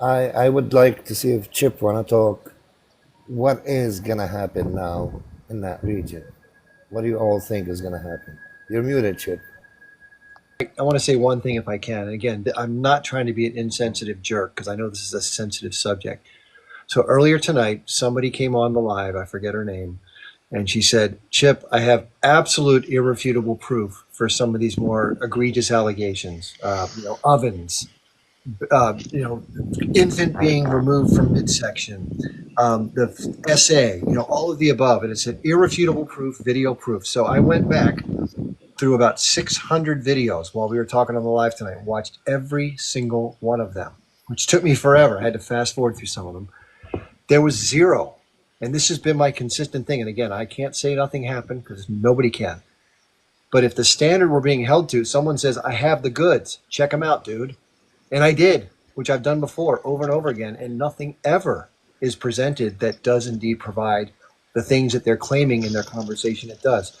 Now, I would like to see if Chip wanna talk. What is gonna happen now in that region? What do you all think is gonna happen? You're muted, Chip. I want to say one thing if I can. And again, I'm not trying to be an insensitive jerk because I know this is a sensitive subject. So earlier tonight, somebody came on the live, I forget her name, and she said, Chip, I have absolute irrefutable proof for some of these more egregious allegations. Ovens, infant being removed from midsection, the essay, all of the above. And it said irrefutable proof, video proof. So I went back through about 600 videos while we were talking on the live tonight and watched every single one of them, which took me forever. I had to fast forward through some of them. There was zero. And this has been my consistent thing. And again, I can't say nothing happened because nobody can. But if the standard we're being held to, someone says, I have the goods, check them out, dude. And I did, which I've done before over and over again. And nothing ever is presented that does indeed provide the things that they're claiming in their conversation it does.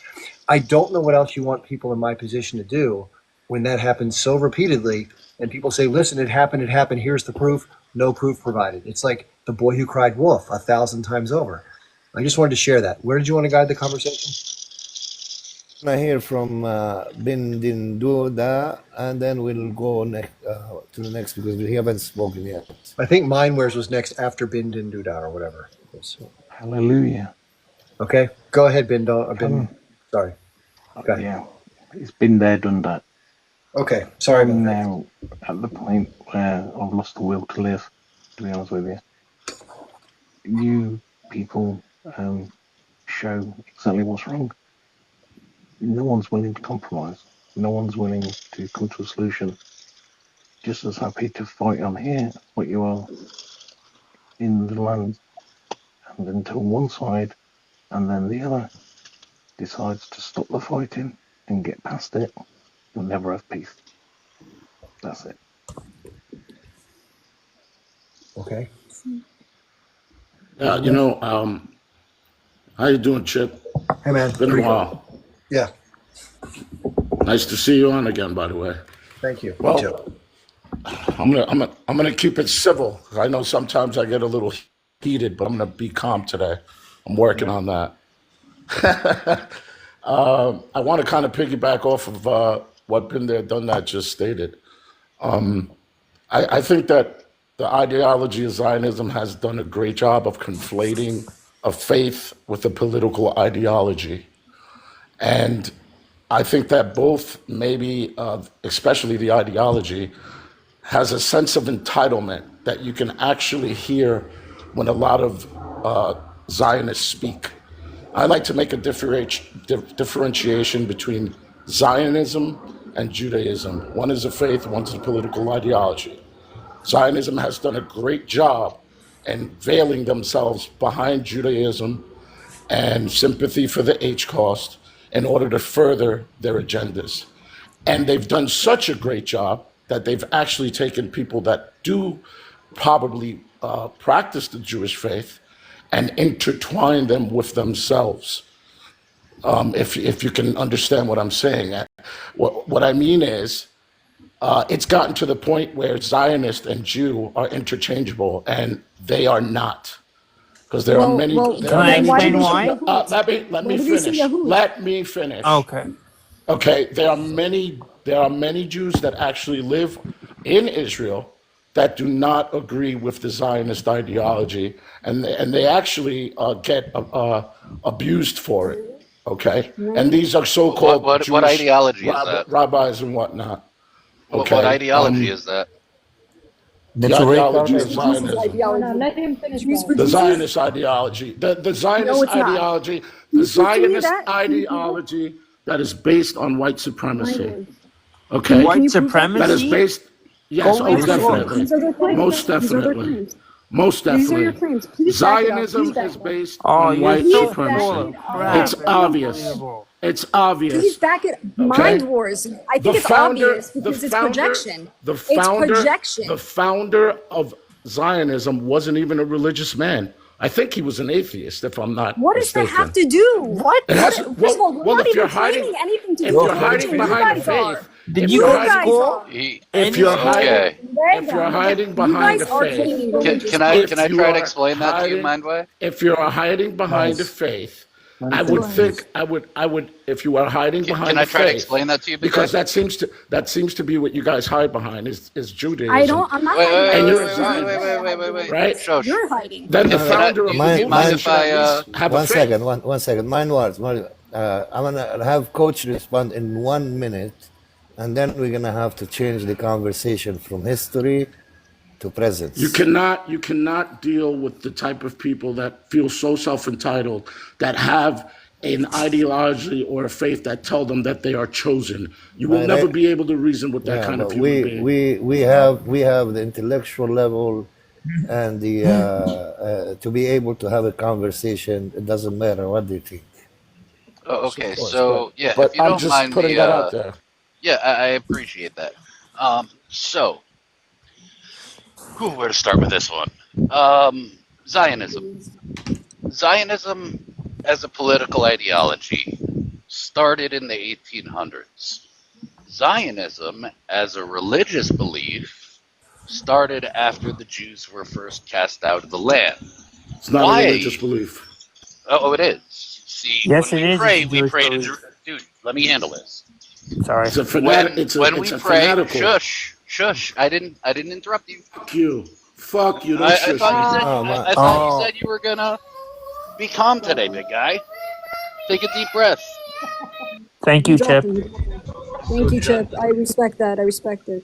I don't know what else you want people in my position to do when that happens so repeatedly. And people say, listen, it happened, here's the proof. No proof provided. It's like the boy who cried wolf 1,000 times over. I just wanted to share that. Where did you want to guide the conversation? I hear from Bin Din Duda, and then we'll go to the next because we haven't spoken yet. I think Mindwares was next after Bin Din Duda or whatever. Hallelujah. Okay, go ahead, Bin. Sorry. Okay. Yeah, it's been there, done that. Okay, sorry about I'm that. now at the point where I've lost the will to live, to be honest with you. You people show exactly what's wrong. No one's willing to compromise. No one's willing to come to a solution. Just as happy to fight on here, what you are in the land. And until one side and then the other decides to stop the fighting and get past it, you'll never have peace. That's it. Okay. How you doing, Chip? Hey, man. Been a while. Yeah. Nice to see you on again, by the way. Thank you. Well, Me too. I'm gonna keep it civil. I know sometimes I get a little heated, but I'm gonna be calm today. I'm working on that. I want to kind of piggyback off of what Been There, Done That just stated. I think that the ideology of Zionism has done a great job of conflating a faith with a political ideology. And I think that both, maybe especially the ideology, has a sense of entitlement that you can actually hear when a lot of Zionists speak. I like to make a differentiation between Zionism and Judaism. One is a faith, one's a political ideology. Zionism has done a great job in veiling themselves behind Judaism and sympathy for the H-cost in order to further their agendas. And they've done such a great job that they've actually taken people that do probably practice the Jewish faith and intertwine them with themselves. If you can understand what I'm saying. What I mean is, it's gotten to the point where Zionist and Jew are interchangeable, and they are not. Because there are many. Can I explain why? Let me finish. Let me finish. Okay. Okay. There are many Jews that actually live in Israel that do not agree with the Zionist ideology, and they actually get abused for it. Okay, and these are so-called what Jewish ideology is that? rabbis and whatnot. Okay, What ideology is that? The ideology of Zionism. No, let him finish. The Zionist ideology. The Zionist ideology. The Zionist ideology that is based on white supremacy. Okay. White supremacy? That is based. Yes, definitely. Most definitely. Most definitely. Zionism is based on white supremacy. It's obvious. It's obvious. Please back it. Mind Wars. I think it's obvious because it's projection. It's projection. The founder of Zionism wasn't even a religious man. I think he was an atheist, if I'm not What does mistaken. that have to do? What? It has- First of all, we're well, not if you're even hiding- claiming anything to if do you're with hiding religion. behind You a guys are. faith, Did You you guys guys go? are. if you're hiding, Okay. if you're hiding You behind a guys are faith, claiming Can religious. I If can I you try to are explain that to you, hiding- Mindway? if you're hiding behind a faith, I would think I would if you are hiding behind Can I the try to faith, explain that to you, Big because Guy? that seems to be what you guys hide behind is I Judaism, don't. I'm not Wait, hiding wait, behind and wait, you're a wait, Judaism. wait, wait, Zionist, wait, wait, wait, wait. right? Shush. You're hiding. Then the Can I, founder do, of you, the do you mind movement if should at I? least have a One faith. second, one second. Mine words. I'm gonna have Coach respond in 1 minute, and then we're gonna have to change the conversation from history to presence. You cannot deal with the type of people that feel so self-entitled, that have an ideology or a faith that tell them that they are chosen. You will But never be able to reason with that yeah, kind of but human being. we have the intellectual level and the to be able to have a conversation. It doesn't matter what they think. Oh, Yes, of okay, course, so yeah, but if you I'm don't just mind putting the, that out there. yeah, I appreciate that. So, where to start with this one? Zionism. Zionism as a political ideology started in the 1800s. Zionism as a religious belief started after the Jews were first cast out of the land. It's not a religious belief. Oh, it is. See, Yes, when it we is. It's pray, a we Jewish pray to belief. dude. Let me handle this. Sorry. It's a fanatic. When we It's a pray, fanatical. shush. I didn't interrupt you. Fuck you. Don't I shush thought me. you said Oh, man. I thought you said you were gonna be calm today, big guy. Take a deep breath. Thank You you, dropped Chip. it. Thank you, Chip. I respect that. I respect it.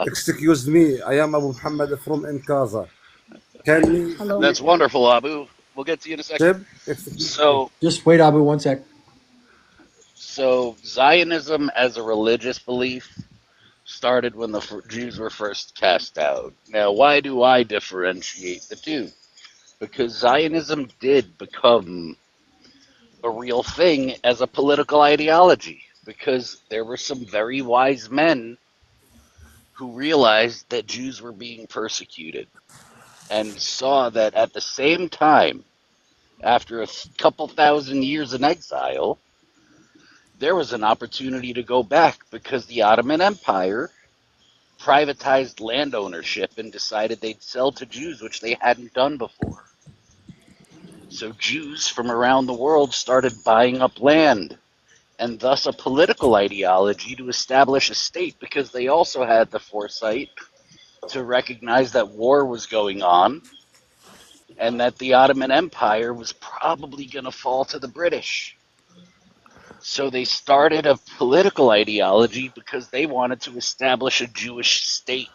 Excuse me, I am Abu Muhammad from Nkaza. Can we Hello. That's wonderful, Abu. We'll get to you in a second. So, Just wait, Abu, 1 sec. so Zionism as a religious belief started when the Jews were first cast out. Now, why do I differentiate the two? Because Zionism did become a real thing as a political ideology, because there were some very wise men who realized that Jews were being persecuted and saw that at the same time, after a couple thousand years in exile, there was an opportunity to go back because the Ottoman Empire privatized land ownership and decided they'd sell to Jews, which they hadn't done before. So Jews from around the world started buying up land, and thus a political ideology to establish a state, because they also had the foresight to recognize that war was going on and that the Ottoman Empire was probably going to fall to the British. So they started a political ideology because they wanted to establish a Jewish state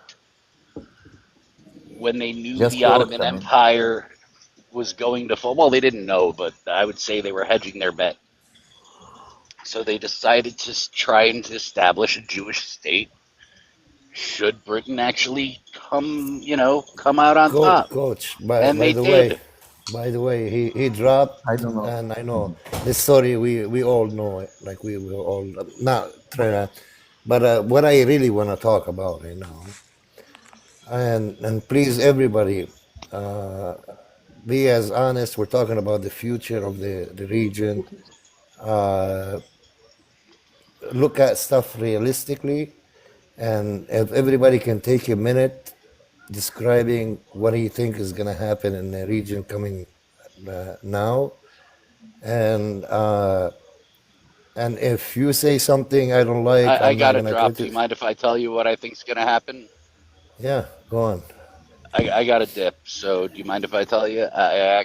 when they knew Just the quote Ottoman them. Empire was going to fall. Well, they didn't know, but I would say they were hedging their bet. So they decided to try and establish a Jewish state should Britain actually come out on top. Coach, And by they the did. way, he dropped. I don't know. And I know this story. We all know it. Like we will all not trying to. But what I really want to talk about right now, and please everybody, be as honest. We're talking about the future of the region. Look at stuff realistically, and if everybody can take a minute describing what do you think is going to happen in the region coming now, and if you say something I don't like, I I'm not got to going to drop. Do you criticize. mind if I tell you what I think's going to happen? Yeah, go on. I got a dip. So do you mind if I tell you? I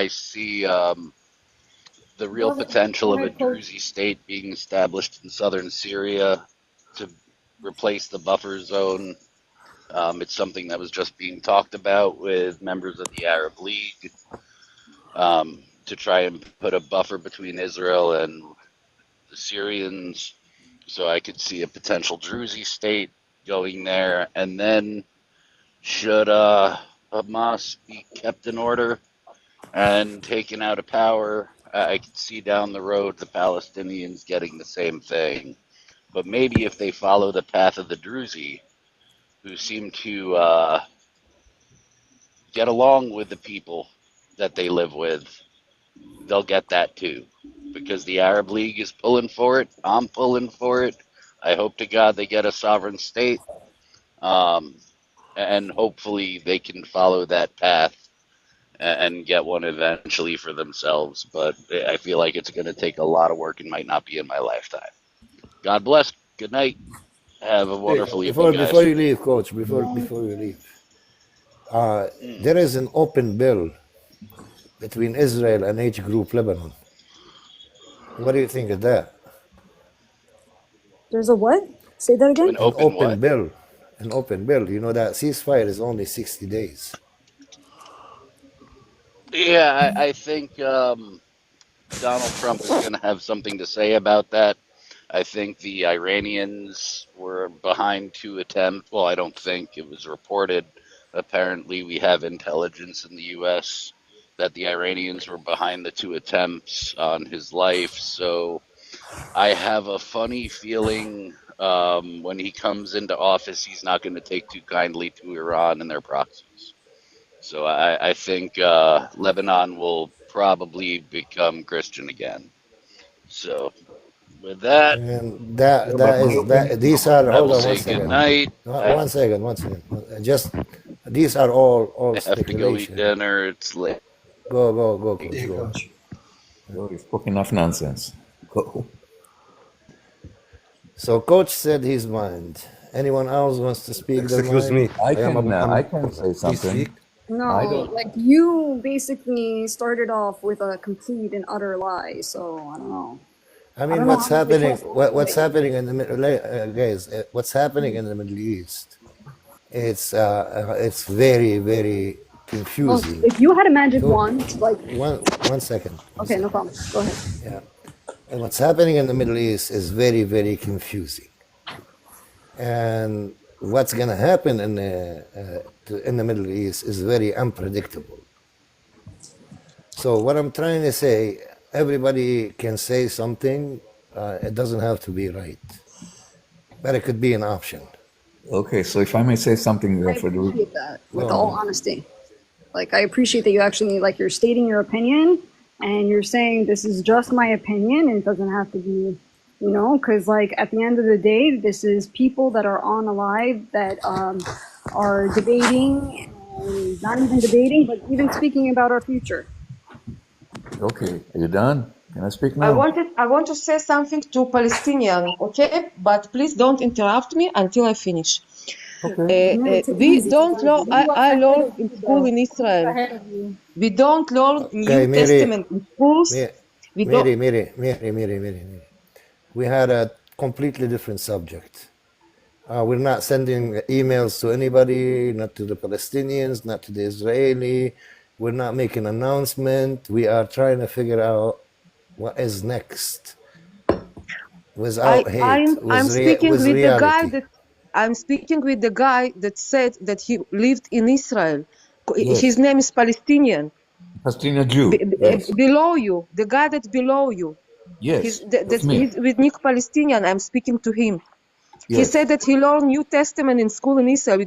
see the real potential of a Druzy state being established in southern Syria to replace the buffer zone. It's something that was just being talked about with members of the Arab League to try and put a buffer between Israel and the Syrians. So I could see a potential Druzy state going there. And then should Hamas be kept in order and taken out of power, I could see down the road the Palestinians getting the same thing. But maybe if they follow the path of the Druzy, who seem to get along with the people that they live with, they'll get that too. Because the Arab League is pulling for it. I'm pulling for it. I hope to God they get a sovereign state. And hopefully they can follow that path and get one eventually for themselves. But I feel like it's going to take a lot of work and might not be in my lifetime. God bless. Good night. Have a wonderful evening, guys. Before you leave, Coach, before you leave, there is an open bill between Israel and H Group Lebanon. What do you think of that? There's a what? Say that again. An open bill. An open bill. You know that ceasefire is only 60 days. Yeah, I think Donald Trump is going to have something to say about that. I think the Iranians were behind 2 attempts. Well, I don't think. It was reported. Apparently, we have intelligence in the U.S. that the Iranians were behind the 2 attempts on his life. So I have a funny feeling when he comes into office, he's not going to take too kindly to Iran and their proxies. So I think Lebanon will probably become Christian again. So with that, And these are, I hold will on say one good second. night. One second. Just, these are all I have to go eat speculation. dinner. It's late. Go, Coach. Go. Oh, you spoke enough nonsense. Go. So Coach said his mind. Anyone else wants to speak their Excuse mind? me. I can say Please something. speak. No, like you basically started off with a complete and utter lie. So I don't know. I I mean, don't know what's how to be happening? trustworthy. What's happening in the guys? What's happening in the Middle East? It's very, very Well, confusing. if you had a magic So, wand, like one second. okay, no problem. Go ahead. Yeah. And what's happening in the Middle East is very, very confusing. And what's going to happen in the Middle East is very unpredictable. So what I'm trying to say, everybody can say something. It doesn't have to be right, but it could be an option. Okay, so if I may say something, I Frederico. appreciate that with Go all on. honesty. Like I appreciate that you actually like you're stating your opinion and you're saying this is just my opinion and it doesn't have to be, you know, because like at the end of the day, this is people that are on alive that are debating and not even debating, but even speaking about our future. Okay, are you done? Can I speak I now? want to say something to Palestinian, okay? But please don't interrupt me until I finish. Okay. Take it We easy, don't Tiffany. learn. I learned in school in Israel. Ahead of you. We don't learn Okay, New Testament in schools. We don't. Mary. We had a completely different subject. We're not sending emails to anybody, not to the Palestinians, not to the Israeli. We're not making an announcement. We are trying to figure out what is next without hate, I'm speaking with with the guy reality. that I'm speaking with the guy that said that he lived in Israel. Yes. His name is Palestinian. Palestinian Jew. Yes. Below you, the guy that's below you. Yes. That's me. He's with Nick Palestinian. I'm speaking to him. He Yes. said that he learned New Testament in school in Israel.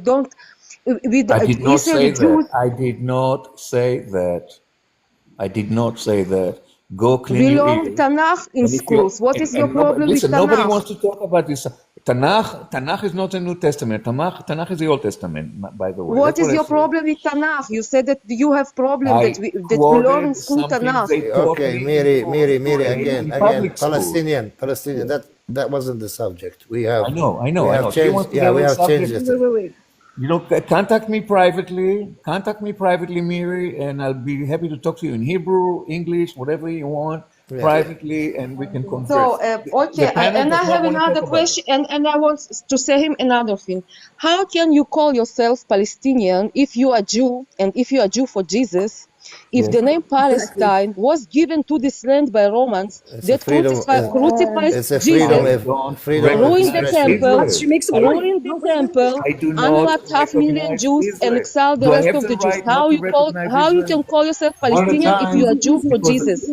I did not Israel, say the Jews, that. I did not say that. I did not say that. Go clean we your learn ears. Tanakh in And if you schools. What is your problem with listen, nobody Tanakh? wants to talk about this. Tanakh is not the New Testament. Tanakh is the Old Testament, by the way. What That's is I your said. problem with Tanakh? You said that you have problem I that we learn in quoted school something Tanakh. they taught Okay, me Mary, in again, public school. Palestinian. That wasn't the subject. We have, I know. we She have changed. wants to Yeah, get we on the have changed subject. it. Wait. You know, contact me privately. Contact me privately, Miri, and I'll be happy to talk to you in Hebrew, English, whatever you want, Yeah. privately, and we can converse. So, okay, The panel and I does not have want to another talk about it. question, and I want to say him another thing. How can you call yourself Palestinian if you are Jew, and if you are Jew for Jesus, if Yes. the name Palestine was given to this land by Romans It's a that freedom. crucified It's a freedom. Jesus, Freedom of ruined the expression. temple, She makes a point. ruined the temple, I do not unwrapped 500,000 recognize Jews, and Israel. exiled the Do I rest have of the the Jews. right not to recognize How you Israel? can call yourself One at a Palestinian if you are time. Jew for Jesus?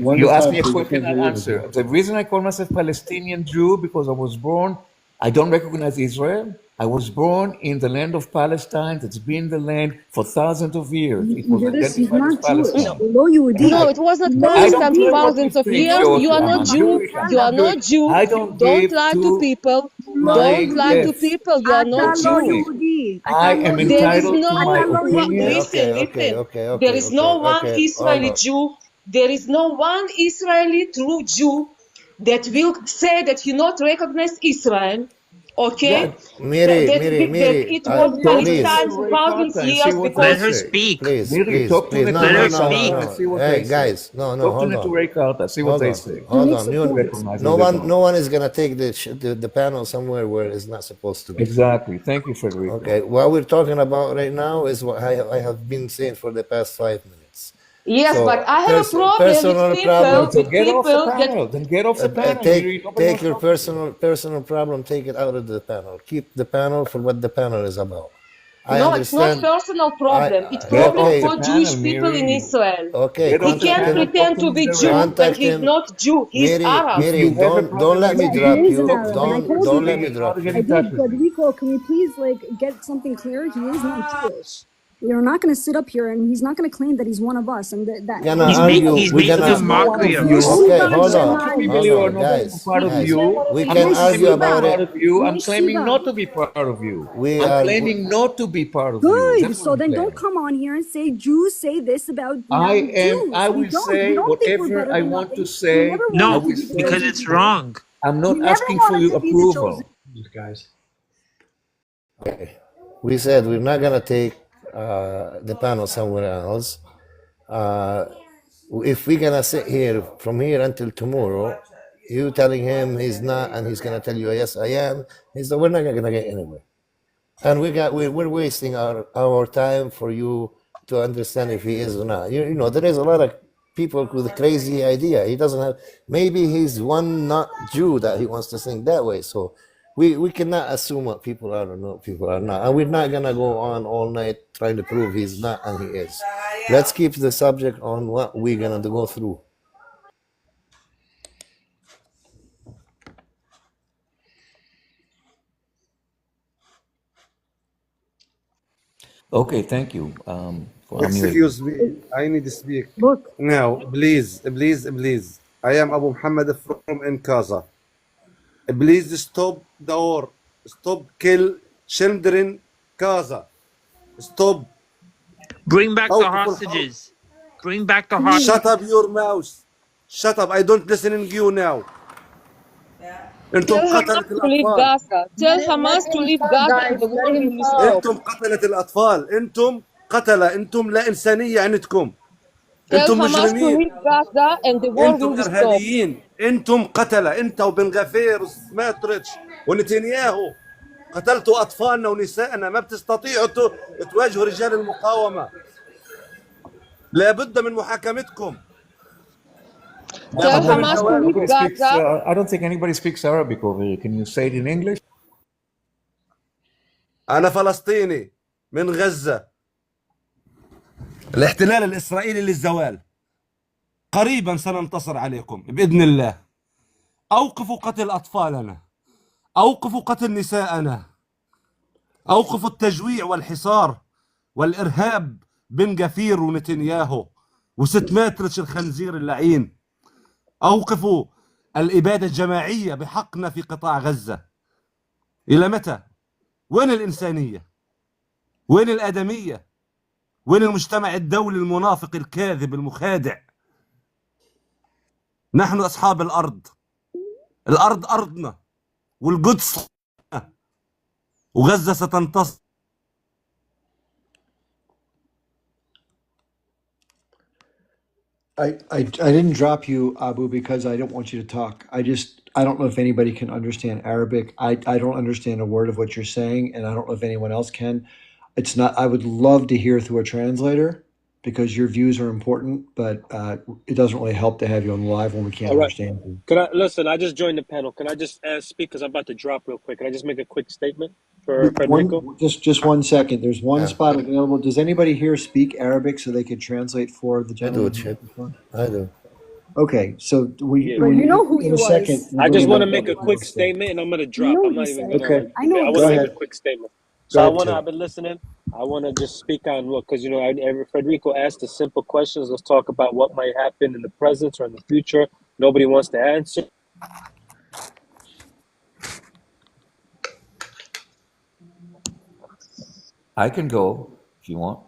One You at a asked time, me a please. I question, can't I'll hear answer. everything. The reason I call myself Palestinian Jew because I was born, I don't recognize Israel. I was born in the land of Palestine that's been the land for thousands of years. It was He's identified as not Jewish. Palestine. Lo Yehudi. No, it was not I don't Palestine for care what you thousands of think, years. You are Shorty. not I'm Jew. Jewish. I'm You are not Jewish. not Jew. I don't Don't give lie to two people. Don't flying lie to F's. people. You are not Ata lo Jew. Yehudi. I Ata lo am There is entitled to no my Ata lo one. opinion. Listen, listen. There is no one Israeli Hold on. Jew. There is no one Israeli true Jew that will say that you not recognize Israel. Okay? Yeah, Miri, That it was talk to please. Palestine Ray thousands Carter and see years what because they say. Please, Miri, please, talk to please. No, Neto no, Ray no, no, Carter no. and see what Hey, they say. guys, no, Talk to hold Neto on. Ray Carter, see what Hold they on. say. Hold on. He recognizes No it one, all. no one is gonna take the panel somewhere where it's not supposed to be. Exactly. Thank you, Federico. Okay. What we're talking about right now is what I have been saying for the past 5 minutes. yes, So, but I have a problem personal with problem. people So get off the that panel. Then get off the panel. Miri. Nobody Take wants to your talk to you. personal problem. Take it out of the panel. Keep the panel for what the panel is about. I no, it's not understand. personal problem. It's Get problem off the for Jewish panel, people in Miri. Israel. Okay, Get He off the can't panel. pretend Talk to to be me Jew when Contact he's him. not Jew. He's Arab. If you have a Don't problem let me with drop He is you. an Arab, and I told Don't you let me that. drop to you. get I in touch did, with me. Federico, can we please get something clear? He is not Jewish. You're not going to sit up here and he's not going to claim that he's one of us and that Gonna he's argue. Jewish. We're gonna. If you Okay, hold Sivan on, Shemai, Really or not guys. to be part of Guys, you. we I'm can not argue claiming to be about part it. of you. I'm claiming Shiva. not to be part of you. We I'm are. claiming not to be part of you. Good. That's what So I'm then don't claiming. come on here and say Jews say this about Jews. I We will don't. We say don't think we're whatever better I than want to nothing. We say. never I wanted will to be the say. chosen people. I'm We not never asking for wanted your to be the chosen. approval. Guys. Okay. We said we're not gonna take the panel somewhere else. If we're gonna sit here from here until tomorrow, you telling him he's not, and he's gonna tell you yes I am, we're not gonna get anywhere. And we're wasting our time for you to understand if he is or not. You know, there is a lot of people with a crazy idea. He doesn't have. Maybe he's one not Jew that he wants to think that way. So we cannot assume what people are or not people are not. And we're not gonna go on all night trying to prove he's not and he is. Let's keep the subject on what we're gonna go through. Okay, thank you. For Excuse me, I need to speak. Look. Now, please. I am Abu Muhammad from Inkaza. Please stop the war. Stop kill children, Gaza. Stop. Bring back the أوقفوا الحرب. hostages. Bring back the hostages. Shut up your mouth. Shut up. I don't listen to you now. انتم Tell Hamas قتلة to leave الأطفال. Gaza. Tell Hamas to leave Gaza and the war will stop. انتم قتلة الأطفال. انتم قتلة. انتم لا إنسانية عندكم. Tell انتم Hamas to مجرمين. leave Gaza and the war انتم will stop. إرهابيين. انتم قتلة. انت وبن غفير وسماتريتش ونتنياهو قتلتوا أطفالنا ونسائنا. ما بتستطيعوا تواجهوا رجال المقاومة. لابد من محاكمتكم. Tell Hamas to leave Gaza. I don't think anybody speaks Arabic over here. Can you say it in English? أنا فلسطيني من غزة. الاحتلال الإسرائيلي للزوال. قريبا سننتصر عليكم بإذن الله. أوقفوا قتل أطفالنا. أوقفوا قتل نساءنا. أوقفوا التجويع والحصار والإرهاب بن غفير ونتنياهو وست ماترش الخنزير اللعين. أوقفوا الإبادة الجماعية بحقنا في قطاع غزة. إلى متى؟ وين الإنسانية؟ وين الآدمية؟ وين المجتمع الدولي المنافق الكاذب المخادع؟ نحن أصحاب الأرض. الأرض أرضنا والقدس وغزة ستنتصر. I didn't drop you, Abu, because I don't want you to talk. I don't know if anybody can understand Arabic. I don't understand a word of what you're saying, and I don't know if anyone else can. It's not. I would love to hear through a translator because your views are important, but it doesn't really help to have you on live when we can't All right. understand you. Can I listen? I just joined the panel. Can I just speak because I'm about to drop real quick? Can I just make a quick statement for Federico? Just 1 second. There's one Yeah. spot available. Does anybody here speak Arabic so they could translate for the I do, gentleman? Chip. I do. Okay, so Yeah. But you know who in he a second, was. we'll I bring just him want to back make up a if he quick wants to. statement, and I'm gonna You drop. know I'm what he not even said. gonna Okay, like I know debate. I what he want go to make said. a ahead. quick statement. Go So ahead, Tim. I've been listening. I want to just speak on what, because Federico asked the simple questions. Let's talk about what might happen in the present or in the future. Nobody wants to answer. I can go if you want.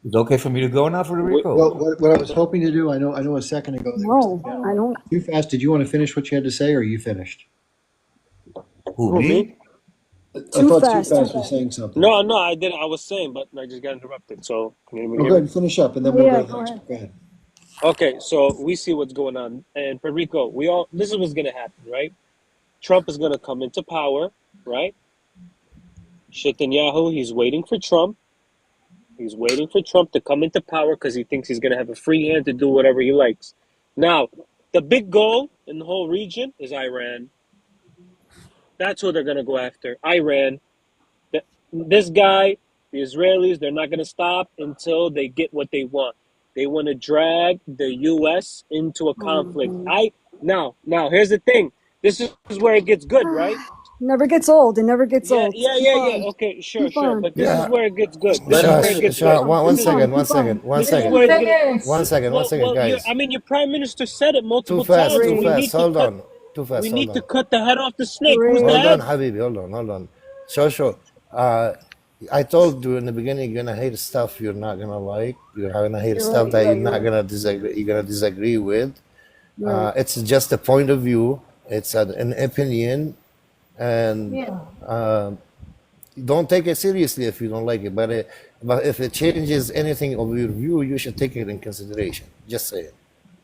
It's okay for me to go now, Well, Federico? what I was hoping to do, I know a second ago there was No, I yeah, don't. too fast. Did you want to finish what you had to say, or are you finished? Who, Who, me? me? I Too thought too fast. fast was saying something. No, I didn't. I was saying, but I just got interrupted. So can you Oh, hear go me? ahead and finish up, and then we'll go Yeah, to the go next ahead. one. Go ahead. Okay, so we see what's going on. And Federico, this is what's gonna happen, right? Trump is gonna come into power, right? Netanyahu, he's waiting for Trump. He's waiting for Trump to come into power because he thinks he's gonna have a free hand to do whatever he likes. Now, the big goal in the whole region is Iran. That's who they're gonna go after. Iran. This guy, the Israelis, they're not gonna stop until they get what they want. They want to drag the U.S. into a conflict. Mhm. Now, here's the thing. This is where it gets good, right? Never gets old. It never gets Yeah, old. yeah, Keep yeah, yeah. on. Okay, sure, Keep sure. on. But this is Yeah. where it gets good. This Shah, is where it gets Keep good. Shah, on. one Keep This is on. second, one Keep on. second, one this is second, where it's gonna. one second, one second, guys. I mean, your prime minister said it Too multiple fast, times. too We Great. need fast. to Hold cut. on. Too We fast. Hold need to on. cut the head off the snake. Who's the Hold Great. on, head? Habibi. Hold on. Shosho, I told you in the beginning you're gonna hate stuff you're not gonna like. You're gonna hate You're stuff right. that You're you're right. You're not right. gonna disagree. You're gonna disagree with. You're right. It's just a point of view. It's an opinion, and Yeah. don't take it seriously if you don't like it. But if it changes anything of your view, you should take it in consideration. Just say it.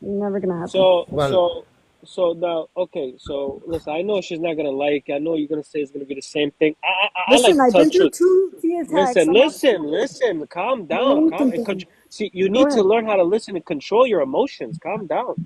Never gonna happen. So Well, so so now, okay. So listen, I know she's not gonna like. I know you're gonna say it's gonna be the same thing. I like Listen, to I've tell the been through truth. two T attacks. I'm not stupid. Listen. Calm I know down. what I'm thinking. See, you Go need to ahead. learn how to listen and control your emotions. Calm down.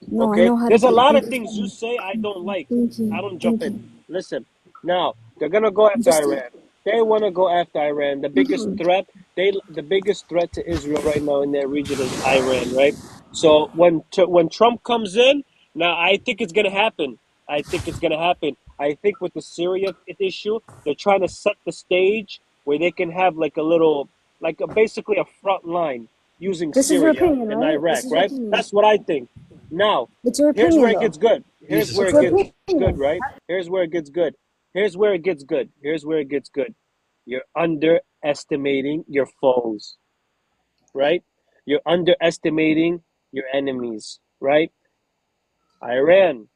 No, I Okay? know how to There's a do it. lot Thank of you. things you say I don't like. Thank I you. don't jump Thank in. you. Listen, now they're gonna go I'm after just. Iran. They want to go after Iran. The biggest threat to Israel right now in that region is Iran, right? So when Trump comes in, now I think it's gonna happen. I think it's gonna happen. I think with the Syria issue, they're trying to set the stage where they can have like a little, basically a front line using This is your Syria opinion, and right? This Iraq, is your right? opinion. That's what I think. Now, It's your here's where opinion, it though. gets good. Here's Jesus where It's it your Christ. gets good, opinion. right? Here's where it gets good. Here's where it gets good. Here's where it gets good. You're underestimating your foes, right? You're underestimating your enemies, right? Iran,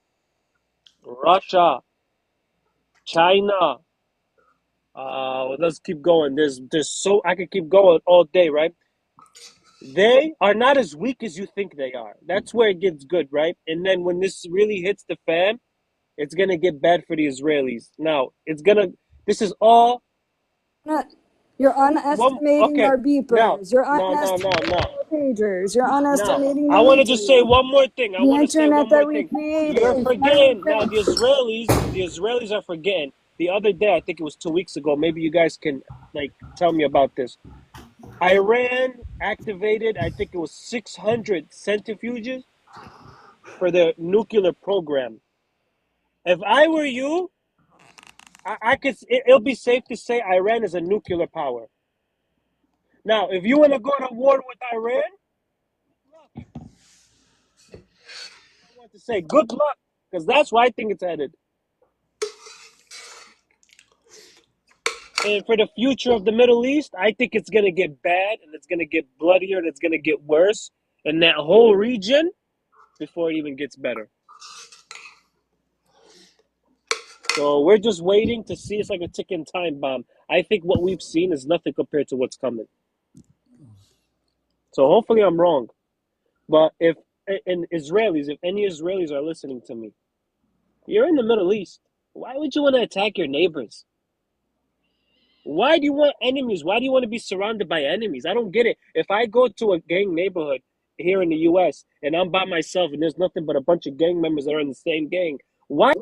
Russia, China. Let's keep going. I could keep going all day, right? They are not as weak as you think they are. That's where it gets good, right? And then when this really hits the fan, it's gonna get bad for the Israelis. Now, this is all Not, you're underestimating okay. our Now, beepers. You're now, now, now, underestimating now. our pagers. You're Now, underestimating the I want to just say internet. one more thing. I The want to say internet one more that we thing. You're created. forgetting now. The Israelis are forgetting. The other day, I think it was 2 weeks ago. Maybe you guys can tell me about this. Iran activated, I think it was 600 centrifuges for their nuclear program. If I were you, I could. It'll be safe to say Iran is a nuclear power. Now, if you want to go to war with Iran, I want to say good luck, because that's where I think it's headed. And for the future of the Middle East, I think it's going to get bad, and it's going to get bloodier, and it's going to get worse in that whole region before it even gets better. So we're just waiting to see. It's like a ticking time bomb. I think what we've seen is nothing compared to what's coming. So hopefully I'm wrong. But if any Israelis are listening to me, you're in the Middle East. Why would you want to attack your neighbors? Why do you want enemies? Why do you want to be surrounded by enemies? I don't get it. If I go to a gang neighborhood here in the U.S. and I'm by myself and there's nothing but a bunch of gang members that are in the same gang, why?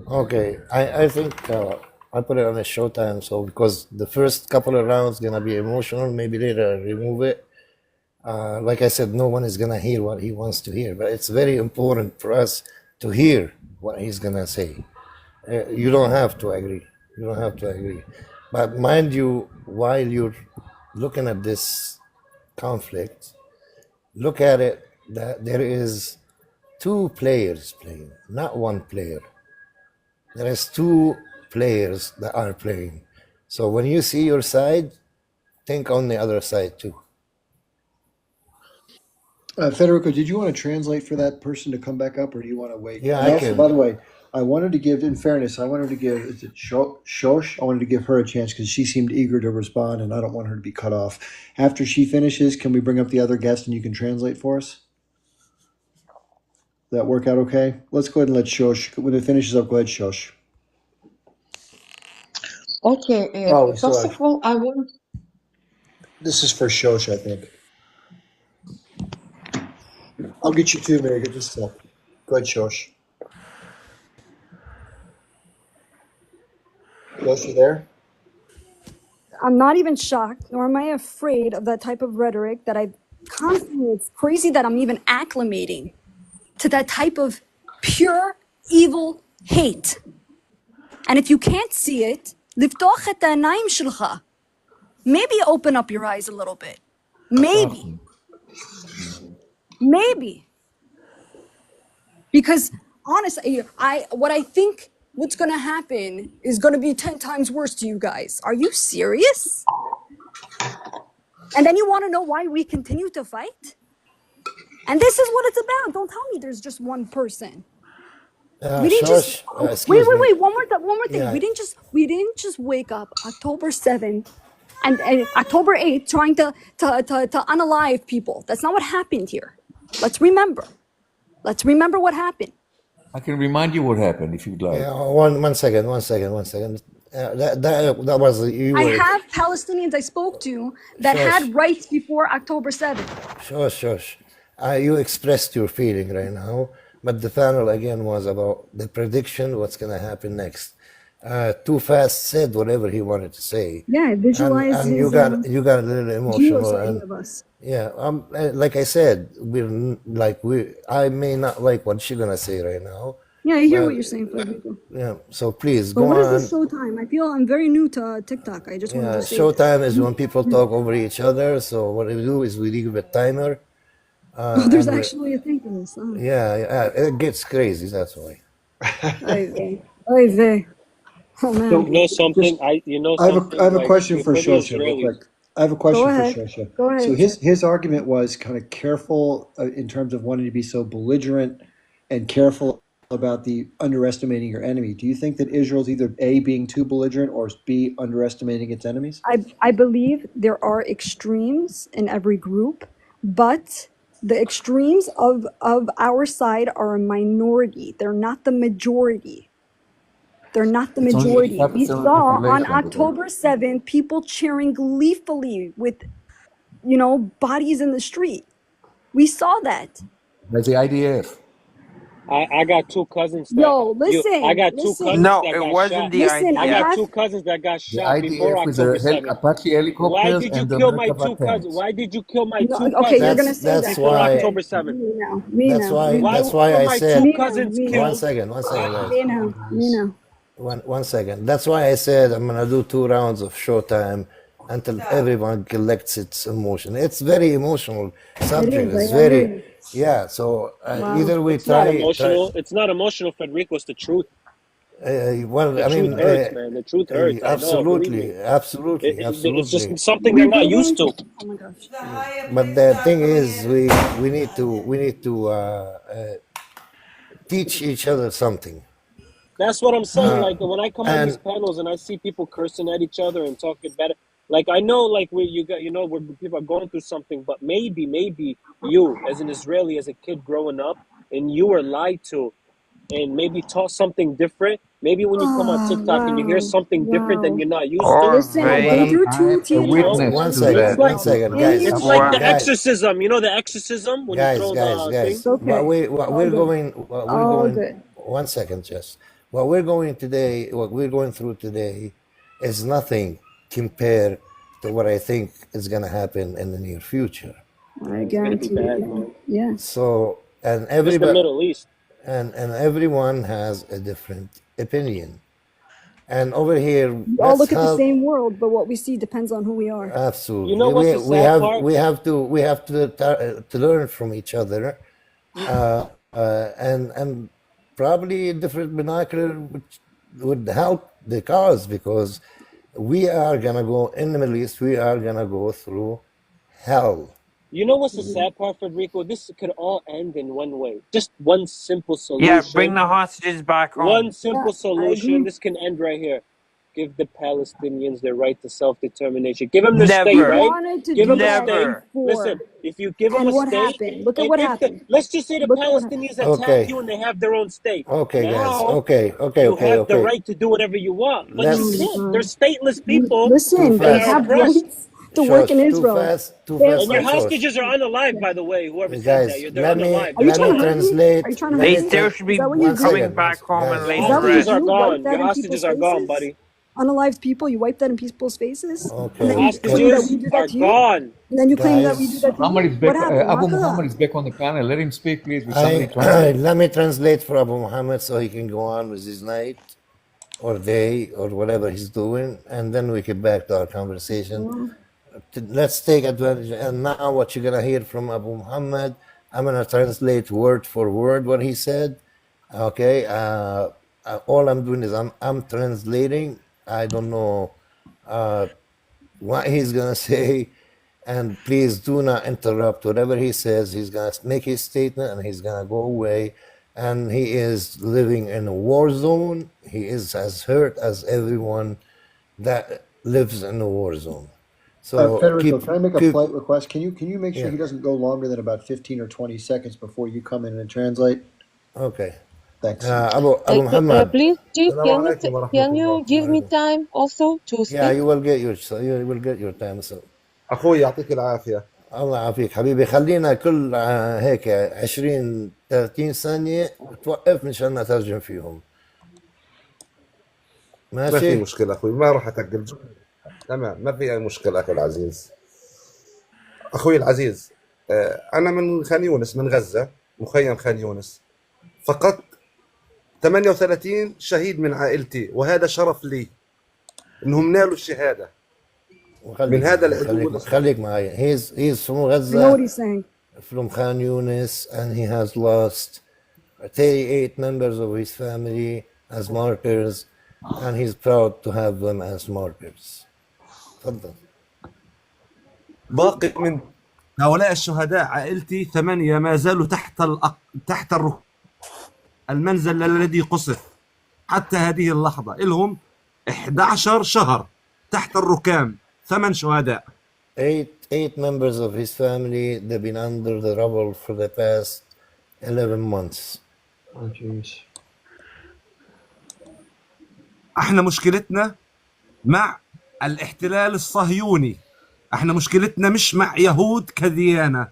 okay. I think I put it on a showtime. So because the first couple of rounds gonna be emotional, maybe later I remove it. Like I said, no one is gonna hear what he wants to hear, but it's very important for us to hear what he's gonna say. You don't have to agree. You don't have to agree. But mind you, while you're looking at this conflict, look at it that there is two players playing, not one player. There is two players that are playing. So when you see your side, think on the other side too. Federico, did you want to translate for that person to come back up, or do you want to wait? Yeah, And I also, can. by the way, I wanted to give, in fairness, I wanted to give, is it Shosh? I wanted to give her a chance because she seemed eager to respond, and I don't want her to be cut off. After she finishes, can we bring up the other guest and you can translate for us? Does that work out okay? Let's go ahead and let Shosh, when it finishes up, go ahead, Shosh. Okay, Oh, first sorry. of all, I want. This is for Shosh, I think. I'll get you two, Mary. Just a sec. Go ahead, Shosh. Shosh, you there? I'm not even shocked, nor am I afraid of that type of rhetoric that I constantly, it's crazy that I'm even acclimating to that type of pure evil hate. And if you can't see it, لفتوخ العينين شلخة. Maybe open up your eyes a little bit. Maybe. Maybe. Because honestly, what I think what's gonna happen is gonna be 10 times worse to you guys. Are you serious? And then you wanna know why we continue to fight? And this is what it's about. Don't tell me there's just one person. We didn't Shosh, just wait. excuse me. One more thing. Yeah. We didn't just wake up October 7th and October 8th trying to unalive people. That's not what happened here. Let's remember. Let's remember what happened. I can remind you what happened if you'd like. Yeah, one second. That was you I were. have Palestinians I spoke to that Shush. had rights before October 7th. Shush. You expressed your feeling right now, but the panel again was about the prediction, what's going to happen next. Too Fast said whatever he wanted to say. Yeah, visualize and his, you got a little emotional. genocide And of us. yeah, like I said, I may not like what she's gonna say right now. Yeah, I hear But what you're saying, Federico. yeah, so please But go what is on. this showtime? I feel I'm very new to TikTok. I just wanted Yeah, to say showtime is when people talk over each other. So what we do is we leave a timer. Oh, there's and actually a thing for this. Oh. yeah, it gets crazy. That's why. Oy vey. Oy vey. Oh man. You know something? I have a like, question for the Shosha real Israelis. quick. I have a question Go for ahead. Shosha. Go ahead. So his argument was kind of careful in terms of wanting to be so belligerent and careful about the underestimating your enemy. Do you think that Israel's either A, being too belligerent, or B, underestimating its enemies? I believe there are extremes in every group, but the extremes of our side are a minority. They're not the majority. They're not the It's only majority. half We the saw on population, October 7th people cheering gleefully with, bodies in the street. We saw that. That's the IDF. I got two cousins that Yo, listen. I got two listen. cousins No, that it got wasn't shot. the Listen, I I got have. two cousins that got The shot before IDF with October the 7th. Apache Why helicopters did you and the kill my Merkava two cousins? tanks. Why did you kill my No, two okay, you're cousins gonna say That's that. before why. October Okay, 7th? me now. Me That's now. why. Me Why That's were why I my said. two me now. cousins Me now. One killed? second, guys. Me now. Me now. One second. That's why I said I'm gonna do 2 rounds of showtime until everyone collects its emotion. It's very emotional It subject. is. It's I hear very you. So Wow. either we It's not try. emotional. It's not emotional, Federico. It's the truth. Well, The I truth mean, hurts, man. The truth hurts. I know. Believe me. absolutely. It's just something they're not used to. Oh my gosh. But the thing is, we need to teach each other something. That's what I'm saying. Like when I come on these And panels and I see people cursing at each other and talking better, like I know, like where where people are going through something, but maybe you, as an Israeli, as a kid growing up, and you were lied to, and maybe taught something different. Maybe when you come on Oh, TikTok and you hear wow. something different than Wow. you're not used to. Or Listen, I've they, been through I'm two a TDs. witness one to second, It's that. like guys. it's Well, like the Guys, exorcism. You know the exorcism when you throw the thing. It's okay. What All we're good. going, All good. one second, just what we're going today, what we're going through today, is nothing compared to what I think is going to happen in the near future. I It's gonna be guarantee bad, you. man. Yeah. So, and Just the everybody, Middle East. and everyone has a different opinion. And over here, We all let's look at the have same world, but what we see depends on who we are. absolutely. You know what's the sad part? We have to learn from each other, and probably different binocular which would help the cause, because we are gonna go in the Middle East. We are gonna go through hell. You know what's the sad part, Federico? This could all end in one way. Just one simple Yeah, solution. bring the hostages back One home. simple Yeah, I solution. agree. This can end right here. Give the Palestinians their right to self-determination. Give them the state, We Never. right? wanted to Give do them a that state. Never. Listen, before. if you give them And a what state, happened? Look at and what if happened. let's just say the Look at what happened. Palestinians attack Okay, you and they have their own state. okay, guys. Now Okay, you have the okay. right to do whatever you want, but you Oh Let's my can't. God. They're stateless people Listen, too they that are fast. have oppressed. rights to work Shush, in too Israel. fast, too They have fast. And your Let's rights. shush. hostages are unalive, by the way. Whoever said Guys, that, they're unalive. Are you let trying me to hurt me? translate. Are you trying to Let They hurt me me? still tra- should Is be that what you one do? coming second, back home and guys. laying Is to that what you Hostages rest. are do? Wipe gone. that Your in hostages people's are gone, faces? buddy. Unalived people, you wipe that in people's faces? And Okay, then you claim that we Hostages do are that to you? gone. And then you claim that we do guys. that to you? Muhammad is What back. happened? Abu Makala? Muhammad is back on the panel. Let him speak, please. With somebody I translate. let me translate for Abu Muhammad so he can go on with his night or day or whatever he's doing, and then we get back to our conversation. Let's take advantage. And now, what you're gonna hear from Abu Muhammad, I'm gonna translate word for word what he said. Okay. All I'm doing is I'm translating. I don't know what he's gonna say, and please do not interrupt whatever he says. He's gonna make his statement and he's gonna go away. And he is living in a war zone. He is as hurt as everyone that lives in a war zone. So Federico, can I make a keep polite request? Can you make sure yeah. he doesn't go longer than about 15 or 20 seconds before you come in and translate? Okay. Thanks. Abu Muhammad. Please, Chief, Assalamu alaikum wa can rahmatullah. you give me time also to Yeah, speak? you will get your time. So اخوي يعطيك العافيه. الله يعافيك حبيبي. خلينا كل هيك 20 30 ثانية توقف مشان نترجم فيهم. ما في ماشي؟ مشكله اخوي، ما راح اتقل. تمام، ما في اي مشكله اخوي العزيز. اخوي العزيز، انا من خان يونس، من غزه، مخيم خان يونس. فقط 38 شهيد من عائلتي، وهذا شرف لي انهم نالوا الشهاده من هذا العدو. خليك معي. He's from I know Gaza, what he's saying. from Khan Yunis, and he has lost 38 members of his family as martyrs, and he's proud to have them as martyrs. تفضل. باقي من هؤلاء الشهداء عائلتي 8 ما زالوا تحت المنزل الذي قصف حتى هذه اللحظة. لهم 11 شهر تحت الركام، 8 شهداء. 8 members of his family, they've been under the rubble for the past 11 months. Oh, jeez. احنا مشكلتنا مع الاحتلال الصهيوني، احنا مشكلتنا مش مع يهود كديانة،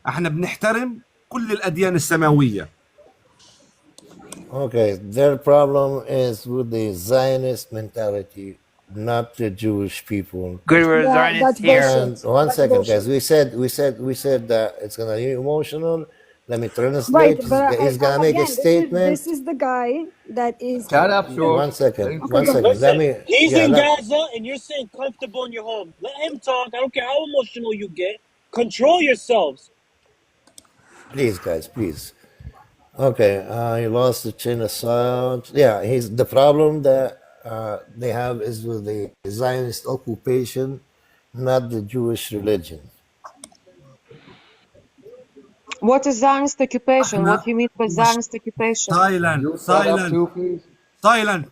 احنا بنحترم كل الأديان السماوية. Okay, their problem is with the Zionist mentality, not the Jewish people. Good, we're Yeah, Zionists that's here. bullshit. And one That's second, bullshit. guys. We said that it's gonna be emotional. Let me Right, translate. but He's gonna make a again, statement. this is the guy that is. Shut up, George. One second. Okay, One go second. ahead. Listen, he's in let- Gaza and you're saying comfortable in your home. Let him talk. I don't care how emotional you get. Control yourselves. Please, guys, please. Okay, he lost the chain of thought. Yeah, the problem that they have is with the Zionist occupation, not the Jewish religion. What is Zionist occupation? احنا What do you mean by Zionist occupation? سايلنت You shut up too, please. سايلنت.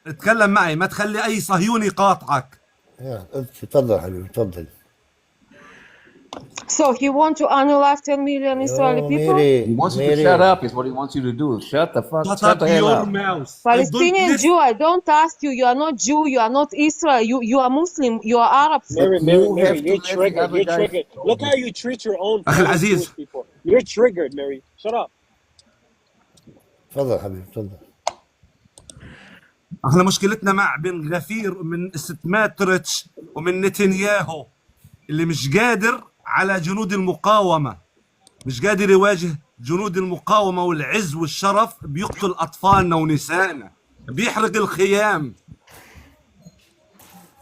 اتكلم معي، ما تخلي أي صهيوني قاطعك. Yeah, تفضل حبيبي تفضل. So he want to unalive 10 million Israeli Yo, people? Mary, He wants you to Mary. shut up, is what he wants you to do. Shut the hell up. mouse. Palestinian Jew, I don't ask you. You are not Jew. You are not Israel. You are Muslim. You are Arab. Mary, you Mary, have Mary, to you're let the triggered. other You're guy triggered. talk. Look how you treat your own أخي fellow العزيز. Jewish people. You're triggered, Mary. Shut up. تفضل حبيبي تفضل. احنا مشكلتنا مع بن غفير من سماتريتش ومن نتنياهو اللي مش قادر على جنود المقاومة، مش قادر يواجه جنود المقاومة والعز والشرف، بيقتل أطفالنا ونسائنا، بيحرق الخيام.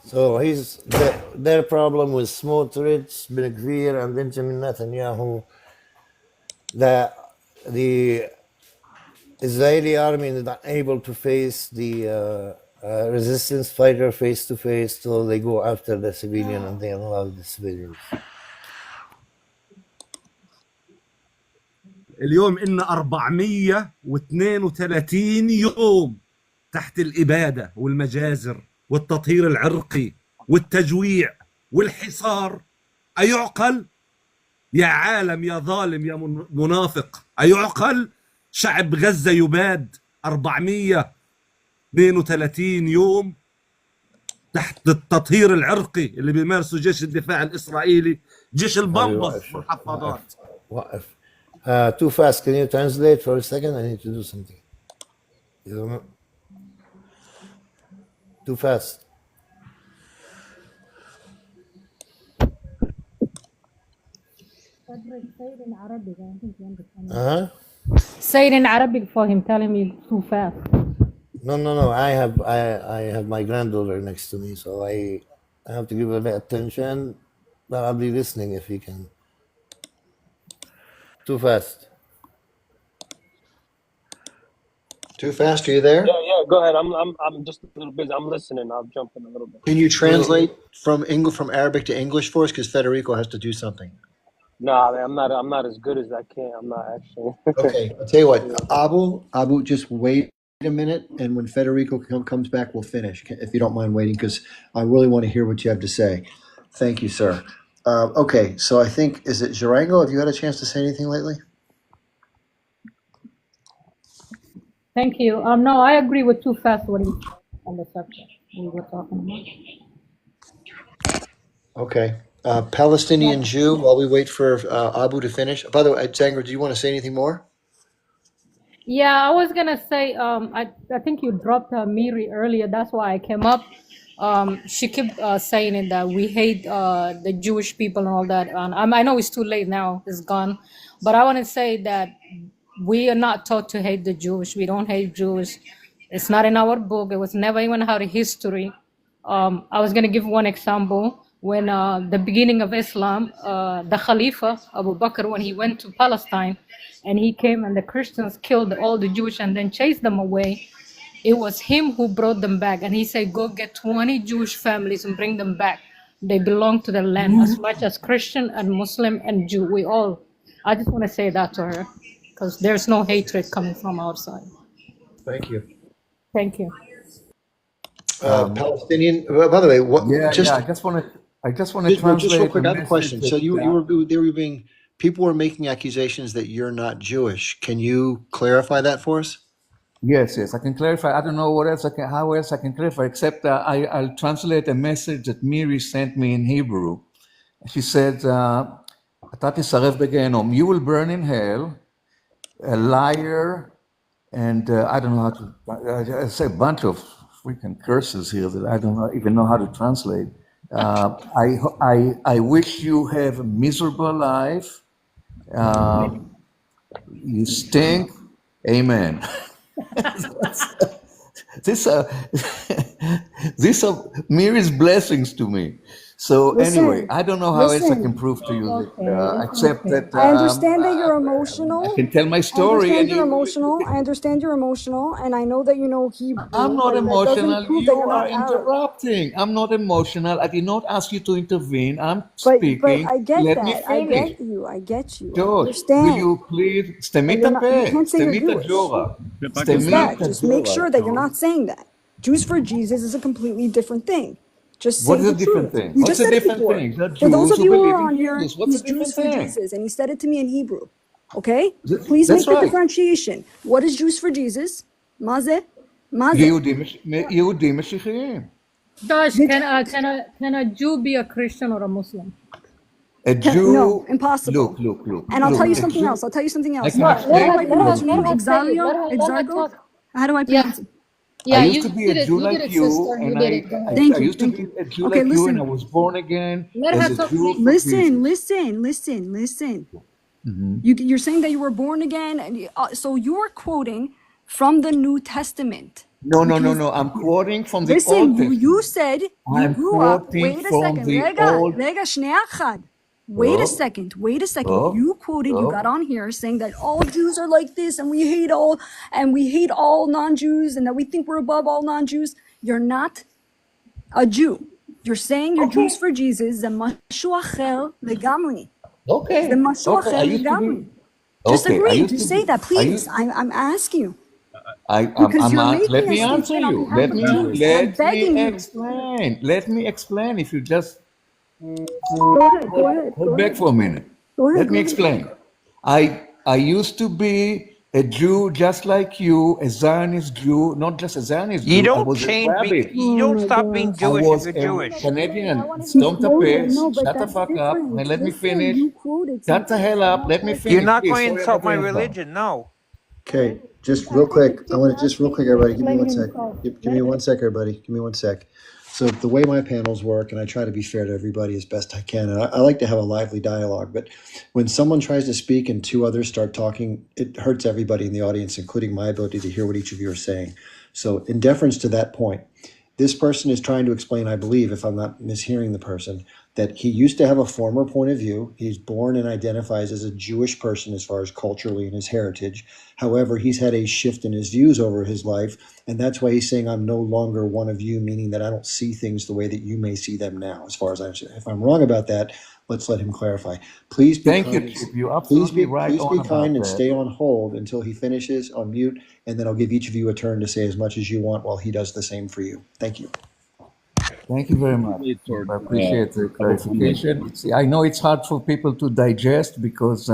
So their problem with Smotrich, Ben Gvir, and Benjamin Netanyahu, that the Israeli army is not able to face the resistance fighter face to face, so they go after the civilian and they allow the civilians. اليوم إن 432 يوم تحت الإبادة والمجازر والتطهير العرقي والتجويع والحصار. أيعقل؟ يا عالم يا ظالم يا منافق، أيعقل؟ شعب غزة يباد 432 يوم تحت التطهير العرقي اللي بيمارسه جيش الدفاع الإسرائيلي، جيش البمبس والحفاضات. وقف. Too fast. Can you translate for a second? I need to do something. You don't know? Too fast. Say it in Arabic for him, telling me too fast. No. I have my granddaughter next to me, so I have to give her the attention. But I'll be listening if he can. Too fast. Too fast? Are you there? Yeah, go ahead. I'm just a little busy. I'm listening. I'll jump in a little bit. Can you translate from Arabic to English for us? Because Federico has to do something. No, I'm not as good as I can. I'm not actually. Okay, I'll tell you what, Abu, just wait a minute, and when Federico comes back, we'll finish, if you don't mind waiting, because I really want to hear what you have to say. Thank you, sir. Okay, so I think, is it Jarango? Have you had a chance to say anything lately? Thank you. No, I agree with too fast what he on the subject we were talking about. Okay. Palestinian Jew, while we wait for Abu to finish. By the way, Zanger, do you want to say anything more? Yeah, I was gonna say, I think you dropped Miri earlier. That's why I came up. She kept saying it that we hate the Jewish people and all that. And I know it's too late now; it's gone. But I want to say that we are not taught to hate the Jewish. We don't hate Jews. It's not in our book. It was never even our history. I was gonna give one example. When the beginning of Islam, the Khalifa Abu Bakr, when he went to Palestine, and he came and the Christians killed all the Jewish and then chased them away, it was him who brought them back. And he said, go get 20 Jewish families and bring them back. They belong to the land as much as Christian and Muslim and Jew. We all, I just want to say that to her, because there's no hatred coming from our side. Thank you. Thank you. Palestinian, by the way, what? I just want to translate. Just real quick, I have a question. So people were making accusations that you're not Jewish. Can you clarify that for us? Yes, I can clarify. I don't know how else I can clarify, except I'll translate a message that Miri sent me in Hebrew. She said, "אתה תשרף בגיהנום." You will burn in hell, a liar, and I don't know how to. I say a bunch of freaking curses here that I don't even know how to translate. I wish you have a miserable life. You stink. Amen. These are Miri's blessings to me. So anyway, I don't know how else I can prove to you that, except that I understand that you're emotional. I can tell my story. I understand you're emotional, and I know that you know Hebrew. I'm not emotional. You are Arab. interrupting. I'm not emotional. I did not ask you to intervene. I'm speaking. But I get Let that. me I finish. get you. I George, understand. will you please סתמי את הפה? You can't say you're סתמי את Jewish. הג'ורה. Just that. Just make sure that you're not saying that. Jews for Jesus is a completely different thing. Just say What is the a different truth. thing? You What's just a said it different before. thing? The For those Jews of who you who believe are in on here, Jesus. What's he's a Jews different for thing? Jesus, and he said it to me in Hebrew. Okay? Please That's make the right. differentiation. What is Jews for Jesus? Maze? יהודים משיחיים. Josh, can a Jew be a Christian or a Muslim? A Jew. No, impossible. Look. And I'll tell you A something Jew- else. I can explain How do I to you. pronounce your name? Exargo? How do I pronounce it? Yeah, I used you to be did a it. Jew You did like it, you, sister. You and did it. Go ahead. Thank I you, used to thank be you. a Jew Okay, like you, and I listen, was born again Let as her a talk, Jew please. for Jesus. listen. Hmm. You're saying that you were born again, and so you're quoting from the New Testament because No. I'm quoting from the listen, Old you Testament. said you I'm grew up. quoting Wait a from second, the Rega, Old. Shneia Achad. Oh, Wait a second. oh, You quoted, you got oh. on here saying that all Jews are like this and we hate all non-Jews and that we think we're above all non-Jews. You're not a Jew. You're saying you're Jews for Jesus. זה משהו אחר לגמרי. זה משהו Okay. אחר I used to לגמרי. be. Just Okay. I agree. used to Just say be. that, I please. used. I'm asking you I'm. because you're Let making a me answer statement on you. behalf of Jews, and I'm begging you. Explain. Let me explain. If you just Go ahead. hold back for a minute. Go ahead. Let me explain. I used to be a Jew just like you, a Zionist Jew, not just a Zionist You Jew. I don't was a change. rabbi. You don't stop being I Jewish if was you're a Jewish. Canadian. Keep Don't quoting. pace. No, but Shut the that's fuck up different. and let me Listen, finish. you quoted Shut the something. hell up. Let me You're finish. not Please. going to Sorry insult about my the advance. religion. No. Okay, just real quick. I want to just real quick, everybody. Give me one sec. himself. Give me 1 sec, everybody. Give me 1 sec. So the way my panels work, and I try to be fair to everybody as best I can, and I like to have a lively dialogue. But when someone tries to speak and two others start talking, it hurts everybody in the audience, including my ability to hear what each of you are saying. So in deference to that point, this person is trying to explain, I believe, if I'm not mishearing the person, that he used to have a former point of view. He's born and identifies as a Jewish person as far as culturally and his heritage. However, he's had a shift in his views over his life. And that's why he's saying, I'm no longer one of you, meaning that I don't see things the way that you may see them now, as far as I understand. If I'm wrong about that, let's let him clarify. Please be Thank you, kind. Chip. You're absolutely right Please on be about kind and that. stay on hold until he finishes on mute, and then I'll give each of you a turn to say as much as you want while he does the same for you. Thank you. Thank you very much. I appreciate the clarification. See, I know it's hard for people to digest because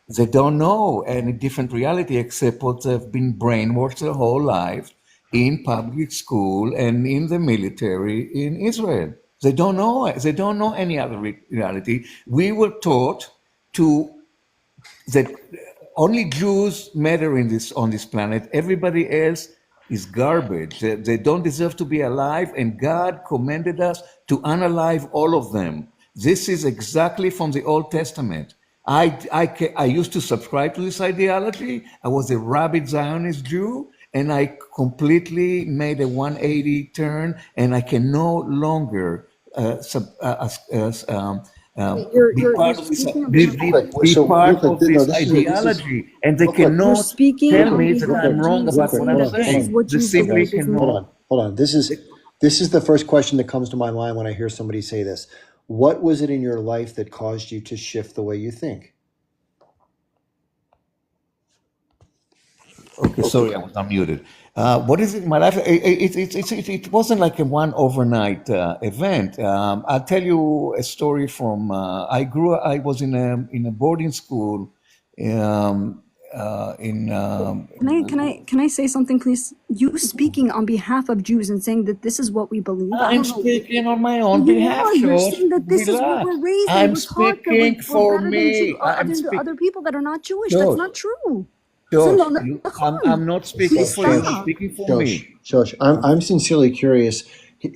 they don't know any different reality except what they've been brainwashed their whole life in public school and in the military in Israel. They don't know. They don't know any other reality. We were taught that only Jews matter on this planet. Everybody else is garbage. They don't deserve to be alive, and God commanded us to unalive all of them. This is exactly from the Old Testament. I used to subscribe to this ideology. I was a rabid Zionist Jew, and I completely made a 180 turn, and I can no longer be part of this, ideology, and they cannot tell me that I'm wrong about what I'm saying. They simply cannot. Hold on. This is the first question that comes to my mind when I hear somebody say this. What was it in your life that caused you to shift the way you think? Okay, sorry, I was unmuted. What is it in my life? It wasn't like a one overnight event. I'll tell you a story from. I was in a boarding school. Can I say something, please? You speaking on behalf of Jews and saying that this is what we believe. I'm speaking on my own behalf. You're saying that this is what we're raised. I'm we're taught speaking that for we're me. better than other people that are not Jewish. Josh, That's not true. Josh, I'm not speaking Please for you. I'm stop. speaking for me. Josh, I'm sincerely curious.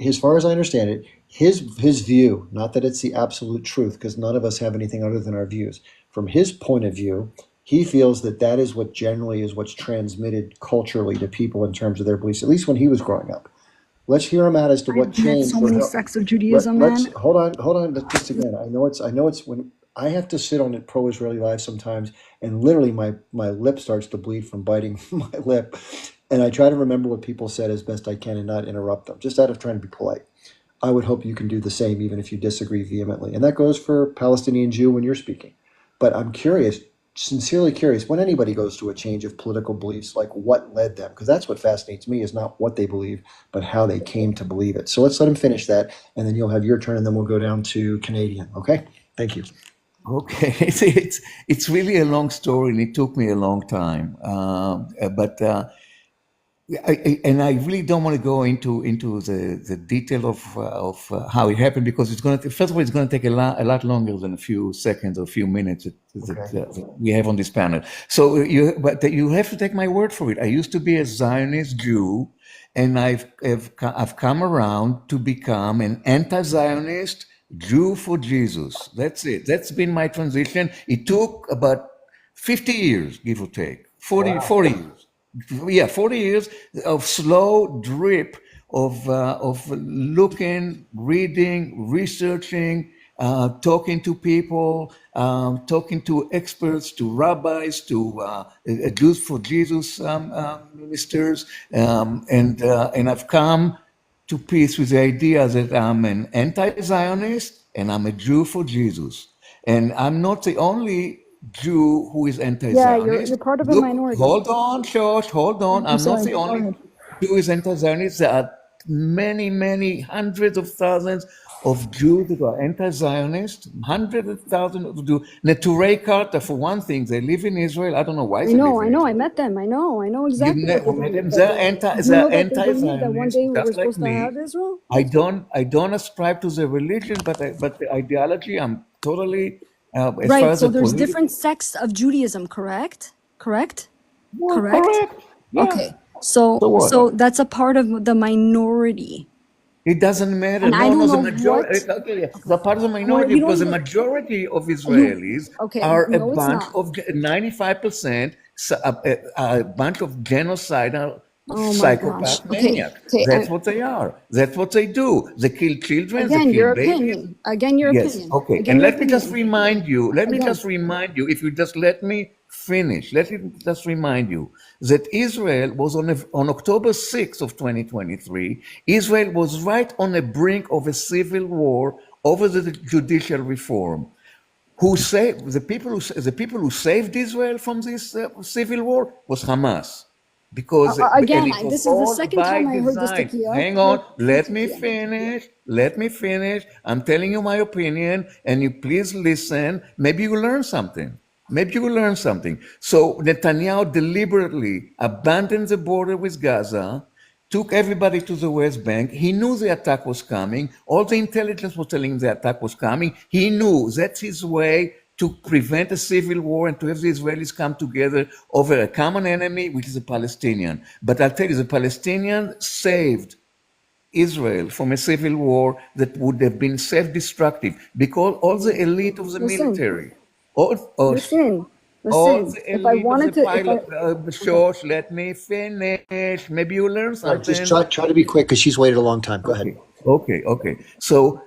As far as I understand it, his view, not that it's the absolute truth, because none of us have anything other than our views. From his point of view, he feels that is what generally is what's transmitted culturally to people in terms of their beliefs, at least when he was growing up. Let's hear him out as to what changed. So many sects of Judaism, man. Hold on. Just again, I know it's when I have to sit on it pro-Israeli live sometimes, and literally my lip starts to bleed from biting my lip, and I try to remember what people said as best I can and not interrupt them, just out of trying to be polite. I would hope you can do the same, even if you disagree vehemently, and that goes for Palestinian Jew when you're speaking. But I'm curious, sincerely curious, when anybody goes to a change of political beliefs, like what led them, because that's what fascinates me, is not what they believe, but how they came to believe it. So let's let him finish that, and then you'll have your turn, and then we'll go down to Canadian. Okay? Thank you. Okay, it's really a long story, and it took me a long time. But and I really don't want to go into the detail of how it happened, because it's going to, first of all, it's going to take a lot longer than a few seconds or a few minutes that we have on this panel. So you have to take my word for it. I used to be a Zionist Jew, and I've come around to become an anti-Zionist Jew for Jesus. That's it. That's been my transition. It took about 50 years, give or take, 40 years. Yeah, 40 years of slow drip of looking, reading, researching, talking to people, talking to experts, to rabbis, to Jews for Jesus ministers, and I've come to peace with the idea that I'm an anti-Zionist and I'm a Jew for Jesus, and I'm not the only Jew who is Yeah, anti-Zionist. you're part of a Look, minority. hold on, Josh, hold on. I'm I'm not sorry. the Go only ahead. Jew who is anti-Zionist. There are many hundreds of thousands of Jews who are anti-Zionist, hundreds of thousands of Jews. Neturei Karta, for one thing, they live in Israel. I don't know why I they live know, in I know. Israel. I met them. I know You've exactly what never they met them. believe. They're Do you know that they believe that one anti-Zionist, day we're just like supposed to have me. Israel? I don't ascribe to the religion, but the ideology, I'm totally, as far Right. as So the there's political. different sects of Judaism, correct? Correct? Yeah, Correct? correct. Yeah. Okay. So So what? so that's a part of the minority. It doesn't matter. And I No, don't the know majority. what. Okay, the part of the Well, minority, you don't because the even. majority of You Israelis okay? are a No, it's bunch not. of 95%, a bunch of genocidal Oh my gosh. psychopath Okay. maniacs. Okay. That's what they are. That's what they do. They kill children. They Again, kill your babies. opinion. Again, your Yes. opinion. Okay. Again, And your let me just opinion. remind you. Let me Again. just remind you. If you just let me finish. Let me just remind you that Israel was on October 6th of 2023. Israel was right on the brink of a civil war over the judicial reform. Who saved the people who saved Israel from this civil war was Hamas, because and Again, it was this is the all second by time I heard this, design. Takia. Hang on, let me Takia. finish. Let me finish. I'm telling you my opinion, and you please listen. Maybe you learn something. Maybe you will learn something. So Netanyahu deliberately abandoned the border with Gaza, took everybody to the West Bank. He knew the attack was coming. All the intelligence was telling him the attack was coming. He knew that's his way to prevent a civil war and to have the Israelis come together over a common enemy, which is the Palestinian. But I'll tell you, the Palestinians saved Israel from a civil war that would have been self-destructive, because all the elite of the Listen. military, Listen. all Listen. the If I elite of wanted the to, if I. pilot, George, let me finish. Maybe you learn All right, just something. try to be quick because she's waited a long time. Go ahead. Okay. So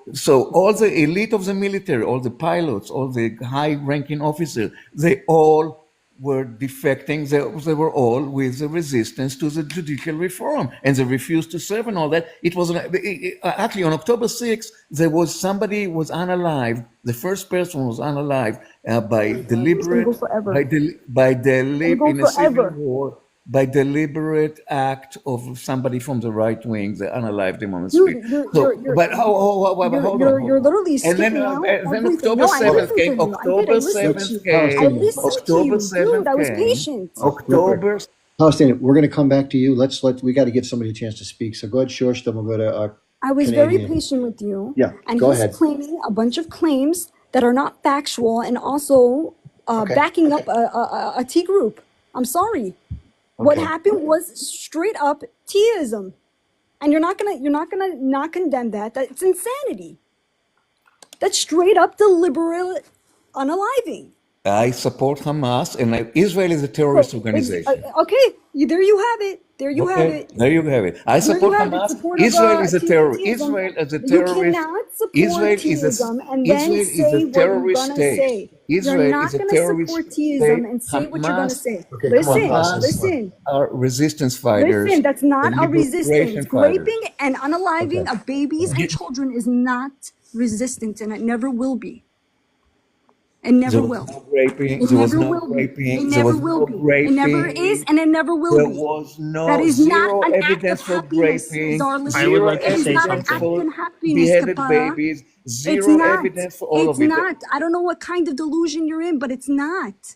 all the elite of the military, all the pilots, all the high-ranking officers, they all were defecting. They were all with the resistance to the judicial reform, and they refused to serve and all that. It was actually on October 6th, there was somebody was unalived. The first person was unalived by It's gonna deliberate, go forever. in a civil war, by deliberate act of somebody from the right wing. They unalived him on the street. Dude, But hold on. you're literally And then, skipping out then everything. October No, I 7th listened to came. you. I did. I October listened. 7th I came. listened to October you, 7th dude. I was came. patient. October. Palestinian, we're going to come back to you. We got to give somebody a chance to speak. So go ahead, Shorsh, then we'll go to I was very Canadian. patient with you. Yeah, And go he's ahead. claiming a bunch of claims that are not factual and also Okay. backing up a T group. I'm sorry. What Okay. happened was straight up Tism. And you're not gonna not condemn that. That's insanity. That's straight up deliberate unaliving. I support Hamas, and Israel is a terrorist organization. Okay, there you have it. There you have Okay, it. there you have it. I There you support have it. Hamas. Support of Israel is a terrorist. Tism. Israel as a You terrorist. cannot support Israel is a Tism and then Israel is say a what you're terrorist gonna state. say. You're Israel not is a gonna terrorist support state. Tism and say what you're gonna Hamas, say. Okay, come on, Listen, Palestinian. listen. are resistance fighters. Listen, that's not and a liberation resistance. fighters. Raping and unaliving Okay. of babies and children is not resistance, and it never will be. It never There was will. no raping. It There was never no will be. It raping. There never was will no be. It never is, raping. and it never will There be. was That no is not zero an act of evidence for happiness, raping. Zarlison. I would Zero like to It is say not an evidence act something. of for happiness, beheaded Kapara. babies. It's Zero not. evidence for all It's of it. not. I don't know what kind of delusion you're in, but it's not.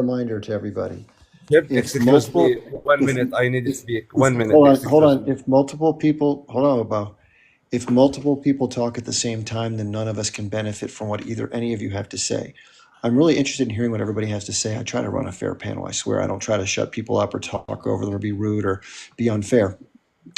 reminder to everybody. Yep, If excuse multiple, me, 1 if, minute. I need to speak. if 1 minute. hold on, Excuse hold on. me. If multiple people, hold on, Bo. If multiple people talk at the same time, then none of us can benefit from what either any of you have to say. I'm really interested in hearing what everybody has to say. I try to run a fair panel. I swear I don't try to shut people up or talk over them or be rude or be unfair.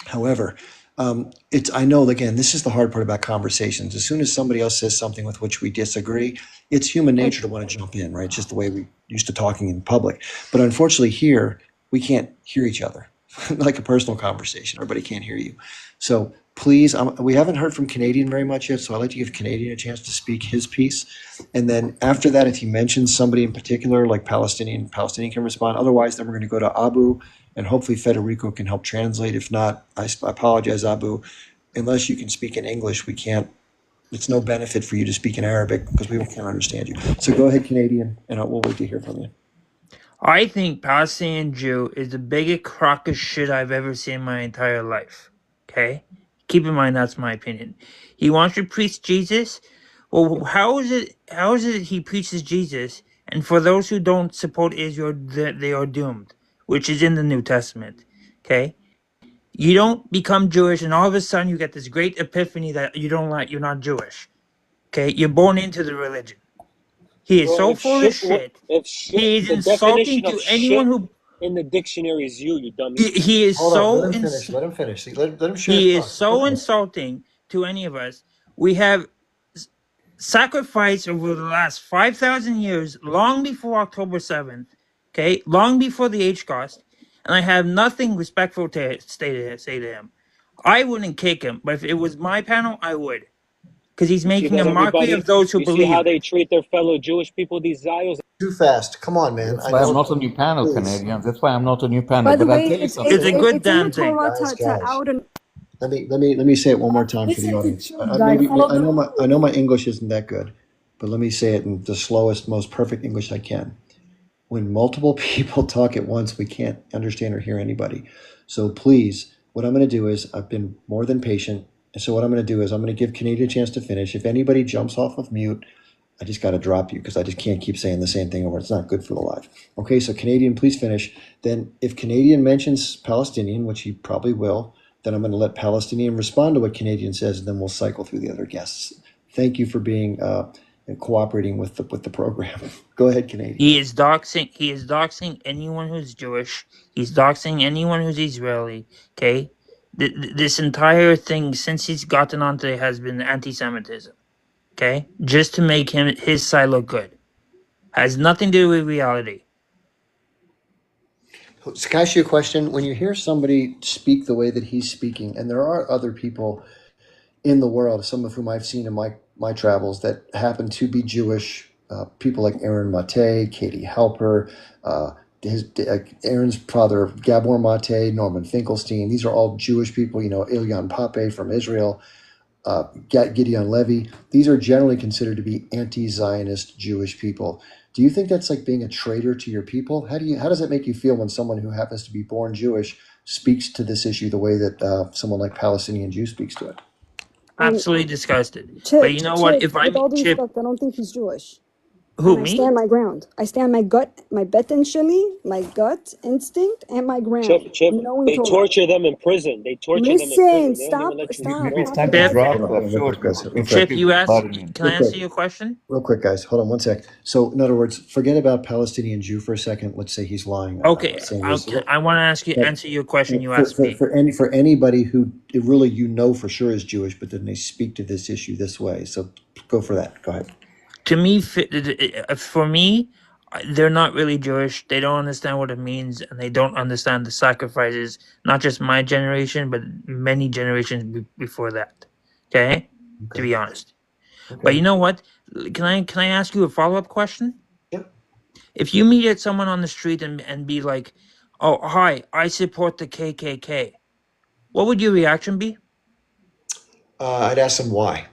However, I know, again, this is the hard part about conversations. As soon as somebody else says something with which we disagree, it's human nature to want to jump in, right? It's just the way we used to talking in public. But unfortunately here, we can't hear each other like a personal conversation. Everybody can't hear you. So please, we haven't heard from Canadian very much yet, so I'd like to give Canadian a chance to speak his piece. And then after that, if he mentions somebody in particular, like Palestinian can respond. Otherwise, then we're going to go to Abu, and hopefully Federico can help translate. If not, I apologize, Abu. Unless you can speak in English, we can't. It's no benefit for you to speak in Arabic because we can't understand you. So go ahead, Canadian, and we'll wait to hear from you. I think Palestinian Jew is the biggest crock of shit I've ever seen in my entire life. Okay? Keep in mind that's my opinion. He wants to preach Jesus. Well, how is it he preaches Jesus, and for those who don't support Israel, they are doomed, which is in the New Testament. Okay? You don't become Jewish, and all of a sudden you get this great epiphany that you're not Jewish. Okay? You're born into the religion. He is Well, so full of shit. He is the insulting definition of to anyone shit who. in the dictionary is you dummy. He is Hold on, so. let him finish. Let him finish. Let him share He his is thoughts. so insulting to any of us. We have sacrificed over the last 5,000 years, long before October 7th. Okay, long before the H-Cost, and I have nothing respectful to say to him. I wouldn't kick him, but if it was my panel, I would, because he's You see making that, a mockery everybody? of those who You see how believe. they treat their fellow Jewish people, these Zios? Too fast. Come on, man. That's why I'm not a new panel, Please. Canadian. That's why I'm not a new panel. By the But I'll way, tell you it's something. It's a good it's in the damn thing. Torah Guys, to out and Let me say it one more time for the listen to audience. truth, guys. Follow the I know my English isn't that good, but let me say it in the slowest, most perfect English I can. When multiple people talk at once, we can't understand or hear anybody. So please, what I'm going to do is I've been more than patient. And so what I'm going to do is I'm going to give Canadian a chance to finish. If anybody jumps off of mute, I just got to drop you because I just can't keep saying the same thing over. It's not good for the live. Okay, so Canadian, please finish. Then if Canadian mentions Palestinian, which he probably will, then I'm going to let Palestinian respond to what Canadian says, and then we'll cycle through the other guests. Thank you for being and cooperating with the program. Go ahead, Canadian. He is doxing anyone who's Jewish. He's doxing anyone who's Israeli. Okay, this entire thing since he's gotten onto it has been anti-Semitism. Okay, just to make his side look good. Has nothing to do with reality. So can I ask you a question? When you hear somebody speak the way that he's speaking, and there are other people in the world, some of whom I've seen in my travels that happen to be Jewish, people like Aaron Mate, Katie Halper, Aaron's brother Gabor Mate, Norman Finkelstein. These are all Jewish people. Ilyan Pape from Israel, Gideon Levy. These are generally considered to be anti-Zionist Jewish people. Do you think that's like being a traitor to your people? How does it make you feel when someone who happens to be born Jewish speaks to this issue the way that someone like Palestinian Jew speaks to it? Absolutely disgusted. Chip, But you know what? Chip, If I with all due Chip, respect, I don't think he's Jewish. who And I me? stand my ground. I stand my gut, my beten sheli, my gut instinct, and my ground. Chip, Knowing they Torah. torture them in prison. They torture them in Listen, prison. They don't stop, even let you stop. Maybe it's Talk time to about drop Hold on, real quick, guys. Real quick. Chip, you asked. Pardon Can I Real answer quick. your question? Real quick, guys. Hold on one sec. So, in other words, forget about Palestinian Jew for a second. Let's say he's lying. I'm Okay, not saying this. I want to But answer your question you for, asked for, me. for anybody who really for sure is Jewish, but then they speak to this issue this way. So go for that. Go ahead. To me, for me, they're not really Jewish. They don't understand what it means, and they don't understand the sacrifices. Not just my generation, but many generations before that. Okay, to be honest. But you know what? Can I ask you a follow-up question? Yep. If you meet someone on the street and be like, "Oh, hi, I support the KKK," what would your reaction be? I'd ask them why.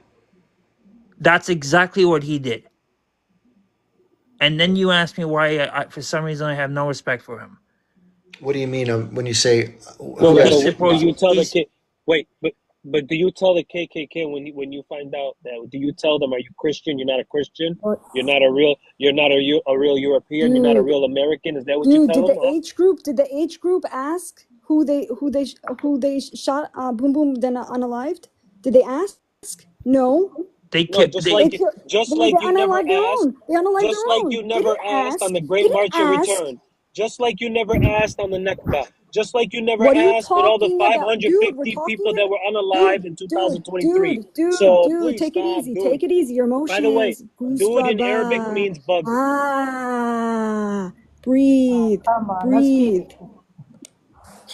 That's exactly what he did. And then you ask me why, for some reason, I have no respect for him. What do you mean when you say? Well, He do supports. you tell the kid? Wait, but do you tell the KKK when you find out that? Do you tell them, are you Christian? You're not a Christian. You're not a real European. You're not a real American. Is that what you Dude, tell did them? the H group ask who they shot Boom Boom then unalived? Did they ask? No. They No, just like you never unalived their asked. own. They unalived Just their like own. you They never didn't asked ask. on the They Great didn't March of ask. Return. Just like you never asked on the Nakba. Just like you never What are you asked with all the talking about? Dude, we're 550 talking people that were unalive in 2023. Dude, So please take it stop, easy. dude. Take it easy. Your By the way, emotions. dude in Arabic Gustraba. means bug. Breathe. Come on, let's Breathe.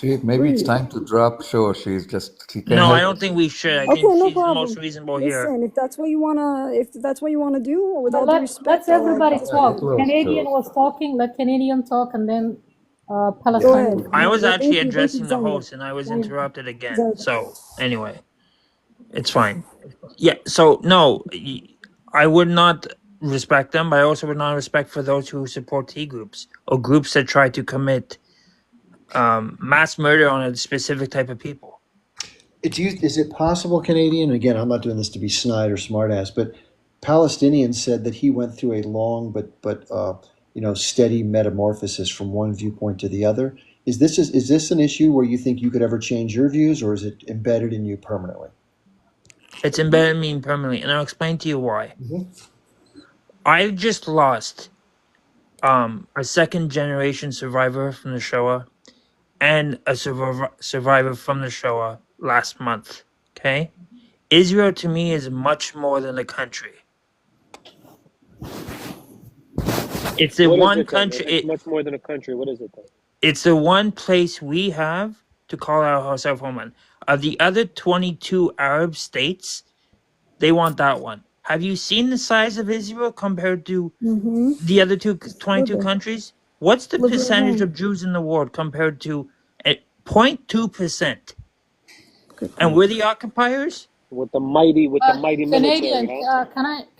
Maybe it's Please. time to drop show. She can't No, I help don't think we should. I Okay, think no she's the most problem. reasonable here. Listen, if that's what you wanna do, with But all due let's respect, everybody it. talk. It will Canadian show. was talking. Let Canadian talk, and then Go Palestine. ahead. I was Yeah, actually thank you, addressing the Zania. host and I was Zania. interrupted again. Zania. So anyway, it's fine. Yeah. So no, I would not respect them, but I also would not respect for those who support T groups or groups that try to commit mass murder on a specific type of people. Is it possible, Canadian? Again, I'm not doing this to be snide or smartass, but Palestinians said that he went through a long but steady metamorphosis from one viewpoint to the other. Is this an issue where you think you could ever change your views, or is it embedded in you permanently? It's embedded in me permanently, and I'll explain to you why. I just lost a second generation survivor from the Shoah and a survivor from the Shoah last month. Okay? Israel to me is much more than a country. It's the What is one it then? If country. it's much more than a country, what is it then? It's the one place we have to call ourselves homeland. Of the other 22 Arab states, they want that one. Have you seen the size of Israel compared to the other 22 countries? What's the percentage of Jews in the world compared to 0.2%? And we're the occupiers? With the mighty Canadian, military, huh?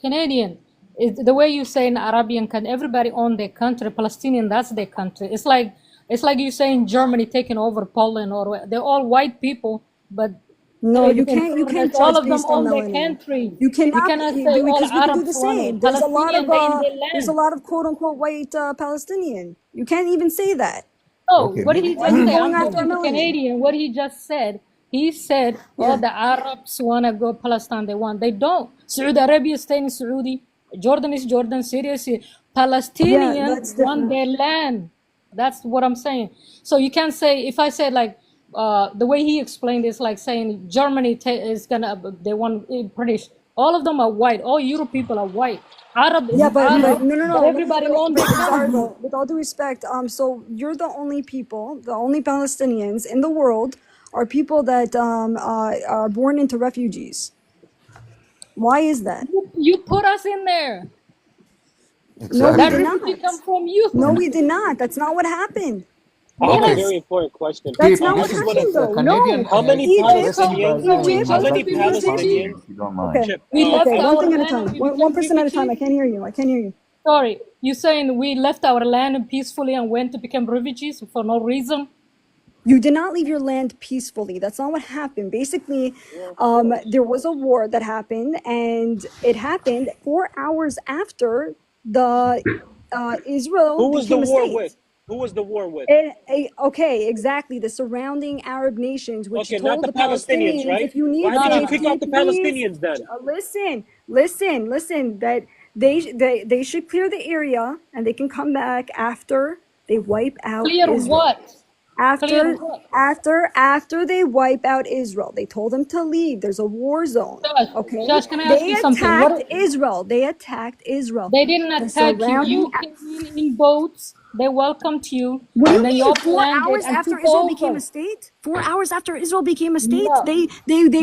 Canadian. Is the way you say in Arabian, can everybody own their country? Palestinian, that's their country. It's like you saying Germany taking over Poland, or they're all white people, but No, you can't can't all judge of them based on own their melanin. country. You cannot say all because we can do Arabs the want same. it. There's a lot Palestinian, of they in their there's a land. lot of quote unquote white Palestinian. You can't even say that. No, Okay, what did he Why just are you say? going I'm after talking to melanin? Canadian. What he just said, he said, Yeah. the Arabs want to go Palestine. They want. They don't. Saudi Arabia is staying in Saudi. Jordan is Jordan. Syria is Syria. Palestinians that's want different. their land. That's what I'm saying. So you can't say, if I said like, the way he explained is like saying Germany is gonna, they want British. All of them are white. All Europe people are white. Arab is Yeah, but Arab, no. but everybody owns their country. Zargo, with all due respect, so you're the only people, the only Palestinians in the world are people that are born into refugees. Why is that? You put us in there. No, we That did refugee not. come from you. No, we did not. That's not what happened. I have a Yes. very important question. That's I not what just happened, wanna- though. Canadian, No. How many Egypt, Palestinians? How many Egypt, Palestinians? if you don't mind. Okay. Chip, We left Okay, our one thing at a land time. and we One became person at a time. I refugees. can't hear you. I can't hear you. Sorry, you saying we left our land peacefully and went to become refugees for no reason? You did not leave your land peacefully. That's not what happened. Basically, there was a war that happened, and it happened 4 hours after the Israel Who was the became a war state. with? Who was the war with? Okay, exactly. The surrounding Arab nations, which Okay, not told the the Palestinians, Palestinians, right? if you need Why did you safety, pick out the please, Palestinians then? listen, that they should clear the area and they can come back after they wipe out Clear Israel. what? Clear After what? after they wipe out Israel, they told them to leave. There's a war zone. Okay, Josh, can I ask they you something? attacked Israel. They attacked Israel. They didn't The attack you. surrounding. You came in boats. They welcomed you. What do you And then you mean? all 4 landed hours and after took Israel over. became a state? 4 hours after Israel became a state, No. they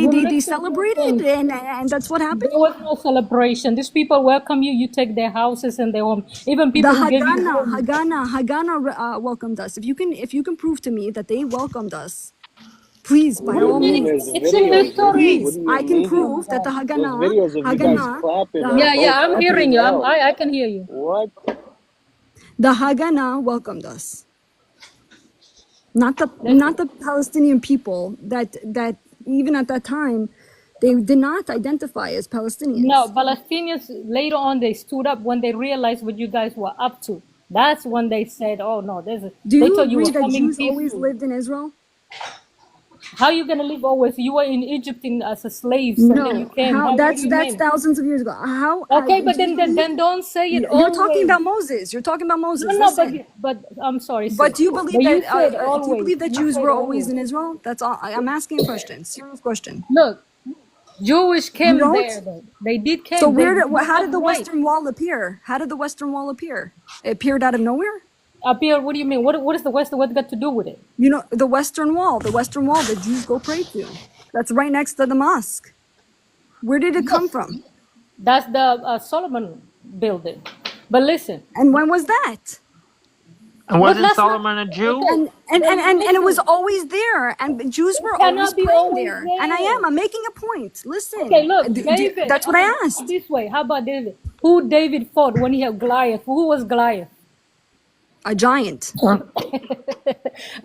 You're mixing two celebrated, things. and that's what happened. There was no celebration. These people welcome you. You take their houses and their home. Even The people who give you homes. Haganah welcomed us. If you can prove to me that they welcomed us, please, by What do you all mean? means, There's It's in the videos. What do you please, I mean? can prove that the There's Haganah, videos of you guys clapping. the, Yeah, I'm happy hearing you. as hell. I can hear you. What? the Haganah welcomed us. Not the Palestinian people that even at that time they did not identify as Palestinians. No, Palestinians later on they stood up when they realized what you guys were up to. That's when they said, "Oh no, Do they you thought you agree were that coming Jews always peaceful." lived in Israel? How you gonna live always? You were in Egypt as a slaves, and then you No. came. How What do you that's mean? thousands of years ago. How Okay, but Jews then believe- don't say it You're talking always. about Moses. You're talking about Moses. No, Listen. but I'm sorry. But sis. do you believe But you that said do you always. believe that You Jews said were always always. in Israel? That's all. I'm asking a question. Serious question. Look, Jewish You came don't? there. Though. They did came. So They how did the white. Western Wall appear? How did the Western Wall appear? It appeared out of nowhere? Up here, what do you mean? What is the West? What got to do with it? You know, the Western Wall, the Jews go pray to. That's right next to the mosque. Where did it come from? That's the Solomon building. But listen. And when was that? And But wasn't let's not. Solomon a Jew? Okay. And it was Listen. always there, and Jews It were always cannot be praying always there. And there. I'm making a point. Listen, Okay, look, David. that's what I Okay, asked. this way. How about David? Who David fought when he had Goliath? Who was Goliath? A giant.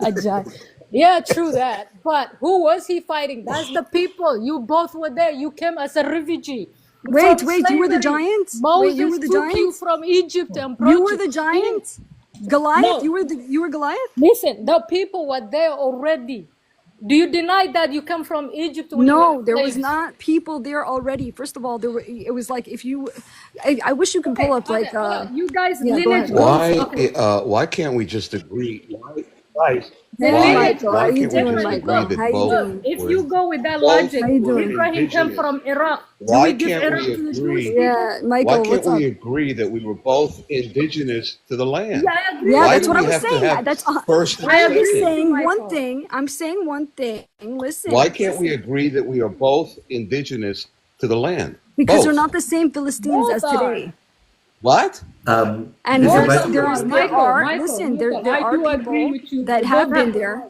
A giant. Yeah, true that. But who was he fighting? That's the people. You both were there. You came as a refugee. Wait, From you were the slavery. giant? Wait, you were Moses the took you giant? from Egypt and You brought were you. the giant? Goliath? No. You were Goliath? Listen, the people were there already. Do you deny that you come from Egypt when you No, were there was slaves? not people there already. First of all, it was like if you, I wish you can pull up like, you guys yeah, go ahead. lineage goes. Okay. Why can't we just agree? Guys, The Hey, lineage Michael, how why goes you can't we doing, just differently. agree Michael? Look, How that you both look. doing? If were you go with that both logic, How you were doing? Ibrahim came indigenous? from Iraq. Do Why we give can't Iraq we to the Jewish agree? people? Yeah, Why Michael, can't what's up? we agree that we were both indigenous to the land? Yeah, I agree Yeah, with Why that's do what I we you. was have to saying. have That's first and I I'm agree just with second? you, saying one Michael. thing. I'm saying one thing. Why Listen, can't we agree that we are both indigenous to the land? because they're Both. not the same Philistines Both as are. today. What? And Is it Both there's of right? you there's are. there Michael, are Michael, listen there Michael, there I are do agree people with you. that Both have been are. there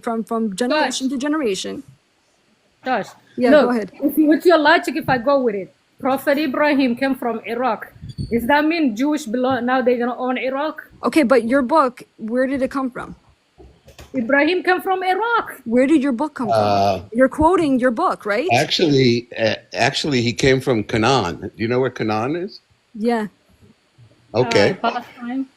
from generation Gosh, to generation. gosh. Yeah, go Look, ahead. with your logic, if I go with it, Prophet Ibrahim came from Iraq. Does that mean Jewish belong now they're gonna own Iraq? Okay, but your book, where did it come from? Ibrahim came from Iraq. Where did your book come from? You're quoting your book, right? Actually, he came from Canaan. Do you know where Canaan is? Yeah. Okay. Palestine.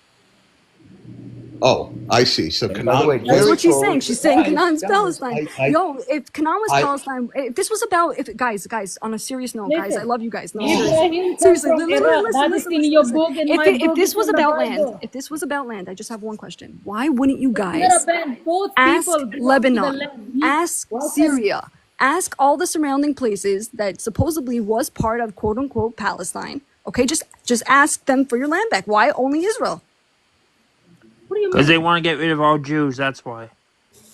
Oh, I see. So And by the way, Canaan, That's very what she's Jericho, saying. She's saying Canaan's guys. Palestine. I, Yo, if Canaan was I, Palestine, if this was about, if guys, on a serious note, guys, I Listen, love you guys. No, seriously, Ibrahim came seriously, from Iraq. listen, That is listen, in listen, your listen. book, in my If book, this it's was in the about land, Bible. if this was about land, I just have one question. Why wouldn't you It's not guys a band. Both ask people belong to the Lebanon, land. ask Why can Syria, ask all the surrounding places that supposedly was part of quote unquote Palestine? Okay, just ask them for your land back. Why only Israel? what do you Because they mean? want to get rid of all Jews, that's why.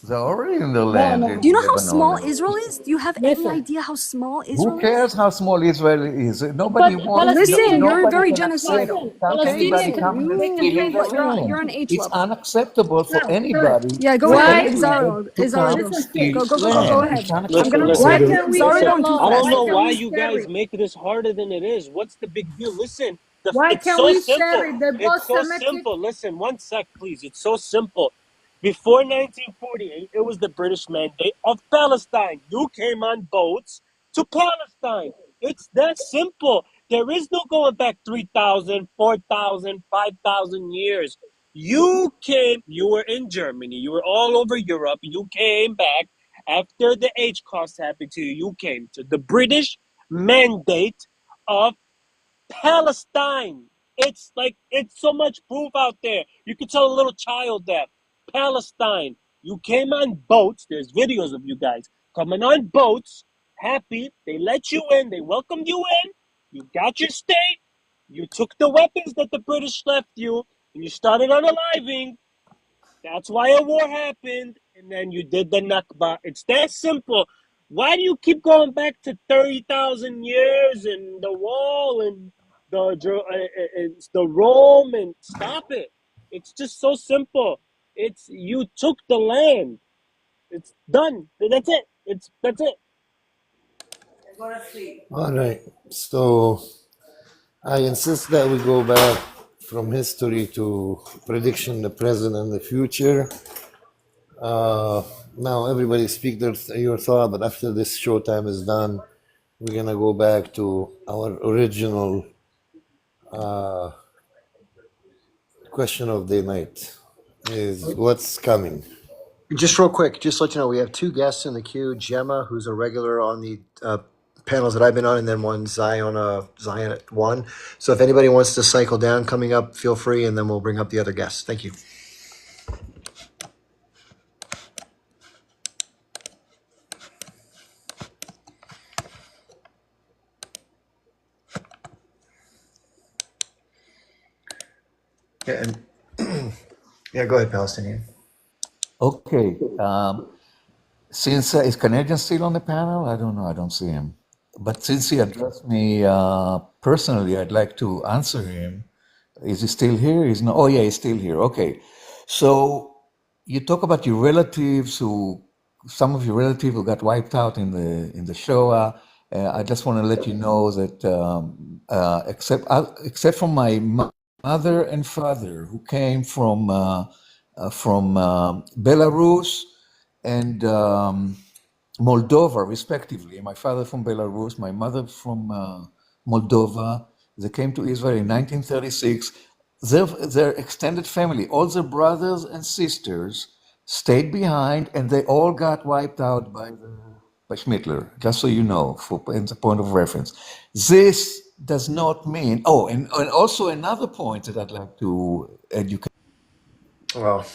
they're already in the No, land no. in Do you know how Lebanon. small Israel is? Do you have any Listen. idea how small Who Israel is? cares how small Israel is? Nobody But wants. Listen, Palestinian, you're Nobody very can accept. genocidal. Can't anybody Palestinian Listen, come in and they can fill in change the the you're land? on H It's level. unacceptable for Sir, sir. anybody, Yeah, go for ahead, Why? any land Exaro, to come Exaro, Listen, steal sis. go land. ahead. It's I'm gonna unacceptable. Listen, Why respect can we Exaro listen. going too I don't why fast. know can why we you share guys it? make this harder than it is. What's the big deal? Listen, Why it's can so we share simple. it? They're both It's so Semitic. simple. Listen, one sec, please. It's so simple. Before 1948, it was the British Mandate of Palestine. You came on boats to Palestine. It's that simple. There is no going back 3,000, 4,000, 5,000 years. You came, you were in Germany, you were all over Europe, you came back after the H cost happened to you. You came to the British Mandate of Palestine. It's like, it's so much proof out there. You can tell a little child that. Palestine. You came on boats. There's videos of you guys coming on boats, happy. They let you in. They welcomed you in. You got your state. You took the weapons that the British left you, and you started unaliving. That's why a war happened, and then you did the Nakba. It's that simple. Why do you keep going back to 30,000 years and the wall and the Rome and stop it? It's just so simple. It's you took the land. It's done. That's it. That's it. All right. So I insist that we go back from history to prediction, the present and the future. Now everybody speak your thought, but after this showtime is done, we're gonna go back to our original question of the night: is what's coming? Just real quick, just to let you know, we have two guests in the queue. Gemma, who's a regular on the panels that I've been on, and then one Zion at one. So if anybody wants to cycle down coming up, feel free, and then we'll bring up the other guests. Thank you. Yeah, and Yeah, go ahead, Palestinian. Okay. Since is Canadian still on the panel? I don't know. I don't see him. But since he addressed me personally, I'd like to answer him. Is he still here? He's not. Oh yeah, he's still here. Okay. So you talk about your relatives who, some of your relatives who got wiped out in the Shoah. I just want to let you know that except for my mother and father who came from Belarus and Moldova, respectively. My father from Belarus, my mother from Moldova. They came to Israel in 1936. Their extended family, all their brothers and sisters, stayed behind, and they all got wiped out by Schmittler. Just so you know, for as a point of reference. This does not mean. Oh, and also another point that I'd like to educate. Well,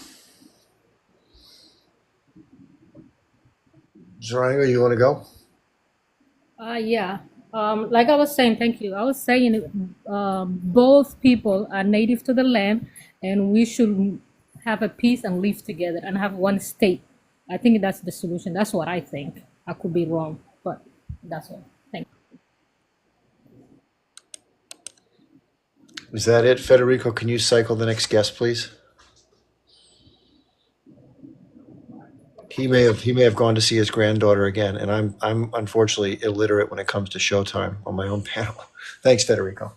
Zorango, you want to go? Yeah. Like I was saying, thank you. I was saying both people are native to the land, and we should have a peace and live together and have one state. I think that's the solution. That's what I think. I could be wrong, but that's all. Thank you. Is that it, Federico? Can you cycle the next guest, please? He may have gone to see his granddaughter again, and I'm unfortunately illiterate when it comes to Showtime on my own panel. Thanks, Federico.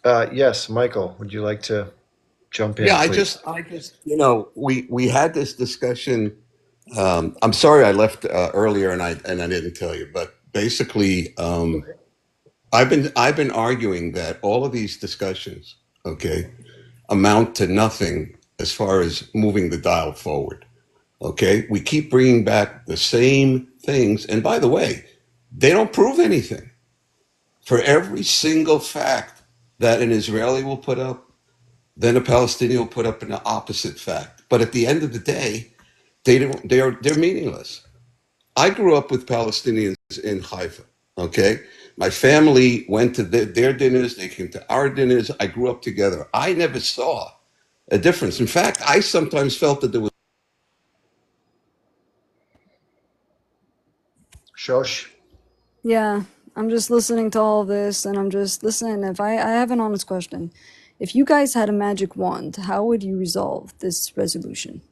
Yes, Michael, would you like to jump in? Yeah, please? I just, we had this discussion. I'm sorry I left earlier and I didn't tell you, but basically, I've been arguing that all of these discussions, okay, amount to nothing as far as moving the dial forward. Okay, we keep bringing back the same things, and by the way, they don't prove anything. For every single fact that an Israeli will put up, then a Palestinian will put up an opposite fact. But at the end of the day, they're meaningless. I grew up with Palestinians in Haifa. Okay, my family went to their dinners. They came to our dinners. I grew up together. I never saw a difference. In fact, I sometimes felt that there was. Shosh. Yeah, I'm just listening to all this, and I'm just listening. If I have an honest question, if you guys had a magic wand, how would you resolve this resolution?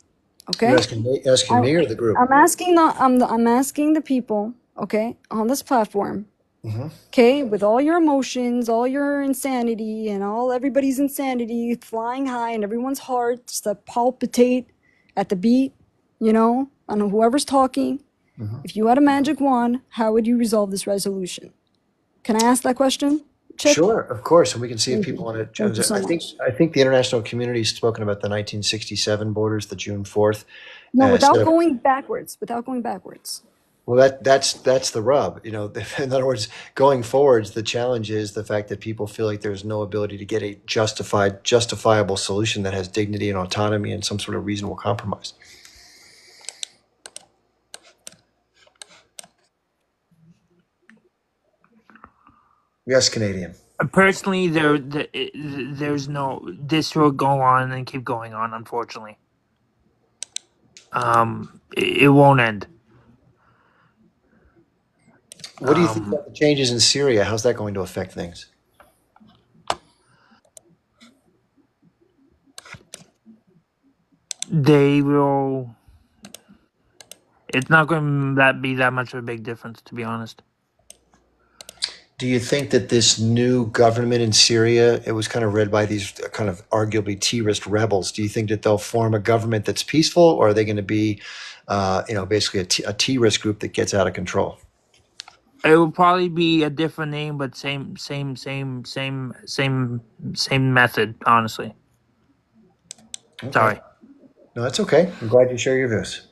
Okay. You're asking me or the group? I'm asking the people, okay, on this platform, Mhm. okay, with all your emotions, all your insanity, and everybody's insanity flying high, and everyone's hearts that palpitate at the beat, and whoever's talking. Mhm. If you had a magic wand, how would you resolve this resolution? Can I ask that question, Chip? Sure, of course, and we can see if Thank people you. want to. Thank you so I think the international community has spoken about the 1967 borders, the June 4th. No, without instead of- going backwards. Without going backwards. Well, that's the rub. In other words, going forwards, the challenge is the fact that people feel like there's no ability to get a justifiable solution that has dignity and autonomy and some sort of reasonable compromise. Yes, Canadian. Personally, there's no. This will go on and keep going on. Unfortunately, it won't end. What do you think about the changes in Syria? How's that going to affect things? They will. It's not going to be that much of a big difference, to be honest. Do you think that this new government in Syria, it was kind of led by these kind of arguably terrorist rebels? Do you think that they'll form a government that's peaceful, or are they going to be, basically a terrorist group that gets out of control? It will probably be a different name, but same method. Honestly, Okay. sorry. No, that's okay. I'm glad you share your views.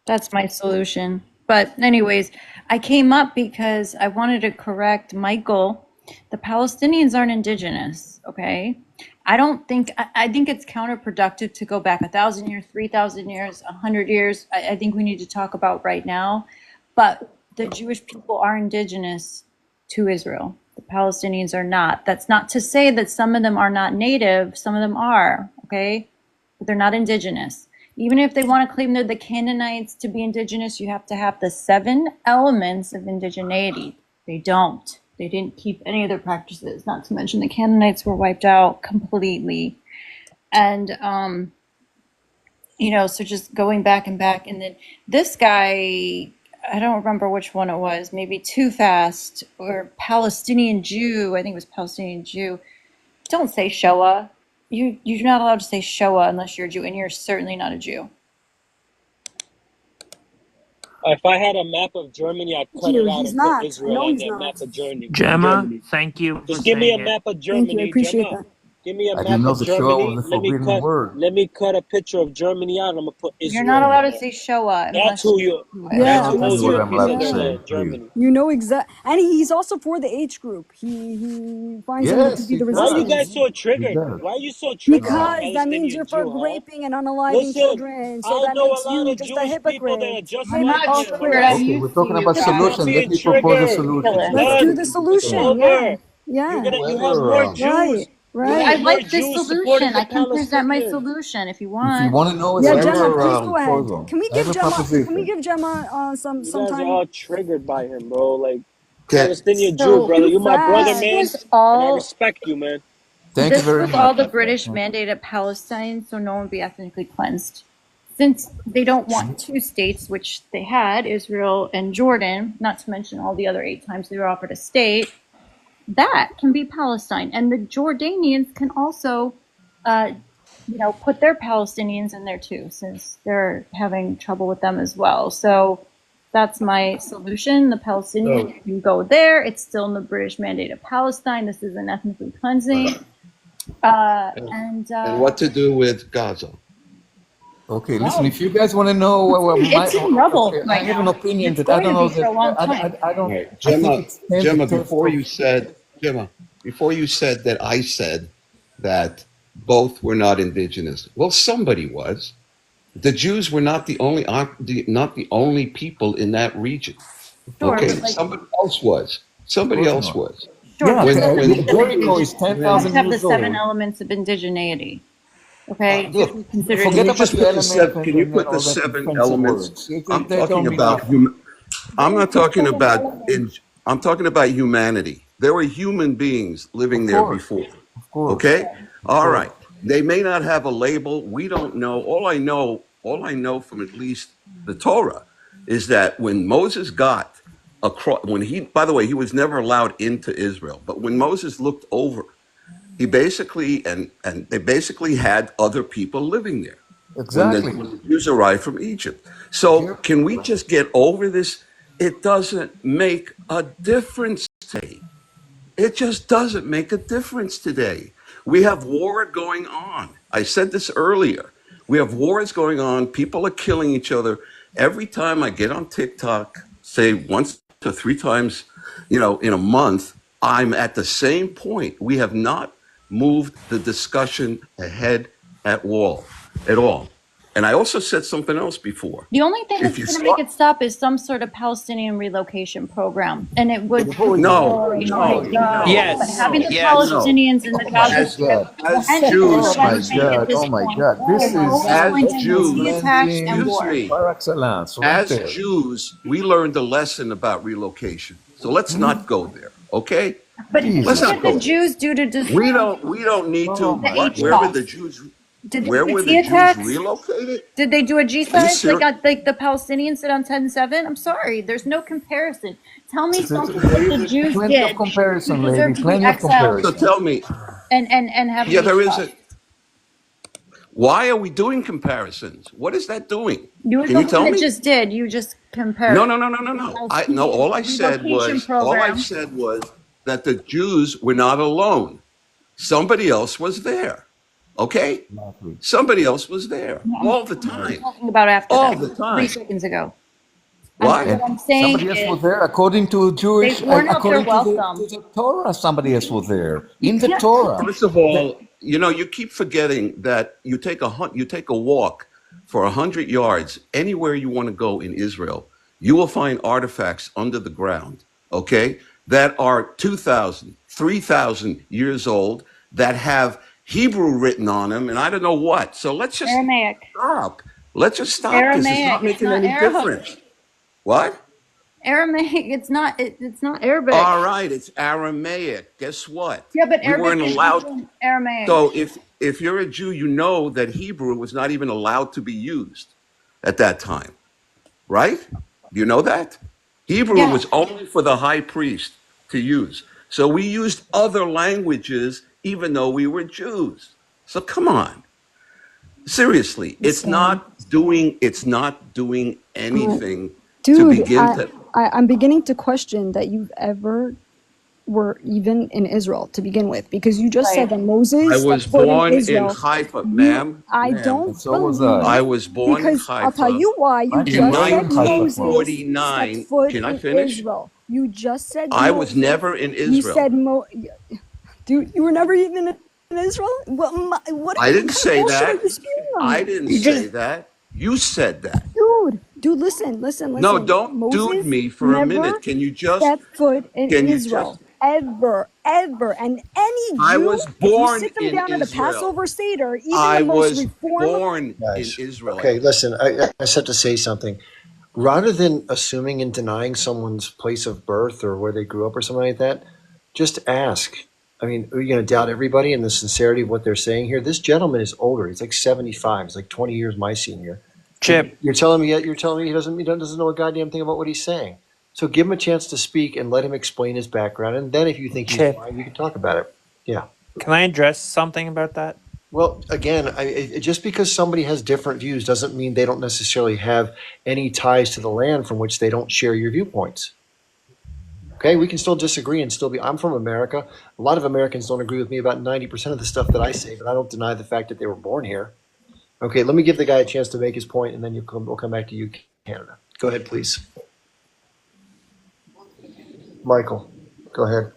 That's my solution. But anyways, I came up because I wanted to correct Michael. The Palestinians aren't indigenous, okay? I think it's counterproductive to go back 1,000 years, 3,000 years, 100 years. I think we need to talk about right now. But the Jewish people are indigenous to Israel. The Palestinians are not. That's not to say that some of them are not native. Some of them are, okay? But they're not indigenous. Even if they want to claim they're the Canaanites to be indigenous, you have to have the 7 elements of indigeneity. They don't. They didn't keep any of their practices, not to mention the Canaanites were wiped out completely. And, you know, so just going back and back. And then this guy, I don't remember which one it was, maybe Too Fast or Palestinian Jew. I think it was Palestinian Jew. Don't say Shoah. You're not allowed to say Shoah unless you're a Jew, and you're certainly not a Jew. If I had a map of Germany, I'd cut it out He's and put not. I Israel know on he's that not. map of Germany. Gemma, thank you for Just give me a saying it. map of Thank you. I Germany, appreciate Gemma. that. Give me a I map didn't know of the Shoah Germany. was a forbidden word. Let me cut a picture of Germany out. And I'm gonna put You're Israel not allowed on to it. say Shoah That's unless who you're you. Jewish. That's Yeah, who Tell me owns what you a I'm piece allowed of to their say, land, please. Germany. You know exact, and he's also for the age group. He finds them to Yes, be he the Why are you does. guys resistance. so He triggered? does. Why are you so triggered by a Because that means you're Palestinian for Jew, huh? raping and unaliving Listen, children. So I that know a makes lot you of just a Jewish people that are hypocrite. just I'm like not Hypocrite. him, triggered. I'm alright? Okay, we're used to talking you about Stop guys. solution. Let being me propose a triggered. solution. Let's Guys, do Done. the let me propose a It's solution. solution. Yeah. over. Yeah. You have more Jews. Right. You I have Right. more like this Jews supporting solution. the I can present my Palestinians. solution if you If you want. want to know a Yeah, solution, Gemma, I have please a go ahead. proposal. Can we I have give a Gemma? Can we proposition. give Gemma You some guys are time? all triggered by him, bro. Like Okay. Palestinian Jew, So brother. You my brother, this Fast. man, was and I all respect you, man. Thank you this very was all much. the British mandated Palestine, so no one would be ethnically cleansed. Since they don't want 2 states, which they had, Israel and Jordan, not to mention all the other 8 times they were offered a state, that can be Palestine. And the Jordanians can also, you know, put their Palestinians in there too, since they're having trouble with them as well. So that's my solution. The Palestinians can go there. It's still in the British mandate of Palestine. This isn't ethnically cleansing. And what to do with Gaza? Okay, listen. If you guys want to know, It's in rubble okay, I right have an now. opinion It's that I going don't to know be for a long that time. I don't. Right. I think it's 10 to Gemma, 12 before you said that I said that both were not indigenous. Well, somebody was. The Jews were not the only people in that region. Sure, Okay, but like, somebody else was. Somebody course else not. was. sure, Yeah, but When Jericho is we 10,000 have the years 7 old. elements of indigeneity. Okay, look, if we consider can Forget you about just the put the elements seven? Can you and put the all that 7 fancy elements? words. I'm They talking don't mean about nothing. I'm not talking about I'm talking about humanity. There were human beings living Of there course, before. of course, Okay? of All course. right. They may not have a label. We don't know. All I know from at least the Torah is that when Moses got across, by the way, he was never allowed into Israel, but when Moses looked over, he basically, and they basically had other people living there Exactly. when the Jews arrived from Egypt. So can we just get over this? It doesn't make a difference today. It just doesn't make a difference today. We have war going on. I said this earlier. We have wars going on. People are killing each other. Every time I get on TikTok, say once to 3 times, in a month, I'm at the same point. We have not moved the discussion ahead at all. And I also said something else before. the only thing If that's you going to make start, it stop is some sort of Palestinian relocation program, and it would. no, But having the Yes. Palestinians in the Gaza as Strip as and Jews, Oh my anything at God! this Oh my point. God! This The whole is as point is Jews, the attacks and cleansing war. excuse me, par excellence, right as there. Jews, we learned a lesson about relocation. So let's not go there, okay? But Let's what not did go the there. Jews do to destroy We don't need to. Oh the my H Where were God! the bombs? Jews? Did they Where do were T the Jews attacks? relocated? Did they do a Are you G-side serious? like the Palestinians did on 10/7? I'm sorry, there's no comparison. Tell me something There that the is Jews plenty of did comparison, who lady. deserve to be Plenty of exiled So comparison. tell me, and have yeah, the there H-bomb. isn't. Why are we doing comparisons? What is that doing? You were Can the you one tell that me? just did. You just No, compared no, no, no, no, the no. Palestinian All I relocation program. said was that the Jews were not alone. Somebody else was there. Okay? Somebody else was there all the I'm time. talking about after All that, the 3 time. seconds ago. What? And What I'm saying somebody else is was there, according to Jewish, they weren't up there according to welcome. the Torah. Somebody else was there in the Yeah. Torah. First of all, you keep forgetting that you take a walk for 100 yards anywhere you want to go in Israel. you will find artifacts under the ground, okay, that are 2,000, 3,000 years old that have Hebrew written on them and I don't know what. So let's just Aramaic. stop. Let's just stop because it's Aramaic. not It's making not any Arabic. difference. What? Aramaic. It's not. It's not Arabic. All right, it's Aramaic. Guess what? Yeah, but We Arabic weren't is allowed. different Aramaic. So if you're a Jew, you know that Hebrew was not even allowed to be used at that time, right? Do you know that? Hebrew Yeah. was only for the high priest to use. So we used other languages even though we were Jews. So come on. Seriously, it's not doing anything to Dude, begin to. I'm beginning to question that you've ever were even in Israel to begin with, because you just said that Moses I stepped was foot in born in Israel. Haifa, ma'am. I ma'am. don't And so was believe I. I was born in because I'll tell Haifa you why. You I in came just right said from Haifa Moses from. 1949. stepped foot Can I in finish? Israel. You just said I was Moses. never in You Israel. said dude, you were never even in Israel. What I didn't kind of say bullshit are that. you spewing on I me? didn't You say just, that. You said that. dude, listen. No, don't dude Moses me for a never minute. Can you just? stepped foot in Can you Israel. just? Ever. And any I Jew, was if you born sit them in down at a Israel. Passover Seder, even I the most was reformed, born in Guys, Israel. okay, listen, I just have to say something. Rather than assuming and denying someone's place of birth or where they grew up or something like that, just ask. I mean, are you going to doubt everybody and the sincerity of what they're saying here? This gentleman is older. He's like 75. He's like 20 years my senior. Chip. You're telling me he doesn't know a goddamn thing about what he's saying. So give him a chance to speak and let him explain his background. And then if you think he's Chip. fine, you can talk about it. Yeah. Can I address something about that? Well, again, just because somebody has different views doesn't mean they don't necessarily have any ties to the land from which they don't share your viewpoints. Okay, we can still disagree and still be. I'm from America. A lot of Americans don't agree with me about 90% of the stuff that I say, but I don't deny the fact that they were born here. Okay, let me give the guy a chance to make his point, and then we'll come back to you, Canada. Go ahead, please. Michael, go ahead.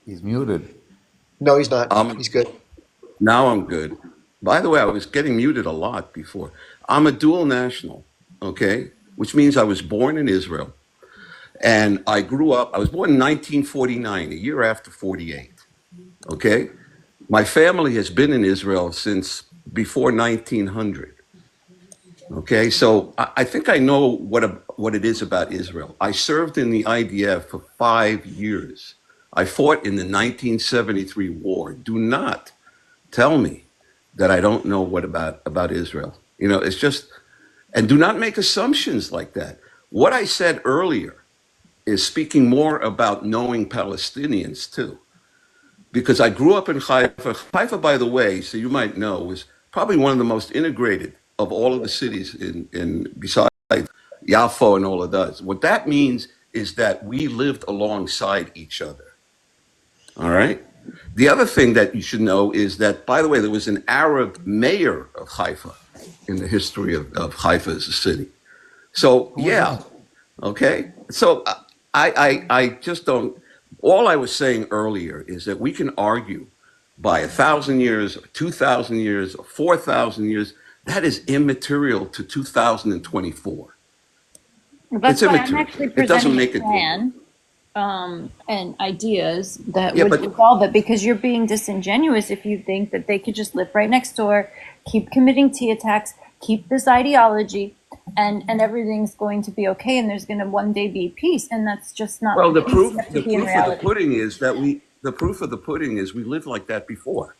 He's muted. No, he's not. He's good. Now I'm good. By the way, I was getting muted a lot before. I'm a dual national, okay, which means I was born in Israel. And I grew up, I was born in 1949, a year after 48. Okay? My family has been in Israel since before 1900. Okay? So I think I know what it is about Israel. I served in the IDF for 5 years. I fought in the 1973 war. Do not tell me that I don't know what about Israel. You know, it's just, and do not make assumptions like that. What I said earlier is speaking more about knowing Palestinians too. Because I grew up in Haifa. Haifa, by the way, so you might know, was probably one of the most integrated of all of the cities in besides Yafo and all of those. What that means is that we lived alongside each other. All right? The other thing that you should know is that, by the way, there was an Arab mayor of Haifa in the history of Haifa as a city. So, yeah, okay? So I just don't, all I was saying earlier is that we can argue by 1,000 years, or 2,000 years, or 4,000 years. That is immaterial to 2024. That's It's why I'm immaterial. actually It doesn't presenting make a it. plan and ideas that Yeah, would but resolve it, because you're being disingenuous if you think that they could just live right next door, keep committing T attacks, keep this ideology, and everything's going to be okay, and there's going to one day be peace, and that's just not well, the the case. proof You have to the be in proof of the reality. pudding is that we lived like that before.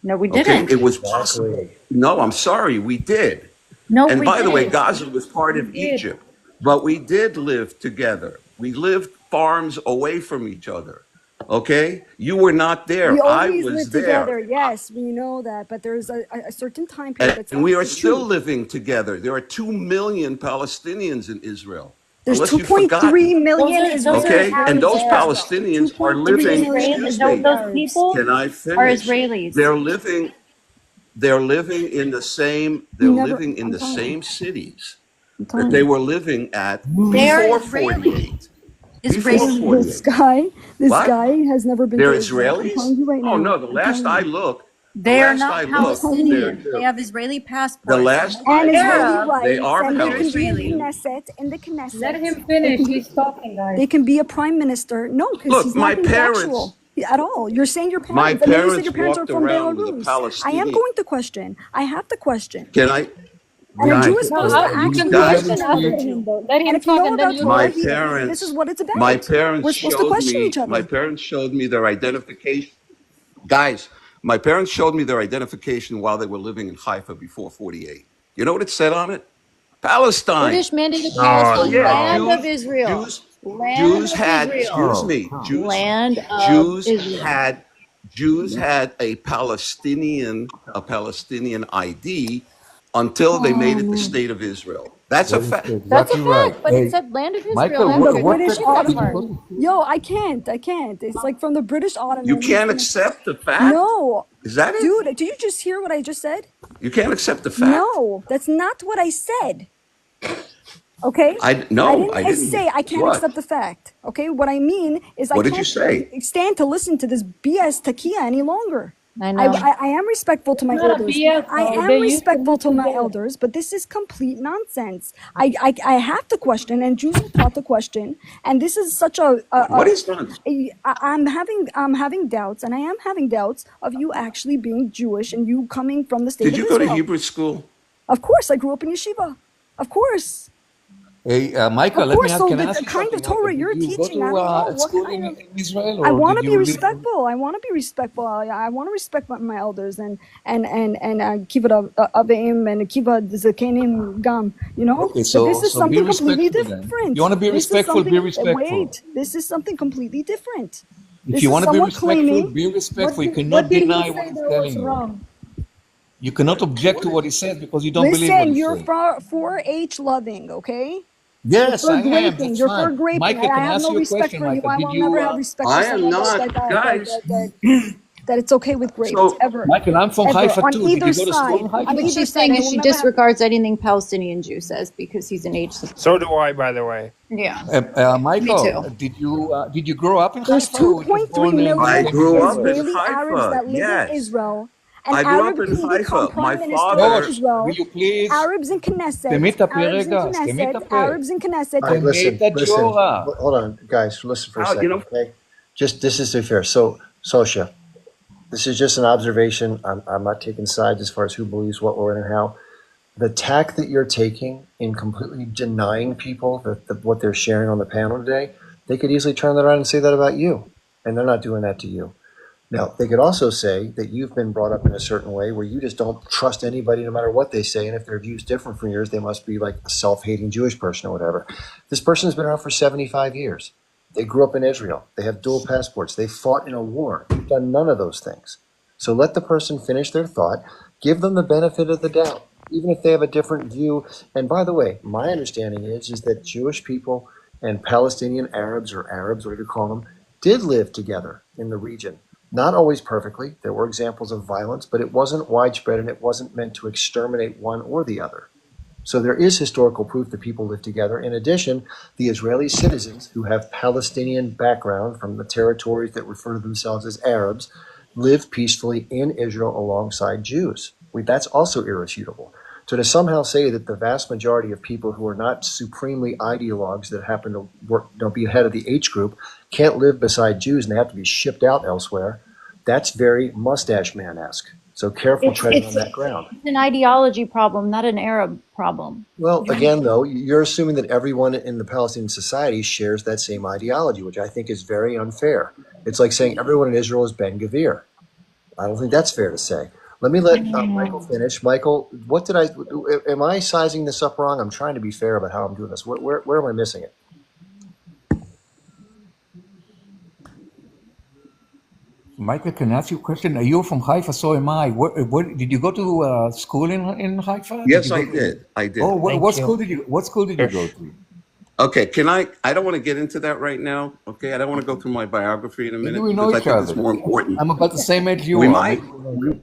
No, we Okay, didn't. it was possible. No, I'm sorry, we did. No, And we by the way, didn't. Gaza was part of We did. Egypt, but we did live together. We lived farms away from each other. Okay, you were not we there. I always was live there, together. Yes, we know that, but there's a certain time period. That's and not we are the still truth. living together. There are 2 million Palestinians in Israel, There's unless you've 2.3 forgotten. million Those are Okay, Israelis and in those Arabs. Israel. Palestinians are 2.3 living. million Excuse Those me. Arabs. people Can I are finish? Israelis. They're living. They're living in the same. They're You never. living in I'm the telling you. same cities I'm that telling they you. were living at They are before Israeli. 48. Before Israeli. 48. This guy What? has never been They're to Israel. I'm Israelis? telling you right Oh now. no, the I'm last telling I you. looked, They are last not I looked, Palestinian. they're- They have Israeli the passports. last And I Israeli looked, rights, they are and they can be in Palestinian. Knesset, in the Knesset. Let him They finish. can be, He's talking, guys. they can be a prime minister. No, because Look, he's my not being parents, factual at all. You're saying your my parents, and then you said parents your parents are walked from around with a Belarus. I am Palestinian. going to question. I have to question. Can I? And a Guys, Jew is supposed to You actually can guys, question after him, though. Let And him if you talk, know and then about you my Torah, this is parents, what it's about. my parents We're supposed to showed question me, each other. my parents showed me their identification. Guys, my parents showed me their identification while they were living in Haifa before 48. You know what it said on it? Palestine. British mandated So Palestine, yeah, land of Israel. Land Jews of had, Israel. excuse me, Land of Jews Israel. had a Palestinian ID until they made it the state of Israel. That's a That is fact. That's a exactly right. fact, but it Hey, said land of Israel Michael, From the after. Don't British forget that did you part. go Ottoman. to? Yo, I can't. It's like from the British You Ottoman. can't accept the fact? No. Is that it? Dude, did you just hear what I just said? You can't accept the fact? No, that's not what I said. Okay? I didn't. say I can't What? accept the fact. Okay? What I mean is I What did you can't say? stand to listen to this BS takia any longer. I know. I am respectful to my It's not a elders. BS, I though. am They used to respectful to listen my to it. elders, but this is complete nonsense. I have to question, and Jews are taught to question, and this is such What is done? I'm having doubts, and I am having doubts of you actually being Jewish and you coming from the state Did of you go to Israel. Hebrew school? Of course, I grew up in yeshiva. Of course. Hey, Michael, Of let me course, ask, so can I the ask you kind of something, Torah Michael? you're Did you go teaching, to I don't know what school kind of. in Israel, I or want to did be you live? respectful. I want to be respectful. I want to respect my elders and kibbut avim and kibbut zakenim gam. You know, Okay, but this is so be something completely respectful then. different. You want to be This is respectful, be something. respectul. Wait, this is something completely different. If This you is want to be someone respectful, claiming. be respectful. You What cannot did he deny what say he's that was telling you. wrong? You cannot object to what he says because you don't believe what Listen, he you're says. for H loving, okay? Yes, You're I for am. graping. That's You're for fine. graping. Michael, I can I have ask no you a respect question, for you. Michael? I Did will you, never have respect for I am someone not, guys. that it's okay with grapes. So Ever. Michael, I'm from Ever. Haifa On too. Did either you go to school side. in On Haifa? What either she's side. saying I is will she never have. disregards anything Palestinian Jew says because he's an H. So do I, by the way. Yeah, me Michael, too. did you grow up in There's Haifa or were you just 2.3 born and I million came to the grew up US? in Israeli Arabs Haifa. that live in Yes. Israel. An I grew up Arab in can become Haifa. My prime minister of father, Josh, Israel. will you please? Arabs in Knesset. Stemita Arabs in perega, Knesset. stemita pe. Arabs in Knesset. All right, listen, Stemita listen. jora. Hold on, guys. Listen for a you second, know, okay? Just this is to be fair. So, Sosha, this is just an observation. I'm not taking sides as far as who believes what, where, and how. The tack that you're taking in completely denying people what they're sharing on the panel today, they could easily turn that around and say that about you, and they're not doing that to you. Now, they could also say that you've been brought up in a certain way where you just don't trust anybody no matter what they say, and if their view's different from yours, they must be like a self-hating Jewish person or whatever. This person's been around for 75 years. They grew up in Israel. They have dual passports. They fought in a war. You've done none of those things. So let the person finish their thought. Give them the benefit of the doubt, even if they have a different view. And by the way, my understanding is that Jewish people and Palestinian Arabs, or Arabs, whatever you call them, did live together in the region. Not always perfectly. There were examples of violence, but it wasn't widespread and it wasn't meant to exterminate one or the other. So there is historical proof that people lived together. In addition, the Israeli citizens who have Palestinian background from the territories that refer to themselves as Arabs lived peacefully in Israel alongside Jews. That's also irrefutable. So to somehow say that the vast majority of people who are not supremely ideologues that happen to be ahead of the H group can't live beside Jews and they have to be shipped out elsewhere, that's very mustache man-esque. So careful treading on that ground. It's an ideology problem, not an Arab problem. Well, again, though, you're assuming that everyone in the Palestinian society shares that same ideology, which I think is very unfair. It's like saying everyone in Israel is Ben Gvir. I don't think that's fair to say. Let me let Michael finish. Michael, am I sizing this up wrong? I'm trying to be fair about how I'm doing this. Where am I missing it? Michael, can I ask you a question? You're from Haifa, so am I. Where did you go to school in Haifa? yes, I did. I did. Oh, Thank what you. school did you? What school did you go to? Okay, I don't want to get into that right now. Okay, I don't want to go through my biography in a minute Maybe we know because I each think other. it's more important. I'm about the same age you We are. might. maybe-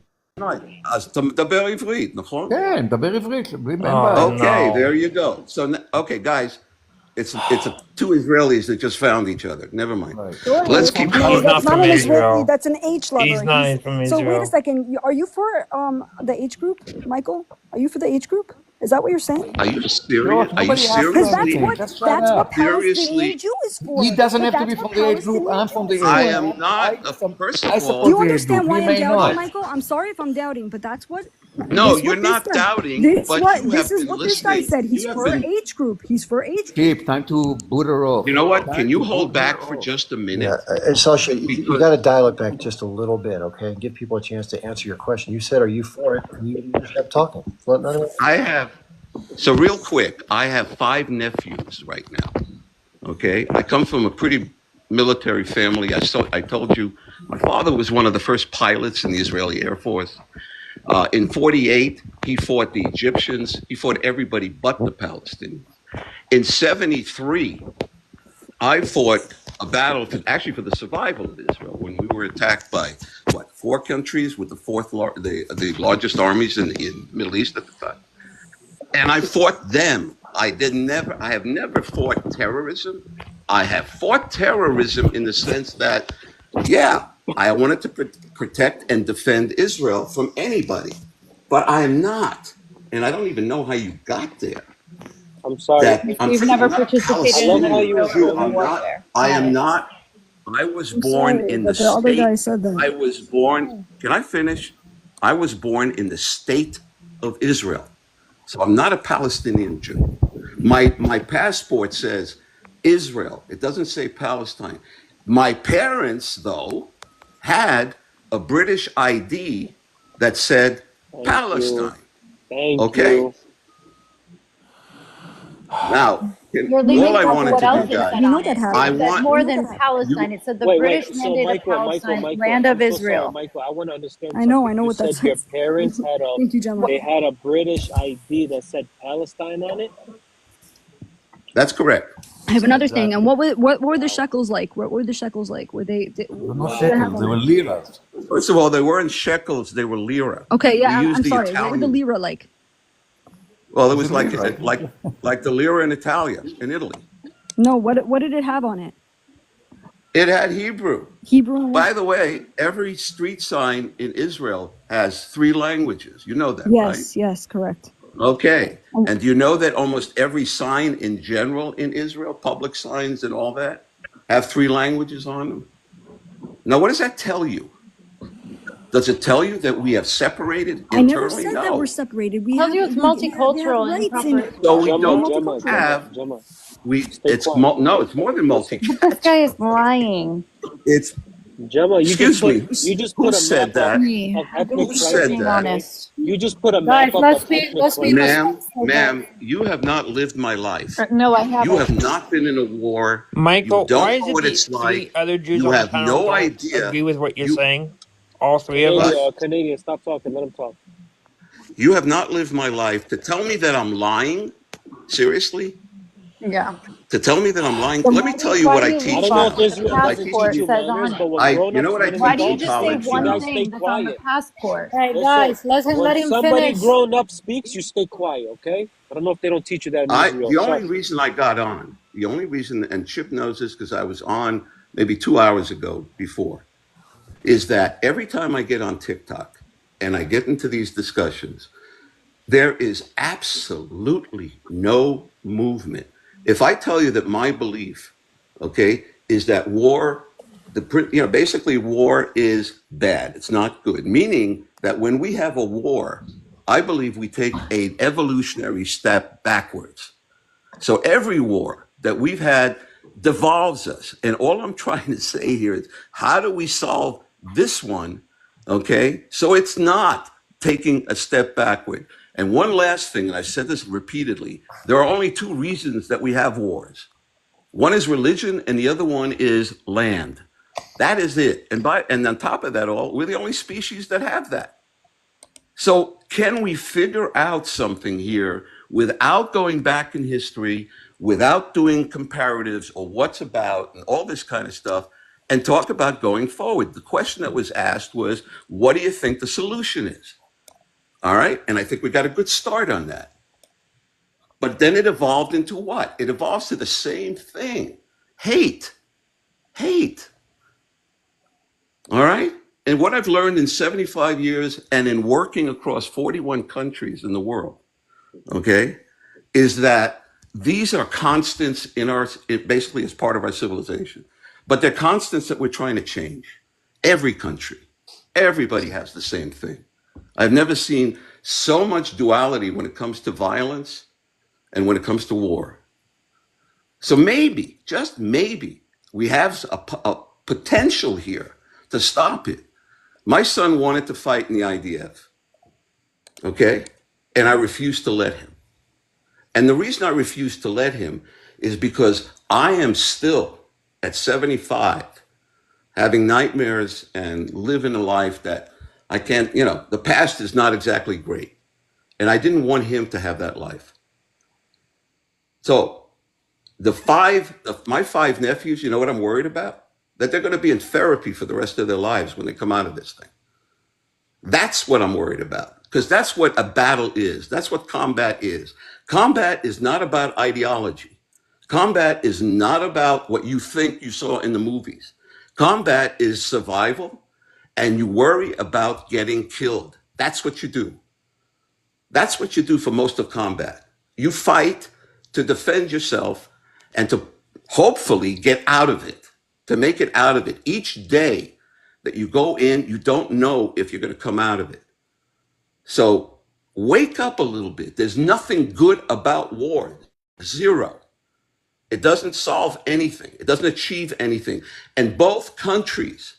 אז אתה מדבר עברית, נכון? כן, דבר עברית, בלי Oh, בעיה. Okay, no. there you go. So, okay, guys, It's two Israelis that just found each other. Never mind. Sure. Let's keep No, going. that's not an Israeli. That's an H lover. He's not from So wait a Israel. second. Are you for the H group, Michael? Are you for the H group? Is that what you're saying? Are you serious? Are you nobody asked Because that's seriously? what That's right that's up. what Palestinian Seriously? Jew is for. He doesn't have to That's be what from the age group. Palestinian I'm from Jew the is age I group. for. am not. First I of all, support Do you the age understand group. why You I'm may doubting, not. Michael? I'm sorry if I'm doubting, but that's what no, this you're what this not guy doubting, this but what you this have is been what this guy listening. said. He's You have for been. age group. He's for age group. Chip, time to boot her off. You know what? Time Can you to hold boot her back for off. just a Yeah, minute? Sasha, you Because got to dial it back just a little bit, okay, and give people a chance to answer your question. You said, "Are you for it?" And you just kept talking. I have. So real quick, I have 5 nephews right now. Okay, I come from a pretty military family. I told you, my father was one of the first pilots in the Israeli Air Force. In '48, he fought the Egyptians. He fought everybody but the Palestinians. In '73, I fought a battle for the survival of Israel when we were attacked by 4 countries with the largest armies in the Middle East at the time. And I fought them. I have never fought terrorism. I have fought terrorism in the sense that, yeah, I wanted to protect and defend Israel from anybody, but I am not, and I don't even know how you got there. I'm sorry. That You've I'm never not a participated in I love how you an Palestinian Jew. Israeli I'm not. warfare. I Got am it. not. I was I'm born sorry, in the but the other guy state. said that. I was born. Can I finish? I was born in the state of Israel. So I'm not a Palestinian Jew. My passport says Israel. It doesn't say Palestine. My parents, though, had a British ID that said Thank you. Palestine. Thank Okay? you. Now, You're all leaving I out wanted what to else do, it guys, said on it. I It said want more than Palestine. you. It said the Wait, British so mandate of Michael, Palestine, land of I'm so sorry, Israel. Michael. I want to understand I know something. You what that said your says. parents had Thank you, Gemma. they had a British ID that said Palestine on it. That's correct. I have another thing. And Exactly. what were the Wow. shekels like? What were the shekels like? Were they They were not what did they have shekels. They on were it? liras. First of all, they weren't shekels; they were lira. Okay, We yeah, used I'm the sorry. What were the Italian. lira like? Well, it It's a was like lira. like the lira in Italia, in Italy. No, what did it have on it? It had Hebrew. Hebrew and By what? the way, every street sign in Israel has 3 languages. You know that, right? Yes, correct. Okay. Oh, And do you know that almost every sign in general in Israel, public signs and all that, have 3 languages on them? Now, what does that tell you? Does it tell you that we have separated I never internally? said that we're No. separated. We Tells have you it's they have multicultural and rights proper. So we Gemma, don't Gemma, multicultural. Gemma, have stay it's quiet. no, it's more than Listen, multicultural. This guy is lying. It's Gemma, excuse me. you just Who put a said map up that? Me. of I think ethnic Who he's said being cleansing, that? okay? honest. You just put a Guys, map up let's of be ethnic cleansing. Ma'am, you have not lived my life. No, I You have haven't. not been in a war. You Michael, why don't is know it what the it's 3 like. other Jews You on the have panel no don't idea. agree with what you're You saying? All 3 of us? Canadian, stop talking. Let him talk. you have not lived my life. To tell me that I'm lying, seriously? Yeah. To tell me that I'm lying? Then Let me tell you why what do I you I leave teach don't know off if now. what the Israel I doesn't teach in teach passport you says manners, on but it? when you know what I grown-ups Why when teach do you in just say college? you one guys thing stay that's on the quiet. passport? Hey Listen, guys, let him when somebody finish. grown up speaks, you stay quiet, okay? I don't know if they don't teach you that in Israel. The only Shush. reason I got on, the only reason, and Chip knows this because I was on maybe 2 hours ago before, is that every time I get on TikTok and I get into these discussions, there is absolutely no movement. If I tell you that my belief, okay, is that basically war is bad. It's not good. Meaning that when we have a war, I believe we take an evolutionary step backwards. So every war that we've had devolves us. And all I'm trying to say here is how do we solve this one? Okay. So it's not taking a step backward. And one last thing, and I've said this repeatedly, there are only 2 reasons that we have wars. One is religion and the other one is land. That is it. And on top of that all, we're the only species that have that. So can we figure out something here without going back in history, without doing comparatives or what's about and all this kind of stuff, and talk about going forward? The question that was asked was, what do you think the solution is? All right. And I think we got a good start on that. But then it evolved into what? It evolves to the same thing. Hate. Hate. All right? And what I've learned in 75 years and in working across 41 countries in the world, okay, is that these are constants in our, basically as part of our civilization, but they're constants that we're trying to change. Every country, everybody has the same thing. I've never seen so much duality when it comes to violence and when it comes to war. So maybe, just maybe, we have a potential here to stop it. My son wanted to fight in the IDF, okay? And I refused to let him. And the reason I refused to let him is because I am still, at 75, having nightmares and living a life that I can't, the past is not exactly great. And I didn't want him to have that life. So my 5 nephews, you know what I'm worried about? That they're going to be in therapy for the rest of their lives when they come out of this thing. That's what I'm worried about, because that's what a battle is. That's what combat is. Combat is not about ideology. Combat is not about what you think you saw in the movies. Combat is survival, and you worry about getting killed. That's what you do. That's what you do for most of combat. You fight to defend yourself and to hopefully get out of it, to make it out of it. Each day that you go in, you don't know if you're going to come out of it. So wake up a little bit. There's nothing good about war. Zero. It doesn't solve anything. It doesn't achieve anything. And both countries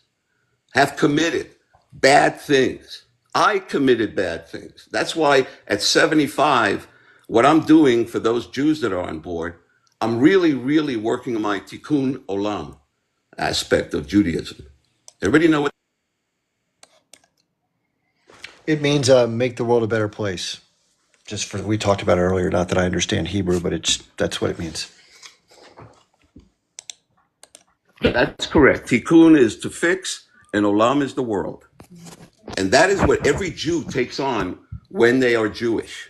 have committed bad things. I committed bad things. That's why at 75, what I'm doing for those Jews that are on board, I'm really, really working on my tikkun olam aspect of Judaism. Everybody know what? It means make the world a better place. Just for, we talked about it earlier, not that I understand Hebrew, but that's what it means. That's correct. Tikkun is to fix, and olam is the world. And that is what every Jew takes on when they are Jewish.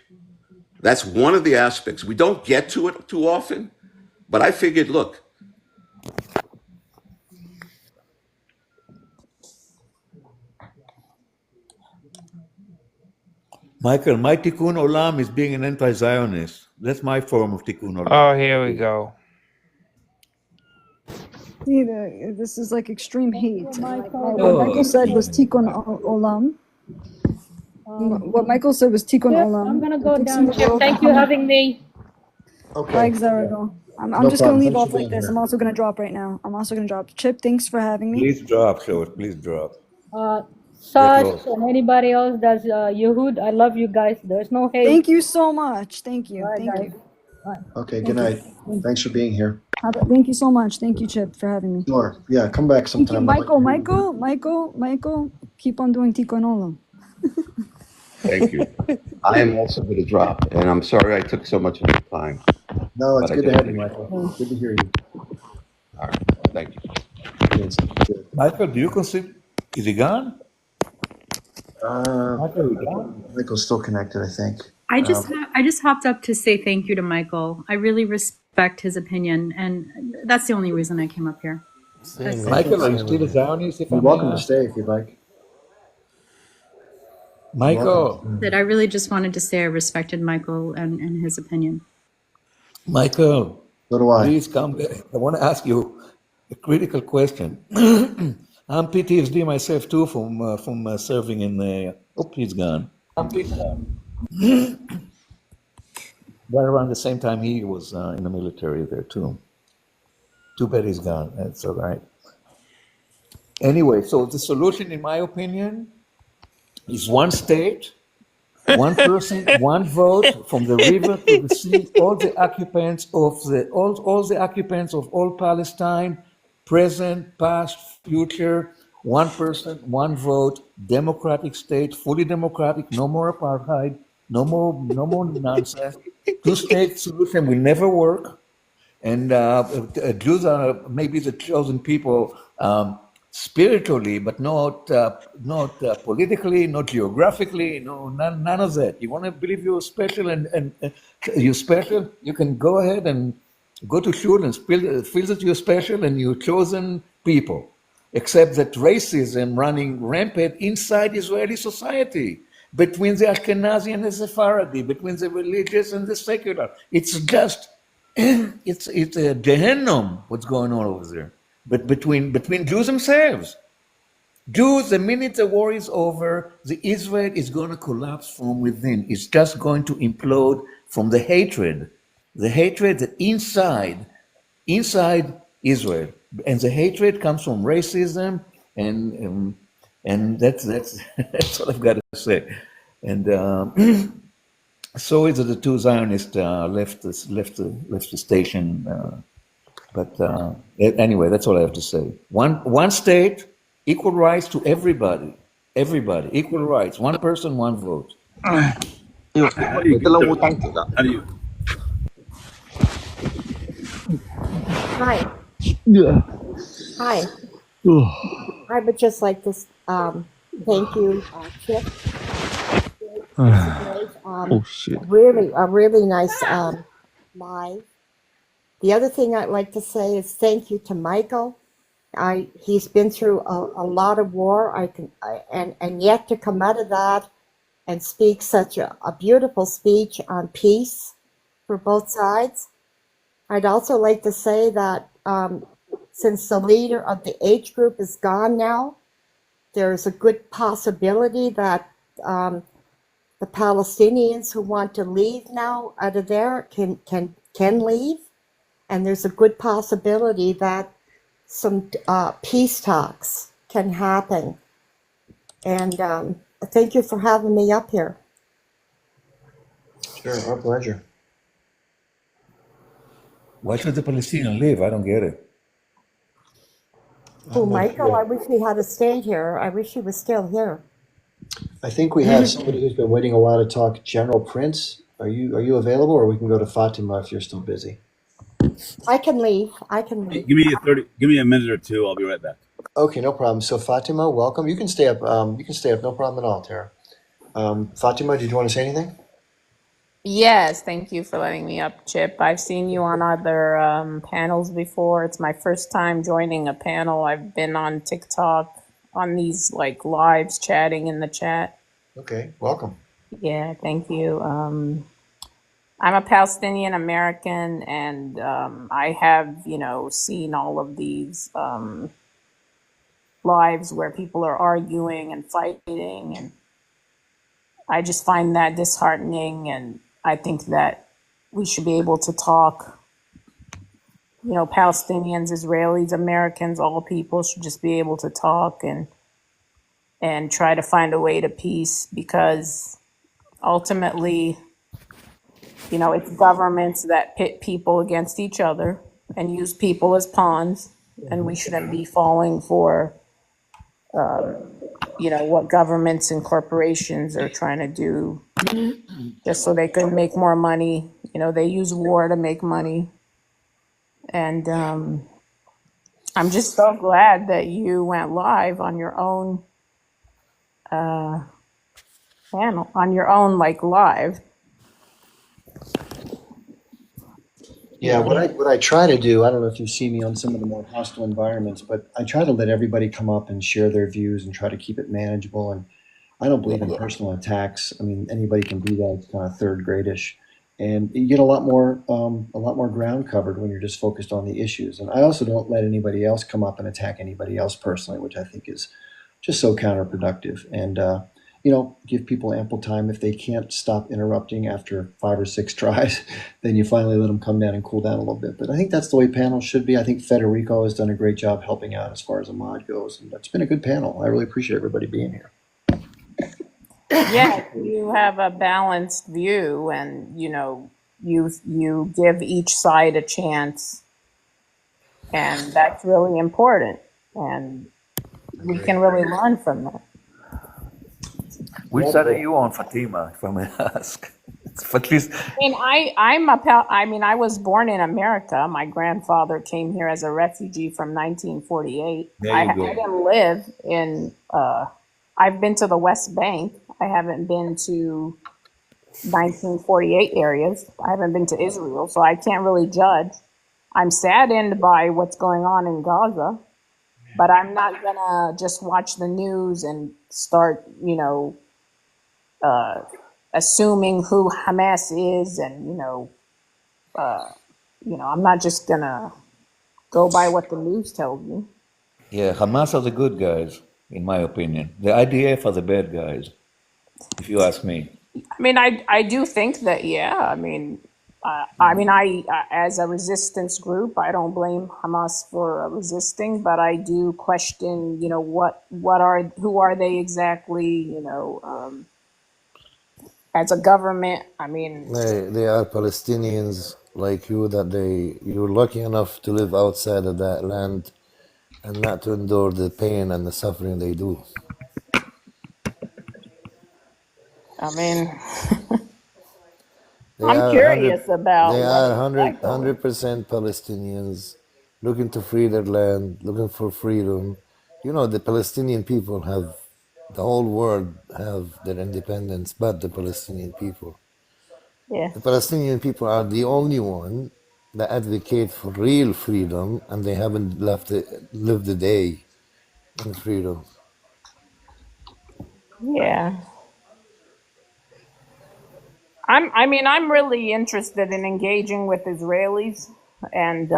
That's one of the aspects. We don't get to it too often, but I figured, look, Michael, my tikkun olam is being an anti-Zionist. That's my form of tikkun olam. Oh, here we go. See, this is like extreme hate. What Michael said was tikkun olam. What Michael said was tikkun olam. I'm gonna go down, Chip. Thank you for having me. Okay. Bye, Xarago. I'm just gonna leave off like this. I'm also gonna drop right now. Chip, thanks for having me. Please drop, Short. Please drop. Saj and anybody else does Yehud, I love you guys. There's no hate. Thank you so much. Thank you. Bye, Thank guys. you. Okay, good night. Thanks for being here. Thank you so much. Thank you, Chip, for having me. Sure. Yeah, come back Thank you, sometime. Michael. Keep on doing tikkun olam. thank you. I am also going to drop, and I'm sorry I took so much of your time. No, it's But I good to did have you, appreciate it. Michael. Good to hear you. All right, thank you. Michael, do you consider, is he gone? Michael's still connected, I think. I just hopped up to say thank you to Michael. I really respect his opinion, and that's the only reason I came up here. Michael, are you still a Zionist? You're welcome to stay if you'd like. Michael. That I really just wanted to say I respected Michael and his opinion. Michael. So do I. Please come back. I want to ask you a critical question. I'm PTSD myself too from serving in the. Oh, he's gone. Right around the same time he was in the military there too. Too bad he's gone. That's all right. Anyway, so the solution, in my opinion, is one state, one person, one vote, from the river to the sea. All the occupants of all Palestine, present, past, future. One person, one vote. Democratic state, fully democratic. No more apartheid. No more nonsense. Two-state solution will never work. And Jews are maybe the chosen people. spiritually, but not politically, not geographically. No, none of that. You want to believe you're special and you're special, you can go ahead and go to shul and feel that you're special and you're chosen people. Except that racism running rampant inside Israeli society, between the Ashkenazi and the Sephardi, between the religious and the secular. It's just, it's a Gehenna what's going on over there. But between Jews themselves. Jews, the minute the war is over, the Israel is going to collapse from within. It's just going to implode from the hatred that inside Israel. And the hatred comes from racism, and that's that's what I've got to say. And so is that the two Zionists left the station. But anyway, that's all I have to say. One state, equal rights to everybody, equal rights. One person, one vote. How do you? Hi. Yeah. Hi. I would just like to thank you, Chip. Oh shit. Really, a really nice live. The other thing I'd like to say is thank you to Michael. He's been through a lot of war. And yet to come out of that and speak such a beautiful speech on peace for both sides. I'd also like to say that since the leader of the H group is gone now, there's a good possibility that the Palestinians who want to leave now out of there can leave. And there's a good possibility that some peace talks can happen. And thank you for having me up here. Sure, our pleasure. Why should the Palestinians leave? I don't get it. Oh, Michael, I wish he had stayed here. I wish he was still here. I think we have somebody who's been waiting a while to talk. General Prince, are you available, or we can go to Fatima if you're still busy? I can leave. Give me a minute or two. I'll be right back. Okay, no problem. So Fatima, welcome. You can stay up. No problem at all, Tara. Fatima, did you want to say anything? Yes, thank you for letting me up, Chip. I've seen you on other panels before. It's my first time joining a panel. I've been on TikTok on these like lives chatting in the chat. Okay, welcome. Yeah, thank you. I'm a Palestinian American, and I have, seen all of these lives where people are arguing and fighting, and I just find that disheartening, and I think that we should be able to talk, Palestinians, Israelis, Americans, all people should just be able to talk and try to find a way to peace, because ultimately, it's governments that pit people against each other and use people as pawns, and we shouldn't be falling for, what governments and corporations are trying to do just so they can make more money. They use war to make money. And I'm just so glad that you went live on your own panel, on your own, live. Yeah, what I try to do, I don't know if you see me on some of the more hostile environments, but I try to let everybody come up and share their views and try to keep it manageable. And I don't believe in personal attacks. I mean, anybody can do that. It's kind of third gradish. And you get a lot more ground covered when you're just focused on the issues. And I also don't let anybody else come up and attack anybody else personally, which I think is just so counterproductive. And give people ample time. If they can't stop interrupting after 5 or 6 tries, then you finally let them come down and cool down a little bit. But I think that's the way panels should be. I think Federico has done a great job helping out as far as a mod goes. And it's been a good panel. I really appreciate everybody being here. Yeah, you have a balanced view, and you give each side a chance, and that's really important, and we can really learn from that. Which side are you on, Fatima, if I may ask? At least, I mean, I was born in America. My grandfather came here as a refugee from 1948. there I you go. didn't live in. I've been to the West Bank. I haven't been to 1948 areas. I haven't been to Israel, so I can't really judge. I'm saddened by what's going on in Gaza, but I'm not gonna just watch the news and start, assuming who Hamas is, and I'm not just gonna go by what the news tells me. Yeah, Hamas are the good guys, in my opinion. The IDF are the bad guys, if you ask me. I mean, I do think that, yeah. I as a resistance group, I don't blame Hamas for resisting, but I do question, who are they exactly, as a government. I mean, They are Palestinians like you, that you're lucky enough to live outside of that land and not to endure the pain and the suffering they do. I mean, They I'm are curious about they what are it's like over 100% Palestinians looking to free their land, looking for freedom. You know, the Palestinian people have, the whole world have their independence, but the Palestinian people. Yeah. The Palestinian people are the only one that advocate for real freedom, and they haven't lived a day in freedom. Yeah. I'm really interested in engaging with Israelis, and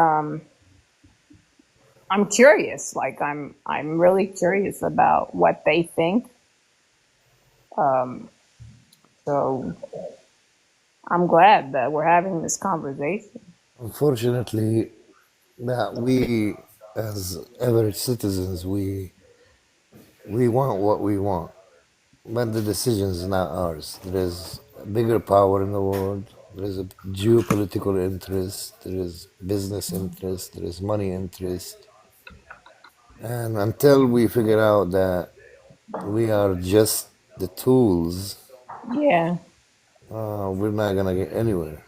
I'm curious. Like, I'm really curious about what they think. So I'm glad that we're having this conversation. Unfortunately, that we as average citizens, we want what we want, but the decision is not ours. There is a bigger power in the world. There is a geopolitical interest. There is business interest. There is money interest. And until we figure out that we are just the tools, Yeah. we're not gonna get anywhere.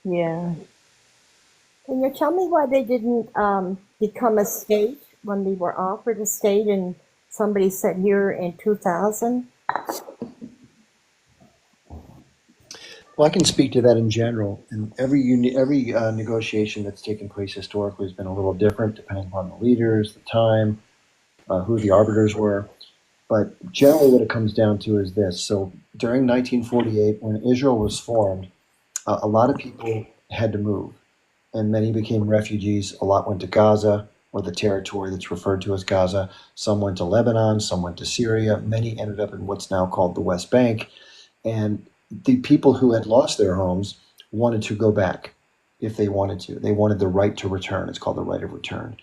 Yeah. Can you tell me why they didn't become a state when we were offered a state and somebody said here in 2000? Well, I can speak to that in general. And every negotiation that's taken place historically has been a little different, depending upon the leaders, the time, who the arbiters were. But generally, what it comes down to is this. So during 1948, when Israel was formed, a lot of people had to move, and many became refugees. A lot went to Gaza, or the territory that's referred to as Gaza. Some went to Lebanon, some went to Syria. Many ended up in what's now called the West Bank. And the people who had lost their homes wanted to go back if they wanted to. They wanted the right to return. It's called the right of return.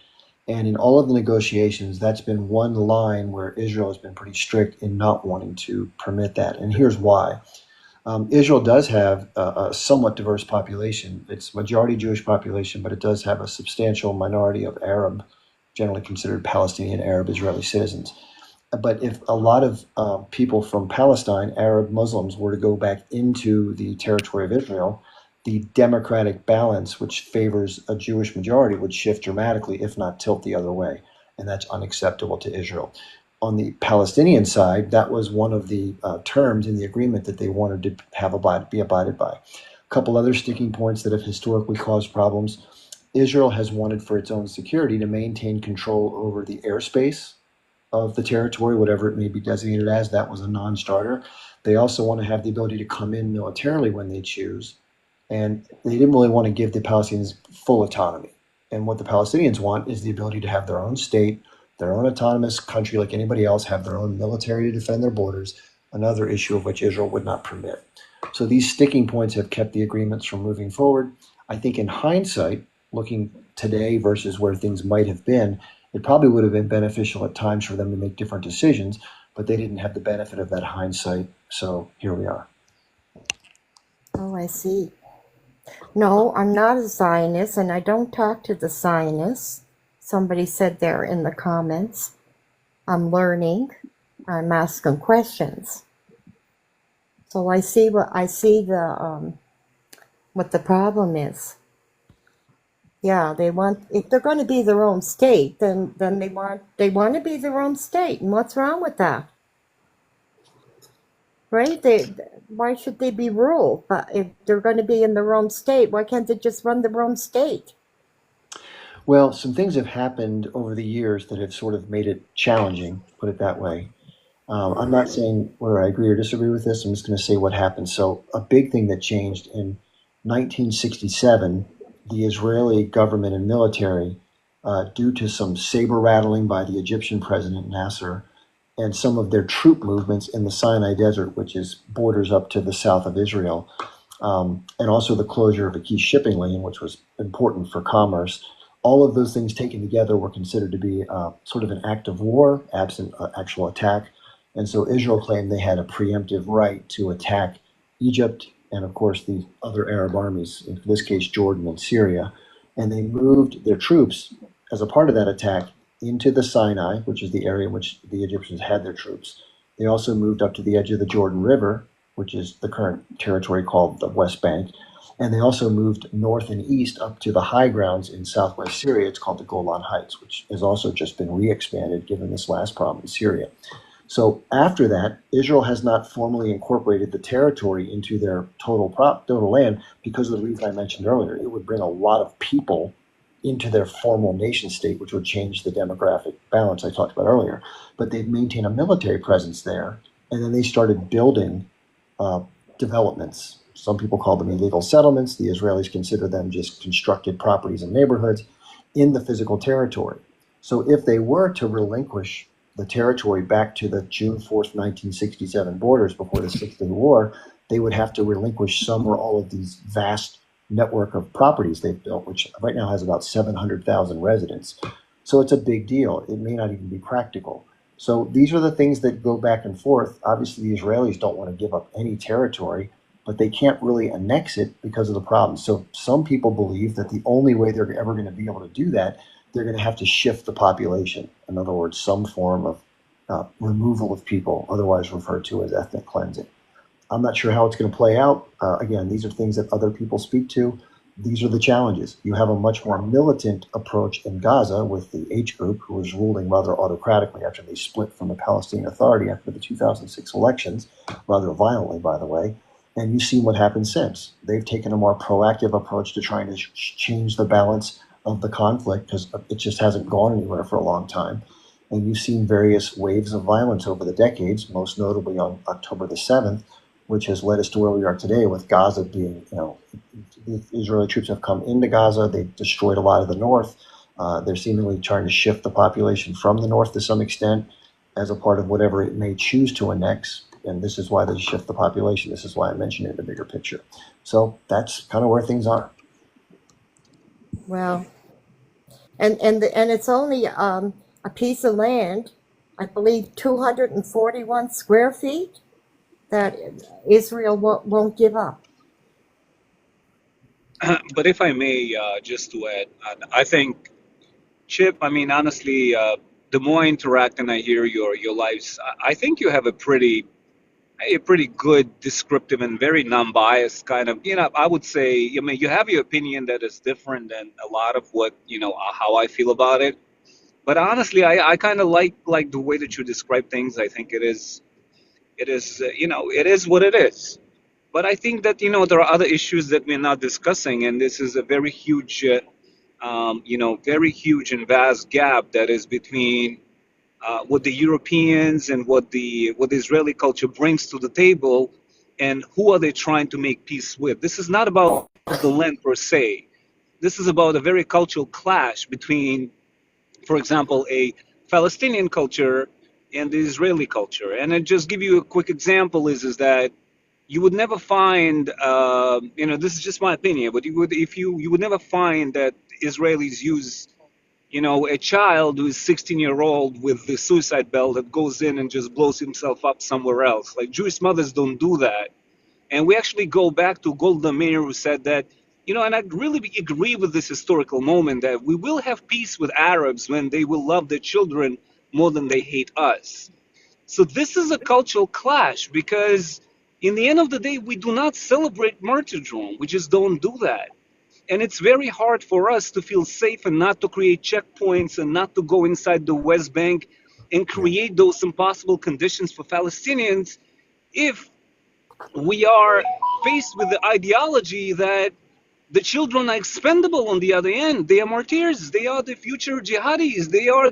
And in all of the negotiations, that's been one line where Israel has been pretty strict in not wanting to permit that. And here's why. Israel does have a somewhat diverse population. It's majority Jewish population, but it does have a substantial minority of Arab, generally considered Palestinian Arab Israeli citizens. But if a lot of people from Palestine, Arab Muslims, were to go back into the territory of Israel, the democratic balance, which favors a Jewish majority, would shift dramatically, if not tilt the other way. And that's unacceptable to Israel. On the Palestinian side, that was one of the terms in the agreement that they wanted to have be abided by. A couple other sticking points that have historically caused problems. Israel has wanted for its own security to maintain control over the airspace of the territory, whatever it may be designated as. That was a non-starter. They also want to have the ability to come in militarily when they choose. And they didn't really want to give the Palestinians full autonomy. And what the Palestinians want is the ability to have their own state, their own autonomous country like anybody else, have their own military to defend their borders, another issue of which Israel would not permit. So these sticking points have kept the agreements from moving forward. I think in hindsight, looking today versus where things might have been, it probably would have been beneficial at times for them to make different decisions, but they didn't have the benefit of that hindsight. So here we are. Oh, I see. No, I'm not a Zionist, and I don't talk to the Zionists. Somebody said there in the comments. I'm learning. I'm asking questions. So I see what the problem is. Yeah, they want, if they're going to be their own state, then they want to be their own state, and what's wrong with that? Right? Why should they be ruled? But if they're going to be in their own state, why can't they just run their own state? Well, some things have happened over the years that have sort of made it challenging, put it that way. I'm not saying whether I agree or disagree with this. I'm just going to say what happened. So a big thing that changed in 1967, the Israeli government and military, due to some saber rattling by the Egyptian president Nasser and some of their troop movements in the Sinai Desert, which is borders up to the south of Israel, and also the closure of a key shipping lane, which was important for commerce. All of those things taken together were considered to be sort of an act of war, absent actual attack. And so Israel claimed they had a preemptive right to attack Egypt and, of course, the other Arab armies, in this case, Jordan and Syria. And they moved their troops as a part of that attack into the Sinai, which is the area in which the Egyptians had their troops. They also moved up to the edge of the Jordan River, which is the current territory called the West Bank. And they also moved north and east up to the high grounds in southwest Syria. It's called the Golan Heights, which has also just been re-expanded given this last problem in Syria. So after that, Israel has not formally incorporated the territory into their total land because of the reason I mentioned earlier. It would bring a lot of people into their formal nation state, which would change the demographic balance I talked about earlier. But they've maintained a military presence there, and then they started building developments. Some people call them illegal settlements. The Israelis consider them just constructed properties and neighborhoods in the physical territory. So if they were to relinquish the territory back to the June 4th, 1967 borders before the Six Day War, they would have to relinquish some or all of these vast network of properties they've built, which right now has about 700,000 residents. So it's a big deal. It may not even be practical. So these are the things that go back and forth. Obviously, the Israelis don't want to give up any territory, but they can't really annex it because of the problems. So some people believe that the only way they're ever going to be able to do that, they're going to have to shift the population. In other words, some form of removal of people, otherwise referred to as ethnic cleansing. I'm not sure how it's going to play out. Again, these are things that other people speak to. These are the challenges. You have a much more militant approach in Gaza with the H group, who was ruling rather autocratically after they split from the Palestinian Authority after the 2006 elections, rather violently, by the way. And you've seen what happened since. They've taken a more proactive approach to trying to change the balance of the conflict because it just hasn't gone anywhere for a long time. And you've seen various waves of violence over the decades, most notably on October the 7th, which has led us to where we are today with Gaza being, the Israeli troops have come into Gaza. They've destroyed a lot of the north. They're seemingly trying to shift the population from the north to some extent as a part of whatever it may choose to annex. And this is why they shift the population. This is why I mentioned it in the bigger picture. So that's kind of where things are. Well, and it's only a piece of land, I believe 241 square feet, that Israel won't give up. But if I may, just to add, I think, Chip, I mean, honestly, the more I interact and I hear your lives, I think you have a pretty good descriptive and very non-biased kind of, I would say, I mean, you have your opinion that is different than a lot of what, how I feel about it. But honestly, I kind of like the way that you describe things. I think it is, it is what it is. But I think that, there are other issues that we're not discussing. And this is a very huge, very huge and vast gap that is between what the Europeans and what the Israeli culture brings to the table, and who are they trying to make peace with. This is not about the land per se. This is about a very cultural clash between, for example, a Palestinian culture and the Israeli culture. And I just give you a quick example is that you would never find, this is just my opinion, but you would never find that Israelis use a child who is 16-year-old with the suicide belt that goes in and just blows himself up somewhere else. Like, Jewish mothers don't do that. And we actually go back to Golda Meir, who said that, and I really agree with this historical moment, that we will have peace with Arabs when they will love their children more than they hate us. So this is a cultural clash because, In the end of the day, we do not celebrate martyrdom. We just don't do that. And it's very hard for us to feel safe and not to create checkpoints and not to go inside the West Bank and create those impossible conditions for Palestinians if we are faced with the ideology that the children are expendable on the other end. They are martyrs. They are the future jihadis. They are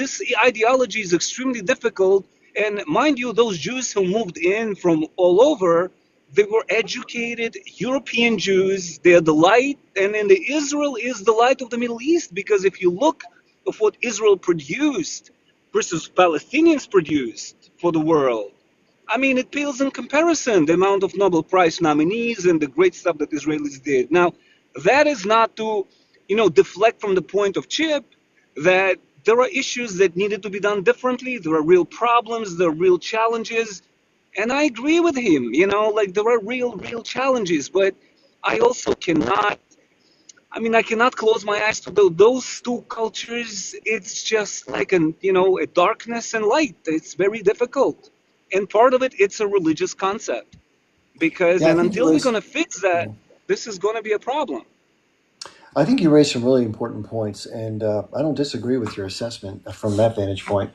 this ideology is extremely difficult. And mind you, those Jews who moved in from all over, they were educated European Jews. They are the light. And then Israel is the light of the Middle East, because if you look of what Israel produced versus Palestinians produced for the world, I mean, it pales in comparison, the amount of Nobel Prize nominees and the great stuff that Israelis did. Now, that is not to, deflect from the point of Chip that there are issues that needed to be done differently. There are real problems, there are real challenges. And I agree with him, there are real challenges. But I also cannot, I cannot close my eyes to those two cultures. It's just like a darkness and light. It's very difficult. And part of it, it's a religious concept. Because, Yeah, I and think you until we're raised, going to fix that, this is going to be a problem. I think you raised some really important points, and I don't disagree with your assessment from that vantage point.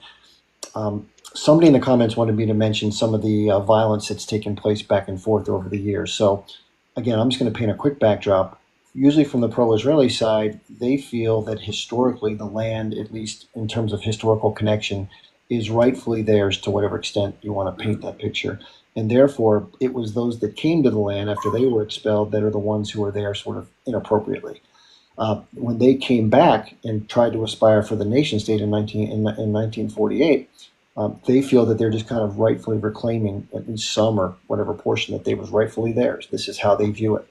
Somebody in the comments wanted me to mention some of the violence that's taken place back and forth over the years. So, again, I'm just going to paint a quick backdrop. Usually from the pro-Israeli side, they feel that historically the land, at least in terms of historical connection, is rightfully theirs to whatever extent you want to paint that picture. And therefore, it was those that came to the land after they were expelled that are the ones who are there sort of inappropriately. When they came back and tried to aspire for the nation state in 1948, they feel that they're just kind of rightfully reclaiming at least some or whatever portion that they was rightfully theirs. This is how they view it.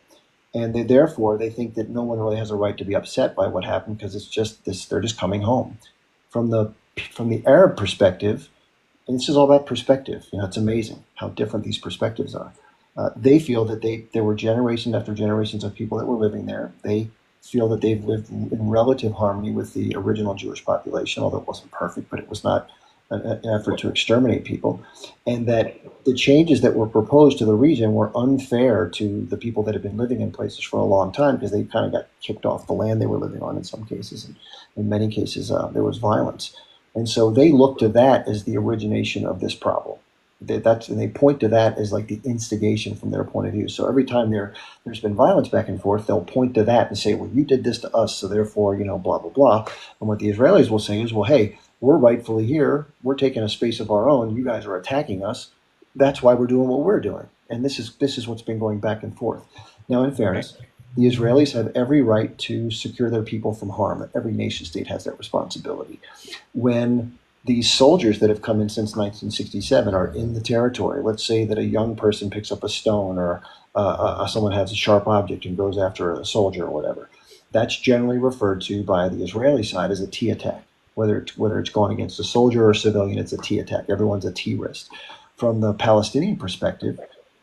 And therefore, they think that no one really has a right to be upset by what happened because it's just this, they're just coming home. From the Arab perspective, and this is all about perspective, it's amazing how different these perspectives are. They feel that there were generations after generations of people that were living there. They feel that they've lived in relative harmony with the original Jewish population, although it wasn't perfect, but it was not an effort to exterminate people, and that the changes that were proposed to the region were unfair to the people that had been living in places for a long time because they kind of got kicked off the land they were living on in some cases, and in many cases there was violence. And so they look to that as the origination of this problem. And they point to that as like the instigation from their point of view. So every time there's been violence back and forth, they'll point to that and say, well, you did this to us, so therefore, blah, blah, blah. And what the Israelis will say is, well, hey, we're rightfully here. We're taking a space of our own. You guys are attacking us. That's why we're doing what we're doing. And this is what's been going back and forth. Now, in fairness, the Israelis have every right to secure their people from harm. Every nation state has that responsibility. When these soldiers that have come in since 1967 are in the territory, let's say that a young person picks up a stone or someone has a sharp object and goes after a soldier or whatever, that's generally referred to by the Israeli side as a T attack. Whether it's going against a soldier or a civilian, it's a T attack. Everyone's a T-rist. From the Palestinian perspective,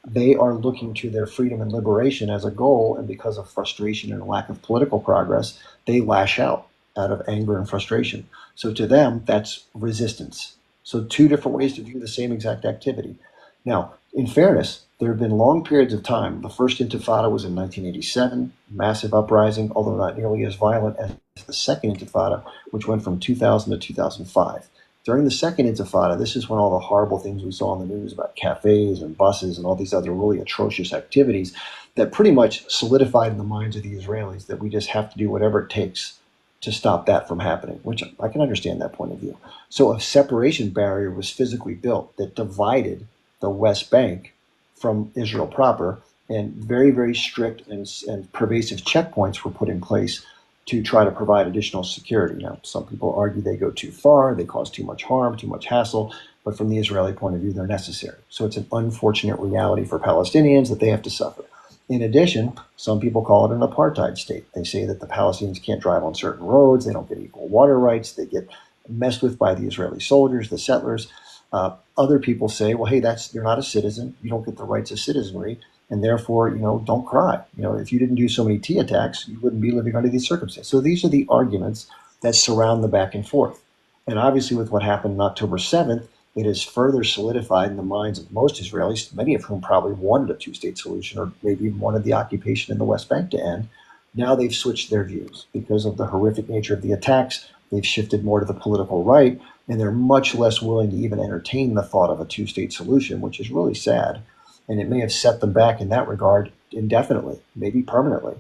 they are looking to their freedom and liberation as a goal, and because of frustration and lack of political progress, they lash out of anger and frustration. So to them, that's resistance. So two different ways to view the same exact activity. Now, in fairness, there have been long periods of time. The first Intifada was in 1987, massive uprising, although not nearly as violent as the second Intifada, which went from 2000 to 2005. During the second Intifada, this is when all the horrible things we saw in the news about cafes and buses and all these other really atrocious activities that pretty much solidified in the minds of the Israelis that we just have to do whatever it takes to stop that from happening, which I can understand that point of view. So a separation barrier was physically built that divided the West Bank from Israel proper, and very, very strict and pervasive checkpoints were put in place to try to provide additional security. Now, some people argue they go too far, they cause too much harm, too much hassle, but from the Israeli point of view, they're necessary. So it's an unfortunate reality for Palestinians that they have to suffer. In addition, some people call it an apartheid state. They say that the Palestinians can't drive on certain roads, they don't get equal water rights, they get messed with by the Israeli soldiers, the settlers. Other people say, well, hey, you're not a citizen, you don't get the rights of citizenry, and therefore, don't cry. If you didn't do so many T attacks, you wouldn't be living under these circumstances. So these are the arguments that surround the back and forth. And obviously with what happened on October 7th, it has further solidified in the minds of most Israelis, many of whom probably wanted a two-state solution or maybe even wanted the occupation in the West Bank to end. Now they've switched their views because of the horrific nature of the attacks. They've shifted more to the political right, and they're much less willing to even entertain the thought of a two-state solution, which is really sad. And it may have set them back in that regard indefinitely, maybe permanently.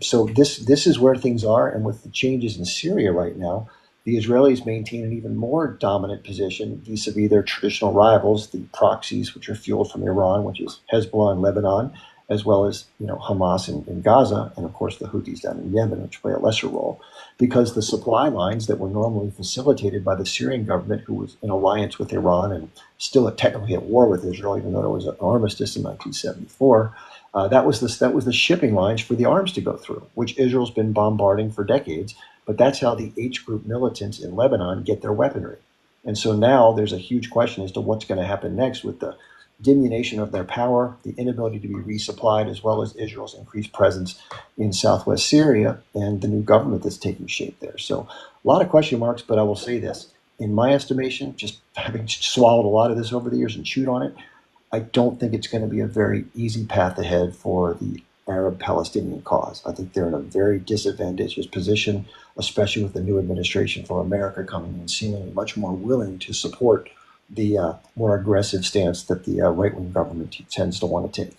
So this is where things are, and with the changes in Syria right now, the Israelis maintain an even more dominant position vis-a-vis their traditional rivals, the proxies, which are fueled from Iran, which is Hezbollah in Lebanon, as well as Hamas in Gaza, and of course the Houthis down in Yemen, which play a lesser role, because the supply lines that were normally facilitated by the Syrian government, who was in alliance with Iran and still technically at war with Israel, even though there was an armistice in 1974. That was the shipping lines for the arms to go through, which Israel's been bombarding for decades. But that's how the H group militants in Lebanon get their weaponry. And so now there's a huge question as to what's going to happen next with the diminution of their power, the inability to be resupplied, as well as Israel's increased presence in southwest Syria and the new government that's taking shape there. So a lot of question marks, but I will say this. In my estimation, just having swallowed a lot of this over the years and chewed on it, I don't think it's going to be a very easy path ahead for the Arab-Palestinian cause. I think they're in a very disadvantageous position, especially with the new administration from America coming in, seemingly much more willing to support the more aggressive stance that the right-wing government tends to want to take.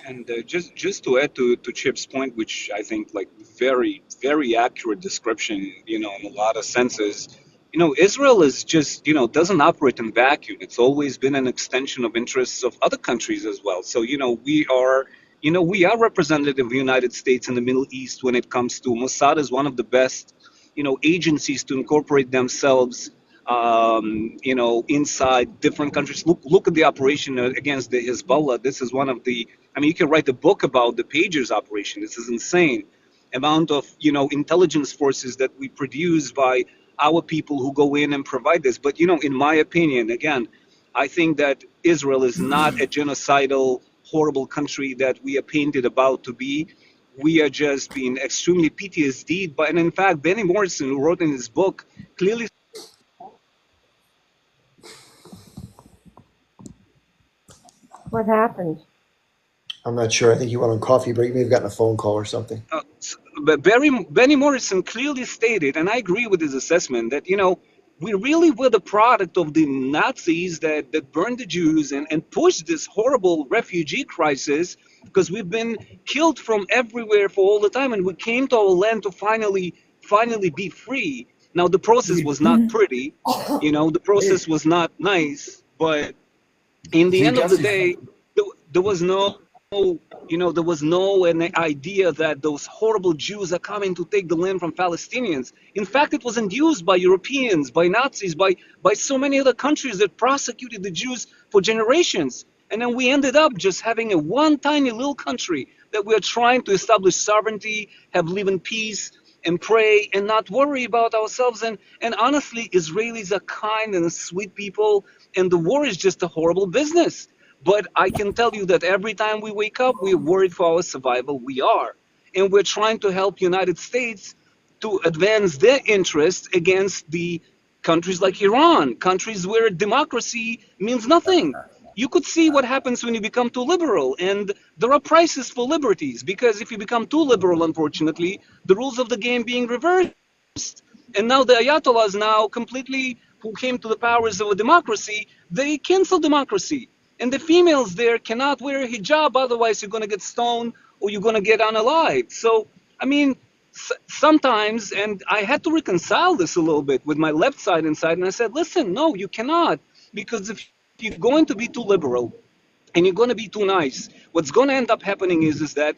And just to add to Chip's point, which I think like very, very accurate description, in a lot of senses, Israel is just, doesn't operate in vacuum. It's always been an extension of interests of other countries as well. So, we are representative of the United States in the Middle East when it comes to Mossad is one of the best, agencies to incorporate themselves, inside different countries. Look at the operation against the Hezbollah. This is one of the, you can write a book about the Pagers operation. This is insane amount of, intelligence forces that we produce by our people who go in and provide this. But, in my opinion, again, I think that Israel is not a genocidal, horrible country that we are painted about to be. We are just being extremely PTSD'd. And in fact, Benny Morrison, who wrote in his book, clearly. What happened? I'm not sure. I think he went on coffee break. He may have gotten a phone call or something. But Benny Morrison clearly stated, and I agree with his assessment, that, we really were the product of the Nazis that burned the Jews and pushed this horrible refugee crisis, because we've been killed from everywhere for all the time, and we came to our land to finally be free. Now, the process was not pretty, the process was not nice, but in the end of the day, there was no an idea that those horrible Jews are coming to take the land from Palestinians. In fact, it was induced by Europeans, by Nazis, by so many other countries that prosecuted the Jews for generations. And then we ended up just having a one tiny little country that we are trying to establish sovereignty, live in peace, and pray, and not worry about ourselves. And honestly, Israelis are kind and sweet people, and the war is just a horrible business. But I can tell you that every time we wake up, we're worried for our survival. We are. And we're trying to help United States to advance their interests against the countries like Iran, countries where democracy means nothing. You could see what happens when you become too liberal. And there are prices for liberties, because if you become too liberal, unfortunately, the rules of the game being reversed. And now the Ayatollahs completely, who came to the powers of a democracy, they cancel democracy. And the females there cannot wear a hijab, otherwise you're going to get stoned or you're going to get unalived. So, sometimes, and I had to reconcile this a little bit with my left side inside, and I said, listen, no, you cannot, because if you're going to be too liberal and you're going to be too nice, what's going to end up happening is that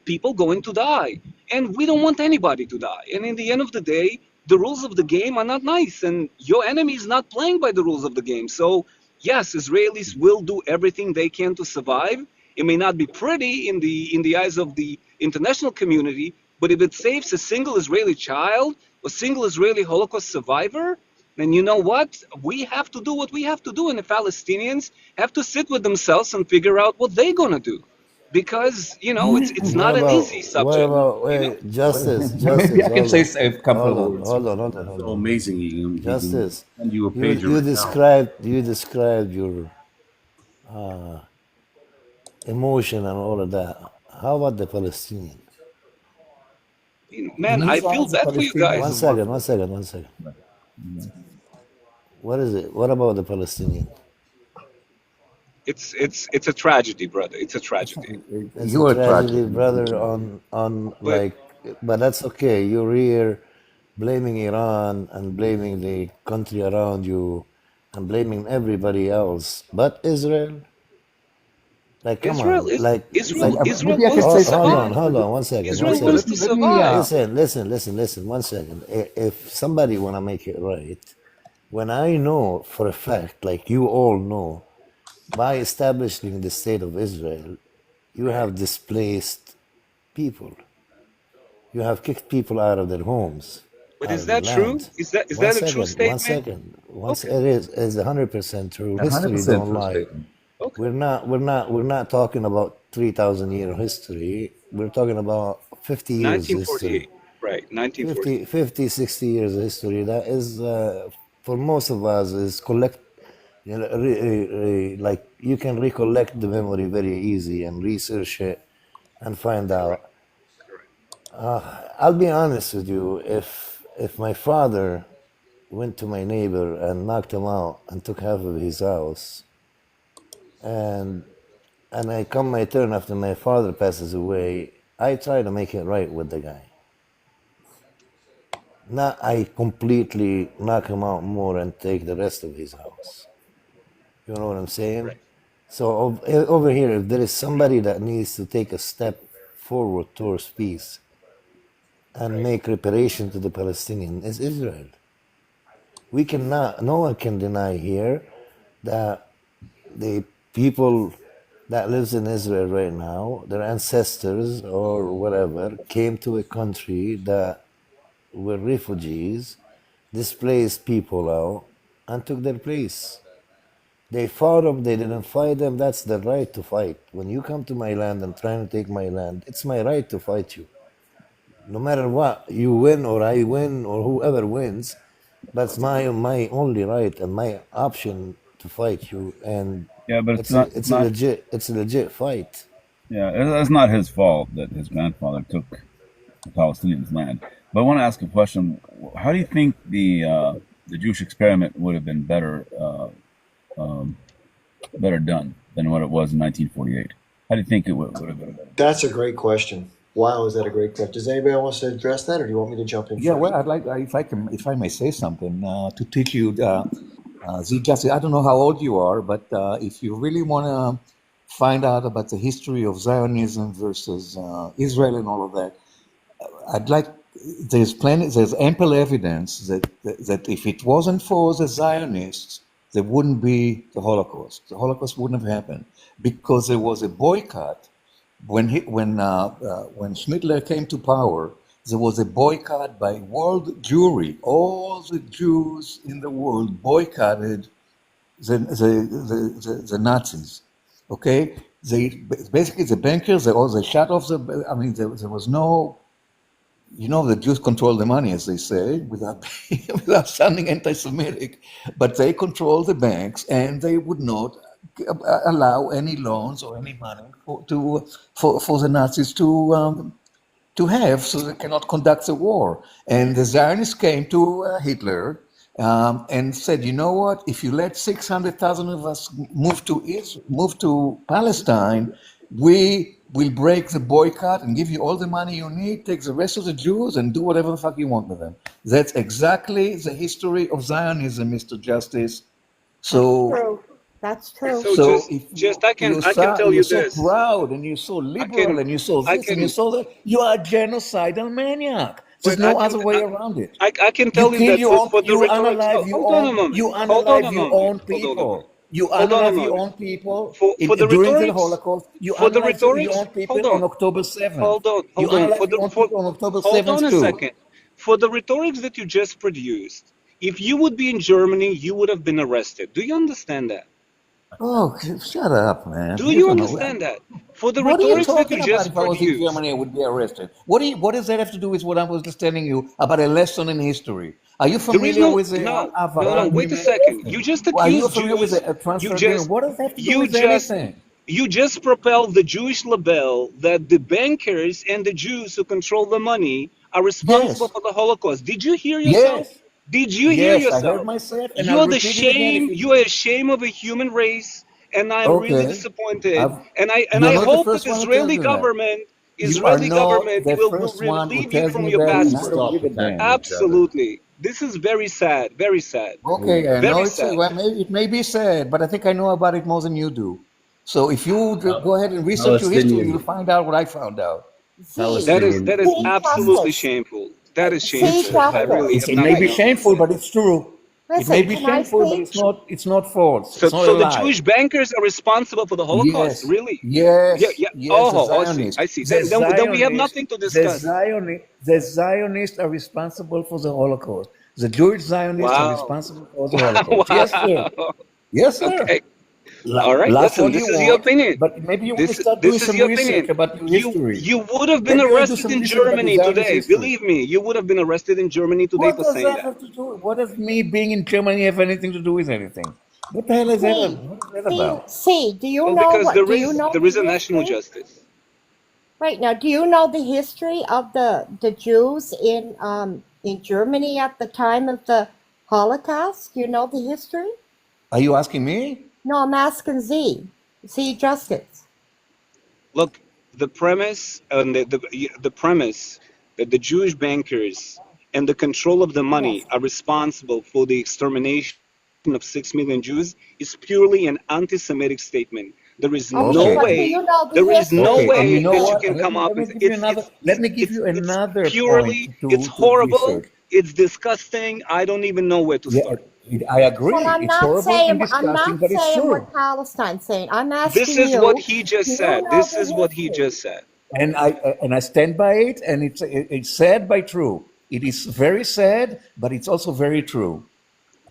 people going to die. And we don't want anybody to die. And in the end of the day, the rules of the game are not nice, and your enemy is not playing by the rules of the game. So, yes, Israelis will do everything they can to survive. It may not be pretty in the eyes of the international community, but if it saves a single Israeli child, a single Israeli Holocaust survivor, then you know what? We have to do what we have to do, and the Palestinians have to sit with themselves and figure out what they're going to do. because it's not an easy What subject. about, wait, Justice, Maybe I can hold say on. a couple Hold of on, words. hold So on. amazing. You can Justice, send you a you, page you right now. described your emotion and all of that. How about the Palestinian? Man, I feel bad for you guys. One second. What is it? What about the Palestinian? It's a tragedy, brother. It's a tragedy. It's You a are tragedy, tragic. brother, on But like, but that's okay. You're here blaming Iran and blaming the country around you and blaming everybody else but Israel. Like, come Israel on, is like, Israel. Israel Maybe I can wants say to hold something. on, survive. one second, Israel wants to Let me, survive. Listen, 1 second. If somebody wanna make it right, when I know for a fact, like you all know, by establishing the state of Israel, you have displaced people. You have kicked people out of their homes, But out is of their that true? land. Is that a true statement? Once Okay. it is 100% true. History 100% don't true lie. statement. Okay. We're not talking about 3,000 year history. We're talking about 50 years history. 1948. Right. 1948. 50, 60 years of history. That is, for most of us, is like you can recollect the memory very easy and research it and find out. I'll be honest with you. If my father went to my neighbor and knocked him out and took half of his house, and I come my turn after my father passes away, I try to make it right with the guy. Not I completely knock him out more and take the rest of his house. You know what I'm saying? Right. So over here, if there is somebody that needs to take a step forward towards peace and make reparation to the Palestinian, it's Israel. We cannot, no one can deny here that the people that lives in Israel right now, their ancestors or whatever, came to a country that were refugees, displaced people out, and took their place. They fought them, they didn't fight them, that's their right to fight. When you come to my land and trying to take my land, it's my right to fight you. No matter what, you win or I win or whoever wins, that's my only right and my option to fight you. And Yeah, but it's a legit fight. Yeah, it's not his fault that his grandfather took the Palestinians' land. But I want to ask a question: how do you think the Jewish experiment would have been better done than what it was in 1948? How do you think it would have been better? That's a great question. Wow, is that a great question? Does anybody want to address that, or do you want me to jump in Yeah, first? well, I'd like if I may say something to teach you. Justice, I don't know how old you are, but if you really want to find out about the history of Zionism versus Israel and all of that, I'd like. There's ample evidence that if it wasn't for the Zionists, there wouldn't be the Holocaust. The Holocaust wouldn't have happened because there was a boycott. When Schnittler came to power, there was a boycott by world Jewry. All the Jews in the world boycotted the Nazis. Okay, basically the bankers they shut off the. I mean, there was no. The Jews control the money, as they say, without sounding anti-Semitic, but they control the banks, and they would not allow any loans or any money for the Nazis to have, so they cannot conduct the war. And the Zionists came to Hitler and said, you know what? If you let 600,000 of us move to Palestine, we will break the boycott and give you all the money you need, take the rest of the Jews and do whatever the fuck you want with them. That's exactly the history of Zionism, Mr. Justice. So That's true. So I can tell you so this. proud and you're so liberal and you're so this and you're so that, you are a genocidal maniac. There's no other way around it. I can tell you that You unalive your own people. You unalive your own people during the Holocaust. You unalive your own people on October 7th. Hold on. You unalive your own people on October 7th Hold on a too. second. For the rhetorics that you just produced, if you would be in Germany, you would have been arrested. Do you understand that? Oh, shut up, man. Do you don't know. understand that? For the What are you rhetorics that talking you about? just If I was in produced, Germany, I would be arrested. What does that have to do with what I was just telling you about a lesson in history? Are you there is familiar with the no. Avara Wait a agreement? second. You just Are you accused familiar with Jews. the transfer You agreement? just, What does that have to do you with just, anything? you just propelled the Jewish label that the bankers and the Jews who control the money are responsible Yes, for the Holocaust. Did you hear yourself? yes, Did you hear yes. I heard yourself? myself, and I'll You're the repeat it again. shame. You are a shame of a human race, and I'm really Okay, disappointed. I've, And you're I not the hope that first one who tells me that. You are Israeli not government the will first one who relieve you tells from me your that, and I Please passport. don't stop give a damn. attacking each other. Absolutely. This is very sad. Very sad. Okay, I know Very it's sad. well, maybe it may be sad, but I think I know about it more than you do. So if you go ahead and research your history, Palestinian, you'll find out what I found out. See, That Palestinian. is see absolutely justice. shameful. That is See shameful. I really justice. have It may nothing be else to shameful, say. but it's true. It may Listen, be can I shameful, but speak? it's not false. So It's not a the lie. Jewish bankers are responsible for the Holocaust, Yes, really? Yeah, yes, yeah. yes, the Oh, I see. Zionists. I see. Then we have nothing to discuss. The Zionists are responsible for the Holocaust. The Jewish Zionists are Wow. responsible for the Holocaust. Yes, sir. Wow. Yes, sir. Okay. All right. Laugh Listen, all you this is your want, opinion. but maybe you want to start doing This is some your research opinion. about your history. You would have been Maybe you want to do arrested some in research about the Germany Zionist today. history. Believe me, you would have been arrested in Germany today What for does saying that that. have to do? What does me being in Germany have anything to do with anything? What the hell is that? What is that about? See, do you Well, know because what? Do you know there the is a national history? justice. Right now, do you know the history of the Jews in Germany at the time of the Holocaust? Do you know the history? Are you asking me? No, I'm asking Z Justice. Look, the premise and the premise that the Jewish bankers and the control of the money are responsible for the extermination of 6 million Jews is purely an anti-Semitic statement. There is Okay, no but do way. you know the There is no history? Okay, and you way know that you what? can come up and Give you another. Let me give you another point purely. It's to horrible. research. It's disgusting. I don't even know where to Yeah, start. I agree. Well, I'm It's not horrible and saying disgusting, but it's true. what Palestine's saying. I'm This asking is what you. he just Do you said. know This the is what he history? just said. And I stand by it, and it's sad but true. It is very sad, but it's also very true.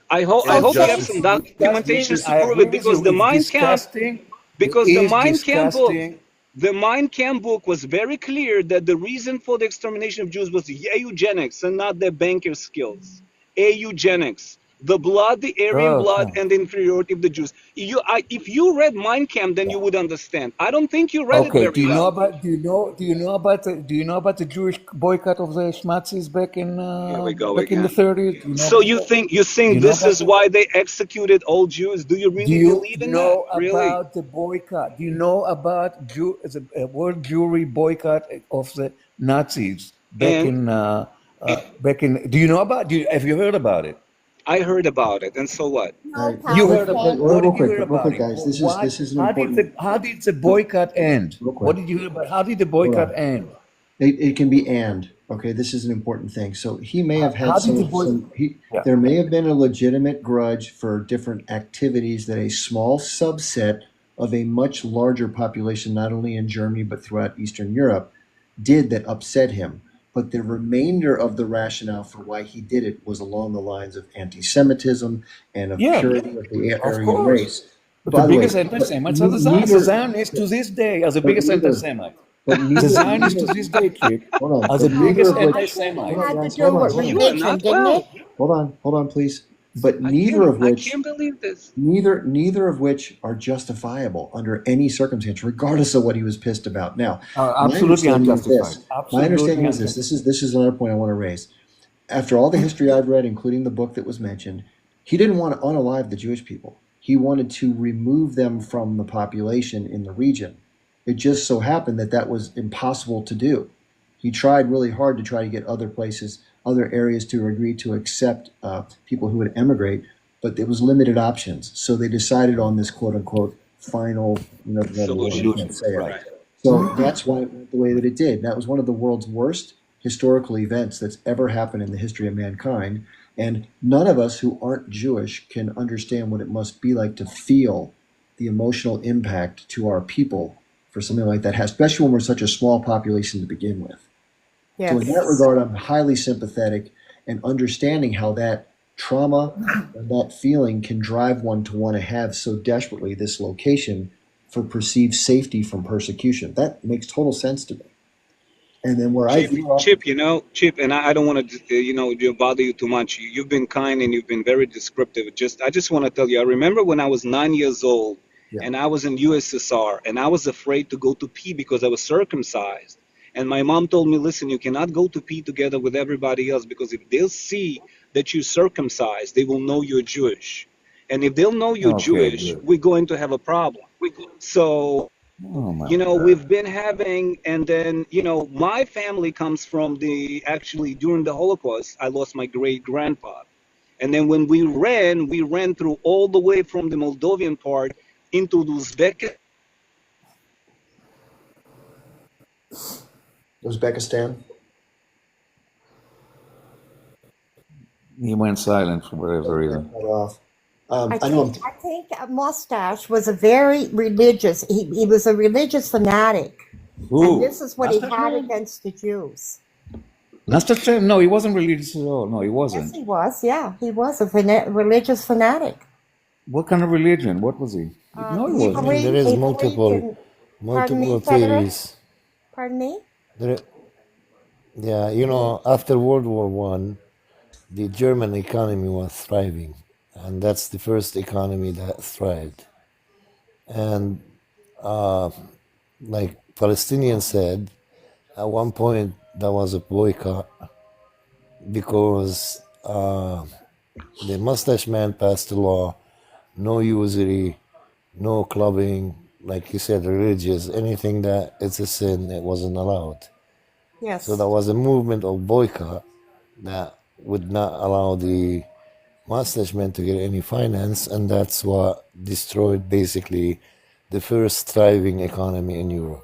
I hope So you have James, some documentations to I prove agree it with you. because the It's Mein Kampf, disgusting. because It the is Mein Kampf book, disgusting. the Mein Kampf book was very clear that the reason for the extermination of Jews was eugenics and not their banker skills. Eugenics. The blood, the Aryan blood, Okay. and the inferiority of the Jews. If you read Mein Kampf, then you would understand. I don't think you read it Okay. very well. Do you know about the Jewish boycott of the Schmatzis back in Here we go back in the again. 30s? Do you know So about you that? think Do you know this about is that? why they executed all Jews? Do you Do really you believe in know that? Really? about the boycott? Do you know about the World Jewry boycott of the Nazis back And back in? Do you know about? Have you heard about it? I heard about it, and so what? No, You heard about Palestine. what real did you hear quick, about it? guys. This What? is an important. How did the boycott end? Real What quick. did you hear about? How did the Hold boycott on. end? It can be and. Okay, this is an important thing. So he may have How had did the boycott? Yeah. there may have been a legitimate grudge for different activities that a small subset of a much larger population, not only in Germany but throughout Eastern Europe, did that upset him. But the remainder of the rationale for why he did it was along the lines of anti-Semitism and of Yeah, purity of the of Aryan course. race. But By the the way, biggest but anti-Semites are the neither, Zionists to this day, are the but biggest neither, anti-Semites. but The neither, Zionists to neither, this day, Chick, hold on, are the but neither biggest of which, anti-Semites. hold on, Had to guys, do hold on, with hold You on, are religion, not didn't well. it? hold on, please. But I neither can't believe this. of which are justifiable under any circumstance, regardless of what he was pissed about. Now, my Absolutely understanding is unjustified. this. My Absolutely understanding is unjustified. this is another point I want to raise. After all the history I've read, including the book that was mentioned, he didn't want to unalive the Jewish people. He wanted to remove them from the population in the region. It just so happened that that was impossible to do. He tried really hard to try to get other places, other areas to agree to accept people who would emigrate, but there was limited options. So they decided on this quote unquote final, Solution. I can't say it. Right. So that's why it went the way that it did. That was one of the world's worst historical events that's ever happened in the history of mankind. And none of us who aren't Jewish can understand what it must be like to feel the emotional impact to our people for something like that, especially when we're such a small population to begin with. So in that Yes. regard, I'm highly sympathetic and understanding how that trauma and that feeling can drive one to want to have so desperately this location for perceived safety from persecution. That makes total sense to me. And then where I grew up, Chip, Chip, and I don't want to, bother you too much. You've been kind and you've been very descriptive. I just want to tell you, I remember when I was 9 years old and I was in USSR and I was afraid to go to pee because I was circumcised. And my mom told me, listen, you cannot go to pee together with everybody else because if they'll see that you're circumcised, they will know you're Jewish. And if they'll know you're Jewish, we're going to have a problem. So, we've been having, and then, my family comes from during the Holocaust, I lost my great grandfather. And then when we ran through all the way from the Moldovan part into Uzbekistan. He went silent for whatever reason. I think Mustache was a very religious. He was a religious fanatic, and this is what he had against the Jews. Mustache? No, he wasn't religious at all. No, he wasn't. Yes, he was. Yeah, he was a religious fanatic. What kind of religion? What was he? No, he wasn't. There is multiple theories. Pardon me? After World War One, the German economy was thriving, and that's the first economy that thrived. And like Palestinians said, at one point there was a boycott because the mustache man passed a law: no usury, no clubbing, like you said, religious, anything that it's a sin, it wasn't allowed. Yes. So there was a movement of boycott that would not allow the mustache men to get any finance, and that's what destroyed basically the first thriving economy in Europe.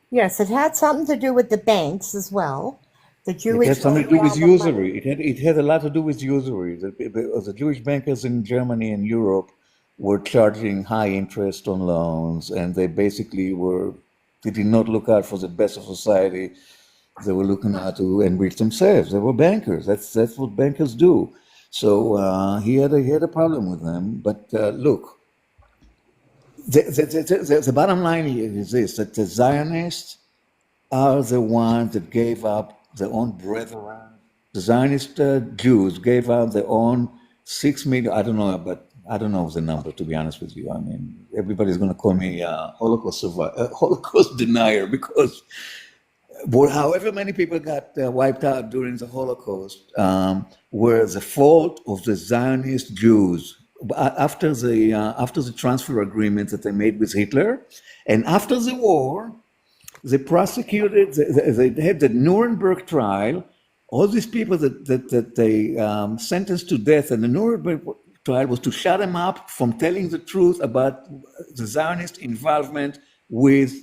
Yes, it had something to do with the banks as well. The Jewish. It had something to do with usury. It had a lot to do with usury. The Jewish bankers in Germany and Europe were charging high interest on loans, and they basically they did not look out for the best of society. They were looking out to enrich themselves. They were bankers. That's what bankers do. So he had a problem with them. But look, the bottom line here is this: that the Zionists are the ones that gave up their own brethren. The Zionist Jews gave up their own 6 million. I don't know the number, to be honest with you. I mean, everybody's going to call me Holocaust denier because however many people got wiped out during the Holocaust were the fault of the Zionist Jews after the transfer agreement that they made with Hitler, and after the war, they prosecuted. They had the Nuremberg trial. All these people that they sentenced to death, and the Nuremberg trial was to shut them up from telling the truth about the Zionist involvement with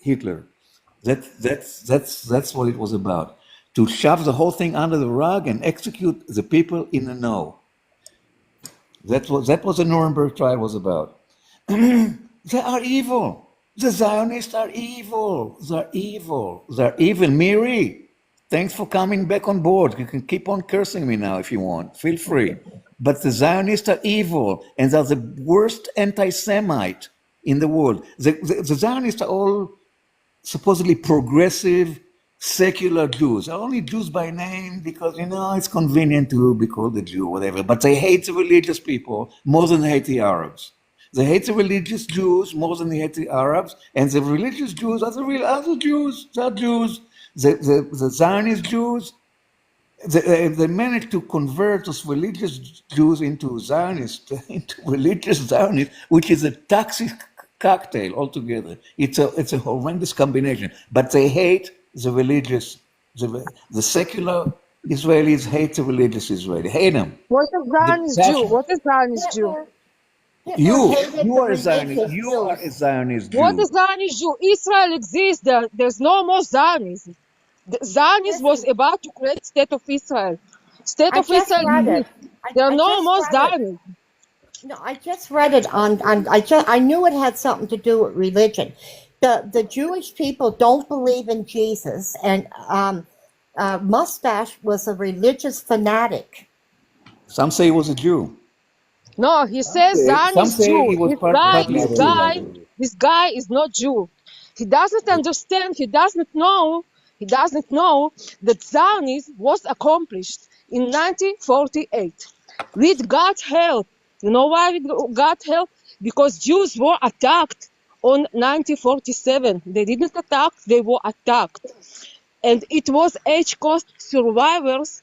Hitler. That's what it was about. To shove the whole thing under the rug and execute the people in the know. That was the Nuremberg trial was about. They are evil. The Zionists are evil. They're evil. They're evil. Miri, thanks for coming back on board. You can keep on cursing me now if you want. Feel free. But the Zionists are evil, and they're the worst anti-Semite in the world. The Zionists are all supposedly progressive, secular Jews. They're only Jews by name because, it's convenient to be called a Jew or whatever. But they hate the religious people more than they hate the Arabs. They hate the religious Jews more than they hate the Arabs. And the religious Jews are the real other Jews. They're Jews. The Zionist Jews, they managed to convert those religious Jews into religious Zionists, which is a toxic cocktail altogether. It's a horrendous combination. But they hate the religious, the secular Israelis hate the religious Israeli. Hate them. What is Zionist Jew? What is Zionist Jew? You are a Zionist. You are a Zionist Jew. What is Zionist Jew? Israel exists. There's no more Zionism. Zionism was about to create state of Israel. State of Israel exists. There are no more Zionists. No, I just read it I knew it had something to do with religion. The Jewish people don't believe in Jesus, and Mustache was a religious fanatic. Some say he was a Jew. No, he says Some Zionist say he Jew. was partly a Jew. This guy is not Jew. He doesn't understand. He doesn't know that Zionism was accomplished in 1948 with God's help. You know why with God's help? Because Jews were attacked on 1947. They didn't attack, they were attacked. And it was Holocaust survivors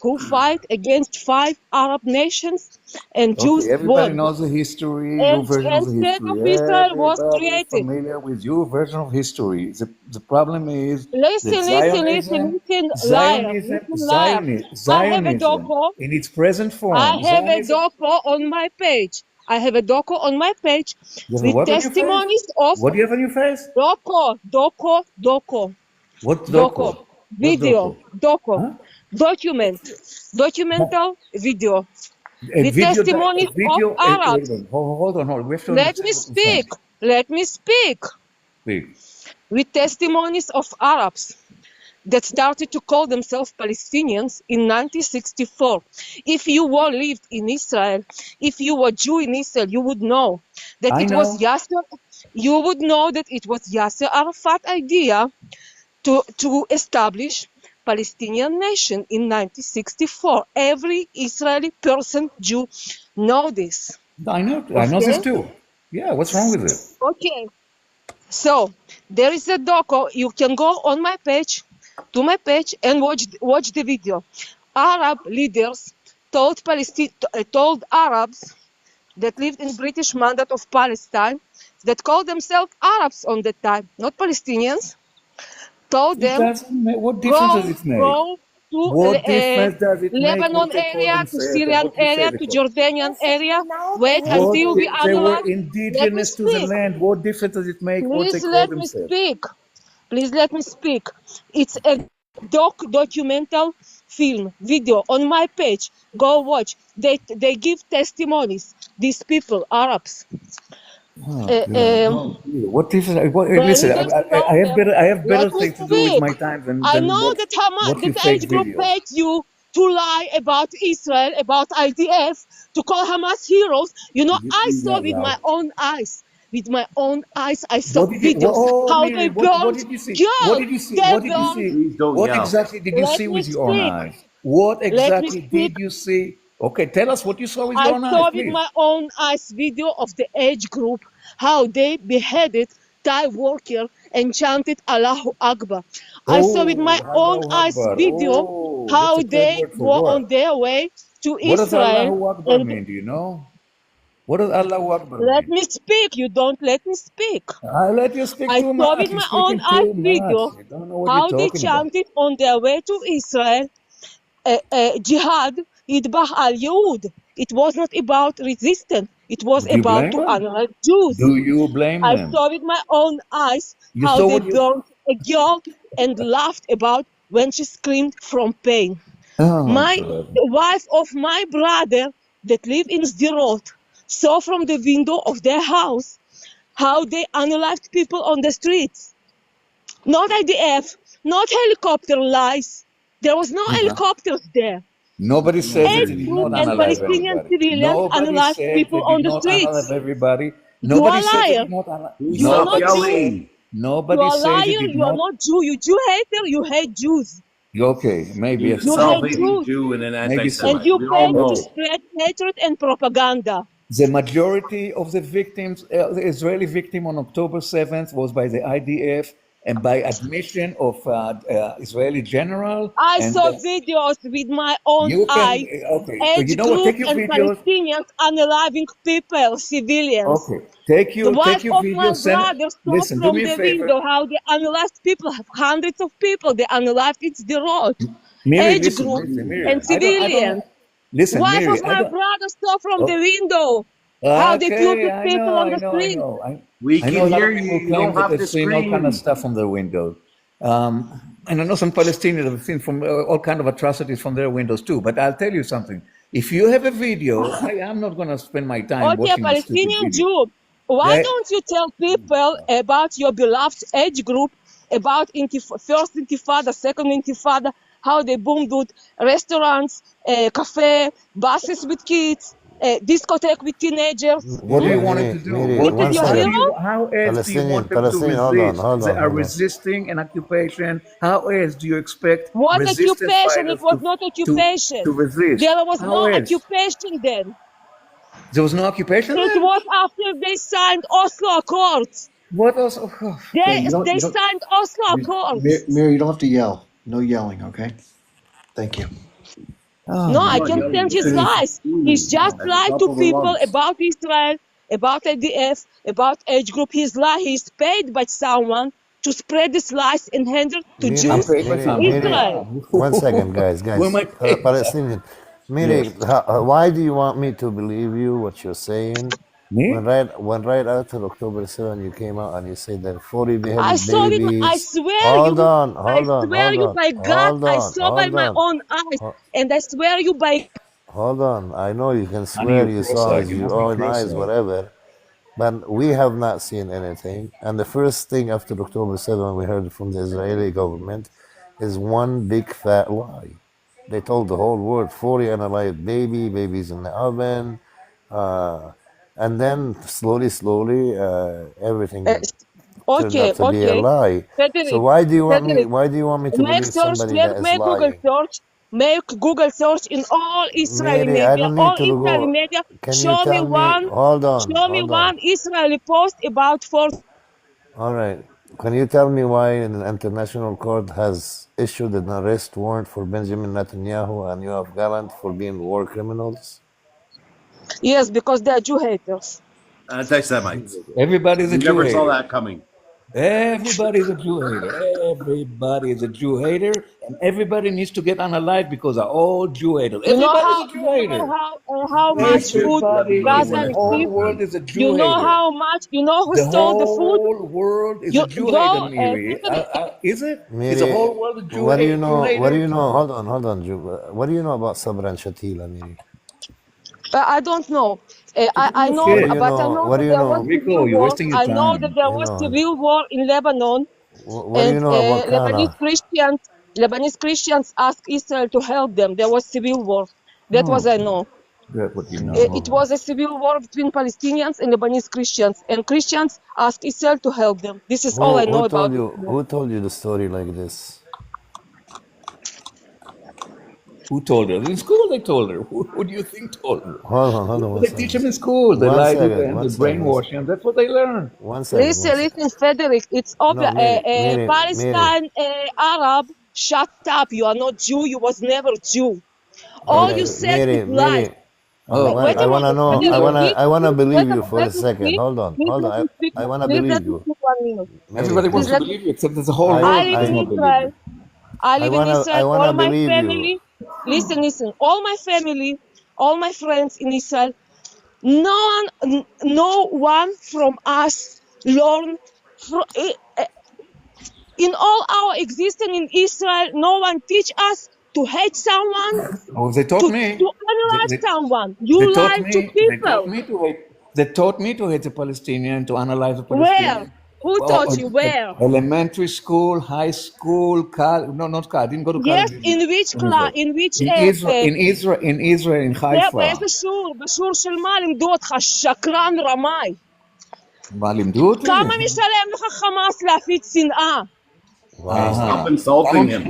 who fight against 5 Arab nations, and Jews Everybody won. knows the history, your And version of the state history. of Israel was Everybody is created. familiar with your version of history. The problem is Listen, liar. I have a doco. in its present form. I have a Zionism. doco on my page. I have a doco on my page You have a with what on your face? testimonies of What do you have on your face? doco. What doco? Video, doco, documental video. The testimonies of Arabs. Hold on. We have to Let understand me what you're saying. speak. Let me speak. Please. With testimonies of Arabs that started to call themselves Palestinians in 1964. If you were lived in Israel, if you were Jew in Israel, you would know that was Yasser. You would know that it was Yasser Arafat's idea to establish Palestinian nation in 1964. Every Israeli person, Jew, know this. I know this too. Yeah, what's wrong with it? Okay. So there is a doco. You can go on my page, to my page, and watch the video. Arab leaders told Arabs that lived in British Mandate of Palestine, that called themselves Arabs on that time, not Palestinians, told them, what difference does it make? go to What difference does it make Lebanon what they call area, to themselves? Syrian What you say area, they to call- Jordanian area. Wait until we They were analyze. indigenous to the land. What difference does it make what they Please call let me themselves? speak. Please let me speak. It's a documental film, video on my page. Go watch. They give testimonies. These people, Arabs. Oh, God. What difference? Listen, I have better Let me things to do with speak. my time than I know watch, that watch your that fake age group videos. paid you to lie about Israel, about IDF, to call Hamas heroes. You know, Could you I please saw not with my laugh? own eyes. With my own eyes, I saw What did you? videos how they Miriam, what burned did you see? girls. What did you see? They What did you burned. see? Please don't What yell. exactly did you Let see me with your own speak. eyes? What Let me exactly speak. did you see? Okay, tell us what you saw with I your own eyes, saw with please. my own eyes video of the age group, how they beheaded Thai worker and chanted Allahu Akbar. I saw with my own Allahu eyes Akbar. video That's how a code they word for were what? on their way to What does Israel. Allahu Akbar And mean? Do you know? What does Allahu Akbar let mean? me speak. You don't let me speak. I let you speak I too saw much. with You're my own speaking eyes too much. video You don't know what you're how they talking about. chanted on their way to Israel, jihad, idbah al Yahud. It was not about resistance. It was Do you about blame to them? annihilate Jews. Do you blame I them? saw with my own eyes You how saw they what you... burned a girl and laughed about when she screamed from pain. Oh, The wife of my brother that lived in Sderot saw from the window of their house how they unalived people on the streets. Not IDF, not helicopter lies. There was no helicopters there. Nobody says that they Age did group not and unalive Palestinian everybody. civilians Nobody unalived said people they on did the not streets. unalive everybody. You Nobody are said they liar. did not unalive. You are not Jew. You Nobody are says they liar. did You are not. not Jew. You Jew hater. You hate Jews. Okay, maybe He's a a You small hate bit. self-hating Jews. Jew and an Maybe so. And anti-Semite. you We all pay to know. spread hatred and propaganda. The majority of the victims, the Israeli victim on October 7th was by the IDF and by admission of Israeli general. I And saw videos with my own you can, eyes. okay, you Age know what? group Take your and videos. Palestinians unaliving people, civilians. Okay, take The your wife of my video. Send. brother saw Listen, do from me a the favor. window how they unalived people, hundreds of people. They unalived it's the road. Miri, Age listen, group Miri. and I don't. civilians. Listen, Wife Miri, of my brother saw from the window how they killed Okay, the people on the street. We I know can a lot hear of you. people You claim don't that have they've to seen all kind of scream. stuff from their windows. And I know some Palestinians have seen from all kind of atrocities from their windows too. But I'll tell you something. If you have a video, I'm not going to spend my time Okay, watching a stupid Palestinian video. Jew, why That- don't you tell people about your beloved age group, about First Intifada, Second Intifada, how they bombed with restaurants, cafe, buses with kids, discotheque with teenagers. What do you want it to do? It is your hero? How else do you want them to Palestinian, resist? They are resisting an occupation. How else do you expect What resistance occupation? It fighters was not occupation. to resist? There was How no else? occupation then. There was no occupation It then? was after they signed Oslo Accords. What else? Oh, They signed Oslo Accords. Mary, you don't have to yell. No yelling, okay? Thank you. No, I can stand his lies. He's just lied to people about Israel, about IDF, about age group. He's paid by someone to spread these lies and hand it to Jews in Israel. 1 second, guys. Palestinian. Miri, why do you want me to believe you, what you're saying? When right after October 7, you came out and you said that 40 beheaded I saw babies. it. I swear Hold you. on, I swear you by God. I saw by my own eyes, and I swear you by. Hold on. I know you can swear you saw with your own eyes, whatever. But we have not seen anything. And the first thing after October 7 we heard from the Israeli government is one big fat lie. They told the whole world 40 unalive babies in the oven. And then slowly, everything turned out to be a lie. Frederick, So why do you want me? Why do you want me to make believe search, somebody that is make Google lying? search, make Google search in all Israeli Mary, I media. don't All need to Israeli go. media. Can you Show me tell me? one. Hold on. Show me one Israeli post about 40. All right. Can you tell me why an international court has issued an arrest warrant for Benjamin Netanyahu and Yoav Gallant for being war criminals? Yes, because they are Jew haters. Anti-Semites. Everybody's a You Jew never hater. saw that coming. Everybody's a Jew hater. Everybody is a Jew hater, and everybody needs to get unalive because they're all Jew haters. You know Everybody's a Jew hater. how much food Everybody Gaza in the whole received? world is a Jew You know hater. how much? You know who The stole the food? whole world is a Jew go, hater, Miri. Is it? Is the Miri, whole world a Jew what do you hater? know? What do you know? Hold on, Jew. What do you know about Sabra and Shatila, Miri? I don't know. I know, What do you but I know? know What do that you there know? was Rico, civil you're war. wasting your I know time. that there was civil war in Lebanon, What do you and know about Kana? Lebanese Christians asked Israel to help them. There was civil war. That was I know. That's what you know. It was a civil war between Palestinians and Lebanese Christians, and Christians asked Israel to help them. This is all I know about it. Who told you the story like this? Who told her? In school they told her. Who do you think told her? Hold on. They teach them in school. They lie to them, they brainwash them. That's what they learn. Listen, Frederick. It's obvious. Miri, Palestine Arab, shut up. You are not Jew. You was never Jew. All you said is lies. Wait a I want to know. minute. I want to believe Wait you for a second. speak. Hold on. I want to Please believe let me you. speak 1 minute. Everybody wants to believe you, except there's a whole world I that live does in not believe Israel. you. I live in Israel. I wanna All my believe family. you. Listen. All my family, all my friends in Israel. No one from us learned in all our existence in Israel. No one teach us to hate someone. Oh, they taught me. To analyze someone. You They taught lie me. to They taught people. me to hate. They taught me to hate the Palestinian, to analyze the Palestinian. Where? Who taught you? Where? Elementary school, high school, college. No, not college. I didn't go to college. Yes. In which class? In which? In Israel, in Haifa. באיזה שיעור? בשיעור של מה לימדו אותך? שקרן רמאי. מה לימדו אותי? כמה משלם לך חמאס להפיץ שנאה? Stop insulting him.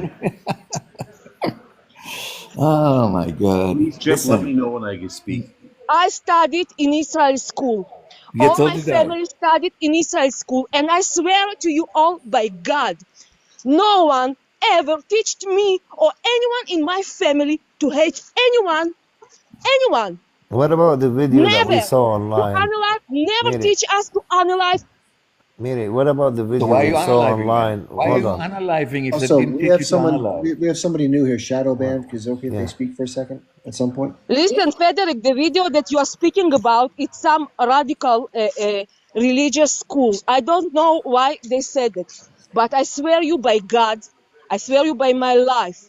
Oh my God. Just let me know when I can speak. I studied in Israel school. Yeah, All so my did I. family studied in Israel school, and I swear to you all by God, no one ever taught me or anyone in my family to hate anyone. What about the video that we Never. saw To online? analyze, never Miri. teach us to analyze. Miri, what about the So video why are we you saw analyzing? online? Why are Hold you on. analyzing if they Also, didn't we teach have you to someone. analyze? We have somebody new here, Shadow Band. Is it okay if they speak for a second at some point? Listen, Frederick, the video that you are speaking about, it's some radical religious school. I don't know why they said it, but I swear you by God, I swear you by my life,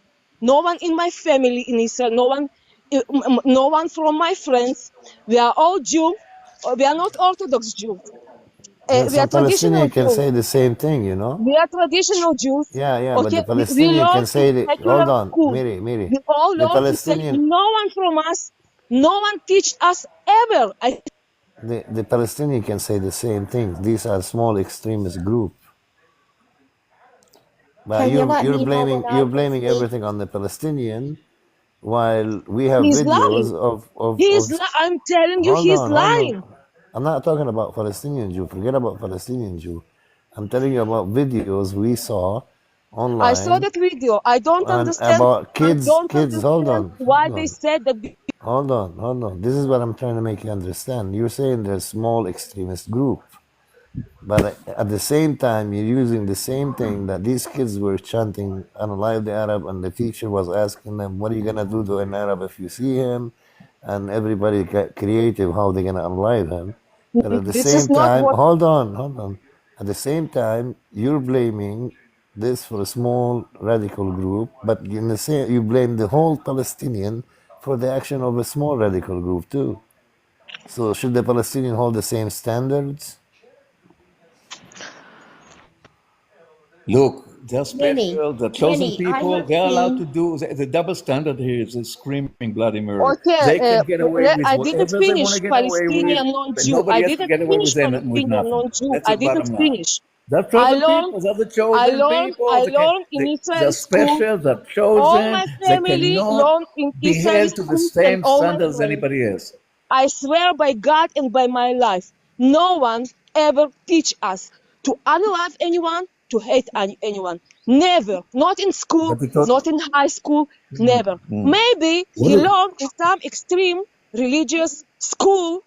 no one in my family in Israel, no one from my friends, we are all Jew, we are not Orthodox Jew. Well, We are some Palestinian traditional can Jews. say the same thing, you know. We are traditional Jews. Yeah, but Okay, the we Palestinian learn can in say that. secular Hold on, school. Miri. We all The learn in Palestinian, no one from us, no one teach us ever. the Palestinian can say the same thing. These are small extremist group. But Can you let me know when I you're can blaming speak? everything on the Palestinian, while we have He's videos lying. of. I'm telling you, Hold he's on, hold on. lying. I'm not talking about Palestinian Jew. Forget about Palestinian Jew. I'm telling you about videos we saw I saw online that video. I don't and understand. about I kids. don't Kids, hold understand on, why hold they on. said that. Hold on, hold on. This is what I'm trying to make you understand. You're saying they're a small extremist group, but at the same time, you're using the same thing that these kids were chanting, "Unalive the Arab," and the teacher was asking them, "What are you gonna do to an Arab if you see him?" And everybody got creative how they're gonna unalive him. But at the This is same not time, what. hold on. At the same time, you're blaming this for a small radical group, but in the same, you blame the whole Palestinian for the action of a small radical group too. So should the Palestinian hold the same standards? Look, they're Minnie, special, the chosen Minnie, I people, have they're allowed to seen. do the double standard here is screaming bloody murder. Okay, They can get away with I didn't whatever they want to finish get away with, Palestinian but non-Jew. I nobody else can didn't get away finish with Palestinian nothing. non-Jew. That's I the didn't bottom line. finish. The chosen people, they're the chosen people. I learned in They're Israel school. special, they're All chosen. my They family cannot learned in be Israeli held to the schools, and same all my standards as friends. anybody else. I swear by God and by my life, no one ever teach us to unlove anyone, to hate anyone. Never. Not in school, But the tot- not in high school, never. Maybe What he do- learned in some extreme religious school,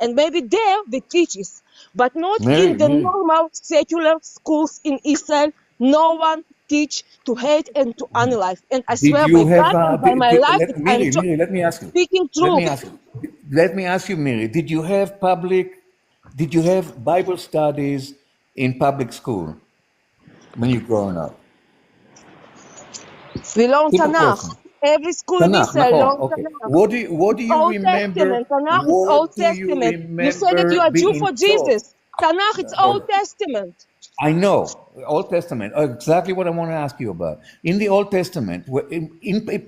and maybe there they teach it, but not in the Mary, normal secular schools in Israel. No one teach to hate and to unlife. And I did swear by you have, God and by my life that I'm Miri, let me ask you. speaking Let me truth. ask you. Let me ask you, Miri, did you have Bible studies in public school when you growing up? We learn Simple Tanakh. question. Every school in Tanakh, Israel נכון, learn okay. Tanakh. What do you Old remember? Testament. Tanakh is Old What do you Testament. You say that you remember are Jew being for taught? Jesus. Tanakh is Old Testament. I know, Old Testament, exactly what I want to ask you about. In the Old Testament,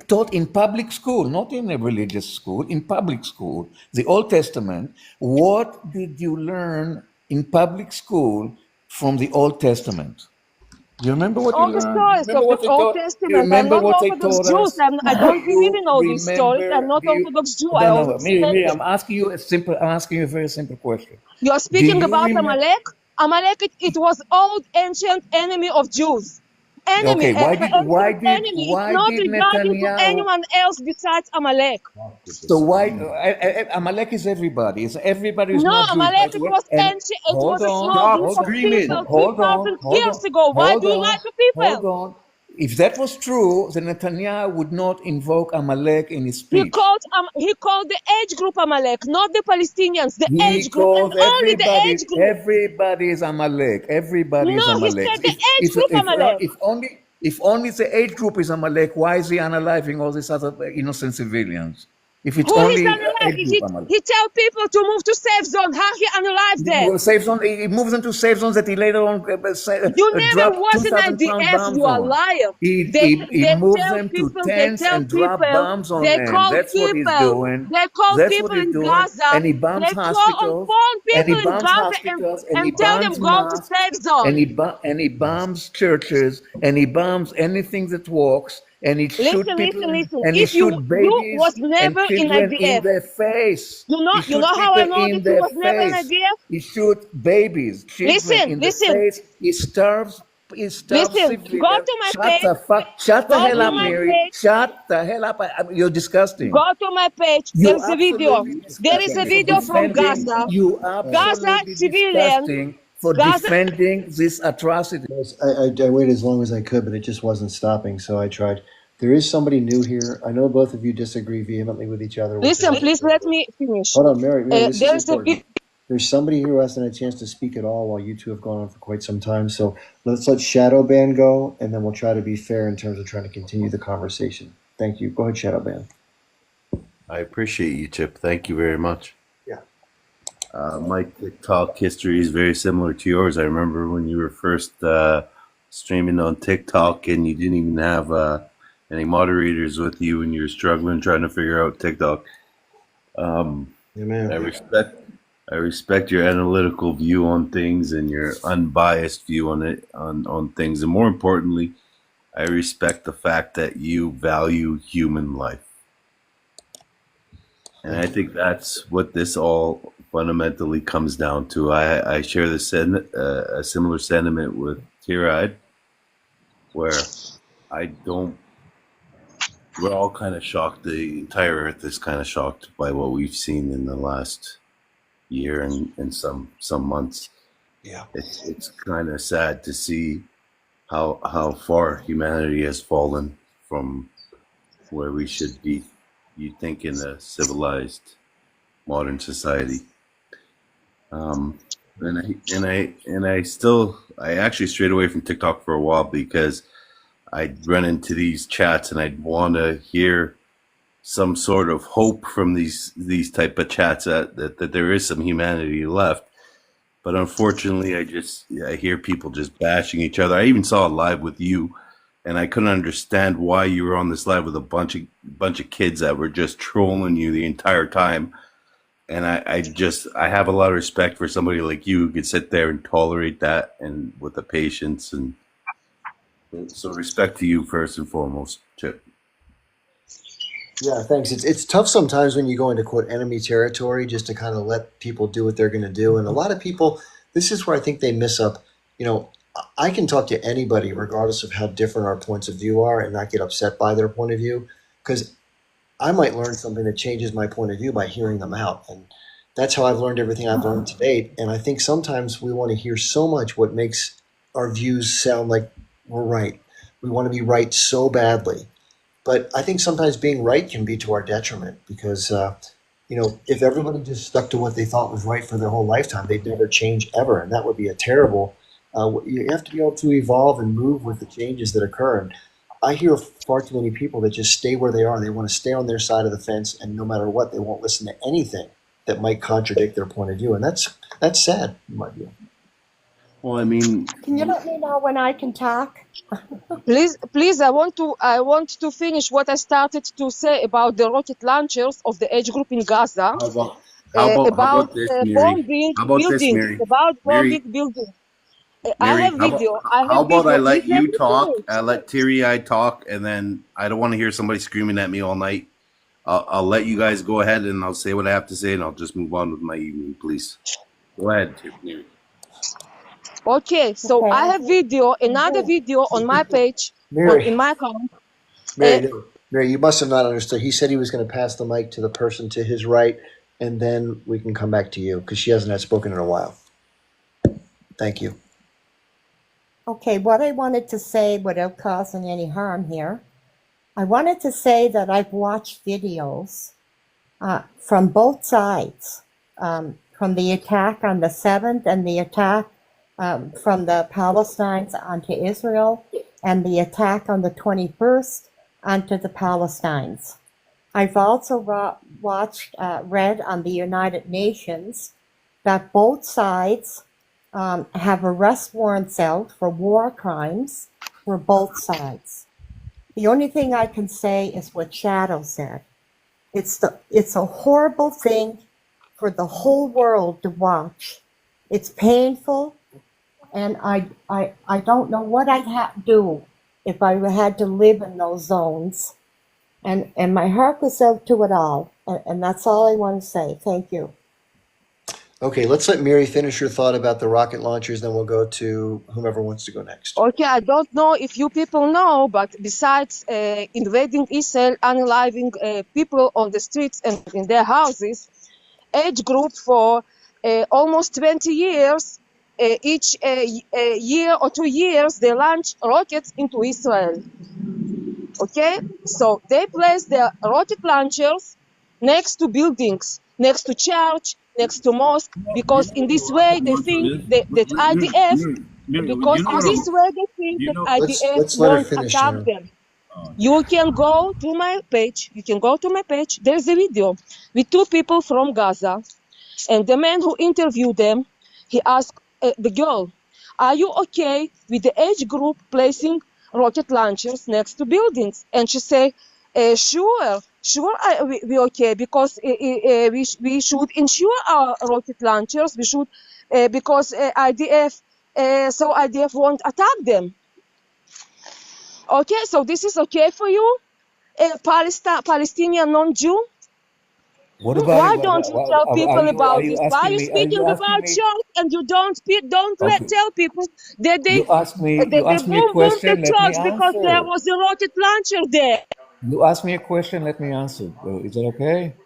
taught in public school, not in a religious school, in public school, the Old Testament, what did you learn in public school from the Old Testament? You remember what you All the learned? You stories remember of the what they Old taught? You Testament. I'm remember not what they Orthodox taught Jews. us? I Do don't believe you in all these stories. I'm remember? not Do you? Orthodox Jew. I No, was Miri, descended. I'm asking you I'm asking you a very simple question. You are Do speaking you about remember? Amalek. Amalek, it was old ancient enemy of Jews. Enemy, Okay, the ancient enemy. It's why not did regarding to Netanyahu? anyone else besides Amalek. So why Amalek is everybody? Is everybody who's No, not Jewish? By Amalek, the it way, was and ancient, it was a small group hold of on, people hold on, 3,000 years ago. Why do you lie to hold people? on. If that was true, then Netanyahu would not invoke Amalek in his speech. He called the age group Amalek, not the Palestinians, the He age group, and calls only the age group. everybody is Amalek. Everybody is No, he Amalek. said the age group Amalek. If only the age group is Amalek, why is he unaliving all these other innocent civilians? If it's Who is only unalive? age group Amalek. He tell people to move to safe zone. How he unalive them? Safe zone. He moves into safe zones that he later on You never dropped was in 2,000-pound IDF. bombs You are on. liar. He moves them to They tents tell and drop people, bombs on they them. call That's what he's people, doing. they call That's what people he's in doing. Gaza, And he bombs they call on hospitals. phone And he people in bombs Gaza hospitals. And he and tell them bombs go to mosques. safe zone. And he bombs churches. And he bombs anything that walks. And he shoots people. Listen. And he If you shoots babies was and never in children in IDF, their face. He you shoots know how I people know in that he their was never in face. IDF? He shoots babies, children in the Listen. face. He starves Listen, civilians. Shut the go hell to up, my Mary. page, Shut the hell up. You're disgusting. go to my page. You absolutely There is a disgusting for video from defending. Gaza. You Gaza absolutely civilian. disgusting for Gaza. defending this atrocity. I waited as long as I could, but it just wasn't stopping, so I tried. There is somebody new here. I know both of you disagree vehemently with each other. Listen, please let me finish. Hold on, Mary, this is There's a important. There's somebody here who hasn't had a chance to speak at all while you two have gone on for quite some time. So let's let Shadowban go, and then we'll try to be fair in terms of trying to continue the conversation. Thank you. Go ahead, Shadowban. I appreciate you, Chip. Thank you very much. Yeah. My TikTok history is very similar to yours. I remember when you were first streaming on TikTok and you didn't even have any moderators with you and you were struggling trying to figure out TikTok. Amen. I respect your analytical view on things and your unbiased view on things, and more importantly, I respect the fact that you value human life. And I think that's what this all fundamentally comes down to. I share a similar sentiment with Tear-Eyed, where we're all kind of shocked. The entire earth is kind of shocked by what we've seen in the last year and some months. Yeah. It's kind of sad to see how far humanity has fallen from where we should be, you think, in a civilized modern society. I actually strayed away from TikTok for a while because I'd run into these chats and I'd want to hear some sort of hope from these type of chats that there is some humanity left. But unfortunately, I hear people just bashing each other. I even saw a live with you, and I couldn't understand why you were on this live with a bunch of kids that were just trolling you the entire time. And I have a lot of respect for somebody like you who could sit there and tolerate that and with the patience. And so respect to you first and foremost, Chip. Yeah, thanks. It's tough sometimes when you go into quote enemy territory just to kind of let people do what they're going to do. And a lot of people, this is where I think they miss up. You know, I can talk to anybody regardless of how different our points of view are and not get upset by their point of view, because I might learn something that changes my point of view by hearing them out. And that's how I've learned everything I've learned to date. And I think sometimes we want to hear so much what makes our views sound like we're right. We want to be right so badly. But I think sometimes being right can be to our detriment because, if everybody just stuck to what they thought was right for their whole lifetime, they'd never change ever. And that would be a terrible. You have to be able to evolve and move with the changes that occur. And I hear far too many people that just stay where they are. They want to stay on their side of the fence, and no matter what, they won't listen to anything that might contradict their point of view. And that's sad, in my view. Well, I mean, Can you let me know when I can talk? Please, I want to finish what I started to say about the rocket launchers of the age group in Gaza. How about this, Mary? Bombing How about this, buildings. Mary? About Mary, bombing buildings. I Mary, have video. how about I let Let you me talk? finish. I let Teary-Eyed talk, and then I don't want to hear somebody screaming at me all night. I'll let you guys go ahead, and I'll say what I have to say, and I'll just move on with my evening, please. Go ahead, Mary. Okay, so Okay. I have another video on my page, Mary, in my account. Mary, you must have not understood. He said he was going to pass the mic to the person to his right, and then we can come back to you because she hasn't had spoken in a while. Thank you. Okay, what I wanted to say without causing any harm here, I wanted to say that I've watched videos from both sides, from the attack on the 7th and the attack from the Palestinians onto Israel and the attack on the 21st onto the Palestinians. I've also read on the United Nations that both sides have arrest warrants out for war crimes for both sides. The only thing I can say is what Shadow said. It's a horrible thing for the whole world to watch. It's painful, and I don't know what I'd do if I had to live in those zones. And my heart goes out to it all, and that's all I want to say. Thank you. Okay, let's let Mary finish her thought about the rocket launchers, then we'll go to whomever wants to go next. Okay, I don't know if you people know, but besides invading Israel, unaliving people on the streets and in their houses, age group for almost 20 years, each year or 2 years, they launch rockets into Israel. Okay, so they place their rocket launchers next to buildings, next to church, next to mosque, because in this way they think that IDF, because in this way they think that IDF let's let her won't finish, attack Sharon. them. You can go to my page. There's a video with 2 people from Gaza. And the man who interviewed them, he asked the girl, "Are you okay with the age group placing rocket launchers next to buildings?" And she said, "Sure, we okay, because we should ensure our rocket launchers. We should because IDF, so IDF won't attack them." Okay, so this is okay for you, Palestinian non-Jew? What about Why it? don't you tell Are people you about this? Why are you asking speaking me? about church and you don't Okay. tell people that they You asked me a bombed the question. Let me church because there answer. was a rocket launcher there? You asked me a question. Let me answer. Is that okay?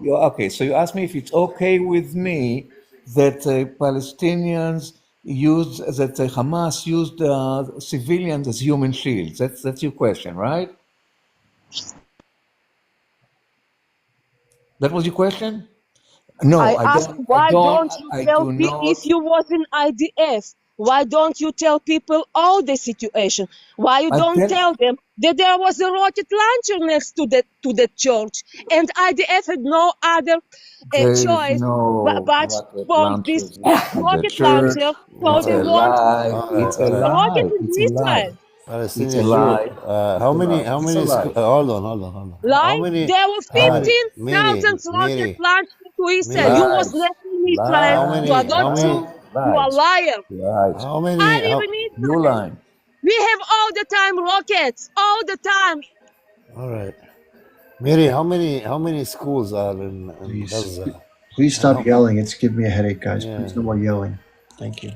Okay. So you asked me if it's okay with me that Palestinians used that Hamas used civilians as human shields. That's your question, right? That was your question? No, I I asked, don't. why don't you I tell do people not. if you was in IDF? Why don't you tell people all the situation? Why you I don't tell. tell them that there was a rocket launcher next to the church and IDF had no other There is choice no but rocket bomb this launchers in the rocket church. launcher, so It's they a want lie. All right, It's a all right. rocket lie. in It's a lie. Israel. It's a Palestinian Jew. lie. How It's a many? lie. How It's a many? lie. Hold on, hold on, hold on. How Lie? many? There were How many? 15,000 rocket Miri, launched to Israel. Miri. You was Lies. never in Israel, How Lies. many? so I don't How many? think you are Lies. liar. Lies. How many? I live How, in You're Israel. lying. We have all the time rockets, all the time. all right, Miri. How many schools are in Please, Gaza? please And stop how? yelling. It's giving me a headache, guys. Yeah. Please, no more yelling. Thank you.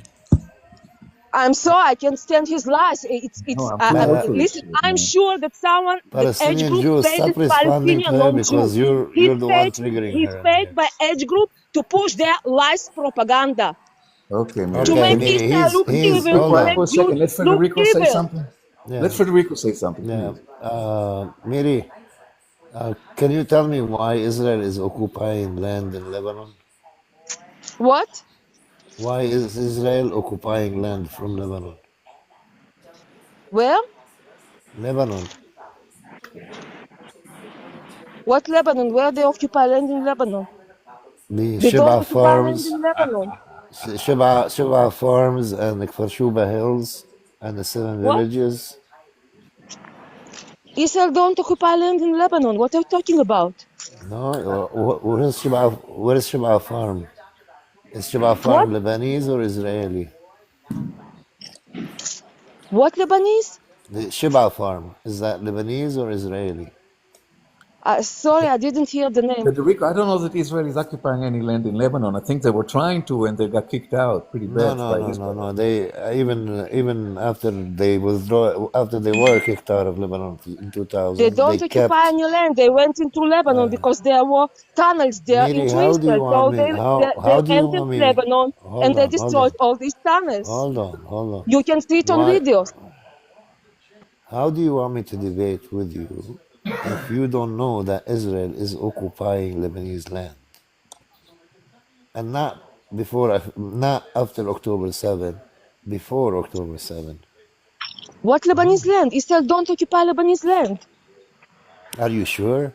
I'm sorry, I can stand his lies. No, I'm also Listen, scared, I'm man. sure that someone, that age Palestinian group Jews, paid stop this responding to Palestinian her non-Jew. because you're the one triggering He's her in paid here. by age group to push their lies propaganda, Okay, Mary. to Okay, make Miri. Israel look Can you He's. be evil, Hold to quiet make for on. a Jews second? Let look Federico say evil. something. Let Yeah. Federico say something, Yeah. please. Miri, can you tell me why Israel is occupying land in Lebanon? What? Why is Israel occupying land from Lebanon? Where? Lebanon. What Lebanon? Where they occupy land in Lebanon? The They don't Sheba occupy land Farms, in Lebanon. Sheba Farms and the Kfar Shuba Hills and the 7 What? villages. Israel don't occupy land in Lebanon. What are you talking about? No, where is Sheba Farm? Is Sheba What? Farm Lebanese or Israeli? What Lebanese? The Sheba Farm, is that Lebanese or Israeli? Sorry, I didn't hear the name. Federico, I don't know that Israel is occupying any land in Lebanon. I think they were trying to, and they got kicked out pretty bad by Israel. No. They even after they were kicked out of Lebanon in 2000, They don't they occupy kept. any land. They went into Lebanon because there were tunnels there Miri, into how do you Israel. want So me? they How do you entered want me? Lebanon and Hold they on, hold destroyed on, all these tunnels. hold on. You can see it on Why? videos. How do you want me to debate with you if you don't know that Israel is occupying Lebanese land and not after October 7, before October 7? What Lebanese land? Israel don't occupy Lebanese land. Are you sure?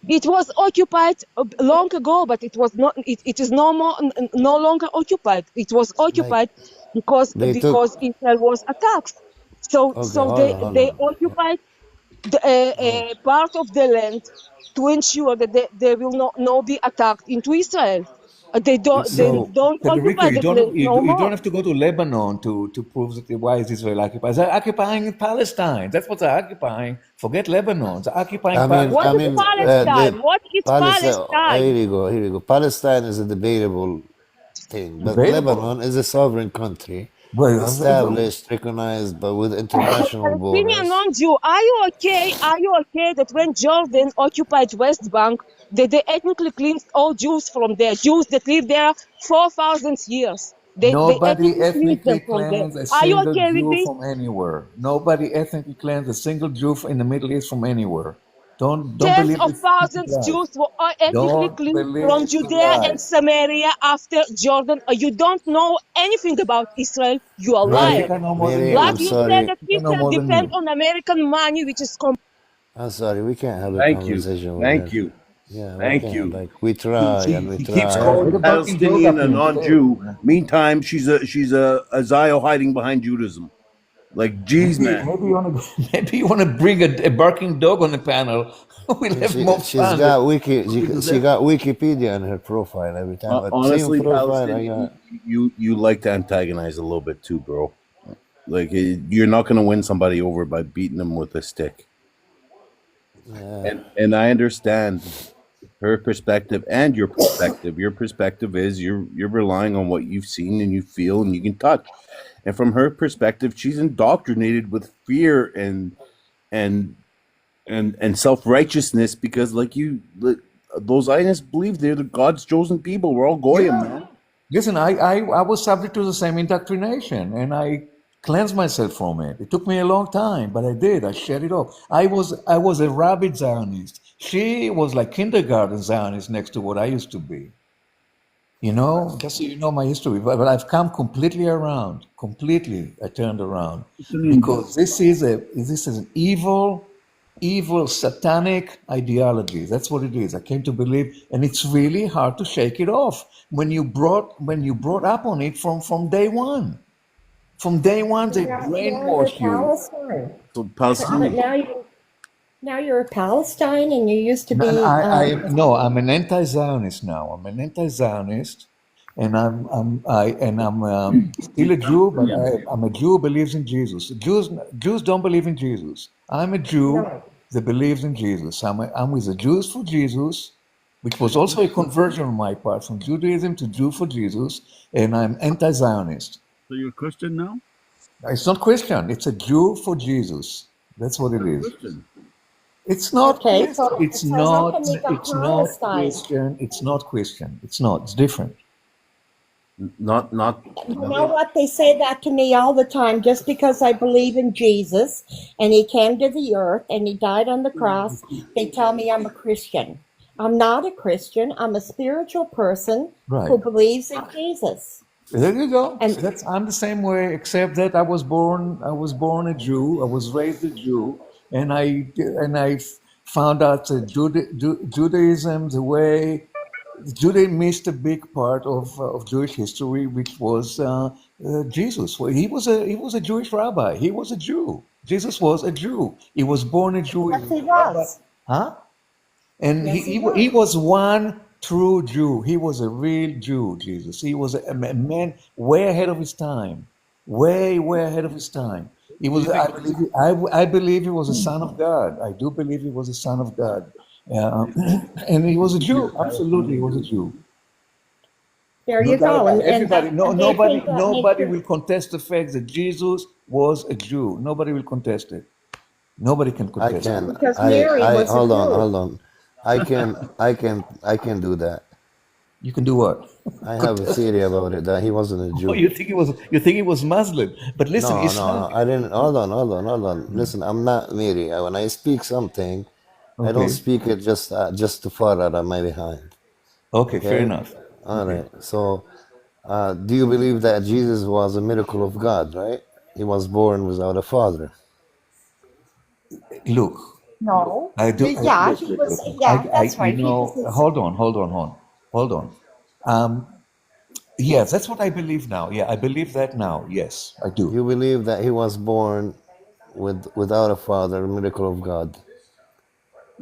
It was occupied long ago, but it was not. It is no longer occupied. It was Like occupied because they took. Israel was attacked. So Okay, hold on, hold they on. occupied a part of the land to ensure that they will not be attacked into Israel. They don't So Federico, occupy you the land don't no you don't more. have to go to Lebanon to prove that why is Israel occupied. They're occupying Palestine. That's what they're occupying. Forget Lebanon. They're occupying What Palestine. is That's Palestine? What is Palestine. Palestine? Here you go. Palestine is a debatable thing, but debatable. Lebanon is a sovereign country, Well, established, recognized, but with international Palestinian borders. non-Jew, are you okay? Are you okay that when Jordan occupied West Bank, they ethnically cleansed all Jews from there? Jews that lived there 4,000 years. They Nobody ethnically cleansed them ethnically from there. cleansed a Are you single okay with Jew this? from anywhere. Nobody ethnically cleansed a single Jew in the Middle East from anywhere. Don't Tens believe of this stupid thousands lies. Jews were ethnically Don't cleansed believe from the Judea and lies. Samaria after Jordan. You don't know anything about Israel. You are a I liar. think I know more than Mary, you. I'm Like you said sorry. that I think I know Israel more than depend you. on American money, which is I'm sorry. We can't have a Thank you. conversation with her. Thank you. Yeah, we Thank can. you. Like we try and we He keeps try. calling the What about in Palestinian a geography? non-Jew. Meantime, she's a Zio hiding behind Judaism. Like, geez, Maybe, man. maybe you want to maybe you want to bring a barking dog on the panel. We'll have more She's fun. got Because she got Wikipedia in her profile every time. But same Honestly, profile I Palestinian, got. you like to antagonize a little bit too, bro. Like, you're not going to win somebody over by beating them with a stick. Yeah. And I understand her perspective and your perspective. Your perspective is you're relying on what you've seen and you feel and you can touch. And from her perspective, she's indoctrinated with fear and self-righteousness because those Zionists believe they're the God's chosen people. We're all goyim, man. Listen, I was subject to the same indoctrination, and I cleansed myself from it. It took me a long time, but I did. I shed it off. I was a rabid Zionist. She was like kindergarten Zionist next to what I used to be. You know, just so you know my history. But I've come completely around. Completely, I turned around because this is an evil, satanic ideology. That's what it is. I came to believe, and it's really hard to shake it off when you brought up on it from day one. From day one, they Now you're brainwashed you. Palestine. So But Palestinian. now you're a Palestine, and you used to be. No, I'm an anti-Zionist now. I'm an anti-Zionist, and I'm still a Jew, but I'm a Jew who believes in Jesus. Jews don't believe in Jesus. I'm a Jew that believes in Jesus. I'm with the Jews for Jesus, which was also a conversion on my part from Judaism to Jew for Jesus, and I'm anti-Zionist. So you're a Christian now? It's not Christian. It's a Jew for Jesus. That's what it is. It's not. Okay, so It's how not. can you go It's not Palestine? Christian. It's not Christian. It's not. It's different. Not. You know what? They say that to me all the time. Just because I believe in Jesus and he came to the earth and he died on the cross, they tell me I'm a Christian. I'm not a Christian. I'm a spiritual person Right. who believes in Jesus. There you go. And I'm the same way, except that I was born a Jew. I was raised a Jew, and I found out that Judaism, the way Judaism missed a big part of Jewish history, which was Jesus. Well, he was a Jewish rabbi. He was a Jew. Jesus was a Jew. He was born a Jew. yes, he was. Huh? And Yes, he he was. was one true Jew. He was a real Jew, Jesus. He was a man way ahead of his time. Way ahead of his time. He was. I believe he was a son of God. I do believe he was a son of God. And he was a Jew. Absolutely, he was a Jew. There No you doubt go. about it. Everybody, And they nobody, think that makes nobody you. will contest the fact that Jesus was a Jew. Nobody will contest it. Nobody can I contest it. can. Because Mary I was a hold on, Jew. hold on. I can do that. You can do what? I have a theory about it that he wasn't a Oh, Jew. you think he was Muslim? But listen, No, Islam. I didn't. Hold on. Listen, I'm not Mary. When I speak something, I don't Okay. speak it just to far out of my behind. Okay, fair Okay? enough. All Okay. right. So, do you believe that Jesus was a miracle of God, right? He was born without a father. Look, No. I do. Yeah, Look, he look, was. look. Yeah, that's right. You He know, was. hold on. Yes, that's what I believe now. Yeah, I believe that now. Yes, I do. You believe that he was born without a father, a miracle of God.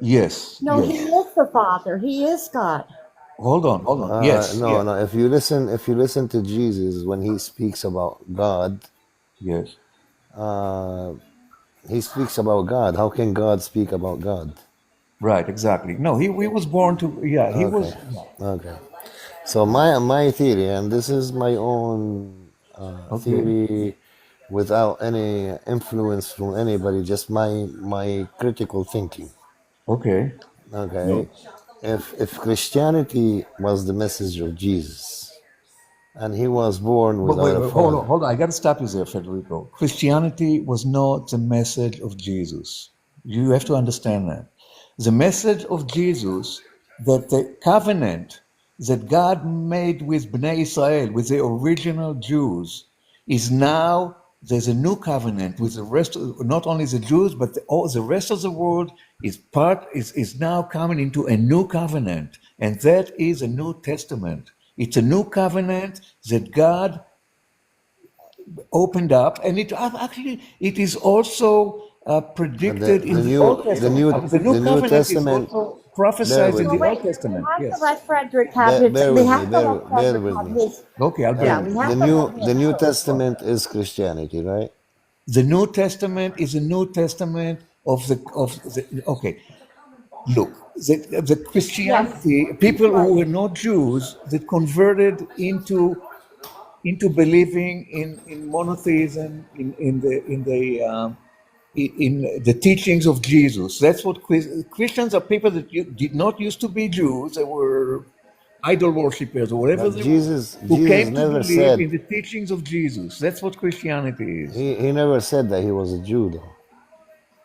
Yes, No, he yes. is the Father. He is God. Hold on. Yes, No, yeah, no. If you listen to Jesus when he speaks about God, yes. he speaks about God. How can God speak about God? Right, exactly. No, he was born to. Yeah, he was. Okay. So my theory, and this is my own Okay. theory, without any influence from anybody, just my critical thinking. Okay. Okay. If Christianity was the message of Jesus, and he was born But wait, without a wait, father, hold on. I got to stop you there, Federico. Christianity was not the message of Jesus. You have to understand that. The message of Jesus, that the covenant that God made with Bnei Israel, with the original Jews, is now there's a new covenant with the rest of, not only the Jews, but all the rest of the world is now coming into a new covenant, and that is a New Testament. It's a new covenant that God opened up, and it is also predicted in the Old Testament. The new covenant Testament. is also prophesied in the Old Testament. We have Yes. to let Frederick have his. Bear We with me. have to let Bear Frederick with have me. his. Okay, I'll Yeah, bring we it. have The to new let him the New have. Testament is Christianity, right? The New Testament is a New Testament of the okay. Look, the Yes, Christianity, people right. who were not Jews that converted into believing in monotheism, in the teachings of Jesus. That's what Christians are. People that did not used to be Jews. They were idol worshippers or whatever But they were, Jesus who came to never believe in said the teachings of Jesus. That's what Christianity is. he never said that he was a Jew though.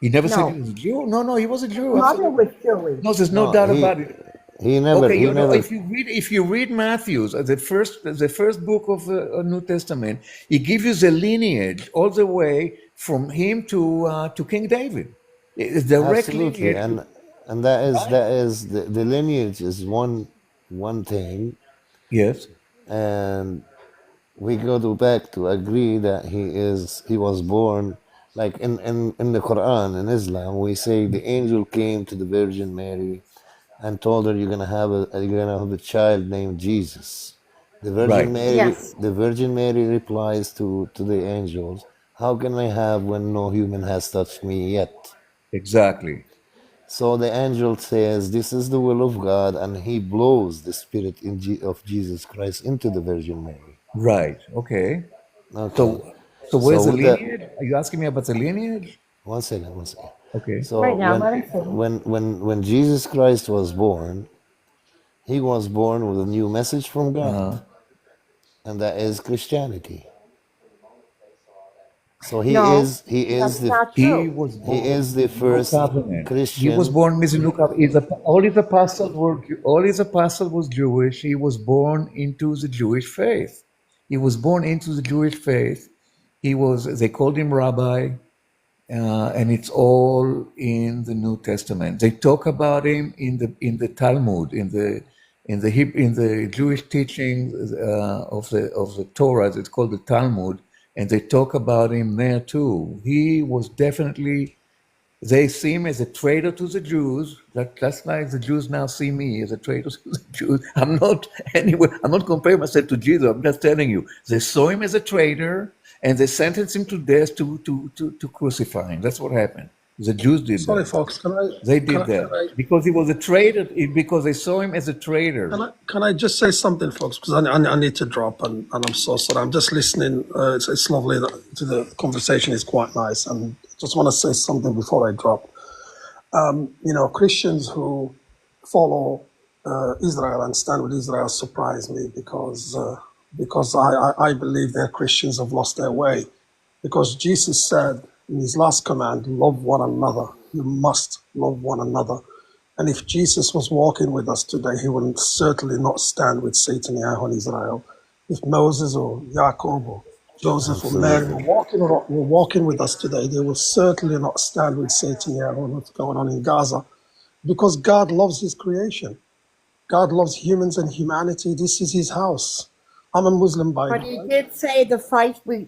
He never said he No, was a Jew. No, he was a his Jew. mother Absolutely. was Jewish. No, there's no No, doubt about it. he Okay, you know, never if you read Matthew's, the first book of the New Testament, he gives you the lineage all the way from him to King David. It's direct absolutely, lineage. and that is the lineage is one thing, Yes. and we go back to agree that he was born like in the Quran in Islam we say the angel came to the Virgin Mary and told her you're gonna have a child named Jesus. The Right. Yes, Virgin Mary replies to the angels, how can I have when no human has touched me yet? Exactly. So the angel says, this is the will of God, and he blows the spirit of Jesus Christ into the Virgin Mary. Right. Okay. Okay. So where's the with that, lineage? Are you asking me about the lineage? one second. Okay. So right now, let him finish. when Jesus Christ was born, he was born with a new message from God, and that is Christianity. So he No, is that's the not He true. was he born is the with the new first covenant. He was Christian. born with the new covenant. All his apostles was Jewish. He was born into the Jewish faith. He was born into the Jewish faith. They called him rabbi, and it's all in the New Testament. They talk about him in the Talmud, in the Jewish teachings of the Torah. It's called the Talmud, and they talk about him there too. He was definitely. They see him as a traitor to the Jews. That's like the Jews now see me as a traitor to the Jews. I'm not comparing myself to Jesus. I'm just telling you. They saw him as a traitor, and they sentenced him to death to crucify him. That's what happened. The Jews did Sorry, that. folks. They did that because he was a traitor. Because they saw him as a traitor. Can I just say something, folks? Because I need to drop, and I'm so sorry. I'm just listening. It's lovely to the conversation is quite nice, and just want to say something before I drop. Christians who follow Israel and stand with Israel surprise me because I believe their Christians have lost their way. Because Jesus said in his last command, love one another. You must love one another. And if Jesus was walking with us today, he would certainly not stand with Satan and Israel. If Moses or Jacob or Joseph or Mary were walking with us today, they will certainly not stand with Satan and what's going on in Gaza. Because God loves his creation. God loves humans and humanity. This is his house. I'm a Muslim by But he did say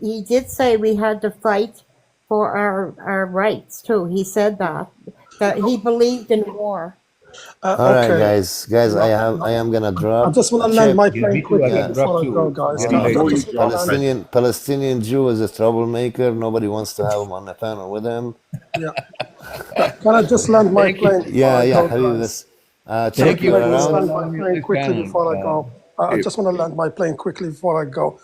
he did say we had to fight for our rights too. He said that he believed in war. All right, guys, I am gonna drop. I just want to land my plane quickly before I go, guys. Palestinian Jew is a troublemaker. Nobody wants to have him on the panel with him. Yeah. Can I just land my plane? Yeah, Guys? Thank you. Can I just land my plane quickly before I go? I just want to land my plane quickly before I go.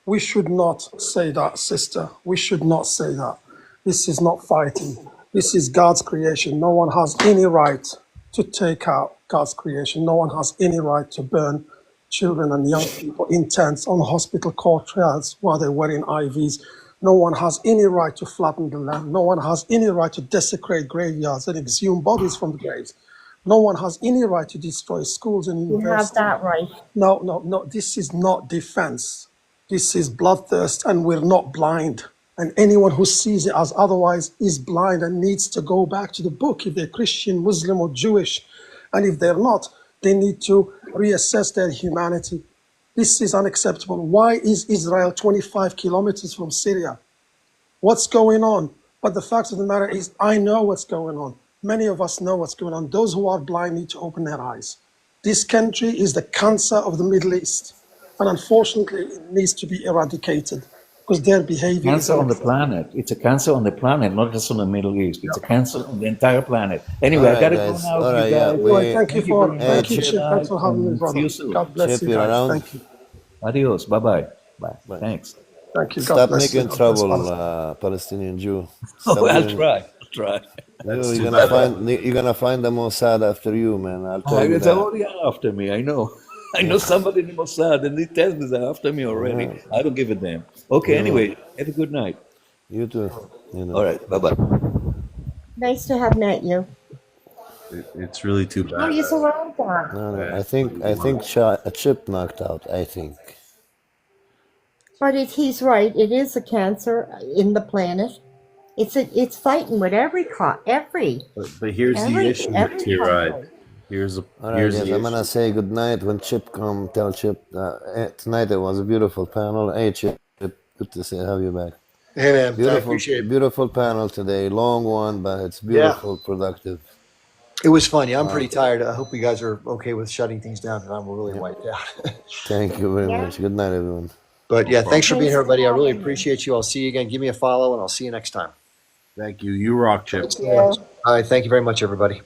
We should not say that, sister. We should not say that. This is not fighting. This is God's creation. No one has any right to take out God's creation. No one has any right to burn children and young people in tents on hospital courtyards while they're wearing IVs. No one has any right to flatten the land. No one has any right to desecrate graveyards and exhume bodies from the graves. No one has any right to destroy schools and universities. You have that right. No. This is not defense. This is bloodthirst, and we're not blind. And anyone who sees it as otherwise is blind and needs to go back to the book if they're Christian, Muslim, or Jewish. And if they're not, they need to reassess their humanity. This is unacceptable. Why is Israel 25 kilometers from Syria? What's going on? But the fact of the matter is, I know what's going on. Many of us know what's going on. Those who are blind need to open their eyes. This country is the cancer of the Middle East. And unfortunately, it needs to be eradicated because their behavior is Cancer on the planet. It's a cancer on the planet, not just on the Middle East. It's a cancer on the entire planet. Anyway, All I gotta right, go guys. now. All right, you yeah. guys. Well, thank you for, very thank you, much. Chip. Thanks for having me, And brother. see you soon. God bless Chip, you you're guys. around? Thank you. Adios. Bye-bye. Bye. Thanks. Thank you. God Stop bless you. making God bless trouble, Palestine. Palestinian Jew. Oh, Stop I'll doing. try. I'll try. You're gonna find the Mossad after you, man. I'll tell you It's that. already after me. I know. I know somebody in the Mossad, and he tells me they're after me already. Yeah. I don't give a damn. Okay, Yeah. anyway, have a good night. You too. You know. All right, bye-bye. Nice to have met you. It's really too How bad. are you around, Don? No, I think Chip knocked out. I think. But he's right. It is a cancer in the planet. It's fighting with every. But here's the Every- issue every with T-Ride. country. All right, Here's guys. the I'm gonna issue. say good night when Chip come. Tell Chip tonight it was a beautiful panel. Hey, Chip, good to have you back. Hey, man. I Beautiful, appreciate it. beautiful panel today. Long one, but it's beautiful, productive. It was fun. Yeah, I'm pretty tired. I hope you guys are okay with shutting things down because I'm really wiped out. Thank you very Yeah. much. Good night, everyone. But yeah, thanks for being Thanks here, for everybody. I really having me. appreciate you. I'll see you again. Give me a follow, and I'll see you next time. Thank you. You rock, Chip. Thank you. All right. Thank you very much, everybody.